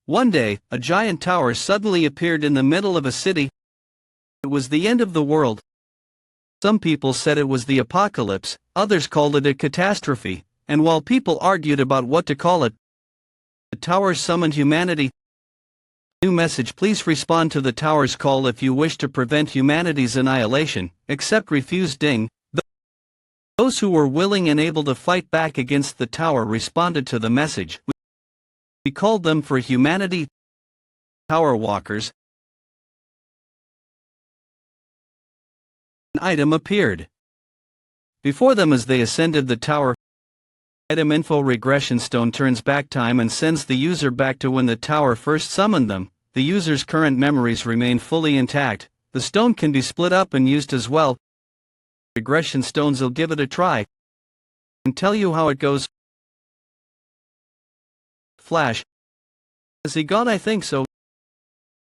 One day, a giant tower suddenly appeared in the middle of a city. It was the end of the world. Some people said it was the apocalypse, others called it a catastrophe, and while people argued about what to call it, the tower summoned humanity. New message: please respond to the tower's call if you wish to prevent humanity's annihilation, except refuse ding. Those who were willing and able to fight back against the tower responded to the message. We called them for humanity. Tower walkers. An item appeared before them as they ascended the tower. Item info: regression stone turns back time and sends the user back to when the tower first summoned them. The user's current memories remain fully intact. The stone can be split up and used as well. Regression stones will give it a try and tell you how it goes. Flash. Has he gone? I think so.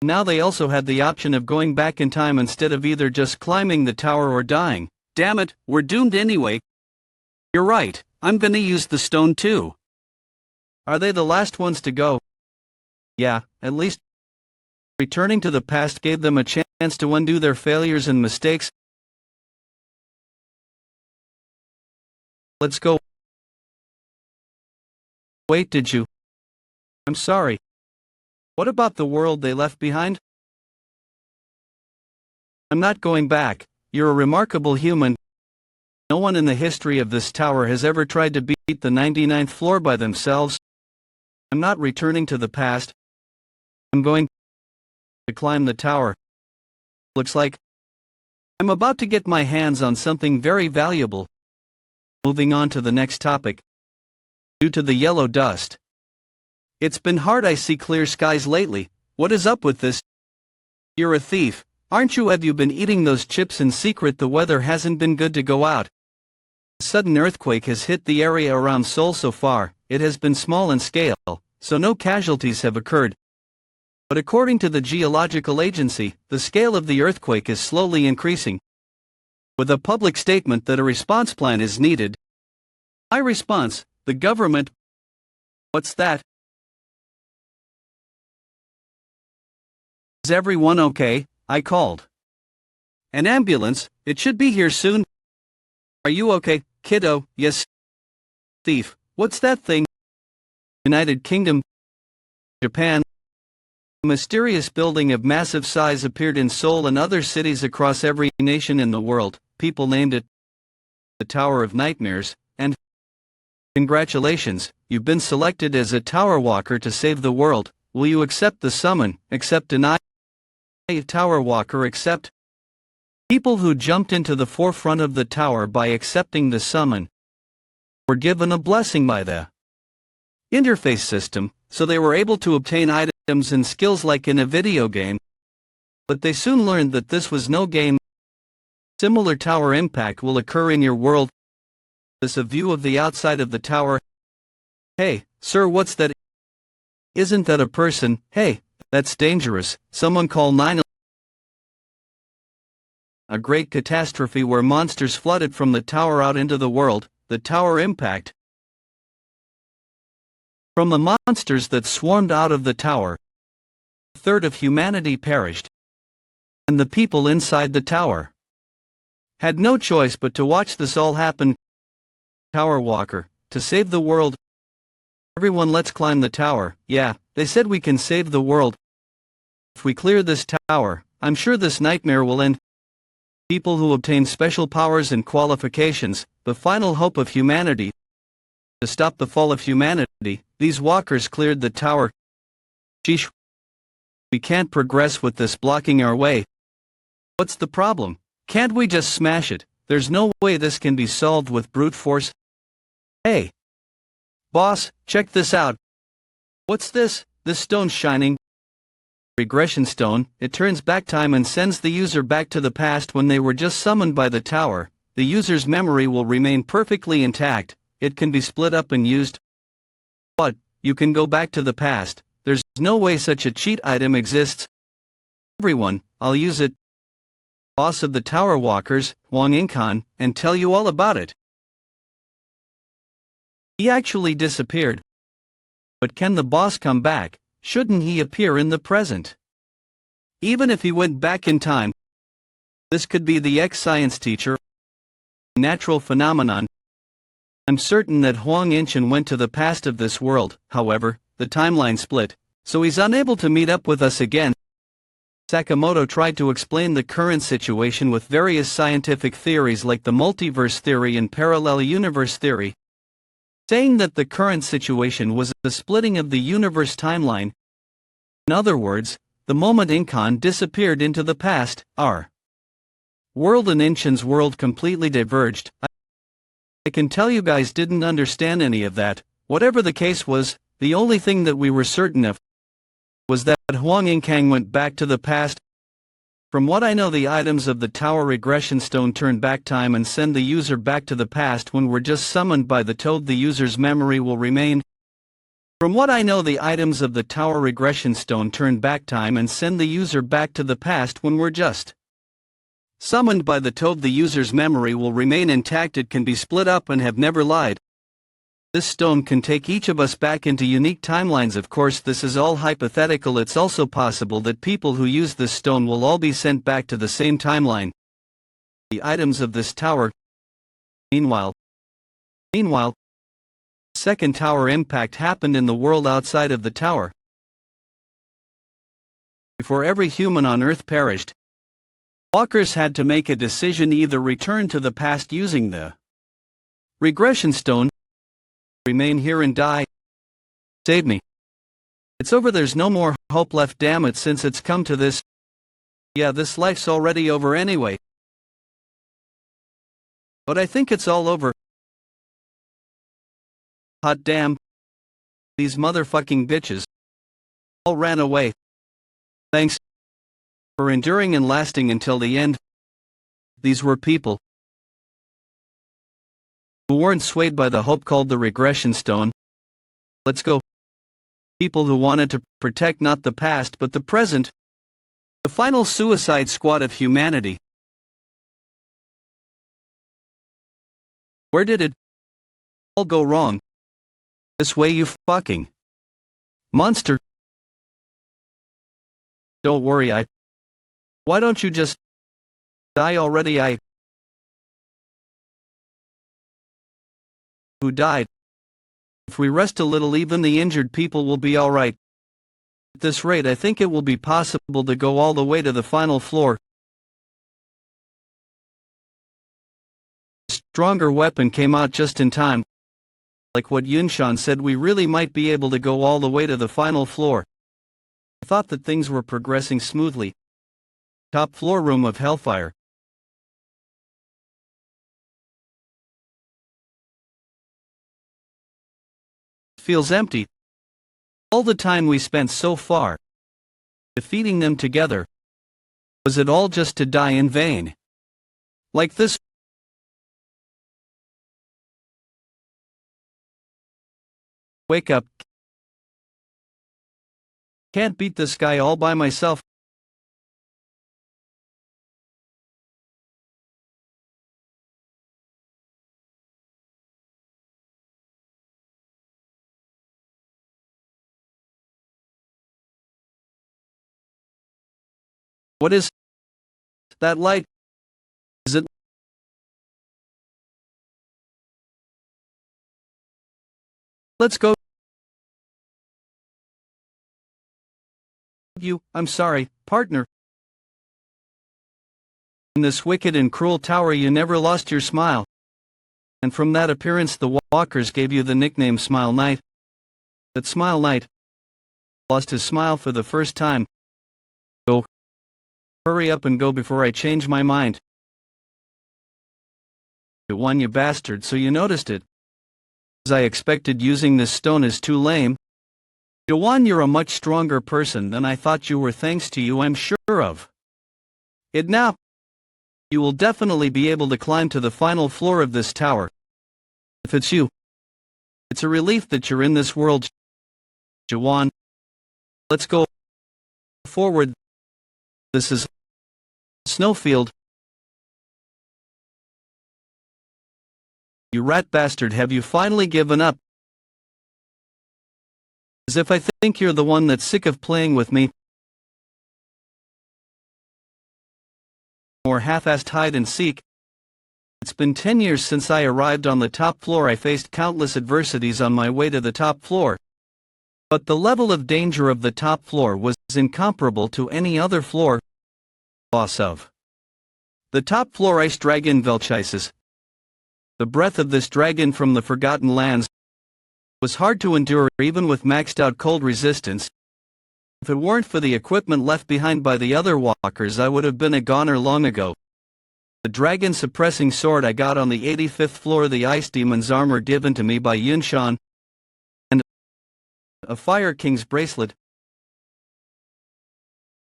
Now they also had the option of going back in time instead of either just climbing the tower or dying. Damn it, we're doomed anyway. You're right, I'm gonna use the stone too. Are they the last ones to go? Yeah, at least. Returning to the past gave them a chance to undo their failures and mistakes. Let's go. Wait, did you? I'm sorry. What about the world they left behind? I'm not going back. You're a remarkable human. No one in the history of this tower has ever tried to beat the 99th floor by themselves. I'm not returning to the past. I'm going to climb the tower. Looks like I'm about to get my hands on something very valuable. Moving on to the next topic. Due to the yellow dust. It's been hard. I see clear skies lately. What is up with this? You're a thief, aren't you? Have you been eating those chips in secret? The weather hasn't been good to go out. A sudden earthquake has hit the area around Seoul so far. It has been small in scale, so no casualties have occurred. But according to the Geological Agency, the scale of the earthquake is slowly increasing. With a public statement that a response plan is needed. My response: the government. What's that? Is everyone okay? I called an ambulance. It should be here soon. Are you okay, kiddo? Yes. Thief, what's that thing? United Kingdom. Japan. A mysterious building of massive size appeared in Seoul and other cities across every nation in the world. People named it the Tower of Nightmares, and congratulations, you've been selected as a tower walker to save the world. Will you accept the summon? Accept, deny? Tower walker accept. People who jumped into the forefront of the tower by accepting the summon were given a blessing by the interface system, so they were able to obtain items and skills like in a video game. But they soon learned that this was no game. Similar tower impact will occur in your world. This a view of the outside of the tower. Hey, sir, what's that? Isn't that a person? Hey, that's dangerous. Someone call 911. A great catastrophe where monsters flooded from the tower out into the world. The tower impact. From the monsters that swarmed out of the tower, a third of humanity perished. And the people inside the tower had no choice but to watch this all happen. Tower walker, to save the world. Everyone, let's climb the tower. Yeah, they said we can save the world. If we clear this tower, I'm sure this nightmare will end. People who obtain special powers and qualifications, the final hope of humanity. To stop the fall of humanity, these walkers cleared the tower. Sheesh. We can't progress with this blocking our way. What's the problem? Can't we just smash it? There's no way this can be solved with brute force. Hey, boss, check this out. What's this? This stone's shining. Regression stone. It turns back time and sends the user back to the past when they were just summoned by the tower. The user's memory will remain perfectly intact. It can be split up and used. But you can go back to the past. There's no way such a cheat item exists. Everyone, I'll use it. Boss of the tower walkers, Wang Inkan, and tell you all about it. He actually disappeared. But can the boss come back? shouldn't he appear in the present? Even if he went back in time, this could be the ex-science teacher, natural phenomenon. I'm certain that Huang Yinshan went to the past of this world. However, the timeline split, so he's unable to meet up with us again. Sakamoto tried to explain the current situation with various scientific theories like the multiverse theory and parallel universe theory, saying that the current situation was the splitting of the universe timeline. In other words, the moment Inkan disappeared into the past, our world and Inshan's world completely diverged. I can tell you guys didn't understand any of that. Whatever the case was, the only thing that we were certain of was that Huang Yinkang went back to the past. From what I know, the items of the tower regression stone turn back time and send the user back to the past. When we're just summoned by the toad, the user's memory will remain. From what I know, the items of the tower regression stone turn back time and send the user back to the past. When we're just summoned by the toad, the user's memory will remain intact. It can be split up and have never lied. This stone can take each of us back into unique timelines. Of course, this is all hypothetical. It's also possible that people who use this stone will all be sent back to the same timeline. The items of this tower. Meanwhile, second tower impact happened in the world outside of the tower. Before every human on Earth perished, walkers had to make a decision: either return to the past using the regression stone, remain here and die. Save me. It's over. There's no more hope left. Damn it, since it's come to this. Yeah, this life's already over anyway. But I think it's all over. Hot damn. These motherfucking bitches all ran away. Thanks for enduring and lasting until the end. These were people who weren't swayed by the hope called the regression stone. Let's go. People who wanted to protect not the past but the present. The final suicide squad of humanity. Where did it all go wrong? This way, you fucking monster. Don't worry, why don't you just die already? Who died? If we rest a little, even the injured people will be alright. At this rate, I think it will be possible to go all the way to the final floor. A stronger weapon came out just in time. Like what Yunshan said, we really might be able to go all the way to the final floor. I thought that things were progressing smoothly. Top floor room of Hellfire. Feels empty. All the time we spent so far defeating them together. Was it all just to die in vain? Like this? Wake up. Can't beat this guy all by myself. What is that light? Is it? Let's go. I'm sorry, partner. In this wicked and cruel tower you never lost your smile. And from that appearance the walkers gave you the nickname Smile Knight. That Smile Knight lost his smile for the first time. Go. Hurry up and go before I change my mind. Jaehwan, you bastard, so you noticed it. As I expected, using this stone is too lame. Jaehwan, you're a much stronger person than I thought you were. Thanks to you, I'm sure of it now. You will definitely be able to climb to the final floor of this tower. If it's you, it's a relief that you're in this world. Jaehwan, let's go forward. This is Snowfield. You rat bastard, have you finally given up? As if I think you're the one that's sick of playing with me, or half-assed hide and seek. It's been 10 years since I arrived on the top floor. I faced countless adversities on my way to the top floor. But the level of danger of the top floor was incomparable to any other floor. Boss of the top floor, Ice Dragon Velchisis. The breath of this dragon from the Forgotten Lands was hard to endure even with maxed out cold resistance. If it weren't for the equipment left behind by the other walkers, I would have been a goner long ago. The dragon suppressing sword I got on the 85th floor, the Ice Demon's armor given to me by Yunshan, and a Fire King's bracelet.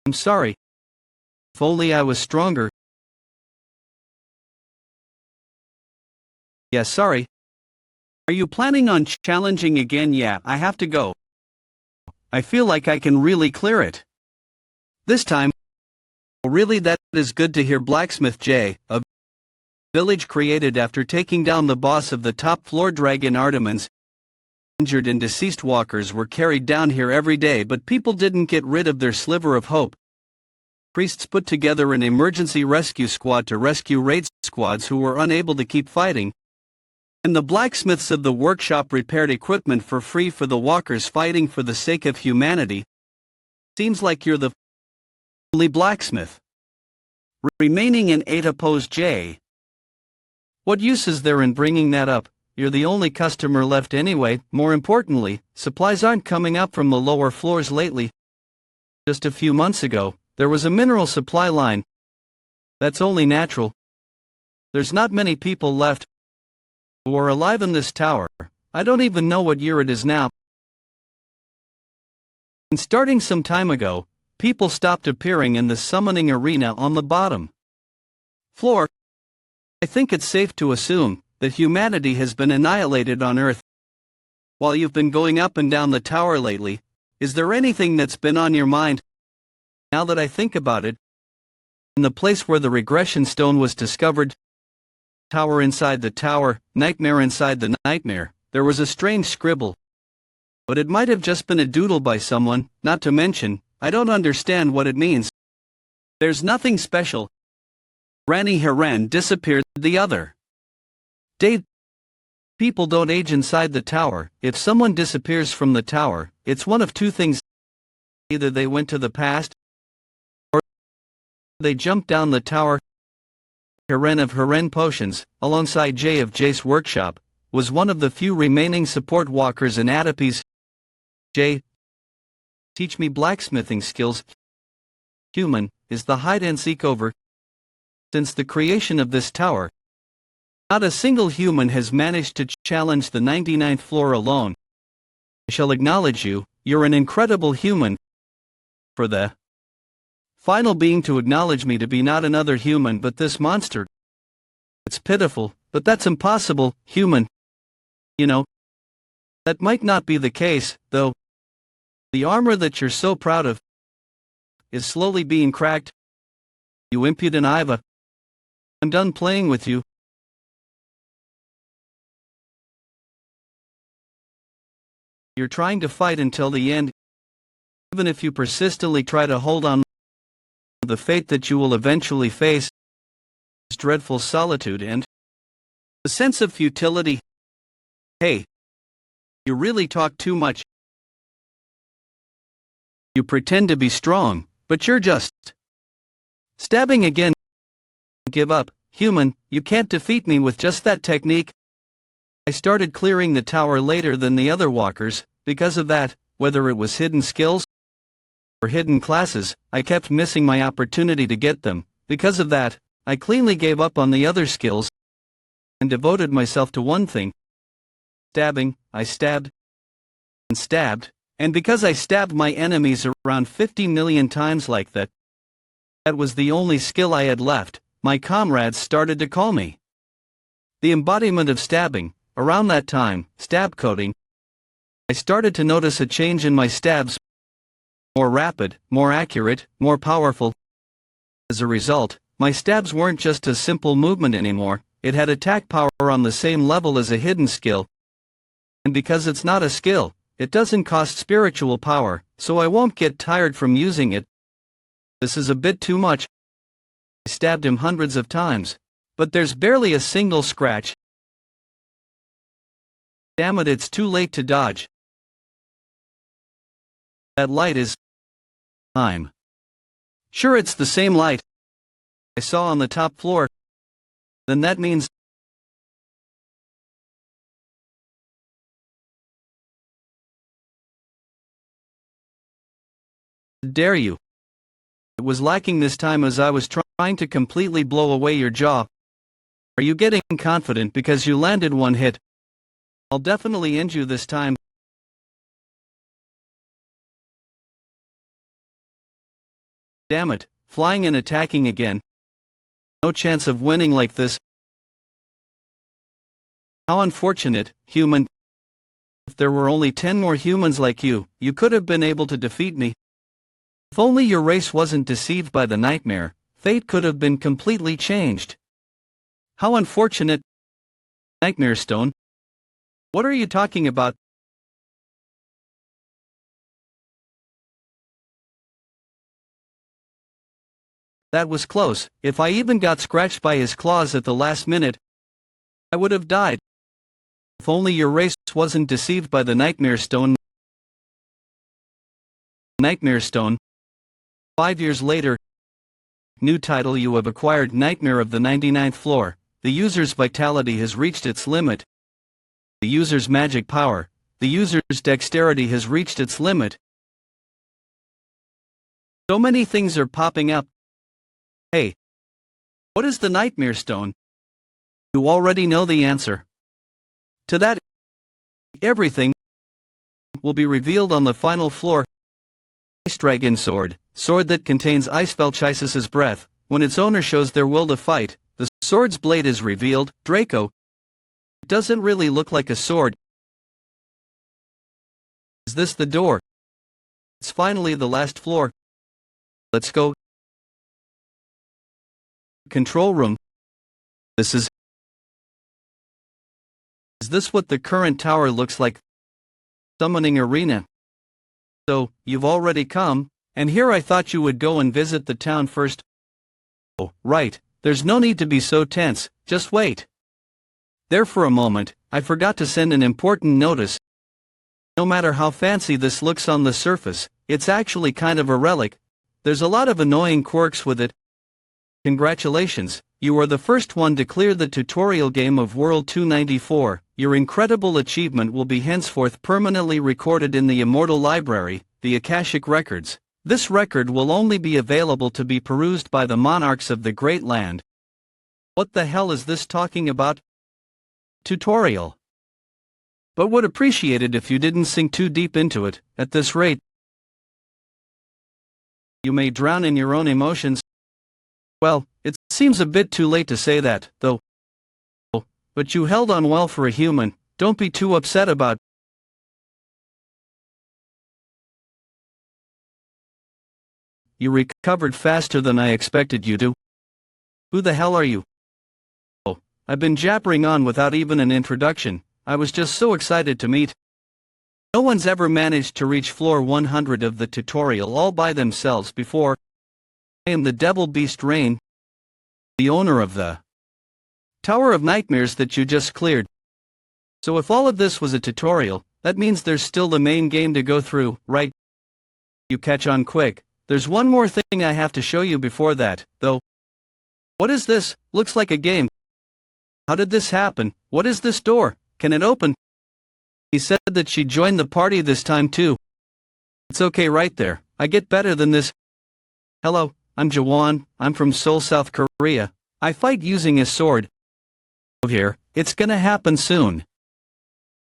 I'm sorry. If only I was stronger. Yeah, sorry. Are you planning on challenging again? Yeah, I have to go. I feel like I can really clear it this time. Really, that is good to hear. Blacksmith J, a village created after taking down the boss of the top floor dragon Artemons. Injured and deceased walkers were carried down here every day, but people didn't get rid of their sliver of hope. Priests put together an emergency rescue squad to rescue raid squads who were unable to keep fighting. And the blacksmiths of the workshop repaired equipment for free for the walkers fighting for the sake of humanity. Seems like you're the only blacksmith remaining in 8 opposed J. What use is there in bringing that up? You're the only customer left anyway. More importantly, supplies aren't coming up from the lower floors lately. Just a few months ago, there was a mineral supply line. That's only natural. There's not many people left who are alive in this tower. I don't even know what year it is now. And starting some time ago, people stopped appearing in the summoning arena on the bottom floor. I think it's safe to assume that humanity has been annihilated on Earth. While you've been going up and down the tower lately, is there anything that's been on your mind? Now that I think about it, in the place where the regression stone was discovered, tower inside the tower, nightmare inside the nightmare, there was a strange scribble. But it might have just been a doodle by someone, not to mention, I don't understand what it means. There's nothing special. Rani Haran disappeared the other day. People don't age inside the tower. If someone disappears from the tower, it's one of two things. Either they went to the past, or they jumped down the tower. Haran of Haran Potions, alongside Jay of Jace Workshop, was one of the few remaining support walkers in Atopes. Jay, teach me blacksmithing skills. Human, is the hide and seek over? Since the creation of this tower, not a single human has managed to challenge the 99th floor alone. I shall acknowledge you, you're an incredible human. For the final being to acknowledge me to be not another human but this monster. It's pitiful, but that's impossible, human. You know, that might not be the case, though. The armor that you're so proud of is slowly being cracked. You impudent Iva. I'm done playing with you. You're trying to fight until the end. Even if you persistently try to hold on, the fate that you will eventually face is dreadful solitude and a sense of futility. Hey, you really talk too much. You pretend to be strong, but you're just stabbing again. Give up, human, you can't defeat me with just that technique. I started clearing the tower later than the other walkers. Because of that, whether it was hidden skills or hidden classes, I kept missing my opportunity to get them. Because of that, I cleanly gave up on the other skills and devoted myself to one thing. Stabbing. I stabbed and stabbed, and because I stabbed my enemies around 50 million times like that, that was the only skill I had left. My comrades started to call me the embodiment of stabbing. Around that time, stab coding, I started to notice a change in my stabs. More rapid, more accurate, more powerful. As a result, my stabs weren't just a simple movement anymore, it had attack power on the same level as a hidden skill. And because it's not a skill, it doesn't cost spiritual power, so I won't get tired from using it. This is a bit too much. I stabbed him hundreds of times, but there's barely a single scratch. Damn it, it's too late to dodge. That light is... I'm sure it's the same light I saw on the top floor. Then that means... Dare you? It was lacking this time as I was trying to completely blow away your jaw. Are you getting confident because you landed one hit? I'll definitely end you this time. Damn it, flying and attacking again. No chance of winning like this. How unfortunate, human. If there were only 10 more humans like you, you could have been able to defeat me. If only your race wasn't deceived by the nightmare, fate could have been completely changed. How unfortunate. Nightmare stone? What are you talking about? That was close. If I even got scratched by his claws at the last minute, I would have died. If only your race wasn't deceived by the nightmare stone. Nightmare stone. 5 years later. New title: you have acquired Nightmare of the 99th floor. The user's vitality has reached its limit. The user's magic power. The user's dexterity has reached its limit. So many things are popping up. Hey, what is the Nightmare Stone? You already know the answer. To that, everything will be revealed on the final floor. Ice Dragon Sword, sword that contains Eisfelchis's breath. When its owner shows their will to fight, the sword's blade is revealed. Draco. It doesn't really look like a sword. Is this the door? It's finally the last floor. Let's go. Control room. Is this what the current tower looks like? Summoning arena. So, you've already come, and here I thought you would go and visit the town first. Oh, right, there's no need to be so tense, just wait. There for a moment, I forgot to send an important notice. No matter how fancy this looks on the surface, it's actually kind of a relic. There's a lot of annoying quirks with it. Congratulations, you are the first one to clear the tutorial game of World 294. Your incredible achievement will be henceforth permanently recorded in the Immortal Library, the Akashic Records. This record will only be available to be perused by the monarchs of the Great Land. What the hell is this talking about? Tutorial. But would appreciate it if you didn't sink too deep into it. At this rate, you may drown in your own emotions. Well, it seems a bit too late to say that, though. But you held on well for a human. Don't be too upset about. You recovered faster than I expected you to. Who the hell are you? Oh, I've been jabbering on without even an introduction. I was just so excited to meet. No one's ever managed to reach floor 100 of the tutorial all by themselves before. I am the Devil Beast Rain, the owner of the Tower of Nightmares that you just cleared. So if all of this was a tutorial, that means there's still the main game to go through, right? You catch on quick. There's one more thing I have to show you before that, though. What is this? Looks like a game. How did this happen? What is this door? Can it open? He said that she joined the party this time too. It's okay right there. I get better than this. Hello, I'm Jaehwan. I'm from Seoul, South Korea. I fight using a sword. Here, it's gonna happen soon.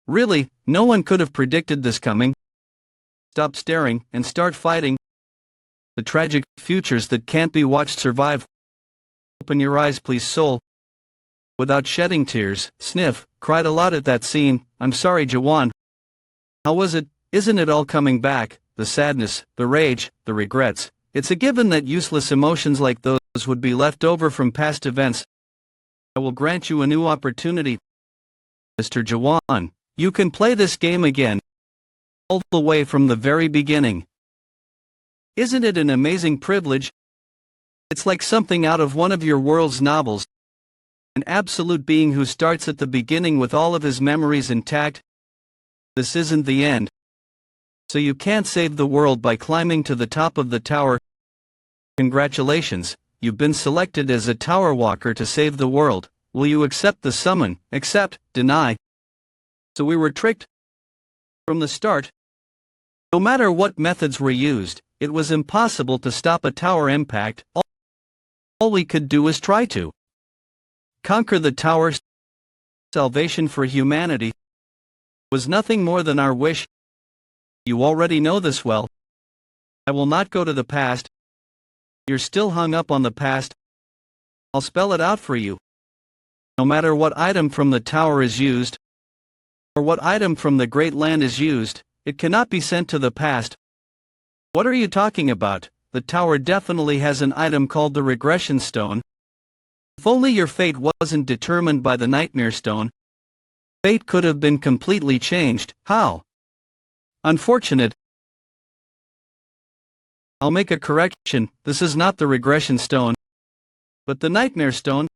Really, no one could have predicted this coming. Stop staring and start fighting. The tragic futures that can't be watched survive. Open your eyes, please, soul. Without shedding tears, Sniff cried a lot at that scene. I'm sorry, Jaehwan. How was it? Isn't it all coming back? The sadness, the rage, the regrets. It's a given that useless emotions like those would be left over from past events. I will grant you a new opportunity. Mr. Jaehwan, you can play this game again. all the way from the very beginning. Isn't it an amazing privilege? It's like something out of one of your world's novels. An absolute being who starts at the beginning with all of his memories intact. This isn't the end. So you can't save the world by climbing to the top of the tower. Congratulations, you've been selected as a tower walker to save the world. Will you accept the summon? Accept, deny. So we were tricked from the start. No matter what methods were used, it was impossible to stop a tower impact. All we could do was try to conquer the tower. Salvation for humanity was nothing more than our wish. You already know this well. I will not go to the past. You're still hung up on the past. I'll spell it out for you. No matter what item from the tower is used, or what item from the great land is used, it cannot be sent to the past. What are you talking about? The tower definitely has an item called the regression stone. If only your fate wasn't determined by the nightmare stone. Fate could have been completely changed. How? Unfortunate. I'll make a correction. This is not the regression stone, but the nightmare stone.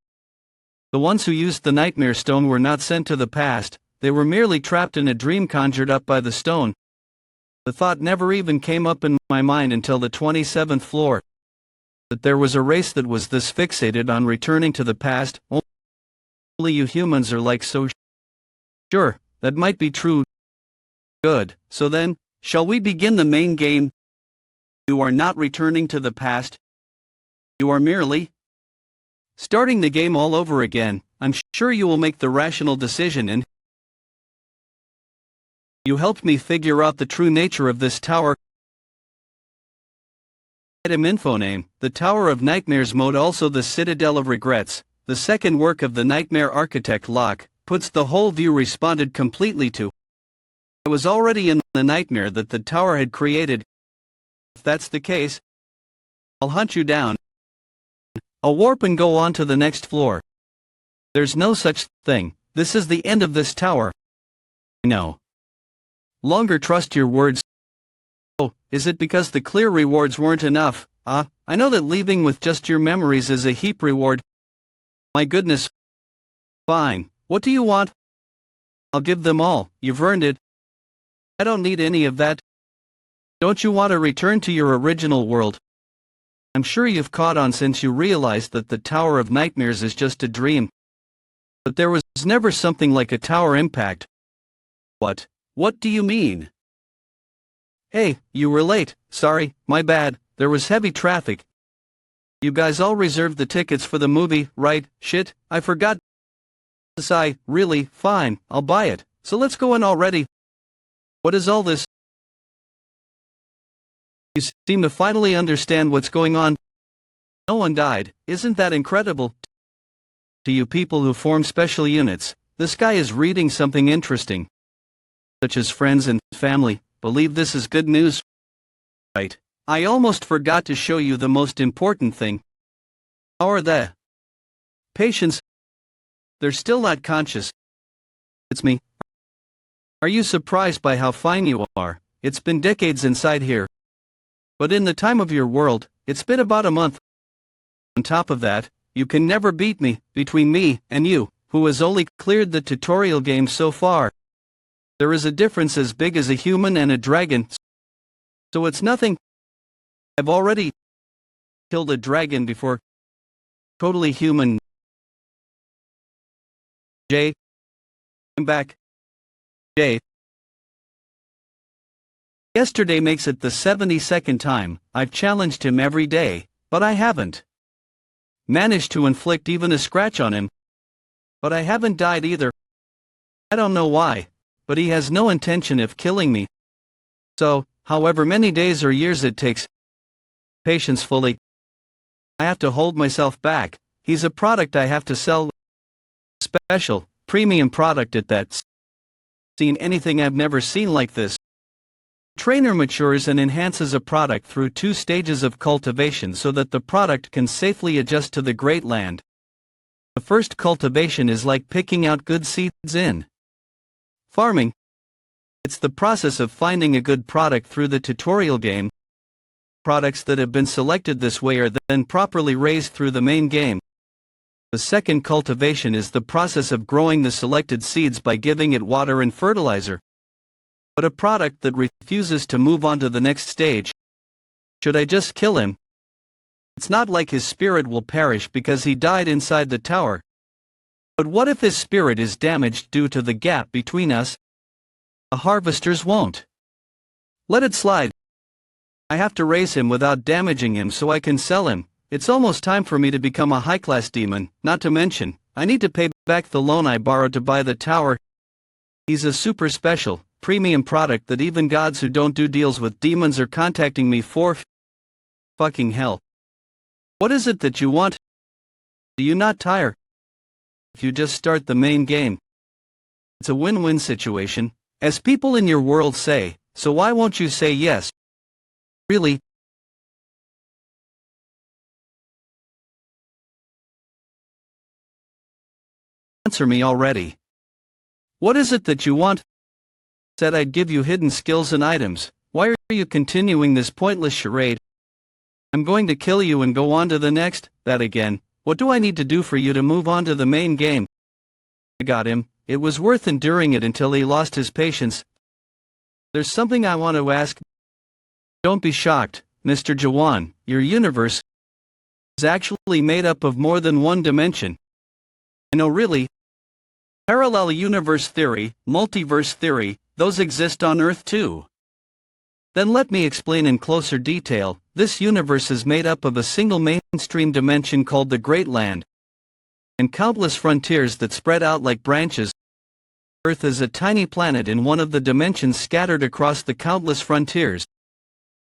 The ones who used the nightmare stone were not sent to the past. They were merely trapped in a dream conjured up by the stone. The thought never even came up in my mind until the 27th floor. That there was a race that was this fixated on returning to the past. Only you humans are like so. Sure, that might be true. Good, so then, shall we begin the main game? You are not returning to the past. You are merely starting the game all over again. I'm sure you will make the rational decision and you helped me figure out the true nature of this tower. Item info name, the Tower of Nightmares mode, also the Citadel of Regrets. The second work of the Nightmare Architect Locke, puts the whole view responded completely to. I was already in the nightmare that the tower had created. If that's the case, I'll hunt you down. I'll warp and go on to the next floor. There's no such thing. This is the end of this tower. No longer trust your words. Oh, is it because the clear rewards weren't enough? I know that leaving with just your memories is a heap reward. My goodness. Fine, what do you want? I'll give them all, you've earned it. I don't need any of that. Don't you want to return to your original world? I'm sure you've caught on since you realized that the Tower of Nightmares is just a dream. But there was never something like a tower impact. What? What do you mean? Hey, you were late. Sorry, my bad. There was heavy traffic. You guys all reserved the tickets for the movie, right? Shit, I forgot. Really, fine, I'll buy it. So let's go in already. What is all this? You seem to finally understand what's going on. No one died. Isn't that incredible? To you people who form special units, this guy is reading something interesting. Such as friends and family, believe this is good news. Right. I almost forgot to show you the most important thing. How are the patients? They're still not conscious. It's me. Are you surprised by how fine you are? It's been decades inside here. But in the time of your world, it's been about a month. On top of that, you can never beat me, between me and you, who has only cleared the tutorial game so far. There is a difference as big as a human and a dragon. So it's nothing. I've already killed a dragon before. Totally human. Jay. I'm back. Jay. Yesterday makes it the 72nd time I've challenged him every day, but I haven't managed to inflict even a scratch on him. But I haven't died either. I don't know why, but he has no intention of killing me. So, however many days or years it takes, patience fully. I have to hold myself back. He's a product I have to sell. Special, premium product at that. Seen anything I've never seen like this. Trainer matures and enhances a product through 2 stages of cultivation so that the product can safely adjust to the great land. The first cultivation is like picking out good seeds in farming. It's the process of finding a good product through the tutorial game. Products that have been selected this way are then properly raised through the main game. The second cultivation is the process of growing the selected seeds by giving it water and fertilizer. But a product that refuses to move on to the next stage, should I just kill him? It's not like his spirit will perish because he died inside the tower. But what if his spirit is damaged due to the gap between us? The harvesters won't. Let it slide. I have to raise him without damaging him so I can sell him. It's almost time for me to become a high-class demon, not to mention, I need to pay back the loan I borrowed to buy the tower. He's a super special, premium product that even gods who don't do deals with demons are contacting me for. Fucking hell. What is it that you want? Do you not tire? If you just start the main game. It's a win-win situation, as people in your world say, so why won't you say yes? Really? Answer me already. What is it that you want? Said I'd give you hidden skills and items. Why are you continuing this pointless charade? I'm going to kill you and go on to the next. That again. What do I need to do for you to move on to the main game? I got him. It was worth enduring it until he lost his patience. There's something I want to ask. Don't be shocked, Mr. Jaehwan. Your universe is actually made up of more than one dimension. No, really. Parallel universe theory, multiverse theory, those exist on Earth too. Then let me explain in closer detail. This universe is made up of a single mainstream dimension called the Great Land, and countless frontiers that spread out like branches. Earth is a tiny planet in one of the dimensions scattered across the countless frontiers.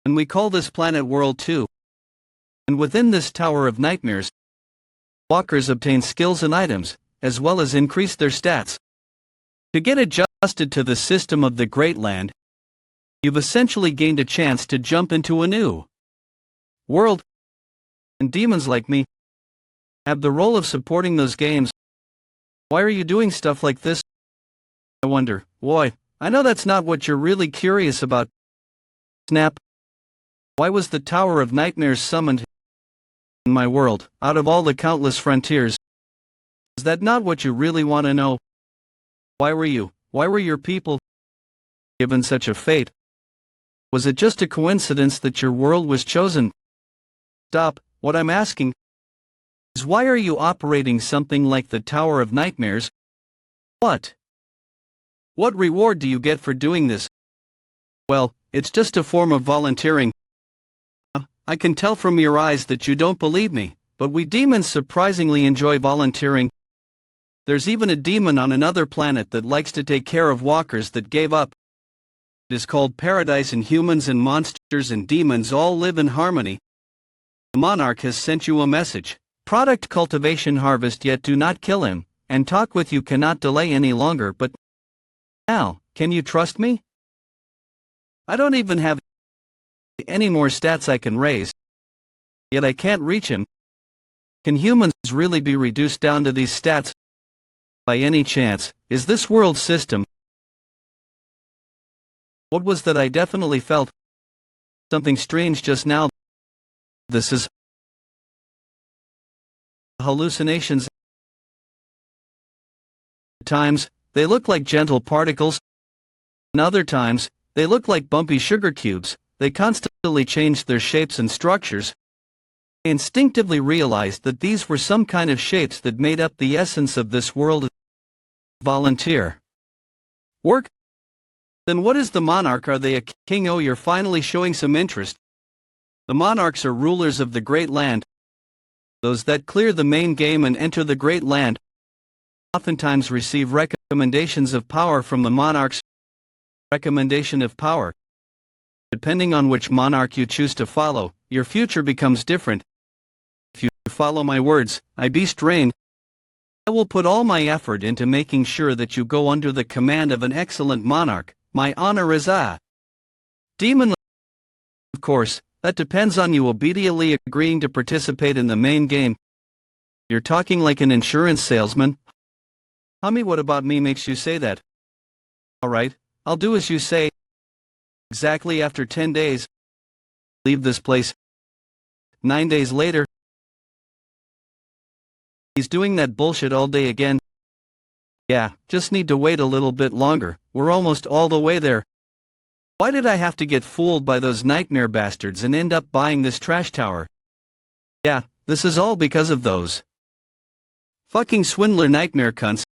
And we call this planet World 2. And within this Tower of Nightmares, walkers obtain skills and items, as well as increase their stats. To get adjusted to the system of the Great Land, you've essentially gained a chance to jump into a new world. And demons like me have the role of supporting those games. Why are you doing stuff like this? I wonder. Boy, I know that's not what you're really curious about. Snap. Why was the Tower of Nightmares summoned in my world, out of all the countless frontiers? Is that not what you really want to know? Why were your people given such a fate? Was it just a coincidence that your world was chosen? Stop. What I'm asking is, why are you operating something like the Tower of Nightmares? What reward do you get for doing this? Well, it's just a form of volunteering. I can tell from your eyes that you don't believe me, but we demons surprisingly enjoy volunteering. There's even a demon on another planet that likes to take care of walkers that gave up. It is called paradise, and humans and monsters and demons all live in harmony. The monarch has sent you a message. Product cultivation harvest, yet do not kill him, and talk with you cannot delay any longer. But now, can you trust me? I don't even have any more stats I can raise, yet I can't reach him. Can humans really be reduced down to these stats? By any chance, is this world system? What was that? I definitely felt something strange just now. This is hallucinations. At times, they look like gentle particles. And other times, they look like bumpy sugar cubes. They constantly changed their shapes and structures. I instinctively realized that these were some kind of shapes that made up the essence of this world. Volunteer. Work? Then what is the monarch? Are they a king? Oh, you're finally showing some interest. The monarchs are rulers of the Great Land. Those that clear the main game and enter the Great Land oftentimes receive recommendations of power from the monarchs. Recommendation of power. Depending on which monarch you choose to follow, your future becomes different. If you follow my words, I beast reign. I will put all my effort into making sure that you go under the command of an excellent monarch. My honor is a demon. Of course, that depends on you obediently agreeing to participate in the main game. You're talking like an insurance salesman. Hummy, what about me makes you say that? Alright, I'll do as you say. Exactly after 10 days. Leave this place. 9 days later. He's doing that bullshit all day again. Yeah, just need to wait a little bit longer, we're almost all the way there. Why did I have to get fooled by those nightmare bastards and end up buying this trash tower? Yeah, this is all because of those fucking swindler nightmare cunts.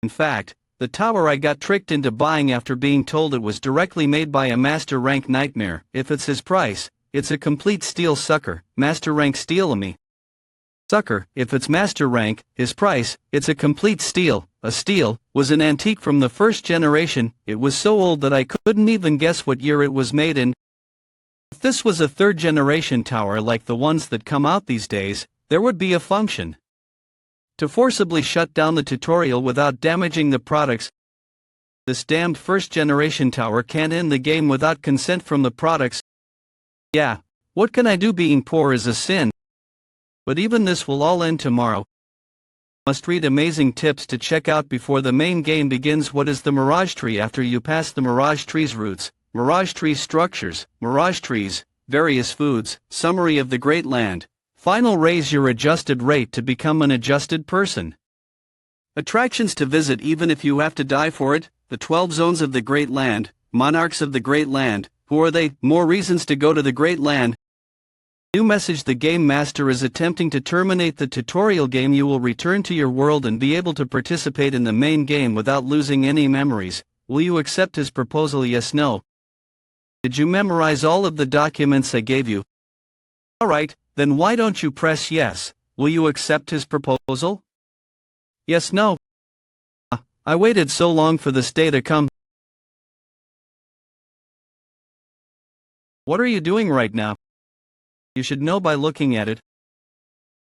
In fact, the tower I got tricked into buying after being told it was directly made by a master rank nightmare. If it's his price, it's a complete steal, sucker. Master rank steal me. Sucker, if it's master rank, his price, it's a complete steal. A steal was an antique from the first generation. It was so old that I couldn't even guess what year it was made in. If this was a third generation tower like the ones that come out these days, there would be a function to forcibly shut down the tutorial without damaging the products. This damned first generation tower can't end the game without consent from the products. Yeah, what can I do? Being poor is a sin. But even this will all end tomorrow. Must read amazing tips to check out before the main game begins. What is the Mirage Tree? After you pass the Mirage Tree's roots, Mirage Tree structures, Mirage Trees, various foods, summary of the Great Land. Final, raise your adjusted rate to become an adjusted person. Attractions to visit even if you have to die for it, the 12 zones of the Great Land, monarchs of the Great Land. Who are they? More reasons to go to the Great Land. New message: the game master is attempting to terminate the tutorial game. You will return to your world and be able to participate in the main game without losing any memories. Will you accept his proposal? Yes, no. Did you memorize all of the documents I gave you? Alright, then why don't you press yes? Will you accept his proposal? Yes, no. I waited so long for this day to come. What are you doing right now? You should know by looking at it.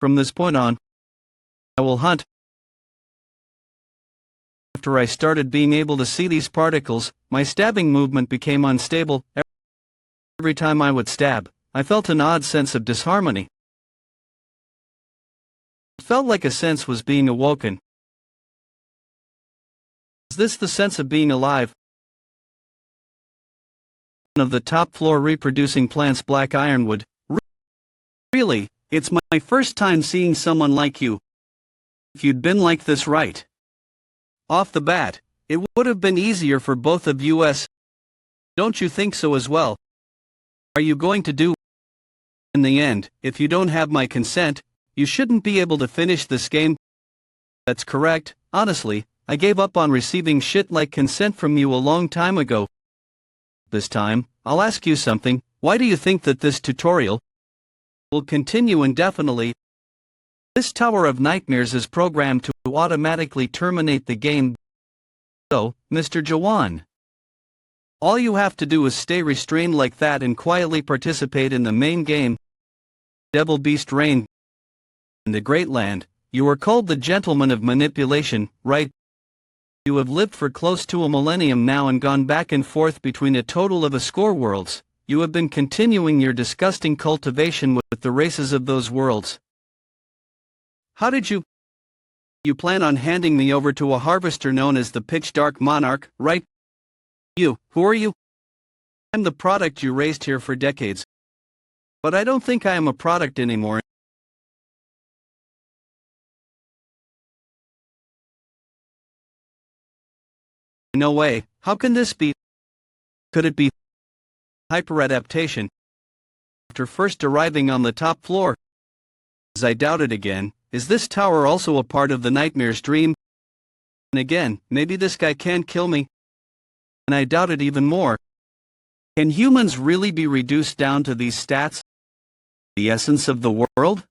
From this point on, I will hunt. After I started being able to see these particles, my stabbing movement became unstable. Every time I would stab, I felt an odd sense of disharmony. It felt like a sense was being awoken. Is this the sense of being alive? Of the top floor reproducing plants, black ironwood. Really, it's my first time seeing someone like you. If you'd been like this right off the bat, it would have been easier for both of us. Don't you think so as well? Are you going to do? In the end, if you don't have my consent, you shouldn't be able to finish this game. That's correct. Honestly, I gave up on receiving shit like consent from you a long time ago. This time, I'll ask you something. Why do you think that this tutorial will continue indefinitely? This Tower of Nightmares is programmed to automatically terminate the game. So, Mr. Jaehwan, all you have to do is stay restrained like that and quietly participate in the main game. Devil Beast reign in the Great Land. You are called the Gentleman of Manipulation, right? You have lived for close to a millennium now and gone back and forth between a total of a score worlds. You have been continuing your disgusting cultivation with the races of those worlds. How did you? You plan on handing me over to a harvester known as the Pitch Dark Monarch, right? You, who are you? I'm the product you raised here for decades. But I don't think I am a product anymore. No way, how can this be? Could it be hyperadaptation? After first arriving on the top floor, as I doubt it again, is this tower also a part of the nightmare's dream? And again, maybe this guy can't kill me. And I doubt it even more. Can humans really be reduced down to these stats? The essence of the world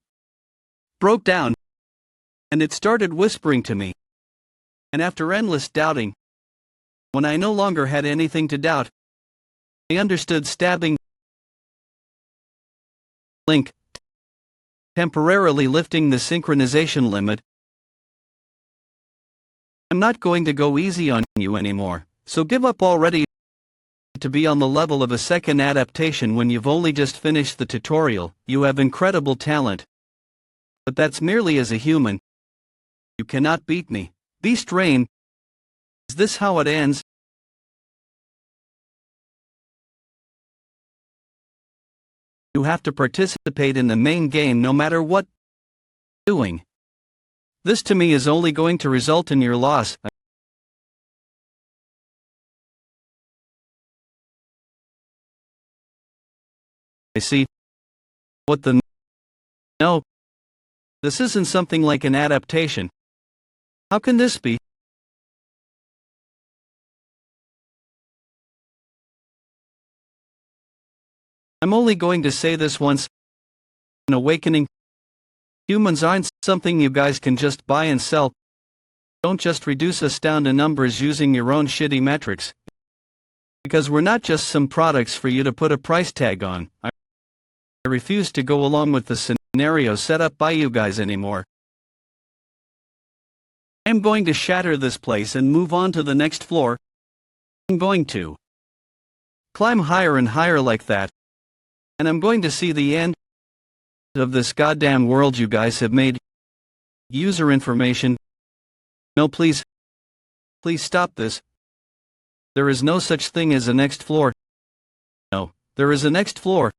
broke down, and it started whispering to me. And after endless doubting, when I no longer had anything to doubt, I understood stabbing link, temporarily lifting the synchronization limit. I'm not going to go easy on you anymore, so give up already. To be on the level of a second adaptation when you've only just finished the tutorial, you have incredible talent. But that's merely as a human. You cannot beat me. Beast reign. Is this how it ends? You have to participate in the main game no matter what you're doing. This to me is only going to result in your loss. I see. What the? No. This isn't something like an adaptation. How can this be? I'm only going to say this once. An awakening. Humans aren't something you guys can just buy and sell. Don't just reduce us down to numbers using your own shitty metrics. Because we're not just some products for you to put a price tag on. I refuse to go along with the scenario set up by you guys anymore. I'm going to shatter this place and move on to the next floor. I'm going to climb higher and higher like that. And I'm going to see the end of this goddamn world you guys have made. User information. No, please. Please stop this. There is no such thing as a next floor. No, there is a next floor.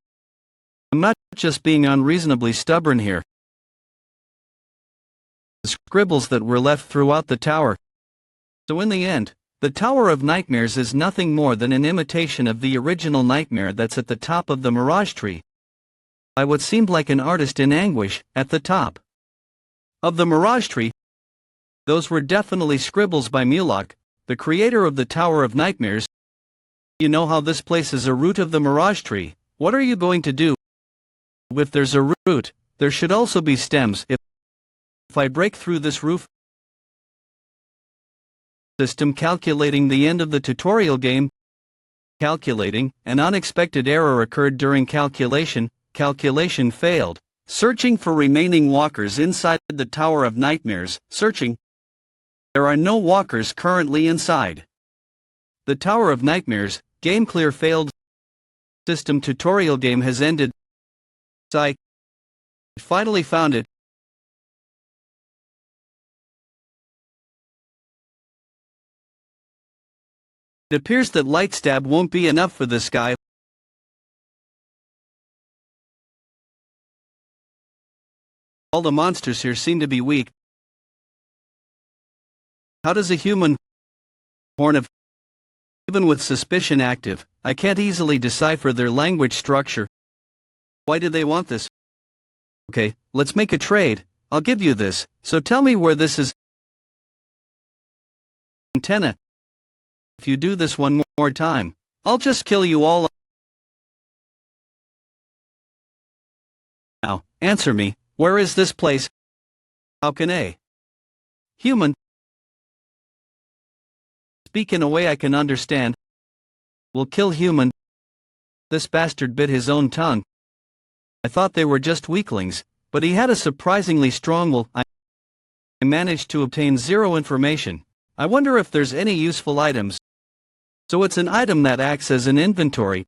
I'm not just being unreasonably stubborn here. The scribbles that were left throughout the tower. So in the end, the Tower of Nightmares is nothing more than an imitation of the original nightmare that's at the top of the Mirage Tree. By what seemed like an artist in anguish, at the top of the Mirage Tree. Those were definitely scribbles by Mulok, the creator of the Tower of Nightmares. You know how this place is a root of the Mirage Tree. What are you going to do? If there's a root, there should also be stems. If I break through this roof system calculating the end of the tutorial game. Calculating, an unexpected error occurred during calculation. Calculation failed. Searching for remaining walkers inside the Tower of Nightmares. Searching. There are no walkers currently inside the Tower of Nightmares. Game clear failed. System tutorial game has ended. I finally found it. It appears that light stab won't be enough for this guy. All the monsters here seem to be weak. How does a human horn of, even with suspicion active, I can't easily decipher their language structure. Why do they want this? Okay, let's make a trade. I'll give you this, so tell me where this is. Antenna. If you do this one more time, I'll just kill you all. Now, answer me, where is this place? How can a human speak in a way I can understand? Will kill human. This bastard bit his own tongue. I thought they were just weaklings, but he had a surprisingly strong will. I managed to obtain zero information. I wonder if there's any useful items. So it's an item that acts as an inventory.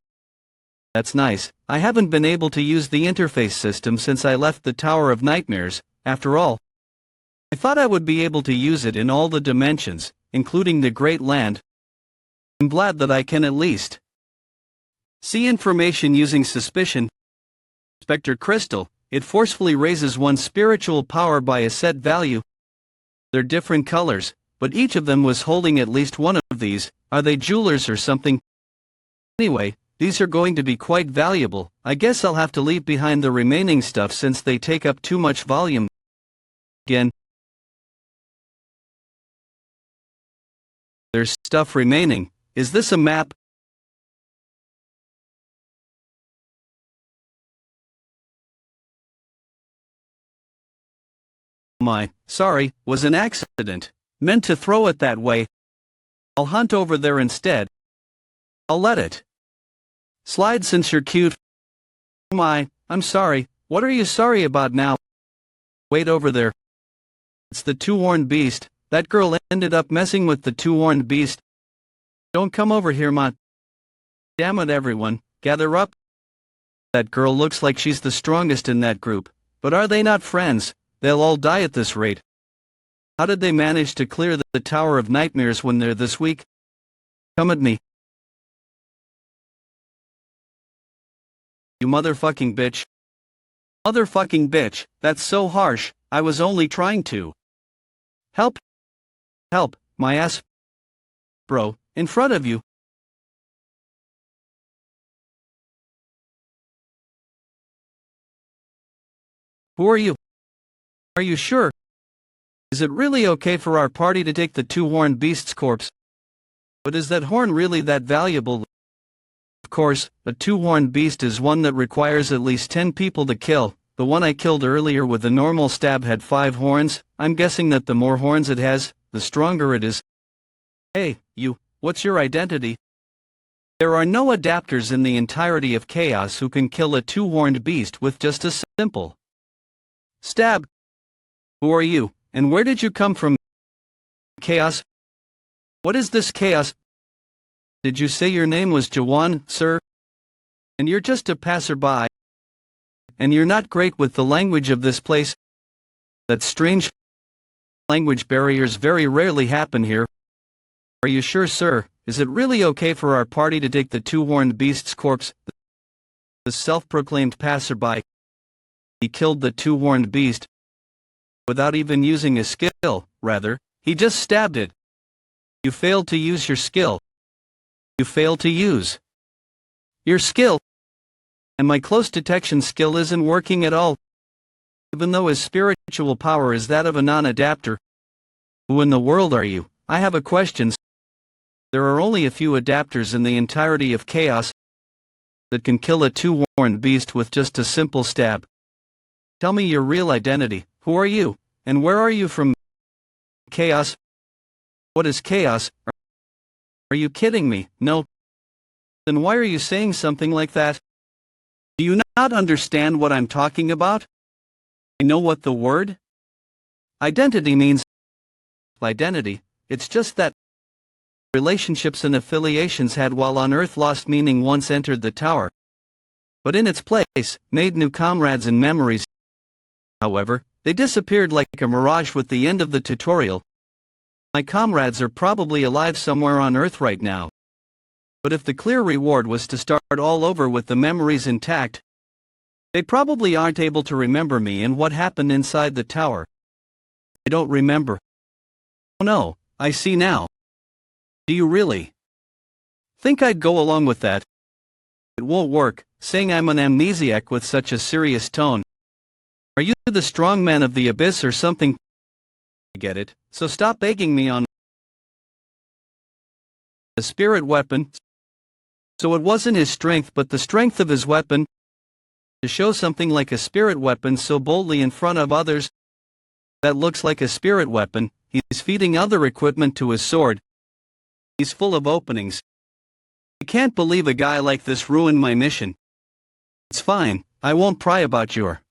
That's nice. I haven't been able to use the interface system since I left the Tower of Nightmares. After all, I thought I would be able to use it in all the dimensions, including the Great Land. I'm glad that I can at least see information using suspicion. Spectre Crystal, it forcefully raises one's spiritual power by a set value. They're different colors, but each of them was holding at least one of these. Are they jewelers or something? Anyway, these are going to be quite valuable. I guess I'll have to leave behind the remaining stuff since they take up too much volume. Again, there's stuff remaining. Is this a map? Sorry, was an accident. Meant to throw it that way. I'll hunt over there instead. I'll let it slide since you're cute. I'm sorry. What are you sorry about now? Wait over there. It's the two-horned beast. That girl ended up messing with the two-horned beast. Don't come over here, Damn it, everyone, gather up. That girl looks like she's the strongest in that group, but are they not friends? They'll all die at this rate. How did they manage to clear the Tower of Nightmares when they're this weak? Come at me. You motherfucking bitch. Motherfucking bitch, that's so harsh, I was only trying to help. Help, my ass. Bro, in front of you. Who are you? Are you sure? Is it really okay for our party to take the two-horned beast's corpse? But is that horn really that valuable? Of course, a two-horned beast is one that requires at least 10 people to kill. The one I killed earlier with a normal stab had 5 horns. I'm guessing that the more horns it has, the stronger it is. Hey, you, what's your identity? There are no adapters in the entirety of Chaos who can kill a two-horned beast with just a simple stab. Who are you, and where did you come from? Chaos? What is this Chaos? Did you say your name was Jaehwan, sir? And you're just a passerby? And you're not great with the language of this place? That's strange. Language barriers very rarely happen here. Are you sure, sir? Is it really okay for our party to take the two-horned beast's corpse? The self-proclaimed passerby. He killed the two-horned beast without even using a skill, rather, he just stabbed it. You failed to use your skill. You failed to use your skill. And my close detection skill isn't working at all. Even though his spiritual power is that of a non-adapter. Who in the world are you? I have a question. There are only a few adapters in the entirety of Chaos that can kill a two-horned beast with just a simple stab. Tell me your real identity. Who are you? And where are you from? Chaos? What is Chaos? Are you kidding me? No. Then why are you saying something like that? Do you not understand what I'm talking about? I know what the word identity means. Identity, it's just that relationships and affiliations had while on Earth lost meaning once entered the tower. But in its place, made new comrades and memories. However, they disappeared like a mirage with the end of the tutorial. My comrades are probably alive somewhere on Earth right now. But if the clear reward was to start all over with the memories intact, they probably aren't able to remember me and what happened inside the tower. I don't remember. Oh no, I see now. Do you really think I'd go along with that? It won't work, saying I'm an amnesiac with such a serious tone. Are you the strong man of the abyss or something? I get it, so stop begging me on the spirit weapon. So it wasn't his strength but the strength of his weapon to show something like a spirit weapon so boldly in front of others. That looks like a spirit weapon. He's feeding other equipment to his sword. He's full of openings. I can't believe a guy like this ruined my mission. It's fine, I won't pry about your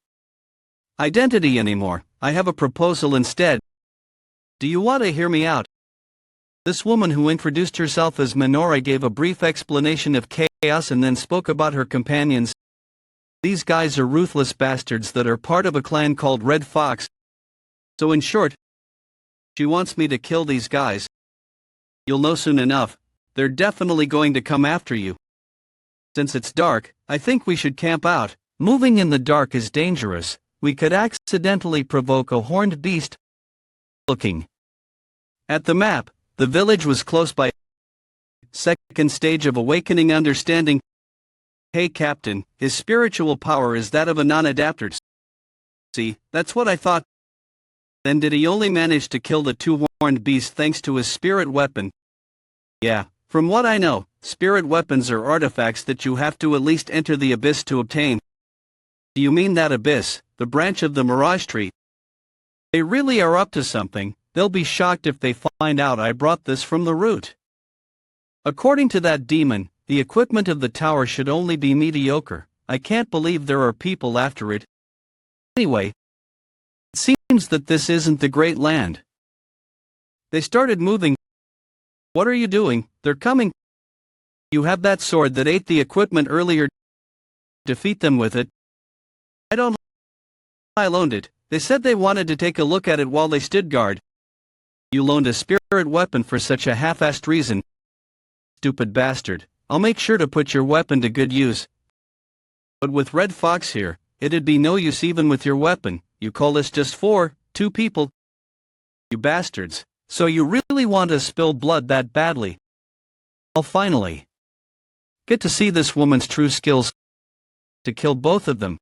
identity anymore. I have a proposal instead. Do you want to hear me out? This woman who introduced herself as Minora gave a brief explanation of Chaos and then spoke about her companions. These guys are ruthless bastards that are part of a clan called Red Fox. So in short, she wants me to kill these guys. You'll know soon enough. They're definitely going to come after you. Since it's dark, I think we should camp out. Moving in the dark is dangerous. We could accidentally provoke a horned beast. Looking at the map, the village was close by. Second stage of awakening understanding. Hey Captain, his spiritual power is that of a non-adapter. See, that's what I thought. Then did he only manage to kill the two-horned beast thanks to his spirit weapon? Yeah, from what I know, spirit weapons are artifacts that you have to at least enter the abyss to obtain. Do you mean that abyss, the branch of the Mirage Tree? They really are up to something. They'll be shocked if they find out I brought this from the root. According to that demon, the equipment of the tower should only be mediocre. I can't believe there are people after it. Anyway, it seems that this isn't the Great Land. They started moving. What are you doing? They're coming. You have that sword that ate the equipment earlier. Defeat them with it. I don't. I loaned it. They said they wanted to take a look at it while they stood guard. You loaned a spirit weapon for such a half-assed reason. Stupid bastard. I'll make sure to put your weapon to good use. But with Red Fox here, it'd be no use even with your weapon. You call us just two people? You bastards. So you really want to spill blood that badly? I'll finally get to see this woman's true skills to kill both of them.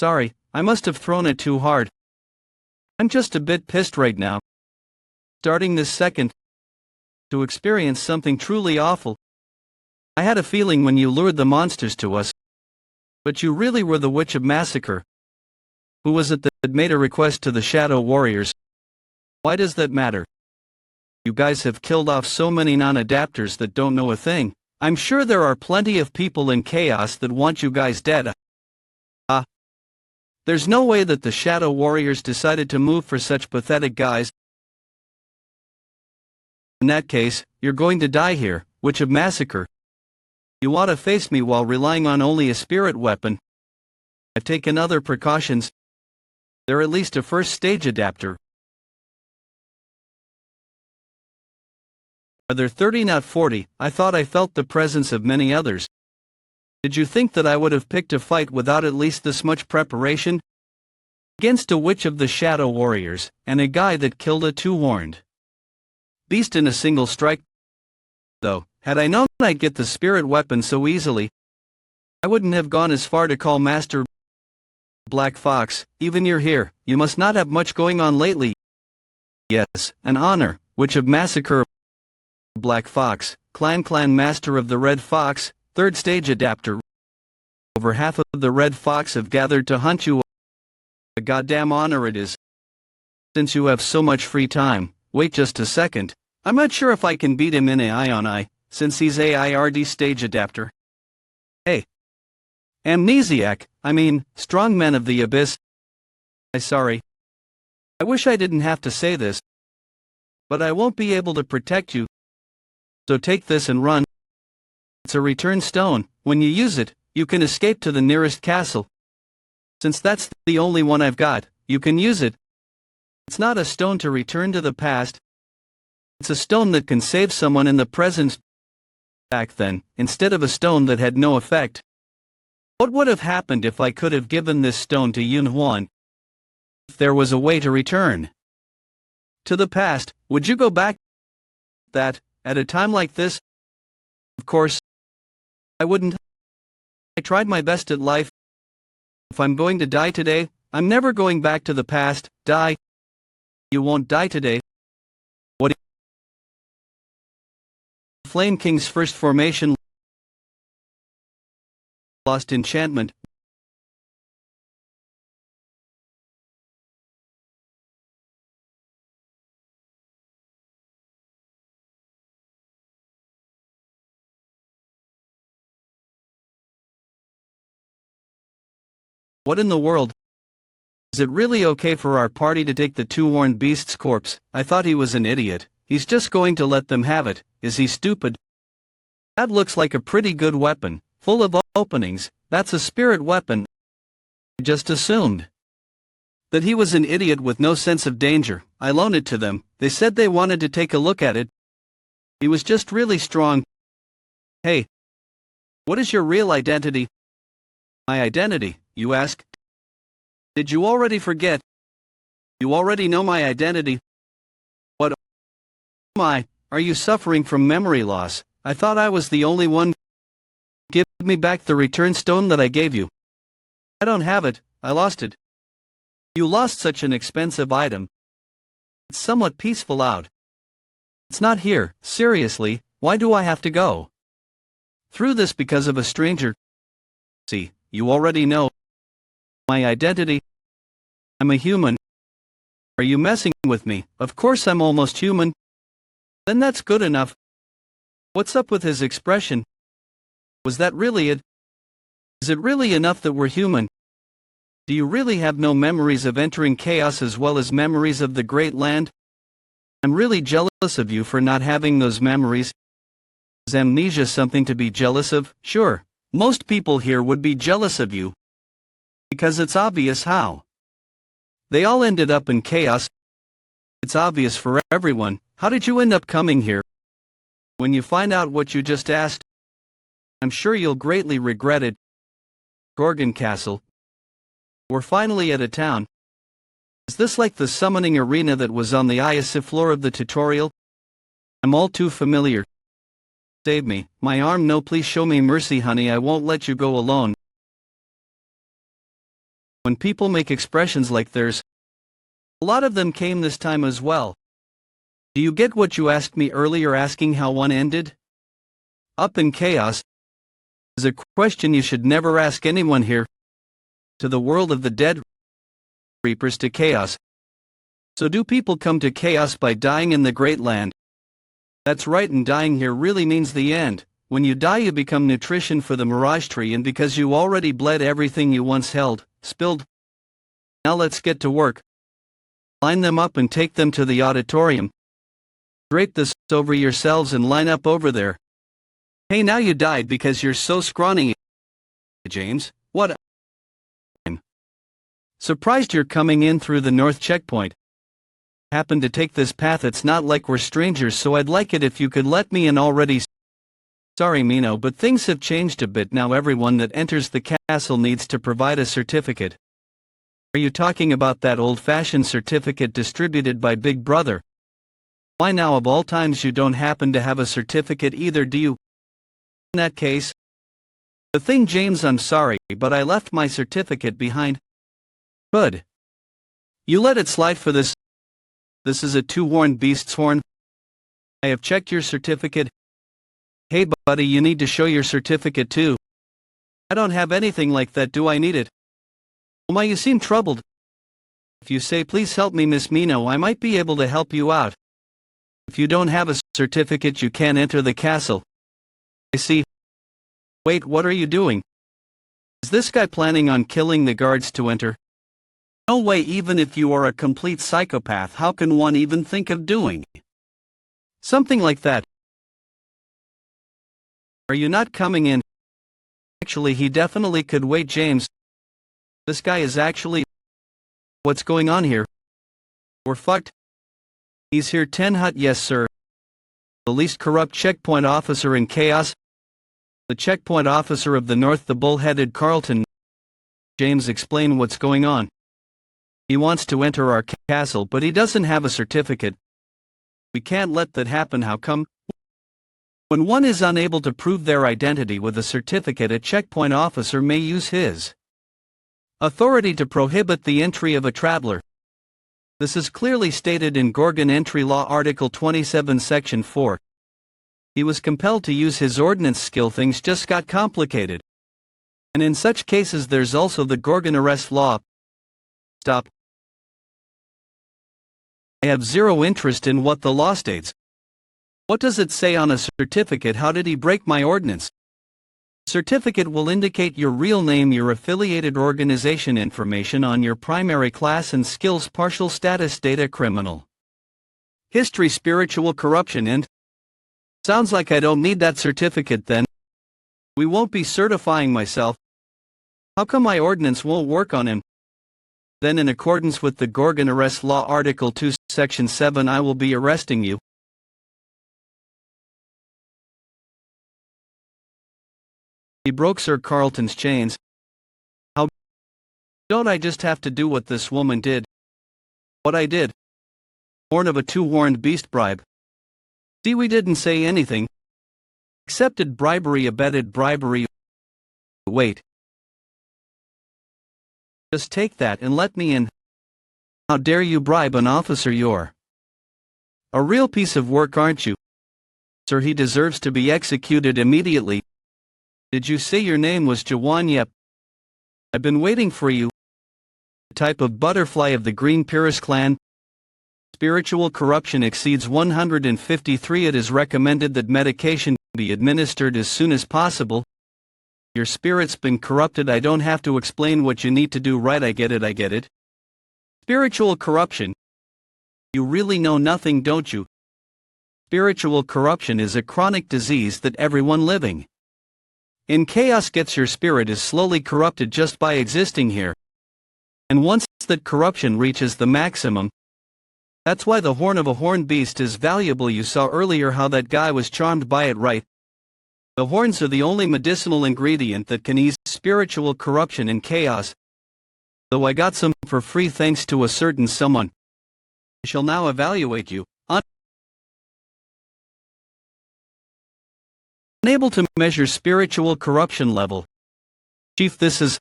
Sorry, I must have thrown it too hard. I'm just a bit pissed right now. Starting this second to experience something truly awful. I had a feeling when you lured the monsters to us. But you really were the Witch of Massacre. Who was it that made a request to the Shadow Warriors? Why does that matter? You guys have killed off so many non-adapters that don't know a thing. I'm sure there are plenty of people in Chaos that want you guys dead. There's no way that the Shadow Warriors decided to move for such pathetic guys. In that case, you're going to die here, Witch of Massacre. You ought to face me while relying on only a spirit weapon. I've taken other precautions. They're at least a first stage adapter. Are there 30 not 40? I thought I felt the presence of many others. Did you think that I would have picked a fight without at least this much preparation? Against a witch of the Shadow Warriors, and a guy that killed a two-horned beast in a single strike? Though, had I known I'd get the spirit weapon so easily, I wouldn't have gone as far to call Master Black Fox. Even you're here, you must not have much going on lately. Yes, an honor, Witch of Massacre. Black Fox, Clan Master of the Red Fox, third stage adapter. Over half of the Red Fox have gathered to hunt you. A goddamn honor it is. Since you have so much free time, wait just a second. I'm not sure if I can beat him in AI on eye, since he's AIRD stage adapter. Hey. Amnesiac, strong men of the abyss. Sorry. I wish I didn't have to say this. But I won't be able to protect you. So take this and run. It's a return stone. When you use it, you can escape to the nearest castle. Since that's the only one I've got, you can use it. It's not a stone to return to the past. It's a stone that can save someone in the present. Back then, instead of a stone that had no effect. What would have happened if I could have given this stone to Jaehwan? If there was a way to return to the past, would you go back? That, at a time like this? Of course, I wouldn't. I tried my best at life. If I'm going to die today, I'm never going back to the past. Die. You won't die today. What? Flame King's first formation. Lost enchantment. What in the world? Is it really okay for our party to take the two-horned beast's corpse? I thought he was an idiot. He's just going to let them have it. Is he stupid? That looks like a pretty good weapon, full of openings. That's a spirit weapon. I just assumed that he was an idiot with no sense of danger. I loaned it to them. They said they wanted to take a look at it. He was just really strong. Hey, what is your real identity? My identity, you ask? Did you already forget? You already know my identity. What am I? Are you suffering from memory loss? I thought I was the only one. Give me back the return stone that I gave you. I don't have it, I lost it. You lost such an expensive item. It's somewhat peaceful out. It's not here, seriously, why do I have to go through this because of a stranger? See, you already know my identity. I'm a human. Are you messing with me? Of course I'm almost human. Then that's good enough. What's up with his expression? Was that really it? Is it really enough that we're human? Do you really have no memories of entering chaos as well as memories of the Great Land? I'm really jealous of you for not having those memories. Is amnesia something to be jealous of? Sure, most people here would be jealous of you. Because it's obvious how. They all ended up in chaos. It's obvious for everyone. How did you end up coming here? When you find out what you just asked, I'm sure you'll greatly regret it. Gorgon Castle. We're finally at a town. Is this like the summoning arena that was on the ISA floor of the tutorial? I'm all too familiar. Save me, my arm. No, please show me mercy, honey, I won't let you go alone. When people make expressions like theirs, a lot of them came this time as well. Do you get what you asked me earlier, asking how one ended? Up in chaos is a question you should never ask anyone here. To the world of the dead, reapers to chaos. So do people come to chaos by dying in the great land? That's right, and dying here really means the end. When you die you become nutrition for the mirage tree, and because you already bled everything you once held, spilled. Now let's get to work. Line them up and take them to the auditorium. Drape this over yourselves and line up over there. Hey, now you died because you're so scrawny. James, what? I'm surprised you're coming in through the north checkpoint. Happen to take this path. It's not like we're strangers, so I'd like it if you could let me in already. Sorry, Mino, but things have changed a bit now. Everyone that enters the castle needs to provide a certificate. Are you talking about that old-fashioned certificate distributed by Big Brother? Why now, of all times, you don't happen to have a certificate either, do you? In that case, the thing, James, I'm sorry, but I left my certificate behind. Good. You let it slide for this. This is a two-horned beast's horn. I have checked your certificate. Hey buddy, you need to show your certificate too. I don't have anything like that. Do I need it? Oh my, you seem troubled. If you say please help me, Miss Mino, I might be able to help you out. If you don't have a certificate you can't enter the castle. I see. Wait, what are you doing? Is this guy planning on killing the guards to enter? No way. Even if you are a complete psychopath, how can one even think of doing something like that? Are you not coming in? Actually, he definitely could wait, James. This guy is actually... What's going on here? We're fucked. He's here. 10 hut. Yes sir. The least corrupt checkpoint officer in chaos. The checkpoint officer of the north, the bull-headed Carlton. James, explain what's going on. He wants to enter our castle, but he doesn't have a certificate. We can't let that happen. How come? When one is unable to prove their identity with a certificate, a checkpoint officer may use his authority to prohibit the entry of a traveler. This is clearly stated in Gorgon Entry Law Article 27 Section 4. He was compelled to use his ordnance skill. Things just got complicated. And in such cases there's also the Gorgon Arrest Law. Stop. I have zero interest in what the law states. What does it say on a certificate? How did he break my ordinance? Certificate will indicate your real name, your affiliated organization information on your primary class and skills, partial status, data, criminal history, spiritual corruption, and... Sounds like I don't need that certificate then. We won't be certifying myself. How come my ordinance won't work on him? Then in accordance with the Gorgon Arrest Law Article 2 Section 7 I will be arresting you. He broke Sir Carlton's chains. How don't I just have to do what this woman did? What I did? Horn of a two-horned beast bribe. See, we didn't say anything. Accepted bribery, abetted bribery. Wait. Just take that and let me in. How dare you bribe an officer? You're a real piece of work, aren't you? Sir, he deserves to be executed immediately. Did you say your name was Jaehwan? Yep. I've been waiting for you. The type of butterfly of the Green Perilous clan. Spiritual corruption exceeds 153. It is recommended that medication be administered as soon as possible. Your spirit's been corrupted. I don't have to explain what you need to do, right? I get it. Spiritual corruption. You really know nothing, don't you? Spiritual corruption is a chronic disease that everyone living in chaos gets. Your spirit is slowly corrupted just by existing here. And once that corruption reaches the maximum, That's why the horn of a horned beast is valuable. You saw earlier how that guy was charmed by it, right? The horns are the only medicinal ingredient that can ease spiritual corruption and chaos. Though I got some for free thanks to a certain someone. I shall now evaluate you. Unable to measure spiritual corruption level. Chief, this is...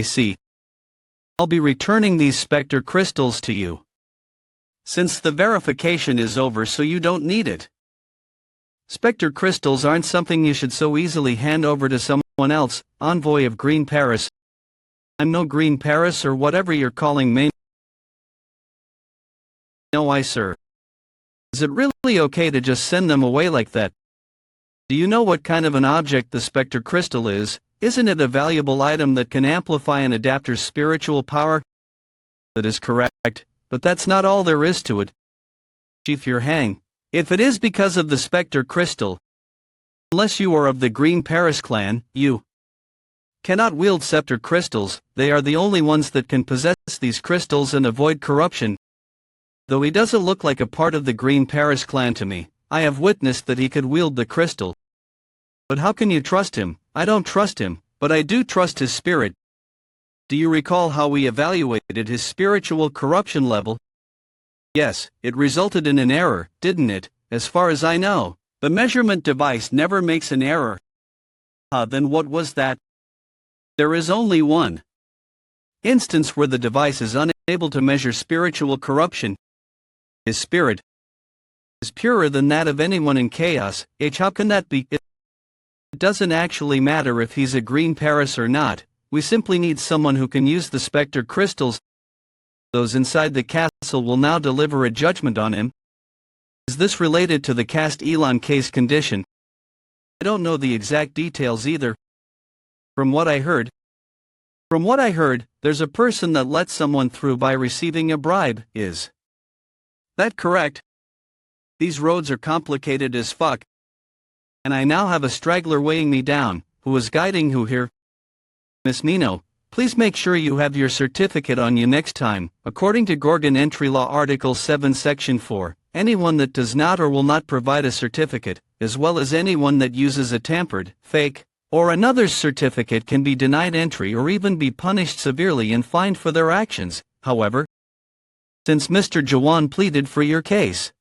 I see. I'll be returning these specter crystals to you. Since the verification is over, so you don't need it. Specter crystals aren't something you should so easily hand over to someone else, envoy of Green Paris. I'm no Green Paris or whatever you're calling me. No, sir. Is it really okay to just send them away like that? Do you know what kind of an object the specter crystal is? Isn't it a valuable item that can amplify an adapter's spiritual power? That is correct, but that's not all there is to it. Chief, you're hang. If it is because of the specter crystal, unless you are of the Green Paris clan, you cannot wield scepter crystals. They are the only ones that can possess these crystals and avoid corruption. Though he doesn't look like a part of the Green Paris clan to me, I have witnessed that he could wield the crystal. But how can you trust him? I don't trust him, but I do trust his spirit. Do you recall how we evaluated his spiritual corruption level? Yes, it resulted in an error, didn't it? As far as I know, the measurement device never makes an error. Then what was that? There is only one instance where the device is unable to measure spiritual corruption. His spirit is purer than that of anyone in chaos. How can that be? It doesn't actually matter if he's a Green Paris or not. We simply need someone who can use the specter crystals. Those inside the castle will now deliver a judgment on him. Is this related to the Cast Elon case condition? I don't know the exact details either. From what I heard, there's a person that lets someone through by receiving a bribe. Is that correct? These roads are complicated as fuck. And I now have a straggler weighing me down, who is guiding who here. Miss Nino, please make sure you have your certificate on you next time. According to Gorgon Entry Law Article 7 Section 4, anyone that does not or will not provide a certificate, as well as anyone that uses a tampered, fake, or another's certificate can be denied entry or even be punished severely and fined for their actions. However, since Mr. Jaehwan pleaded for your case,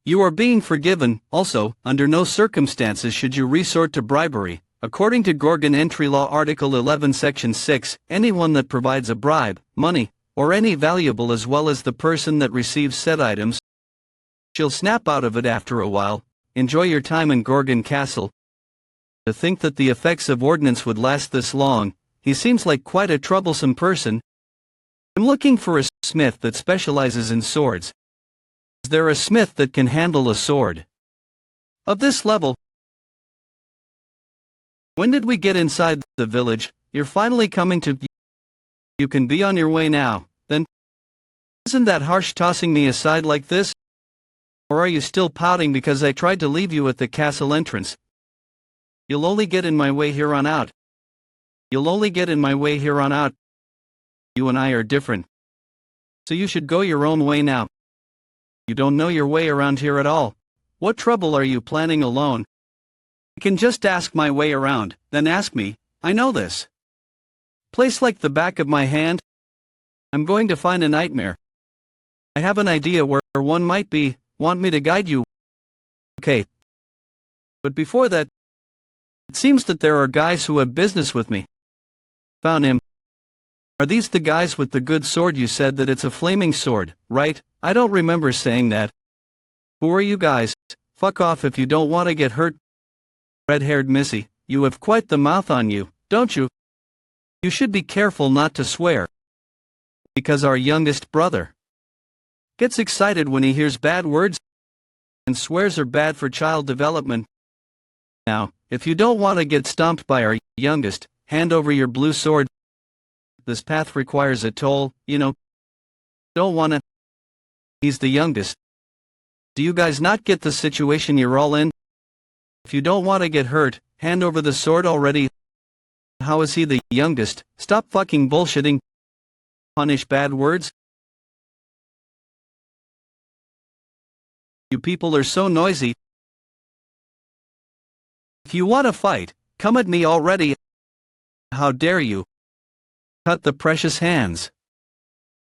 you are being forgiven. Also, under no circumstances should you resort to bribery. According to Gorgon Entry Law Article 11 Section 6, anyone that provides a bribe, money, or any valuable as well as the person that receives said items shall snap out of it after a while. Enjoy your time in Gorgon Castle. To think that the effects of ordnance would last this long, he seems like quite a troublesome person. I'm looking for a smith that specializes in swords. Is there a smith that can handle a sword of this level? When did we get inside the village? You're finally coming to... You can be on your way now, then. Isn't that harsh tossing me aside like this? Or are you still pouting because I tried to leave you at the castle entrance? You'll only get in my way here on out. You'll only get in my way here on out. You and I are different. So you should go your own way now. You don't know your way around here at all. What trouble are you planning alone? I can just ask my way around, then ask me. I know this place like the back of my hand. I'm going to find a nightmare. I have an idea where one might be. Want me to guide you? Okay. But before that, it seems that there are guys who have business with me. Found him. Are these the guys with the good sword? You said that it's a flaming sword, right? I don't remember saying that. Who are you guys? Fuck off if you don't want to get hurt. Red-haired missy, you have quite the mouth on you, don't you? You should be careful not to swear. Because our youngest brother gets excited when he hears bad words, and swears are bad for child development. Now, if you don't want to get stomped by our youngest, hand over your blue sword. This path requires a toll, you know. Don't wanna. He's the youngest. Do you guys not get the situation you're all in? If you don't want to get hurt, hand over the sword already. How is he the youngest? Stop fucking bullshitting. Punish bad words? You people are so noisy. If you want to fight, come at me already. How dare you? Cut the precious hands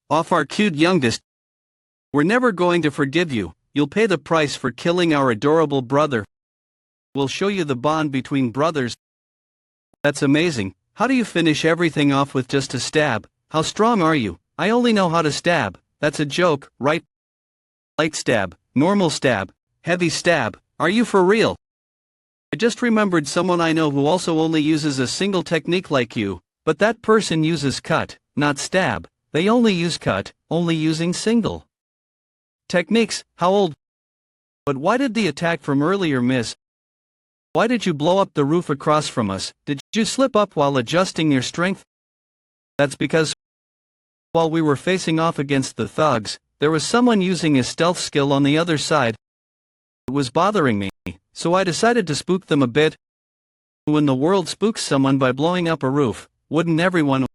off our cute youngest. We're never going to forgive you. You'll pay the price for killing our adorable brother. We'll show you the bond between brothers. That's amazing. How do you finish everything off with just a stab? How strong are you? I only know how to stab. That's a joke, right? Light stab, normal stab, heavy stab. Are you for real? I just remembered someone I know who also only uses a single technique like you, but that person uses cut, not stab. They only use cut, only using single techniques. How old? But why did the attack from earlier miss? Why did you blow up the roof across from us? Did you slip up while adjusting your strength? That's because while we were facing off against the thugs, there was someone using a stealth skill on the other side. It was bothering me, so I decided to spook them a bit. When the world spooks someone by blowing up a roof, wouldn't everyone?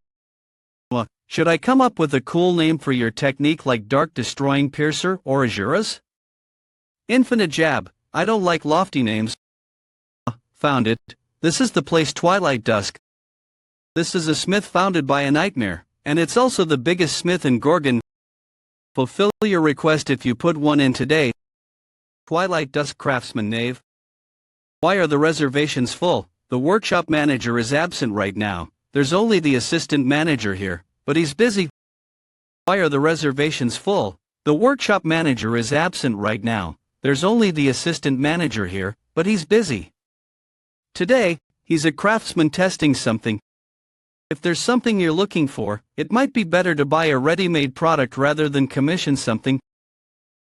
Should I come up with a cool name for your technique like Dark Destroying Piercer or Azuras? Infinite Jab. I don't like lofty names. Found it. This is the place Twilight Dusk. This is a smith founded by a nightmare, and it's also the biggest smith in Gorgon. Fulfill your request if you put one in today. Twilight Dusk Craftsman Knave. Why are the reservations full? The workshop manager is absent right now. There's only the assistant manager here, but he's busy. Why are the reservations full? The workshop manager is absent right now. There's only the assistant manager here, but he's busy. Today, he's a craftsman testing something. If there's something you're looking for, it might be better to buy a ready-made product rather than commission something.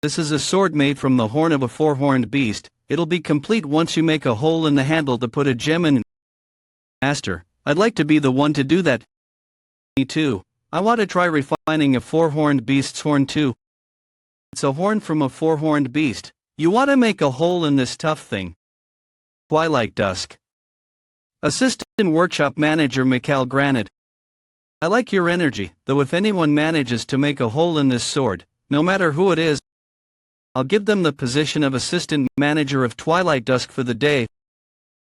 This is a sword made from the horn of a four-horned beast. It'll be complete once you make a hole in the handle to put a gem in. Master, I'd like to be the one to do that. Me too. I want to try refining a four-horned beast's horn too. It's a horn from a four-horned beast. You want to make a hole in this tough thing. Twilight Dusk. Assistant Workshop Manager Mikhail Granite. I like your energy, though if anyone manages to make a hole in this sword, no matter who it is, I'll give them the position of Assistant Manager of Twilight Dusk for the day.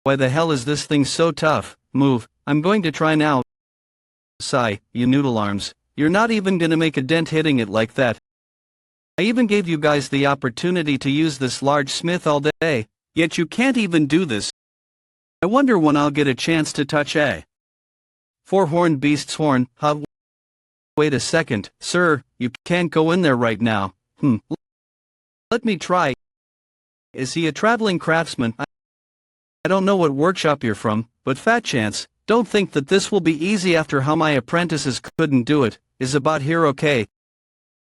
Why the hell is this thing so tough? Move, I'm going to try now. Sigh, you noodle arms, you're not even gonna make a dent hitting it like that. I even gave you guys the opportunity to use this large smith all day, yet you can't even do this. I wonder when I'll get a chance to touch a four-horned beast's horn. Wait a second, sir, you can't go in there right now. Let me try. Is he a traveling craftsman? I don't know what workshop you're from, but fat chance, don't think that this will be easy after how my apprentices couldn't do it. Is about here okay?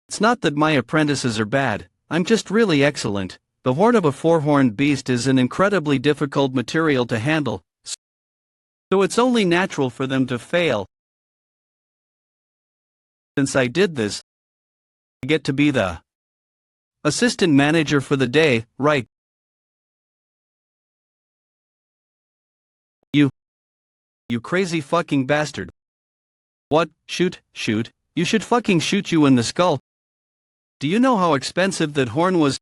It's not that my apprentices are bad, I'm just really excellent. The horn of a four-horned beast is an incredibly difficult material to handle, so it's only natural for them to fail. Since I did this, I get to be the assistant manager for the day, right? You crazy fucking bastard. What? Shoot, you should fucking shoot you in the skull. Do you know how expensive that horn was?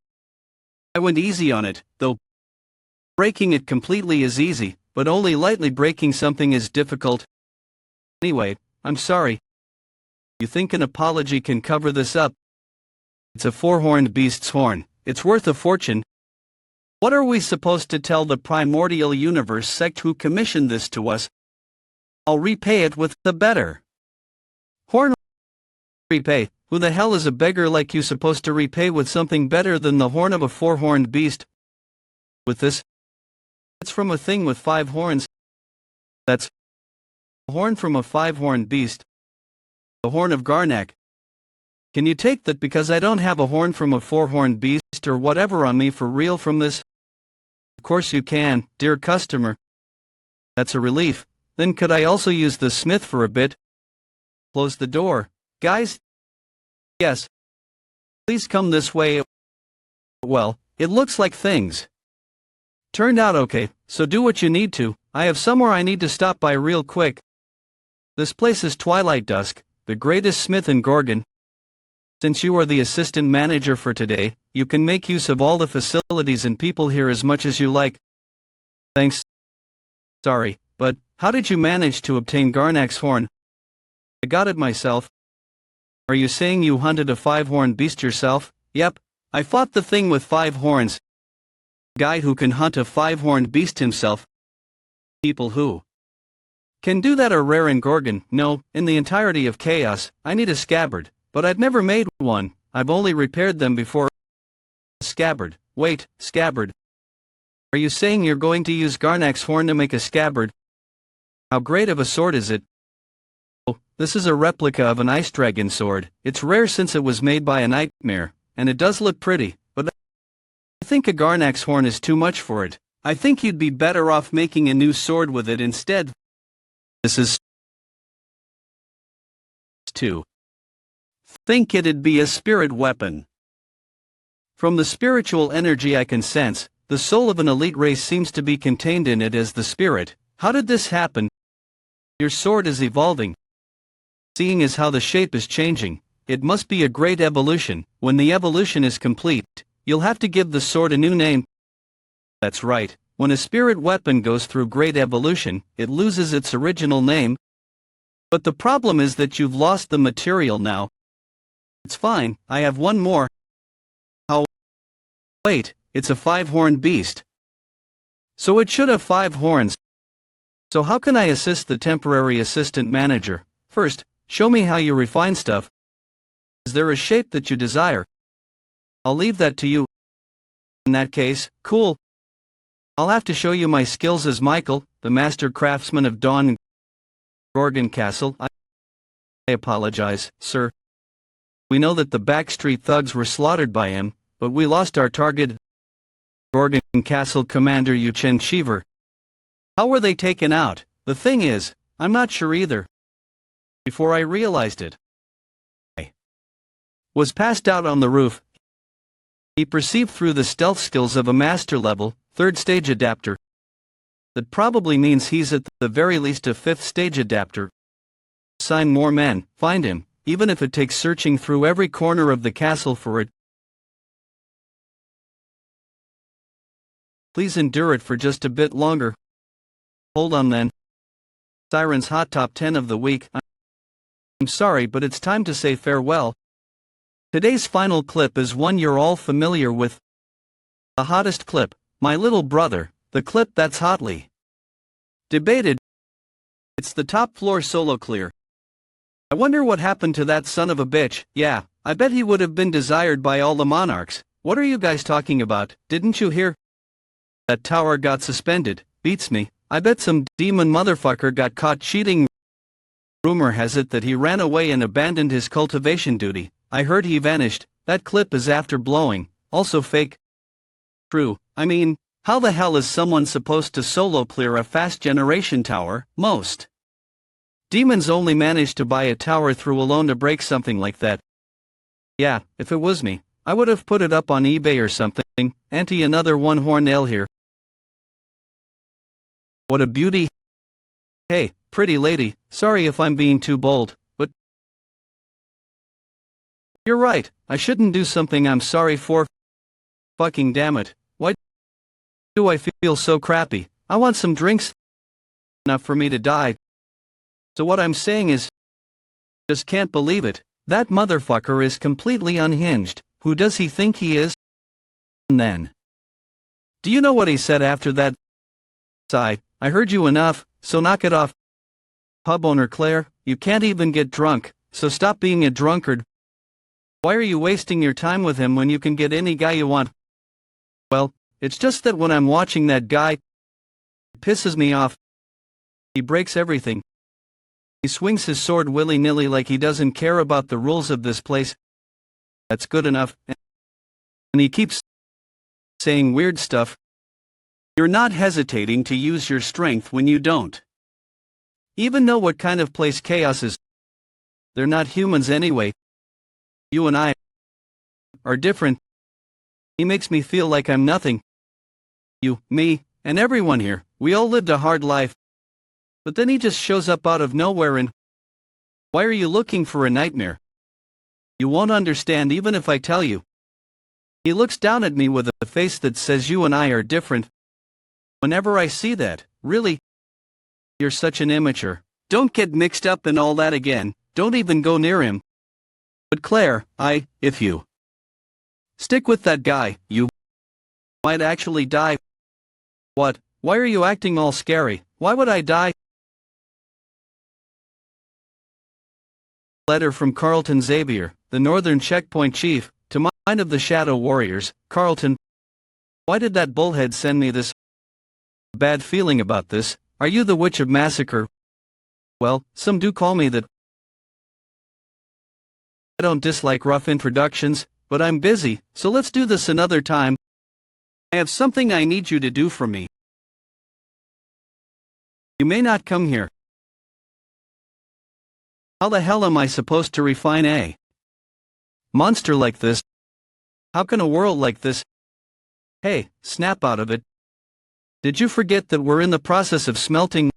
I went easy on it, though. Breaking it completely is easy, but only lightly breaking something is difficult. Anyway, I'm sorry. You think an apology can cover this up? It's a four-horned beast's horn. It's worth a fortune. What are we supposed to tell the primordial universe sect who commissioned this to us? I'll repay it with the better horn. Repay? Who the hell is a beggar like you supposed to repay with something better than the horn of a four-horned beast? With this? It's from a thing with 5 horns. That's a horn from a 5-horned beast. The horn of Garnak. Can you take that because I don't have a horn from a 4-horned beast or whatever on me for real from this? Of course you can, dear customer. That's a relief. Then could I also use the smith for a bit? Close the door. Guys? Yes. Please come this way. Well, it looks like things turned out okay, so do what you need to. I have somewhere I need to stop by real quick. This place is Twilight Dusk, the greatest smith in Gorgon. Since you are the assistant manager for today, you can make use of all the facilities and people here as much as you like. Thanks. Sorry, but how did you manage to obtain Garnak's horn? I got it myself. Are you saying you hunted a 5-horned beast yourself? Yep, I fought the thing with 5 horns. Guy who can hunt a 5-horned beast himself. People who can do that are rare in Gorgon. No, in the entirety of Chaos, I need a scabbard, but I've never made one. I've only repaired them before. Scabbard. Wait, scabbard. Are you saying you're going to use Garnak's horn to make a scabbard? How great of a sword is it? Oh, this is a replica of an ice dragon sword. It's rare since it was made by a nightmare, and it does look pretty, but I think a Garnak's horn is too much for it. I think you'd be better off making a new sword with it instead. This is 2. Think it'd be a spirit weapon. From the spiritual energy I can sense, the soul of an elite race seems to be contained in it as the spirit. How did this happen? Your sword is evolving. Seeing as how the shape is changing, it must be a great evolution. When the evolution is complete, you'll have to give the sword a new name. That's right, when a spirit weapon goes through great evolution, it loses its original name. But the problem is that you've lost the material now. It's fine, I have one more. How? Wait, it's a 5-horned beast. So it should have 5 horns. So how can I assist the temporary assistant manager? First, show me how you refine stuff. Is there a shape that you desire? I'll leave that to you. In that case, cool. I'll have to show you my skills as Michael, the master craftsman of Dawn Gorgon Castle. I apologize, sir. We know that the backstreet thugs were slaughtered by him, but we lost our target, Gorgon Castle Commander Yuchen Shiver. How were they taken out? The thing is, I'm not sure either. Before I realized it, I was passed out on the roof. He perceived through the stealth skills of a master level, 3rd stage adapter. That probably means he's at the very least a 5th stage adapter. Assign more men, find him, even if it takes searching through every corner of the castle for it. Please endure it for just a bit longer. Hold on then. Siren's Hot Top 10 of the week. I'm sorry, but it's time to say farewell. Today's final clip is one you're all familiar with. The hottest clip, my little brother, the clip that's hotly debated. It's the top floor solo clear. I wonder what happened to that son of a bitch. Yeah, I bet he would have been desired by all the monarchs. What are you guys talking about? Didn't you hear? That tower got suspended. Beats me. I bet some demon motherfucker got caught cheating. Rumor has it that he ran away and abandoned his cultivation duty. I heard he vanished. That clip is after blowing. Also fake. True. I mean, how the hell is someone supposed to solo clear a fast generation tower? Most demons only manage to buy a tower through alone to break something like that. Yeah, if it was me, I would have put it up on eBay or something. Auntie, another one-horn nail here. What a beauty. Hey, pretty lady, sorry if I'm being too bold, but you're right, I shouldn't do something I'm sorry for. Fucking damn it, why do I feel so crappy? I want some drinks. Enough for me to die. So what I'm saying is, just can't believe it. That motherfucker is completely unhinged. Who does he think he is? And then, do you know what he said after that? Sigh, I heard you enough, so knock it off. Pub owner Claire, you can't even get drunk, so stop being a drunkard. Why are you wasting your time with him when you can get any guy you want? Well, it's just that when I'm watching that guy, it pisses me off. He breaks everything. He swings his sword willy-nilly like he doesn't care about the rules of this place. That's good enough. And he keeps saying weird stuff. You're not hesitating to use your strength when you don't even know what kind of place Chaos is. They're not humans anyway. You and I are different. He makes me feel like I'm nothing. You, me, and everyone here, we all lived a hard life. But then he just shows up out of nowhere and... Why are you looking for a nightmare? You won't understand even if I tell you. He looks down at me with a face that says you and I are different. Whenever I see that, really, you're such an immature. Don't get mixed up in all that again, don't even go near him. But Claire, if you stick with that guy, you might actually die. What? Why are you acting all scary? Why would I die? Letter from Carlton Xavier, the Northern Checkpoint Chief, to Mind of the Shadow Warriors. Carlton, why did that bullhead send me this bad feeling about this? Are you the Witch of Massacre? Well, some do call me that. I don't dislike rough introductions, but I'm busy, so let's do this another time. I have something I need you to do for me. You may not come here. How the hell am I supposed to refine a monster like this? How can a world like this? Hey, snap out of it. Did you forget that we're in the process of smelting?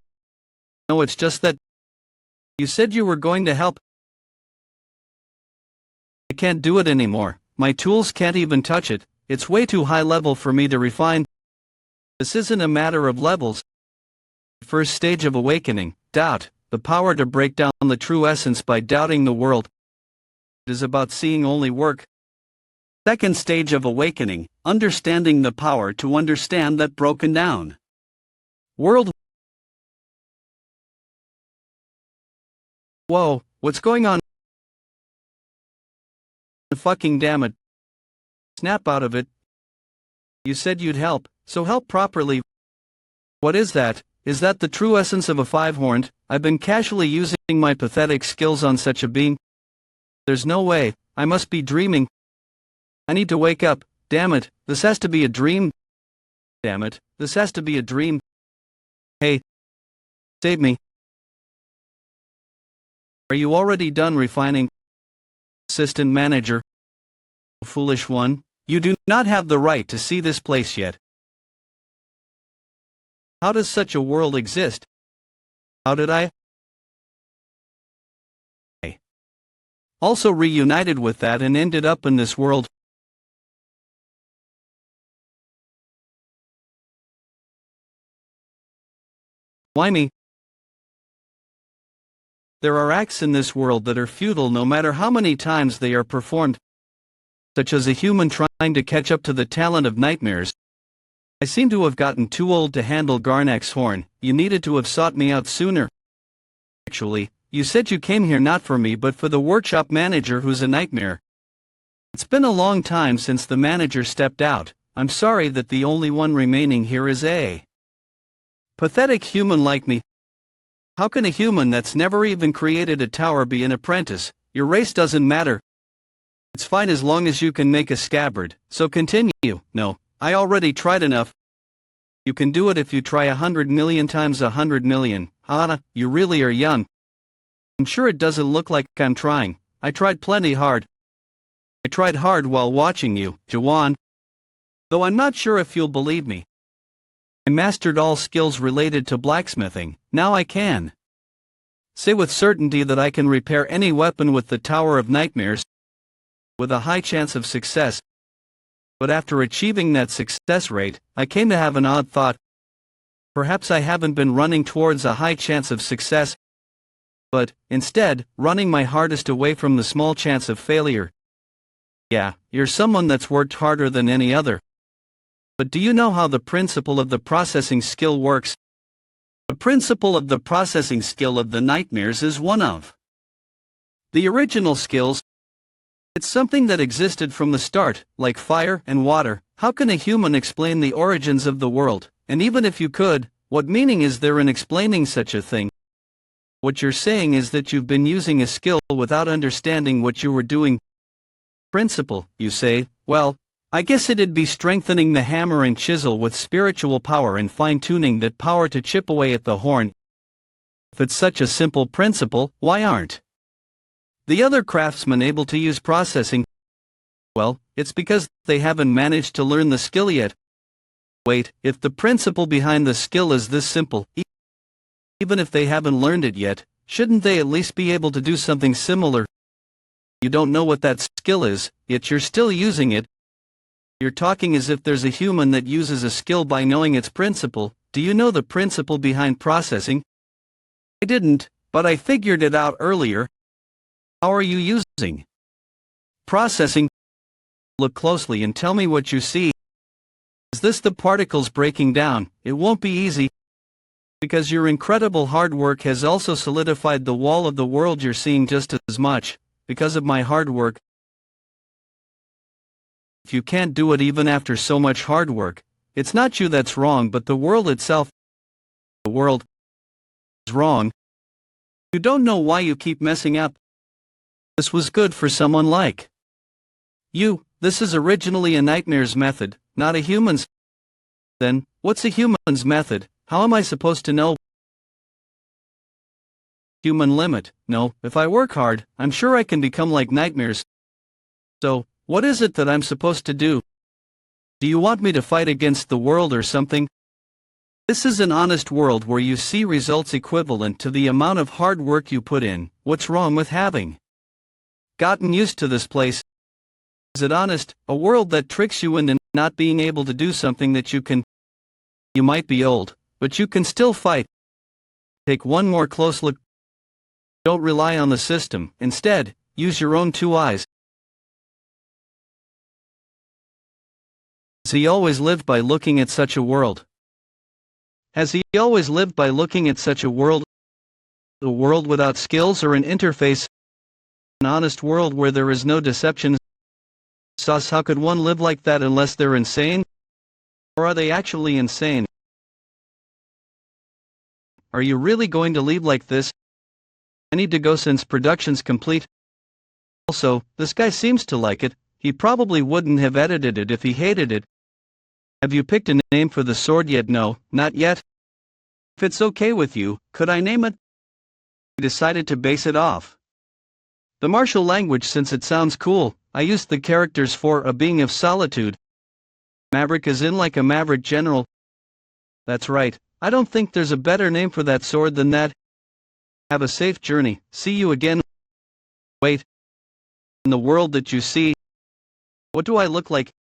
No, it's just that you said you were going to help. I can't do it anymore. My tools can't even touch it. It's way too high level for me to refine. This isn't a matter of levels. First stage of awakening, doubt, the power to break down the true essence by doubting the world. It is about seeing only work. Second stage of awakening, understanding the power to understand that broken down world. Whoa, what's going on? Fucking damn it. Snap out of it. You said you'd help, so help properly. What is that? Is that the true essence of a five-horned? I've been casually using my pathetic skills on such a being. There's no way, I must be dreaming. I need to wake up, damn it, this has to be a dream. Damn it, this has to be a dream. Hey, save me. Are you already done refining? Assistant manager. Foolish one, you do not have the right to see this place yet. How does such a world exist? How did I? Also reunited with that and ended up in this world. Why me? There are acts in this world that are futile no matter how many times they are performed. Such as a human trying to catch up to the talent of nightmares. I seem to have gotten too old to handle Garnak's horn. You needed to have sought me out sooner. Actually, you said you came here not for me but for the workshop manager who's a nightmare. It's been a long time since the manager stepped out. I'm sorry that the only one remaining here is a pathetic human like me. How can a human that's never even created a tower be an apprentice? Your race doesn't matter. It's fine as long as you can make a scabbard, so continue. No, I already tried enough. You can do it if you try 100 million times 100 million. You really are young. I'm sure it doesn't look like I'm trying. I tried plenty hard. I tried hard while watching you, Jaehwan. Though I'm not sure if you'll believe me. I mastered all skills related to blacksmithing. Now I can say with certainty that I can repair any weapon with the Tower of Nightmares with a high chance of success. But after achieving that success rate, I came to have an odd thought. Perhaps I haven't been running towards a high chance of success, but, instead, running my hardest away from the small chance of failure. Yeah, you're someone that's worked harder than any other. But do you know how the principle of the processing skill works? The principle of the processing skill of the nightmares is one of the original skills. It's something that existed from the start, like fire and water. How can a human explain the origins of the world? And even if you could, what meaning is there in explaining such a thing? What you're saying is that you've been using a skill without understanding what you were doing. Principle, you say. Well, I guess it'd be strengthening the hammer and chisel with spiritual power and fine-tuning that power to chip away at the horn. If it's such a simple principle, why aren't the other craftsmen able to use processing? Well, it's because they haven't managed to learn the skill yet. Wait, if the principle behind the skill is this simple, even if they haven't learned it yet, shouldn't they at least be able to do something similar? You don't know what that skill is, yet you're still using it. You're talking as if there's a human that uses a skill by knowing its principle. Do you know the principle behind processing? I didn't, but I figured it out earlier. How are you using processing? Look closely and tell me what you see. Is this the particles breaking down? It won't be easy, because your incredible hard work has also solidified the wall of the world you're seeing just as much, because of my hard work. If you can't do it even after so much hard work, it's not you that's wrong but the world itself. The world is wrong. You don't know why you keep messing up. This was good for someone like you. This is originally a nightmare's method, not a human's. Then, what's a human's method? How am I supposed to know? Human limit. No, if I work hard, I'm sure I can become like nightmares. So, what is it that I'm supposed to do? Do you want me to fight against the world or something? This is an honest world where you see results equivalent to the amount of hard work you put in. What's wrong with having gotten used to this place? Is it honest? A world that tricks you into not being able to do something that you can. You might be old, but you can still fight. Take one more close look. Don't rely on the system. Instead, use your own two eyes. Has he always lived by looking at such a world? Has he always lived by looking at such a world? A world without skills or an interface? An honest world where there is no deception? Sauce, how could one live like that unless they're insane? Or are they actually insane? Are you really going to leave like this? I need to go since production's complete. Also, this guy seems to like it. He probably wouldn't have edited it if he hated it. Have you picked a name for the sword yet? No, not yet. If it's okay with you, could I name it? He decided to base it off the martial language since it sounds cool. I used the characters for a being of solitude. Maverick is in like a maverick general. That's right, I don't think there's a better name for that sword than that. Have a safe journey, see you again. Wait. In the world that you see, what do I look like?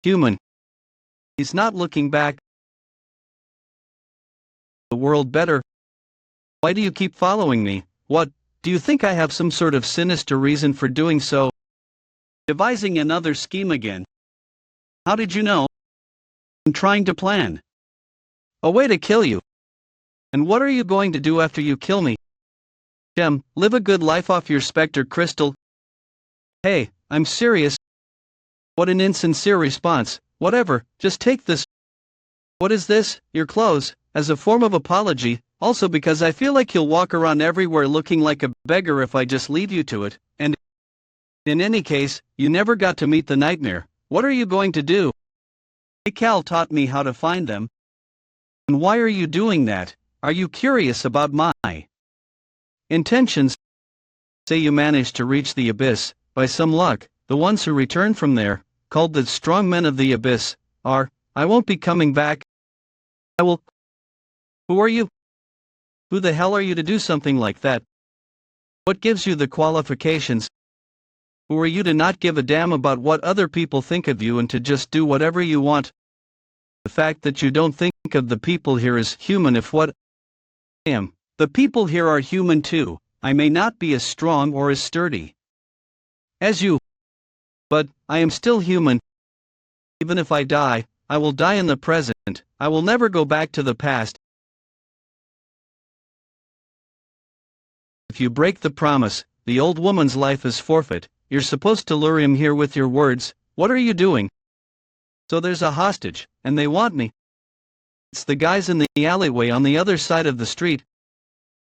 Human. He's not looking back. The world better. Why do you keep following me? What, do you think I have some sort of sinister reason for doing so? Devising another scheme again. How did you know? I'm trying to plan a way to kill you. And what are you going to do after you kill me? Gem, live a good life off your Spectre crystal. Hey, I'm serious. What an insincere response. Whatever, just take this. What is this? Your clothes, as a form of apology, also because I feel like you'll walk around everywhere looking like a beggar if I just leave you to it, and in any case, you never got to meet the nightmare. What are you going to do? Hey, Cal taught me how to find them. And why are you doing that? Are you curious about my intentions? Say you managed to reach the abyss, by some luck, the ones who return from there, called the strong men of the abyss, are, I won't be coming back. I will. Who are you? Who the hell are you to do something like that? What gives you the qualifications? Who are you to not give a damn about what other people think of you and to just do whatever you want? The fact that you don't think of the people here as human if what I am. The people here are human too. I may not be as strong or as sturdy as you, but I am still human. Even if I die, I will die in the present. I will never go back to the past. If you break the promise, the old woman's life is forfeit. You're supposed to lure him here with your words. What are you doing? So there's a hostage, and they want me. It's the guys in the alleyway on the other side of the street.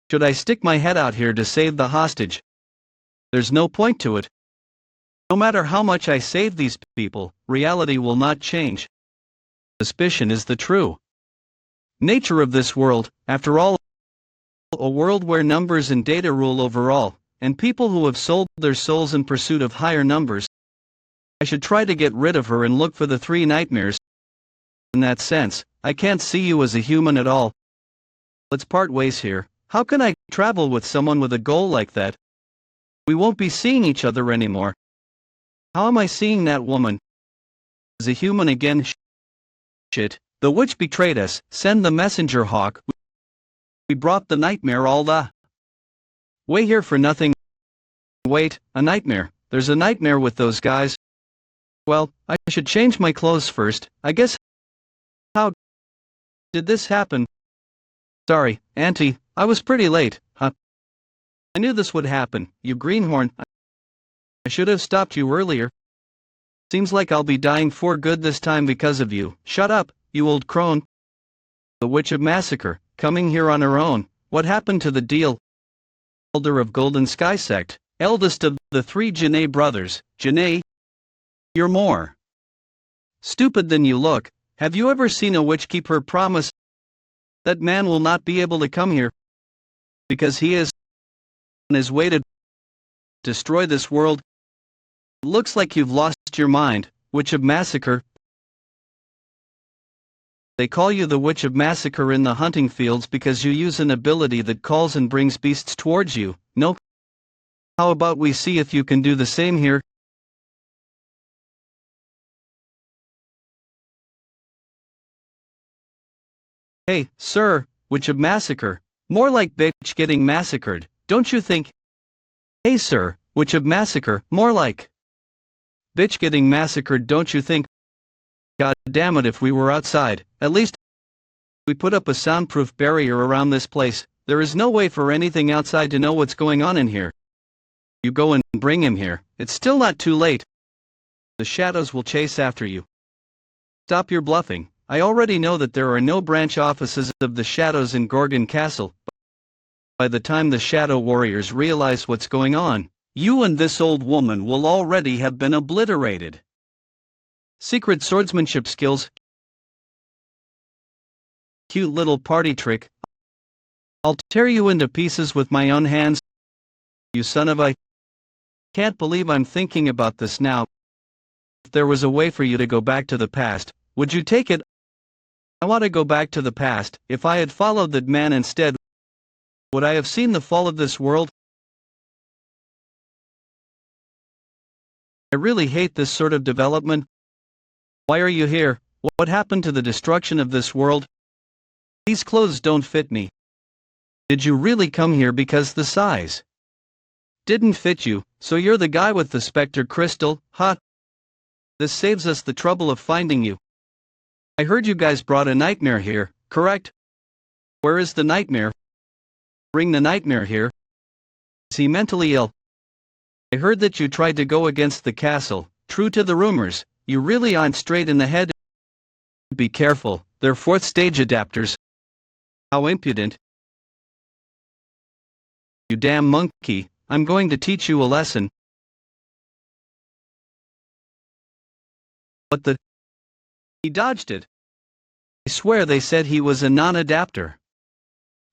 Should I stick my head out here to save the hostage? There's no point to it. No matter how much I save these people, reality will not change. Suspicion is the true nature of this world, after all, a world where numbers and data rule over all, and people who have sold their souls in pursuit of higher numbers. I should try to get rid of her and look for the three nightmares. In that sense, I can't see you as a human at all. Let's part ways here. How can I travel with someone with a goal like that? We won't be seeing each other anymore. How am I seeing that woman? Is a human again? Shit, the witch betrayed us. Send the messenger hawk. We brought the nightmare all the way here for nothing. Wait, a nightmare. There's a nightmare with those guys. Well, I should change my clothes first, I guess. How did this happen? Sorry, Auntie, I was pretty late, huh? I knew this would happen, you greenhorn. I should have stopped you earlier. Seems like I'll be dying for good this time because of you. Shut up, you old crone. The Witch of Massacre, coming here on her own. What happened to the deal? Elder of Golden Sky Sect, eldest of the 3 Janae brothers. Janae, you're more stupid than you look. Have you ever seen a witch keep her promise? That man will not be able to come here because he is on his way to destroy this world. Looks like you've lost your mind, Witch of Massacre. They call you the Witch of Massacre in the hunting fields because you use an ability that calls and brings beasts towards you. No? How about we see if you can do the same here? Hey, sir, Witch of Massacre. More like bitch getting massacred, don't you think? Hey sir, Witch of Massacre. More like bitch getting massacred, don't you think? God damn it, if we were outside, at least we put up a soundproof barrier around this place. There is no way for anything outside to know what's going on in here. You go and bring him here. It's still not too late. The shadows will chase after you. Stop your bluffing. I already know that there are no branch offices of the Shadows in Gorgon Castle. By the time the Shadow Warriors realize what's going on, you and this old woman will already have been obliterated. Secret swordsmanship skills. Cute little party trick. I'll tear you into pieces with my own hands. You son of a... Can't believe I'm thinking about this now. If there was a way for you to go back to the past, would you take it? I want to go back to the past. If I had followed that man instead, would I have seen the fall of this world? I really hate this sort of development. Why are you here? What happened to the destruction of this world? These clothes don't fit me. Did you really come here because the size didn't fit you, so you're the guy with the Spectre crystal, huh? This saves us the trouble of finding you. I heard you guys brought a nightmare here, correct? Where is the nightmare? Bring the nightmare here. Is he mentally ill? I heard that you tried to go against the castle. True to the rumors, you really aren't straight in the head. Be careful, they're 4th stage adapters. How impudent. You damn monkey, I'm going to teach you a lesson. What the? He dodged it. I swear they said he was a non-adapter.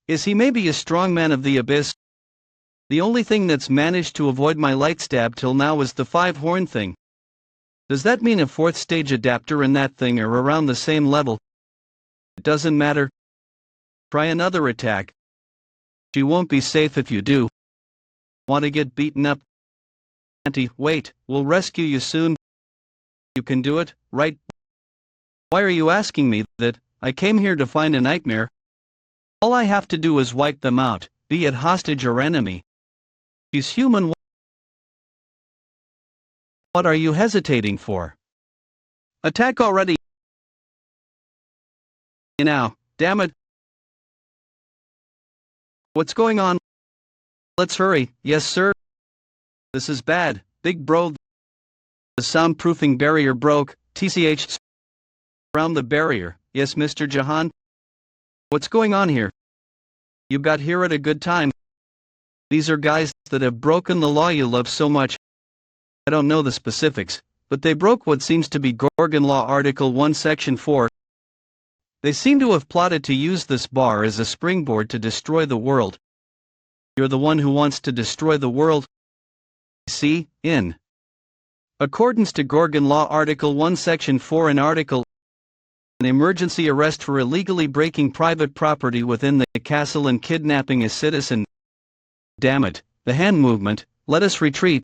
Is he maybe a strongman of the abyss? The only thing that's managed to avoid my light stab till now is the 5-horn thing. Does that mean a 4th stage adapter and that thing are around the same level? It doesn't matter. Try another attack. She won't be safe if you do. Want to get beaten up? Auntie, wait, we'll rescue you soon. You can do it, right? Why are you asking me that? I came here to find a nightmare. All I have to do is wipe them out, be it hostage or enemy. She's human. What are you hesitating for? Attack already. Now, damn it. What's going on? Let's hurry. Yes, sir. This is bad, big bro. The soundproofing barrier broke. TCH. Around the barrier. Yes, Mr. Jaehwan. What's going on here? You got here at a good time. These are guys that have broken the law you love so much. I don't know the specifics, but they broke what seems to be Gorgon Law Article 1 Section 4. They seem to have plotted to use this bar as a springboard to destroy the world. You're the one who wants to destroy the world. See, in accordance to Gorgon Law Article 1 Section 4 and Article an emergency arrest for illegally breaking private property within the castle and kidnapping a citizen. Damn it, the hand movement, let us retreat.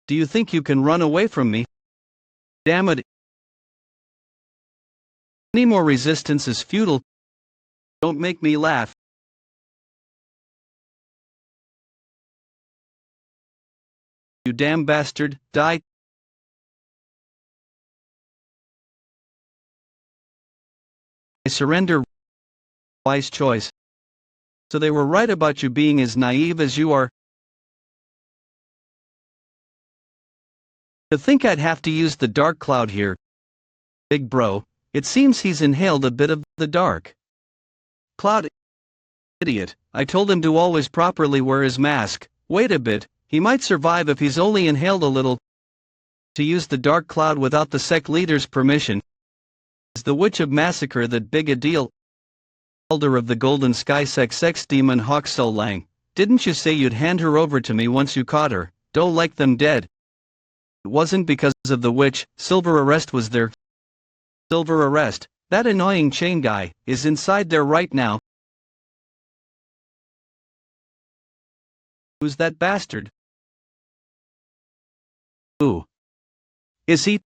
Do you think you can run away from me? Damn it. Any more resistance is futile. Don't make me laugh. You damn bastard, die. I surrender. Wise choice. So they were right about you being as naive as you are. To think I'd have to use the dark cloud here. Big bro, it seems he's inhaled a bit of the dark cloud. Idiot, I told him to always properly wear his mask. Wait a bit, he might survive if he's only inhaled a little. To use the dark cloud without the sect leader's permission. Is the witch of massacre that big a deal? Elder of the Golden Sky sex demon Hawk So Lang, didn't you say you'd hand her over to me once you caught her? Don't like them dead. It wasn't because of the witch. Silver Arrest was there. Silver Arrest, that annoying chain guy, is inside there right now. Who's that bastard? Who is he?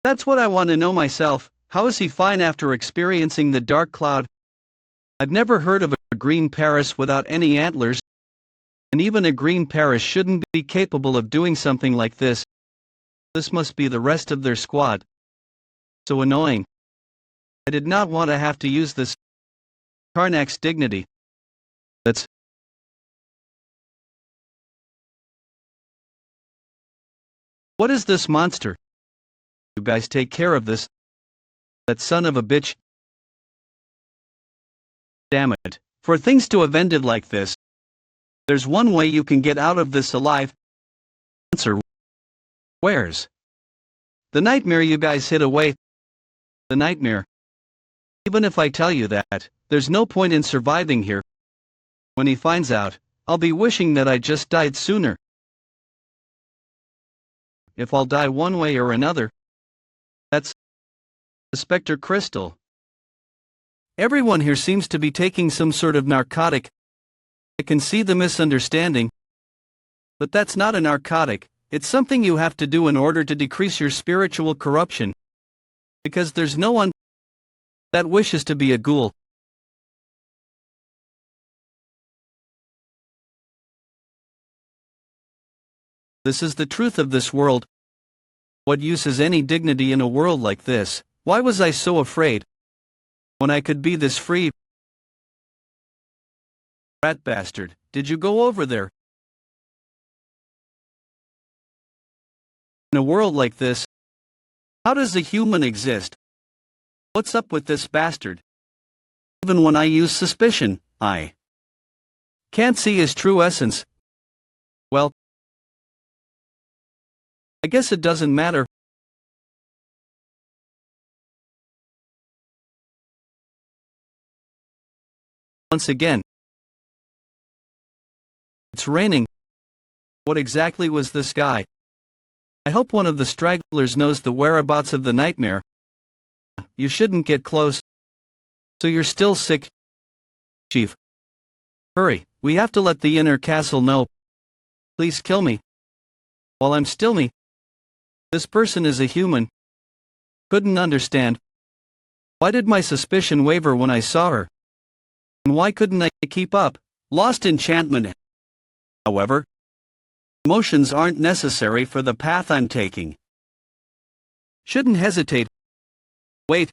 That's what I want to know myself. How is he fine after experiencing the dark cloud? I've never heard of a green Paris without any antlers. And even a green Paris shouldn't be capable of doing something like this. This must be the rest of their squad. So annoying. I did not want to have to use this. Karnak's dignity. That's. What is this monster? You guys take care of this. That son of a bitch. Damn it. For things to have ended like this. There's one way you can get out of this alive. Answer. Where's the nightmare you guys hid away? The nightmare. Even if I tell you that, there's no point in surviving here. When he finds out, I'll be wishing that I just died sooner. If I'll die one way or another. That's the Spectre Crystal. Everyone here seems to be taking some sort of narcotic. I can see the misunderstanding. But that's not a narcotic, it's something you have to do in order to decrease your spiritual corruption. Because there's no one that wishes to be a ghoul. This is the truth of this world. What use is any dignity in a world like this? Why was I so afraid? When I could be this free? Rat bastard, did you go over there? In a world like this, how does a human exist? What's up with this bastard? Even when I use suspicion, I can't see his true essence. Well, I guess it doesn't matter. Once again, it's raining. What exactly was this guy? I hope one of the stragglers knows the whereabouts of the nightmare. You shouldn't get close. So you're still sick, Chief. Hurry, we have to let the inner castle know. Please kill me. While I'm still me. This person is a human. Couldn't understand. Why did my suspicion waver when I saw her? And why couldn't I keep up? Lost enchantment. However, emotions aren't necessary for the path I'm taking. Shouldn't hesitate. Wait.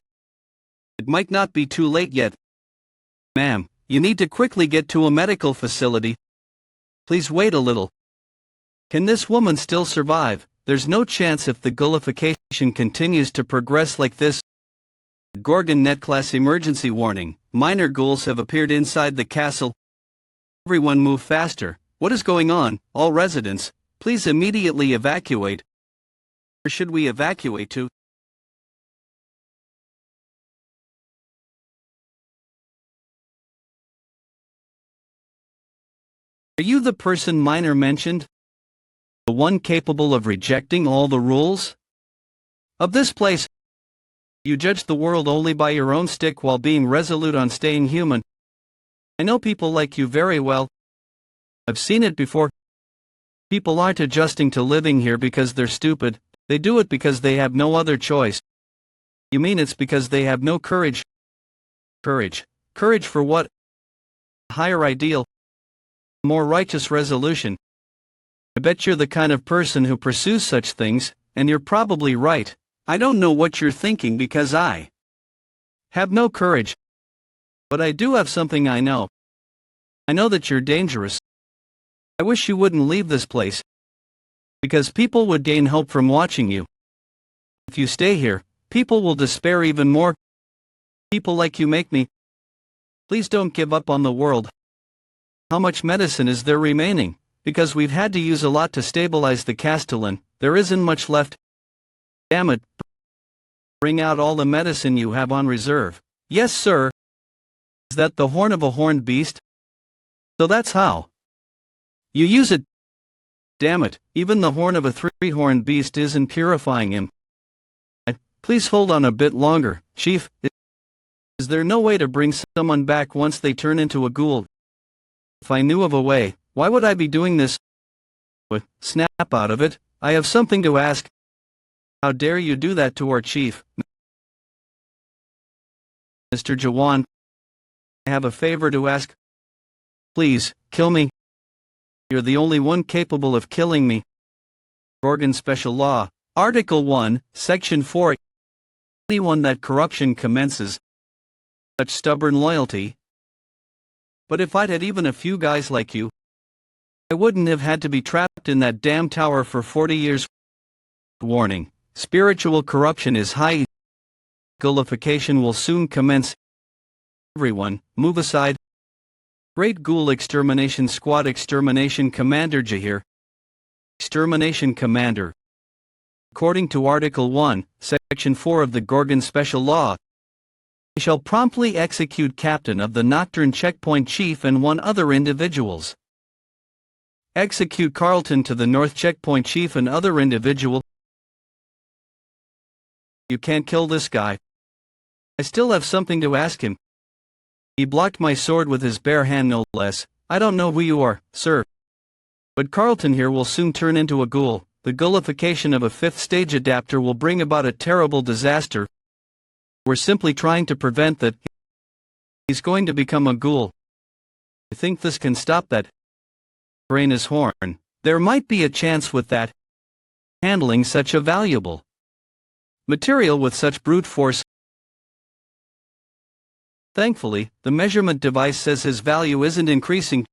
It might not be too late yet. Ma'am, you need to quickly get to a medical facility. Please wait a little. Can this woman still survive? There's no chance if the ghoulification continues to progress like this. Gorgon Net Class Emergency Warning. Minor ghouls have appeared inside the castle. Everyone move faster. What is going on? All residents, please immediately evacuate. Where should we evacuate to? Are you the person Minor mentioned? The one capable of rejecting all the rules of this place? You judge the world only by your own stick while being resolute on staying human. I know people like you very well. I've seen it before. People aren't adjusting to living here because they're stupid, they do it because they have no other choice. You mean it's because they have no courage? Courage. Courage for what? Higher ideal. More righteous resolution. I bet you're the kind of person who pursues such things, and you're probably right. I don't know what you're thinking because I have no courage. But I do have something I know. I know that you're dangerous. I wish you wouldn't leave this place. Because people would gain hope from watching you. If you stay here, people will despair even more. People like you make me. Please don't give up on the world. How much medicine is there remaining? Because we've had to use a lot to stabilize the Castellan, there isn't much left. Damn it. Bring out all the medicine you have on reserve. Yes, sir. Is that the horn of a horned beast? So that's how you use it. Damn it, even the horn of a three-horned beast isn't purifying him. Please hold on a bit longer, Chief. Is there no way to bring someone back once they turn into a ghoul? If I knew of a way, why would I be doing this? Snap out of it, I have something to ask. How dare you do that to our chief? Mr. Jaehwan, I have a favor to ask. Please, kill me. You're the only one capable of killing me. Gorgon Special Law, Article 1, Section 4. Anyone that corruption commences, such stubborn loyalty. But if I'd had even a few guys like you, I wouldn't have had to be trapped in that damn tower for 40 years. Warning, spiritual corruption is high. Ghoulification will soon commence. Everyone, move aside. Great Ghoul Extermination Squad Extermination Commander Jahir. Extermination Commander. According to Article 1, Section 4 of the Gorgon Special Law, I shall promptly execute Captain of the Nocturne Checkpoint Chief and one other individuals. Execute Carlton to the North Checkpoint Chief and other individual. You can't kill this guy. I still have something to ask him. He blocked my sword with his bare hand no less. I don't know who you are, sir. But Carlton here will soon turn into a ghoul. The ghoulification of a fifth stage adapter will bring about a terrible disaster. We're simply trying to prevent that. He's going to become a ghoul. I think this can stop that. Brain is horn. There might be a chance with that. Handling such a valuable material with such brute force. Thankfully, the measurement device says his value isn't increasing.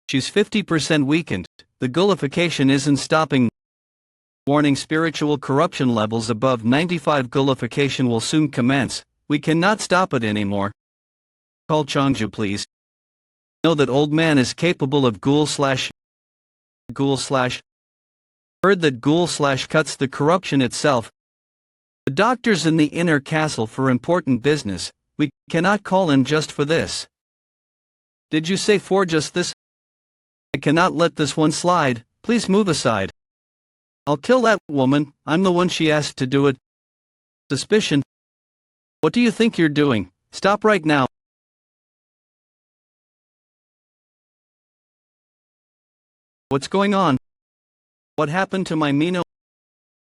She's 50% weakened. The ghoulification isn't stopping. Warning, spiritual corruption levels above 95. Ghoulification will soon commence. We cannot stop it anymore. Call Changju, please. Know that old man is capable of ghoul slash. Heard that ghoul slash cuts the corruption itself. The doctor's in the inner castle for important business. We cannot call in just for this. Did you say for just this? I cannot let this one slide. Please move aside. I'll kill that woman. I'm the one she asked to do it. Suspicion. What do you think you're doing? Stop right now. What's going on? What happened to my Mino?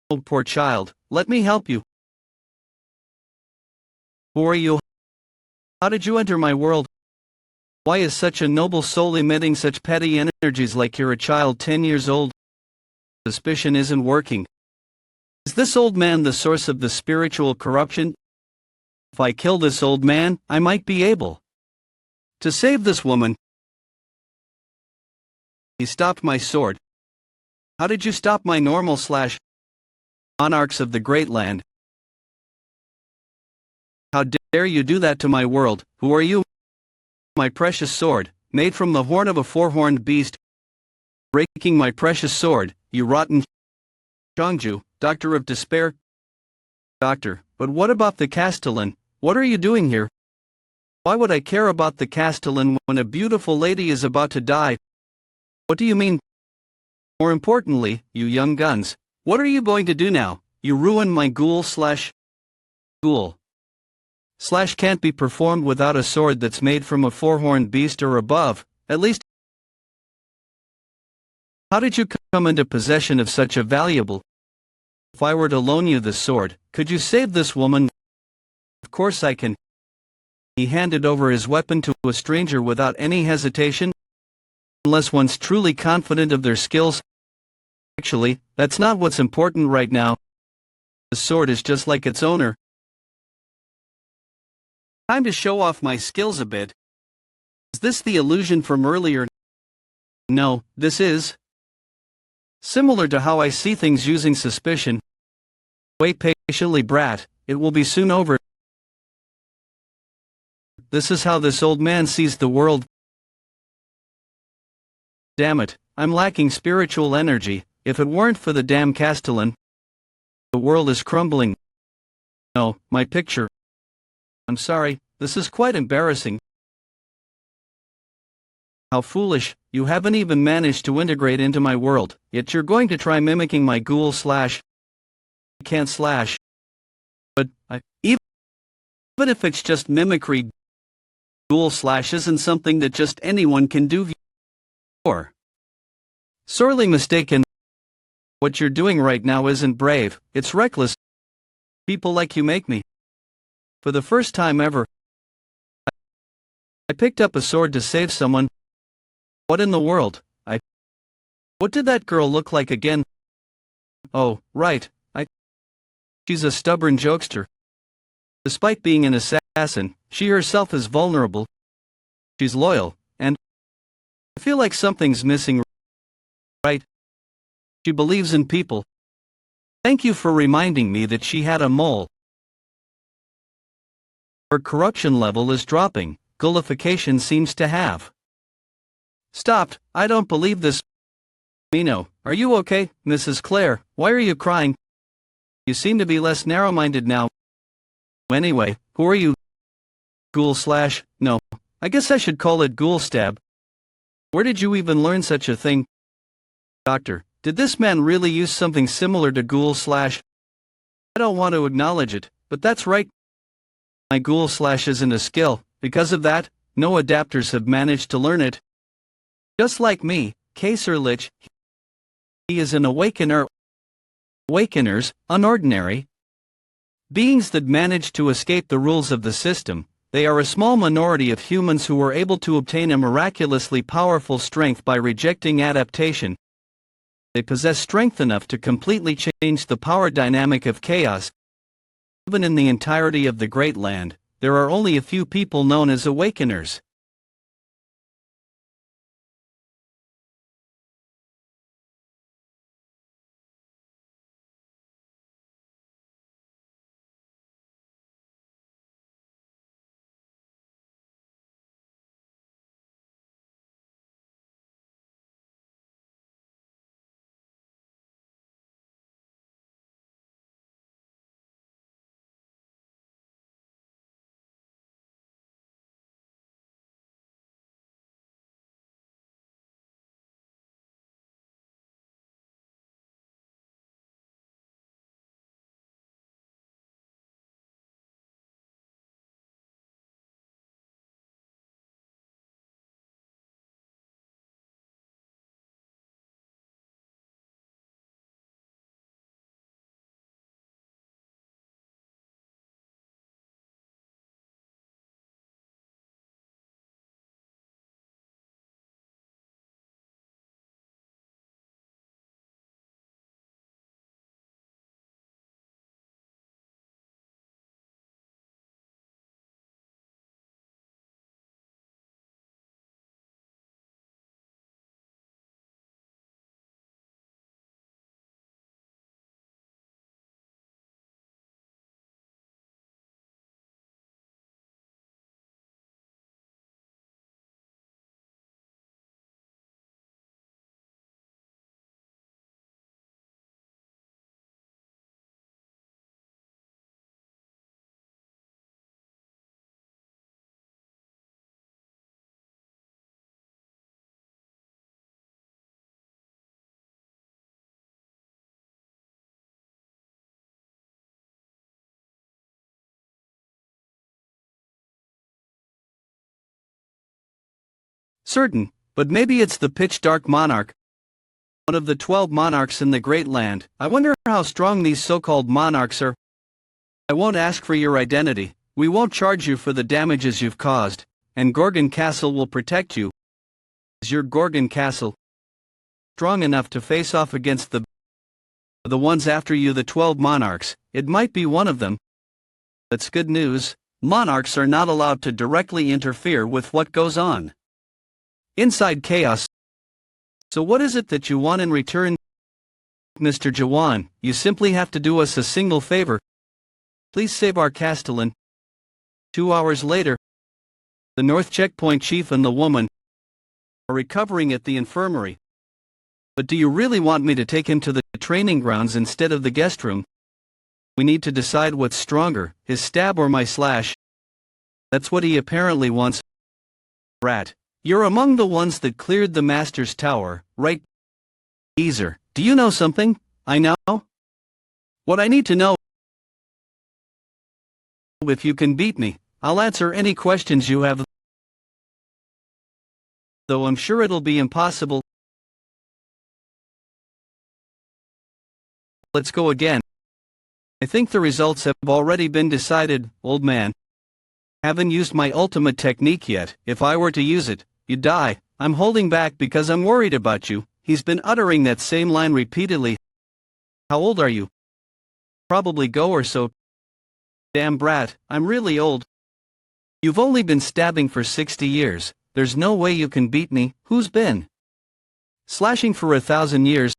Oh, poor child. Let me help you. Who are you? How did you enter my world? Why is such a noble soul emitting such petty energies like you're a child 10 years old? Suspicion isn't working. Is this old man the source of the spiritual corruption? If I kill this old man, I might be able to save this woman. He stopped my sword. How did you stop my normal slash monarchs of the great land? How dare you do that to my world? Who are you? My precious sword, made from the horn of a four-horned beast. Breaking my precious sword, you rotten Changju, Doctor of Despair. Doctor, but what about the Castellan? What are you doing here? Why would I care about the Castellan when a beautiful lady is about to die? What do you mean? More importantly, you young guns, what are you going to do now? You ruined my ghoul slash can't be performed without a sword that's made from a four-horned beast or above, at least. How did you come into possession of such a valuable? If I were to loan you this sword, could you save this woman? Of course I can. He handed over his weapon to a stranger without any hesitation, unless one's truly confident of their skills. Actually, that's not what's important right now. The sword is just like its owner. Time to show off my skills a bit. Is this the illusion from earlier? No, this is similar to how I see things using suspicion. Wait patiently, brat, it will be soon over. This is how this old man sees the world. Damn it, I'm lacking spiritual energy. If it weren't for the damn Castellan, the world is crumbling. No, my picture. I'm sorry, this is quite embarrassing. How foolish, you haven't even managed to integrate into my world, yet you're going to try mimicking my ghoul slash. I can't slash. But, even if it's just mimicry, ghoul slash isn't something that just anyone can do. Or sorely mistaken. What you're doing right now isn't brave, it's reckless. People like you make me. For the first time ever, I picked up a sword to save someone. What in the world? What did that girl look like again? Oh, right, she's a stubborn jokester. Despite being an assassin, she herself is vulnerable. She's loyal, and I feel like something's missing, right? She believes in people. Thank you for reminding me that she had a mole. Her corruption level is dropping, gullification seems to have stopped. I don't believe this. Mino, are you okay, Mrs. Clare? Why are you crying? You seem to be less narrow-minded now. Anyway, who are you? Ghoul slash, no, I guess I should call it ghoul stab. Where did you even learn such a thing? Doctor, did this man really use something similar to ghoul slash? I don't want to acknowledge it, but that's right. My ghoul slash isn't a skill. Because of that, no adapters have managed to learn it. Just like me, Kaser Lich, he is an awakener. Awakeners, unordinary beings that manage to escape the rules of the system. They are a small minority of humans who were able to obtain a miraculously powerful strength by rejecting adaptation. They possess strength enough to completely change the power dynamic of chaos. Even in the entirety of the Great Land, there are only a few people known as awakeners. Certain, but maybe it's the pitch dark monarch. one of the 12 monarchs in the Great Land. I wonder how strong these so-called monarchs are. I won't ask for your identity, we won't charge you for the damages you've caused, and Gorgon Castle will protect you. Is your Gorgon Castle strong enough to face off against the ones after you, the 12 monarchs? It might be one of them. That's good news. Monarchs are not allowed to directly interfere with what goes on inside Chaos. So what is it that you want in return? Mr. Jaehwan, you simply have to do us a single favor. Please save our castellan. 2 hours later, the North Checkpoint chief and the woman are recovering at the infirmary. But do you really want me to take him to the training grounds instead of the guest room? We need to decide what's stronger, his stab or my slash. That's what he apparently wants. Rat, you're among the ones that cleared the Master's Tower, right? Geezer, do you know something? I know? What I need to know. If you can beat me, I'll answer any questions you have. Though I'm sure it'll be impossible. Let's go again. I think the results have already been decided, old man. Haven't used my ultimate technique yet. If I were to use it, you'd die. I'm holding back because I'm worried about you. He's been uttering that same line repeatedly. How old are you? Probably go or so. Damn brat, I'm really old. You've only been stabbing for 60 years. There's no way you can beat me. Who's been slashing for 1,000 years?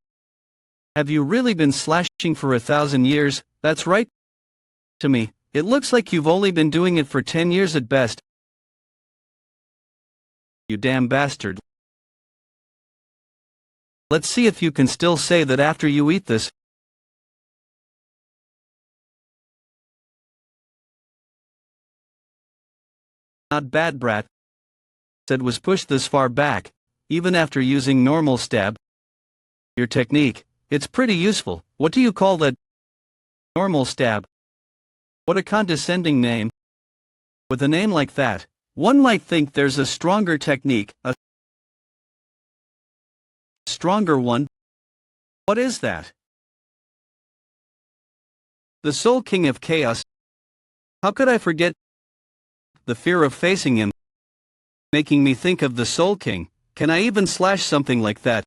Have you really been slashing for 1,000 years? That's right. To me, it looks like you've only been doing it for 10 years at best. You damn bastard. Let's see if you can still say that after you eat this. Not bad, brat. Said was pushed this far back, even after using normal stab. Your technique, it's pretty useful. What do you call that? Normal stab. What a condescending name. With a name like that, one might think there's a stronger technique, a stronger one. What is that? The Soul King of Chaos. How could I forget? The fear of facing him, making me think of the Soul King. Can I even slash something like that?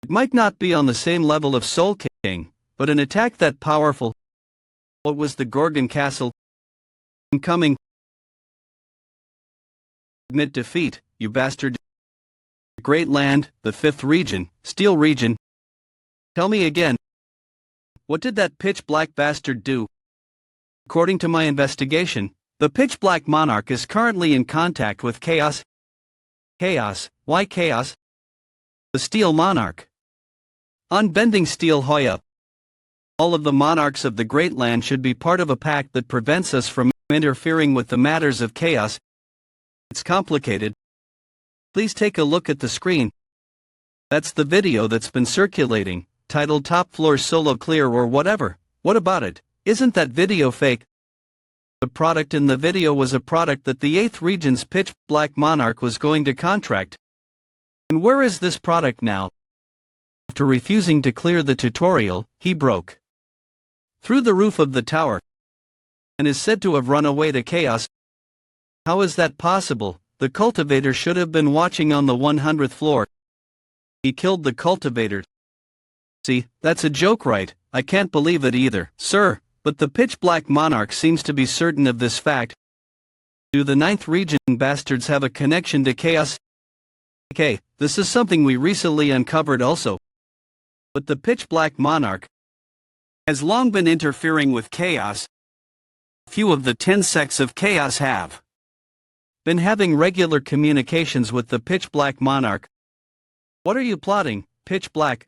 It might not be on the same level of Soul King, but an attack that powerful. What was the Gorgon Castle? Incoming. Admit defeat, you bastard. Great Land, the 5th region, Steel region. Tell me again. What did that pitch-black bastard do? According to my investigation, the pitch-black monarch is currently in contact with Chaos. Chaos? Why Chaos? The Steel Monarch. Unbending Steel Hoya. All of the monarchs of the Great Land should be part of a pact that prevents us from interfering with the matters of Chaos. It's complicated. Please take a look at the screen. That's the video that's been circulating, titled Top Floor Solo Clear or whatever. What about it? Isn't that video fake? The product in the video was a product that the 8th region's pitch-black monarch was going to contract. And where is this product now? After refusing to clear the tutorial, he broke through the roof of the tower and is said to have run away to Chaos. How is that possible? The cultivator should have been watching on the 100th floor. He killed the cultivator. See, that's a joke, right? I can't believe it either, sir, but the pitch-black monarch seems to be certain of this fact. Do the 9th region bastards have a connection to Chaos? Okay, this is something we recently uncovered also. But the pitch-black monarch has long been interfering with Chaos. Few of the 10 sects of Chaos have been having regular communications with the pitch-black monarch. What are you plotting, pitch-black?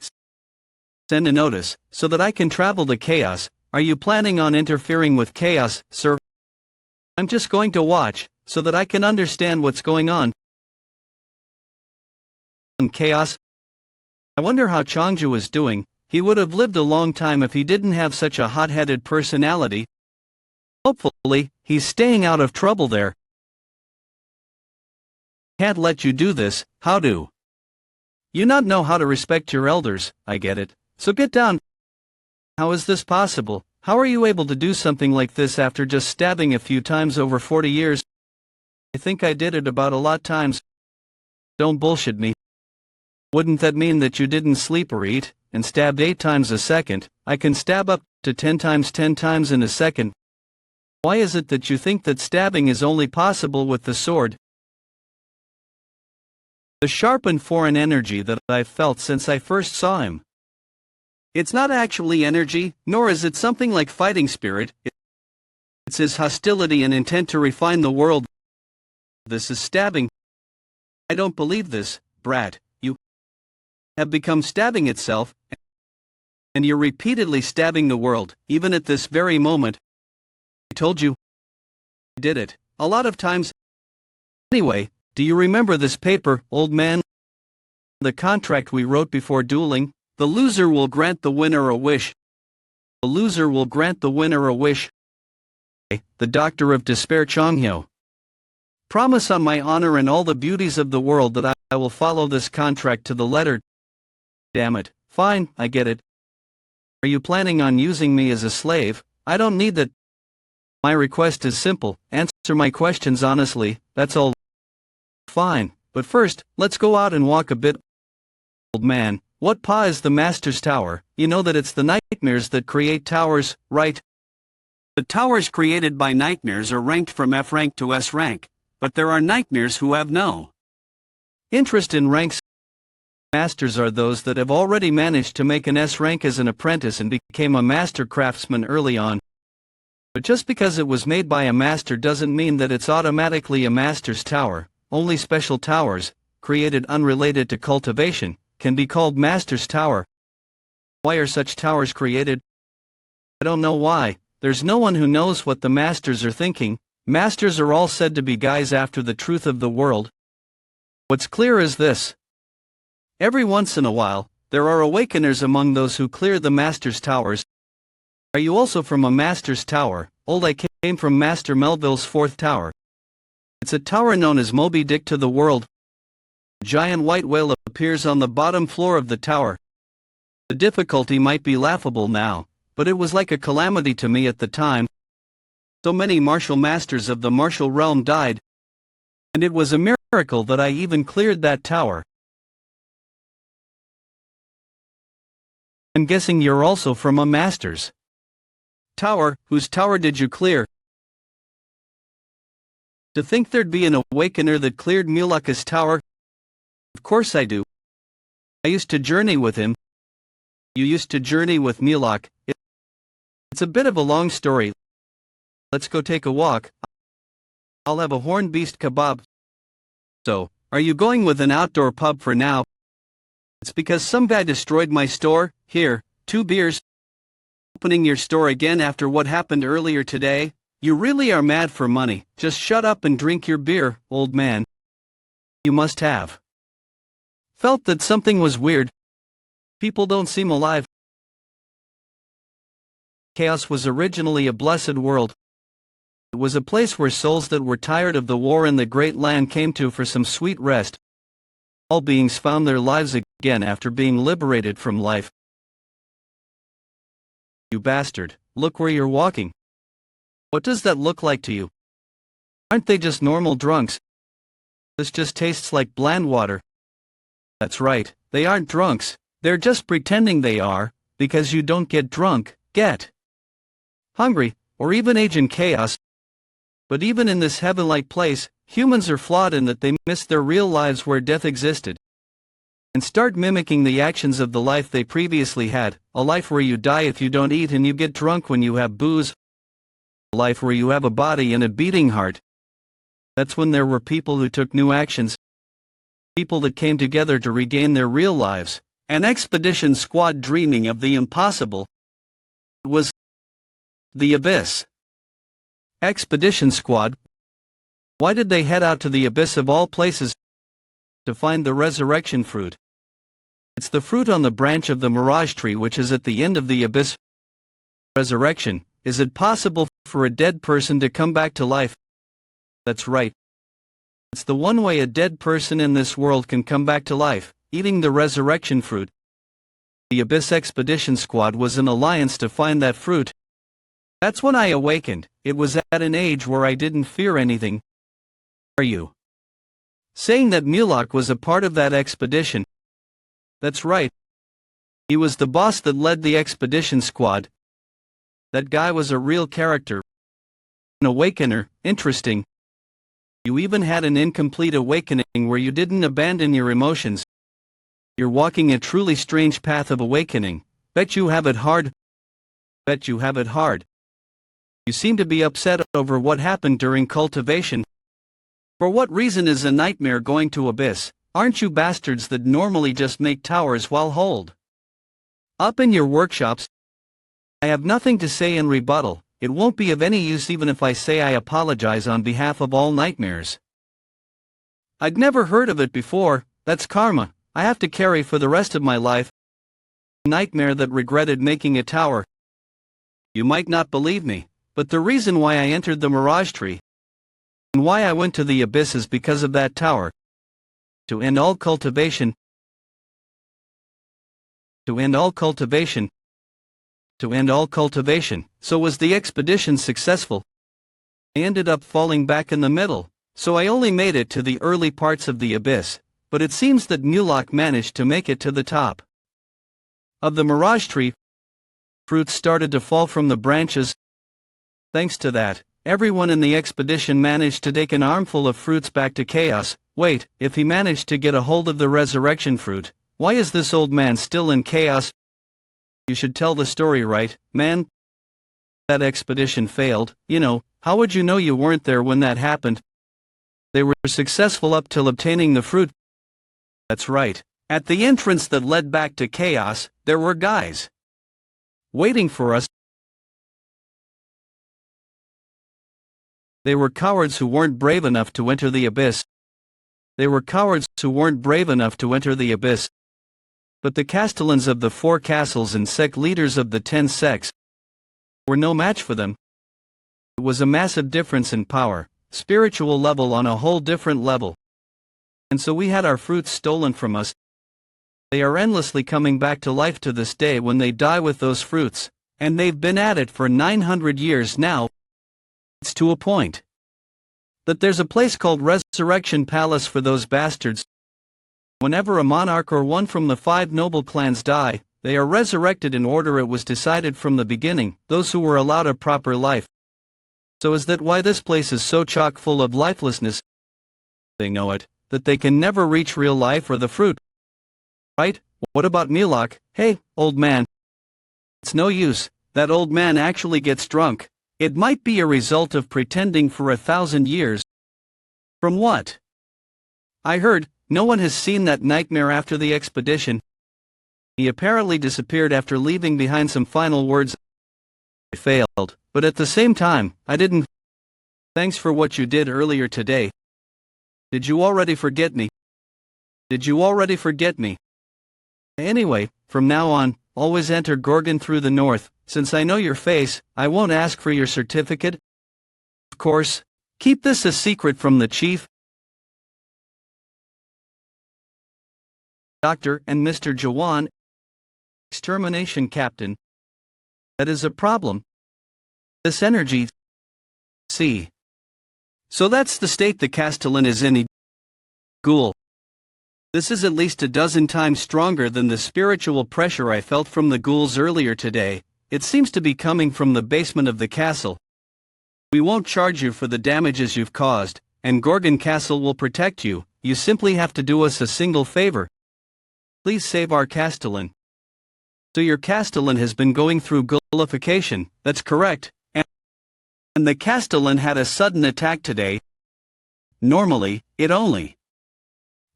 Send a notice, so that I can travel to Chaos. Are you planning on interfering with Chaos, sir? I'm just going to watch, so that I can understand what's going on. Chaos? I wonder how Changju is doing. He would have lived a long time if he didn't have such a hot-headed personality. Hopefully, he's staying out of trouble there. Can't let you do this, how do? You not know how to respect your elders, I get it, so get down. How is this possible? How are you able to do something like this after just stabbing a few times over 40 years? I think I did it about a lot times. Don't bullshit me. Wouldn't that mean that you didn't sleep or eat, and stabbed 8 times a second? I can stab up to 10 times in a second. Why is it that you think that stabbing is only possible with the sword? The sharp and foreign energy that I've felt since I first saw him. It's not actually energy, nor is it something like fighting spirit. It's his hostility and intent to refine the world. This is stabbing. I don't believe this, brat. You have become stabbing itself, and you're repeatedly stabbing the world, even at this very moment. I told you. I did it, a lot of times. Anyway, do you remember this paper, old man? The contract we wrote before dueling? The loser will grant the winner a wish. The loser will grant the winner a wish. The Doctor of Despair Chonghyo. Promise on my honor and all the beauties of the world that I will follow this contract to the letter. Damn it. Fine, I get it. Are you planning on using me as a slave? I don't need that. My request is simple. Answer my questions honestly, that's all. Fine, but first, let's go out and walk a bit. Old man, what pa is the Master's Tower? You know that it's the nightmares that create towers, right? The towers created by nightmares are ranked from F rank to S rank, but there are nightmares who have no interest in ranks. Masters are those that have already managed to make an S rank as an apprentice and became a master craftsman early on. But just because it was made by a master doesn't mean that it's automatically a master's tower. Only special towers, created unrelated to cultivation, can be called master's tower. Why are such towers created? I don't know why. There's no one who knows what the masters are thinking. Masters are all said to be guys after the truth of the world. What's clear is this. Every once in a while, there are awakeners among those who clear the master's towers. Are you also from a master's tower? Old, I came from Master Melville's 4th tower. It's a tower known as Moby Dick to the world. A giant white whale appears on the bottom floor of the tower. The difficulty might be laughable now, but it was like a calamity to me at the time. So many martial masters of the martial realm died, and it was a miracle that I even cleared that tower. I'm guessing you're also from a master's tower. Whose tower did you clear? To think there'd be an awakener that cleared Mulaka's tower? Of course I do. I used to journey with him. You used to journey with Mulak. It's a bit of a long story. Let's go take a walk. I'll have a horned beast kebab. So, are you going with an outdoor pub for now? It's because some guy destroyed my store. Here, 2 beers. Opening your store again after what happened earlier today? You really are mad for money. Just shut up and drink your beer, old man. You must have felt that something was weird. People don't seem alive. Chaos was originally a blessed world. It was a place where souls that were tired of the war in the great land came to for some sweet rest. All beings found their lives again after being liberated from life. You bastard, look where you're walking. What does that look like to you? Aren't they just normal drunks? This just tastes like bland water. That's right, they aren't drunks, they're just pretending they are, because you don't get drunk, get hungry, or even age in chaos. But even in this heaven-like place, humans are flawed in that they miss their real lives where death existed, and start mimicking the actions of the life they previously had, a life where you die if you don't eat and you get drunk when you have booze. A life where you have a body and a beating heart. That's when there were people who took new actions. People that came together to regain their real lives. An expedition squad dreaming of the impossible. It was the abyss. Expedition squad? Why did they head out to the abyss of all places? To find the resurrection fruit. It's the fruit on the branch of the mirage tree which is at the end of the abyss. Resurrection. Is it possible for a dead person to come back to life? That's right. It's the one way a dead person in this world can come back to life, eating the resurrection fruit. The Abyss Expedition Squad was an alliance to find that fruit. That's when I awakened. It was at an age where I didn't fear anything. Are you saying that Mulak was a part of that expedition? That's right. He was the boss that led the expedition squad. That guy was a real character. An awakener, interesting. You even had an incomplete awakening where you didn't abandon your emotions. You're walking a truly strange path of awakening. Bet you have it hard. Bet you have it hard. You seem to be upset over what happened during cultivation. For what reason is a nightmare going to Abyss? Aren't you bastards that normally just make towers while holed up in your workshops? I have nothing to say in rebuttal. It won't be of any use even if I say I apologize on behalf of all nightmares. I'd never heard of it before. That's karma I have to carry for the rest of my life. Nightmare that regretted making a tower. You might not believe me, but the reason why I entered the Mirage Tree and why I went to the Abyss is because of that tower. To end all cultivation. To end all cultivation. To end all cultivation. So was the expedition successful? I ended up falling back in the middle, so I only made it to the early parts of the Abyss, but it seems that Mulak managed to make it to the top of the Mirage Tree. Fruits started to fall from the branches. Thanks to that, everyone in the expedition managed to take an armful of fruits back to Chaos. Wait, if he managed to get a hold of the resurrection fruit, why is this old man still in Chaos? You should tell the story, right, man? That expedition failed, how would you know you weren't there when that happened? They were successful up till obtaining the fruit. That's right. At the entrance that led back to Chaos, there were guys waiting for us. They were cowards who weren't brave enough to enter the Abyss. They were cowards who weren't brave enough to enter the Abyss. But the castellans of the 4 castles and sect leaders of the 10 sects were no match for them. It was a massive difference in power, spiritual level on a whole different level. And so we had our fruits stolen from us. They are endlessly coming back to life to this day when they die with those fruits, and they've been at it for 900 years now. It's to a point that there's a place called Resurrection Palace for those bastards. Whenever a monarch or one from the 5 noble clans die, they are resurrected in order it was decided from the beginning, those who were allowed a proper life. So is that why this place is so chock full of lifelessness? They know it, that they can never reach real life or the fruit. Right? What about Mulak? Hey, old man. It's no use, that old man actually gets drunk. It might be a result of pretending for 1,000 years. From what I heard, no one has seen that nightmare after the expedition. He apparently disappeared after leaving behind some final words. I failed, but at the same time, I didn't. Thanks for what you did earlier today. Did you already forget me? Did you already forget me? Anyway, from now on, always enter Gorgon through the north. Since I know your face, I won't ask for your certificate. Of course, keep this a secret from the chief. Dr. and Mr. Jaehwan. Extermination Captain. That is a problem. This energy. See. So that's the state the Castellan is in. Ghoul. This is at least a dozen times stronger than the spiritual pressure I felt from the ghouls earlier today. It seems to be coming from the basement of the castle. We won't charge you for the damages you've caused, and Gorgon Castle will protect you. You simply have to do us a single favor. Please save our Castellan. So your Castellan has been going through ghoulification, that's correct, and the Castellan had a sudden attack today. Normally, it only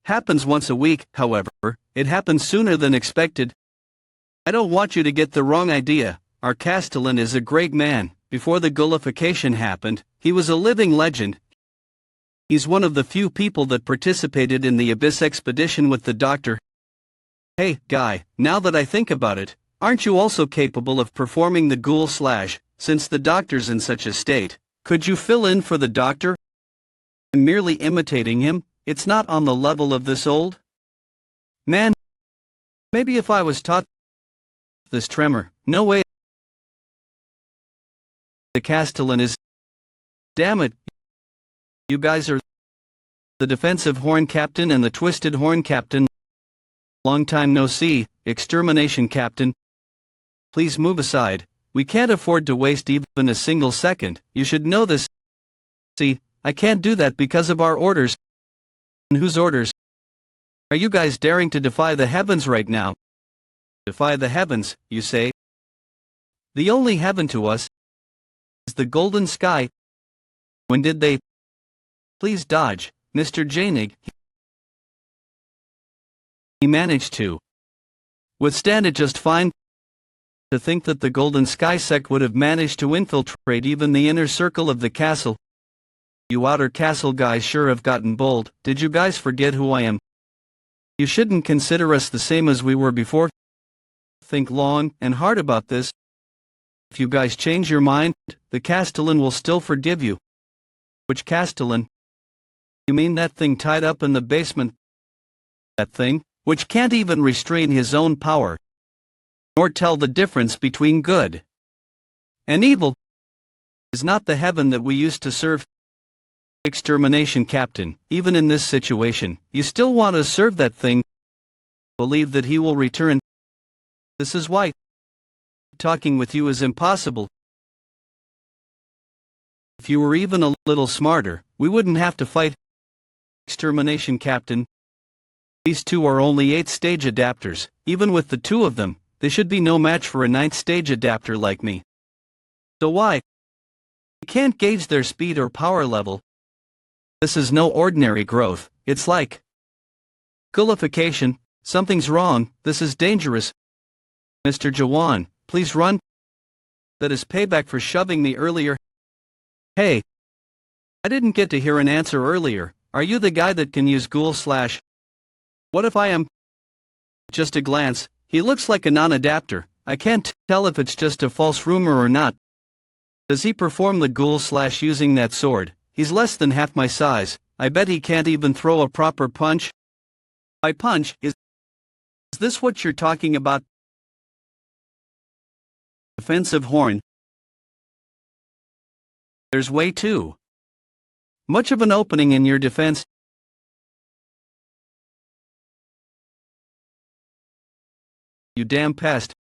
happens once a week, however, it happened sooner than expected. I don't want you to get the wrong idea. Our Castellan is a great man. Before the ghoulification happened, he was a living legend. He's one of the few people that participated in the Abyss expedition with the doctor. Hey, guy, now that I think about it, aren't you also capable of performing the ghoul slash, since the doctor's in such a state? Could you fill in for the doctor? And merely imitating him, it's not on the level of this old Man, maybe if I was taught this tremor, no way. The Castellan is. Damn it. You guys are the defensive horn captain and the twisted horn captain. Long time no see, extermination captain. Please move aside. We can't afford to waste even a single second. You should know this. See, I can't do that because of our orders. And whose orders? Are you guys daring to defy the heavens right now? Defy the heavens, you say? The only heaven to us is the golden sky. When did they? Please dodge, Mr. Jaehwan. He managed to withstand it just fine. To think that the golden sky sect would have managed to infiltrate even the inner circle of the castle. You outer castle guys sure have gotten bold. Did you guys forget who I am? You shouldn't consider us the same as we were before. Think long and hard about this. If you guys change your mind, the Castellan will still forgive you. Which Castellan? You mean that thing tied up in the basement? That thing, which can't even restrain his own power, nor tell the difference between good and evil, is not the heaven that we used to serve. Extermination captain, even in this situation, you still want to serve that thing. Believe that he will return. This is why talking with you is impossible. If you were even a little smarter, we wouldn't have to fight. Extermination captain. These two are only 8th-stage adapters. Even with the two of them, they should be no match for a 9th-stage adapter like me. So why? You can't gauge their speed or power level. This is no ordinary growth. It's like gullification. Something's wrong. This is dangerous. Mr. Jaehwan, please run. That is payback for shoving me earlier. Hey, I didn't get to hear an answer earlier. Are you the guy that can use ghoul slash? What if I am? Just a glance, he looks like a non-adapter. I can't tell if it's just a false rumor or not. Does he perform the ghoul slash using that sword? He's less than half my size. I bet he can't even throw a proper punch. By punch, is this what you're talking about? Defensive horn. There's way too much of an opening in your defense. You damn pest.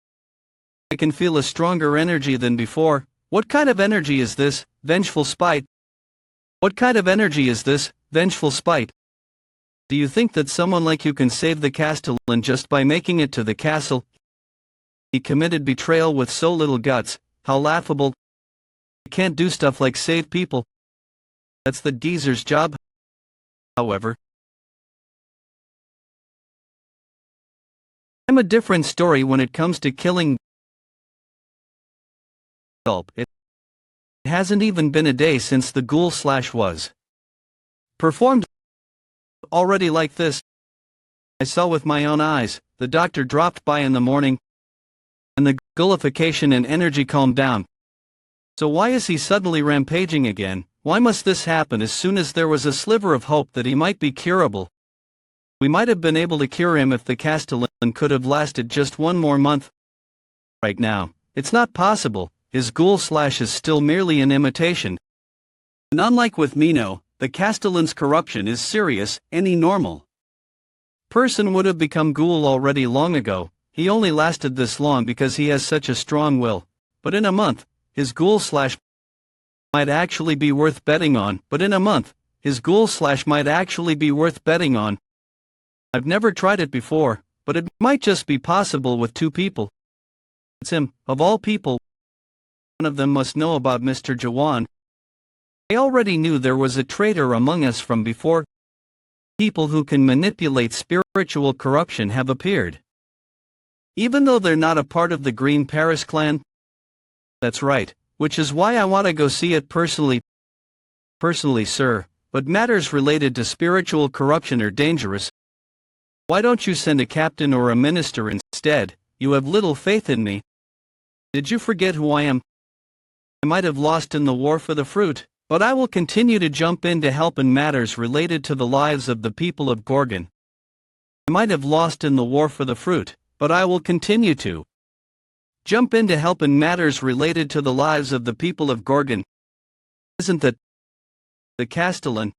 I can feel a stronger energy than before. What kind of energy is this? Vengeful spite. What kind of energy is this? Vengeful spite. Do you think that someone like you can save the Castellan just by making it to the castle? He committed betrayal with so little guts. How laughable. You can't do stuff like save people. That's the geezer's job. However, I'm a different story when it comes to killing. It hasn't even been a day since the ghoul slash was performed. Already like this. I saw with my own eyes. The doctor dropped by in the morning, and the gullification and energy calmed down. So why is he suddenly rampaging again? Why must this happen as soon as there was a sliver of hope that he might be curable? We might have been able to cure him if the Castellan could have lasted just one more month. Right now, it's not possible. His ghoul slash is still merely an imitation. And unlike with Mino, the Castellan's corruption is serious. Any normal person would have become ghoul already long ago. He only lasted this long because he has such a strong will. But in a month, his ghoul slash might actually be worth betting on. I've never tried it before, but it might just be possible with two people. It's him, of all people. One of them must know about Mr. Jaehwan. I already knew there was a traitor among us from before. People who can manipulate spiritual corruption have appeared. Even though they're not a part of the Green Paris clan. That's right, which is why I want to go see it personally. Personally, sir, but matters related to spiritual corruption are dangerous. Why don't you send a captain or a minister instead? You have little faith in me. Did you forget who I am? I might have lost in the war for the fruit, but I will continue to jump in to help in matters related to the lives of the people of Gorgon. I might have lost in the war for the fruit, but I will continue to jump in to help in matters related to the lives of the people of Gorgon. Isn't that the Castellan?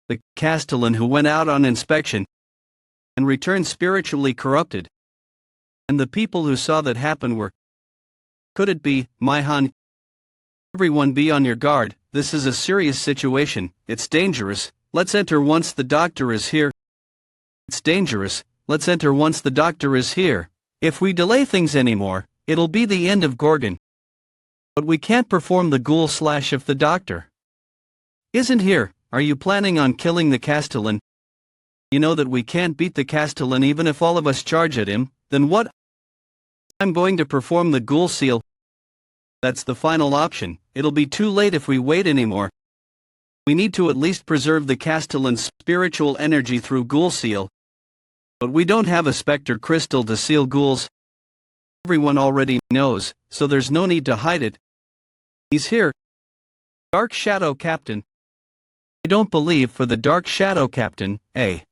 The Castellan who went out on inspection and returned spiritually corrupted. And the people who saw that happen were. Could it be, Maihan? Everyone be on your guard, this is a serious situation, it's dangerous, let's enter once the doctor is here. It's dangerous, let's enter once the doctor is here. If we delay things anymore, it'll be the end of Gorgon. But we can't perform the ghoul slash if the doctor isn't here. Are you planning on killing the Castellan? You know that we can't beat the Castellan even if all of us charge at him, then what? I'm going to perform the ghoul seal. That's the final option, it'll be too late if we wait anymore. We need to at least preserve the Castellan's spiritual energy through ghoul seal. But we don't have a specter crystal to seal ghouls. Everyone already knows, so there's no need to hide it. He's here. Dark Shadow Captain. I don't believe for the Dark Shadow Captain, a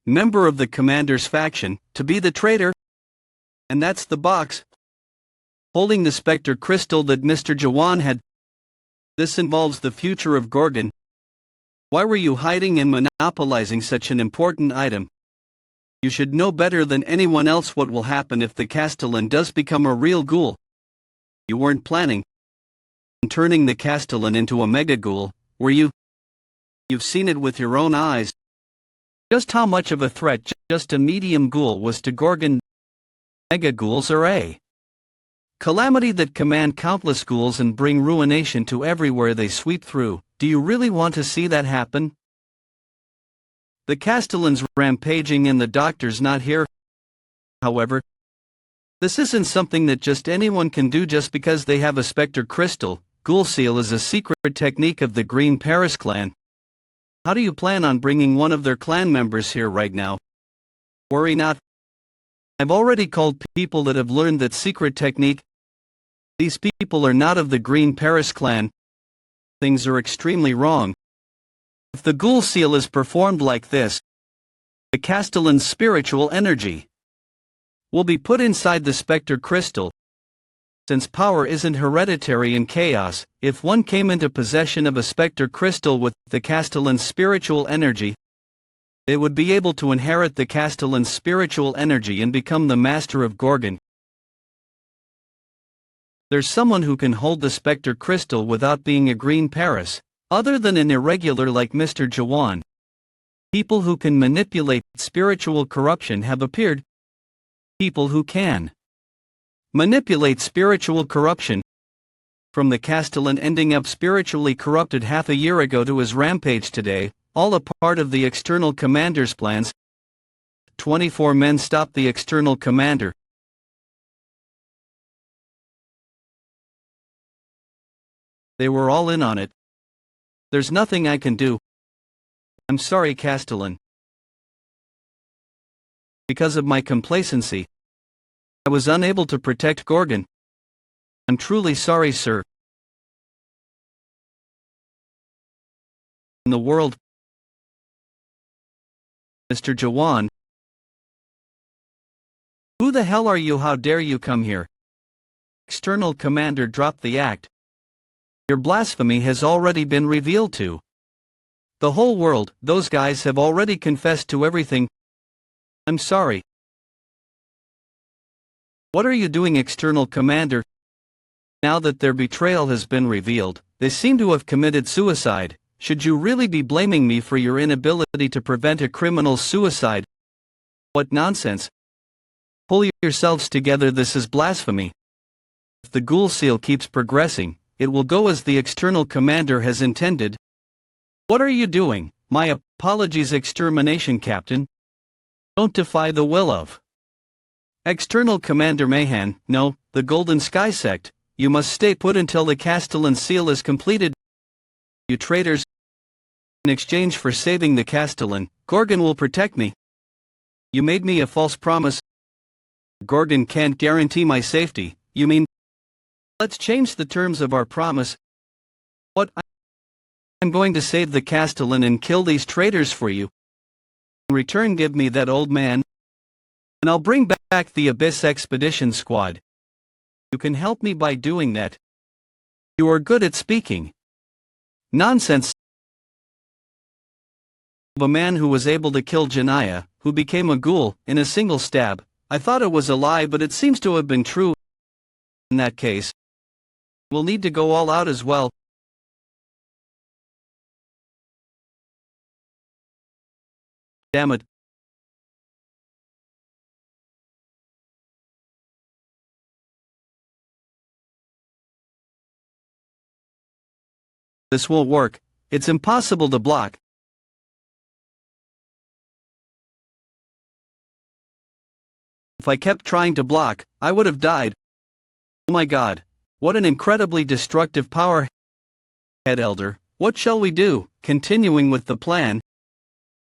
member of the Commander's faction, to be the traitor. And that's the box holding the specter crystal that Mr. Jaehwan had. This involves the future of Gorgon. Why were you hiding and monopolizing such an important item? You should know better than anyone else what will happen if the Castellan does become a real ghoul. You weren't planning on turning the Castellan into a mega ghoul, were you? You've seen it with your own eyes. Just how much of a threat just a medium ghoul was to Gorgon. Mega ghouls are a calamity that command countless ghouls and bring ruination to everywhere they sweep through. Do you really want to see that happen? The Castellan's rampaging and the doctor's not here. However, this isn't something that just anyone can do just because they have a specter crystal. Ghoul seal is a secret technique of the Green Paris clan. How do you plan on bringing one of their clan members here right now? Worry not. I've already called people that have learned that secret technique. These people are not of the Green Paris clan. Things are extremely wrong. If the ghoul seal is performed like this, the Castellan's spiritual energy will be put inside the specter crystal. Since power isn't hereditary in chaos, if one came into possession of a specter crystal with the Castellan's spiritual energy, they would be able to inherit the Castellan's spiritual energy and become the master of Gorgon. There's someone who can hold the specter crystal without being a Green Paris, other than an irregular like Mr. Jaehwan. People who can manipulate spiritual corruption have appeared. People who can manipulate spiritual corruption. From the Castellan ending up spiritually corrupted half a year ago to his rampage today, all a part of the external commander's plans. 24 men stopped the external commander. They were all in on it. There's nothing I can do. I'm sorry, Castellan. Because of my complacency, I was unable to protect Gorgon. I'm truly sorry, sir. In the world, Mr. Jaehwan. Who the hell are you? How dare you come here? External commander dropped the act. Your blasphemy has already been revealed to the whole world. Those guys have already confessed to everything. I'm sorry. What are you doing, external commander? Now that their betrayal has been revealed, they seem to have committed suicide. Should you really be blaming me for your inability to prevent a criminal's suicide? What nonsense. Pull yourselves together, this is blasphemy. If the ghoul seal keeps progressing, it will go as the external commander has intended. What are you doing? My apologies, extermination captain. Don't defy the will of External Commander Mahan. No, the Golden Sky sect. You must stay put until the Castellan seal is completed. You traitors. In exchange for saving the Castellan, Gorgon will protect me. You made me a false promise. Gorgon can't guarantee my safety. You mean? Let's change the terms of our promise. What? I'm going to save the Castellan and kill these traitors for you. In return, give me that old man, and I'll bring back the Abyss Expedition Squad. You can help me by doing that. You are good at speaking. Nonsense. Of a man who was able to kill Janaya, who became a ghoul, in a single stab. I thought it was a lie, but it seems to have been true. In that case, we'll need to go all out as well. Damn it. This won't work. It's impossible to block. If I kept trying to block, I would have died. Oh my god. What an incredibly destructive power. Head Elder, what shall we do? Continuing with the plan.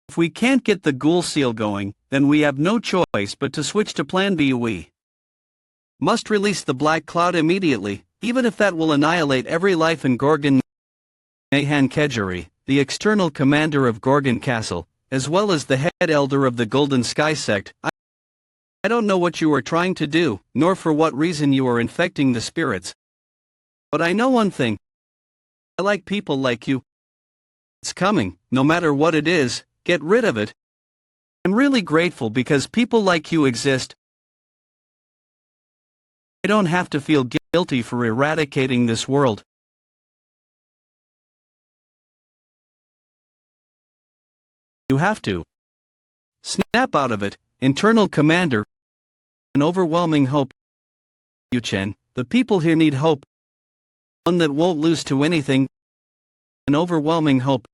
If we can't get the ghoul seal going, then we have no choice but to switch to plan B. We must release the black cloud immediately, even if that will annihilate every life in Gorgon. Jaehwan Kejari, the external commander of Gorgon Castle, as well as the head elder of the Golden Sky sect. I don't know what you are trying to do, nor for what reason you are infecting the spirits. But I know one thing. I like people like you. It's coming, no matter what it is, get rid of it. I'm really grateful because people like you exist. I don't have to feel guilty for eradicating this world. You have to. Snap out of it, internal commander. An overwhelming hope. Chen, the people here need hope. One that won't lose to anything. An overwhelming hope.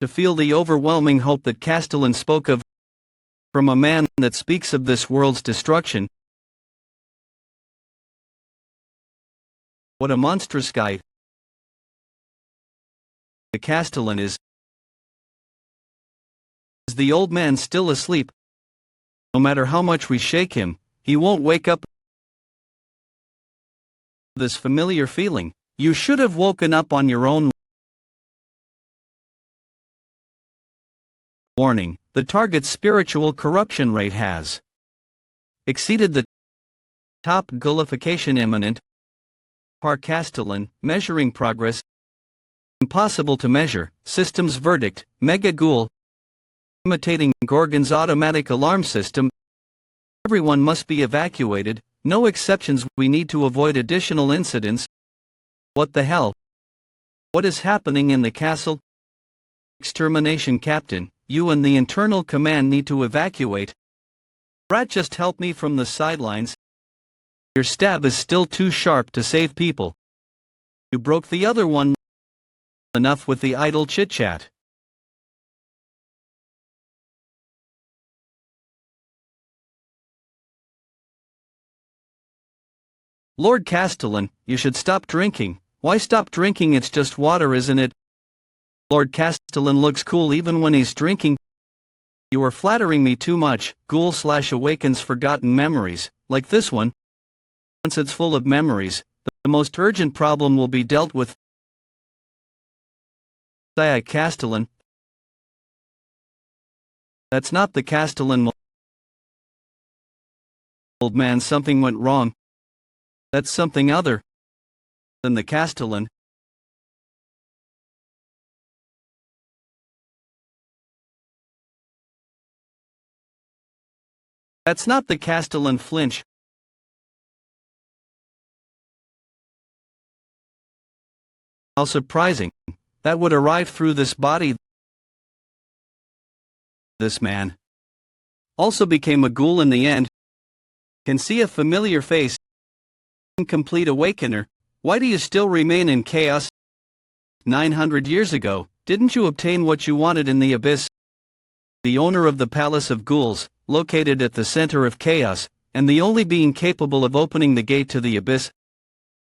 To feel the overwhelming hope that Castellan spoke of. From a man that speaks of this world's destruction. What a monstrous guy. The Castellan is. Is the old man still asleep? No matter how much we shake him, he won't wake up. This familiar feeling, you should have woken up on your own. Warning, the target's spiritual corruption rate has exceeded the top. Ghoulification imminent. Par Castellan, measuring progress. Impossible to measure, systems verdict, mega ghoul. Imitating Gorgon's automatic alarm system. Everyone must be evacuated, no exceptions. We need to avoid additional incidents. What the hell? What is happening in the castle? Extermination Captain, you and the internal command need to evacuate. Rat, just help me from the sidelines. Your stab is still too sharp to save people. You broke the other one. Enough with the idle chit-chat. Lord Castellan, you should stop drinking. Why stop drinking? It's just water, isn't it? Lord Castellan looks cool even when he's drinking. You are flattering me too much. Ghoul/awakens forgotten memories, like this one. Once it's full of memories, the most urgent problem will be dealt with. Castellan. That's not the Castellan. Old man, something went wrong. That's something other than the Castellan. That's not the Castellan. Flinch. How surprising. That would arrive through this body. This man also became a ghoul in the end. Can see a familiar face. Incomplete awakener. Why do you still remain in chaos? 900 years ago, didn't you obtain what you wanted in the abyss? The owner of the Palace of Ghouls, located at the center of chaos, and the only being capable of opening the gate to the abyss.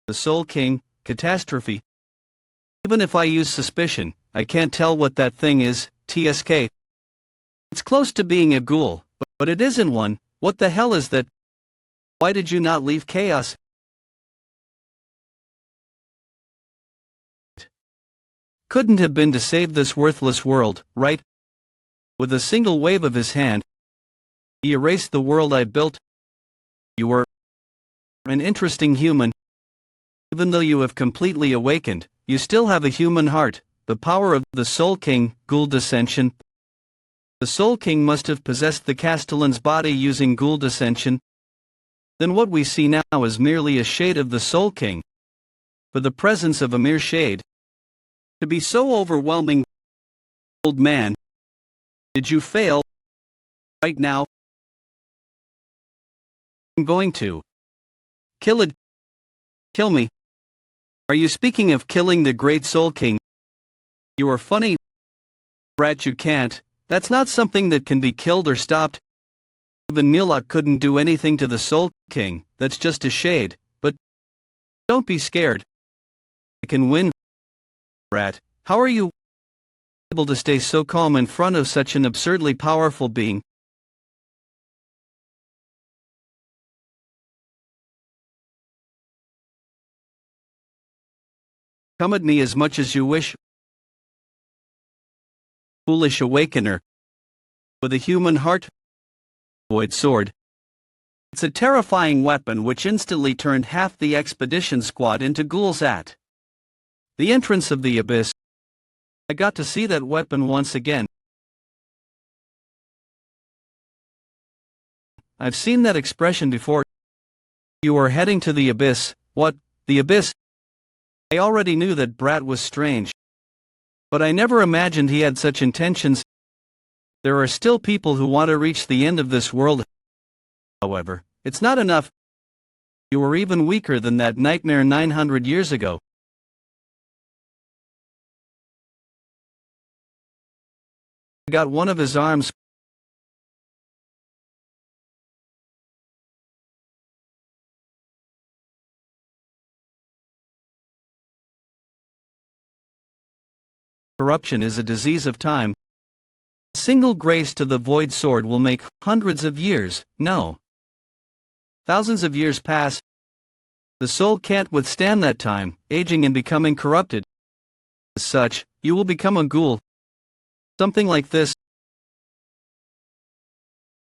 The Soul King, catastrophe. Even if I use suspicion, I can't tell what that thing is. TSK. It's close to being a ghoul, but it isn't one. What the hell is that? Why did you not leave chaos? Couldn't have been to save this worthless world, right? With a single wave of his hand, he erased the world I built. You were an interesting human. Even though you have completely awakened, you still have a human heart. The power of the Soul King, Ghoul Descension. The Soul King must have possessed the Castellan's body using Ghoul Descension. Then what we see now is merely a shade of the Soul King. For the presence of a mere shade to be so overwhelming, old man, did you fail? Right now, I'm going to kill me. Are you speaking of killing the great Soul King? You are funny, brat. You can't. That's not something that can be killed or stopped. Even Milok couldn't do anything to the Soul King. That's just a shade. But don't be scared. I can win, brat. How are you able to stay so calm in front of such an absurdly powerful being? Come at me as much as you wish, foolish awakener. With a human heart, void sword. It's a terrifying weapon which instantly turned half the expedition squad into ghouls at the entrance of the abyss. I got to see that weapon once again. I've seen that expression before. You are heading to the abyss. What? The abyss? I already knew that brat was strange, but I never imagined he had such intentions. There are still people who want to reach the end of this world. However, it's not enough. You were even weaker than that nightmare 900 years ago. I got one of his arms. Corruption is a disease of time. A single grace to the void sword will make hundreds of years, no, thousands of years pass. The soul can't withstand that time, aging and becoming corrupted. As such, you will become a ghoul. Something like this.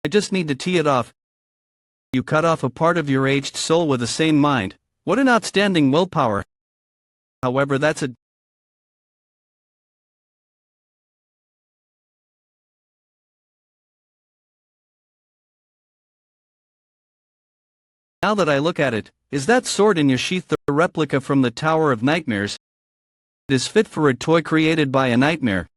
I just need to tee it off. You cut off a part of your aged soul with a sane mind. What an outstanding willpower. However, that's a Now that I look at it, is that sword in your sheath the replica from the Tower of Nightmares? It is fit for a toy created by a nightmare.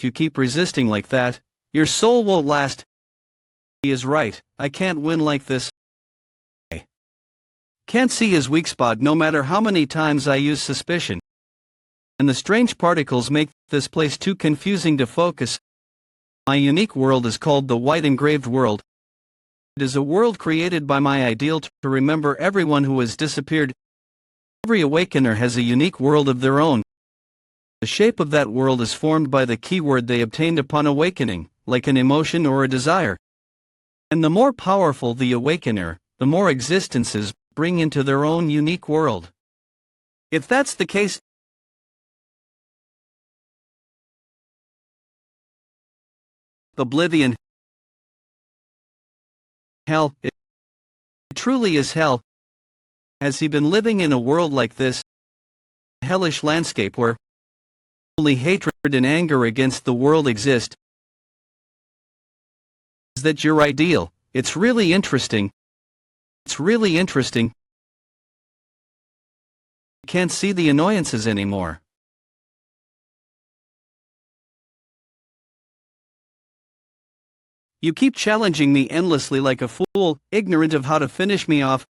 If you keep resisting like that, your soul won't last. He is right, I can't win like this. I can't see his weak spot no matter how many times I use suspicion. And the strange particles make this place too confusing to focus. My unique world is called the White Engraved World. It is a world created by my ideal to remember everyone who has disappeared. Every awakener has a unique world of their own. The shape of that world is formed by the keyword they obtained upon awakening, like an emotion or a desire. And the more powerful the awakener, the more existences bring into their own unique world. If that's the case, oblivion, hell, it truly is hell. Has he been living in a world like this? A hellish landscape where only hatred and anger against the world exist. Is that your ideal? It's really interesting. It's really interesting. I can't see the annoyances anymore. You keep challenging me endlessly like a fool, ignorant of how to finish me off.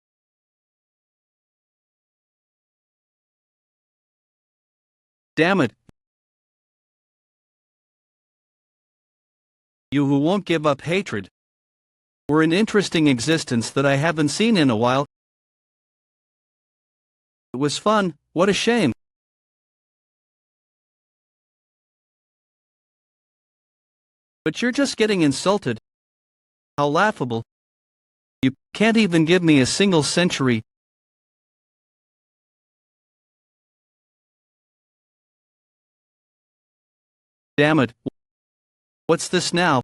Damn it. You who won't give up hatred. We're an interesting existence that I haven't seen in a while. It was fun, what a shame. But you're just getting insulted. How laughable. You can't even give me a single century. Damn it. What's this now?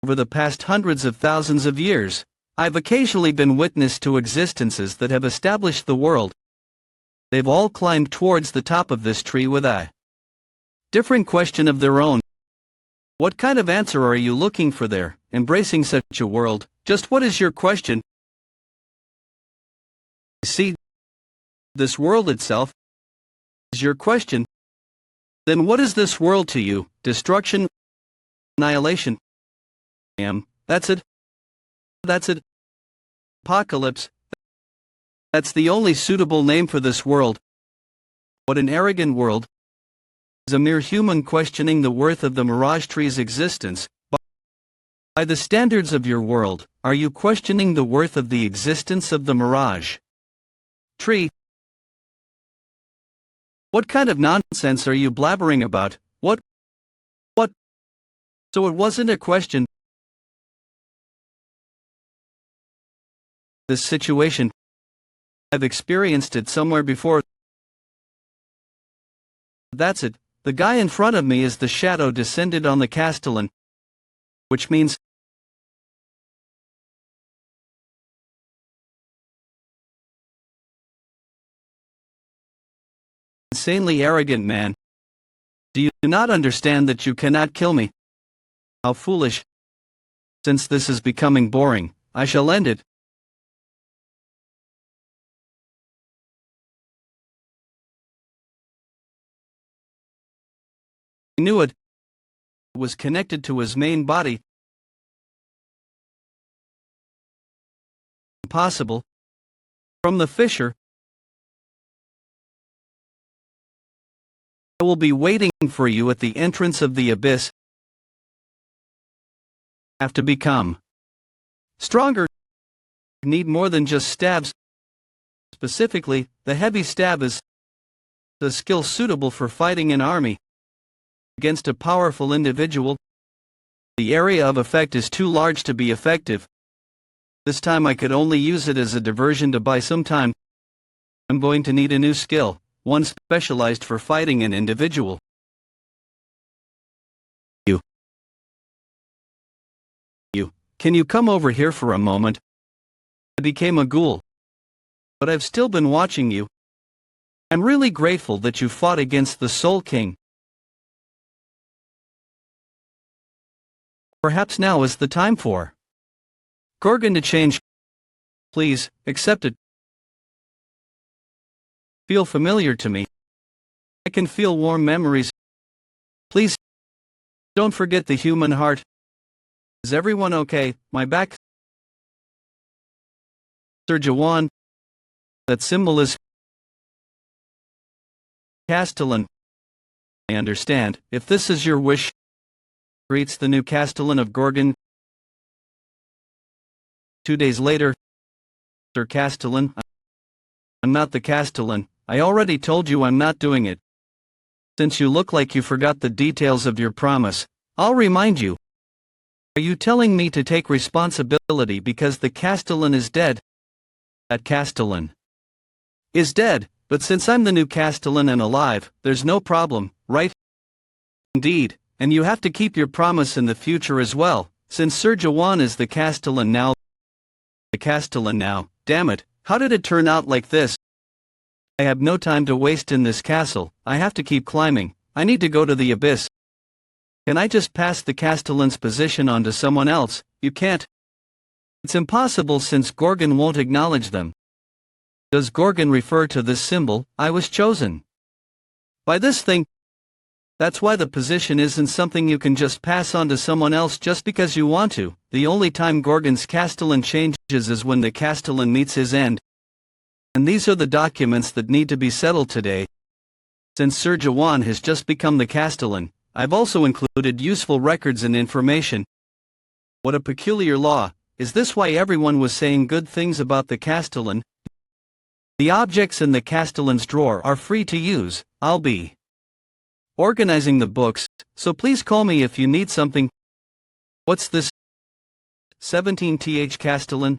Over the past hundreds of thousands of years, I've occasionally been witness to existences that have established the world. They've all climbed towards the top of this tree with a different question of their own. What kind of answer are you looking for there, embracing such a world? Just what is your question? See, this world itself is your question. Then what is this world to you? Destruction? Annihilation? That's it. That's it. Apocalypse. That's the only suitable name for this world. What an arrogant world. Is a mere human questioning the worth of the mirage tree's existence. By the standards of your world, are you questioning the worth of the existence of the mirage tree? What kind of nonsense are you blabbering about? What? So it wasn't a question. This situation, I've experienced it somewhere before. That's it. The guy in front of me is the shadow descended on the castellan, which means insanely arrogant man. Do you not understand that you cannot kill me? How foolish. Since this is becoming boring, I shall end it. I knew it. It was connected to his main body. Impossible. From the fissure. I will be waiting for you at the entrance of the abyss. Have to become stronger. Need more than just stabs. Specifically, the heavy stab is the skill suitable for fighting an army against a powerful individual. The area of effect is too large to be effective. This time I could only use it as a diversion to buy some time. I'm going to need a new skill, one specialized for fighting an individual. You. Can you come over here for a moment? I became a ghoul. But I've still been watching you. I'm really grateful that you fought against the Soul King. Perhaps now is the time for Gorgon to change. Please, accept it. Feel familiar to me. I can feel warm memories. Please, don't forget the human heart. Is everyone okay? My back? Sir Jaehwan. That symbol is Castellan. I understand. If this is your wish, greets the new Castellan of Gorgon. 2 days later, Sir Castellan. I'm not the Castellan. I already told you I'm not doing it. Since you look like you forgot the details of your promise, I'll remind you. Are you telling me to take responsibility because the Castellan is dead? That Castellan is dead, but since I'm the new Castellan and alive, there's no problem, right? Indeed, and you have to keep your promise in the future as well, since Sir Jaehwan is the Castellan now. The Castellan now, damn it, how did it turn out like this? I have no time to waste in this castle, I have to keep climbing, I need to go to the abyss. Can I just pass the Castellan's position on to someone else? You can't. It's impossible since Gorgon won't acknowledge them. Does Gorgon refer to this symbol, I was chosen by this thing? That's why the position isn't something you can just pass on to someone else just because you want to. The only time Gorgon's Castellan changes is when the Castellan meets his end. And these are the documents that need to be settled today. Since Sir Jaehwan has just become the Castellan, I've also included useful records and information. What a peculiar law. is this why everyone was saying good things about the castellan? The objects in the castellan's drawer are free to use. I'll be organizing the books, so please call me if you need something. What's this? 17th castellan?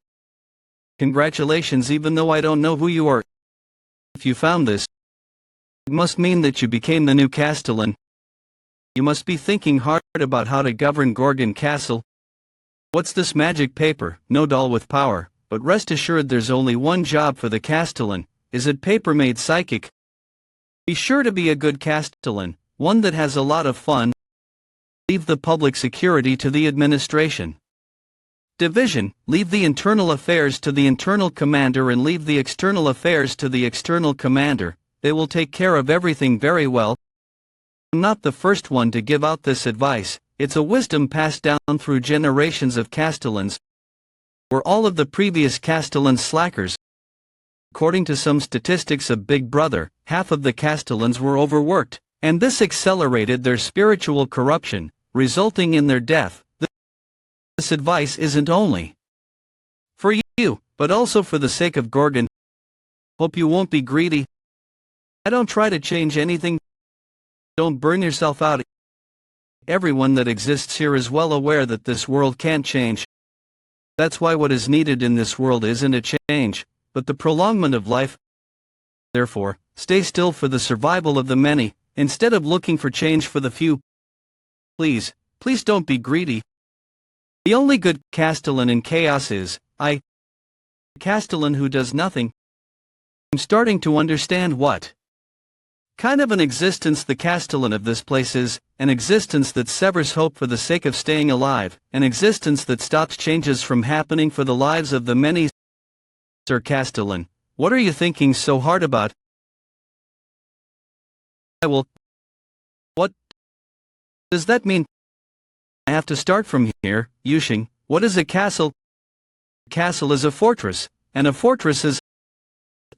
Congratulations, even though I don't know who you are. If you found this, it must mean that you became the new castellan. You must be thinking hard about how to govern Gorgon Castle. What's this magic paper? No doll with power, but rest assured there's only one job for the castellan. Is it paper made psychic? Be sure to be a good castellan, one that has a lot of fun. Leave the public security to the administration division, leave the internal affairs to the internal commander and leave the external affairs to the external commander. They will take care of everything very well. I'm not the first one to give out this advice, it's a wisdom passed down through generations of castellans. Were all of the previous castellans slackers? According to some statistics of Big Brother, half of the castellans were overworked, and this accelerated their spiritual corruption, resulting in their death. This advice isn't only for you, but also for the sake of Gorgon. Hope you won't be greedy. I don't try to change anything. Don't burn yourself out. Everyone that exists here is well aware that this world can't change. That's why what is needed in this world isn't a change, but the prolongment of life. Therefore, stay still for the survival of the many, instead of looking for change for the few. Please don't be greedy. The only good castellan in chaos is, a castellan who does nothing. I'm starting to understand what kind of an existence the castellan of this place is, an existence that severs hope for the sake of staying alive, an existence that stops changes from happening for the lives of the many. Sir Castellan, what are you thinking so hard about? What does that mean? I have to start from here. Yushing, what is a castle? A castle is a fortress, and a fortress is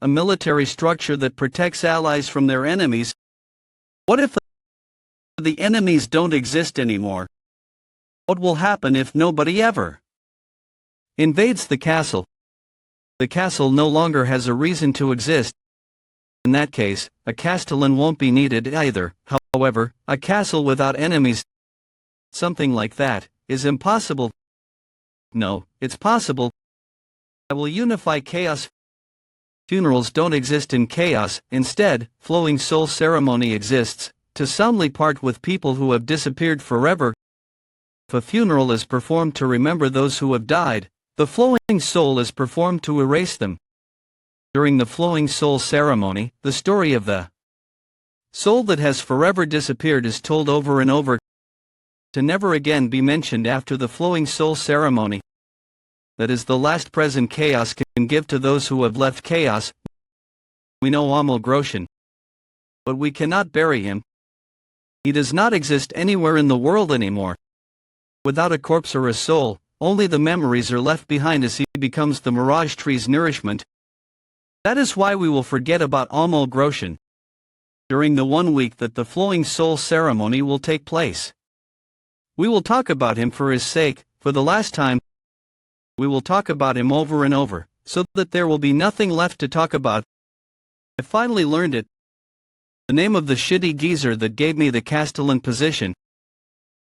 a military structure that protects allies from their enemies. What if the enemies don't exist anymore? What will happen if nobody ever invades the castle? The castle no longer has a reason to exist. In that case, a castellan won't be needed either. However, a castle without enemies, something like that, is impossible. No, it's possible. I will unify chaos. Funerals don't exist in chaos, instead, flowing soul ceremony exists, to solemnly part with people who have disappeared forever. If a funeral is performed to remember those who have died, the flowing soul is performed to erase them. During the flowing soul ceremony, the story of the soul that has forever disappeared is told over and over, to never again be mentioned after the flowing soul ceremony. That is the last present chaos can give to those who have left chaos. We know Amal Groshan, but we cannot bury him. He does not exist anywhere in the world anymore. Without a corpse or a soul, only the memories are left behind as he becomes the mirage tree's nourishment. That is why we will forget about Amal Groshan during the 1 week that the flowing soul ceremony will take place. We will talk about him for his sake, for the last time. We will talk about him over and over, so that there will be nothing left to talk about. I finally learned it. The name of the shitty geezer that gave me the castellan position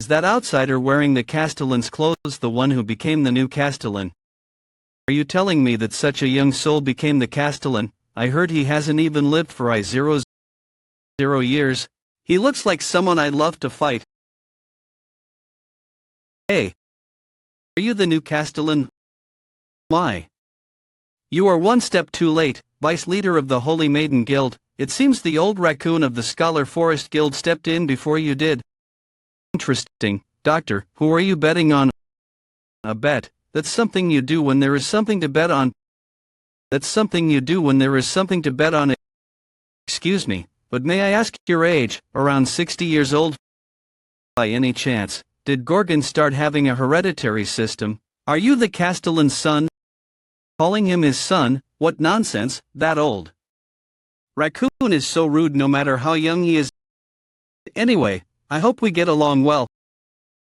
is that outsider wearing the castellan's clothes, the one who became the new castellan. Are you telling me that such a young soul became the castellan? I heard he hasn't even lived for 0 years. He looks like someone I'd love to fight. Hey, are you the new castellan? Why? You are one step too late, vice leader of the Holy Maiden Guild. It seems the old raccoon of the Scholar Forest Guild stepped in before you did. Interesting, Doctor, who are you betting on? A bet, that's something you do when there is something to bet on. That's something you do when there is something to bet on. Excuse me, but may I ask your age? Around 60 years old? By any chance, did Gorgon start having a hereditary system? Are you the castellan's son? Calling him his son, what nonsense, that old raccoon is so rude no matter how young he is. Anyway, I hope we get along well.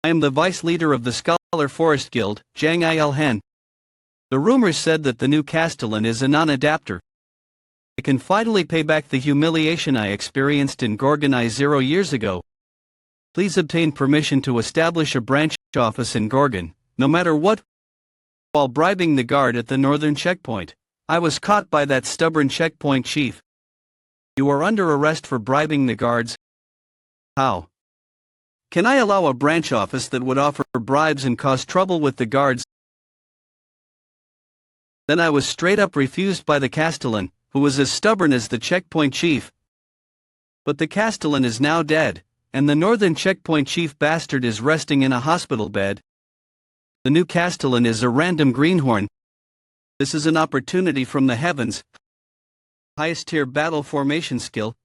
I am the vice leader of the Scholar Forest Guild, Jang Il Han. The rumors said that the new Castellan is a non-adapter. I can finally pay back the humiliation I experienced in Gorgon 0 years ago. Please obtain permission to establish a branch office in Gorgon, no matter what. While bribing the guard at the northern checkpoint, I was caught by that stubborn checkpoint chief. You are under arrest for bribing the guards. How can I allow a branch office that would offer bribes and cause trouble with the guards? Then I was straight up refused by the Castellan, who was as stubborn as the checkpoint chief. But the Castellan is now dead, and the northern checkpoint chief bastard is resting in a hospital bed. The new Castellan is a random greenhorn. This is an opportunity from the heavens. Highest tier battle formation skill.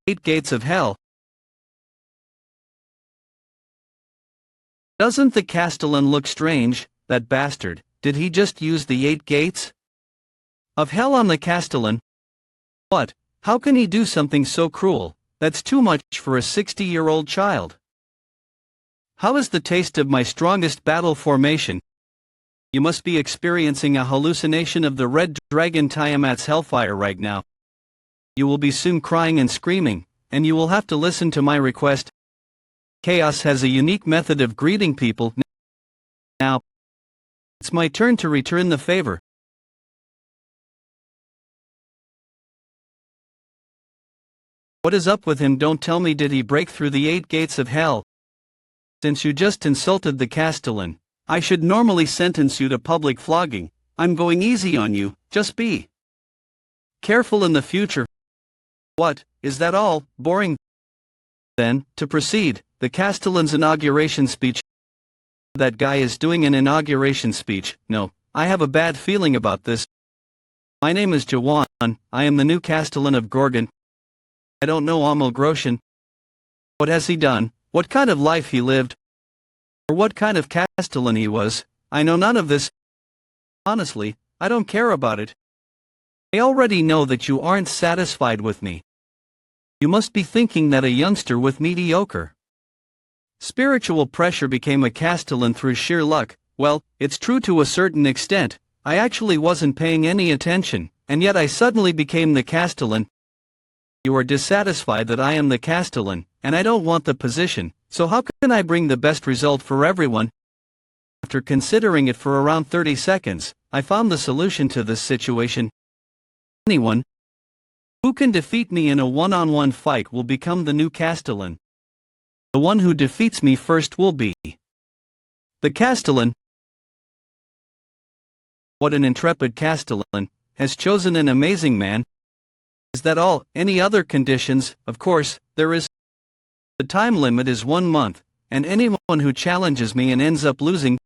8 gates of hell. Doesn't the Castellan look strange, that bastard? Did he just use the 8 gates of hell on the Castellan? What? How can he do something so cruel? That's too much for a 60-year-old child. How is the taste of my strongest battle formation? You must be experiencing a hallucination of the red dragon Tiamat's hellfire right now. You will be soon crying and screaming, and you will have to listen to my request. Chaos has a unique method of greeting people. Now, it's my turn to return the favor. What is up with him? Don't tell me, did he break through the 8 gates of hell? Since you just insulted the Castellan, I should normally sentence you to public flogging. I'm going easy on you, just be careful in the future. What, is that all? Boring. Then, to proceed, the Castellan's inauguration speech. That guy is doing an inauguration speech. No, I have a bad feeling about this. My name is Jaehwan, I am the new Castellan of Gorgon. I don't know Groshen. What has he done? What kind of life he lived? Or what kind of Castellan he was? I know none of this. Honestly, I don't care about it. I already know that you aren't satisfied with me. You must be thinking that a youngster with mediocre spiritual pressure became a Castellan through sheer luck. Well, it's true to a certain extent. I actually wasn't paying any attention, and yet I suddenly became the Castellan. You are dissatisfied that I am the Castellan, and I don't want the position, so how can I bring the best result for everyone? After considering it for around 30 seconds, I found the solution to this situation. Anyone who can defeat me in a one-on-one fight will become the new Castellan. The one who defeats me first will be the Castellan. What an intrepid Castellan has chosen an amazing man. Is that all? Any other conditions? Of course, there is. The time limit is 1 month, and anyone who challenges me and ends up losing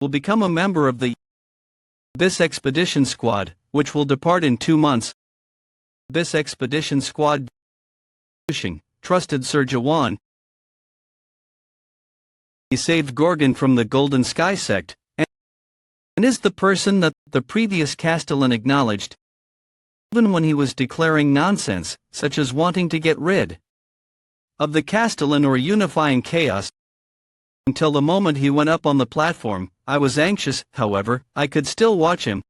will become a member of the Abyss Expedition Squad, which will depart in 2 months. Abyss Expedition Squad. Trusted Sir Jaehwan. He saved Gorgon from the Golden Sky sect, and is the person that the previous Castellan acknowledged, even when he was declaring nonsense, such as wanting to get rid of the Castellan or unifying chaos. Until the moment he went up on the platform, I was anxious. However, I could still watch him.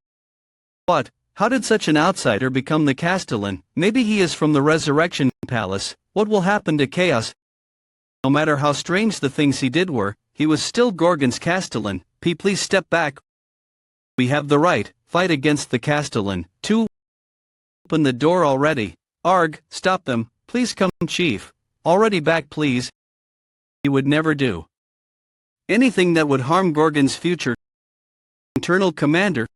But how did such an outsider become the Castellan? Maybe he is from the Resurrection Palace. What will happen to chaos? No matter how strange the things he did were, he was still Gorgon's Castellan. Please step back. We have the right. Fight against the Castellan. 2. Open the door already. Arg, stop them. Please come, Chief. Already back, please. He would never do anything that would harm Gorgon's future. Internal Commander.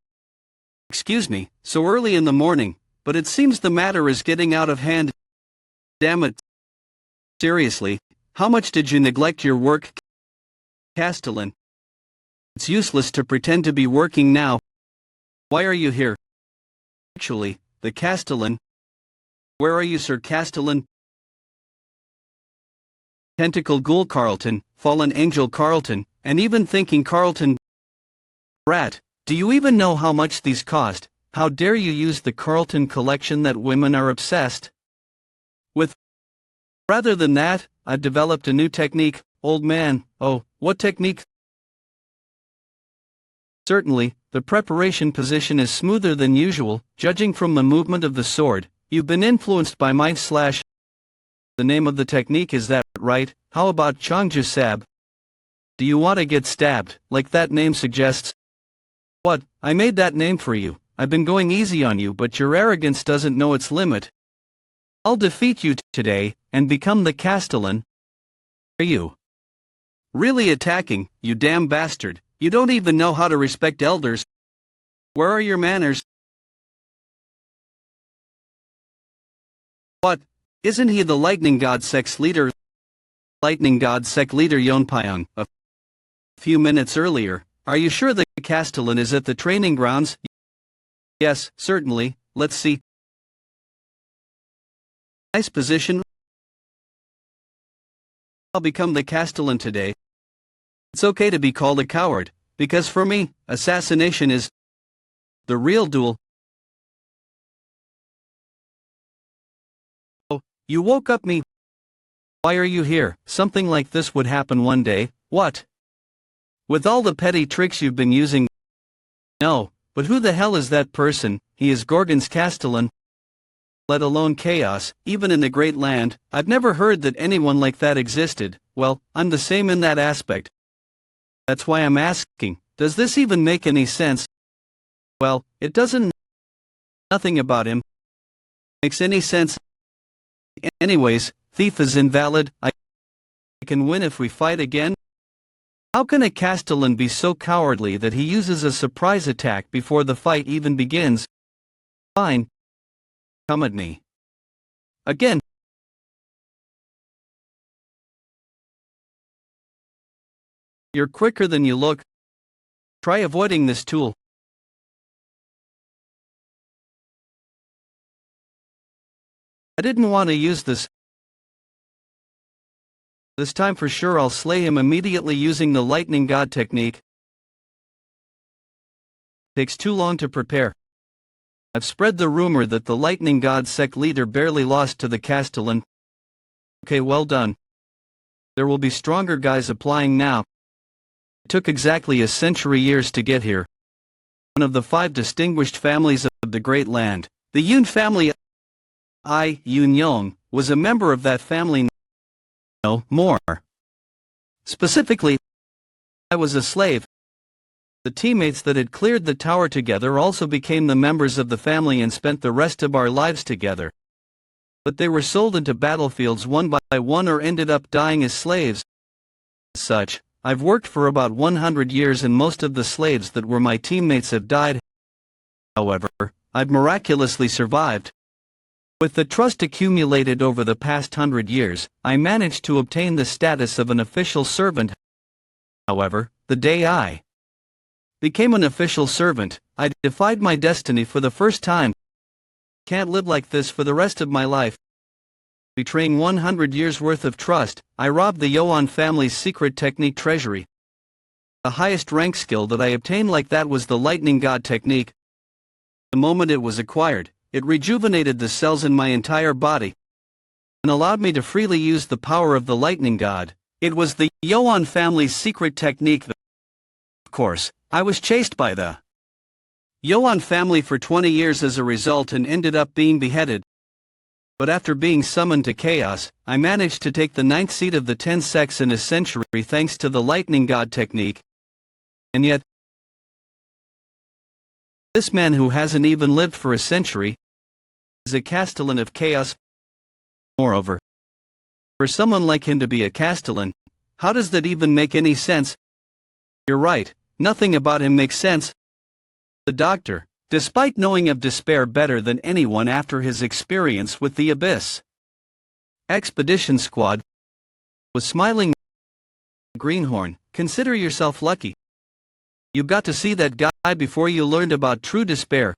Excuse me, so early in the morning, but it seems the matter is getting out of hand. Damn it. Seriously, how much did you neglect your work, Castellan? It's useless to pretend to be working now. Why are you here? Actually, the Castellan. Where are you, Sir Castellan? Tentacle Ghoul Carlton, Fallen Angel Carlton, and even Thinking Carlton. Rat, do you even know how much these cost? How dare you use the Carlton collection that women are obsessed with? Rather than that, I've developed a new technique, old man. Oh, what technique? Certainly, the preparation position is smoother than usual, judging from the movement of the sword. You've been influenced by my slash. The name of the technique is that, right? How about Changju Sab? Do you want to get stabbed, like that name suggests? What, I made that name for you. I've been going easy on you, but your arrogance doesn't know its limit. I'll defeat you today, and become the Castellan. Are you really attacking, you damn bastard? You don't even know how to respect elders. Where are your manners? What? Isn't he the lightning god sex leader? Lightning god sect leader Yonpyong, a few minutes earlier. Are you sure the Castellan is at the training grounds? Yes, certainly. Let's see. Nice position. I'll become the Castellan today. It's okay to be called a coward, because for me, assassination is the real duel. Oh, you woke up me. Why are you here? Something like this would happen one day. What? With all the petty tricks you've been using? No, but who the hell is that person? He is Gorgon's Castellan. Let alone chaos, even in the Great Land. I've never heard that anyone like that existed. Well, I'm the same in that aspect. That's why I'm asking, does this even make any sense? Well, it doesn't. Nothing about him makes any sense. Anyways, thief is invalid. I can win if we fight again. How can a Castellan be so cowardly that he uses a surprise attack before the fight even begins? Fine. Come at me. Again. You're quicker than you look. Try avoiding this tool. I didn't want to use this. This time for sure I'll slay him immediately using the lightning god technique. Takes too long to prepare. I've spread the rumor that the lightning god sect leader barely lost to the Castellan. Okay, well done. There will be stronger guys applying now. It took exactly a century years to get here. One of the 5 distinguished families of the Great Land, the Yun family. Yun Yong, was a member of that family. No, more specifically, I was a slave. The teammates that had cleared the tower together also became the members of the family and spent the rest of our lives together. But they were sold into battlefields one by one or ended up dying as slaves. As such, I've worked for about 100 years and most of the slaves that were my teammates have died. However, I've miraculously survived. With the trust accumulated over the past 100 years, I managed to obtain the status of an official servant. However, the day I became an official servant, I defied my destiny for the first time. Can't live like this for the rest of my life. Betraying 100 years worth of trust, I robbed the Jaehwan family's secret technique treasury. The highest rank skill that I obtained like that was the lightning god technique. The moment it was acquired, it rejuvenated the cells in my entire body and allowed me to freely use the power of the lightning god. It was the Jaehwan family's secret technique. Of course, I was chased by the Jaehwan family for 20 years as a result and ended up being beheaded. But after being summoned to chaos, I managed to take the 9th seat of the 10 sects in a century thanks to the lightning god technique. And yet, this man who hasn't even lived for a century is a Castellan of chaos. Moreover, for someone like him to be a Castellan, how does that even make any sense? You're right, nothing about him makes sense. The doctor, despite knowing of despair better than anyone after his experience with the Abyss Expedition Squad, was smiling. Greenhorn, consider yourself lucky. You got to see that guy before you learned about true despair.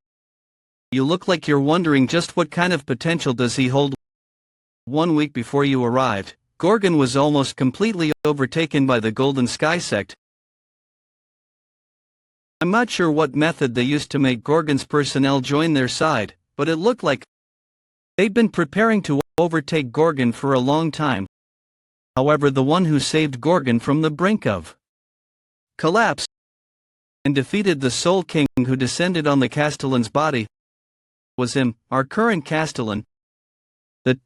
You look like you're wondering just what kind of potential does he hold. 1 week before you arrived, Gorgon was almost completely overtaken by the Golden Sky sect. I'm not sure what method they used to make Gorgon's personnel join their side, but it looked like they'd been preparing to overtake Gorgon for a long time. However, the one who saved Gorgon from the brink of collapse and defeated the Soul King who descended on the Castellan's body. Was him, our current Castellan. That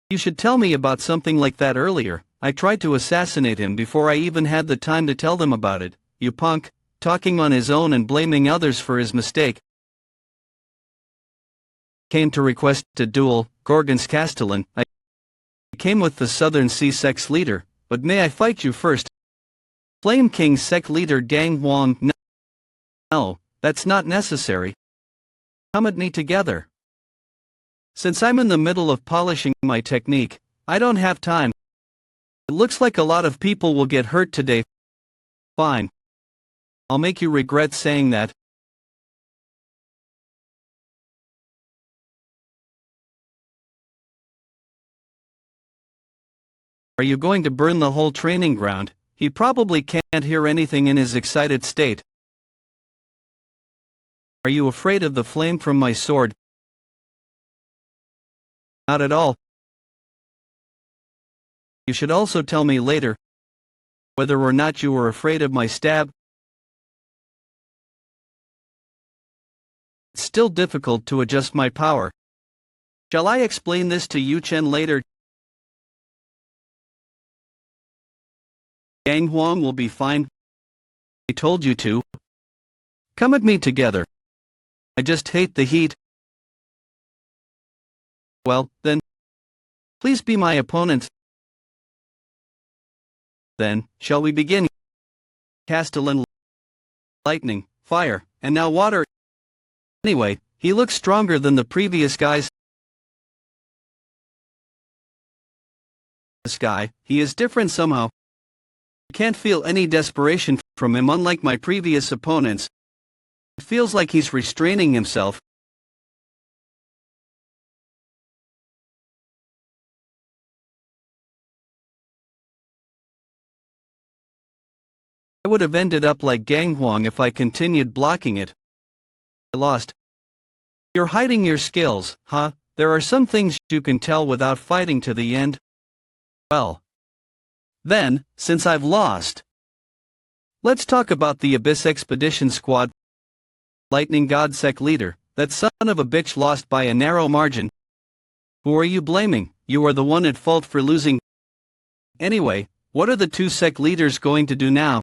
you should tell me about something like that earlier. I tried to assassinate him before I even had the time to tell them about it, you punk, talking on his own and blaming others for his mistake. Came to request a duel, Gorgon's Castellan. I came with the Southern Sea Sect's leader, but may I fight you first? Flame King Sect leader Jaehwan. No, that's not necessary. Come at me together. Since I'm in the middle of polishing my technique, I don't have time. It looks like a lot of people will get hurt today. Fine. I'll make you regret saying that. Are you going to burn the whole training ground? He probably can't hear anything in his excited state. Are you afraid of the flame from my sword? Not at all. You should also tell me later whether or not you were afraid of my stab. It's still difficult to adjust my power. Shall I explain this to Yu Chen later? Jaehwan will be fine. I told you to. Come at me together. I just hate the heat. Well, then, please be my opponent. Then, shall we begin? Castellan, lightning, fire, and now water. Anyway, he looks stronger than the previous guys. This guy, he is different somehow. I can't feel any desperation from him unlike my previous opponents. It feels like he's restraining himself. I would have ended up like Jaehwan if I continued blocking it. I lost. You're hiding your skills, huh? There are some things you can tell without fighting to the end. Well, then, since I've lost, let's talk about the Abyss Expedition Squad. Lightning God Sect leader, that son of a bitch lost by a narrow margin. Who are you blaming? You are the one at fault for losing. Anyway, what are the two sect leaders going to do now?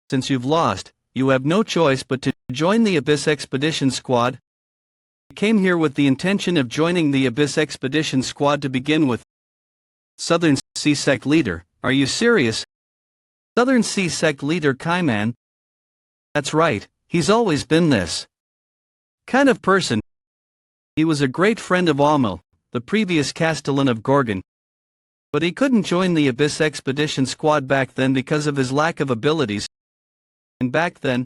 Since you've lost, you have no choice but to join the Abyss Expedition Squad. I came here with the intention of joining the Abyss Expedition Squad to begin with. Southern Sea Sect leader, are you serious? Southern Sea Sect leader Kaiman? That's right, he's always been this kind of person. He was a great friend of Amel, the previous Castellan of Gorgon. But he couldn't join the Abyss Expedition Squad back then because of his lack of abilities. And back then,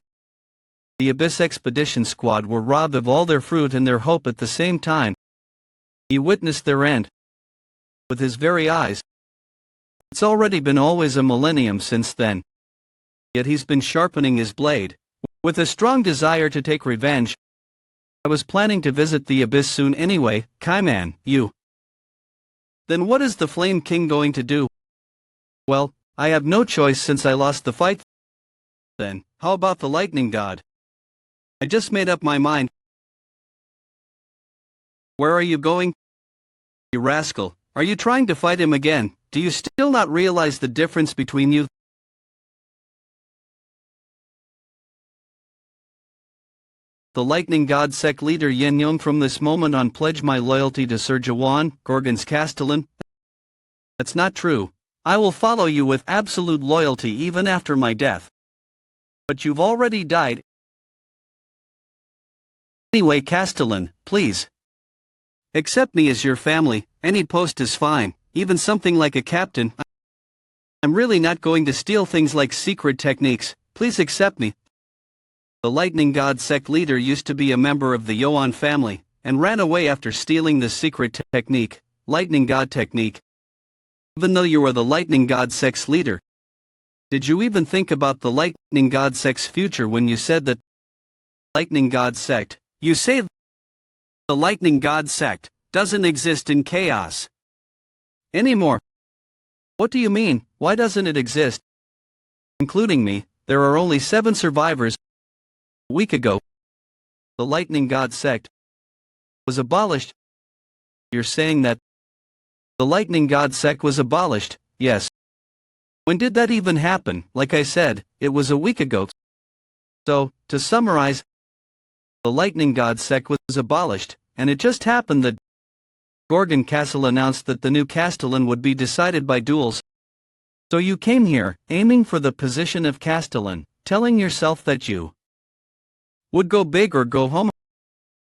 the Abyss Expedition Squad were robbed of all their fruit and their hope at the same time. He witnessed their end with his very eyes. It's already been always a millennium since then. Yet he's been sharpening his blade, with a strong desire to take revenge. I was planning to visit the Abyss soon anyway. Kaiman, you. Then what is the Flame King going to do? Well, I have no choice since I lost the fight. Then, how about the Lightning God? I just made up my mind. Where are you going? You rascal, are you trying to fight him again? Do you still not realize the difference between you? The Lightning God Sect leader Yen Yong, from this moment on pledge my loyalty to Sir Jaehwan, Gorgon's Castellan. That's not true. I will follow you with absolute loyalty even after my death. But you've already died. Anyway, Castellan, please. Accept me as your family. Any post is fine, even something like a captain. I'm really not going to steal things like secret techniques. Please accept me. The Lightning God Sect leader used to be a member of the Jaehwan family, and ran away after stealing the secret technique, Lightning God technique. Even though you are the Lightning God Sect's leader, did you even think about the Lightning God Sect's future when you said that? Lightning God Sect, you say the Lightning God Sect doesn't exist in chaos anymore. What do you mean? Why doesn't it exist? Including me, there are only 7 survivors. A week ago, the lightning god sect was abolished. You're saying that the lightning god sect was abolished? Yes. When did that even happen? Like I said, it was a week ago. So, to summarize, the lightning god sect was abolished, and it just happened that Gorgon Castle announced that the new Castellan would be decided by duels. So you came here, aiming for the position of Castellan, telling yourself that you would go big or go home.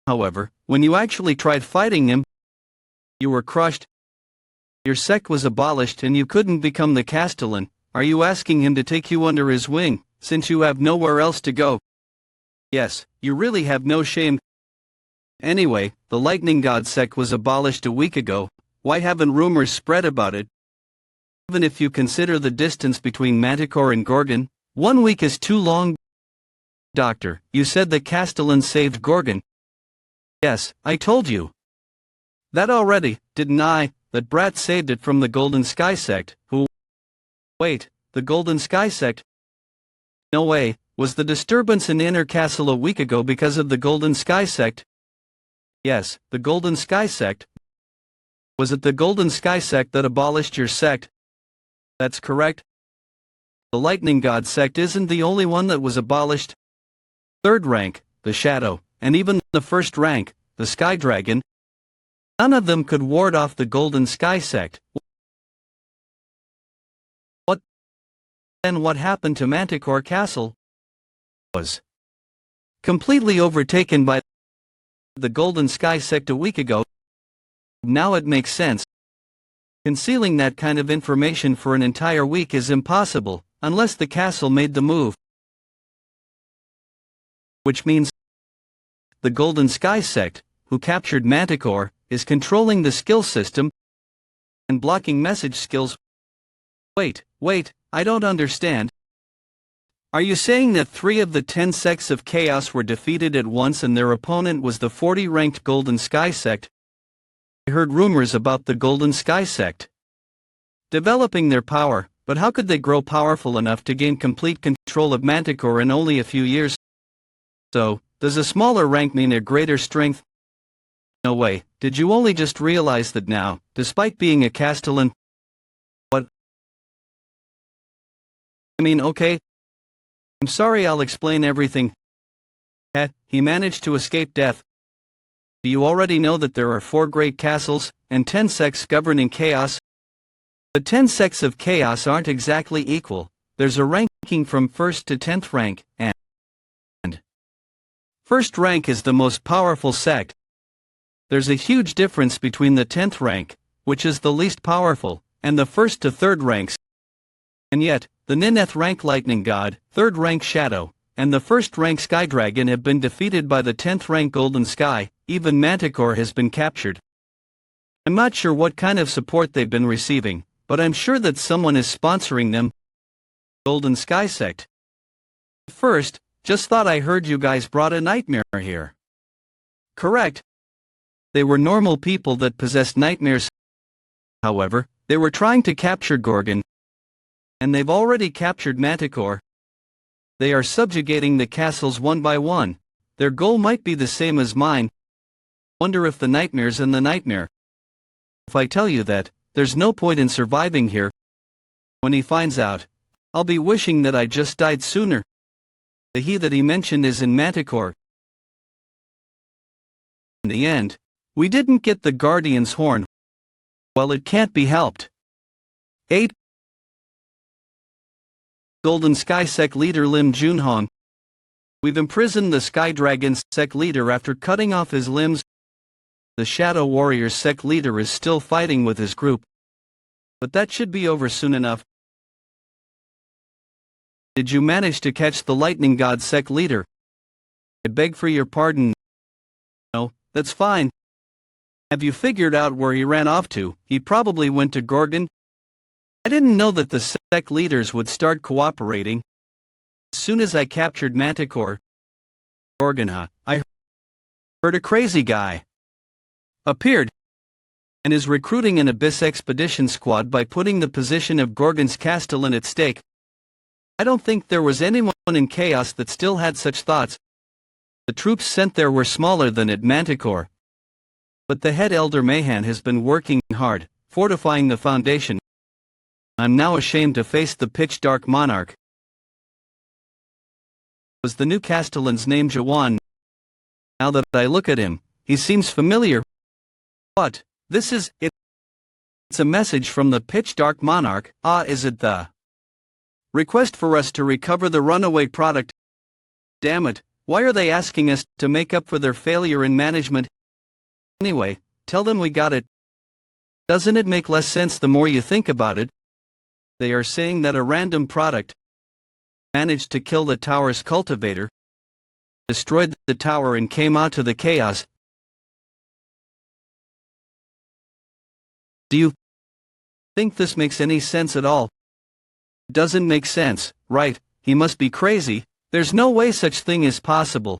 However, when you actually tried fighting him, you were crushed. Your sect was abolished and you couldn't become the Castellan. Are you asking him to take you under his wing, since you have nowhere else to go? Yes, you really have no shame. Anyway, the lightning god sect was abolished a week ago. Why haven't rumors spread about it? Even if you consider the distance between Manticore and Gorgon, 1 week is too long. Doctor, you said that Castellan saved Gorgon. Yes, I told you that already, didn't I? That brat saved it from the Golden Sky sect, who... Wait, the Golden Sky sect? No way. Was the disturbance in Inner Castle a week ago because of the Golden Sky sect? Yes, the Golden Sky sect. Was it the Golden Sky sect that abolished your sect? That's correct. The Lightning God sect isn't the only one that was abolished. Third rank, the Shadow, and even the first rank, the Sky Dragon, none of them could ward off the Golden Sky sect. What happened to Manticore Castle was completely overtaken by the Golden Sky sect a week ago. Now it makes sense. Concealing that kind of information for an entire week is impossible, unless the castle made the move. Which means the Golden Sky sect, who captured Manticore, is controlling the skill system and blocking message skills. Wait, I don't understand. Are you saying that 3 of the 10 sects of Chaos were defeated at once and their opponent was the 40-ranked Golden Sky sect? I heard rumors about the Golden Sky sect developing their power, but how could they grow powerful enough to gain complete control of Manticore in only a few years? So, does a smaller rank mean a greater strength? No way. Did you only just realize that now, despite being a Castellan? What? I mean, okay. I'm sorry, I'll explain everything. He managed to escape death. Do you already know that there are 4 great castles, and 10 sects governing chaos? The 10 sects of chaos aren't exactly equal. There's a ranking from 1st to 10th rank, and first rank is the most powerful sect. There's a huge difference between the 10th rank, which is the least powerful, and the 1st to 3rd ranks. And yet, the Nineth rank Lightning God, 3rd rank Shadow, and the 1st rank Sky Dragon have been defeated by the 10th rank Golden Sky. Even Manticore has been captured. I'm not sure what kind of support they've been receiving, but I'm sure that someone is sponsoring them. Golden Sky sect. First, just thought I heard you guys brought a nightmare here. Correct. They were normal people that possessed nightmares. However, they were trying to capture Gorgon, and they've already captured Manticore. They are subjugating the castles one by one. Their goal might be the same as mine. Wonder if the nightmare's in the nightmare. If I tell you that, there's no point in surviving here. When he finds out, I'll be wishing that I just died sooner. The he that he mentioned is in Manticore. In the end, we didn't get the Guardian's horn. Well, it can't be helped. 8. Golden Sky Sect leader Lim Junhong. We've imprisoned the Sky Dragon sect leader after cutting off his limbs. The Shadow Warriors sect leader is still fighting with his group. But that should be over soon enough. Did you manage to catch the Lightning God sect leader? I beg for your pardon. No, that's fine. Have you figured out where he ran off to? He probably went to Gorgon. I didn't know that the sect leaders would start cooperating. As soon as I captured Manticore, Gorgon, I heard a crazy guy appeared and is recruiting an Abyss expedition squad by putting the position of Gorgon's Castellan at stake. I don't think there was anyone in Chaos that still had such thoughts. The troops sent there were smaller than at Manticore. But the head elder Mahan has been working hard, fortifying the foundation. I'm now ashamed to face the pitch-dark monarch. Was the new Castellan's name Jaehwan? Now that I look at him, he seems familiar. What? This is it. It's a message from the pitch-dark monarch. Is it the request for us to recover the runaway product? Damn it, why are they asking us to make up for their failure in management? Anyway, tell them we got it. Doesn't it make less sense the more you think about it? They are saying that a random product managed to kill the tower's cultivator, destroyed the tower and came out to the chaos. Do you think this makes any sense at all? It doesn't make sense, right? He must be crazy. There's no way such thing is possible.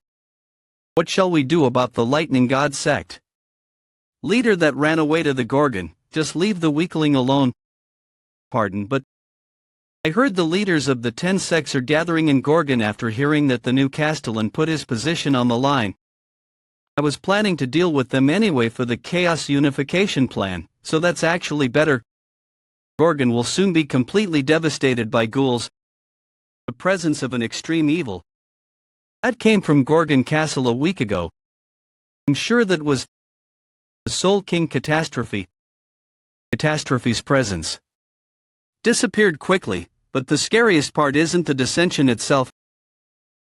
What shall we do about the lightning god sect? Leader that ran away to the Gorgon, just leave the weakling alone. Pardon, but I heard the leaders of the 10 sects are gathering in Gorgon after hearing that the new Castellan put his position on the line. I was planning to deal with them anyway for the Chaos Unification Plan, so that's actually better. Gorgon will soon be completely devastated by ghouls. The presence of an extreme evil. That came from Gorgon Castle a week ago. I'm sure that was the Soul King Catastrophe. Catastrophe's presence disappeared quickly, but the scariest part isn't the dissension itself.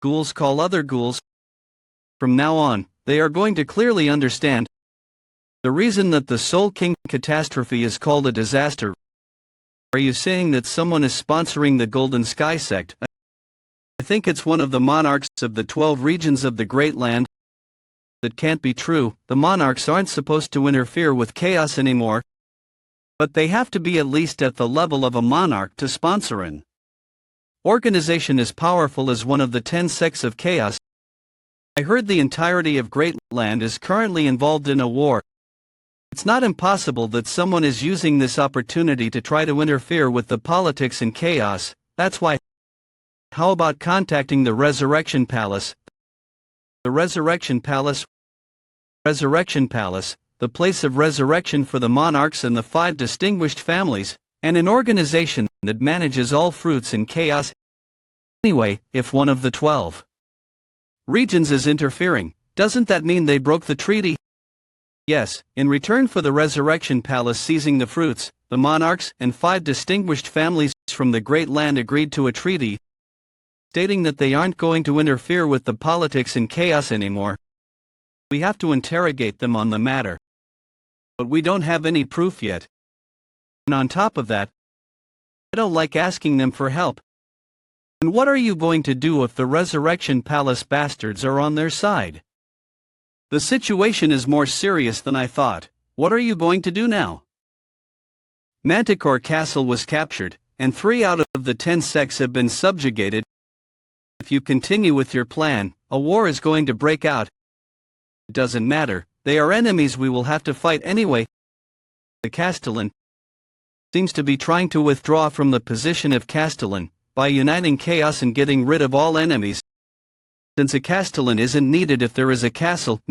Ghouls call other ghouls. From now on, they are going to clearly understand the reason that the Soul King Catastrophe is called a disaster. Are you saying that someone is sponsoring the Golden Sky sect? I think it's one of the monarchs of the 12 regions of the Great Land. That can't be true. The monarchs aren't supposed to interfere with chaos anymore. But they have to be at least at the level of a monarch to sponsor an organization as powerful as one of the 10 sects of chaos. I heard the entirety of Great Land is currently involved in a war. It's not impossible that someone is using this opportunity to try to interfere with the politics and chaos. That's why. How about contacting the Resurrection Palace? The Resurrection Palace? Resurrection Palace, the place of resurrection for the monarchs and the 5 distinguished families, and an organization that manages all fruits in chaos. Anyway, if one of the 12 regions is interfering, doesn't that mean they broke the treaty? Yes, in return for the Resurrection Palace seizing the fruits, the monarchs and 5 distinguished families from the Great Land agreed to a treaty, stating that they aren't going to interfere with the politics and chaos anymore. We have to interrogate them on the matter. But we don't have any proof yet. And on top of that, I don't like asking them for help. And what are you going to do if the Resurrection Palace bastards are on their side? The situation is more serious than I thought. What are you going to do now? Manticore Castle was captured, and 3 out of the 10 sects have been subjugated. If you continue with your plan, a war is going to break out. It doesn't matter, they are enemies we will have to fight anyway. The Castellan seems to be trying to withdraw from the position of Castellan by uniting chaos and getting rid of all enemies. Since a Castellan isn't needed if there is a castle,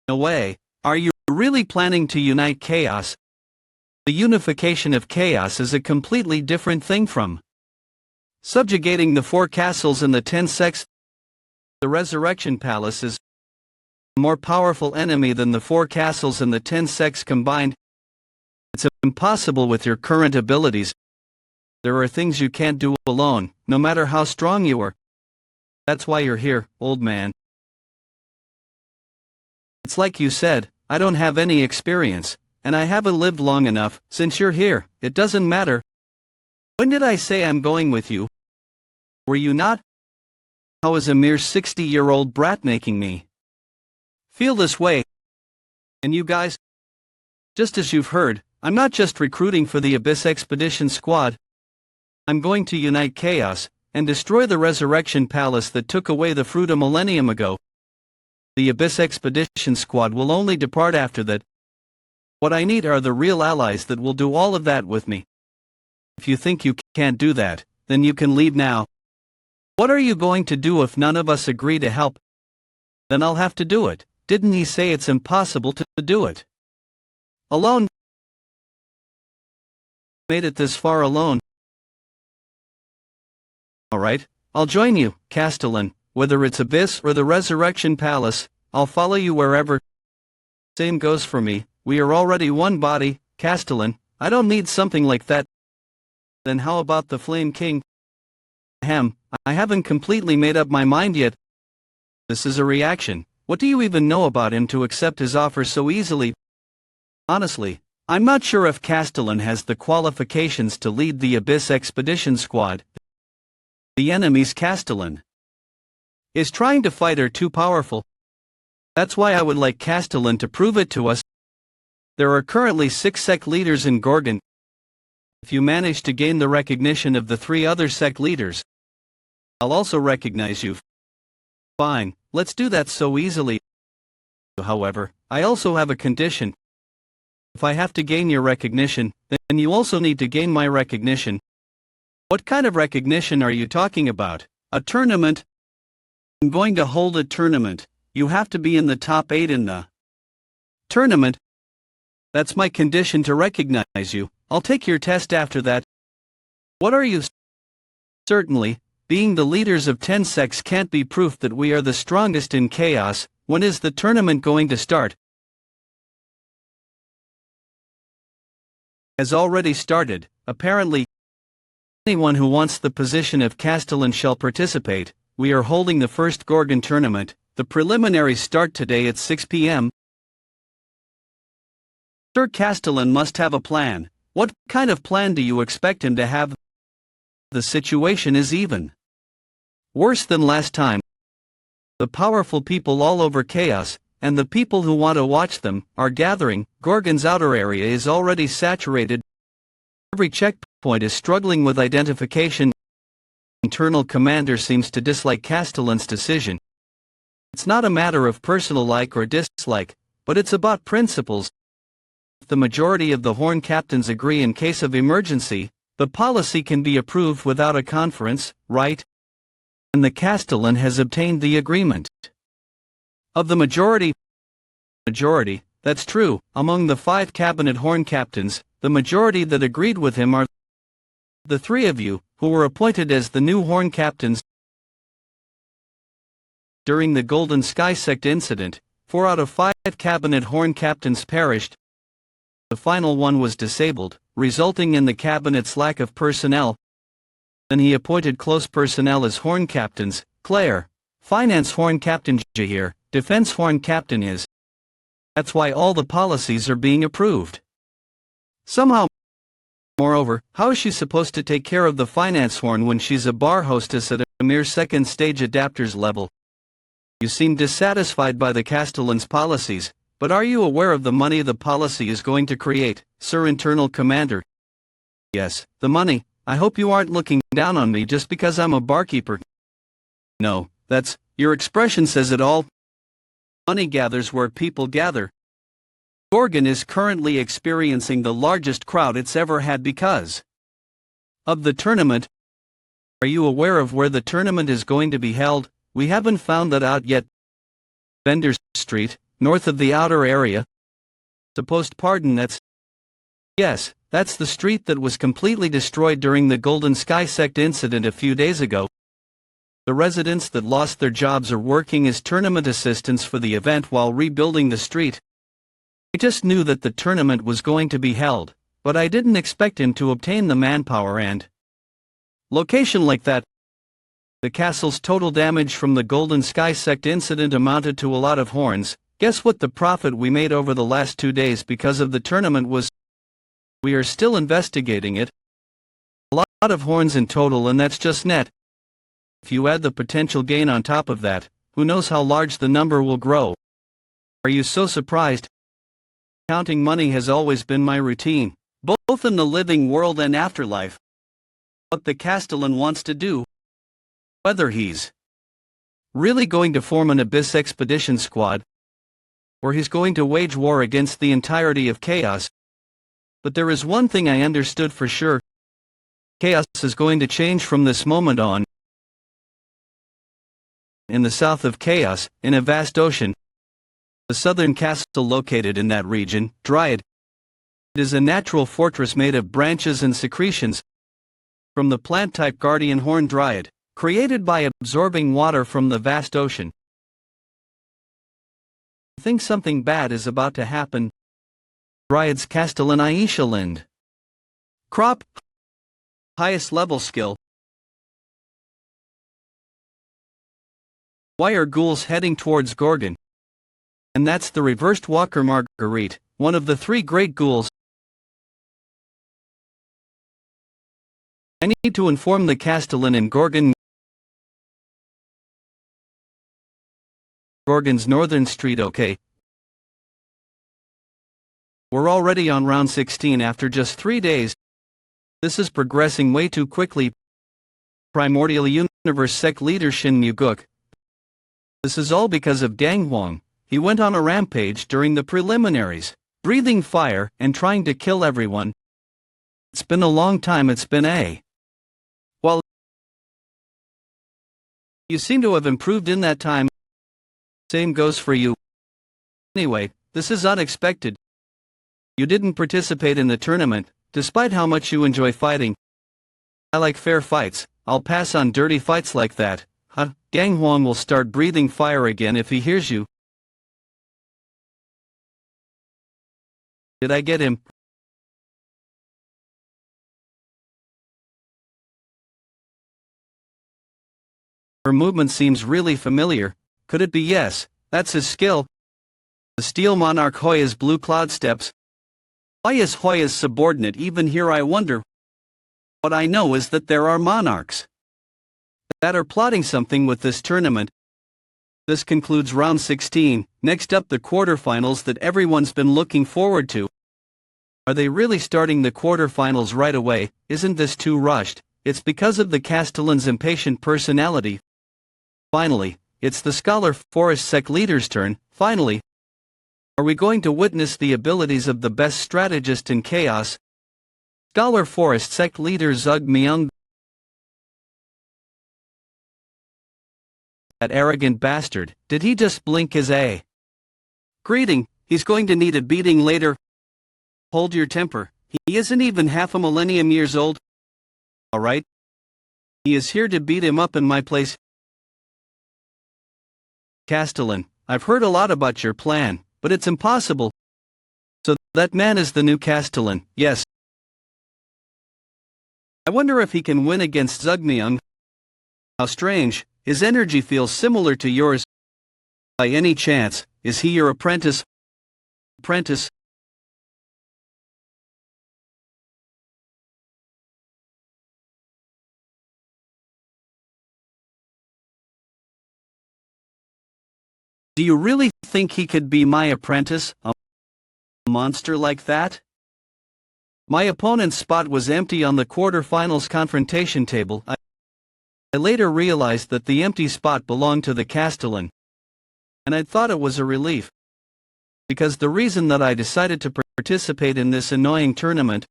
no way. Are you really planning to unite chaos? The unification of chaos is a completely different thing from subjugating the 4 castles and the 10 sects. The Resurrection Palace is a more powerful enemy than the 4 castles and the 10 sects combined. It's impossible with your current abilities. There are things you can't do alone, no matter how strong you are. That's why you're here, old man. It's like you said, I don't have any experience, and I haven't lived long enough. Since you're here, it doesn't matter. When did I say I'm going with you? Were you not? How is a mere 60-year-old brat making me feel this way? And you guys? Just as you've heard, I'm not just recruiting for the Abyss Expedition Squad. I'm going to unite chaos and destroy the Resurrection Palace that took away the fruit a millennium ago. The Abyss Expedition Squad will only depart after that. What I need are the real allies that will do all of that with me. If you think you can't do that, then you can leave now. What are you going to do if none of us agree to help? Then I'll have to do it. Didn't he say it's impossible to do it alone? Made it this far alone. Alright, I'll join you, Castellan, whether it's Abyss or the Resurrection Palace, I'll follow you wherever. Same goes for me, we are already one body, Castellan, I don't need something like that. Then how about the Flame King? I haven't completely made up my mind yet. This is a reaction. What do you even know about him to accept his offer so easily? Honestly, I'm not sure if Castellan has the qualifications to lead the Abyss Expedition Squad. The enemies Castellan is trying to fight are too powerful. That's why I would like Castellan to prove it to us. There are currently 6 sect leaders in Gorgon. If you manage to gain the recognition of the 3 other sect leaders, I'll also recognize you. Fine, let's do that so easily. However, I also have a condition. If I have to gain your recognition, then you also need to gain my recognition. What kind of recognition are you talking about? A tournament? I'm going to hold a tournament. You have to be in the top 8 in the tournament. That's my condition to recognize you. I'll take your test after that. What are you? Certainly, being the leaders of 10 sects can't be proof that we are the strongest in chaos. When is the tournament going to start? Has already started, apparently. Anyone who wants the position of Castellan shall participate. We are holding the first Gorgon tournament. The preliminaries start today at 6 p.m. Sir Castellan must have a plan. What kind of plan do you expect him to have? The situation is even worse than last time. The powerful people all over Chaos, and the people who want to watch them, are gathering. Gorgon's outer area is already saturated. Every checkpoint is struggling with identification. Internal commander seems to dislike Castellan's decision. It's not a matter of personal like or dislike, but it's about principles. If the majority of the Horn captains agree in case of emergency, the policy can be approved without a conference, right? And the Castellan has obtained the agreement of the majority, that's true. Among the 5 cabinet Horn captains, the majority that agreed with him are the 3 of you, who were appointed as the new Horn captains. During the Golden Sky Sect incident, 4 out of 5 cabinet Horn captains perished. The final one was disabled, resulting in the cabinet's lack of personnel. Then he appointed close personnel as Horn captains: Claire, Finance Horn Captain; Jahir, Defense Horn Captain is. That's why all the policies are being approved. Somehow. Moreover, how is she supposed to take care of the Finance Horn when she's a bar hostess at a mere second stage adapters level? You seem dissatisfied by the Castellan's policies, but are you aware of the money the policy is going to create, Sir Internal Commander? Yes, the money. I hope you aren't looking down on me just because I'm a barkeeper. No, your expression says it all. Money gathers where people gather. Gorgon is currently experiencing the largest crowd it's ever had because of the tournament. Are you aware of where the tournament is going to be held? We haven't found that out yet. Vendor Street, north of the outer area. Yes, that's the street that was completely destroyed during the Golden Sky Sect incident a few days ago. The residents that lost their jobs are working as tournament assistants for the event while rebuilding the street. I just knew that the tournament was going to be held, but I didn't expect him to obtain the manpower and location like that. The castle's total damage from the Golden Sky Sect incident amounted to a lot of horns. Guess what the profit we made over the last 2 days because of the tournament was? We are still investigating it. A lot of horns in total, and that's just net. If you add the potential gain on top of that, who knows how large the number will grow. Are you so surprised? Counting money has always been my routine, both in the living world and afterlife. What the Castellan wants to do, whether he's really going to form an Abyss expedition squad, or he's going to wage war against the entirety of Chaos. But there is one thing I understood for sure. Chaos is going to change from this moment on. In the south of Chaos, in a vast ocean, the southern castle located in that region, Dryad, is a natural fortress made of branches and secretions from the plant-type guardian horn dryad, created by absorbing water from the vast ocean. I think something bad is about to happen. Dryad's Castellan Aisha Lind. Crop. Highest level skill. Why are ghouls heading towards Gorgon? And that's the reversed Walker Marguerite, one of the three great ghouls. I need to inform the Castellan in Gorgon's northern street. Okay. We're already on round 16 after just 3 days. This is progressing way too quickly. Primordial Universe Sect Leader Shin Muguk. This is all because of Jaehwan. He went on a rampage during the preliminaries, breathing fire and trying to kill everyone. It's been a long time. It's been a Well, you seem to have improved in that time. Same goes for you. Anyway, this is unexpected. You didn't participate in the tournament, despite how much you enjoy fighting. I like fair fights. I'll pass on dirty fights like that. Jaehwan will start breathing fire again if he hears you. Did I get him? Her movement seems really familiar. Could it be? Yes, that's his skill. The Steel Monarch Hoya's Blue Cloud Steps. Why is Hoya's subordinate even here, I wonder? What I know is that there are monarchs that are plotting something with this tournament. This concludes round 16, next up the quarterfinals that everyone's been looking forward to. Are they really starting the quarterfinals right away? Isn't this too rushed? It's because of the Castellan's impatient personality. Finally, it's the Scholar Forest Sect leader's turn. Finally, are we going to witness the abilities of the best strategist in Chaos? Scholar Forest Sect leader Zug Myung. That arrogant bastard, did he just blink his A? Greeting, he's going to need a beating later. Hold your temper, he isn't even half a millennium years old. Alright? He is here to beat him up in my place. Castellan, I've heard a lot about your plan, but it's impossible. So that man is the new Castellan, yes. I wonder if he can win against Zugmyung. How strange, his energy feels similar to yours. By any chance, is he your apprentice? Apprentice? Do you really think he could be my apprentice? A monster like that? My opponent's spot was empty on the quarterfinals confrontation table. I later realized that the empty spot belonged to the Castellan, and I thought it was a relief. Because the reason that I decided to participate in this annoying tournament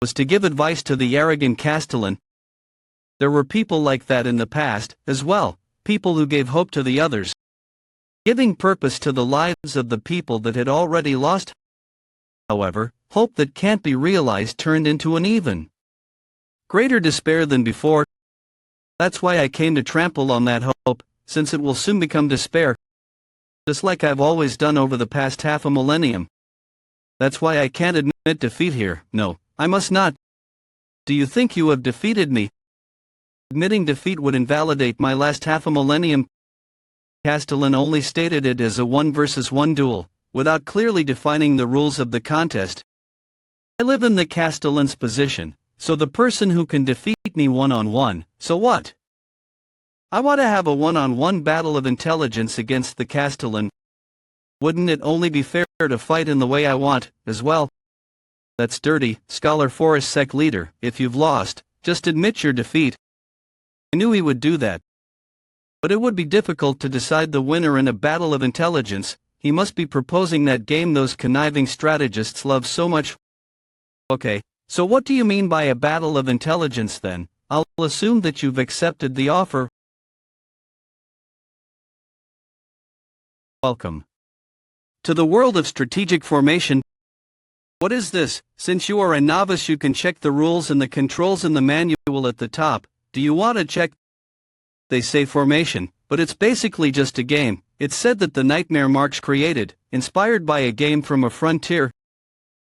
was to give advice to the arrogant Castellan. There were people like that in the past, as well, people who gave hope to the others, giving purpose to the lives of the people that had already lost. However, hope that can't be realized turned into an even greater despair than before. That's why I came to trample on that hope, since it will soon become despair. Just like I've always done over the past half a millennium. That's why I can't admit defeat here. No, I must not. Do you think you have defeated me? Admitting defeat would invalidate my last half a millennium. Castellan only stated it as a 1 versus 1 duel, without clearly defining the rules of the contest. I live in the Castellan's position, so the person who can defeat me one-on-one, so what? I want to have a one-on-one battle of intelligence against the Castellan. Wouldn't it only be fair to fight in the way I want, as well? That's dirty, Scholar Forest Sect leader. If you've lost, just admit your defeat. I knew he would do that. But it would be difficult to decide the winner in a battle of intelligence. He must be proposing that game those conniving strategists love so much. Okay, So what do you mean by a battle of intelligence then? I'll assume that you've accepted the offer. Welcome to the world of strategic formation. What is this? Since you are a novice, you can check the rules and the controls in the manual at the top. Do you want to check? They say formation, but it's basically just a game. It's said that the Nightmare March created, inspired by a game from a frontier.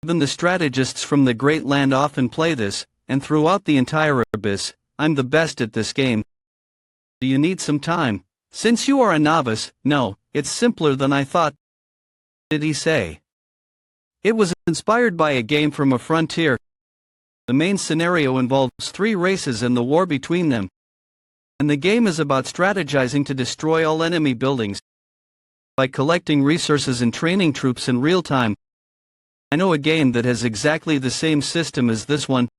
Even the strategists from the Great Land often play this, and throughout the entire abyss, I'm the best at this game. Do you need some time? Since you are a novice, no, it's simpler than I thought. Did he say? It was inspired by a game from a frontier. The main scenario involves 3 races and the war between them. And the game is about strategizing to destroy all enemy buildings by collecting resources and training troops in real time. I know a game that has exactly the same system as this one.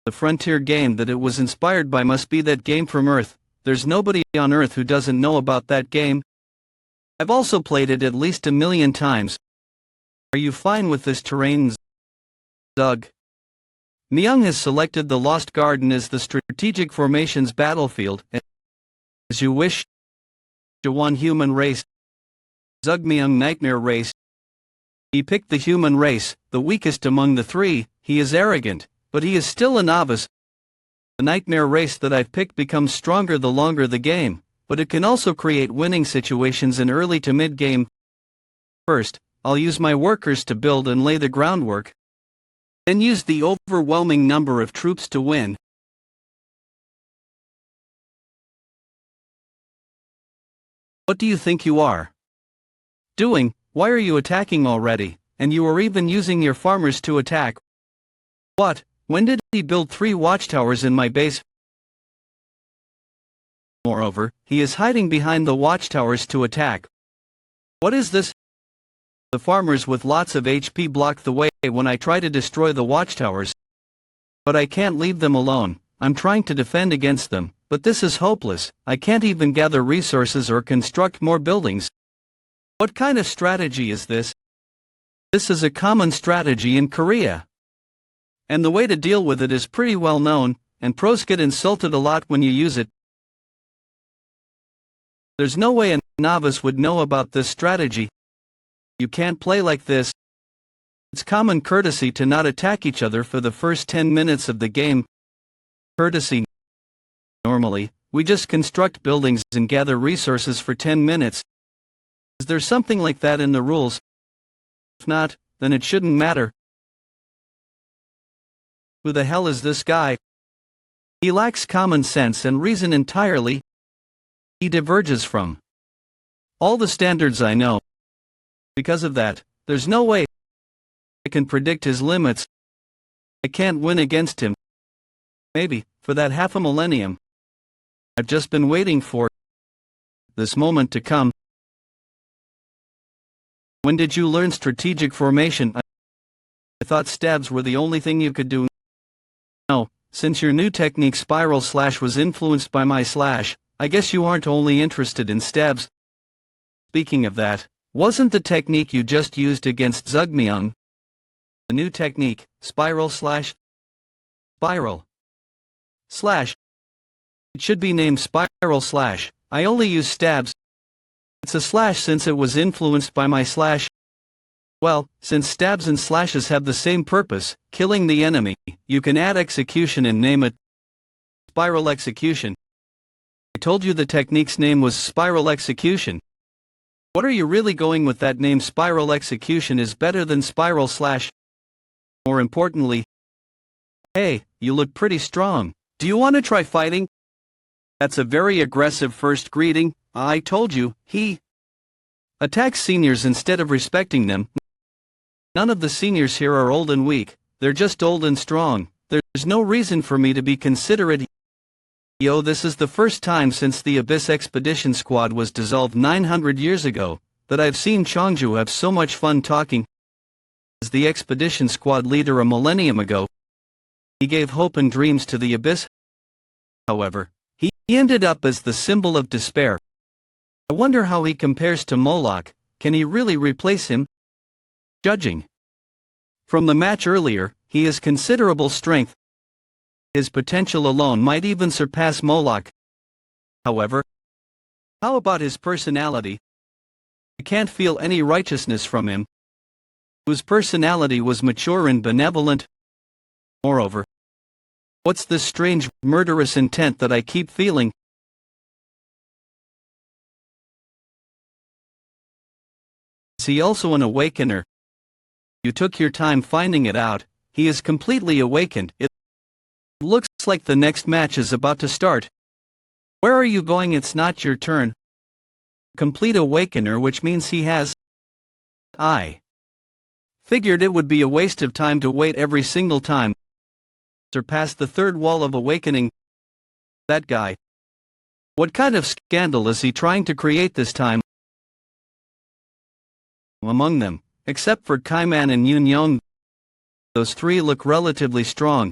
The frontier game that it was inspired by must be that game from Earth. There's nobody on Earth who doesn't know about that game. I've also played it at least 1,000,000 times. Are you fine with this terrain, Zug? Myung has selected the Lost Garden as the strategic formations battlefield. As you wish. Jaehwan human race. Zug Myung nightmare race. He picked the human race, the weakest among the 3. He is arrogant, but he is still a novice. The nightmare race that I've picked becomes stronger the longer the game, but it can also create winning situations in early to mid-game. First, I'll use my workers to build and lay the groundwork. Then use the overwhelming number of troops to win. What do you think you are doing? Why are you attacking already? And you are even using your farmers to attack. What? When did he build 3 watchtowers in my base? Moreover, he is hiding behind the watchtowers to attack. What is this? The farmers with lots of HP block the way when I try to destroy the watchtowers. But I can't leave them alone. I'm trying to defend against them, but this is hopeless. I can't even gather resources or construct more buildings. What kind of strategy is this? This is a common strategy in Korea. And the way to deal with it is pretty well known, and pros get insulted a lot when you use it. There's no way a novice would know about this strategy. You can't play like this. It's common courtesy to not attack each other for the first 10 minutes of the game. Courtesy. Normally, we just construct buildings and gather resources for 10 minutes. Is there something like that in the rules? If not, then it shouldn't matter. Who the hell is this guy? He lacks common sense and reason entirely. He diverges from all the standards I know. Because of that, there's no way I can predict his limits. I can't win against him. Maybe, for that half a millennium. I've just been waiting for this moment to come. When did you learn strategic formation? I thought stabs were the only thing you could do. No, since your new technique spiral slash was influenced by my slash, I guess you aren't only interested in stabs. Speaking of that, wasn't the technique you just used against Zugmyeong the new technique, spiral slash? Spiral slash. It should be named spiral slash. I only use stabs. It's a slash since it was influenced by my slash. Well, since stabs and slashes have the same purpose, killing the enemy, you can add execution and name it spiral execution. I told you the technique's name was spiral execution. What are you really going with that name? Spiral execution is better than spiral slash. More importantly, hey, you look pretty strong. Do you want to try fighting? That's a very aggressive first greeting. I told you, he attacks seniors instead of respecting them. None of the seniors here are old and weak, they're just old and strong. There's no reason for me to be considerate. Yo, this is the first time since the Abyss Expedition Squad was dissolved 900 years ago, that I've seen Chongju have so much fun talking. As the Expedition Squad leader a millennium ago, he gave hope and dreams to the Abyss. However, he ended up as the symbol of despair. I wonder how he compares to Moloch. Can he really replace him? Judging from the match earlier, he has considerable strength. His potential alone might even surpass Moloch. However, how about his personality? I can't feel any righteousness from him. Whose personality was mature and benevolent. Moreover, what's this strange, murderous intent that I keep feeling? Is he also an awakener? You took your time finding it out. He is completely awakened. It looks like the next match is about to start. Where are you going? It's not your turn. Complete awakener, which means he has. I figured it would be a waste of time to wait every single time. Surpass the third wall of awakening. That guy. What kind of scandal is he trying to create this time? Among them, except for Kaiman and Yun Yong, those three look relatively strong.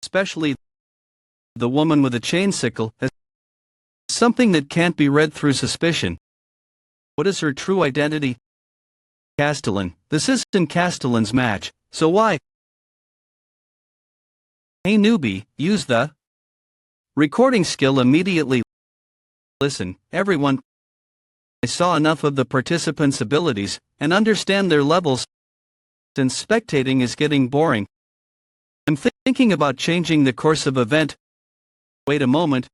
Especially the woman with a chain sickle has something that can't be read through suspicion. What is her true identity? Castellan. This isn't Castellan's match, so why? Hey newbie, use the recording skill immediately. Listen, everyone. I saw enough of the participants' abilities and understand their levels. Since spectating is getting boring, I'm thinking about changing the course of event. Wait a moment.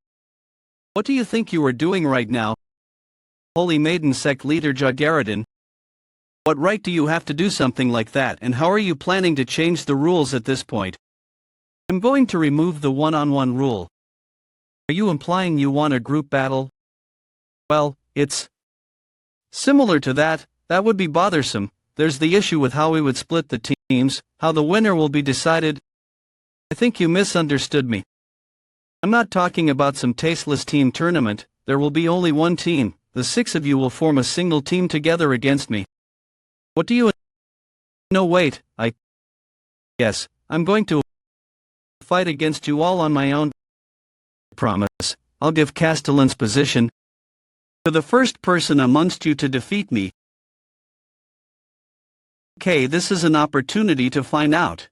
What do you think you are doing right now? Holy Maiden sect leader Jagaradin. What right do you have to do something like that, and how are you planning to change the rules at this point? I'm going to remove the one-on-one rule. Are you implying you want a group battle? Well, it's similar to that. That would be bothersome. There's the issue with how we would split the teams, how the winner will be decided. I think you misunderstood me. I'm not talking about some tasteless team tournament. There will be only one team. The 6 of you will form a single team together against me. What do you... No wait, Yes, I'm going to fight against you all on my own. I promise, I'll give Castellan's position to the first person amongst you to defeat me. Okay, this is an opportunity to find out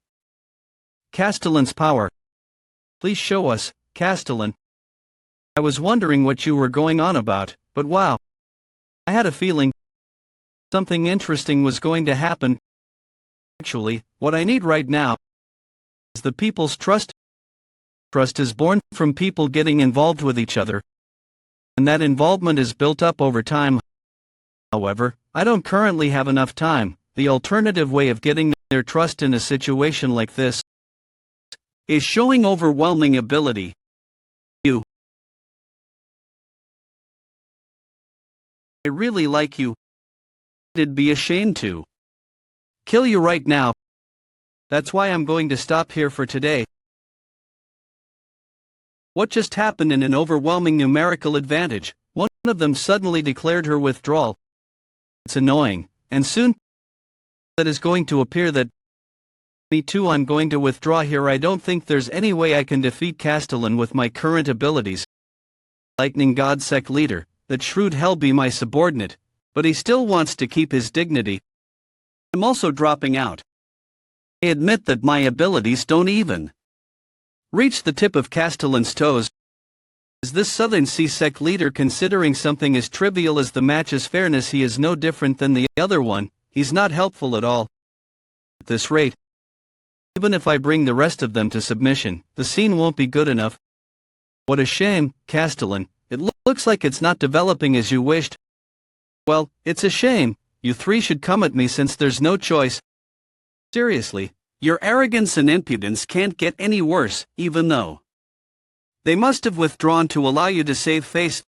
Castellan's power. Please show us, Castellan. I was wondering what you were going on about, but wow. I had a feeling something interesting was going to happen. Actually, what I need right now is the people's trust. Trust is born from people getting involved with each other, and that involvement is built up over time. However, I don't currently have enough time. The alternative way of getting their trust in a situation like this is showing overwhelming ability. You. I really like you. I'd be ashamed to kill you right now. That's why I'm going to stop here for today. What just happened in an overwhelming numerical advantage? One of them suddenly declared her withdrawal. It's annoying, and soon that is going to appear that me too. I'm going to withdraw here. I don't think there's any way I can defeat Castellan with my current abilities. Lightning God sect leader, that shrewd hell be my subordinate, but he still wants to keep his dignity. I'm also dropping out. I admit that my abilities don't even reach the tip of Castellan's toes. Is this Southern Sea sect leader considering something as trivial as the match's fairness? He is no different than the other one. He's not helpful at all. At this rate, even if I bring the rest of them to submission, the scene won't be good enough. What a shame, Castellan. It looks like it's not developing as you wished. Well, it's a shame. You three should come at me since there's no choice. Seriously, your arrogance and impudence can't get any worse, even though they must have withdrawn to allow you to save face.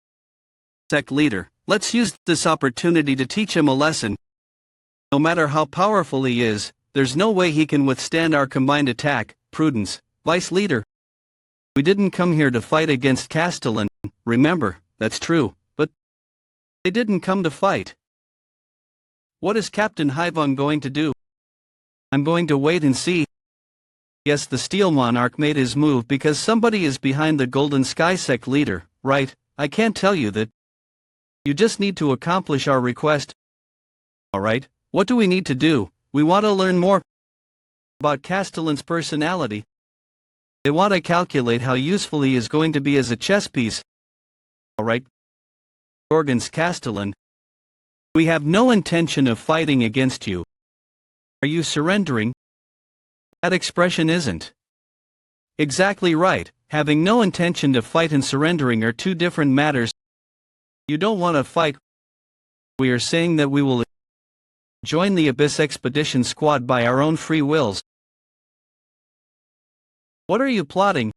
Sect leader, let's use this opportunity to teach him a lesson. No matter how powerful he is, there's no way he can withstand our combined attack. Prudence, vice leader. We didn't come here to fight against Castellan, remember, that's true, but they didn't come to fight. What is Captain Haivong going to do? I'm going to wait and see. Yes, the Steel Monarch made his move because somebody is behind the Golden Sky sect leader, right? I can't tell you that. You just need to accomplish our request. Alright, what do we need to do? We want to learn more. about Castellan's personality. They want to calculate how useful he is going to be as a chess piece. Alright, Gorgon's Castellan. We have no intention of fighting against you. Are you surrendering? That expression isn't exactly right. Having no intention to fight and surrendering are two different matters. You don't want to fight. We are saying that we will join the Abyss Expedition Squad by our own free wills. What are you plotting?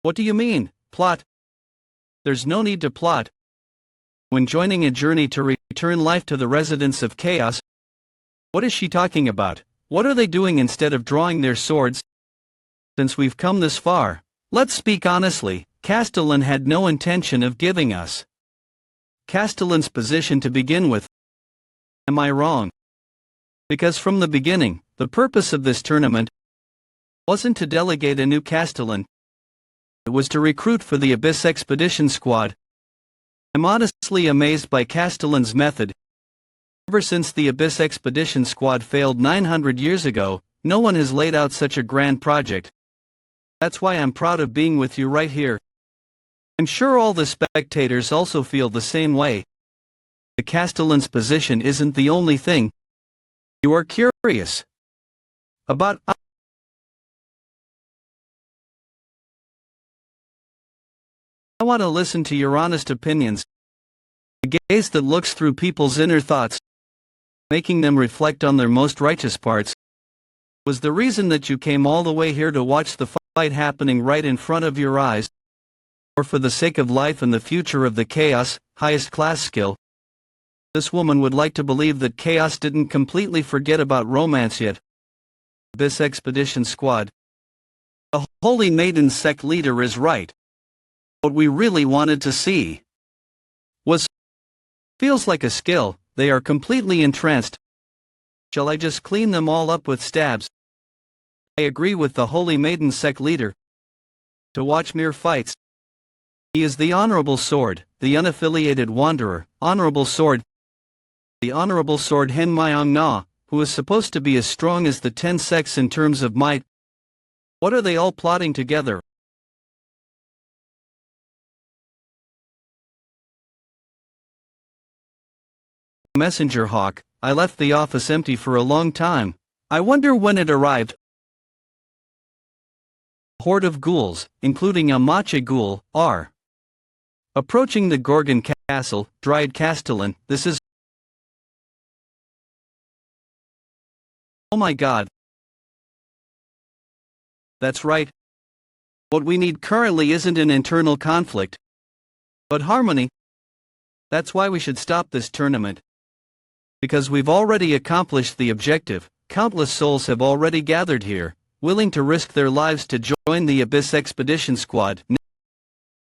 What do you mean, plot? There's no need to plot. When joining a journey to return life to the residents of chaos. What is she talking about? What are they doing instead of drawing their swords? Since we've come this far, let's speak honestly. Castellan had no intention of giving us Castellan's position to begin with. Am I wrong? Because from the beginning, the purpose of this tournament wasn't to delegate a new Castellan. It was to recruit for the Abyss Expedition Squad. I'm honestly amazed by Castellan's method. Ever since the Abyss Expedition Squad failed 900 years ago, no one has laid out such a grand project. That's why I'm proud of being with you right here. I'm sure all the spectators also feel the same way. The Castellan's position isn't the only thing you are curious about. I want to listen to your honest opinions. A gaze that looks through people's inner thoughts, making them reflect on their most righteous parts. Was the reason that you came all the way here to watch the fight happening right in front of your eyes? Or for the sake of life and the future of the Chaos, highest class skill? This woman would like to believe that Chaos didn't completely forget about romance yet. Abyss Expedition Squad. The Holy Maiden sect leader is right. What we really wanted to see was feels like a skill. They are completely entranced. Shall I just clean them all up with stabs? I agree with the Holy Maiden sect leader. To watch mere fights. He is the Honorable Sword, the unaffiliated wanderer, Honorable Sword. The Honorable Sword Hen Myong Na, who is supposed to be as strong as the 10 sects in terms of might. What are they all plotting together? Messenger Hawk, I left the office empty for a long time. I wonder when it arrived. A horde of ghouls, including a matcha ghoul, are approaching the Gorgon castle. Dryad Castellan, this is... Oh my god. That's right. What we need currently isn't an internal conflict, but harmony. That's why we should stop this tournament. Because we've already accomplished the objective. Countless souls have already gathered here, willing to risk their lives to join the Abyss Expedition Squad.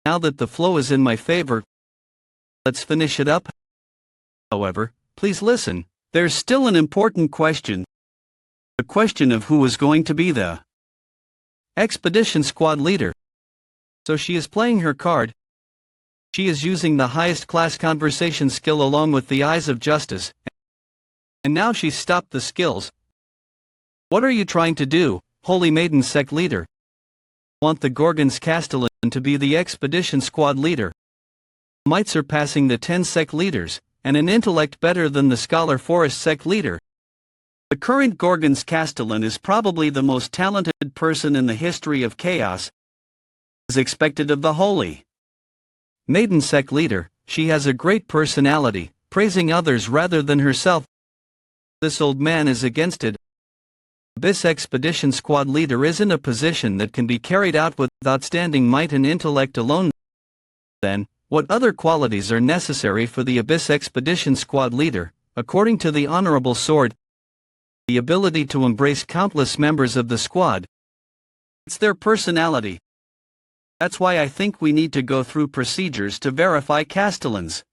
Now that the flow is in my favor, let's finish it up. However, please listen, there's still an important question. The question of who is going to be the Expedition Squad leader. So she is playing her card. She is using the highest class conversation skill along with the eyes of justice. And now she's stopped the skills. What are you trying to do, Holy Maiden sect leader? Want the Gorgon's Castellan to be the Expedition Squad leader. Might surpassing the 10 sect leaders, and an intellect better than the Scholar Forest sect leader. The current Gorgon's Castellan is probably the most talented person in the history of chaos. As expected of the Holy Maiden sect leader, she has a great personality, praising others rather than herself. This old man is against it. Abyss Expedition Squad leader isn't a position that can be carried out with outstanding might and intellect alone. Then, what other qualities are necessary for the Abyss Expedition Squad leader? According to the Honorable Sword, the ability to embrace countless members of the squad. It's their personality. That's why I think we need to go through procedures to verify Castellan's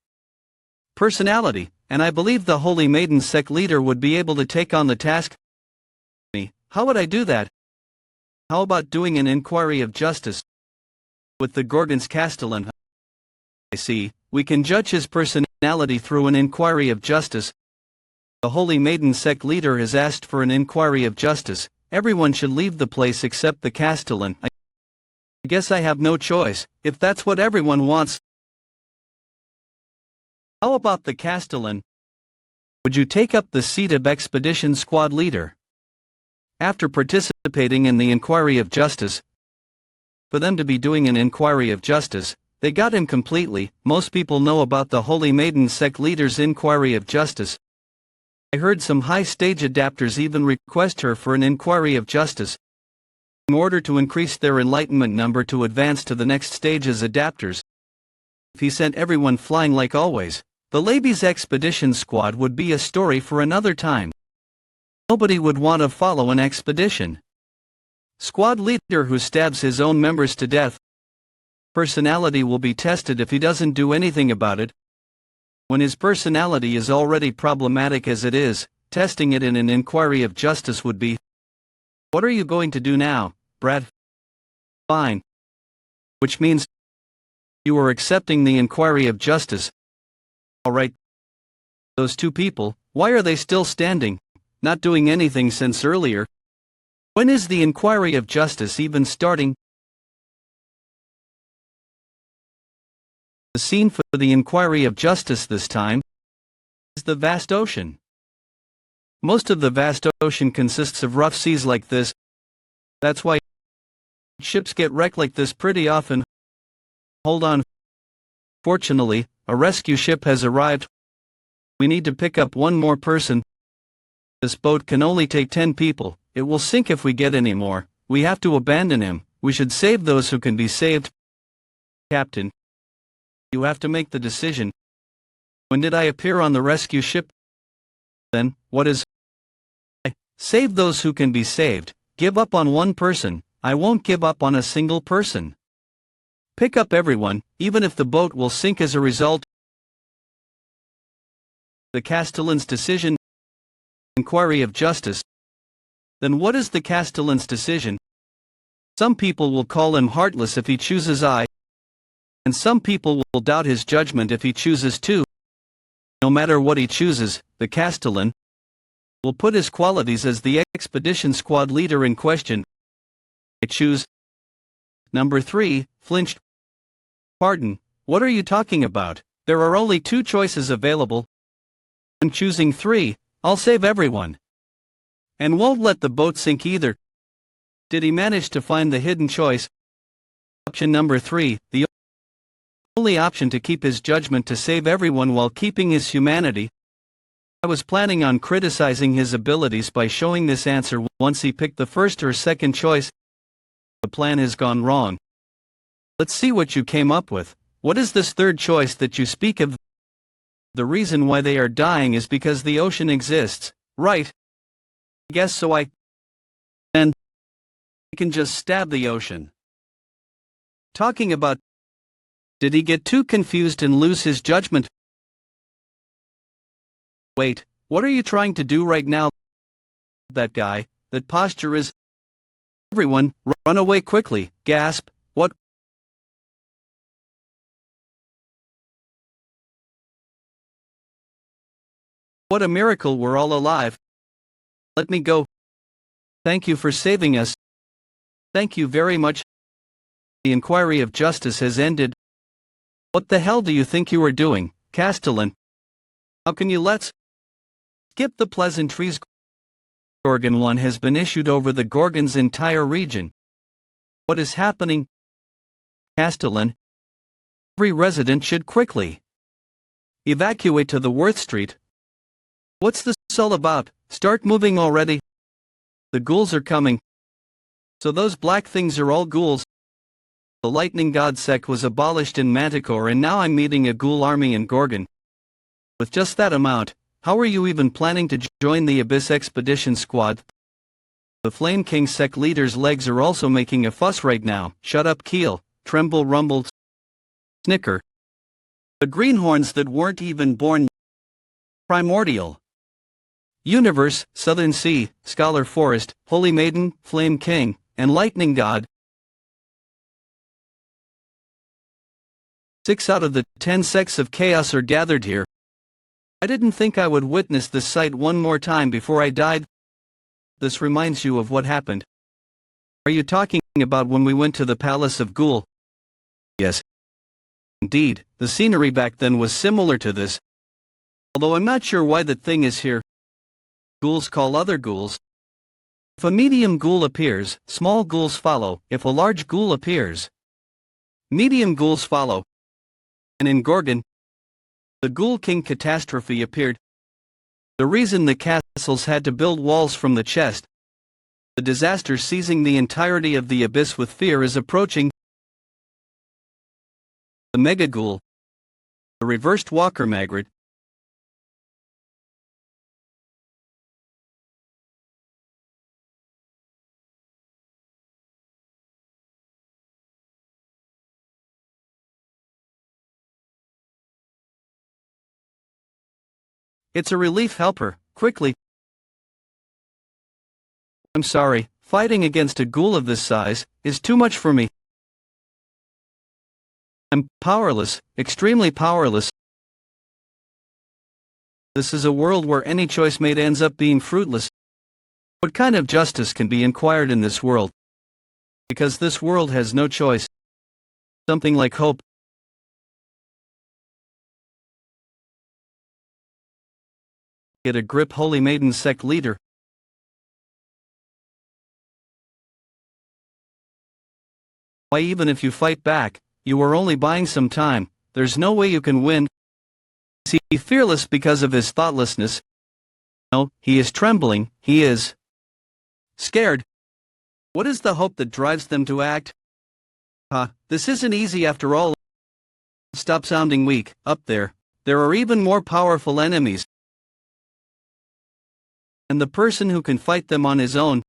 personality, and I believe the Holy Maiden sect leader would be able to take on the task. How would I do that? How about doing an inquiry of justice with the Gorgon's Castellan? I see, we can judge his personality through an inquiry of justice. The Holy Maiden sect leader has asked for an inquiry of justice, everyone should leave the place except the Castellan. I guess I have no choice, if that's what everyone wants. How about the Castellan? Would you take up the seat of expedition squad leader? After participating in the inquiry of justice, for them to be doing an inquiry of justice, they got him completely. Most people know about the Holy Maiden sect leader's inquiry of justice. I heard some high-stage adapters even request her for an inquiry of justice, in order to increase their enlightenment number to advance to the next stage as adapters. If he sent everyone flying like always, the Labi's expedition squad would be a story for another time. Nobody would want to follow an expedition squad leader who stabs his own members to death. Personality will be tested if he doesn't do anything about it. When his personality is already problematic as it is, testing it in an inquiry of justice would be, "What are you going to do now, Brad?" "Fine." Which means, you are accepting the inquiry of justice. Alright. Those two people, why are they still standing, not doing anything since earlier? When is the inquiry of justice even starting? The scene for the inquiry of justice this time is the vast ocean. Most of the vast ocean consists of rough seas like this. That's why ships get wrecked like this pretty often. Hold on. Fortunately, a rescue ship has arrived. We need to pick up one more person. This boat can only take 10 people. It will sink if we get any more. We have to abandon him. We should save those who can be saved. Captain, you have to make the decision. When did I appear on the rescue ship? Then, what is I? Save those who can be saved. Give up on one person. I won't give up on a single person. Pick up everyone, even if the boat will sink as a result. The Castellan's decision. Inquiry of justice. Then what is the Castellan's decision? Some people will call him heartless if he chooses I, and some people will doubt his judgment if he chooses to. No matter what he chooses, the Castellan will put his qualities as the expedition squad leader in question. I choose. Number 3, flinched. Pardon, what are you talking about? There are only 2 choices available. I'm choosing 3, I'll save everyone. And won't let the boat sink either. Did he manage to find the hidden choice? Option number 3, the only option to keep his judgment to save everyone while keeping his humanity. I was planning on criticizing his abilities by showing this answer once he picked the first or second choice. The plan has gone wrong. Let's see what you came up with. What is this third choice that you speak of? The reason why they are dying is because the ocean exists, right? Guess so. And I can just stab the ocean. Talking about, did he get too confused and lose his judgment? Wait, what are you trying to do right now? That guy, that posture is. Everyone, run away quickly, gasp, what? What a miracle, we're all alive. Let me go. Thank you for saving us. Thank you very much. The inquiry of justice has ended. What the hell do you think you are doing, Castellan? How can you let's skip the pleasantries? Gorgon 1 has been issued over the Gorgon's entire region. What is happening? Castellan. Every resident should quickly evacuate to the Worth Street. What's this all about? Start moving already. The ghouls are coming. So those black things are all ghouls. The lightning god sect was abolished in Manticore and now I'm meeting a ghoul army in Gorgon. With just that amount, how are you even planning to join the Abyss Expedition Squad? The Flame King sect leader's legs are also making a fuss right now. Shut up, Keel, tremble, rumble, snicker. The greenhorns that weren't even born. Primordial Universe, Southern Sea, Scholar Forest, Holy Maiden, Flame King, and Lightning God. 6 out of the 10 sects of chaos are gathered here. I didn't think I would witness this sight one more time before I died. this reminds you of what happened. Are you talking about when we went to the Palace of Ghoul? Yes. Indeed, the scenery back then was similar to this. Although I'm not sure why the thing is here. Ghouls call other ghouls. If a medium ghoul appears, small ghouls follow. If a large ghoul appears, medium ghouls follow. And in Gorgon, the Ghoul King catastrophe appeared. The reason the castles had to build walls from the chest, the disaster seizing the entirety of the abyss with fear is approaching. The Mega Ghoul, the reversed Walker Magrid. It's a relief helper, quickly. I'm sorry, fighting against a ghoul of this size is too much for me. I'm powerless, extremely powerless. This is a world where any choice made ends up being fruitless. What kind of justice can be inquired in this world? Because this world has no choice. Something like hope. Get a grip, Holy Maiden sect leader. Why, even if you fight back, you are only buying some time. There's no way you can win. Is he fearless because of his thoughtlessness? No, he is trembling, he is scared. What is the hope that drives them to act? This isn't easy after all. Stop sounding weak, up there. There are even more powerful enemies. And the person who can fight them on his own.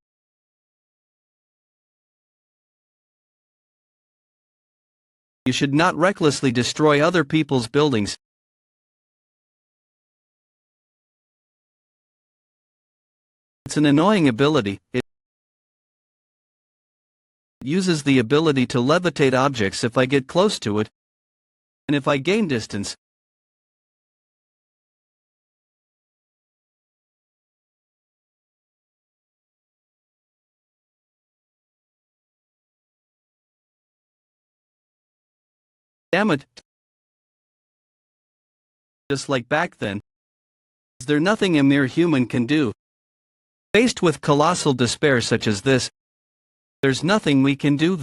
You should not recklessly destroy other people's buildings. It's an annoying ability. It uses the ability to levitate objects if I get close to it, and if I gain distance. Damn it. Just like back then. Is there nothing a mere human can do? Faced with colossal despair such as this, there's nothing we can do.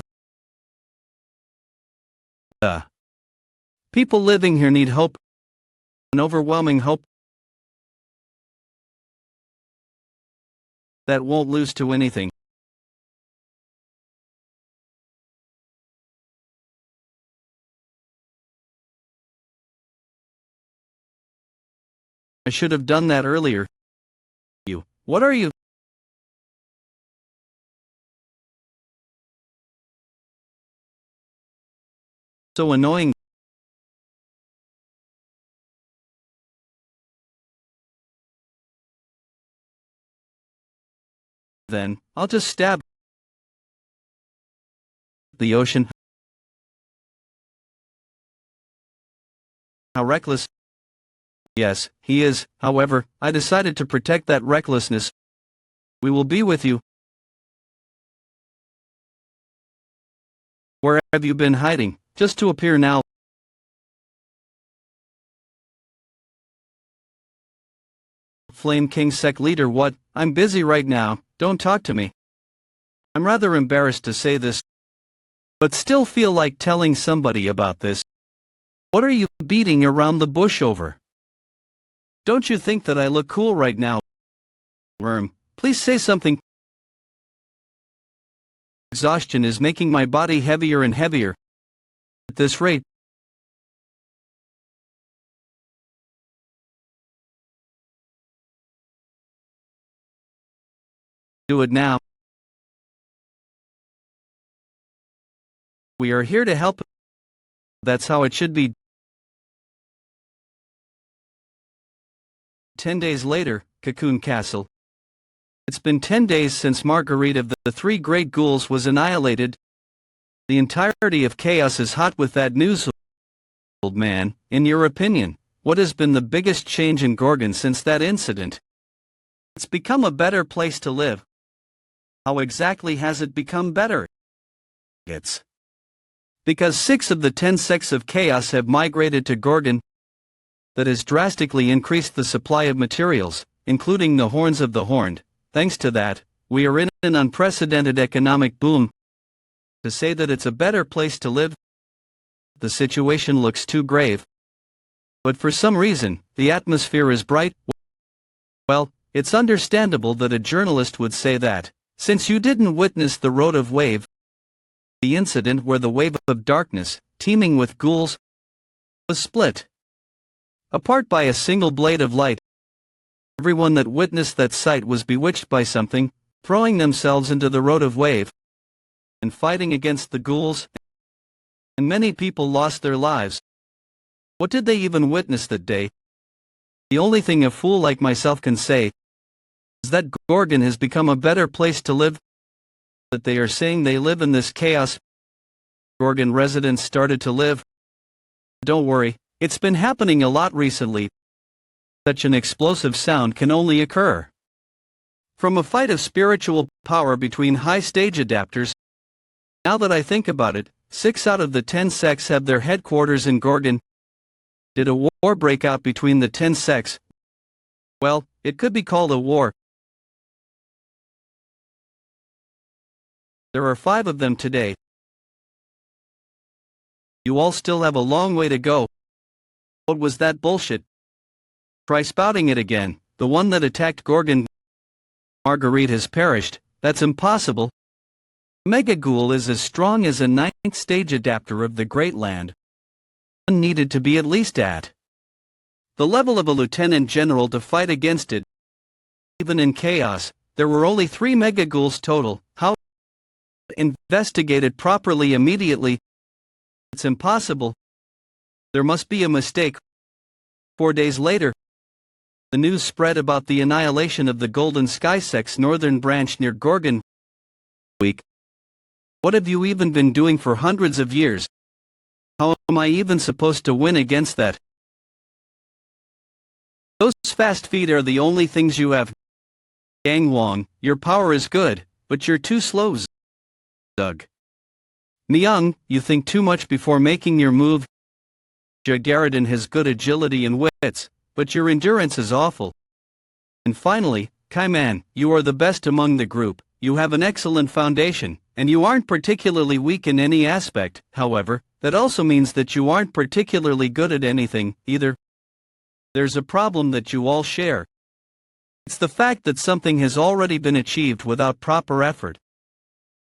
People living here need hope. An overwhelming hope that won't lose to anything. I should have done that earlier. What are you? So annoying. Then, I'll just stab the ocean. How reckless. Yes, he is. However, I decided to protect that recklessness. We will be with you. Where have you been hiding, just to appear now? Flame King sect leader, what? I'm busy right now, don't talk to me. I'm rather embarrassed to say this, but still feel like telling somebody about this. What are you beating around the bush over? Don't you think that I look cool right now? Worm, please say something. Exhaustion is making my body heavier and heavier. At this rate, do it now. We are here to help. That's how it should be. 10 days later, Cocoon Castle. It's been 10 days since Marguerite of the Three Great Ghouls was annihilated. The entirety of chaos is hot with that news. Old man, in your opinion, what has been the biggest change in Gorgon since that incident? It's become a better place to live. How exactly has it become better? It's because 6 of the 10 sects of chaos have migrated to Gorgon. That has drastically increased the supply of materials, including the horns of the horned. Thanks to that, we are in an unprecedented economic boom. To say that it's a better place to live, the situation looks too grave. But for some reason, the atmosphere is bright. Well, it's understandable that a journalist would say that, since you didn't witness the road of wave, the incident where the wave of darkness, teeming with ghouls, was split apart by a single blade of light. Everyone that witnessed that sight was bewitched by something, throwing themselves into the road of wave and fighting against the ghouls, and many people lost their lives. What did they even witness that day? The only thing a fool like myself can say is that Gorgon has become a better place to live. That they are saying they live in this chaos. Gorgon residents started to live. Don't worry, it's been happening a lot recently. Such an explosive sound can only occur from a fight of spiritual power between high-stage adapters. Now that I think about it, 6 out of the 10 sects have their headquarters in Gorgon. Did a war break out between the 10 sects? Well, it could be called a war. There are 5 of them today. You all still have a long way to go. What was that bullshit? Try spouting it again. The one that attacked Gorgon. Marguerite has perished. That's impossible. Megaghoul is as strong as a 9th stage adapter of the Great Land. One needed to be at least at the level of a lieutenant general to fight against it. Even in chaos, there were only 3 megaghouls total. How? Investigated properly immediately. It's impossible. There must be a mistake. 4 days later, the news spread about the annihilation of the Golden Sky Sect's northern branch near Gorgon. Week. What have you even been doing for hundreds of years? How am I even supposed to win against that? Those fast feet are the only things you have. Jaehwan, your power is good, but you're too slow. Doug. Myung, you think too much before making your move. Jaehwan has good agility and wits, but your endurance is awful. And finally, Kaiman, you are the best among the group. You have an excellent foundation, and you aren't particularly weak in any aspect. However, that also means that you aren't particularly good at anything, either. There's a problem that you all share. It's the fact that something has already been achieved without proper effort.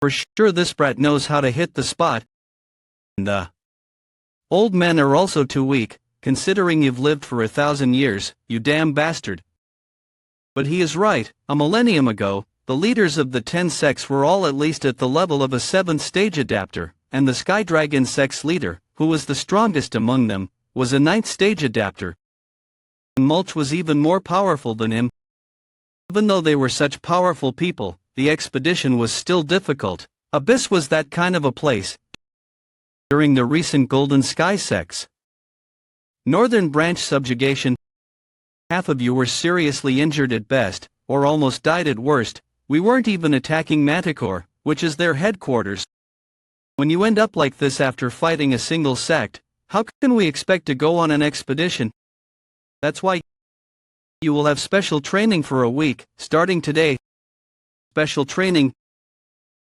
For sure this brat knows how to hit the spot. And the old men are also too weak, considering you've lived for 1,000 years, you damn bastard. But he is right. A millennium ago, the leaders of the 10 sects were all at least at the level of a 7th stage adapter, and the Sky Dragon sect's leader, who was the strongest among them, was a 9th stage adapter. And Mulch was even more powerful than him. Even though they were such powerful people, the expedition was still difficult. Abyss was that kind of a place. During the recent Golden Sky sects Northern Branch subjugation, half of you were seriously injured at best, or almost died at worst. We weren't even attacking Manticore, which is their headquarters. When you end up like this after fighting a single sect, how can we expect to go on an expedition? That's why you will have special training for a week, starting today. Special training.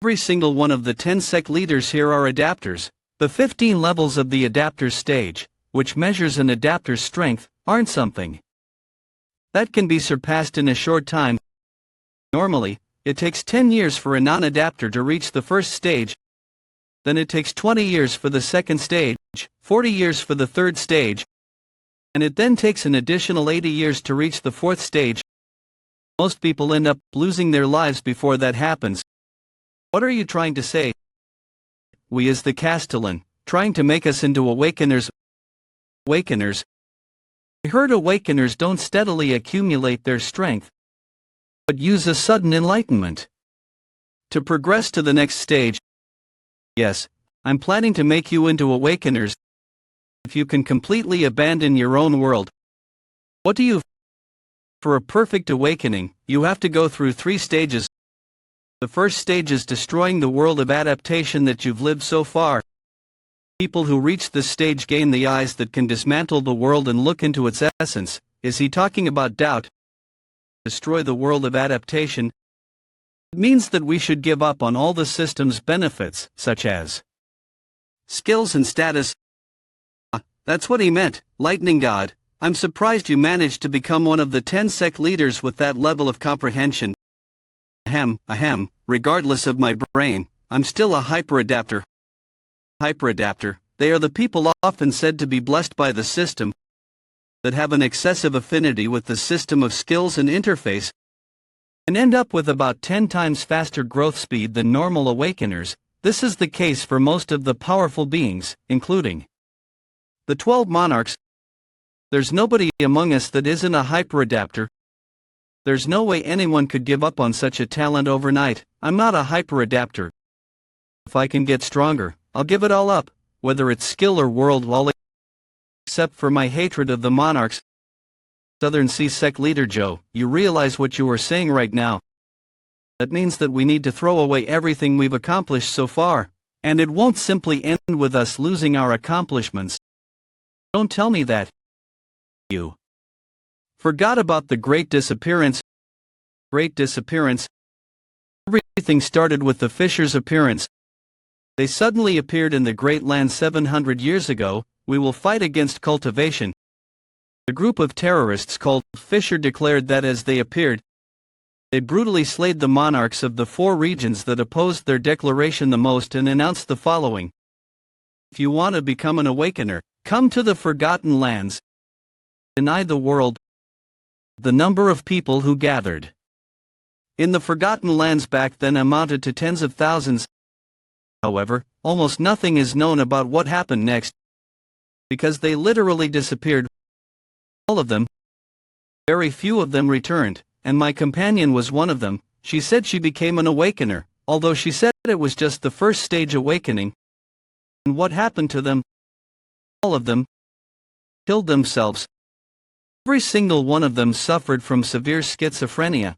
Every single one of the 10 sect leaders here are adapters. The 15 levels of the adapter's stage, which measures an adapter's strength, aren't something that can be surpassed in a short time. Normally, it takes 10 years for a non-adapter to reach the first stage. Then it takes 20 years for the second stage, 40 years for the third stage, and it then takes an additional 80 years to reach the fourth stage. Most people end up losing their lives before that happens. What are you trying to say? We as the Castellan, trying to make us into awakeners? Awakeners? I heard awakeners don't steadily accumulate their strength, but use a sudden enlightenment to progress to the next stage. Yes, I'm planning to make you into awakeners. If you can completely abandon your own world. What do you? For a perfect awakening, you have to go through 3 stages. The first stage is destroying the world of adaptation that you've lived so far. People who reach this stage gain the eyes that can dismantle the world and look into its essence. Is he talking about doubt? Destroy the world of adaptation. It means that we should give up on all the system's benefits, such as skills and status. That's what he meant, Lightning God. I'm surprised you managed to become one of the 10 sect leaders with that level of comprehension. Ahem, regardless of my brain, I'm still a hyperadapter. Hyperadapter, they are the people often said to be blessed by the system, that have an excessive affinity with the system of skills and interface, and end up with about 10 times faster growth speed than normal awakeners. This is the case for most of the powerful beings, including the 12 monarchs. There's nobody among us that isn't a hyperadapter. There's no way anyone could give up on such a talent overnight. I'm not a hyperadapter. If I can get stronger, I'll give it all up, whether it's skill or world, all except for my hatred of the monarchs. Southern Sea Sect leader Joe, you realize what you are saying right now? That means that we need to throw away everything we've accomplished so far, and it won't simply end with us losing our accomplishments. Don't tell me that you forgot about the Great Disappearance. Great Disappearance. Everything started with the Fishers' appearance. They suddenly appeared in the Great Land 700 years ago. We will fight against cultivation. The group of terrorists called Fisher declared that as they appeared, they brutally slayed the monarchs of the 4 regions that opposed their declaration the most and announced the following: if you want to become an awakener, come to the Forgotten Lands. Deny the world. The number of people who gathered in the Forgotten Lands back then amounted to tens of thousands. However, almost nothing is known about what happened next, because they literally disappeared. All of them. Very few of them returned, and my companion was one of them. She said she became an awakener, although she said it was just the first stage awakening. And what happened to them? All of them killed themselves. Every single one of them suffered from severe schizophrenia.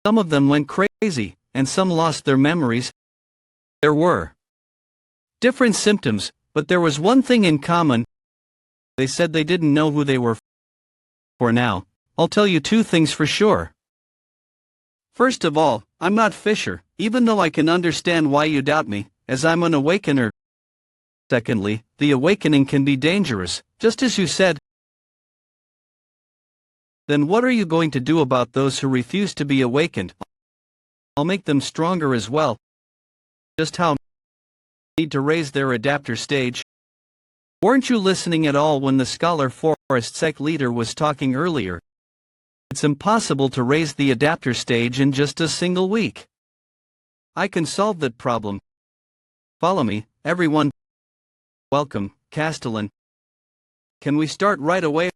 Some of them went crazy, and some lost their memories. There were different symptoms, but there was one thing in common. They said they didn't know who they were. For now, I'll tell you 2 things for sure. First of all, I'm not Fisher, even though I can understand why you doubt me, as I'm an awakener. Secondly, the awakening can be dangerous, just as you said. Then what are you going to do about those who refuse to be awakened? I'll make them stronger as well. Just how? Need to raise their adapter stage. Weren't you listening at all when the Scholar Forest Sect leader was talking earlier? It's impossible to raise the adapter stage in just a single week. I can solve that problem. Follow me, everyone. Welcome, Castellan. Can we start right away?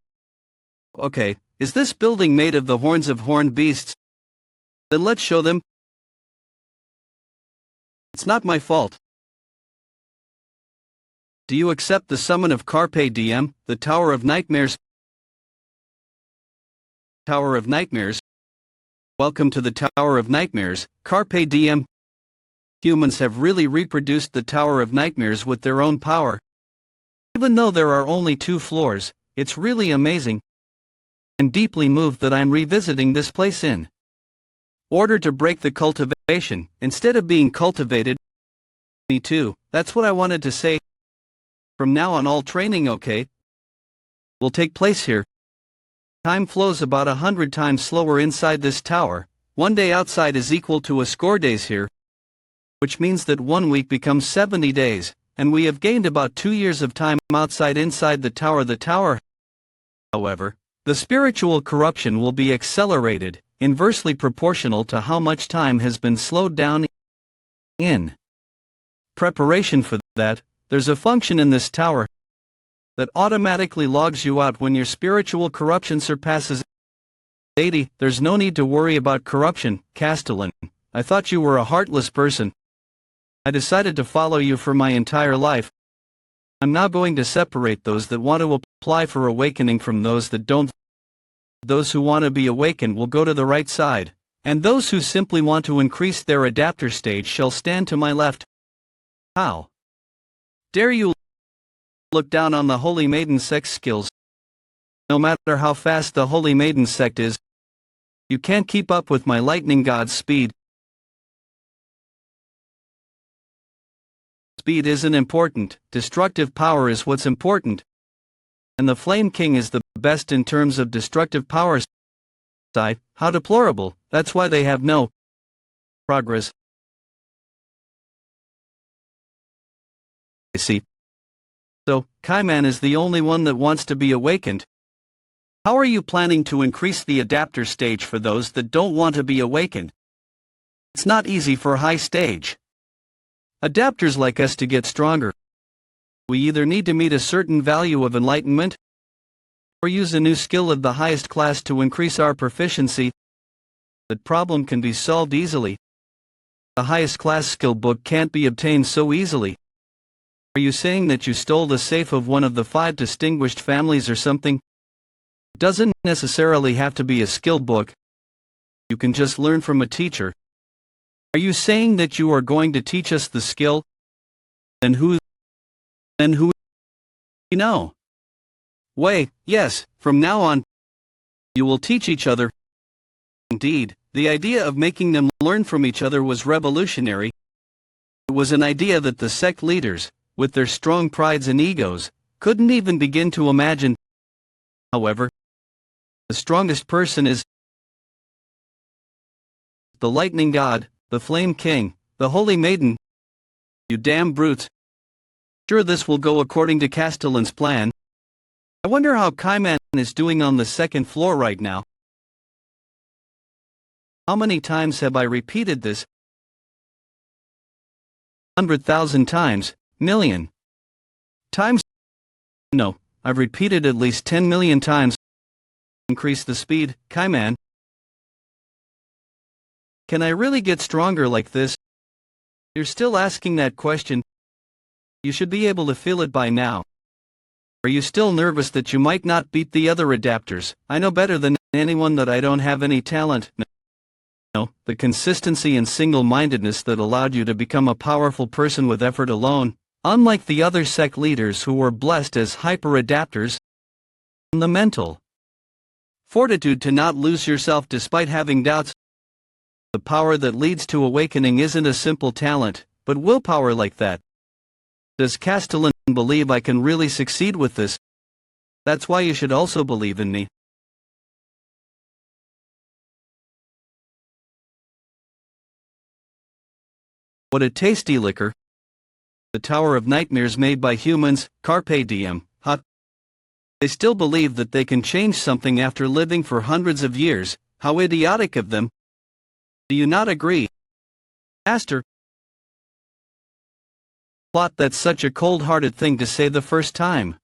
Okay, is this building made of the horns of horned beasts? Then let's show them. It's not my fault. Do you accept the summon of Carpe Diem, the Tower of Nightmares? Tower of Nightmares. Welcome to the Tower of Nightmares, Carpe Diem. Humans have really reproduced the Tower of Nightmares with their own power. Even though there are only 2 floors, it's really amazing. I'm deeply moved that I'm revisiting this place in order to break the cultivation, instead of being cultivated. Me too, that's what I wanted to say. From now on all training, okay, will take place here. Time flows about 100 times slower inside this tower. 1 day outside is equal to a score days here, which means that 1 week becomes 70 days, and we have gained about 2 years of time outside inside the tower. The tower, however, the spiritual corruption will be accelerated, inversely proportional to how much time has been slowed down. In preparation for that, there's a function in this tower that automatically logs you out when your spiritual corruption surpasses 80. There's no need to worry about corruption, Castellan. I thought you were a heartless person. I decided to follow you for my entire life. I'm now going to separate those that want to apply for awakening from those that don't. Those who want to be awakened will go to the right side, And those who simply want to increase their adapter stage shall stand to my left. How dare you look down on the Holy Maiden sect's skills? No matter how fast the Holy Maiden sect is, you can't keep up with my lightning god's speed. Speed isn't important, destructive power is what's important. And the Flame King is the best in terms of destructive power. How deplorable, that's why they have no progress. I see. So, Kaiman is the only one that wants to be awakened. How are you planning to increase the adapter stage for those that don't want to be awakened? It's not easy for high stage adapters like us to get stronger. We either need to meet a certain value of enlightenment, or use a new skill of the highest class to increase our proficiency. That problem can be solved easily. The highest class skill book can't be obtained so easily. Are you saying that you stole the safe of one of the 5 distinguished families or something? It doesn't necessarily have to be a skill book. You can just learn from a teacher. Are you saying that you are going to teach us the skill? Then who? You know. Wait, yes, from now on, you will teach each other. Indeed, the idea of making them learn from each other was revolutionary. It was an idea that the sect leaders, with their strong prides and egos, couldn't even begin to imagine. However, the strongest person is the Lightning God, the Flame King, the Holy Maiden. You damn brutes. Sure, this will go according to Castellan's plan. I wonder how Kaiman is doing on the 2nd floor right now. How many times have I repeated this? 100,000 times, million times? No, I've repeated at least 10 million times. Increase the speed, Kaiman. Can I really get stronger like this? You're still asking that question. You should be able to feel it by now. Are you still nervous that you might not beat the other adapters? I know better than anyone that I don't have any talent. No, the consistency and single-mindedness that allowed you to become a powerful person with effort alone, unlike the other sect leaders who were blessed as hyper-adapters. The mental fortitude to not lose yourself despite having doubts. The power that leads to awakening isn't a simple talent, but willpower like that. Does Castellan believe I can really succeed with this? That's why you should also believe in me. What a tasty liquor. The Tower of Nightmares made by humans, Carpe Diem, hot. They still believe that they can change something after living for hundreds of years. How idiotic of them. Do you not agree? Master? Plot, that's such a cold-hearted thing to say the first time.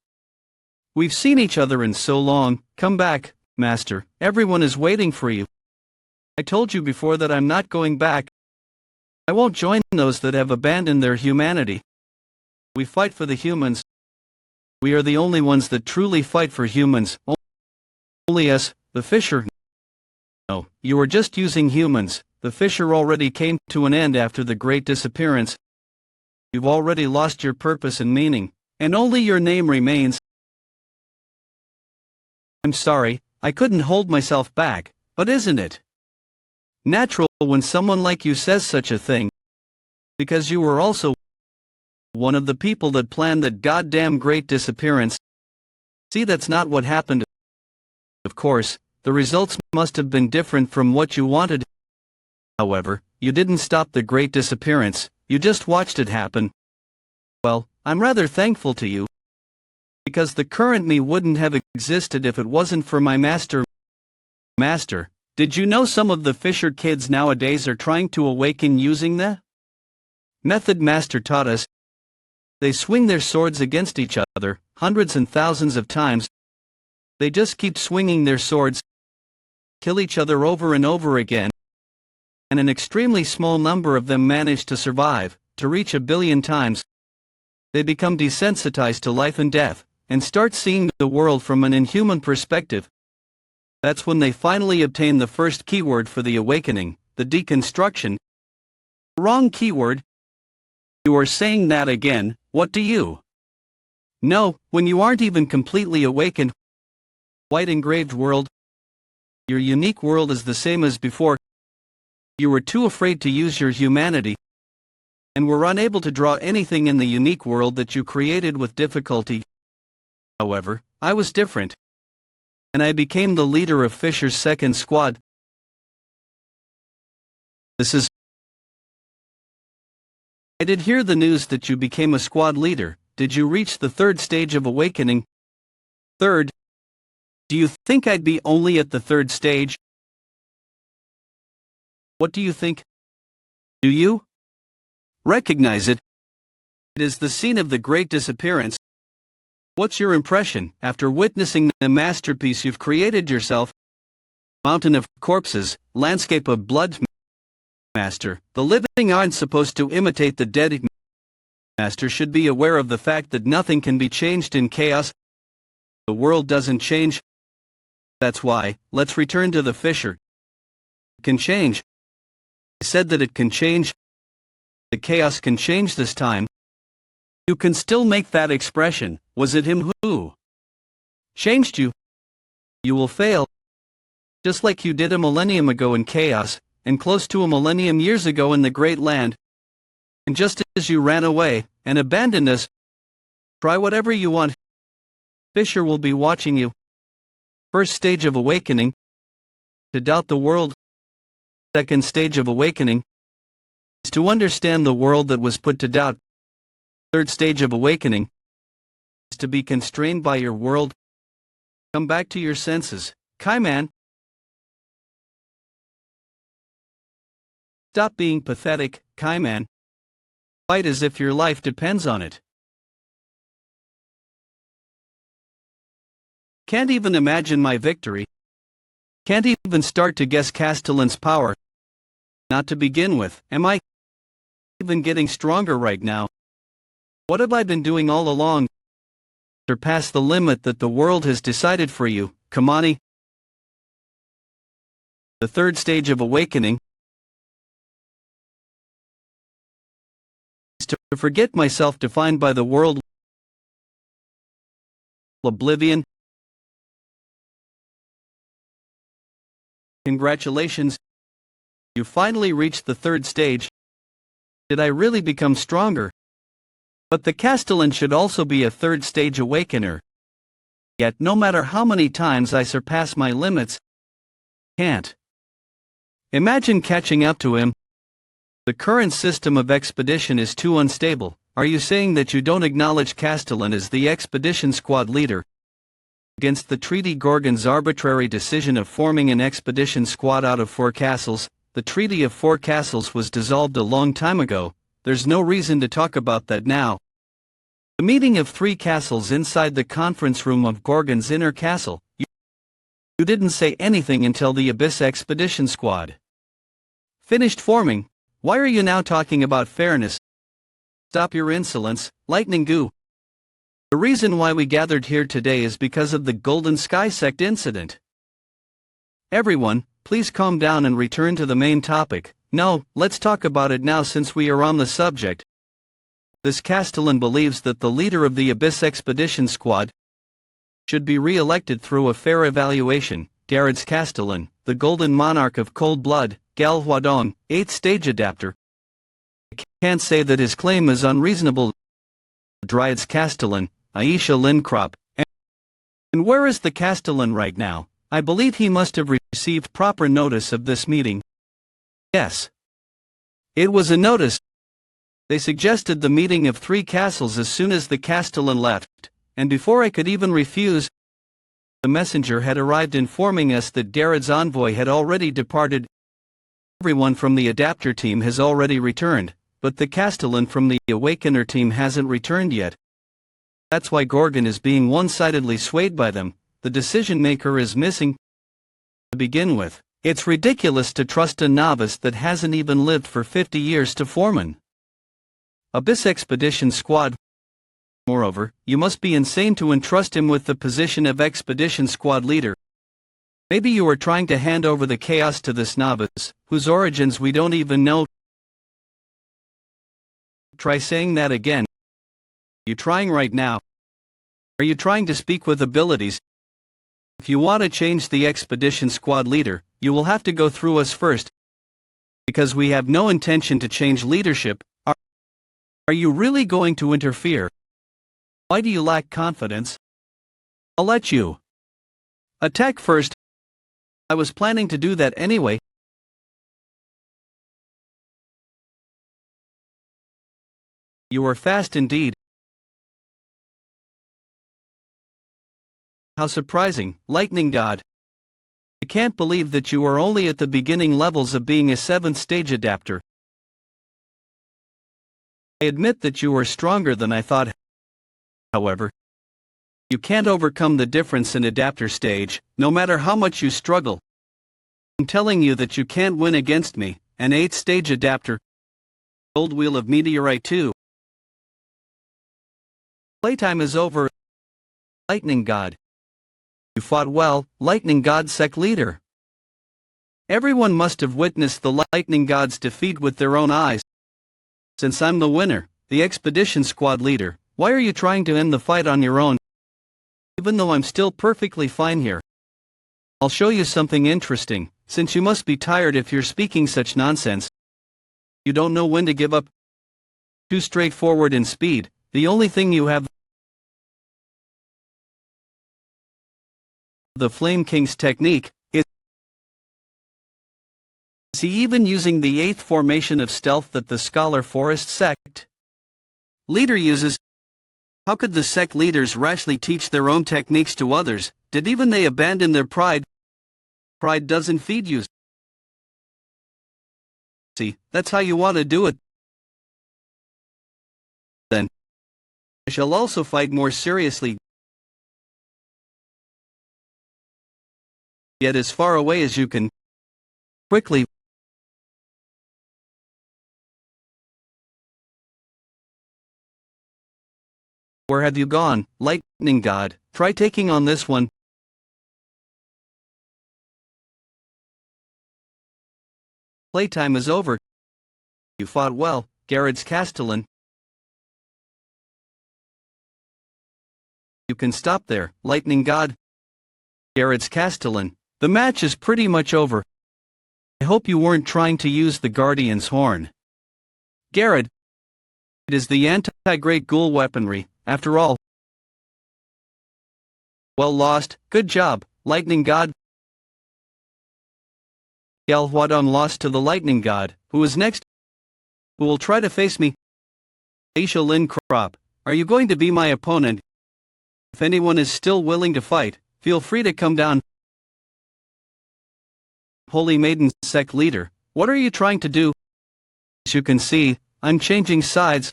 We've seen each other in so long. Come back, Master. Everyone is waiting for you. I told you before that I'm not going back. I won't join those that have abandoned their humanity. We fight for the humans. We are the only ones that truly fight for humans. Only us, the Fisher. No, you are just using humans. The Fisher already came to an end after the Great Disappearance. You've already lost your purpose and meaning, and only your name remains. I'm sorry, I couldn't hold myself back, but isn't it natural when someone like you says such a thing? Because you were also one of the people that planned that goddamn Great Disappearance. See, that's not what happened. Of course, the results must have been different from what you wanted. However, you didn't stop the Great Disappearance, you just watched it happen. Well, I'm rather thankful to you. Because the current me wouldn't have existed if it wasn't for my master. Master, did you know some of the Fisher kids nowadays are trying to awaken using the method Master taught us? They swing their swords against each other, hundreds and thousands of times. They just keep swinging their swords, kill each other over and over again. And an extremely small number of them manage to survive, to reach 1 billion times. They become desensitized to life and death, and start seeing the world from an inhuman perspective. That's when they finally obtain the first keyword for the awakening, the deconstruction. Wrong keyword. You are saying that again. What do you know when you aren't even completely awakened? White engraved world. Your unique world is the same as before. You were too afraid to use your humanity, and were unable to draw anything in the unique world that you created with difficulty. However, I was different, and I became the leader of Fisher's second squad. I did hear the news that you became a squad leader. Did you reach the third stage of awakening? Third? Do you think I'd be only at the third stage? What do you think? Do you recognize it? It is the scene of the Great Disappearance. What's your impression after witnessing the masterpiece you've created yourself? Mountain of corpses, landscape of blood. Master, the living aren't supposed to imitate the dead. Master should be aware of the fact that nothing can be changed in chaos. The world doesn't change. That's why, let's return to the Fisher. It can change. I said that it can change. The chaos can change this time. You can still make that expression. Was it him who changed you? You will fail. Just like you did a millennium ago in chaos, and close to a millennium years ago in the Great Land. And just as you ran away, and abandoned us, try whatever you want. Fisher will be watching you. First stage of awakening. To doubt the world. Second stage of awakening. Is to understand the world that was put to doubt. Third stage of awakening. Is to be constrained by your world. Come back to your senses, Kaiman. Stop being pathetic, Kaiman. Fight as if your life depends on it. Can't even imagine my victory. Can't even start to guess Castellan's power. Not to begin with, am I even getting stronger right now? What have I been doing all along? Surpass the limit that the world has decided for you, Kamani. The third stage of awakening is to forget myself defined by the world. Oblivion. Congratulations. You finally reached the third stage. Did I really become stronger? But the Castellan should also be a third stage awakener. Yet no matter how many times I surpass my limits, can't. Imagine catching up to him. The current system of expedition is too unstable. Are you saying that you don't acknowledge Castellan as the expedition squad leader? Against the Treaty Gorgon's arbitrary decision of forming an expedition squad out of 4 castles, the Treaty of 4 Castles was dissolved a long time ago. There's no reason to talk about that now. The meeting of 3 castles inside the conference room of Gorgon's inner castle. You didn't say anything until the Abyss Expedition Squad finished forming. Why are you now talking about fairness? Stop your insolence, Lightning Goo. The reason why we gathered here today is because of the Golden Sky Sect incident. Everyone, please calm down and return to the main topic. No, let's talk about it now since we are on the subject. This Castellan believes that the leader of the Abyss Expedition Squad should be re-elected through a fair evaluation. Garrett's Castellan, the Golden Monarch of Cold Blood, Gal Huadong, 8th stage adapter. I can't say that his claim is unreasonable. Dryad's Castellan, Aisha Lindkrop. And where is the Castellan right now? I believe he must have received proper notice of this meeting. Yes. It was a notice. They suggested the meeting of 3 castles as soon as the Castellan left, and before I could even refuse, the messenger had arrived informing us that Darred's envoy had already departed. Everyone from the adapter team has already returned, but the Castellan from the Awakener team hasn't returned yet. That's why Gorgon is being one-sidedly swayed by them. The decision maker is missing. To begin with, it's ridiculous to trust a novice that hasn't even lived for 50 years to form an Abyss Expedition Squad. Moreover, you must be insane to entrust him with the position of Expedition Squad leader. Maybe you are trying to hand over the chaos to this novice, whose origins we don't even know. Try saying that again. You trying right now? Are you trying to speak with abilities? If you want to change the expedition squad leader, you will have to go through us first. Because we have no intention to change leadership. Are you really going to interfere? Why do you lack confidence? I'll let you attack first. I was planning to do that anyway. You are fast indeed. How surprising, Lightning God. I can't believe that you are only at the beginning levels of being a 7th stage adapter. I admit that you are stronger than I thought. However, you can't overcome the difference in adapter stage, no matter how much you struggle. I'm telling you that you can't win against me, an 8th stage adapter. Old Wheel of Meteorite 2. Playtime is over. Lightning God. You fought well, Lightning God Sec Leader. Everyone must have witnessed the Lightning God's defeat with their own eyes. Since I'm the winner, the expedition squad leader, why are you trying to end the fight on your own? Even though I'm still perfectly fine here. I'll show you something interesting, since you must be tired if you're speaking such nonsense. You don't know when to give up. Too straightforward in speed, the only thing you have. The Flame King's technique. Is he even using the 8th formation of stealth that the Scholar Forest sect leader uses? How could the sect leaders rashly teach their own techniques to others? Did even they abandon their pride? Pride doesn't feed you. See, that's how you want to do it. Then, I shall also fight more seriously. Get as far away as you can. Quickly. Where have you gone, Lightning God? Try taking on this one. Playtime is over. You fought well, Garrett's Castellan. You can stop there, Lightning God. Garrett's Castellan. The match is pretty much over. I hope you weren't trying to use the Guardian's Horn. Garrett. It is the anti-Great Ghoul weaponry, after all. Well lost, good job, Lightning God. Jaehwan lost to the Lightning God, who is next. Who will try to face me? Aisha Lin Crop, are you going to be my opponent? If anyone is still willing to fight, feel free to come down. Holy Maiden Sect Leader, what are you trying to do? As you can see, I'm changing sides.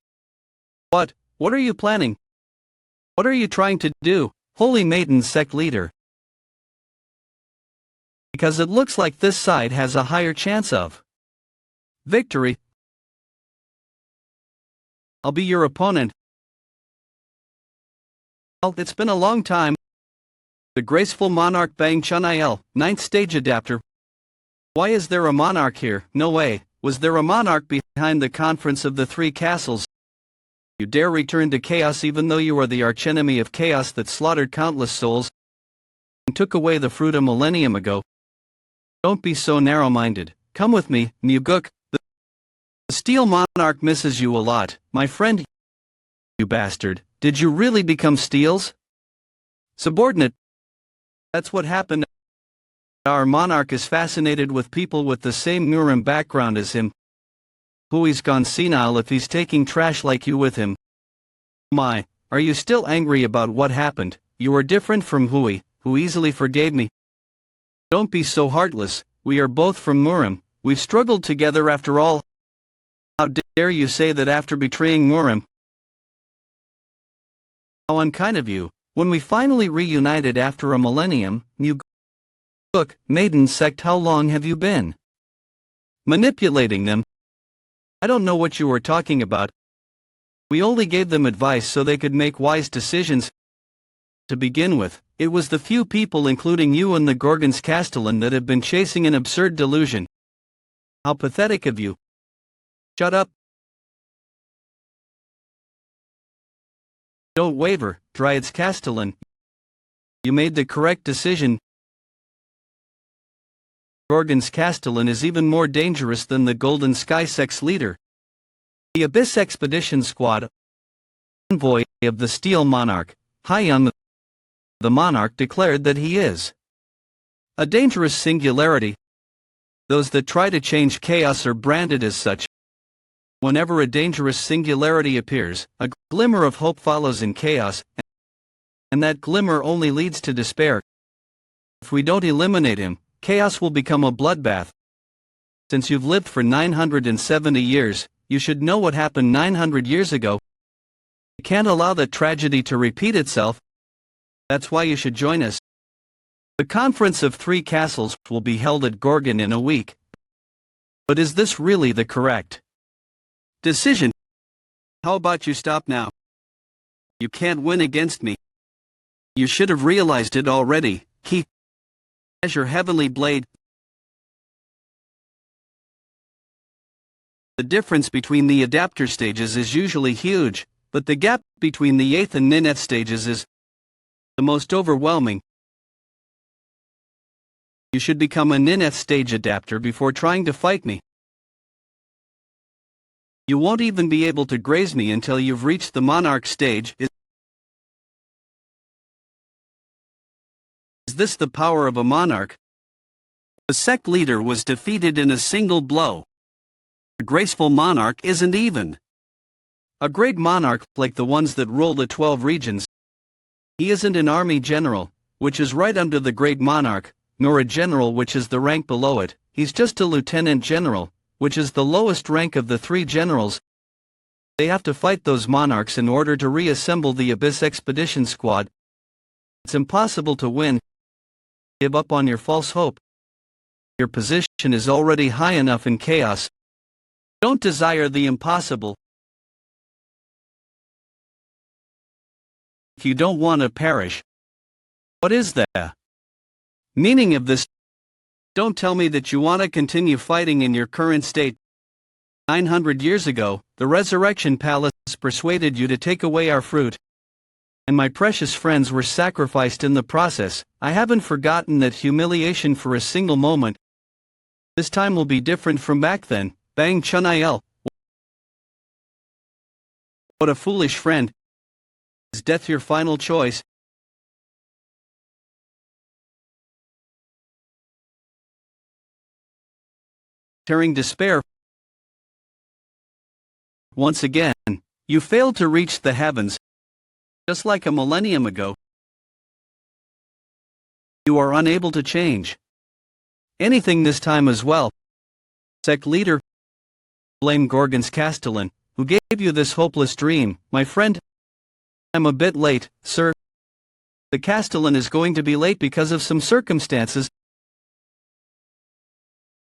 What are you planning? What are you trying to do, Holy Maiden Sect Leader? Because it looks like this side has a higher chance of victory. I'll be your opponent. Well, it's been a long time. The graceful monarch Bang Chun-il, 9th stage adapter. Why is there a monarch here? No way. Was there a monarch behind the conference of the 3 castles? You dare return to chaos even though you are the archenemy of chaos that slaughtered countless souls and took away the fruit a millennium ago. Don't be so narrow-minded. Come with me, Muguk. The Steel Monarch misses you a lot, my friend. You bastard. Did you really become Steel's subordinate? That's what happened. Our monarch is fascinated with people with the same Murim background as him. Hui's gone senile if he's taking trash like you with him. My, are you still angry about what happened? You are different from Hui, who easily forgave me. Don't be so heartless, we are both from Murim, we've struggled together after all. How dare you say that after betraying Murim? How unkind of you. When we finally reunited after a millennium, Look, Maiden Sect, how long have you been manipulating them? I don't know what you were talking about. We only gave them advice so they could make wise decisions. to begin with. It was the few people, including you and the Gorgon's Castellan, that have been chasing an absurd delusion. How pathetic of you. Shut up. Don't waver, Dryad's Castellan. You made the correct decision. Gorgon's Castellan is even more dangerous than the Golden Sky Sex leader. The Abyss Expedition Squad, envoy of the Steel Monarch, Hyung, the Monarch, declared that he is a dangerous singularity. Those that try to change chaos are branded as such. Whenever a dangerous singularity appears, a glimmer of hope follows in chaos, and that glimmer only leads to despair. If we don't eliminate him, chaos will become a bloodbath. Since you've lived for 970 years, you should know what happened 900 years ago. You can't allow that tragedy to repeat itself. That's why you should join us. The Conference of Three Castles will be held at Gorgon in a week. But is this really the correct decision? How about you stop now? You can't win against me. You should have realized it already. Keep as your heavenly blade. The difference between the adapter stages is usually huge, but the gap between the 8th and 9th stages is the most overwhelming. You should become a 9th stage adapter before trying to fight me. You won't even be able to graze me until you've reached the Monarch stage. Is this the power of a monarch? The sect leader was defeated in a single blow. A graceful monarch isn't even a great monarch like the ones that rule the 12 regions. He isn't an army general, which is right under the great monarch, nor a general, which is the rank below it. He's just a lieutenant general, which is the lowest rank of the 3 generals. They have to fight those monarchs in order to reassemble the Abyss Expedition Squad. It's impossible to win. Give up on your false hope. Your position is already high enough in chaos. Don't desire the impossible. If you don't want to perish, what is the meaning of this? Don't tell me that you want to continue fighting in your current state. 900 years ago, the Resurrection Palace persuaded you to take away our fruit, and my precious friends were sacrificed in the process. I haven't forgotten that humiliation for a single moment. This time will be different from back then. Bang Chun-il. What a foolish friend. Is death your final choice? Tearing despair. Once again, you failed to reach the heavens, just like a millennium ago. You are unable to change anything this time as well. Sect leader, blame Gorgon's Castellan, who gave you this hopeless dream. My friend, I'm a bit late, sir. The Castellan is going to be late because of some circumstances.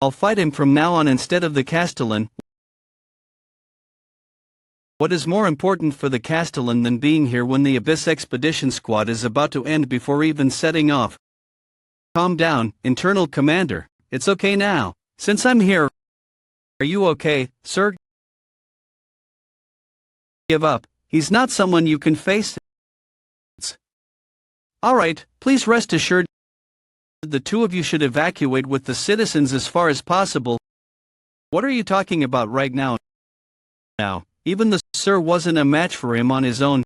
I'll fight him from now on instead of the Castellan. What is more important for the Castellan than being here when the Abyss Expedition Squad is about to end before even setting off? Calm down, internal commander. It's okay now. Since I'm here. Are you okay, sir? Give up. He's not someone you can face. Alright, please rest assured. The two of you should evacuate with the citizens as far as possible. What are you talking about right now? Even the sir wasn't a match for him on his own.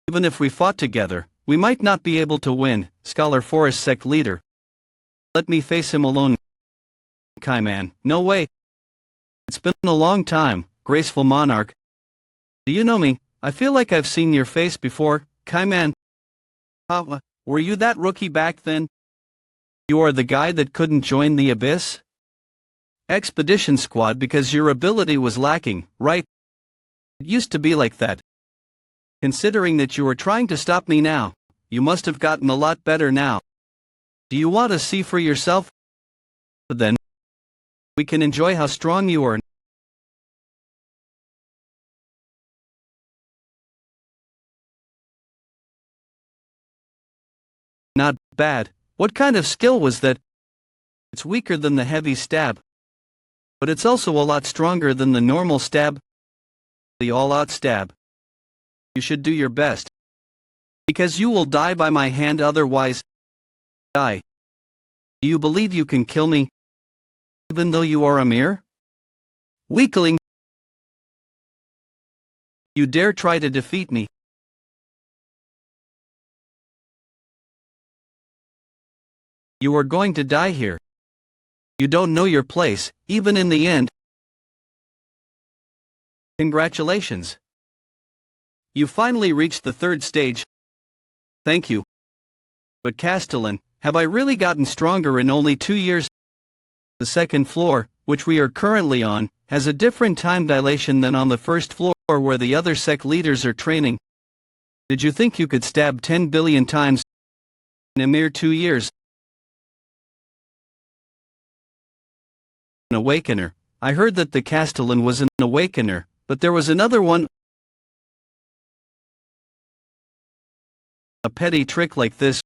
Even if we fought together, we might not be able to win. Scholar Forest Sect leader. Let me face him alone. Kaiman, no way. It's been a long time, graceful monarch. Do you know me? I feel like I've seen your face before, Kaiman. Were you that rookie back then? You are the guy that couldn't join the Abyss Expedition Squad because your ability was lacking, right? It used to be like that. Considering that you are trying to stop me now, you must have gotten a lot better now. Do you want to see for yourself? Then, we can enjoy how strong you are. bad. What kind of skill was that? It's weaker than the heavy stab. But it's also a lot stronger than the normal stab. The all-out stab. You should do your best. Because you will die by my hand, otherwise. Die. Do you believe you can kill me? Even though you are a mere weakling? You dare try to defeat me? You are going to die here. You don't know your place, even in the end. Congratulations. You finally reached the third stage. Thank you. But Castellan, have I really gotten stronger in only 2 years? The second floor, which we are currently on, has a different time dilation than on the first floor where the other sect leaders are training. Did you think you could stab 10 billion times in a mere 2 years? An awakener. I heard that the Castellan was an awakener, but there was another one. A petty trick like this.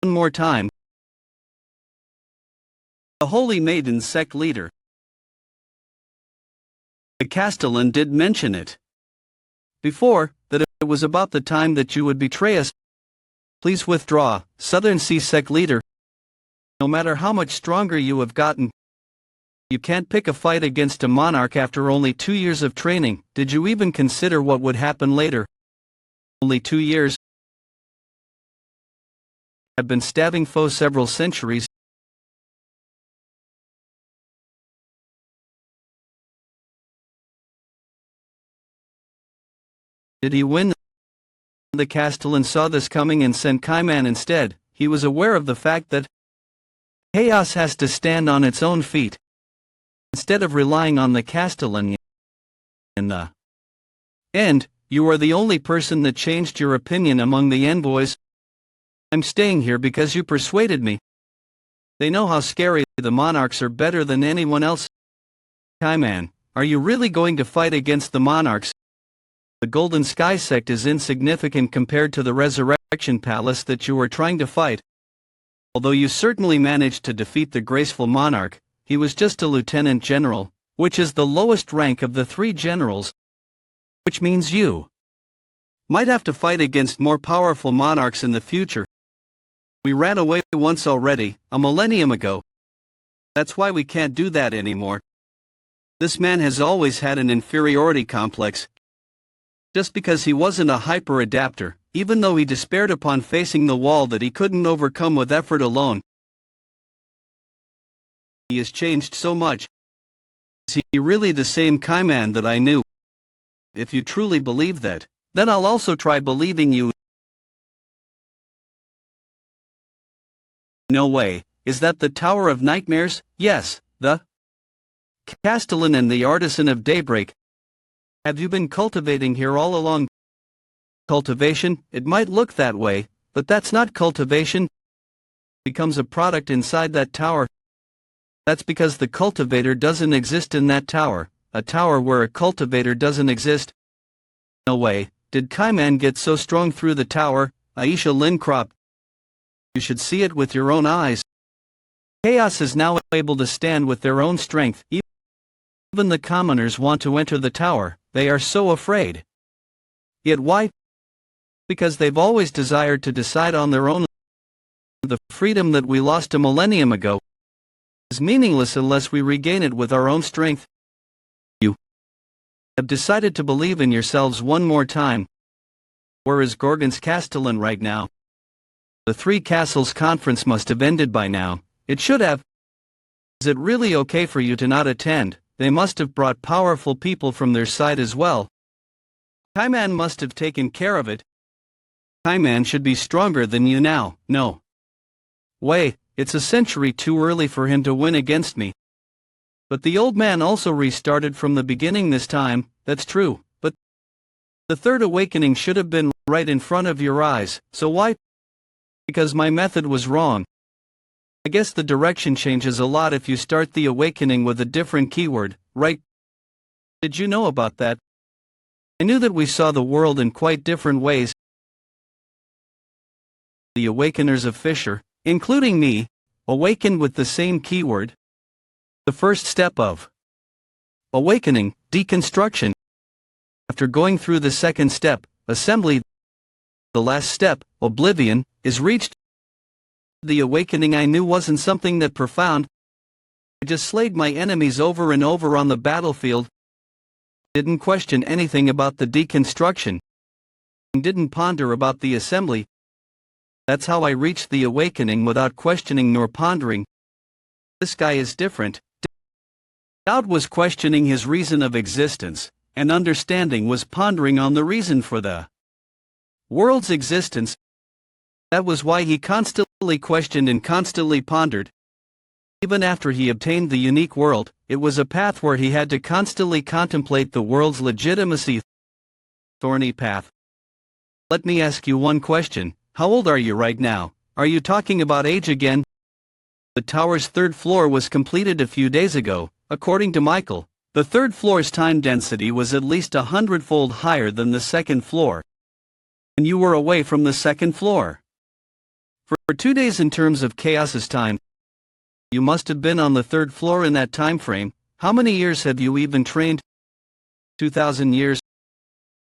One more time. The Holy Maiden sect leader. The Castellan did mention it before, that it was about the time that you would betray us. Please withdraw, Southern Sea sect leader. No matter how much stronger you have gotten, you can't pick a fight against a monarch after only 2 years of training. Did you even consider what would happen later? Only 2 years. I've been stabbing foes several centuries. Did he win? The Castellan saw this coming and sent Kaiman instead. He was aware of the fact that chaos has to stand on its own feet, instead of relying on the Castellan. In the end, you are the only person that changed your opinion among the envoys. I'm staying here because you persuaded me. They know how scary the monarchs are, better than anyone else. Kaiman, are you really going to fight against the monarchs? The Golden Sky sect is insignificant compared to the Resurrection Palace that you were trying to fight. Although you certainly managed to defeat the graceful monarch, he was just a lieutenant general, which is the lowest rank of the 3 generals. Which means you might have to fight against more powerful monarchs in the future. We ran away once already, a millennium ago. That's why we can't do that anymore. This man has always had an inferiority complex. Just because he wasn't a hyper-adapter, even though he despaired upon facing the wall that he couldn't overcome with effort alone. He has changed so much. Is he really the same Kaiman that I knew? If you truly believe that, then I'll also try believing you. No way. Is that the Tower of Nightmares? Yes, the Castellan and the Artisan of Daybreak. Have you been cultivating here all along? Cultivation, it might look that way, but that's not cultivation. Becomes a product inside that tower. That's because the cultivator doesn't exist in that tower, a tower where a cultivator doesn't exist. No way. Did Kaiman get so strong through the tower, Aisha Lincrop? You should see it with your own eyes. Chaos is now able to stand with their own strength. Even the commoners want to enter the tower, they are so afraid. Yet why? Because they've always desired to decide on their own. The freedom that we lost a millennium ago is meaningless unless we regain it with our own strength. You have decided to believe in yourselves one more time. Where is Gorgon's Castellan right now? The 3 Castles conference must have ended by now. It should have. Is it really okay for you to not attend? They must have brought powerful people from their side as well. Kaiman must have taken care of it. Kaiman should be stronger than you now. No way, it's a century too early for him to win against me. But the old man also restarted from the beginning this time. That's true, but the third awakening should have been right in front of your eyes. So why? Because my method was wrong. I guess the direction changes a lot if you start the awakening with a different keyword, right? Did you know about that? I knew that we saw the world in quite different ways. The awakeners of Fisher, including me, awakened with the same keyword. The first step of awakening, deconstruction. After going through the second step, assembly, the last step, oblivion, is reached. The awakening I knew wasn't something that profound. I just slayed my enemies over and over on the battlefield. Didn't question anything about the deconstruction. Didn't ponder about the assembly. That's how I reached the awakening without questioning nor pondering. This guy is different. Doubt was questioning his reason of existence, and understanding was pondering on the reason for the world's existence. That was why he constantly questioned and constantly pondered. Even after he obtained the unique world, it was a path where he had to constantly contemplate the world's legitimacy. Thorny path. Let me ask you one question. How old are you right now? Are you talking about age again? The tower's third floor was completed a few days ago. According to Michael, the third floor's time density was at least 100-fold higher than the second floor. And you were away from the second floor for 2 days in terms of chaos's time. You must have been on the third floor in that time frame. How many years have you even trained? 2,000 years?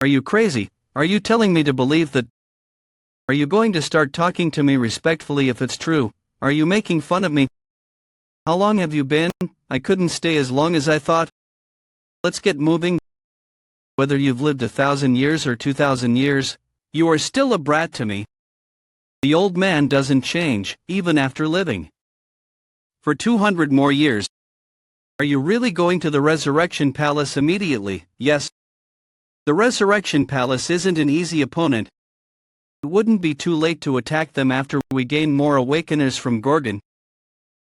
Are you crazy? Are you telling me to believe that? Are you going to start talking to me respectfully if it's true? Are you making fun of me? How long have you been? I couldn't stay as long as I thought. Let's get moving. Whether you've lived 1,000 years or 2,000 years, you are still a brat to me. The old man doesn't change, even after living for 200 more years. Are you really going to the Resurrection Palace immediately? Yes. The Resurrection Palace isn't an easy opponent. It wouldn't be too late to attack them after we gain more awakeners from Gorgon.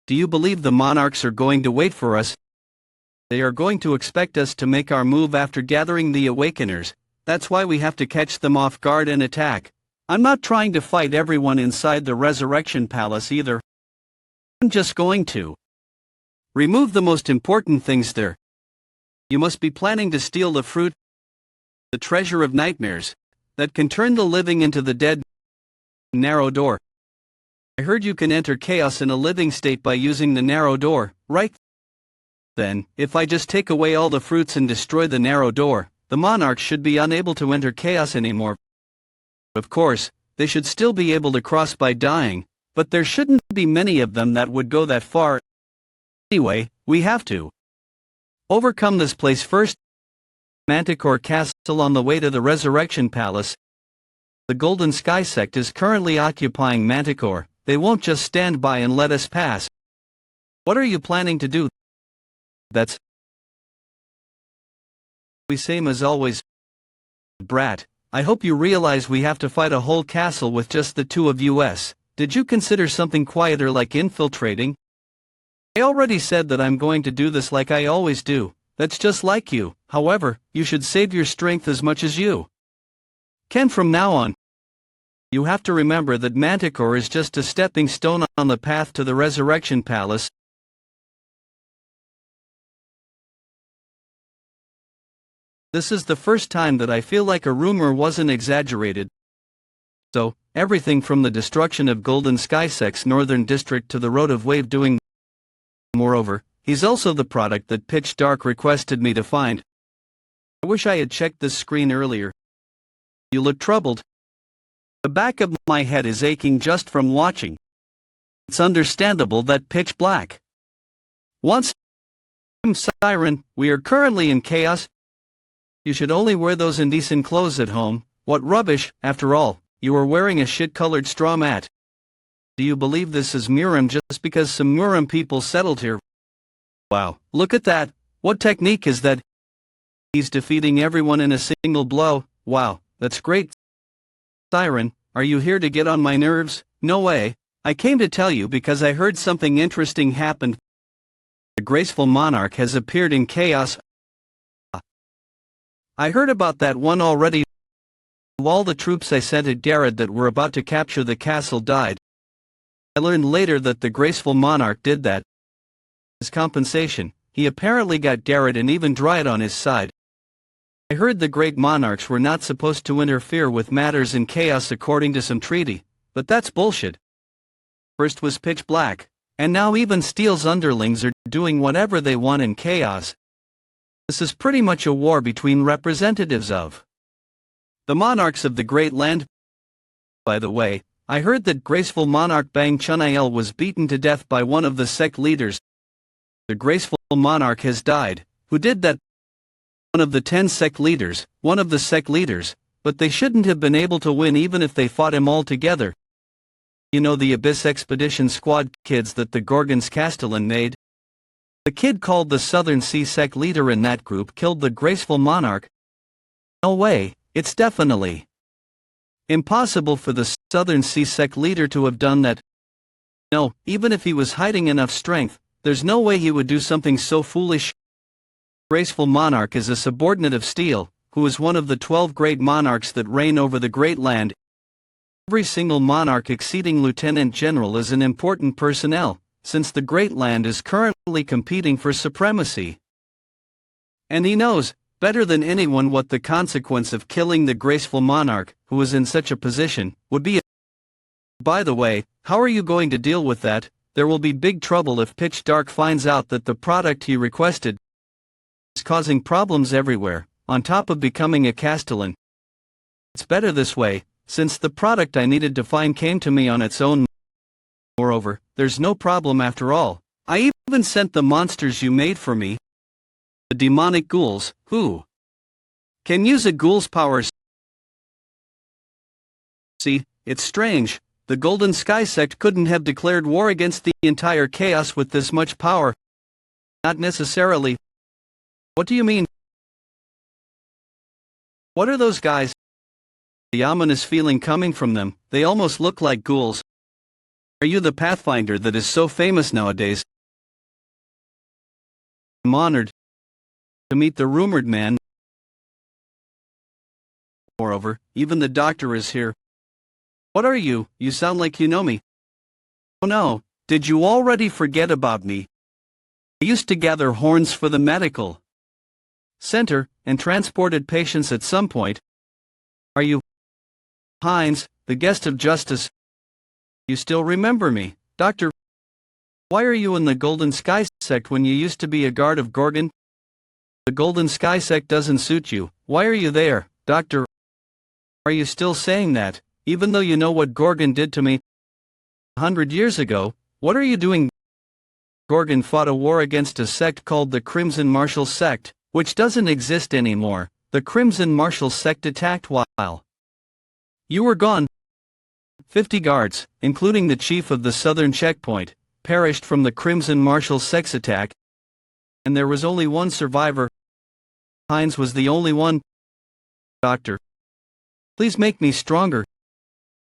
Do you believe the monarchs are going to wait for us? They are going to expect us to make our move after gathering the awakeners. That's why we have to catch them off guard and attack. I'm not trying to fight everyone inside the Resurrection Palace either. I'm just going to remove the most important things there. You must be planning to steal the fruit, the treasure of nightmares, that can turn the living into the dead. Narrow door. I heard you can enter chaos in a living state by using the narrow door, right? Then, if I just take away all the fruits and destroy the narrow door, the monarchs should be unable to enter chaos anymore. Of course, they should still be able to cross by dying, but there shouldn't be many of them that would go that far. Anyway, we have to overcome this place first. Manticore Castle on the way to the Resurrection Palace. The Golden Sky sect is currently occupying Manticore. They won't just stand by and let us pass. What are you planning to do? That's the same as always. Brat, I hope you realize we have to fight a whole castle with just the two of us. Did you consider something quieter like infiltrating? I already said that I'm going to do this like I always do. That's just like you. However, you should save your strength as much as you can from now on. You have to remember that Manticore is just a stepping stone on the path to the Resurrection Palace. This is the first time that I feel like a rumor wasn't exaggerated. So, everything from the destruction of Golden Sky Sect's northern district to the road of wave doing. Moreover, he's also the product that Pitch Dark requested me to find. I wish I had checked this screen earlier. You look troubled. The back of my head is aching just from watching. It's understandable that Pitch Black wants. Siren, we are currently in chaos. You should only wear those indecent clothes at home. What rubbish, after all, you are wearing a shit-colored straw mat. Do you believe this is Murim just because some Murim people settled here? Wow, look at that. What technique is that? He's defeating everyone in a single blow. Wow, that's great. Siren, are you here to get on my nerves? No way. I came to tell you because I heard something interesting happened. The graceful monarch has appeared in chaos. I heard about that one already. All the troops I sent at Garrett that were about to capture the castle died. I learned later that the graceful monarch did that. As compensation, he apparently got Garrett and even Dryad on his side. I heard the great monarchs were not supposed to interfere with matters in chaos according to some treaty, but that's bullshit. First was pitch black, and now even Steel's underlings are doing whatever they want in chaos. This is pretty much a war between representatives of the monarchs of the great land. By the way, I heard that graceful monarch Bang Chunail was beaten to death by one of the sect leaders. The graceful monarch has died. Who did that? One of the 10 sect leaders, but they shouldn't have been able to win even if they fought him all together. You know the Abyss Expedition Squad kids that the Gorgons Castellan made? The kid called the Southern Sea sect leader in that group killed the graceful monarch. No way, it's definitely impossible for the Southern Sea sect leader to have done that. No, even if he was hiding enough strength, there's no way he would do something so foolish. Graceful monarch is a subordinate of Steel, who is one of the 12 great monarchs that reign over the great land. Every single monarch exceeding lieutenant general is an important personnel, since the great land is currently competing for supremacy. And he knows, better than anyone, what the consequence of killing the graceful monarch, who is in such a position, would be. By the way, how are you going to deal with that? There will be big trouble if Pitch Dark finds out that the product he requested is causing problems everywhere, on top of becoming a Castellan. It's better this way, since the product I needed to find came to me on its own. Moreover, there's no problem after all. I even sent the monsters you made for me. The demonic ghouls, who can use a ghoul's powers. See, it's strange. The Golden Sky sect couldn't have declared war against the entire chaos with this much power. Not necessarily. What do you mean? What are those guys? The ominous feeling coming from them, they almost look like ghouls. Are you the Pathfinder that is so famous nowadays? I'm honored to meet the rumored man. Moreover, even the doctor is here. What are you? You sound like you know me. Oh no, did you already forget about me? I used to gather horns for the medical center, and transported patients at some point. Are you Hines, the guest of justice? You still remember me, Doctor? Why are you in the Golden Sky sect when you used to be a guard of Gorgon? The Golden Sky sect doesn't suit you. Why are you there, Doctor? Are you still saying that, even though you know what Gorgon did to me 100 years ago? What are you doing? Gorgon fought a war against a sect called the Crimson Martial Sect, which doesn't exist anymore. The Crimson Martial Sect attacked while you were gone. 50 guards, including the chief of the southern checkpoint, perished from the Crimson Martial Sect's attack, and there was only one survivor. Hines was the only one. Doctor, please make me stronger.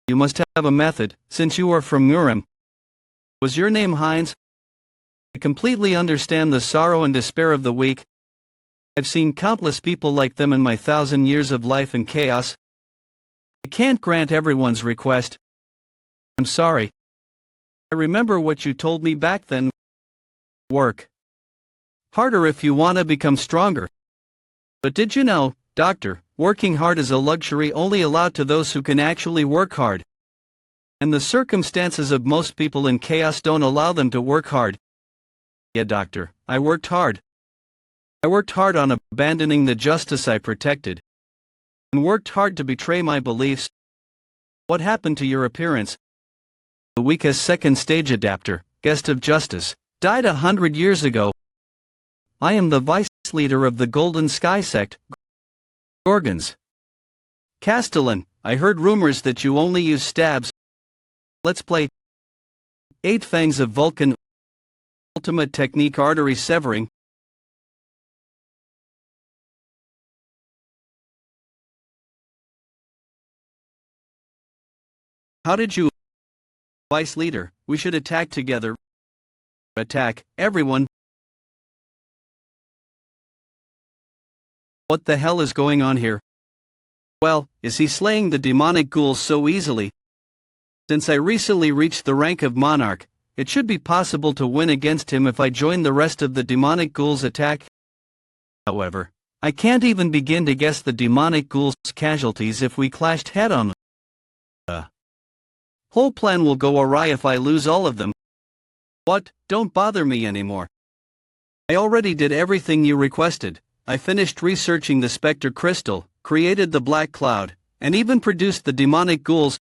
You must have a method, since you are from Murim. Was your name Hines? I completely understand the sorrow and despair of the weak. I've seen countless people like them in my 1,000 years of life and chaos. I can't grant everyone's request. I'm sorry. I remember what you told me back then. Work harder if you want to become stronger. But did you know, Doctor, working hard is a luxury only allowed to those who can actually work hard. And the circumstances of most people in chaos don't allow them to work hard. Yeah, Doctor, I worked hard. I worked hard on abandoning the justice I protected, and worked hard to betray my beliefs. What happened to your appearance? The weakest second stage adapter, guest of justice, died 100 years ago. I am the vice leader of the Golden Sky sect, Gorgons. Castellan, I heard rumors that you only use stabs. Let's play 8 Fangs of Vulcan. Ultimate technique artery severing. How did you? Vice leader, we should attack together. Attack, everyone. What the hell is going on here? Well, is he slaying the demonic ghouls so easily? Since I recently reached the rank of monarch, it should be possible to win against him if I join the rest of the demonic ghouls' attack. However, I can't even begin to guess the demonic ghouls' casualties if we clashed head-on. The whole plan will go awry if I lose all of them. What? Don't bother me anymore. I already did everything you requested. I finished researching the Spectre Crystal, created the Black Cloud, and even produced the demonic ghouls.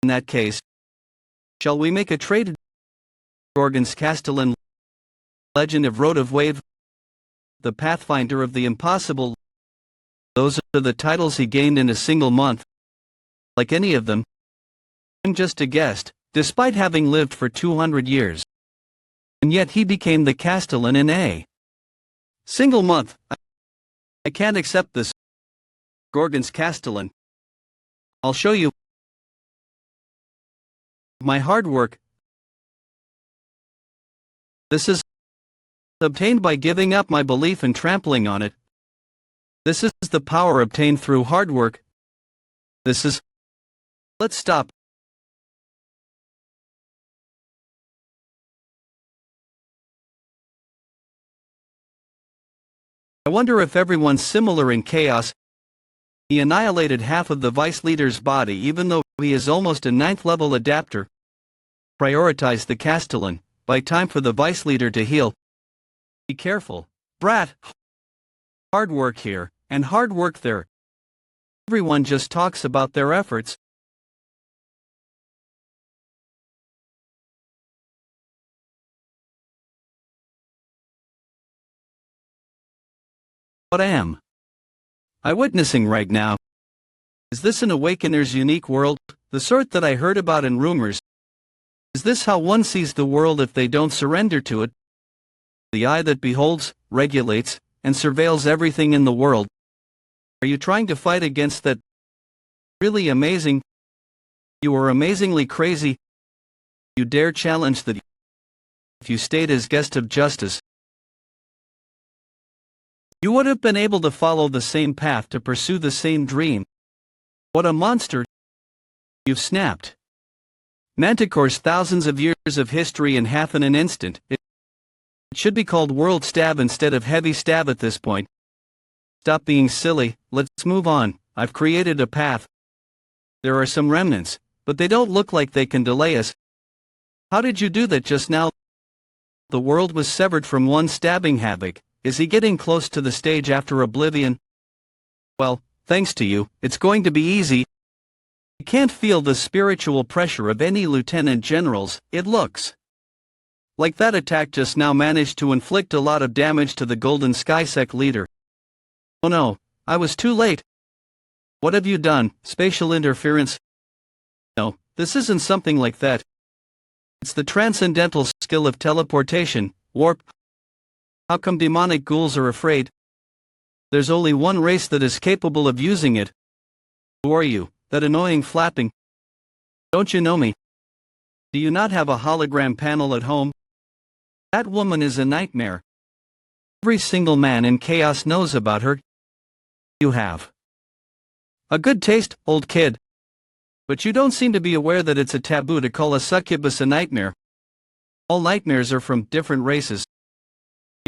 In that case, shall we make a trade? Gorgon's Castellan, Legend of Road of Wave, The Pathfinder of the Impossible. Those are the titles he gained in a single month. Like any of them, I'm just a guest, despite having lived for 200 years. And yet he became the Castellan in a single month. I can't accept this. Gorgon's Castellan. I'll show you. My hard work. This is obtained by giving up my belief and trampling on it. This is the power obtained through hard work. This is. Let's stop. I wonder if everyone's similar in chaos. He annihilated half of the vice leader's body even though he is almost a 9th level adapter. Prioritize the Castellan, by time for the vice leader to heal. Be careful, brat. Hard work here, and hard work there. Everyone just talks about their efforts. What I am witnessing right now. Is this an Awakener's unique world, the sort that I heard about in rumors? Is this how one sees the world if they don't surrender to it? The eye that beholds, regulates, and surveils everything in the world. Are you trying to fight against that? Really amazing. You are amazingly crazy. You dare challenge that if you stayed as guest of justice. You would have been able to follow the same path to pursue the same dream. What a monster! You've snapped. Manticore's thousands of years of history in half in an instant. It should be called world stab instead of heavy stab at this point. Stop being silly, let's move on. I've created a path. There are some remnants, but they don't look like they can delay us. How did you do that just now? The world was severed from one stabbing havoc. Is he getting close to the stage after Oblivion? Well, thanks to you, it's going to be easy. You can't feel the spiritual pressure of any lieutenant generals. It looks like that attack just now managed to inflict a lot of damage to the Golden Skysec leader. Oh no, I was too late. What have you done, spatial interference? No, this isn't something like that. It's the transcendental skill of teleportation, warp. How come demonic ghouls are afraid? There's only one race that is capable of using it. Who are you, that annoying flapping? Don't you know me? Do you not have a hologram panel at home? That woman is a nightmare. Every single man in chaos knows about her. You have a good taste, old kid. But you don't seem to be aware that it's a taboo to call a succubus a nightmare. All nightmares are from different races.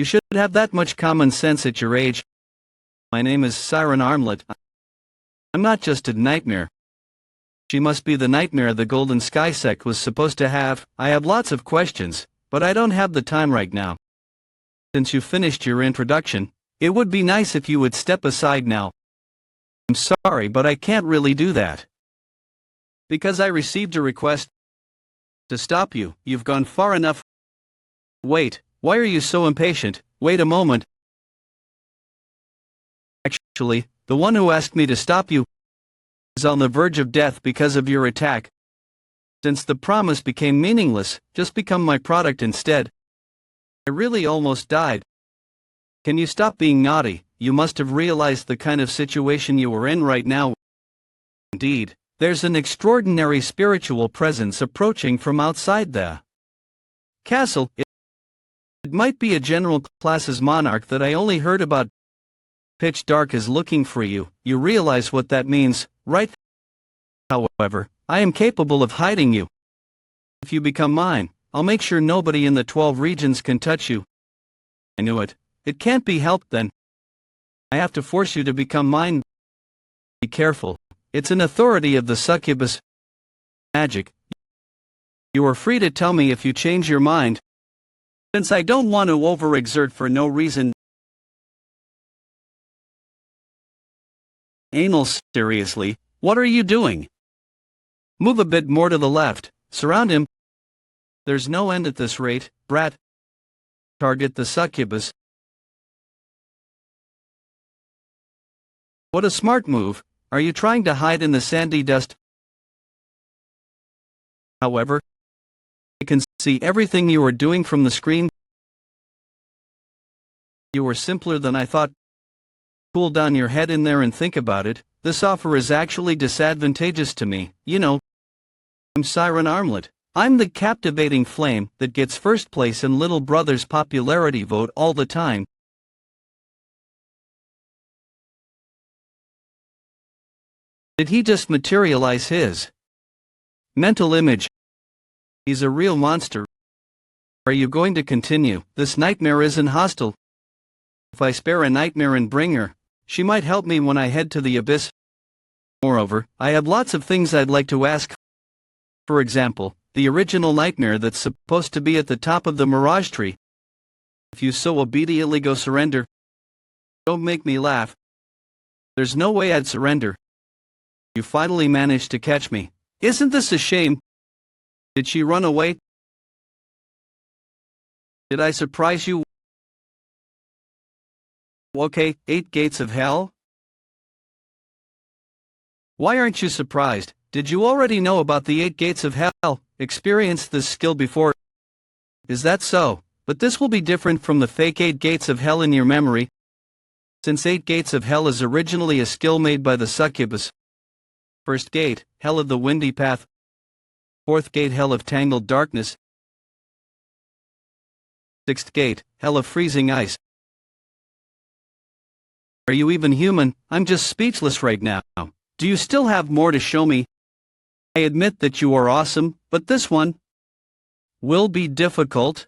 You should have that much common sense at your age. My name is Siren Armlet. I'm not just a nightmare. She must be the nightmare the Golden Skysec was supposed to have. I have lots of questions, but I don't have the time right now. Since you finished your introduction, it would be nice if you would step aside now. I'm sorry, but I can't really do that. Because I received a request to stop you. You've gone far enough. Wait. Why are you so impatient? Wait a moment. Actually, the one who asked me to stop you is on the verge of death because of your attack. Since the promise became meaningless, just become my product instead. I really almost died. Can you stop being naughty? You must have realized the kind of situation you are in right now. Indeed, there's an extraordinary spiritual presence approaching from outside the castle. It might be a general class's monarch that I only heard about. Pitch Dark is looking for you. You realize what that means, right? However, I am capable of hiding you. If you become mine, I'll make sure nobody in the 12 regions can touch you. I knew it. It can't be helped then. I have to force you to become mine. Be careful. It's an authority of the succubus magic. You are free to tell me if you change your mind. Since I don't want to overexert for no reason. Anal, seriously, what are you doing? Move a bit more to the left, surround him. There's no end at this rate, brat. Target the succubus. What a smart move. Are you trying to hide in the sandy dust? However, I can see everything you are doing from the screen. You are simpler than I thought. Cool down your head in there and think about it. This offer is actually disadvantageous to me, you know. I'm Siren Armlet. I'm the captivating flame that gets first place in little brother's popularity vote all the time. Did he just materialize his mental image? He's a real monster. Are you going to continue? This nightmare isn't hostile. If I spare a nightmare and bring her, she might help me when I head to the abyss. Moreover, I have lots of things I'd like to ask. For example, the original nightmare that's supposed to be at the top of the mirage tree. If you so obediently go surrender. Don't make me laugh. There's no way I'd surrender. You finally managed to catch me. Isn't this a shame? Did she run away? Did I surprise you? Okay, 8 gates of hell? Why aren't you surprised? Did you already know about the 8 gates of hell? Experienced this skill before? Is that so? But this will be different from the fake 8 gates of hell in your memory. Since 8 gates of hell is originally a skill made by the succubus. First gate, hell of the windy path. Fourth gate, hell of tangled darkness. Sixth gate, hell of freezing ice. Are you even human? I'm just speechless right now. Do you still have more to show me? I admit that you are awesome, but this one will be difficult.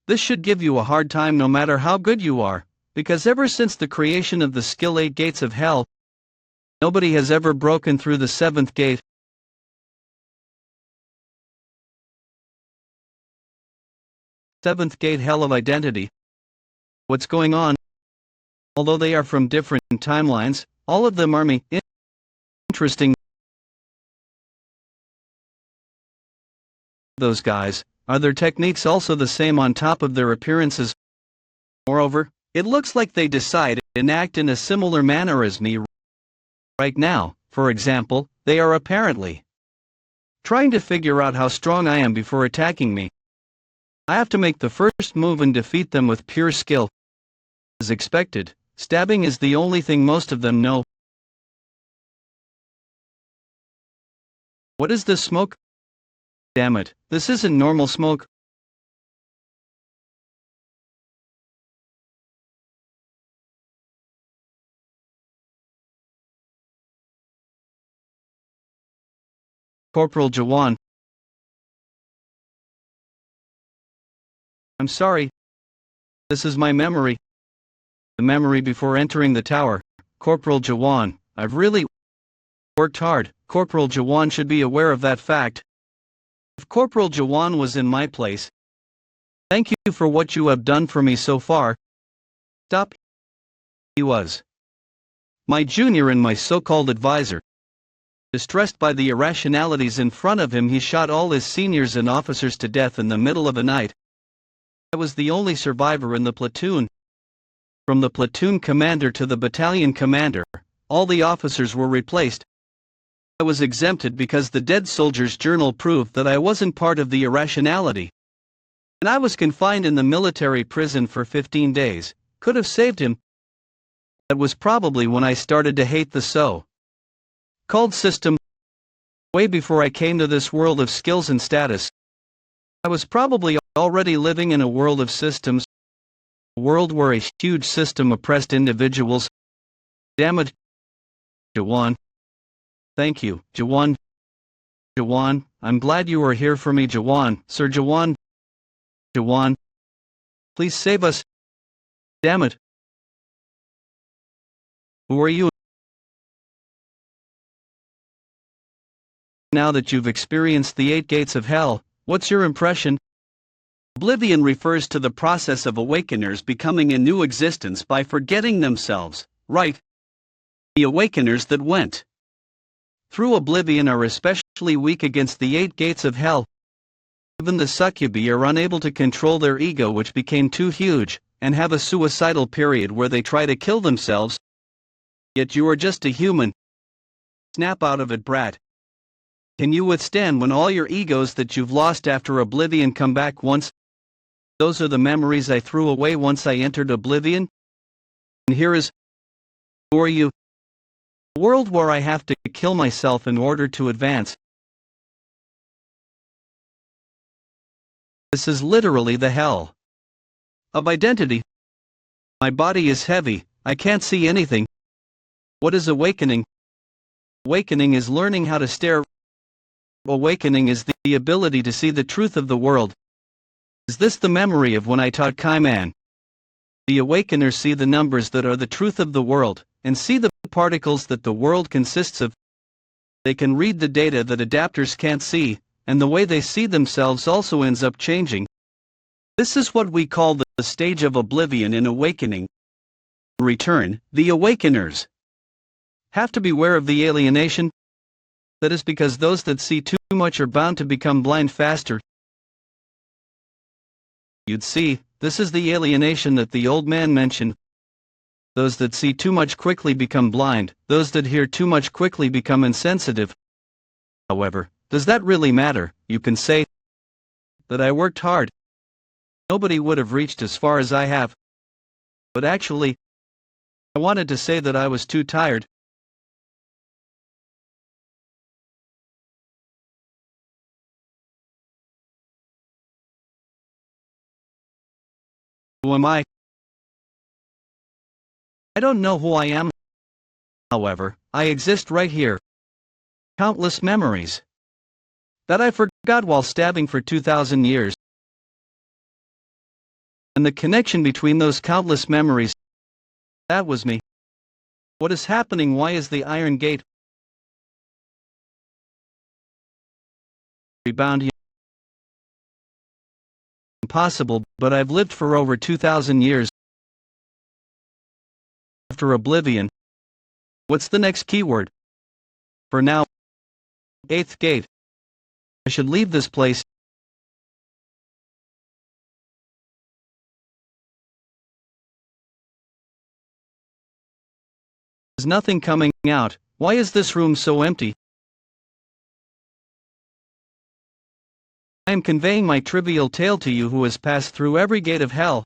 This should give you a hard time no matter how good you are, because ever since the creation of the skill 8 gates of hell, nobody has ever broken through the 7th gate. Seventh gate, hell of identity. What's going on? Although they are from different timelines, all of them are me. Interesting. Those guys, are their techniques also the same on top of their appearances? Moreover, it looks like they decide and act in a similar manner as me. Right now, for example, they are apparently trying to figure out how strong I am before attacking me. I have to make the first move and defeat them with pure skill. As expected, stabbing is the only thing most of them know. What is this smoke? Damn it, this isn't normal smoke. Corporal Jaehwan. I'm sorry. This is my memory. The memory before entering the tower. Corporal Jaehwan, I've really worked hard. Corporal Jaehwan should be aware of that fact. If Corporal Jaehwan was in my place, thank you for what you have done for me so far. Stop. He was my junior and my so-called advisor. Distressed by the irrationalities in front of him, he shot all his seniors and officers to death in the middle of the night. I was the only survivor in the platoon. From the platoon commander to the battalion commander, all the officers were replaced. I was exempted because the dead soldier's journal proved that I wasn't part of the irrationality. And I was confined in the military prison for 15 days. Could have saved him. That was probably when I started to hate the so-called system. Way before I came to this world of skills and status. I was probably already living in a world of systems, a world where a huge system oppressed individuals. Damn it, Jaehwan. Thank you, Jaehwan. Jaehwan, I'm glad you are here for me, Jaehwan. Sir Jaehwan. Jaehwan. Please save us. Damn it. Who are you? Now that you've experienced the 8 gates of hell, what's your impression? Oblivion refers to the process of awakeners becoming a new existence by forgetting themselves, right? The awakeners that went through oblivion are especially weak against the 8 gates of hell. Even the succubi are unable to control their ego, which became too huge, and have a suicidal period where they try to kill themselves. Yet you are just a human. Snap out of it, brat. Can you withstand when all your egos that you've lost after oblivion come back once? Those are the memories I threw away once I entered oblivion. And here is, who are you? A world where I have to kill myself in order to advance. This is literally the hell of identity. My body is heavy, I can't see anything. What is awakening? Awakening is learning how to stare. Awakening is the ability to see the truth of the world. Is this the memory of when I taught Kaiman? The awakeners see the numbers that are the truth of the world, and see the particles that the world consists of. They can read the data that adapters can't see, and the way they see themselves also ends up changing. This is what we call the stage of oblivion in awakening. In return, the awakeners have to beware of the alienation. That is because those that see too much are bound to become blind faster. You'd see, this is the alienation that the old man mentioned. Those that see too much quickly become blind, those that hear too much quickly become insensitive. However, does that really matter? You can say that I worked hard. Nobody would have reached as far as I have. But actually, I wanted to say that I was too tired. Who am I? I don't know who I am. However, I exist right here. Countless memories that I forgot while stabbing for 2,000 years. And the connection between those countless memories, that was me. What is happening? Why is the Iron Gate rebound here? Impossible, but I've lived for over 2,000 years. After oblivion. What's the next keyword? For now, 8th gate. I should leave this place. There's nothing coming out. Why is this room so empty? I am conveying my trivial tale to you who has passed through every gate of hell.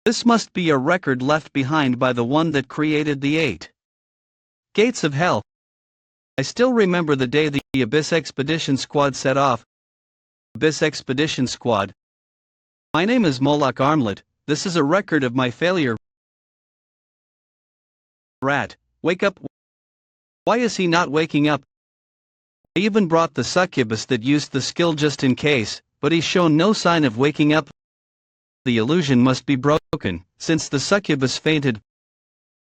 This must be a record left behind by the one that created the 8 gates of hell. I still remember the day the Abyss Expedition Squad set off. Abyss Expedition Squad. My name is Moloch Armlet. This is a record of my failure. Rat, wake up. Why is he not waking up? I even brought the succubus that used the skill just in case, but he's shown no sign of waking up. The illusion must be broken, since the succubus fainted.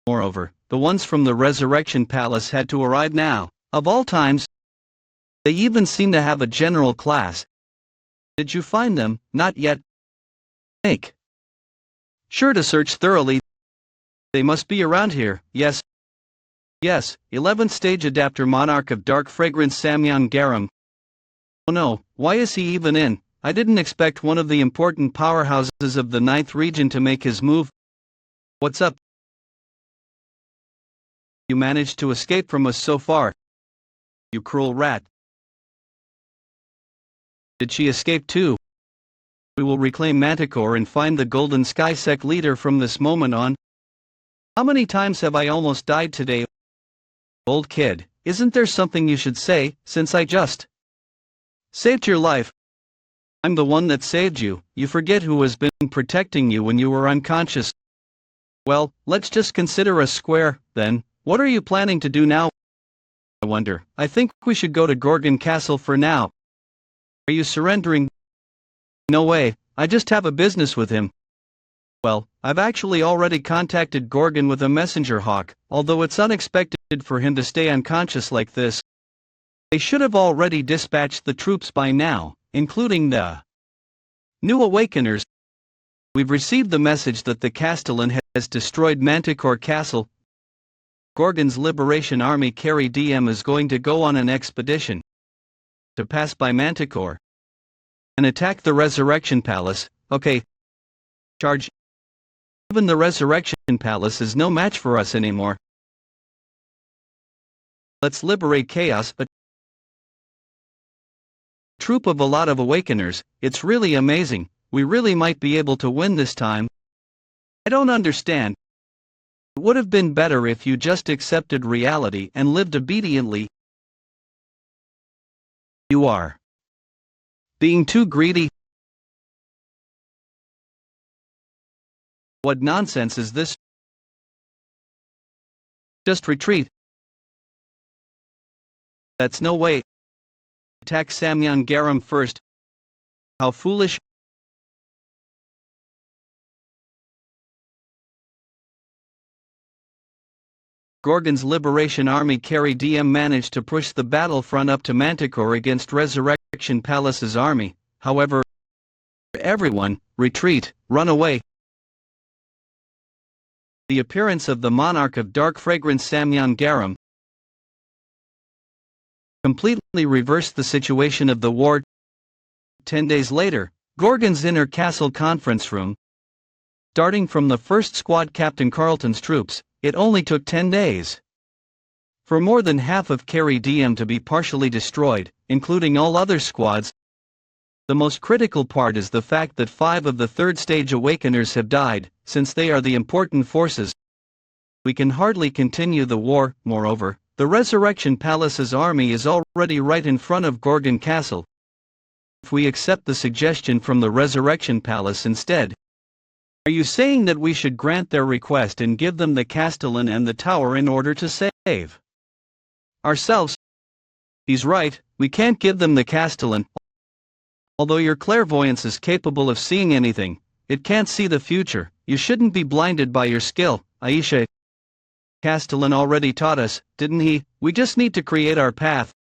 Moreover, the ones from the Resurrection Palace had to arrive now, of all times. They even seem to have a general class. Did you find them? Not yet. Make sure to search thoroughly. They must be around here, yes. Yes, 11th stage adapter monarch of dark fragrance Samyan Garam. Oh no, why is he even in? I didn't expect one of the important powerhouses of the 9th region to make his move. What's up? You managed to escape from us so far. You cruel rat. Did she escape too? We will reclaim Manticore and find the Golden Sky Sect leader from this moment on. How many times have I almost died today? Old kid, isn't there something you should say, since I just saved your life? I'm the one that saved you. You forget who has been protecting you when you were unconscious. Well, let's just consider us square, then. What are you planning to do now? I wonder. I think we should go to Gorgon Castle for now. Are you surrendering? No way, I just have a business with him. Well, I've actually already contacted Gorgon with a messenger hawk, although it's unexpected for him to stay unconscious like this. They should have already dispatched the troops by now, including the new awakeners. We've received the message that the Castellan has destroyed Manticore Castle. Gorgon's Liberation Army Carry DM is going to go on an expedition to pass by Manticore and attack the Resurrection Palace. Okay. Charge. Even the Resurrection Palace is no match for us anymore. Let's liberate Chaos, a troop of a lot of Awakeners. It's really amazing. We really might be able to win this time. I don't understand. It would have been better if you just accepted reality and lived obediently. You are being too greedy. What nonsense is this? Just retreat. That's no way. Attack Samyan Garam first. How foolish. Gorgon's Liberation Army Carry DM managed to push the battlefront up to Manticore against Resurrection Palace's army. However, everyone, retreat, run away. The appearance of the monarch of dark fragrance Samyan Garam completely reversed the situation of the war. 10 days later, Gorgon's inner castle conference room. Starting from the first squad Captain Carlton's troops, it only took 10 days for more than half of Carry DM to be partially destroyed, including all other squads. The most critical part is the fact that 5 of the third stage Awakeners have died, since they are the important forces. We can hardly continue the war. Moreover, the Resurrection Palace's army is already right in front of Gorgon Castle. If we accept the suggestion from the Resurrection Palace instead, are you saying that we should grant their request and give them the Castellan and the tower in order to save ourselves? He's right, we can't give them the Castellan. Although your clairvoyance is capable of seeing anything, it can't see the future. You shouldn't be blinded by your skill, Aisha. Castellan already taught us, didn't he? We just need to create our path.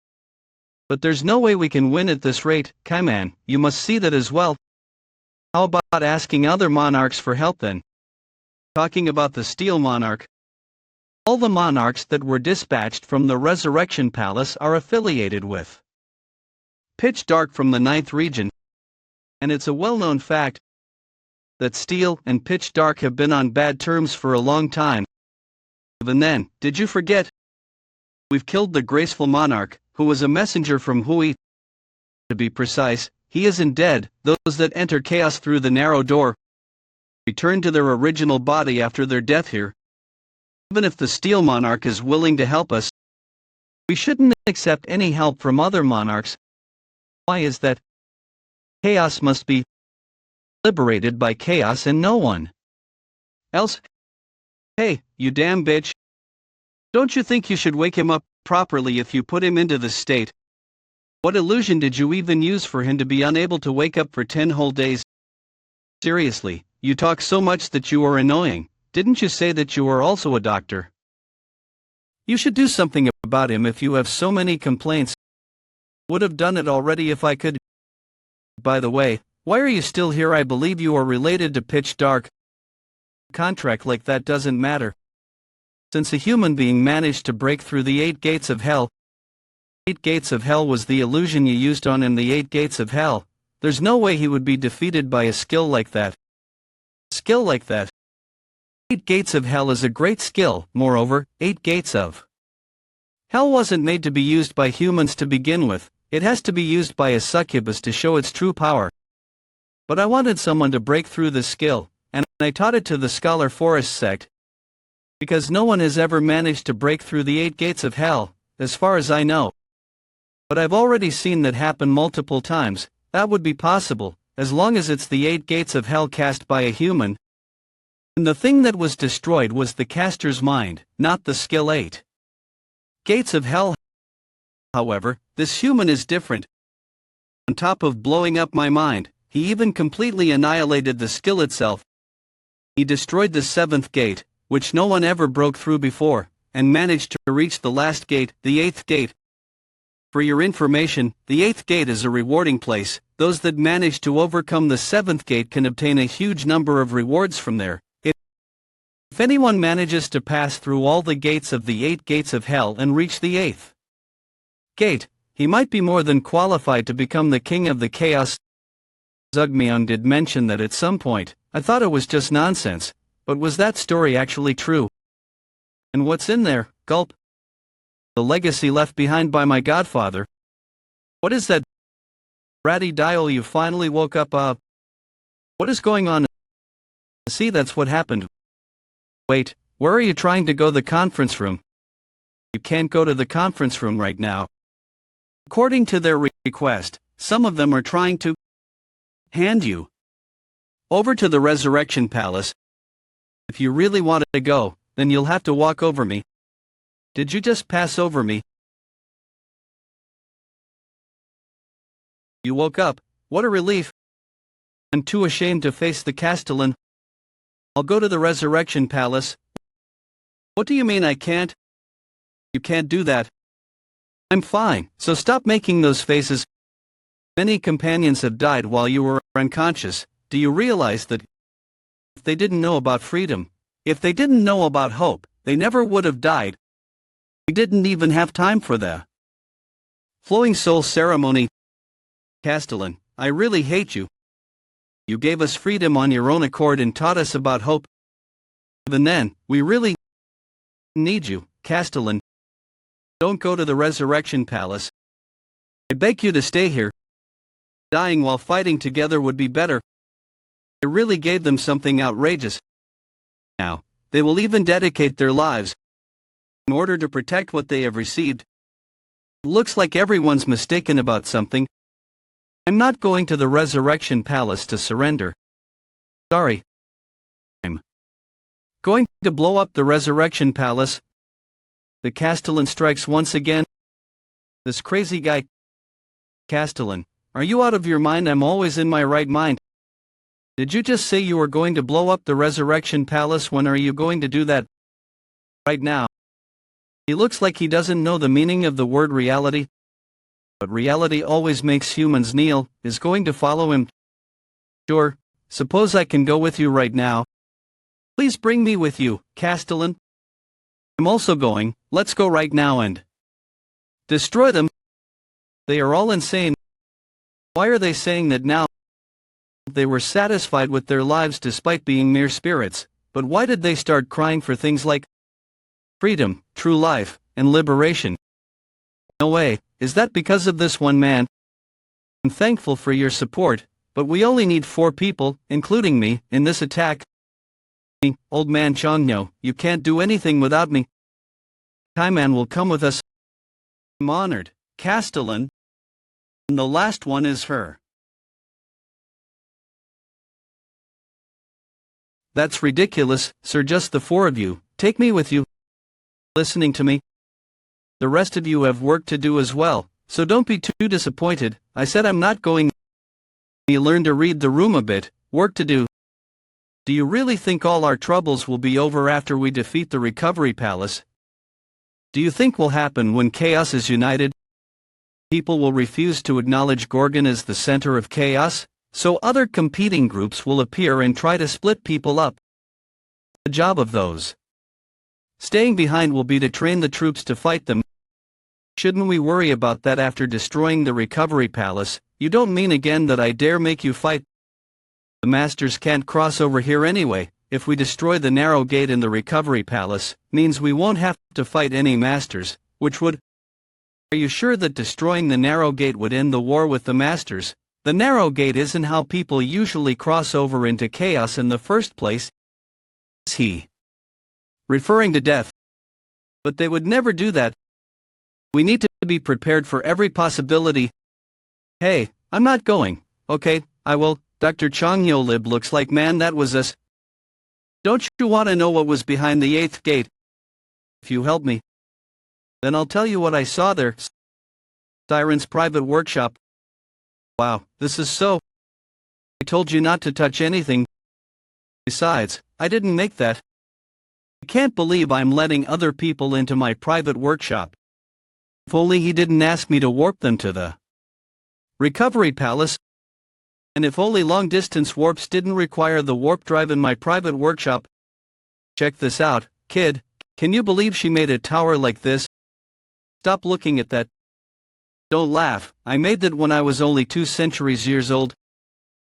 But there's no way we can win at this rate. Kaiman, you must see that as well. How about asking other monarchs for help then? Talking about the Steel Monarch. All the monarchs that were dispatched from the Resurrection Palace are affiliated with Pitch Dark from the 9th region. And it's a well-known fact that Steel and Pitch Dark have been on bad terms for a long time. Even then, did you forget? We've killed the graceful monarch, who was a messenger from Hui. To be precise, he isn't dead. Those that enter chaos through the narrow door return to their original body after their death here. Even if the Steel Monarch is willing to help us, we shouldn't accept any help from other monarchs. Why is that? Chaos must be liberated by chaos and no one else. Hey, you damn bitch. Don't you think you should wake him up properly if you put him into this state? What illusion did you even use for him to be unable to wake up for 10 whole days? Seriously, you talk so much that you are annoying. Didn't you say that you are also a doctor? You should do something about him if you have so many complaints. Would have done it already if I could. By the way, why are you still here? I believe you are related to Pitch Dark. A contract like that doesn't matter. Since a human being managed to break through the 8 gates of hell, 8 gates of hell was the illusion you used on him, the 8 gates of hell. There's no way he would be defeated by a skill like that. Skill like that. 8 gates of hell is a great skill. Moreover, 8 gates of hell wasn't made to be used by humans to begin with. It has to be used by a succubus to show its true power. But I wanted someone to break through this skill, and I taught it to the Scholar Forest sect. Because no one has ever managed to break through the 8 gates of hell, as far as I know. But I've already seen that happen multiple times. that would be possible, as long as it's the 8 gates of hell cast by a human. And the thing that was destroyed was the caster's mind, not the skill 8 gates of hell. However, this human is different. On top of blowing up my mind, he even completely annihilated the skill itself. He destroyed the 7th gate, which no one ever broke through before, and managed to reach the last gate, the 8th gate. For your information, the 8th gate is a rewarding place. Those that manage to overcome the 7th gate can obtain a huge number of rewards from there. If anyone manages to pass through all the gates of the 8 gates of hell and reach the 8th gate, he might be more than qualified to become the king of the chaos. Zugmyeon did mention that at some point. I thought it was just nonsense, but was that story actually true? And what's in there? Gulp. The legacy left behind by my godfather. What is that? Ratty Dial, you finally woke up. What is going on? See, that's what happened. Wait, where are you trying to go? The conference room. You can't go to the conference room right now. According to their request, some of them are trying to hand you over to the Resurrection Palace. If you really want to go, then you'll have to walk over me. Did you just pass over me? You woke up. What a relief. I'm too ashamed to face the Castellan. I'll go to the Resurrection Palace. What do you mean I can't? You can't do that. I'm fine, so stop making those faces. Many companions have died while you were unconscious. Do you realize that if they didn't know about freedom, if they didn't know about hope, they never would have died? We didn't even have time for the flowing soul ceremony. Castellan, I really hate you. You gave us freedom on your own accord and taught us about hope. Even then, we really need you, Castellan. Don't go to the Resurrection Palace. I beg you to stay here. Dying while fighting together would be better. I really gave them something outrageous. Now, they will even dedicate their lives in order to protect what they have received. Looks like everyone's mistaken about something. I'm not going to the Resurrection Palace to surrender. Sorry. I'm going to blow up the Resurrection Palace. The Castellan strikes once again. This crazy guy. Castellan, are you out of your mind? I'm always in my right mind. Did you just say you were going to blow up the Resurrection Palace? When are you going to do that? Right now. He looks like he doesn't know the meaning of the word reality. But reality always makes humans kneel. Is going to follow him. Sure, suppose I can go with you right now. Please bring me with you, Castellan. I'm also going. Let's go right now and destroy them. They are all insane. Why are they saying that now? They were satisfied with their lives despite being mere spirits, but why did they start crying for things like freedom, true life, and liberation? No way. Is that because of this one man? I'm thankful for your support, but we only need 4 people, including me, in this attack. Old man Chongnyo, you can't do anything without me. Kaiman will come with us. I'm honored, Castellan. And the last one is her. That's ridiculous, sir. Just the 4 of you. Take me with you. Listening to me. The rest of you have work to do as well, so don't be too disappointed. I said I'm not going. You learn to read the room a bit. Work to do. Do you really think all our troubles will be over after we defeat the Recovery Palace? Do you think will happen when chaos is united? People will refuse to acknowledge Gorgon as the center of chaos, so other competing groups will appear and try to split people up. The job of those staying behind will be to train the troops to fight them. Shouldn't we worry about that after destroying the Recovery Palace? You don't mean again that I dare make you fight? The masters can't cross over here anyway. If we destroy the narrow gate in the Recovery Palace, means we won't have to fight any masters, which would... Are you sure that destroying the narrow gate would end the war with the masters? The narrow gate isn't how people usually cross over into chaos in the first place. Is he referring to death? But they would never do that. We need to be prepared for every possibility. Hey, I'm not going. Okay, I will. Dr. Changyolib looks like man that was us. Don't you want to know what was behind the 8th gate? If you help me, then I'll tell you what I saw there. Siren's private workshop. Wow, this is so. I told you not to touch anything. Besides, I didn't make that. I can't believe I'm letting other people into my private workshop. If only he didn't ask me to warp them to the recovery palace. And if only long-distance warps didn't require the warp drive in my private workshop. Check this out, kid. Can you believe she made a tower like this? Stop looking at that. Don't laugh, I made that when I was only 2 centuries years old.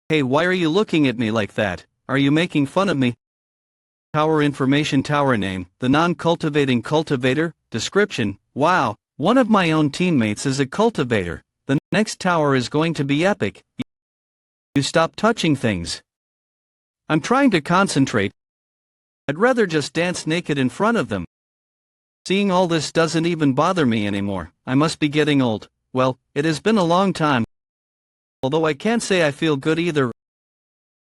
Hey, why are you looking at me like that? Are you making fun of me? Tower information, tower name, the non-cultivating cultivator, description, wow, one of my own teammates is a cultivator. The next tower is going to be epic. You stop touching things. I'm trying to concentrate. I'd rather just dance naked in front of them. Seeing all this doesn't even bother me anymore. I must be getting old. Well, it has been a long time. Although I can't say I feel good either.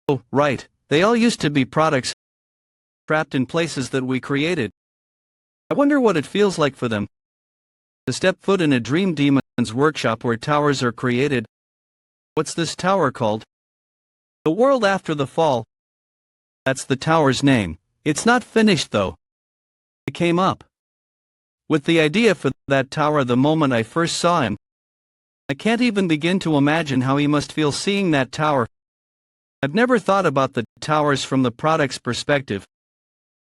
Oh, right, they all used to be products trapped in places that we created. I wonder what it feels like for them to step foot in a dream demon's workshop where towers are created. What's this tower called? The World After the Fall. That's the tower's name. It's not finished though. I came up with the idea for that tower the moment I first saw him. I can't even begin to imagine how he must feel seeing that tower. I've never thought about the towers from the product's perspective.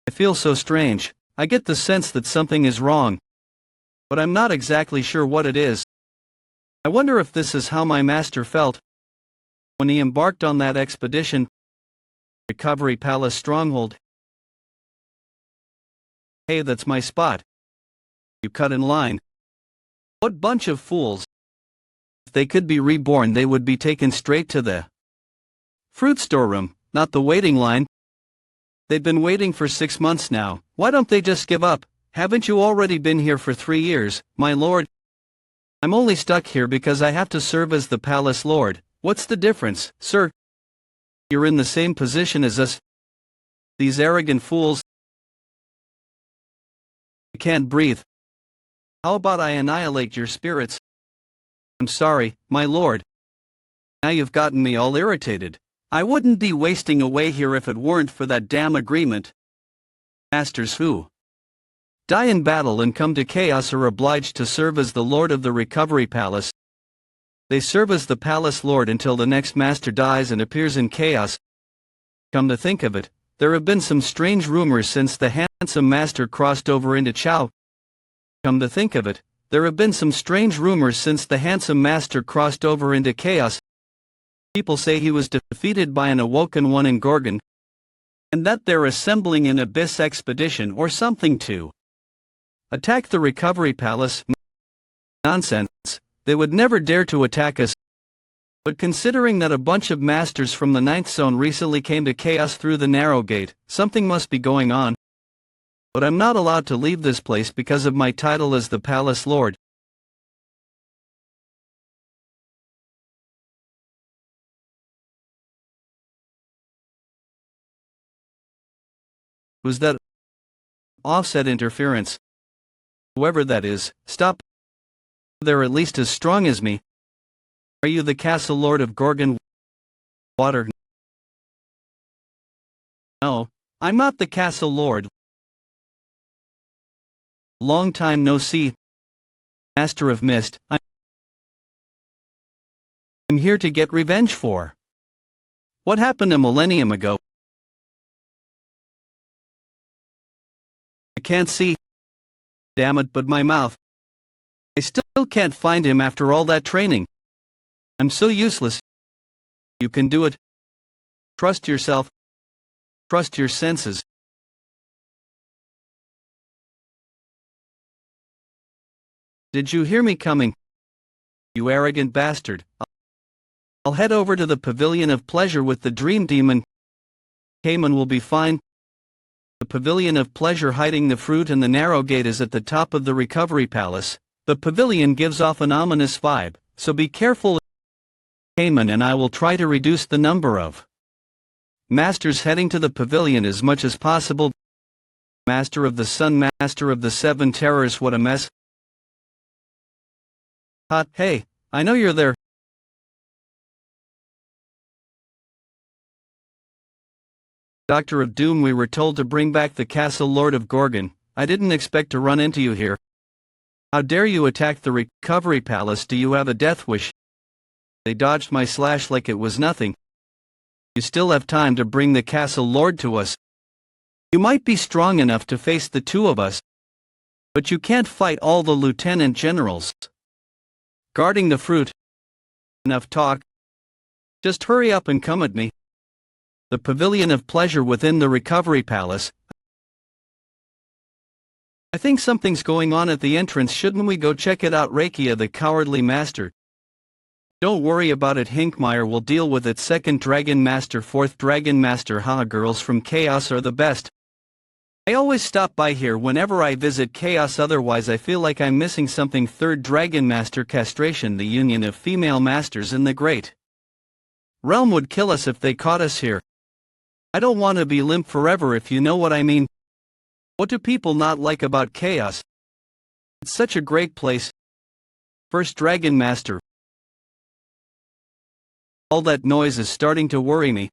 I feel so strange. I get the sense that something is wrong, but I'm not exactly sure what it is. I wonder if this is how my master felt when he embarked on that expedition. Recovery Palace Stronghold. Hey, that's my spot. You cut in line. What bunch of fools. If they could be reborn, they would be taken straight to the fruit storeroom, not the waiting line. They've been waiting for 6 months now. Why don't they just give up? Haven't you already been here for 3 years, my lord? I'm only stuck here because I have to serve as the palace lord. What's the difference, sir? You're in the same position as us. These arrogant fools. I can't breathe. How about I annihilate your spirits? I'm sorry, my lord. Now you've gotten me all irritated. I wouldn't be wasting away here if it weren't for that damn agreement. Masters who die in battle and come to chaos are obliged to serve as the lord of the recovery palace. They serve as the palace lord until the next master dies and appears in chaos. Come to think of it, there have been some strange rumors since the handsome master crossed over into Chao. Come to think of it, there have been some strange rumors since the handsome master crossed over into chaos. People say he was defeated by an awoken one in Gorgon, and that they're assembling an abyss expedition or something to attack the recovery palace. Nonsense, they would never dare to attack us. But considering that a bunch of masters from the 9th zone recently came to chaos through the narrow gate, something must be going on. But I'm not allowed to leave this place because of my title as the palace lord. Was that offset interference? Whoever that is, stop. They're at least as strong as me. Are you the castle lord of Gorgon Water? No, I'm not the castle lord. Long time no see. Master of Mist, I'm here to get revenge for what happened a millennium ago. I can't see. Damn it, but my mouth. I still can't find him after all that training. I'm so useless. You can do it. Trust yourself. Trust your senses. Did you hear me coming? You arrogant bastard. I'll head over to the Pavilion of Pleasure with the Dream Demon. Cayman will be fine. The Pavilion of Pleasure hiding the fruit and the narrow gate is at the top of the recovery palace. The pavilion gives off an ominous vibe, so be careful Jaehwan and I will try to reduce the number of masters heading to the pavilion as much as possible. Master of the Sun, Master of the Seven Terrors, what a mess. Hey, I know you're there. Doctor of Doom, we were told to bring back the castle Lord of Gorgon. I didn't expect to run into you here. How dare you attack the recovery palace? Do you have a death wish? They dodged my slash like it was nothing. You still have time to bring the castle lord to us. You might be strong enough to face the two of us, but you can't fight all the lieutenant generals guarding the fruit. Enough talk. Just hurry up and come at me. The pavilion of pleasure within the recovery palace. I think something's going on at the entrance. Shouldn't we go check it out? Rakia, the cowardly master. Don't worry about it, Hinkmeyer will deal with it. Second Dragon Master, fourth Dragon Master. Haha, girls from Chaos are the best. I always stop by here whenever I visit Chaos, otherwise I feel like I'm missing something. Third Dragon Master, castration. The union of female masters in the great realm would kill us if they caught us here. I don't want to be limp forever, if you know what I mean. What do people not like about Chaos? It's such a great place. First Dragon Master. All that noise is starting to worry me.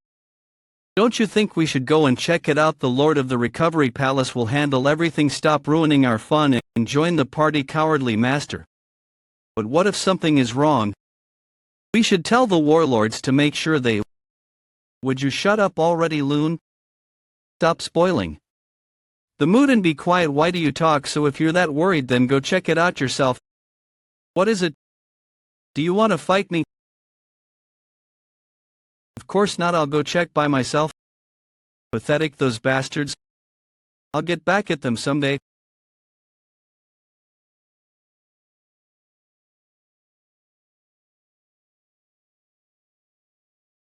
Don't you think we should go and check it out? The Lord of the Recovery Palace will handle everything. Stop ruining our fun and join the party, cowardly master. But what if something is wrong? We should tell the warlords to make sure they... Would you shut up already, Loon? Stop spoiling the mood and be quiet. Why do you talk so? If you're that worried, then go check it out yourself. What is it? Do you want to fight me? Of course not, I'll go check by myself. Pathetic, those bastards. I'll get back at them someday.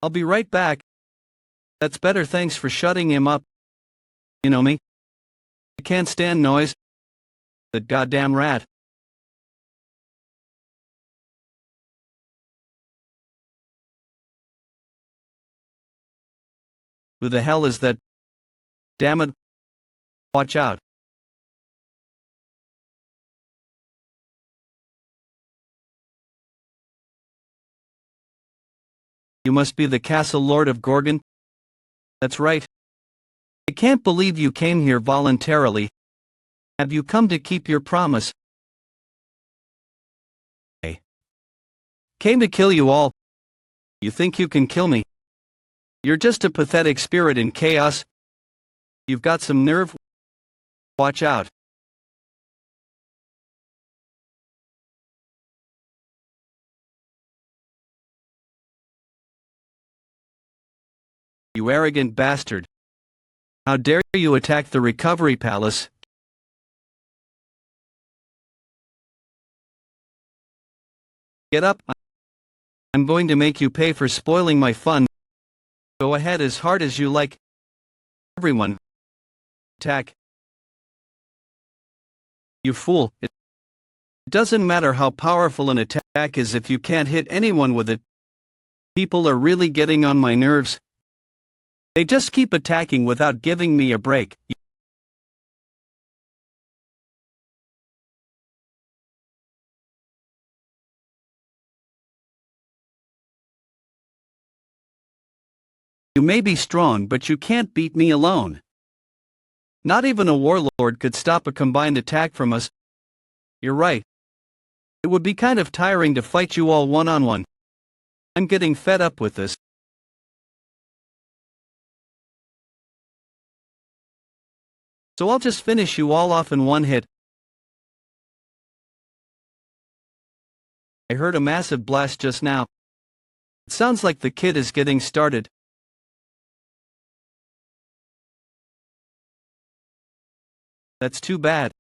I'll be right back. That's better, thanks for shutting him up. You know me. I can't stand noise. That goddamn rat. Who the hell is that? Damn it. Watch out. You must be the castle lord of Gorgon? That's right. I can't believe you came here voluntarily. Have you come to keep your promise? I came to kill you all. You think you can kill me? You're just a pathetic spirit in chaos. You've got some nerve. Watch out. You arrogant bastard. How dare you attack the recovery palace? Get up. I'm going to make you pay for spoiling my fun. Go ahead as hard as you like. Everyone. Attack. You fool. It doesn't matter how powerful an attack is if you can't hit anyone with it. People are really getting on my nerves. They just keep attacking without giving me a break. You may be strong, but you can't beat me alone. Not even a warlord could stop a combined attack from us. You're right. It would be kind of tiring to fight you all one-on-one. I'm getting fed up with this. So I'll just finish you all off in one hit. I heard a massive blast just now. It sounds like the kid is getting started. That's too bad.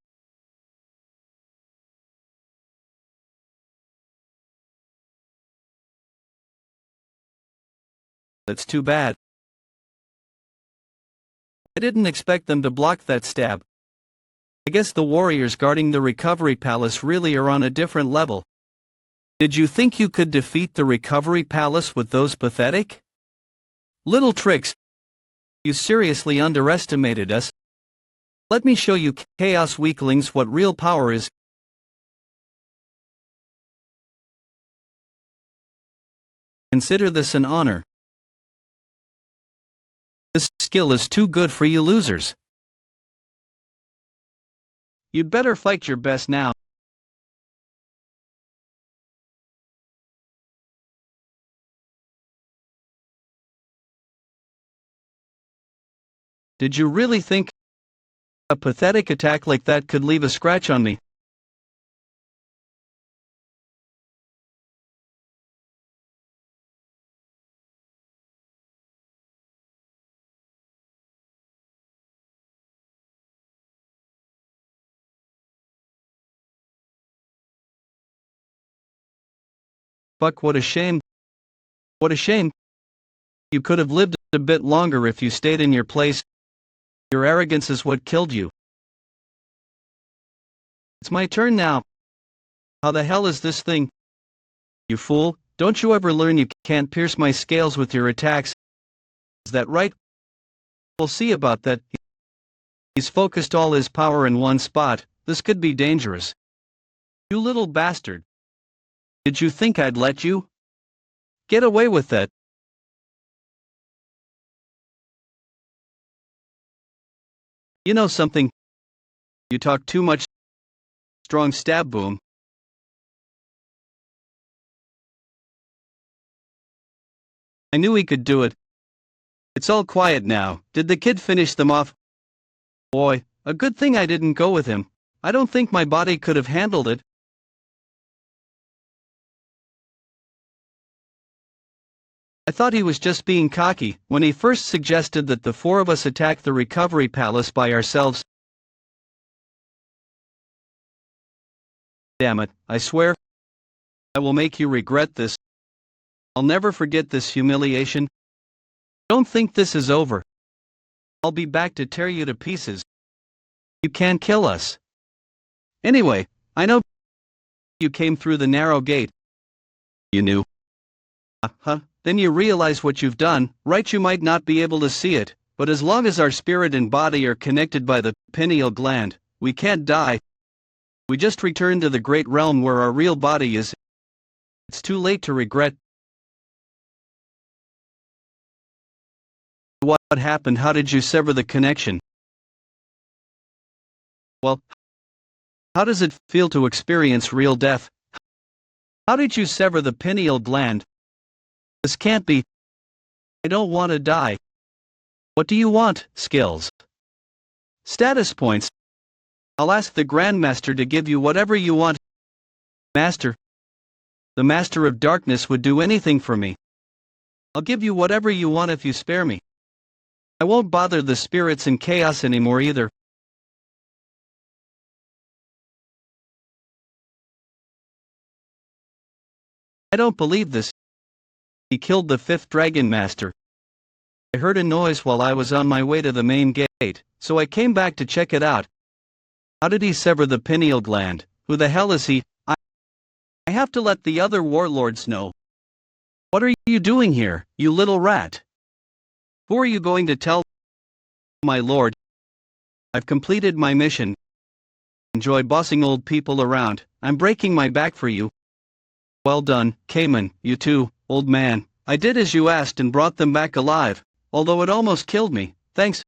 That's too bad. I didn't expect them to block that stab. I guess the warriors guarding the recovery palace really are on a different level. Did you think you could defeat the recovery palace with those pathetic little tricks? You seriously underestimated us. Let me show you chaos weaklings what real power is. Consider this an honor. This skill is too good for you losers. You'd better fight your best now. Did you really think a pathetic attack like that could leave a scratch on me? Fuck, what a shame. What a shame. You could have lived a bit longer if you stayed in your place. Your arrogance is what killed you. It's my turn now. How the hell is this thing? You fool, don't you ever learn you can't pierce my scales with your attacks? Is that right? We'll see about that. He's focused all his power in one spot. This could be dangerous. You little bastard. Did you think I'd let you get away with that? You know something? You talk too much. Strong stab, boom. I knew he could do it. It's all quiet now. Did the kid finish them off? Boy, a good thing I didn't go with him. I don't think my body could have handled it. I thought he was just being cocky when he first suggested that the four of us attack the recovery palace by ourselves. Damn it, I swear, I will make you regret this. I'll never forget this humiliation. Don't think this is over. I'll be back to tear you to pieces. You can't kill us. Anyway, I know you came through the narrow gate. You knew. Then you realize what you've done, right? You might not be able to see it, but as long as our spirit and body are connected by the pineal gland, we can't die. We just return to the great realm where our real body is. It's too late to regret. What happened? How did you sever the connection? Well, how does it feel to experience real death? How did you sever the pineal gland? This can't be. I don't want to die. What do you want? Skills. Status points. I'll ask the Grandmaster to give you whatever you want. Master. The Master of Darkness would do anything for me. I'll give you whatever you want if you spare me. I won't bother the spirits in chaos anymore either. I don't believe this. He killed the fifth Dragon Master. I heard a noise while I was on my way to the main gate, so I came back to check it out. How did he sever the pineal gland? Who the hell is he? I have to let the other warlords know. What are you doing here, you little rat? Who are you going to tell? My lord. I've completed my mission. Enjoy bossing old people around. I'm breaking my back for you. Well done, Cayman, you too, old man. I did as you asked and brought them back alive, although it almost killed me. Thanks.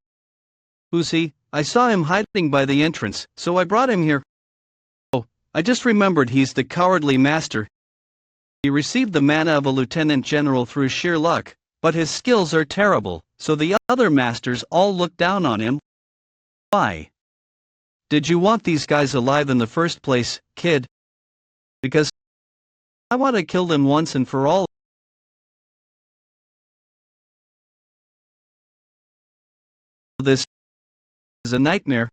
Who's he? I saw him hiding by the entrance, so I brought him here. Oh, I just remembered he's the cowardly master. He received the mana of a lieutenant general through sheer luck, but his skills are terrible, so the other masters all look down on him. Why? Did you want these guys alive in the first place, kid? Because I want to kill them once and for all. This is a nightmare.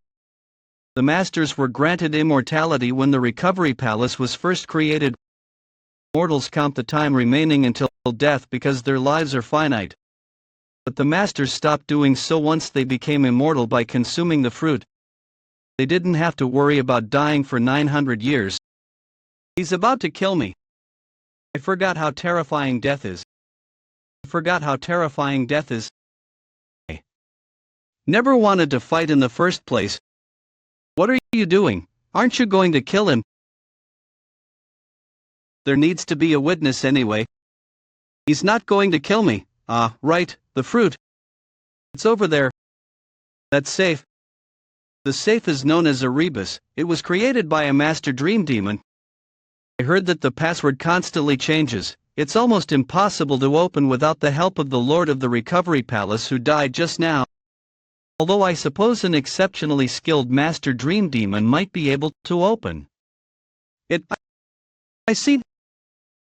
The masters were granted immortality when the recovery palace was first created. Mortals count the time remaining until death because their lives are finite. But the masters stopped doing so once they became immortal by consuming the fruit. They didn't have to worry about dying for 900 years. He's about to kill me. I forgot how terrifying death is. I forgot how terrifying death is. I never wanted to fight in the first place. What are you doing? Aren't you going to kill him? There needs to be a witness anyway. He's not going to kill me. Ah, right, the fruit. It's over there. That safe. The safe is known as a rebus. It was created by a master dream demon. I heard that the password constantly changes. It's almost impossible to open without the help of the Lord of the Recovery Palace who died just now. Although I suppose an exceptionally skilled master dream demon might be able to open it. I see.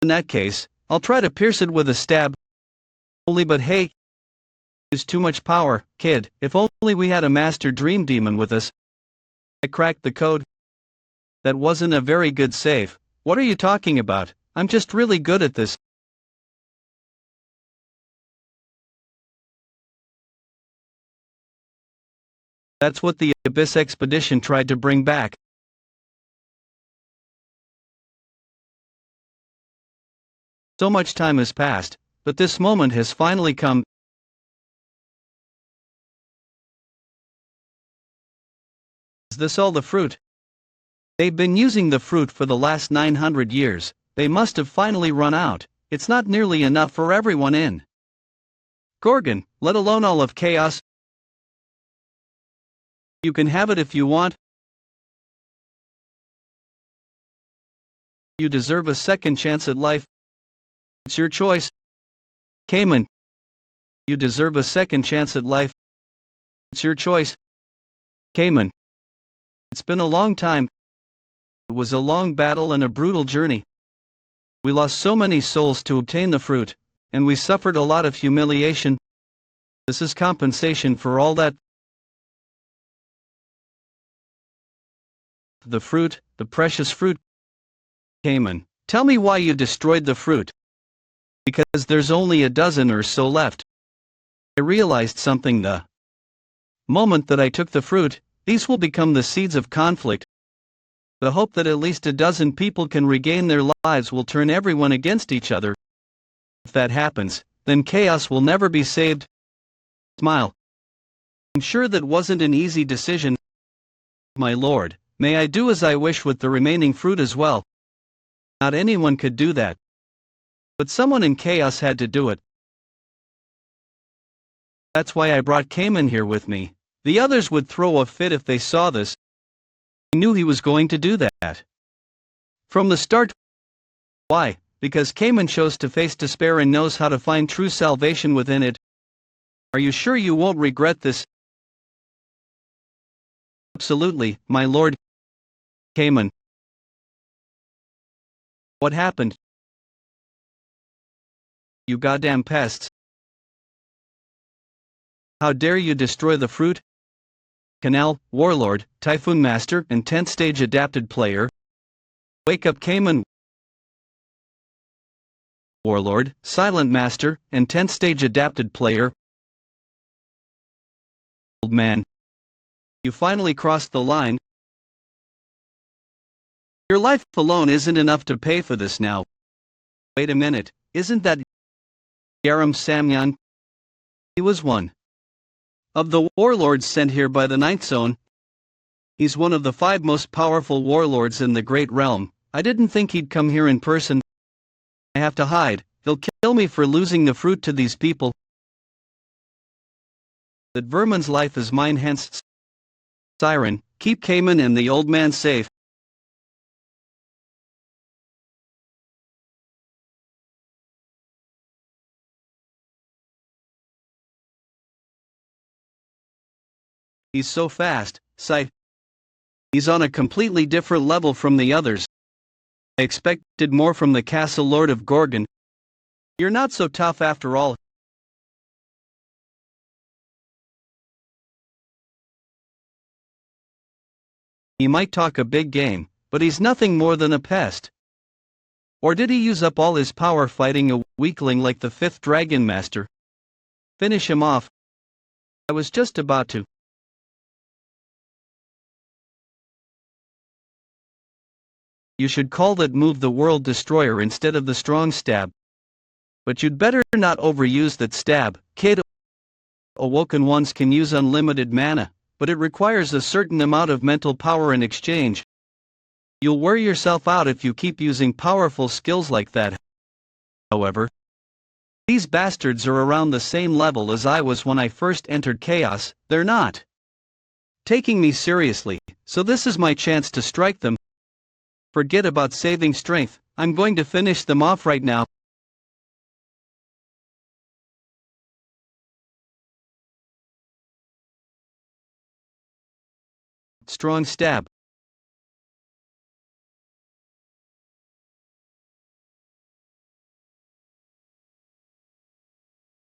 In that case, I'll try to pierce it with a stab. But hey, it's too much power, kid. If only we had a master dream demon with us. I cracked the code. That wasn't a very good save. What are you talking about? I'm just really good at this. That's what the Abyss expedition tried to bring back. So much time has passed, but this moment has finally come. Is this all the fruit? They've been using the fruit for the last 900 years. They must have finally run out. It's not nearly enough for everyone in Gorgon, let alone all of Chaos. You can have it if you want. You deserve a second chance at life. It's your choice. Cayman. You deserve a second chance at life. It's your choice. Cayman. It's been a long time. It was a long battle and a brutal journey. We lost so many souls to obtain the fruit, and we suffered a lot of humiliation. This is compensation for all that. The fruit, the precious fruit. Cayman, tell me why you destroyed the fruit. Because there's only a dozen or so left. I realized something the moment that I took the fruit. These will become the seeds of conflict. The hope that at least a dozen people can regain their lives will turn everyone against each other. If that happens, then chaos will never be saved. Smile. I'm sure that wasn't an easy decision. My lord, may I do as I wish with the remaining fruit as well? Not anyone could do that. But someone in chaos had to do it. That's why I brought Cayman here with me. The others would throw a fit if they saw this. I knew he was going to do that. From the start. Why? Because Cayman chose to face despair and knows how to find true salvation within it. Are you sure you won't regret this? Absolutely, my lord. Cayman. What happened? You goddamn pests. How dare you destroy the fruit? Canal, Warlord, Typhoon Master, and 10th Stage Adapted Player. Wake up Cayman. Warlord, Silent Master, and 10th Stage Adapted Player. Old man. You finally crossed the line. Your life alone isn't enough to pay for this now. Wait a minute, isn't that Yaram Samyan? He was one of the warlords sent here by the Ninth Zone. He's one of the 5 most powerful warlords in the Great Realm. I didn't think he'd come here in person. I have to hide. They'll kill me for losing the fruit to these people. That vermin's life is mine, hence. Siren, keep Cayman and the old man safe. He's so fast, Sight. He's on a completely different level from the others. I expected more from the Castle Lord of Gorgon. You're not so tough after all. He might talk a big game, but he's nothing more than a pest. Or did he use up all his power fighting a weakling like the 5th Dragon Master? Finish him off. I was just about to. You should call that move the world destroyer instead of the strong stab. But you'd better not overuse that stab, kid. Awoken ones can use unlimited mana, but it requires a certain amount of mental power in exchange. You'll wear yourself out if you keep using powerful skills like that. However, these bastards are around the same level as I was when I first entered Chaos. They're not taking me seriously, so this is my chance to strike them. Forget about saving strength, I'm going to finish them off right now. Strong stab.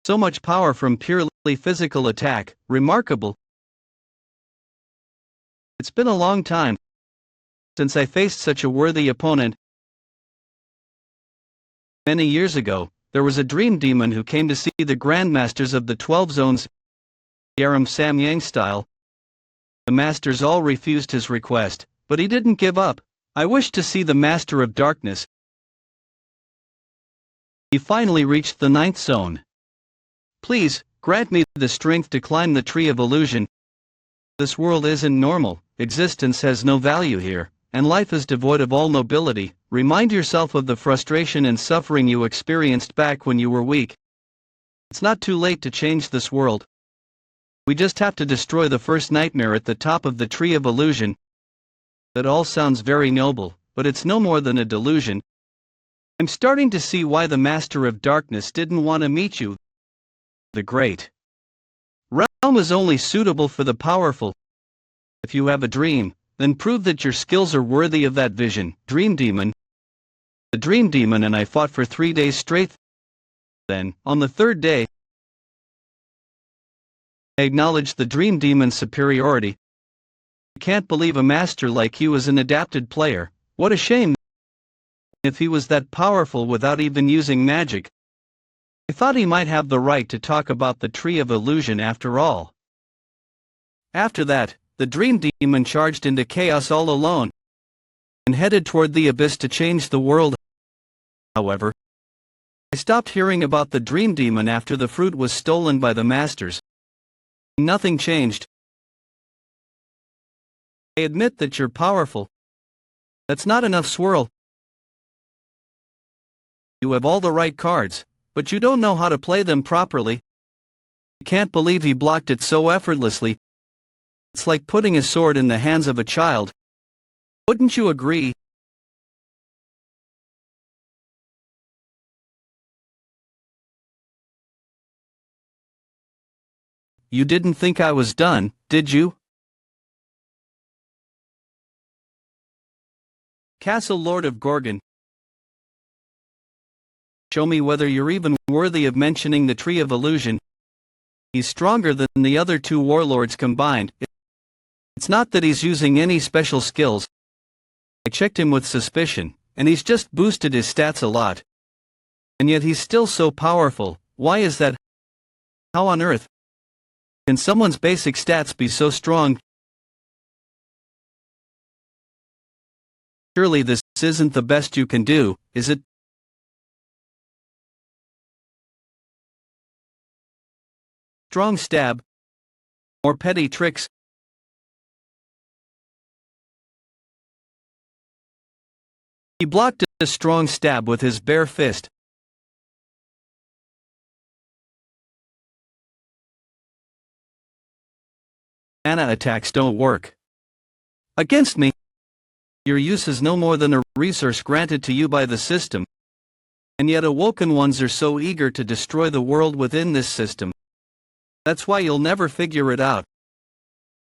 So much power from purely physical attack, remarkable. It's been a long time since I faced such a worthy opponent. Many years ago, there was a dream demon who came to see the grandmasters of the 12 zones, Yaram Samyang style. The masters all refused his request, but he didn't give up. I wished to see the master of darkness. He finally reached the 9th zone. Please, grant me the strength to climb the tree of illusion. This world isn't normal, existence has no value here, and life is devoid of all nobility. Remind yourself of the frustration and suffering you experienced back when you were weak. It's not too late to change this world. We just have to destroy the first nightmare at the top of the tree of illusion. That all sounds very noble, but it's no more than a delusion. I'm starting to see why the Master of Darkness didn't want to meet you. The Great Realm is only suitable for the powerful. If you have a dream, then prove that your skills are worthy of that vision. Dream Demon. The Dream Demon and I fought for 3 days straight. Then, on the 3rd day, I acknowledged the Dream Demon's superiority. I can't believe a master like you is an adapted player. What a shame. If he was that powerful without even using magic. I thought he might have the right to talk about the Tree of Illusion after all. After that, the Dream Demon charged into chaos all alone and headed toward the abyss to change the world. However, I stopped hearing about the Dream Demon after the fruit was stolen by the masters. Nothing changed. I admit that you're powerful. That's not enough, Swirl. You have all the right cards, but you don't know how to play them properly. I can't believe he blocked it so effortlessly. It's like putting a sword in the hands of a child. Wouldn't you agree? You didn't think I was done, did you? Castle Lord of Gorgon. Show me whether you're even worthy of mentioning the Tree of Illusion. He's stronger than the other 2 warlords combined. It's not that he's using any special skills. I checked him with suspicion, and he's just boosted his stats a lot. And yet he's still so powerful. Why is that? How on earth can someone's basic stats be so strong? Surely this isn't the best you can do, is it? Strong stab. More petty tricks. He blocked a strong stab with his bare fist. Mana attacks don't work against me. Your use is no more than a resource granted to you by the system. And yet awoken ones are so eager to destroy the world within this system. That's why you'll never figure it out.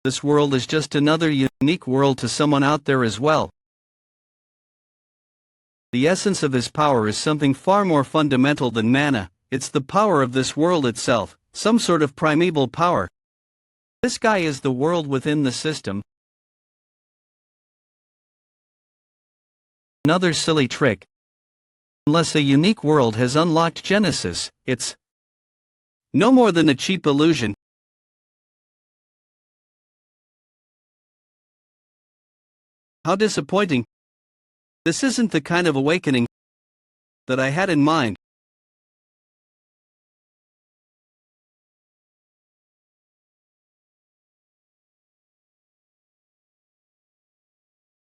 This world is just another unique world to someone out there as well. The essence of his power is something far more fundamental than mana. It's the power of this world itself, some sort of primeval power. This guy is the world within the system. Another silly trick. Unless a unique world has unlocked Genesis, it's no more than a cheap illusion. How disappointing. This isn't the kind of awakening that I had in mind.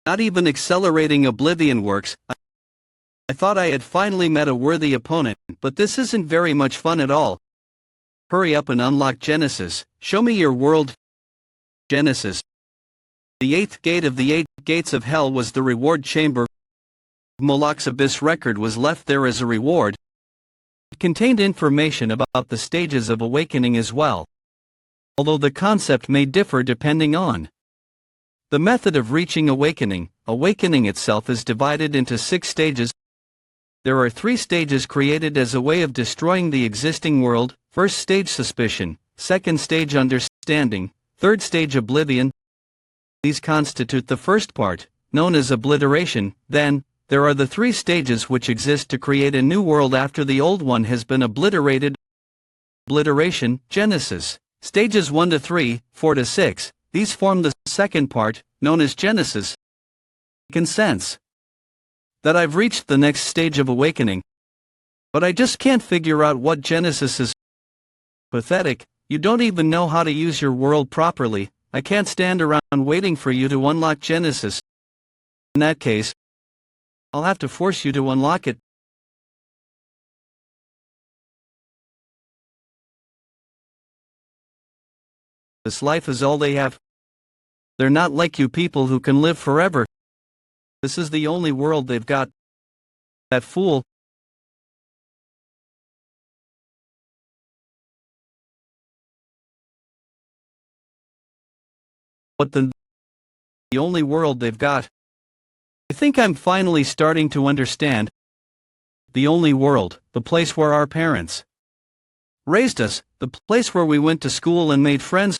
Not even accelerating oblivion works. I thought I had finally met a worthy opponent, but this isn't very much fun at all. Hurry up and unlock Genesis. Show me your world. Genesis. The 8th gate of the 8 gates of hell was the reward chamber. Moloch's abyss record was left there as a reward. It contained information about the stages of awakening as well, although the concept may differ depending on the method of reaching awakening. Awakening itself is divided into 6 stages. There are 3 stages created as a way of destroying the existing world. First stage suspicion, second stage understanding, third stage oblivion. These constitute the first part, known as obliteration. Then, there are the 3 stages which exist to create a new world after the old one has been obliterated. Obliteration, Genesis. Stages 1 to 3, 4 to 6, these form the second part, known as Genesis. I can sense that I've reached the next stage of awakening, but I just can't figure out what Genesis is. Pathetic, you don't even know how to use your world properly. I can't stand around waiting for you to unlock Genesis. In that case, I'll have to force you to unlock it. This life is all they have. They're not like you people who can live forever. This is the only world they've got. That fool. What the only world they've got. I think I'm finally starting to understand. The only world, the place where our parents raised us, the place where we went to school and made friends.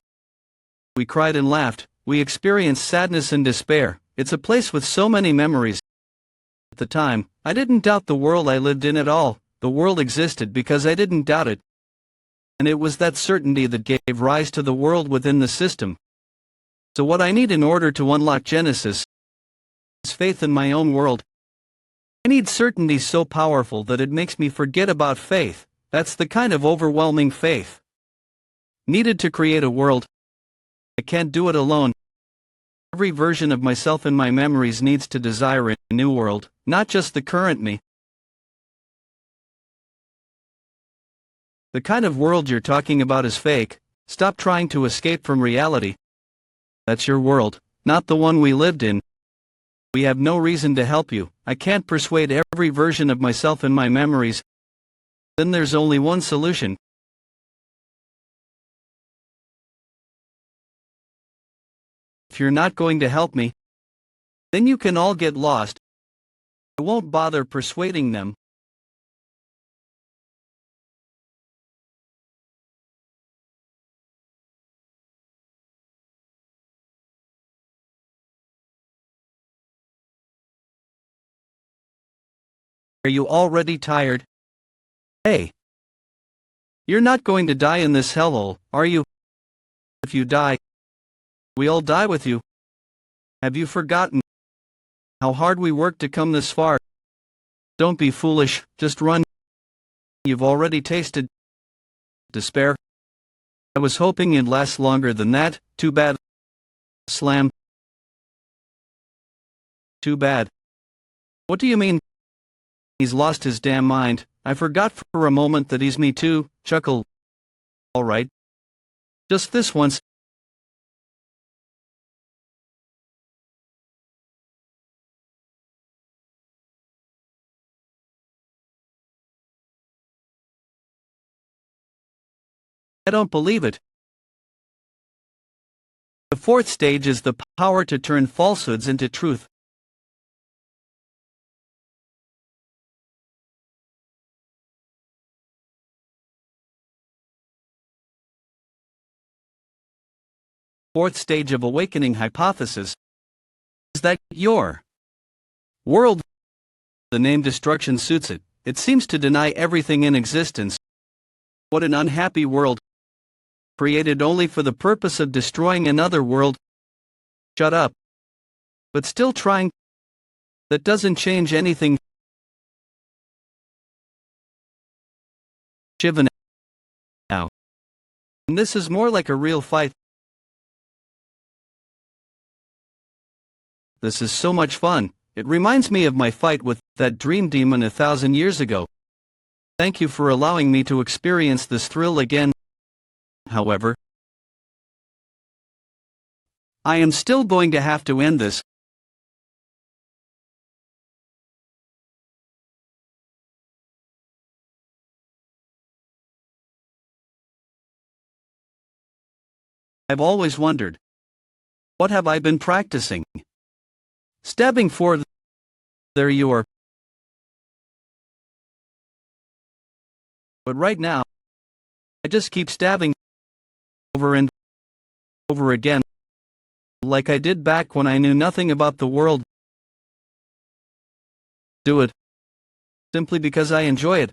We cried and laughed, we experienced sadness and despair. It's a place with so many memories. At the time, I didn't doubt the world I lived in at all. The world existed because I didn't doubt it. And it was that certainty that gave rise to the world within the system. So what I need in order to unlock Genesis is faith in my own world. I need certainty so powerful that it makes me forget about faith. That's the kind of overwhelming faith needed to create a world. I can't do it alone. Every version of myself in my memories needs to desire a new world, not just the current me. The kind of world you're talking about is fake. Stop trying to escape from reality. That's your world, not the one we lived in. We have no reason to help you. I can't persuade every version of myself in my memories. Then there's only one solution. If you're not going to help me, then you can all get lost. I won't bother persuading them. Are you already tired? Hey! You're not going to die in this hellhole, are you? If you die, we all die with you. Have you forgotten how hard we worked to come this far? Don't be foolish, just run. You've already tasted despair. I was hoping it'd last longer than that. Too bad. Slam. Too bad. What do you mean? He's lost his damn mind. I forgot for a moment that he's me too. Chuckle. All right. Just this once. I don't believe it. The 4th stage is the power to turn falsehoods into truth. Fourth stage of awakening hypothesis is that your world, the name destruction suits it. It seems to deny everything in existence. What an unhappy world, created only for the purpose of destroying another world. Shut up. But still trying That doesn't change anything. Shiva now. And this is more like a real fight. This is so much fun. It reminds me of my fight with that dream demon 1,000 years ago. Thank you for allowing me to experience this thrill again. However, I am still going to have to end this. I've always wondered, what have I been practicing? Stabbing for. There you are. But right now, I just keep stabbing over and over again, like I did back when I knew nothing about the world. Do it simply because I enjoy it.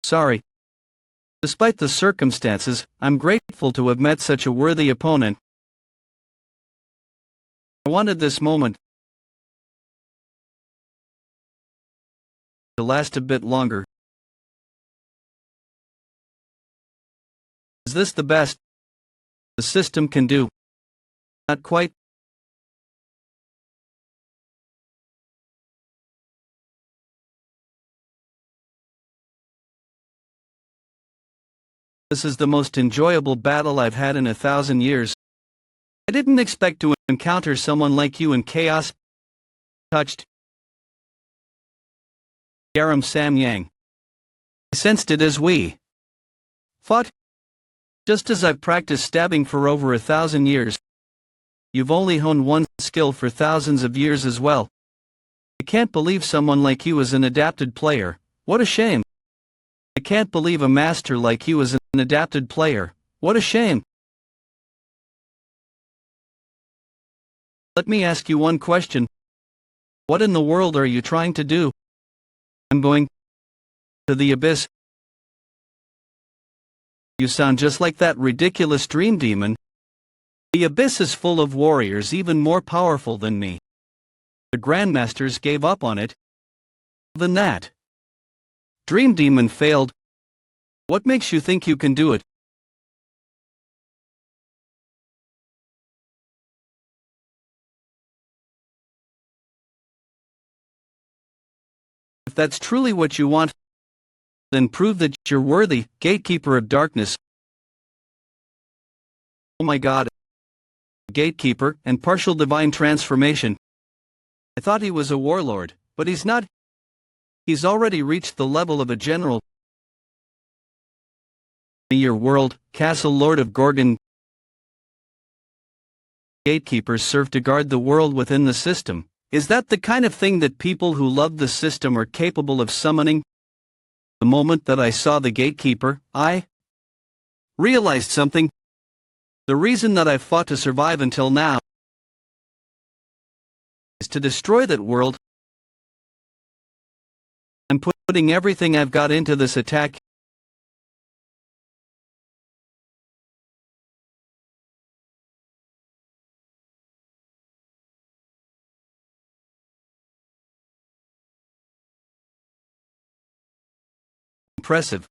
Sorry. Despite the circumstances, I'm grateful to have met such a worthy opponent. I wanted this moment to last a bit longer. Is this the best the system can do? Not quite. This is the most enjoyable battle I've had in 1,000 years. I didn't expect to encounter someone like you in chaos. Touched. Garam Samyang. I sensed it as we fought. Just as I've practiced stabbing for over 1,000 years. You've only honed one skill for thousands of years as well. I can't believe someone like you is an adapted player. What a shame. I can't believe a master like you is an adapted player. What a shame. Let me ask you one question. What in the world are you trying to do? I'm going to the abyss. You sound just like that ridiculous dream demon. The abyss is full of warriors even more powerful than me. The grandmasters gave up on it. Than that. Dream demon failed. What makes you think you can do it? If that's truly what you want, then prove that you're worthy, gatekeeper of darkness. Oh my God. Gatekeeper and partial divine transformation. I thought he was a warlord, but he's not. He's already reached the level of a general. Your world, Castle Lord of Gorgon. Gatekeepers serve to guard the world within the system. Is that the kind of thing that people who love the system are capable of summoning? The moment that I saw the gatekeeper, I realized something. The reason that I've fought to survive until now is to destroy that world. I'm putting everything I've got into this attack. Impressive.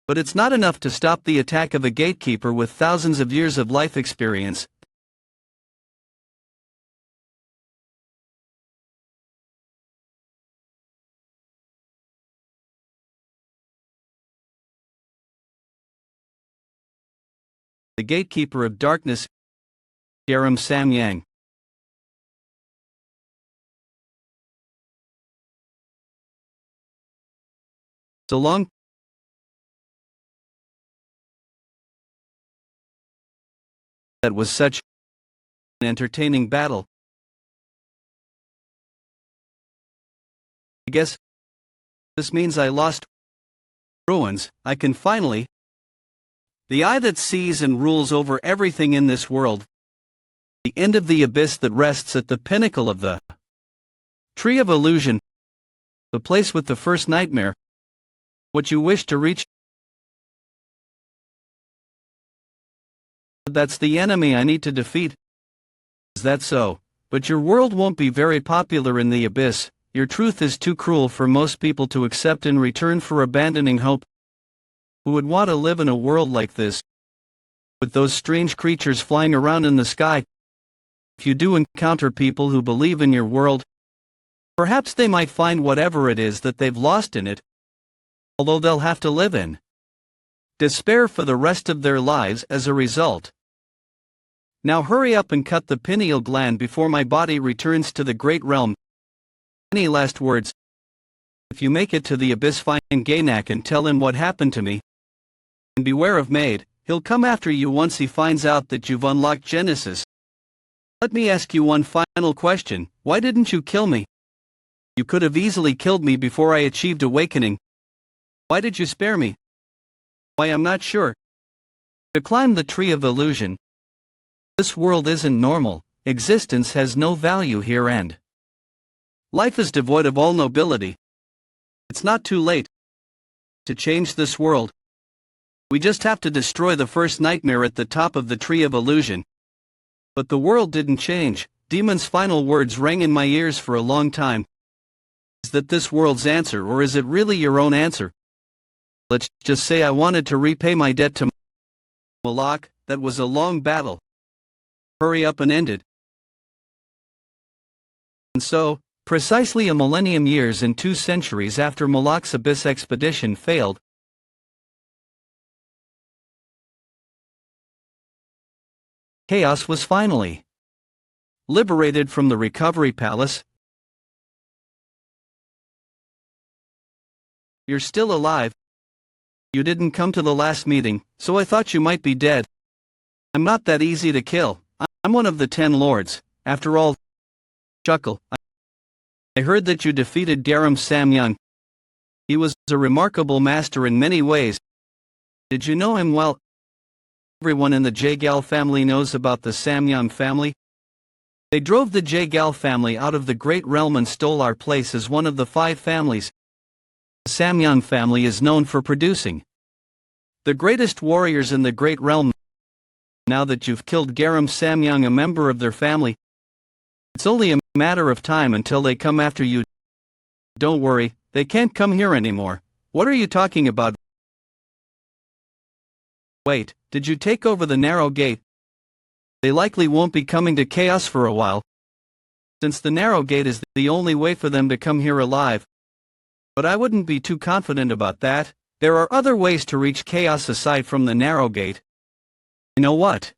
But it's not enough to stop the attack of a gatekeeper with thousands of years of life experience. The gatekeeper of darkness, Garam Samyang. So long. That was such an entertaining battle. I guess this means I lost. Ruins, I can finally. The eye that sees and rules over everything in this world. The end of the abyss that rests at the pinnacle of the tree of illusion. The place with the first nightmare. What you wish to reach. That's the enemy I need to defeat. Is that so? But your world won't be very popular in the abyss. Your truth is too cruel for most people to accept in return for abandoning hope. Who would want to live in a world like this? With those strange creatures flying around in the sky? If you do encounter people who believe in your world, perhaps they might find whatever it is that they've lost in it, although they'll have to live in despair for the rest of their lives as a result. Now hurry up and cut the pineal gland before my body returns to the great realm. Any last words? If you make it to the abyss, find Gainak and tell him what happened to me. And beware of Maid, he'll come after you once he finds out that you've unlocked Genesis. Let me ask you one final question. Why didn't you kill me? You could have easily killed me before I achieved awakening. Why did you spare me? Why, I'm not sure. To climb the tree of illusion. This world isn't normal. Existence has no value here and life is devoid of all nobility. It's not too late to change this world. We just have to destroy the first nightmare at the top of the tree of illusion. But the world didn't change. Demon's final words rang in my ears for a long time. Is that this world's answer, or is it really your own answer? Let's just say I wanted to repay my debt to Malak. That was a long battle. Hurry up and end it. And so, precisely a millennium years and 2 centuries after Malak's Abyss expedition failed, Chaos was finally liberated from the Recovery Palace. You're still alive. You didn't come to the last meeting, so I thought you might be dead. I'm not that easy to kill. I'm one of the 10 lords. After all, chuckle. I heard that you defeated Garam Samyang. He was a remarkable master in many ways. Did you know him well? Everyone in the Jaehwan family knows about the Samyang family. They drove the Jaehwan family out of the Great Realm and stole our place as one of the 5 families. The Samyang family is known for producing the greatest warriors in the Great Realm. Now that you've killed Garam Samyang, a member of their family, it's only a matter of time until they come after you. Don't worry, they can't come here anymore. What are you talking about? Wait, did you take over the narrow gate? They likely won't be coming to Chaos for a while, since the narrow gate is the only way for them to come here alive. But I wouldn't be too confident about that. There are other ways to reach Chaos aside from the narrow gate. You know what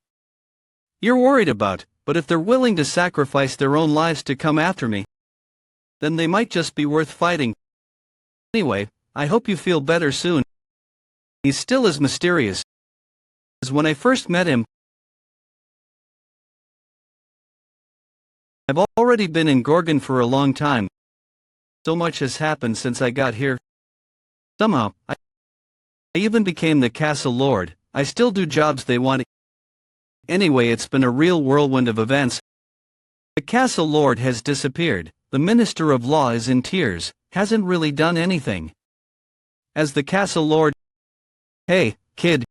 you're worried about, but if they're willing to sacrifice their own lives to come after me, then they might just be worth fighting. Anyway, I hope you feel better soon. He's still as mysterious as when I first met him. I've already been in Gorgon for a long time. So much has happened since I got here. Somehow, I even became the castle lord. I still do jobs they want. Anyway, it's been a real whirlwind of events. The castle lord has disappeared. The minister of law is in tears, hasn't really done anything. As the castle lord, hey, kid,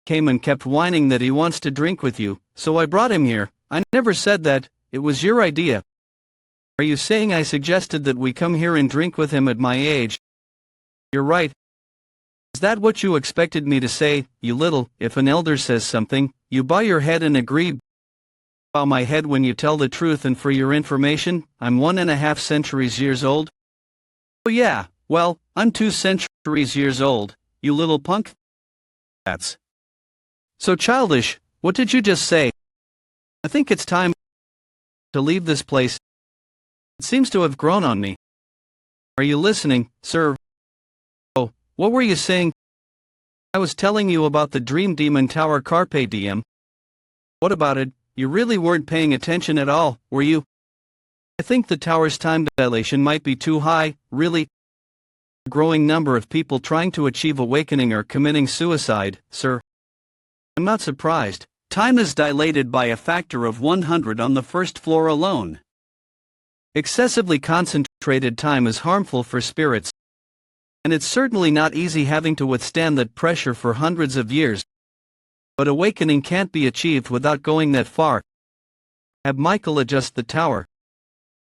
came and kept whining that he wants to drink with you, so I brought him here. I never said that. It was your idea. Are you saying I suggested that we come here and drink with him at my age? You're right. Is that what you expected me to say, you little? If an elder says something, you bow your head and agree. Bow my head when you tell the truth, and for your information, I'm 1.5 centuries years old. Oh yeah, well, I'm 2 centuries years old, you little punk. That's so childish. What did you just say? I think it's time to leave this place. It seems to have grown on me. Are you listening, sir? Oh, what were you saying? I was telling you about the Dream Demon Tower Carpe Diem. What about it? You really weren't paying attention at all, were you? I think the tower's time dilation might be too high, really. A growing number of people trying to achieve awakening are committing suicide, sir. I'm not surprised. Time is dilated by a factor of 100 on the first floor alone. Excessively concentrated time is harmful for spirits. And it's certainly not easy having to withstand that pressure for hundreds of years. But awakening can't be achieved without going that far. Have Michael adjust the tower.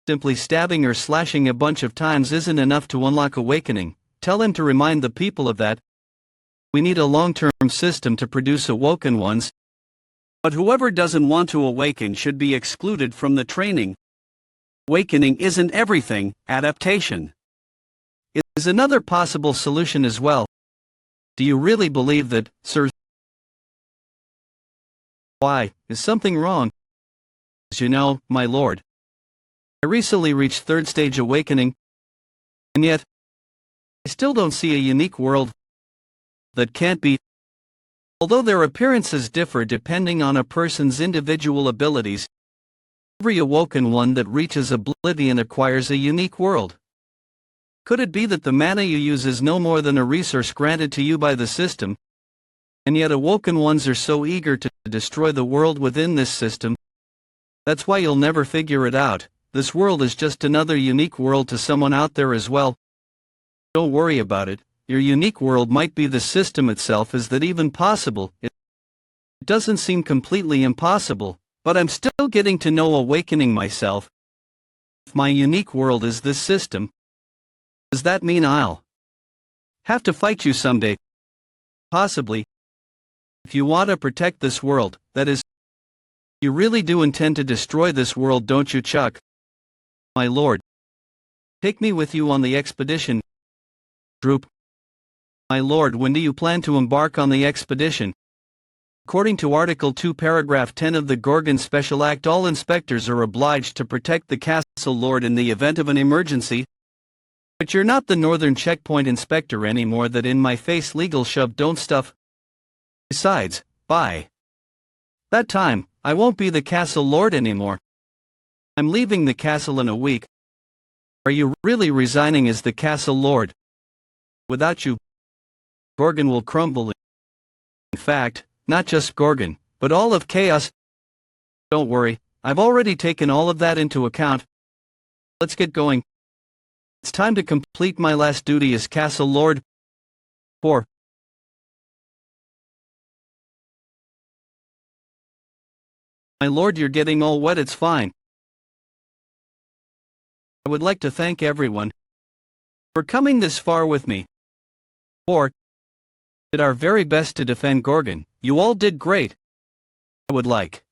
Simply stabbing or slashing a bunch of times isn't enough to unlock awakening. Tell him to remind the people of that. We need a long-term system to produce awoken ones. But whoever doesn't want to awaken should be excluded from the training. Awakening isn't everything, adaptation is another possible solution as well. Do you really believe that, sir? Why, is something wrong? As you know, my lord, I recently reached third stage awakening, and yet, I still don't see a unique world. That can't be. Although their appearances differ depending on a person's individual abilities, every awoken one that reaches oblivion acquires a unique world. Could it be that the mana you use is no more than a resource granted to you by the system, and yet awoken ones are so eager to destroy the world within this system? That's why you'll never figure it out. This world is just another unique world to someone out there as well. Don't worry about it. Your unique world might be the system itself. Is that even possible? It doesn't seem completely impossible, but I'm still getting to know awakening myself. If my unique world is this system, does that mean I'll have to fight you someday? Possibly. If you want to protect this world, that is, you really do intend to destroy this world, don't you, Chuck? My lord, take me with you on the expedition. Droop. My lord, when do you plan to embark on the expedition? According to Article 2, Paragraph 10 of the Gorgon Special Act, all inspectors are obliged to protect the castle lord in the event of an emergency. But you're not the Northern Checkpoint Inspector anymore. That in my face legal shove don't stuff. Besides, by that time, I won't be the castle lord anymore. I'm leaving the castle in a week. Are you really resigning as the castle lord? Without you, Gorgon will crumble. In fact, not just Gorgon, but all of Chaos. Don't worry, I've already taken all of that into account. Let's get going. It's time to complete my last duty as Castle Lord. 4. My lord, you're getting all wet. It's fine. I would like to thank everyone for coming this far with me. 4. Did our very best to defend Gorgon. You all did great. I would like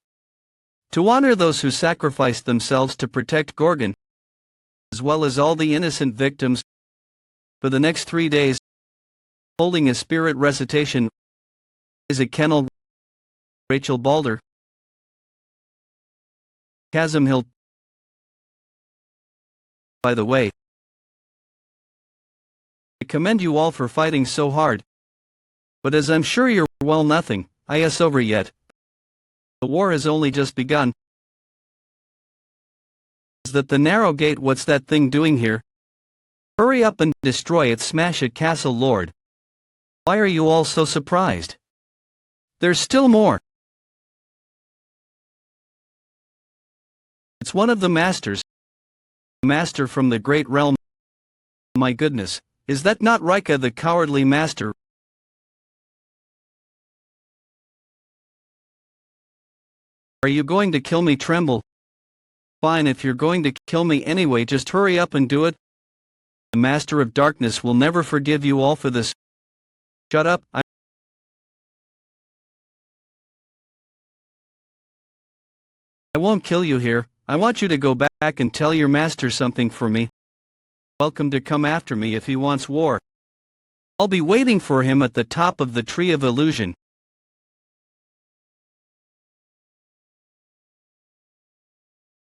to honor those who sacrificed themselves to protect Gorgon, as well as all the innocent victims. For the next 3 days, holding a spirit recitation. Is it Kennel, Rachel Balder, Chasm Hill? By the way, I commend you all for fighting so hard. But as I'm sure you're well, nothing is over yet. The war has only just begun. Is that the narrow gate? What's that thing doing here? Hurry up and destroy it. Smash it, Castle Lord. Why are you all so surprised? There's still more. It's one of the masters. Master from the Great Realm. My goodness, is that not Rika, the cowardly master? Are you going to kill me, Tremble? Fine, if you're going to kill me anyway, just hurry up and do it. The Master of Darkness will never forgive you all for this. Shut up. I won't kill you here. I want you to go back and tell your master something for me. Welcome to come after me if he wants war. I'll be waiting for him at the top of the Tree of Illusion.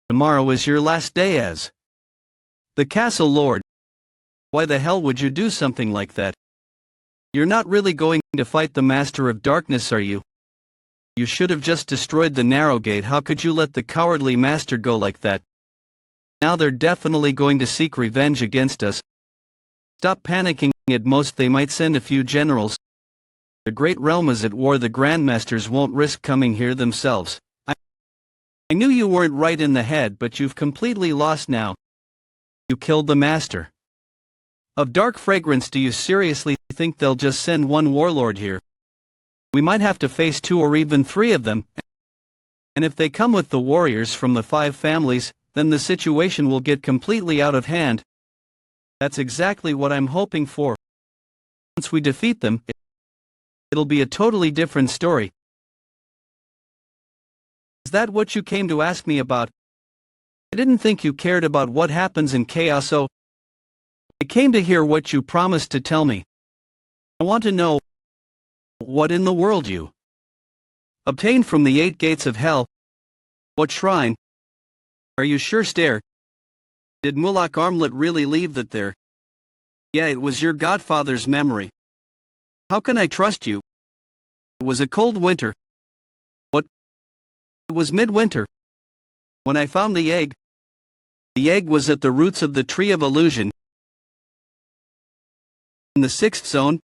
Tomorrow is your last day as the Castle Lord. Why the hell would you do something like that? You're not really going to fight the Master of Darkness, are you? You should have just destroyed the narrow gate. How could you let the cowardly master go like that? Now they're definitely going to seek revenge against us. Stop panicking. At most they might send a few generals. The Great Realm is at war. The Grandmasters won't risk coming here themselves. I knew you weren't right in the head, but you've completely lost now. You killed the Master of Dark Fragrance. Do you seriously think they'll just send one warlord here? We might have to face 2 or even 3 of them, and if they come with the warriors from the 5 families, then the situation will get completely out of hand. That's exactly what I'm hoping for. Once we defeat them, it'll be a totally different story. Is that what you came to ask me about? I didn't think you cared about what happens in chaos, so I came to hear what you promised to tell me. I want to know what in the world you obtained from the 8 gates of hell. What shrine? Are you sure, Stare? Did Mulak Armlet really leave that there? Yeah, it was your godfather's memory. How can I trust you? It was a cold winter. What? It was midwinter. When I found the egg was at the roots of the tree of illusion. In the 6th zone.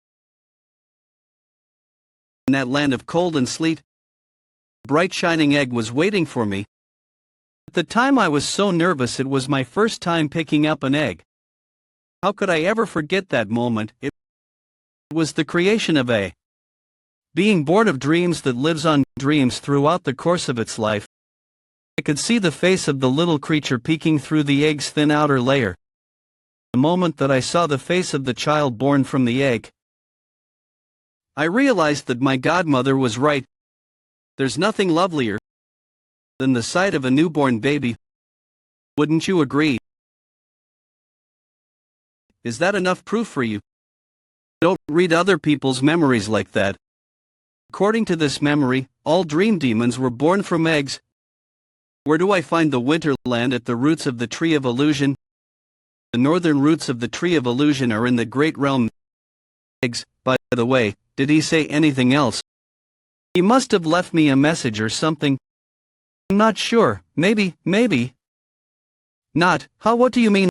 In that land of cold and sleet. A bright shining egg was waiting for me. At the time I was so nervous, it was my first time picking up an egg. How could I ever forget that moment? It was the creation of a being born of dreams that lives on dreams throughout the course of its life. I could see the face of the little creature peeking through the egg's thin outer layer. The moment that I saw the face of the child born from the egg, I realized that my godmother was right. There's nothing lovelier than the sight of a newborn baby. Wouldn't you agree? Is that enough proof for you? Don't read other people's memories like that. According to this memory, all dream demons were born from eggs. Where do I find the winter land? At the roots of the tree of illusion? The northern roots of the tree of illusion are in the great realm. Eggs, by the way, did he say anything else? He must have left me a message or something. I'm not sure, maybe not. How? What do you mean?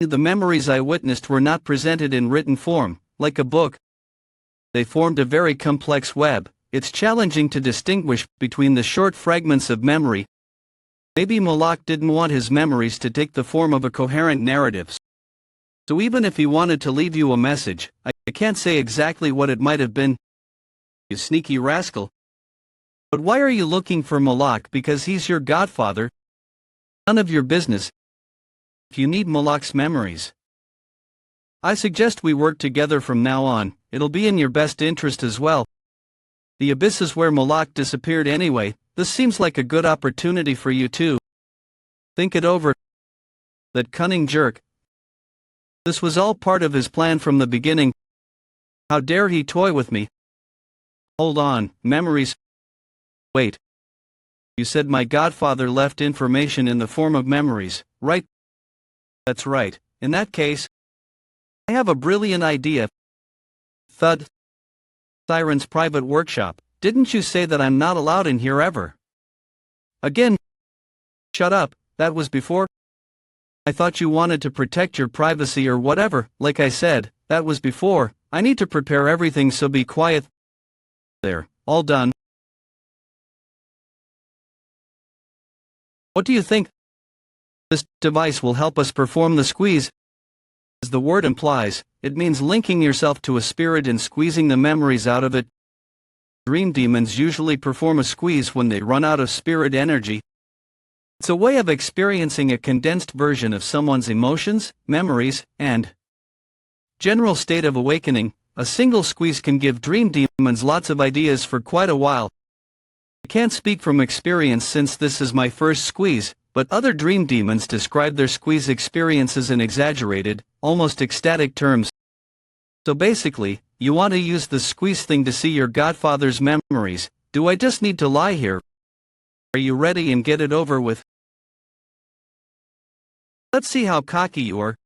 The memories I witnessed were not presented in written form, like a book. They formed a very complex web. It's challenging to distinguish between the short fragments of memory. Maybe Mulak didn't want his memories to take the form of a coherent narrative. So even if he wanted to leave you a message, I can't say exactly what it might have been. You sneaky rascal. But why are you looking for Mulak? Because he's your godfather? None of your business. If you need Mulak's memories, I suggest we work together from now on. It'll be in your best interest as well. The abyss is where Mulak disappeared anyway. This seems like a good opportunity for you too. Think it over. That cunning jerk. This was all part of his plan from the beginning. How dare he toy with me? Hold on, memories. Wait. You said my godfather left information in the form of memories, right? That's right. In that case, I have a brilliant idea. Thud. Siren's private workshop. Didn't you say that I'm not allowed in here ever? Again. Shut up, that was before. I thought you wanted to protect your privacy or whatever. Like I said, that was before. I need to prepare everything, so be quiet. There, all done. What do you think? This device will help us perform the squeeze. As the word implies, it means linking yourself to a spirit and squeezing the memories out of it. Dream demons usually perform a squeeze when they run out of spirit energy. It's a way of experiencing a condensed version of someone's emotions, memories, and general state of awakening. A single squeeze can give dream demons lots of ideas for quite a while. I can't speak from experience since this is my first squeeze, but other dream demons describe their squeeze experiences in exaggerated, almost ecstatic terms. So basically, you want to use the squeeze thing to see your godfather's memories. Do I just need to lie here? Are you ready and get it over with? Let's see how cocky you are.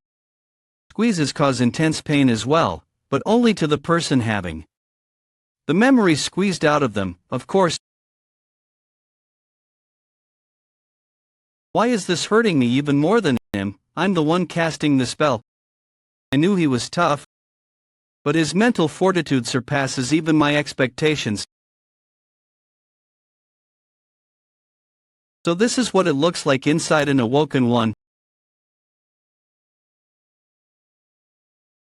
Squeezes cause intense pain as well, but only to the person having the memories squeezed out of them, of course. Why is this hurting me even more than him? I'm the one casting the spell. I knew he was tough, but his mental fortitude surpasses even my expectations. So this is what it looks like inside an awoken one.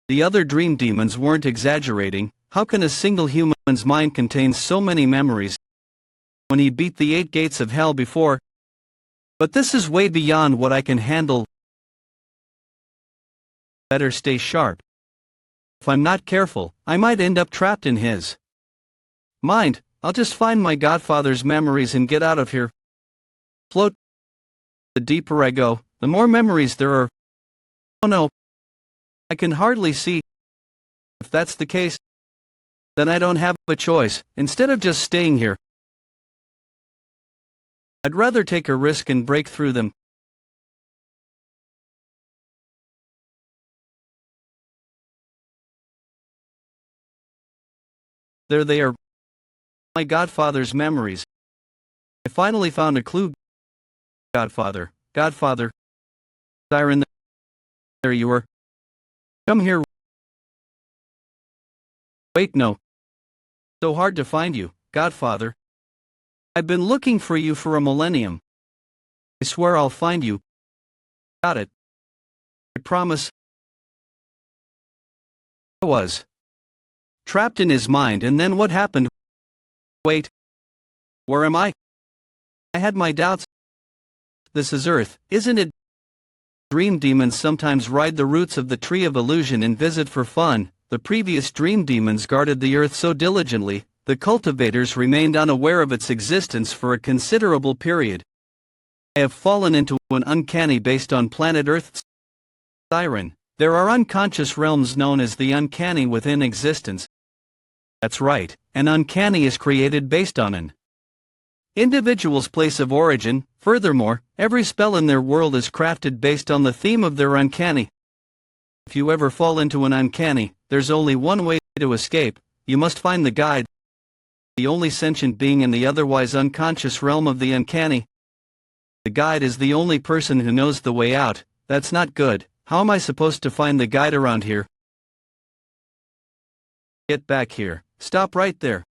The other dream demons weren't exaggerating. How can a single human's mind contain so many memories when he beat the 8 gates of hell before? But this is way beyond what I can handle. Better stay sharp. If I'm not careful, I might end up trapped in his mind. I'll just find my godfather's memories and get out of here. Float. The deeper I go, the more memories there are. Oh no. I can hardly see. If that's the case, then I don't have a choice. Instead of just staying here, I'd rather take a risk and break through them. There they are. My godfather's memories. I finally found a clue. Godfather. Siren, there you are. Come here. Wait, no. So hard to find you, Godfather. I've been looking for you for a millennium. I swear I'll find you. Got it. I promise. I was trapped in his mind, and then what happened? Wait. Where am I? I had my doubts. This is Earth, isn't it? Dream demons sometimes ride the roots of the tree of illusion and visit for fun. The previous dream demons guarded the Earth so diligently, the cultivators remained unaware of its existence for a considerable period. I have fallen into an uncanny based on planet Earth's siren. There are unconscious realms known as the uncanny within existence. That's right, an uncanny is created based on an individual's place of origin. Furthermore, every spell in their world is crafted based on the theme of their uncanny. If you ever fall into an uncanny, there's only one way to escape. You must find the guide, the only sentient being in the otherwise unconscious realm of the uncanny. The guide is the only person who knows the way out. That's not good. How am I supposed to find the guide around here? Get back here. Stop right there.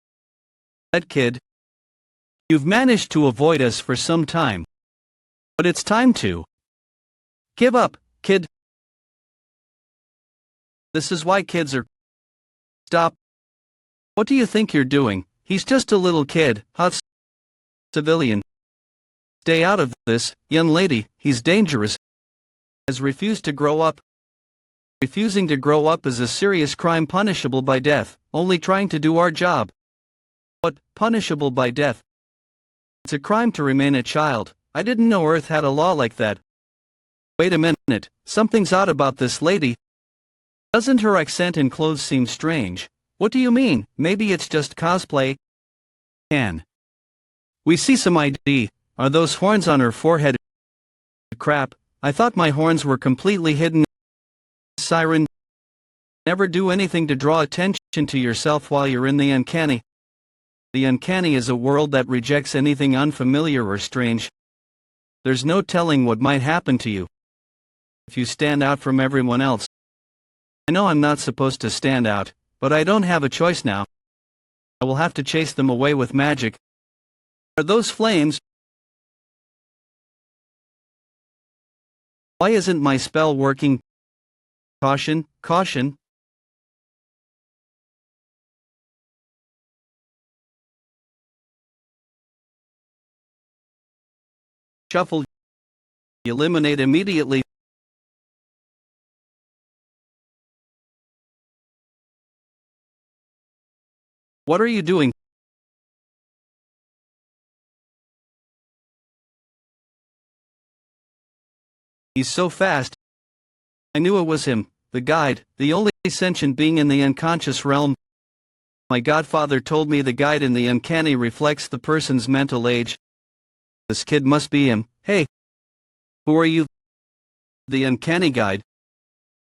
That kid. You've managed to avoid us for some time. But it's time to give up, kid. This is why kids are. Stop. What do you think you're doing? He's just a little kid, hot civilian. Stay out of this, young lady, he's dangerous. Has refused to grow up. Refusing to grow up is a serious crime punishable by death, only trying to do our job. What, punishable by death? It's a crime to remain a child. I didn't know Earth had a law like that. Wait a minute, something's odd about this lady. Doesn't her accent and clothes seem strange? What do you mean? Maybe it's just cosplay? Can we see some ID? Are those horns on her forehead? Crap, I thought my horns were completely hidden. Siren, never do anything to draw attention to yourself while you're in the uncanny. The uncanny is a world that rejects anything unfamiliar or strange. There's no telling what might happen to you if you stand out from everyone else. I know I'm not supposed to stand out, but I don't have a choice now. I will have to chase them away with magic. Are those flames? Why isn't my spell working? Caution, caution. Shuffle. Eliminate immediately. What are you doing? He's so fast. I knew it was him, the guide, the only sentient being in the unconscious realm. My godfather told me the guide in the uncanny reflects the person's mental age. This kid must be him. Hey, who are you? The uncanny guide.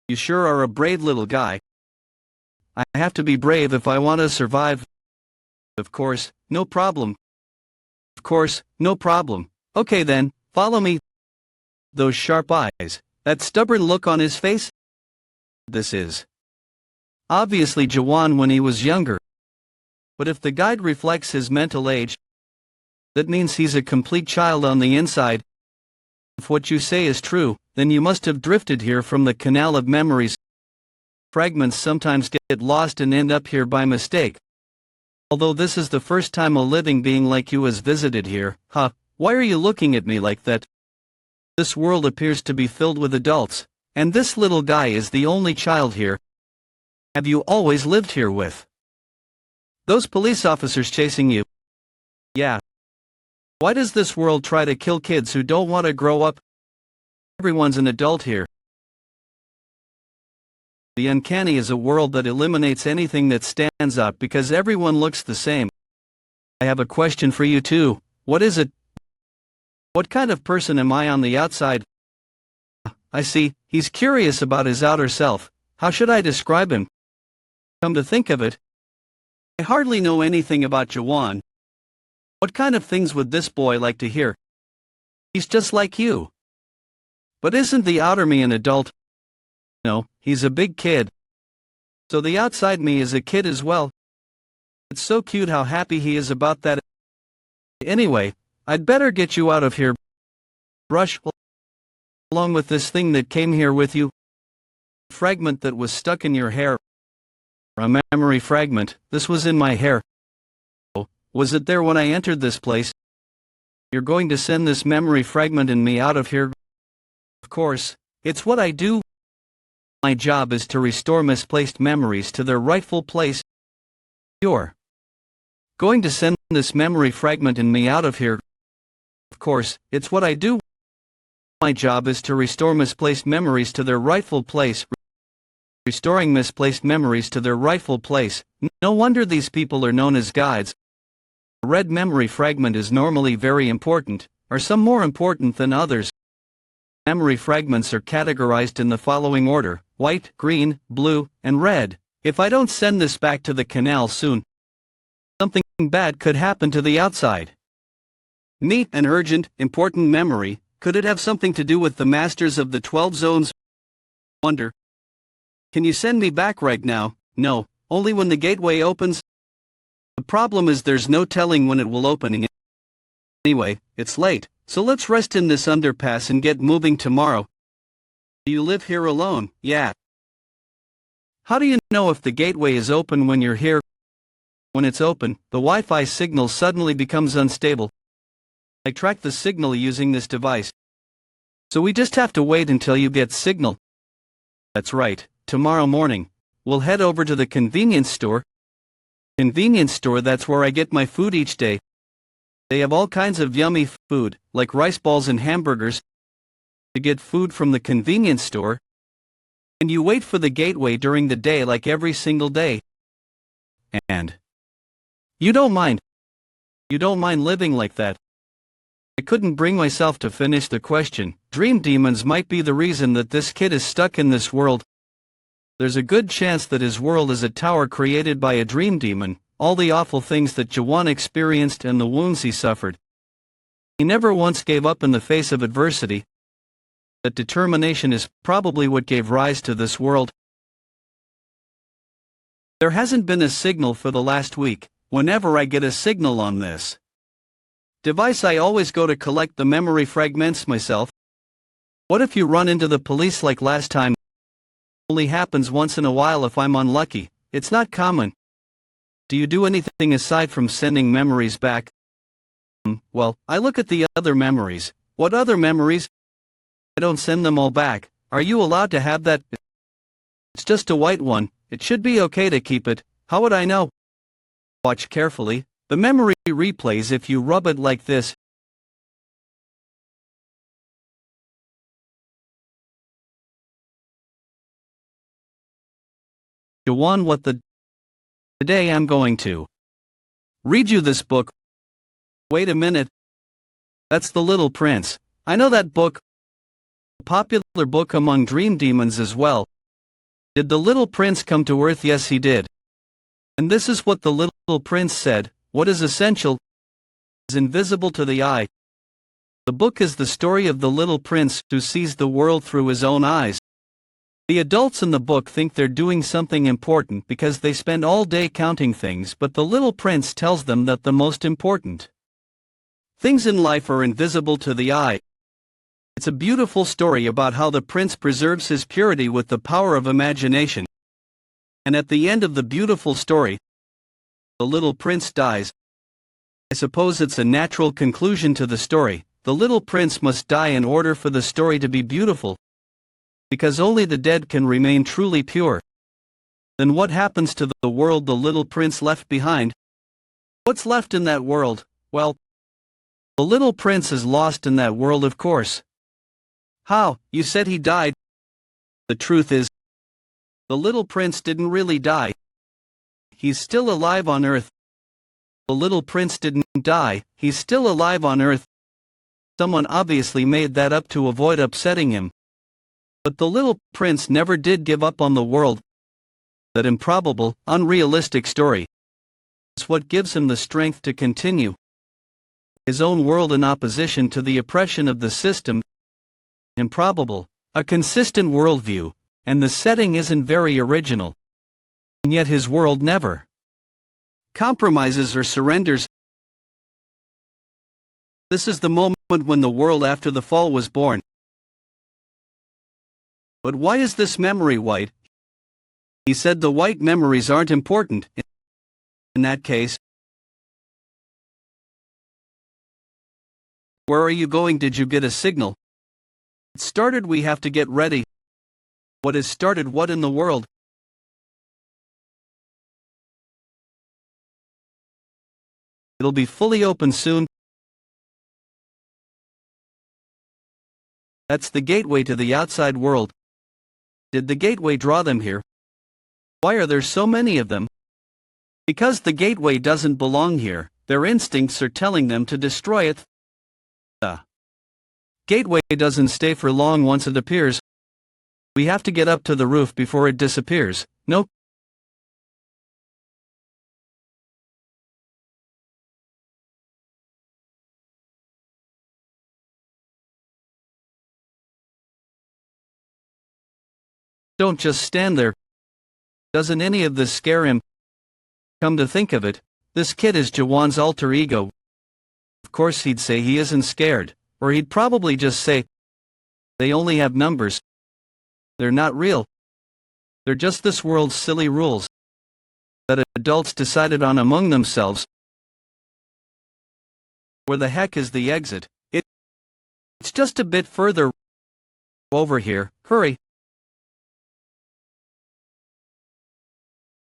You sure are a brave little guy. I have to be brave if I want to survive. Of course, no problem. Of course, no problem. Okay then, follow me. Those sharp eyes, that stubborn look on his face. This is obviously Jaehwan when he was younger. But if the guide reflects his mental age, that means he's a complete child on the inside. If what you say is true, then you must have drifted here from the canal of memories. Fragments sometimes get lost and end up here by mistake. Although this is the first time a living being like you has visited here, why are you looking at me like that? This world appears to be filled with adults, and this little guy is the only child here. Have you always lived here with those police officers chasing you? Yeah. Why does this world try to kill kids who don't want to grow up? Everyone's an adult here. The uncanny is a world that eliminates anything that stands out because everyone looks the same. I have a question for you too. What is it? What kind of person am I on the outside? I see, he's curious about his outer self. How should I describe him? Come to think of it, I hardly know anything about Jaehwan. What kind of things would this boy like to hear? He's just like you. But isn't the outer me an adult? No, he's a big kid. So the outside me is a kid as well. It's so cute how happy he is about that. Anyway, I'd better get you out of here. Brush along with this thing that came here with you. Fragment that was stuck in your hair. A memory fragment. This was in my hair. Oh, was it there when I entered this place? You're going to send this memory fragment and me out of here? Of course, it's what I do. My job is to restore misplaced memories to their rightful place. You're going to send this memory fragment and me out of here? Of course, it's what I do. My job is to restore misplaced memories to their rightful place. Restoring misplaced memories to their rightful place. No wonder these people are known as guides. A red memory fragment is normally very important, or some more important than others. Memory fragments are categorized in the following order: white, green, blue, and red. If I don't send this back to the canal soon, something bad could happen to the outside. Neat and urgent, important memory. Could it have something to do with the masters of the 12 zones? Wonder. Can you send me back right now? No, only when the gateway opens. The problem is there's no telling when it will open. Anyway, it's late, so let's rest in this underpass and get moving tomorrow. Do you live here alone? Yeah. How do you know if the gateway is open when you're here? When it's open, the Wi-Fi signal suddenly becomes unstable. I track the signal using this device. So we just have to wait until you get signal. That's right, tomorrow morning, we'll head over to the convenience store. Convenience store, that's where I get my food each day. They have all kinds of yummy food, like rice balls and hamburgers. To get food from the convenience store. And you wait for the gateway during the day like every single day. And you don't mind. You don't mind living like that. I couldn't bring myself to finish the question. Dream demons might be the reason that this kid is stuck in this world. There's a good chance that his world is a tower created by a dream demon, all the awful things that Jaehwan experienced and the wounds he suffered. He never once gave up in the face of adversity. That determination is probably what gave rise to this world. There hasn't been a signal for the last week. Whenever I get a signal on this device, I always go to collect the memory fragments myself. What if you run into the police like last time? Only happens once in a while if I'm unlucky. It's not common. Do you do anything aside from sending memories back? Well, I look at the other memories. What other memories? I don't send them all back. Are you allowed to have that? It's just a white one. It should be okay to keep it. How would I know? Watch carefully. The memory replays if you rub it like this. Jaehwan, what the? Today I'm going to read you this book. Wait a minute. That's The Little Prince. I know that book. A popular book among dream demons as well. Did the little prince come to Earth? Yes, he did. And this is what the little prince said: what is essential is invisible to the eye. The book is the story of the little prince who sees the world through his own eyes. The adults in the book think they're doing something important because they spend all day counting things, but the little prince tells them that the most important things in life are invisible to the eye. It's a beautiful story about how the prince preserves his purity with the power of imagination. And at the end of the beautiful story, the little prince dies. I suppose it's a natural conclusion to the story. The little prince must die in order for the story to be beautiful, because only the dead can remain truly pure. Then what happens to the world the little prince left behind? What's left in that world? Well, the little prince is lost in that world, of course. How? You said he died. The truth is, the little prince didn't really die. He's still alive on Earth. The little prince didn't die, he's still alive on Earth. Someone obviously made that up to avoid upsetting him. But the little prince never did give up on the world. That improbable, unrealistic story is what gives him the strength to continue his own world in opposition to the oppression of the system. Improbable, a consistent worldview, and the setting isn't very original. And yet his world never compromises or surrenders. This is the moment when the world after the fall was born. But why is this memory white? He said the white memories aren't important. In that case, where are you going? Did you get a signal? It started. We have to get ready. What has started? What in the world? It'll be fully open soon. That's the gateway to the outside world. Did the gateway draw them here? Why are there so many of them? Because the gateway doesn't belong here. Their instincts are telling them to destroy it. The gateway doesn't stay for long once it appears. We have to get up to the roof before it disappears. No. Don't just stand there. Doesn't any of this scare him? Come to think of it, this kid is Jaehwan's alter ego. Of course he'd say he isn't scared, or he'd probably just say, they only have numbers. They're not real. They're just this world's silly rules that adults decided on among themselves. Where the heck is the exit? It's just a bit further over here. Hurry.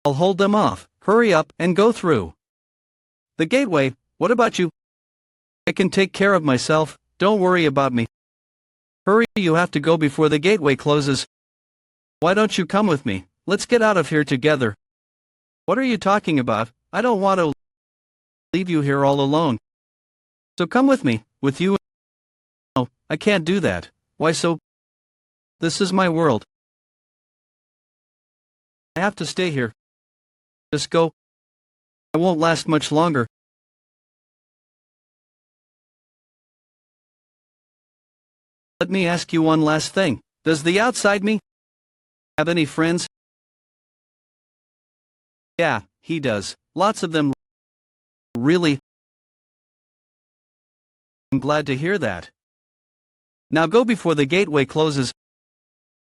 I'll hold them off. Hurry up and go through. The gateway, what about you? I can take care of myself, don't worry about me. Hurry, you have to go before the gateway closes. Why don't you come with me? Let's get out of here together. What are you talking about? I don't want to leave you here all alone. So come with me, with you. No, I can't do that. Why so? This is my world. I have to stay here. Just go. I won't last much longer. Let me ask you one last thing. Does the outside me have any friends? Yeah, he does. Lots of them. Really? I'm glad to hear that. Now go before the gateway closes.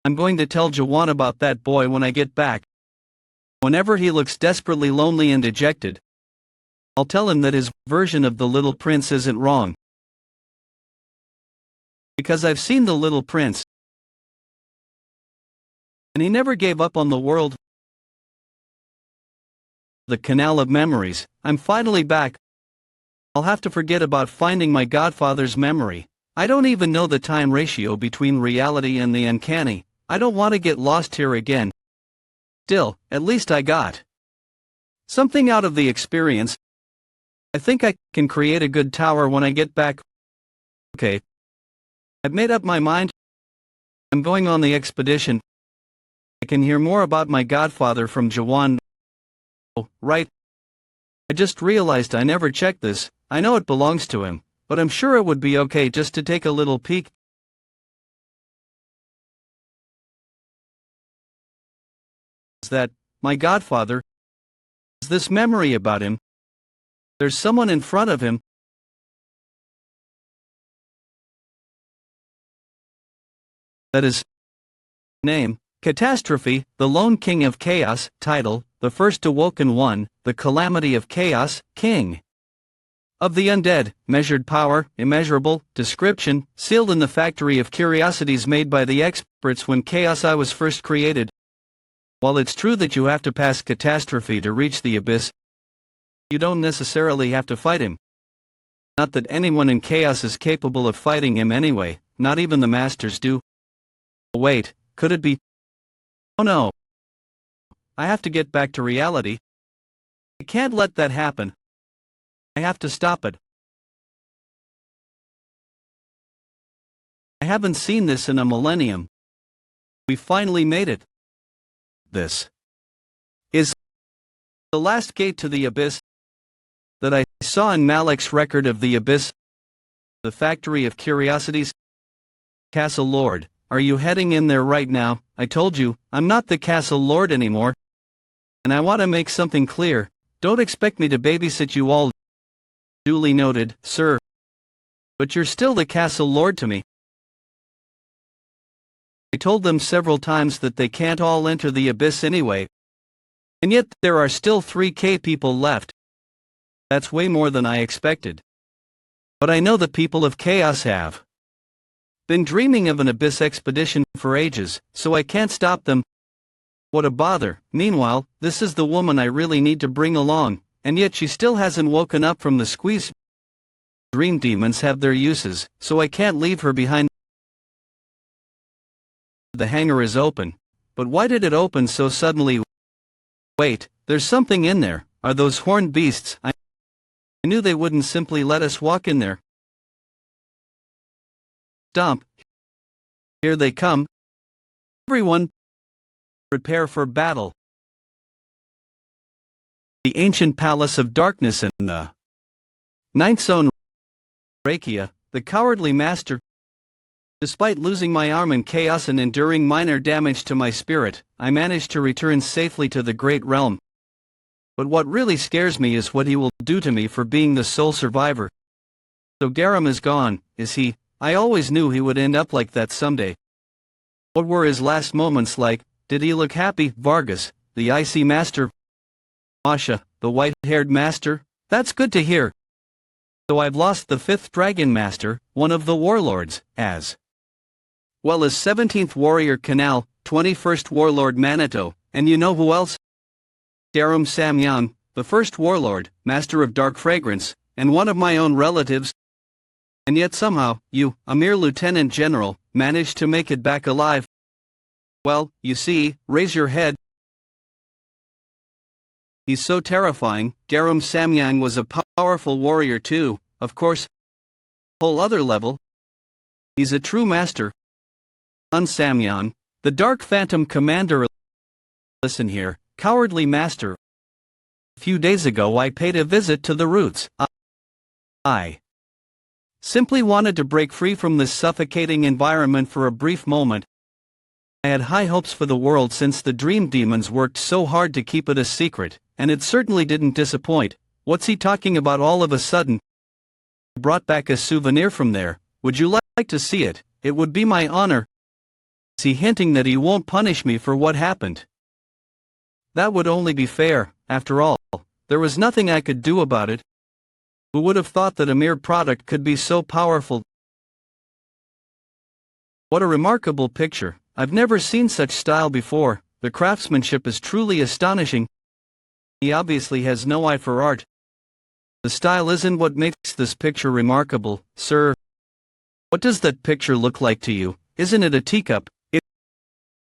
I'm going to tell Jaehwan about that boy when I get back. Whenever he looks desperately lonely and dejected, I'll tell him that his version of the little prince isn't wrong. Because I've seen the little prince, and he never gave up on the world. The canal of memories. I'm finally back. I'll have to forget about finding my godfather's memory. I don't even know the time ratio between reality and the uncanny. I don't want to get lost here again. Still, at least I got something out of the experience. I think I can create a good tower when I get back. Okay. I've made up my mind. I'm going on the expedition. I can hear more about my godfather from Jaehwan. Oh, right. I just realized I never checked this. I know it belongs to him, but I'm sure it would be okay just to take a little peek. That my godfather has this memory about him. There's someone in front of him. That is name. Catastrophe, the Lone King of Chaos. Title, The First Awoken One, The Calamity of Chaos, King of the Undead. Measured power, immeasurable. Description, sealed in the factory of curiosities made by the experts when Chaos I was first created. While it's true that you have to pass catastrophe to reach the abyss, you don't necessarily have to fight him. Not that anyone in Chaos is capable of fighting him anyway, not even the masters do. Wait, could it be? Oh no. I have to get back to reality. I can't let that happen. I have to stop it. I haven't seen this in a millennium. We finally made it. This is the last gate to the abyss that I saw in Malek's record of the abyss. The factory of curiosities. Castle Lord, are you heading in there right now? I told you, I'm not the Castle Lord anymore. And I want to make something clear, don't expect me to babysit you all. Duly noted, sir. But you're still the Castle Lord to me. I told them several times that they can't all enter the abyss anyway. And yet there are still 3K people left. That's way more than I expected. But I know the people of Chaos have been dreaming of an abyss expedition for ages, so I can't stop them. What a bother. Meanwhile, this is the woman I really need to bring along, and yet she still hasn't woken up from the squeeze. Dream demons have their uses, so I can't leave her behind. The hangar is open. But why did it open so suddenly? Wait, there's something in there. Are those horned beasts? I knew they wouldn't simply let us walk in there. Stomp. Here they come. Everyone, prepare for battle. The ancient palace of darkness in the ninth zone. Rakia, the cowardly master. Despite losing my arm in chaos and enduring minor damage to my spirit, I managed to return safely to the Great Realm. But what really scares me is what he will do to me for being the sole survivor. So Garam is gone, is he? I always knew he would end up like that someday. What were his last moments like? Did he look happy? Vargas, the icy master. Masha, the white-haired master. That's good to hear. So I've lost the 5th Dragon Master, one of the warlords, as well as 17th Warrior Canal, 21st Warlord Manito, and you know who else? Garam Samyang, the 1st Warlord, Master of Dark Fragrance, and one of my own relatives. And yet somehow, you, a mere Lieutenant General, managed to make it back alive. Well, you see, raise your head. He's so terrifying. Garam Samyang was a powerful warrior too, of course. Whole other level. He's a true master. Samyang, the Dark Phantom Commander. Listen here, cowardly master. A few days ago I paid a visit to the roots. I simply wanted to break free from this suffocating environment for a brief moment. I had high hopes for the world since the Dream Demons worked so hard to keep it a secret, and it certainly didn't disappoint. What's he talking about all of a sudden? I brought back a souvenir from there. Would you like to see it? It would be my honor. Is he hinting that he won't punish me for what happened? That would only be fair. After all, there was nothing I could do about it. Who would have thought that a mere product could be so powerful? What a remarkable picture. I've never seen such style before. The craftsmanship is truly astonishing. He obviously has no eye for art. The style isn't what makes this picture remarkable, sir. What does that picture look like to you? Isn't it a teacup?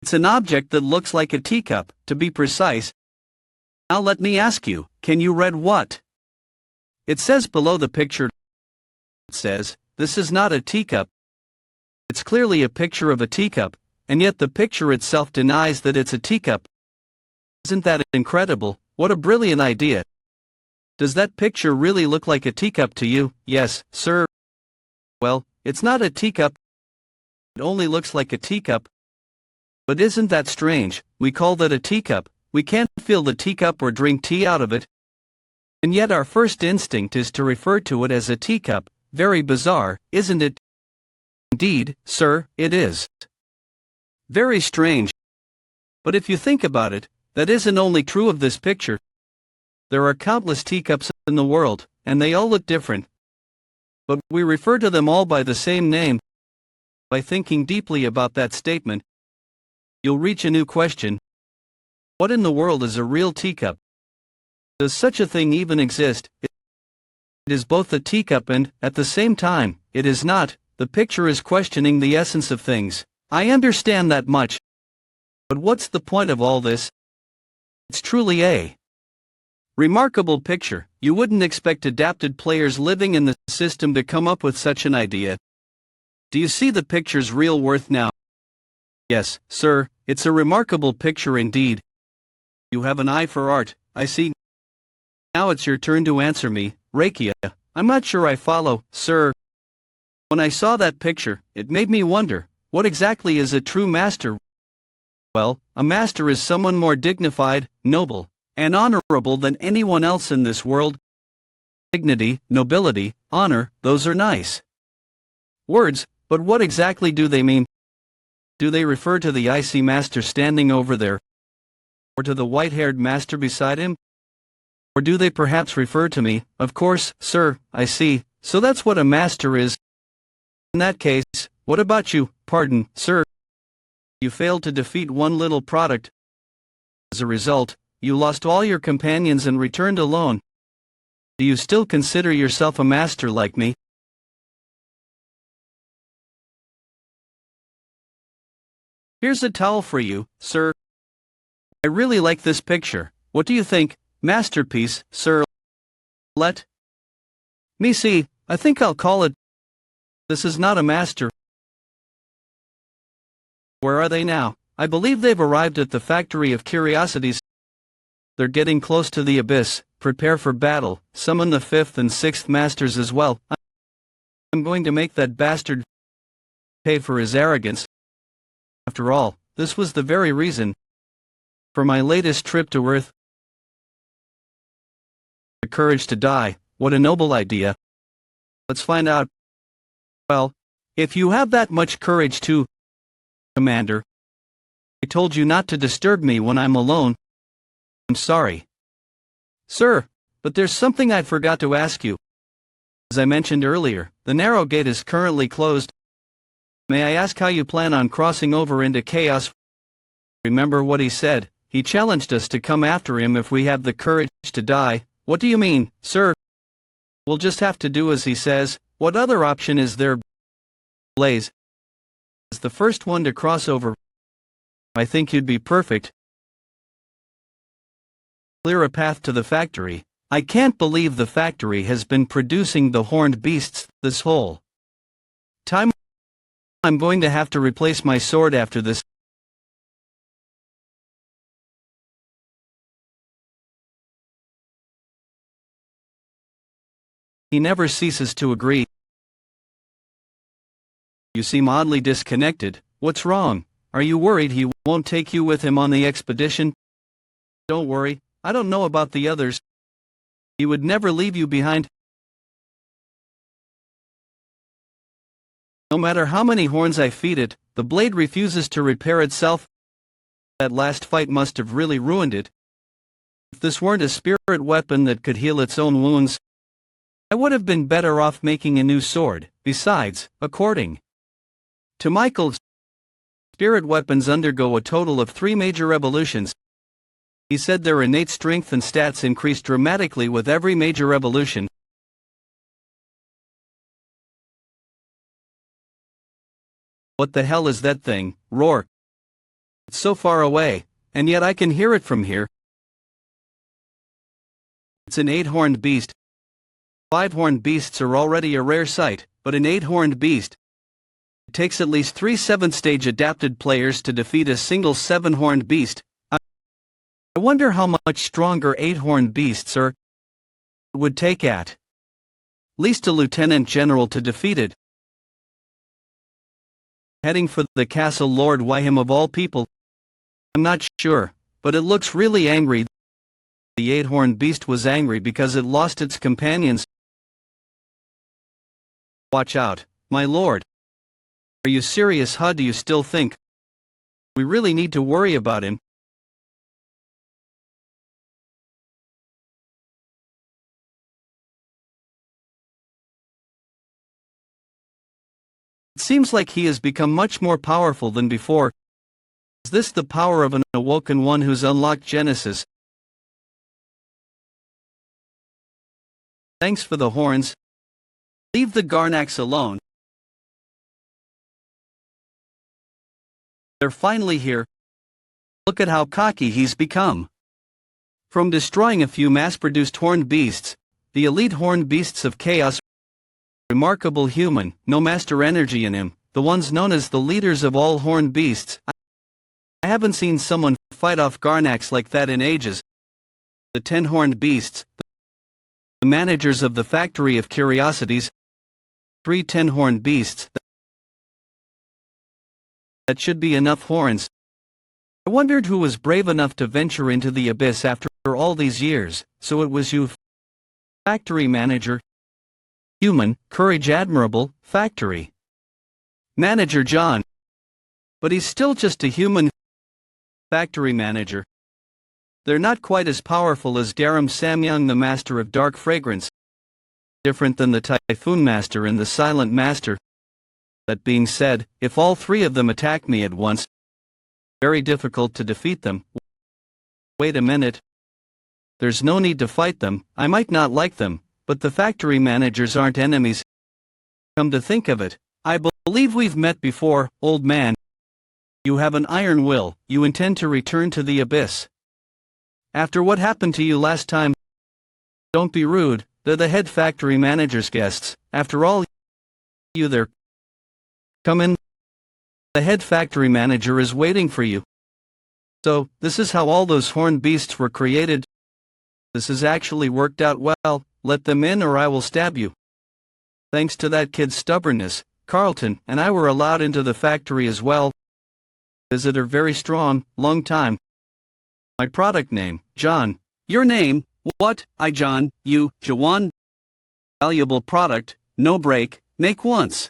It's an object that looks like a teacup, to be precise. Now let me ask you, can you read what it says below the picture? It says, this is not a teacup. It's clearly a picture of a teacup, and yet the picture itself denies that it's a teacup. Isn't that incredible? What a brilliant idea. Does that picture really look like a teacup to you? Yes, sir. Well, it's not a teacup. It only looks like a teacup. But isn't that strange? We call that a teacup. We can't fill the teacup or drink tea out of it. And yet our first instinct is to refer to it as a teacup. Very bizarre, isn't it? Indeed, sir, it is. Very strange. But if you think about it, that isn't only true of this picture. There are countless teacups in the world, and they all look different. But we refer to them all by the same name. By thinking deeply about that statement, you'll reach a new question. What in the world is a real teacup? Does such a thing even exist? It is both a teacup and, at the same time, it is not. The picture is questioning the essence of things. I understand that much. But what's the point of all this? It's truly a remarkable picture. You wouldn't expect adapted players living in the system to come up with such an idea. Do you see the picture's real worth now? Yes, sir, it's a remarkable picture indeed. You have an eye for art, I see. Now it's your turn to answer me, Rakia. I'm not sure I follow, sir. When I saw that picture, it made me wonder, what exactly is a true master? Well, a master is someone more dignified, noble, and honorable than anyone else in this world. Dignity, nobility, honor, those are nice words, but what exactly do they mean? Do they refer to the icy master standing over there? Or to the white-haired master beside him? Or do they perhaps refer to me? Of course, sir, I see, so that's what a master is. In that case, what about you? Pardon, sir. You failed to defeat one little product. As a result, you lost all your companions and returned alone. Do you still consider yourself a master like me? Here's a towel for you, sir. I really like this picture. What do you think? Masterpiece, sir. Let me see. I think I'll call it. This is not a master. Where are they now? I believe they've arrived at the factory of curiosities. They're getting close to the abyss. Prepare for battle. Summon the 5th and 6th masters as well. I'm going to make that bastard pay for his arrogance. After all, this was the very reason for my latest trip to Earth. The courage to die, what a noble idea. Let's find out. Well, if you have that much courage too, Commander. I told you not to disturb me when I'm alone. I'm sorry. Sir, but there's something I forgot to ask you. As I mentioned earlier, the narrow gate is currently closed. May I ask how you plan on crossing over into chaos? Remember what he said. He challenged us to come after him if we have the courage to die. What do you mean, sir? We'll just have to do as he says. What other option is there? Blaze is the first one to cross over. I think you'd be perfect. Clear a path to the factory. I can't believe the factory has been producing the horned beasts this whole time. I'm going to have to replace my sword after this. He never ceases to agree. You seem oddly disconnected. What's wrong? Are you worried he won't take you with him on the expedition? Don't worry, I don't know about the others. He would never leave you behind. No matter how many horns I feed it, the blade refuses to repair itself. That last fight must have really ruined it. If this weren't a spirit weapon that could heal its own wounds, I would have been better off making a new sword. Besides, according to Michael, spirit weapons undergo a total of 3 major evolutions. He said their innate strength and stats increase dramatically with every major evolution. What the hell is that thing? Roar. It's so far away, and yet I can hear it from here. It's an 8-horned beast. 5-horned beasts are already a rare sight, but an 8-horned beast. It takes at least 3 7th-stage adapted players to defeat a single 7-horned beast. I wonder how much stronger 8-horned beasts would take at least a lieutenant general to defeat it. Heading for the castle Lord Wyham of all people? I'm not sure, but it looks really angry. The 8-horned beast was angry because it lost its companions. Watch out, my lord. Are you serious? How do you still think we really need to worry about him? seems like he has become much more powerful than before. Is this the power of an awoken one who's unlocked Genesis? Thanks for the horns. Leave the Garnax alone. They're finally here. Look at how cocky he's become. From destroying a few mass-produced horned beasts, the elite horned beasts of chaos, remarkable human, no master energy in him, the ones known as the leaders of all horned beasts. I haven't seen someone fight off Garnax like that in ages. The 10 horned beasts, the managers of the factory of curiosities, 3 10-horned beasts. That should be enough horns. I wondered who was brave enough to venture into the abyss after all these years, so it was you, factory manager. Human, courage admirable, factory manager John. But he's still just a human. Factory manager. They're not quite as powerful as Daram Samyang, the master of dark fragrance. Different than the Typhoon Master and the Silent Master. That being said, if all 3 of them attack me at once, very difficult to defeat them. Wait a minute. There's no need to fight them. I might not like them, but the factory managers aren't enemies. Come to think of it, I believe we've met before, old man. You have an iron will. You intend to return to the abyss. After what happened to you last time? Don't be rude, they're the head factory manager's guests. After all, you there. Come in. The head factory manager is waiting for you. So, this is how all those horned beasts were created. This has actually worked out well. Let them in or I will stab you. Thanks to that kid's stubbornness, Carlton and I were allowed into the factory as well. Visitor very strong, long time. My product name, John. Your name, what? I John, you, Jaehwan. Valuable product, no break, make once.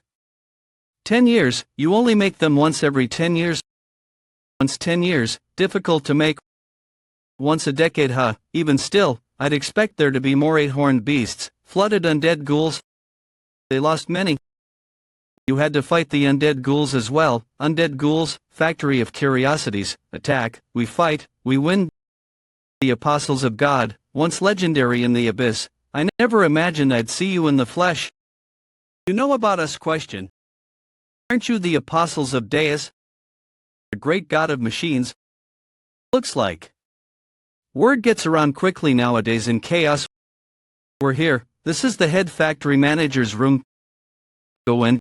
10 years, you only make them once every 10 years. Once 10 years, difficult to make. Once a decade, huh? Even still, I'd expect there to be more 8-horned beasts, flooded undead ghouls. They lost many. You had to fight the undead ghouls as well. Undead ghouls, factory of curiosities, attack, we fight, we win. The apostles of God, once legendary in the abyss, I never imagined I'd see you in the flesh. You know about us? Question. Aren't you the apostles of Deus? The great god of machines? Looks like. Word gets around quickly nowadays in chaos. We're here, this is the head factory manager's room. Go in.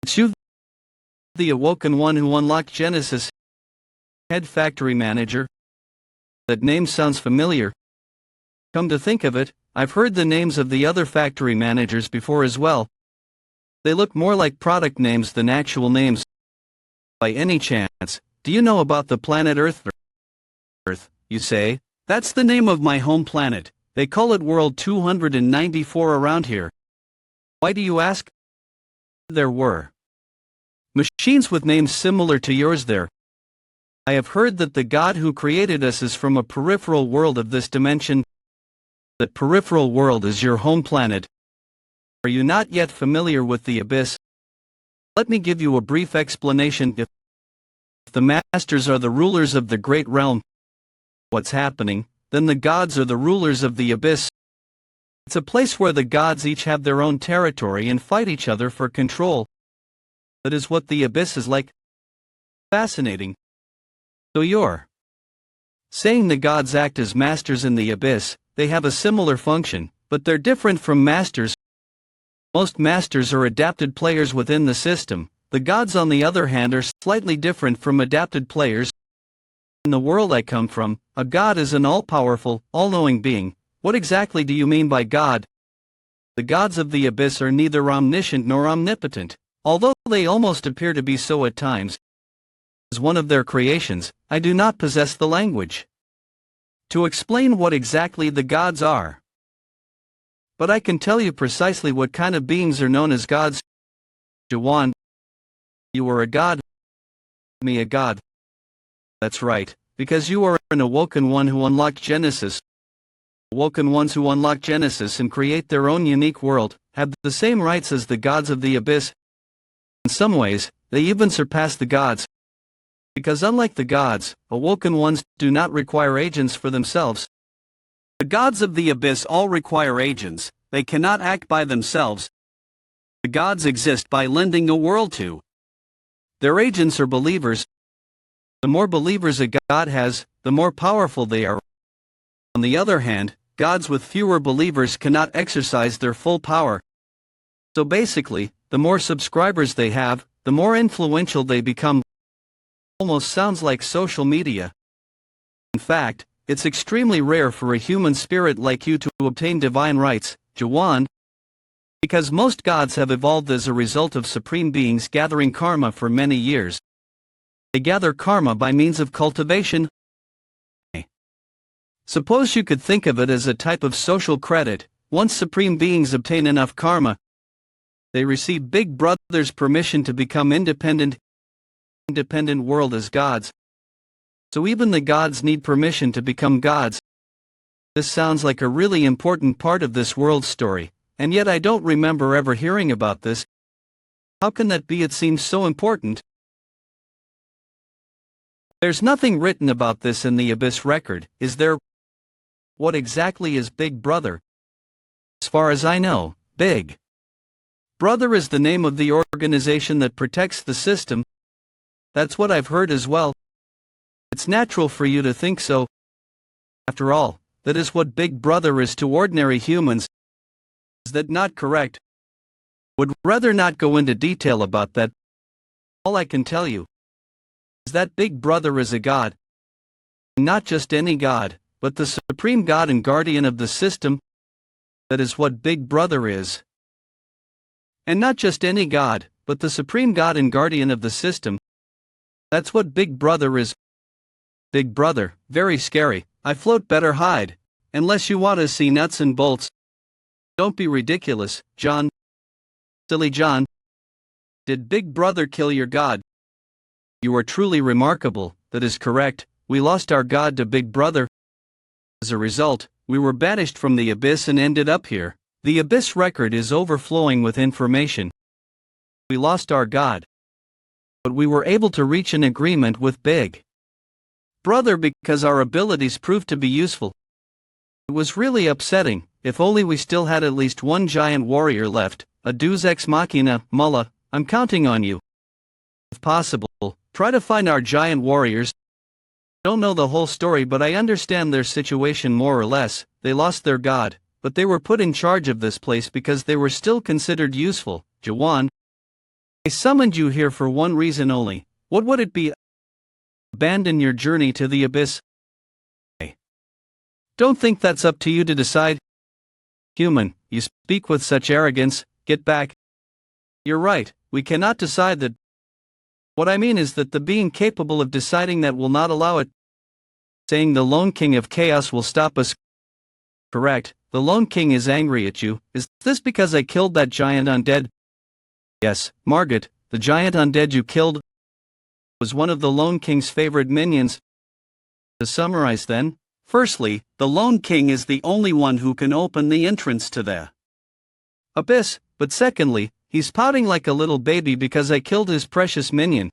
It's you, the awoken one who unlocked Genesis. Head factory manager. That name sounds familiar. Come to think of it, I've heard the names of the other factory managers before as well. They look more like product names than actual names. By any chance, do you know about the planet Earth? Earth, you say? That's the name of my home planet. They call it World 294 around here. Why do you ask? There were machines with names similar to yours there. I have heard that the God who created us is from a peripheral world of this dimension. That peripheral world is your home planet. Are you not yet familiar with the abyss? Let me give you a brief explanation. If the masters are the rulers of the great realm, what's happening, then the gods are the rulers of the abyss. It's a place where the gods each have their own territory and fight each other for control. That is what the abyss is like. Fascinating. So you're saying the gods act as masters in the abyss. They have a similar function, but they're different from masters. Most masters are adapted players within the system. The gods on the other hand are slightly different from adapted players. In the world I come from, a god is an all-powerful, all-knowing being. What exactly do you mean by God? The gods of the abyss are neither omniscient nor omnipotent, although they almost appear to be so at times. As one of their creations, I do not possess the language to explain what exactly the gods are. But I can tell you precisely what kind of beings are known as gods. Jaehwan, you are a god. Me a god. That's right, because you are an awoken one who unlocked Genesis. Awoken ones who unlock Genesis and create their own unique world, have the same rights as the gods of the abyss. In some ways, they even surpass the gods. Because unlike the gods, awoken ones do not require agents for themselves. The gods of the abyss all require agents, they cannot act by themselves. The gods exist by lending a world to. Their agents are believers. The more believers a god has, the more powerful they are. On the other hand, gods with fewer believers cannot exercise their full power. So basically, the more subscribers they have, the more influential they become. Almost sounds like social media. In fact, it's extremely rare for a human spirit like you to obtain divine rights, Jaehwan. Because most gods have evolved as a result of supreme beings gathering karma for many years. They gather karma by means of cultivation. Suppose you could think of it as a type of social credit. Once supreme beings obtain enough karma, they receive Big Brother's permission to become independent world as gods. So even the gods need permission to become gods. This sounds like a really important part of this world story, and yet I don't remember ever hearing about this. How can that be? It seems so important. There's nothing written about this in the Abyss record, is there? What exactly is Big Brother? As far as I know, Big Brother is the name of the organization that protects the system. That's what I've heard as well. It's natural for you to think so. After all, that is what Big Brother is to ordinary humans. Is that not correct? Would rather not go into detail about that. All I can tell you is that Big Brother is a god. Not just any god, but the supreme god and guardian of the system. That is what Big Brother is. And not just any god, but the supreme god and guardian of the system. That's what Big Brother is. Big Brother, very scary. I float better hide. Unless you want to see nuts and bolts. Don't be ridiculous, John. Silly John. Did Big Brother kill your god? You are truly remarkable. That is correct. We lost our god to Big Brother. As a result, we were banished from the abyss and ended up here. The Abyss record is overflowing with information. We lost our god. But we were able to reach an agreement with Big Brother because our abilities proved to be useful. It was really upsetting. If only we still had at least one giant warrior left, a deus ex machina. Mullah, I'm counting on you. If possible, try to find our giant warriors. I don't know the whole story, but I understand their situation more or less. They lost their god, but they were put in charge of this place because they were still considered useful. Jaehwan, I summoned you here for one reason only. What would it be? Abandon your journey to the abyss? I don't think that's up to you to decide. Human, you speak with such arrogance. Get back. You're right, we cannot decide that. What I mean is that the being capable of deciding that will not allow it. Saying the Lone King of Chaos will stop us. Correct, the Lone King is angry at you. Is this because I killed that giant undead? Yes, Margaret, the giant undead you killed was one of the Lone King's favorite minions. To summarize then, firstly, the Lone King is the only one who can open the entrance to the abyss, but secondly, he's pouting like a little baby because I killed his precious minion.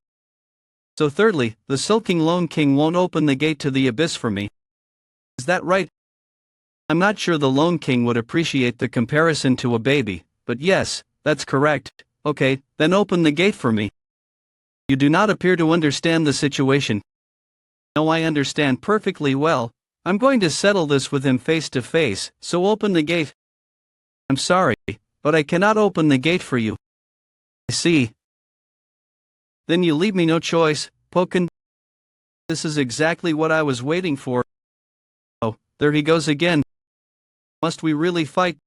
So thirdly, the sulking Lone King won't open the gate to the abyss for me. Is that right? I'm not sure the Lone King would appreciate the comparison to a baby, but yes, that's correct. Okay, then open the gate for me. You do not appear to understand the situation. No, I understand perfectly well. I'm going to settle this with him face to face, so open the gate. I'm sorry, but I cannot open the gate for you. I see. Then you leave me no choice, Pokken. This is exactly what I was waiting for. Oh, there he goes again. Must we really fight?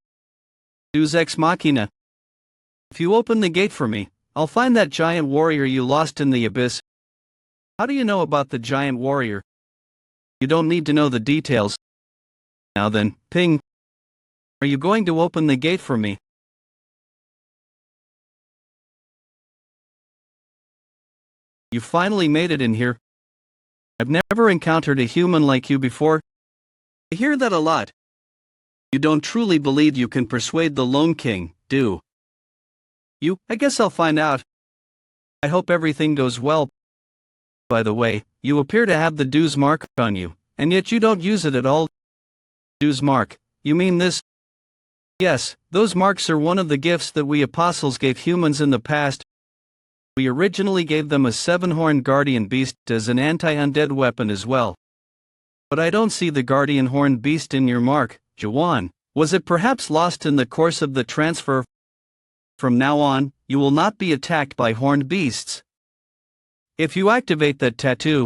Deus ex machina. If you open the gate for me, I'll find that giant warrior you lost in the abyss. How do you know about the giant warrior? You don't need to know the details. Now then, Ping. Are you going to open the gate for me? You finally made it in here. I've never encountered a human like you before. I hear that a lot. You don't truly believe you can persuade the Lone King, do you? I guess I'll find out. I hope everything goes well. By the way, you appear to have the Deus mark on you, and yet you don't use it at all. Deus mark, you mean this? Yes, those marks are one of the gifts that we apostles gave humans in the past. We originally gave them a 7-horned guardian beast as an anti-undead weapon as well. But I don't see the guardian horned beast in your mark, Jaehwan. Was it perhaps lost in the course of the transfer? From now on, you will not be attacked by horned beasts. If you activate that tattoo,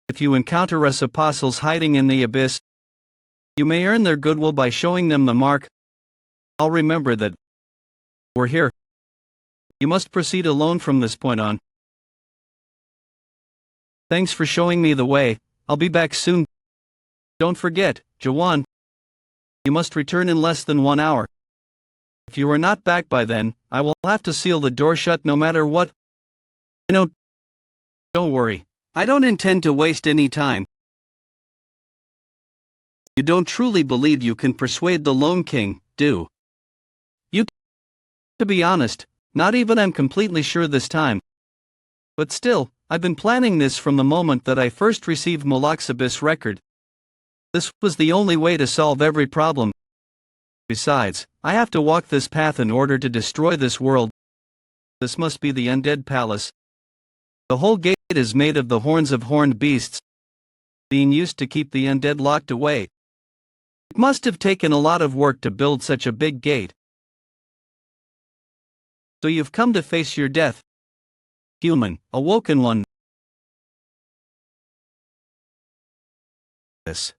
if you encounter us apostles hiding in the abyss, you may earn their goodwill by showing them the mark. I'll remember that we're here. You must proceed alone from this point on. Thanks for showing me the way. I'll be back soon. Don't forget, Jaehwan. You must return in less than 1 hour. If you are not back by then, I will have to seal the door shut no matter what. Don't worry. I don't intend to waste any time. You don't truly believe you can persuade the Lone King, do you? To be honest, not even I'm completely sure this time. But still, I've been planning this from the moment that I first received Moloch's Abyss record. This was the only way to solve every problem. Besides, I have to walk this path in order to destroy this world. This must be the undead palace. The whole gate is made of the horns of horned beasts, being used to keep the undead locked away. It must have taken a lot of work to build such a big gate. So you've come to face your death. Human, awoken one. This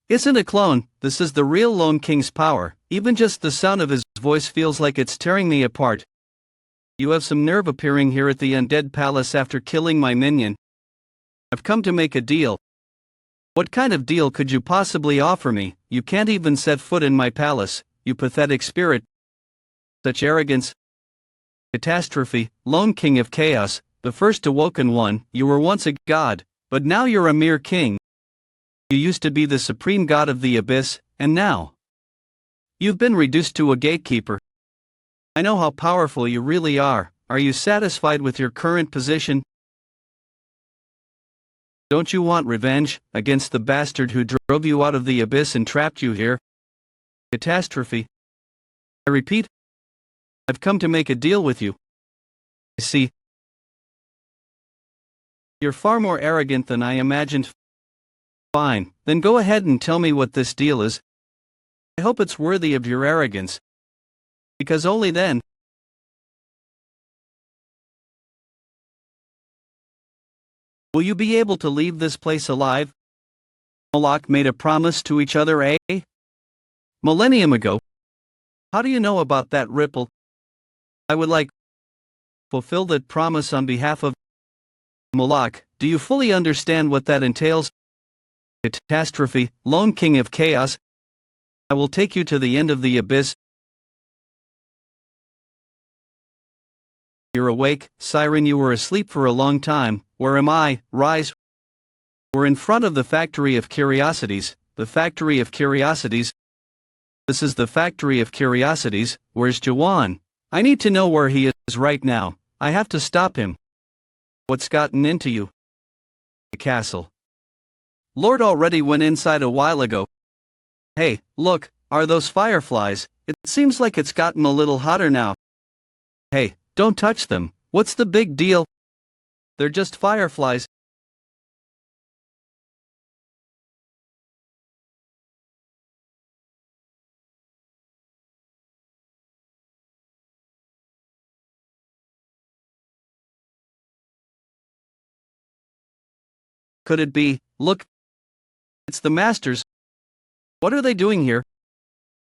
isn't a clone, this is the real Lone King's power. Even just the sound of his voice feels like it's tearing me apart. You have some nerve appearing here at the undead palace after killing my minion. I've come to make a deal. What kind of deal could you possibly offer me? You can't even set foot in my palace, you pathetic spirit. Such arrogance. Catastrophe, Lone King of Chaos, the first awoken one. You were once a god, but now you're a mere king. You used to be the supreme god of the abyss, and now you've been reduced to a gatekeeper. I know how powerful you really are. Are you satisfied with your current position? Don't you want revenge against the bastard who drove you out of the abyss and trapped you here? Catastrophe. I repeat, I've come to make a deal with you. I see. You're far more arrogant than I imagined. Fine, then go ahead and tell me what this deal is. I hope it's worthy of your arrogance. Because only then will you be able to leave this place alive. Moloch made a promise to each other a millennium ago. How do you know about that, Ripple? I would like fulfill that promise on behalf of Moloch. Do you fully understand what that entails? Catastrophe, Lone King of Chaos. I will take you to the end of the abyss. You're awake, Siren. You were asleep for a long time. Where am I? Rise. We're in front of the Factory of Curiosities. The Factory of Curiosities. This is the Factory of Curiosities. Where's Jaehwan? I need to know where he is right now. I have to stop him. What's gotten into you? The castle. Lord already went inside a while ago. Hey, look, are those fireflies? It seems like it's gotten a little hotter now. Hey, don't touch them. What's the big deal? They're just fireflies. Could it be? Look, it's the masters. What are they doing here?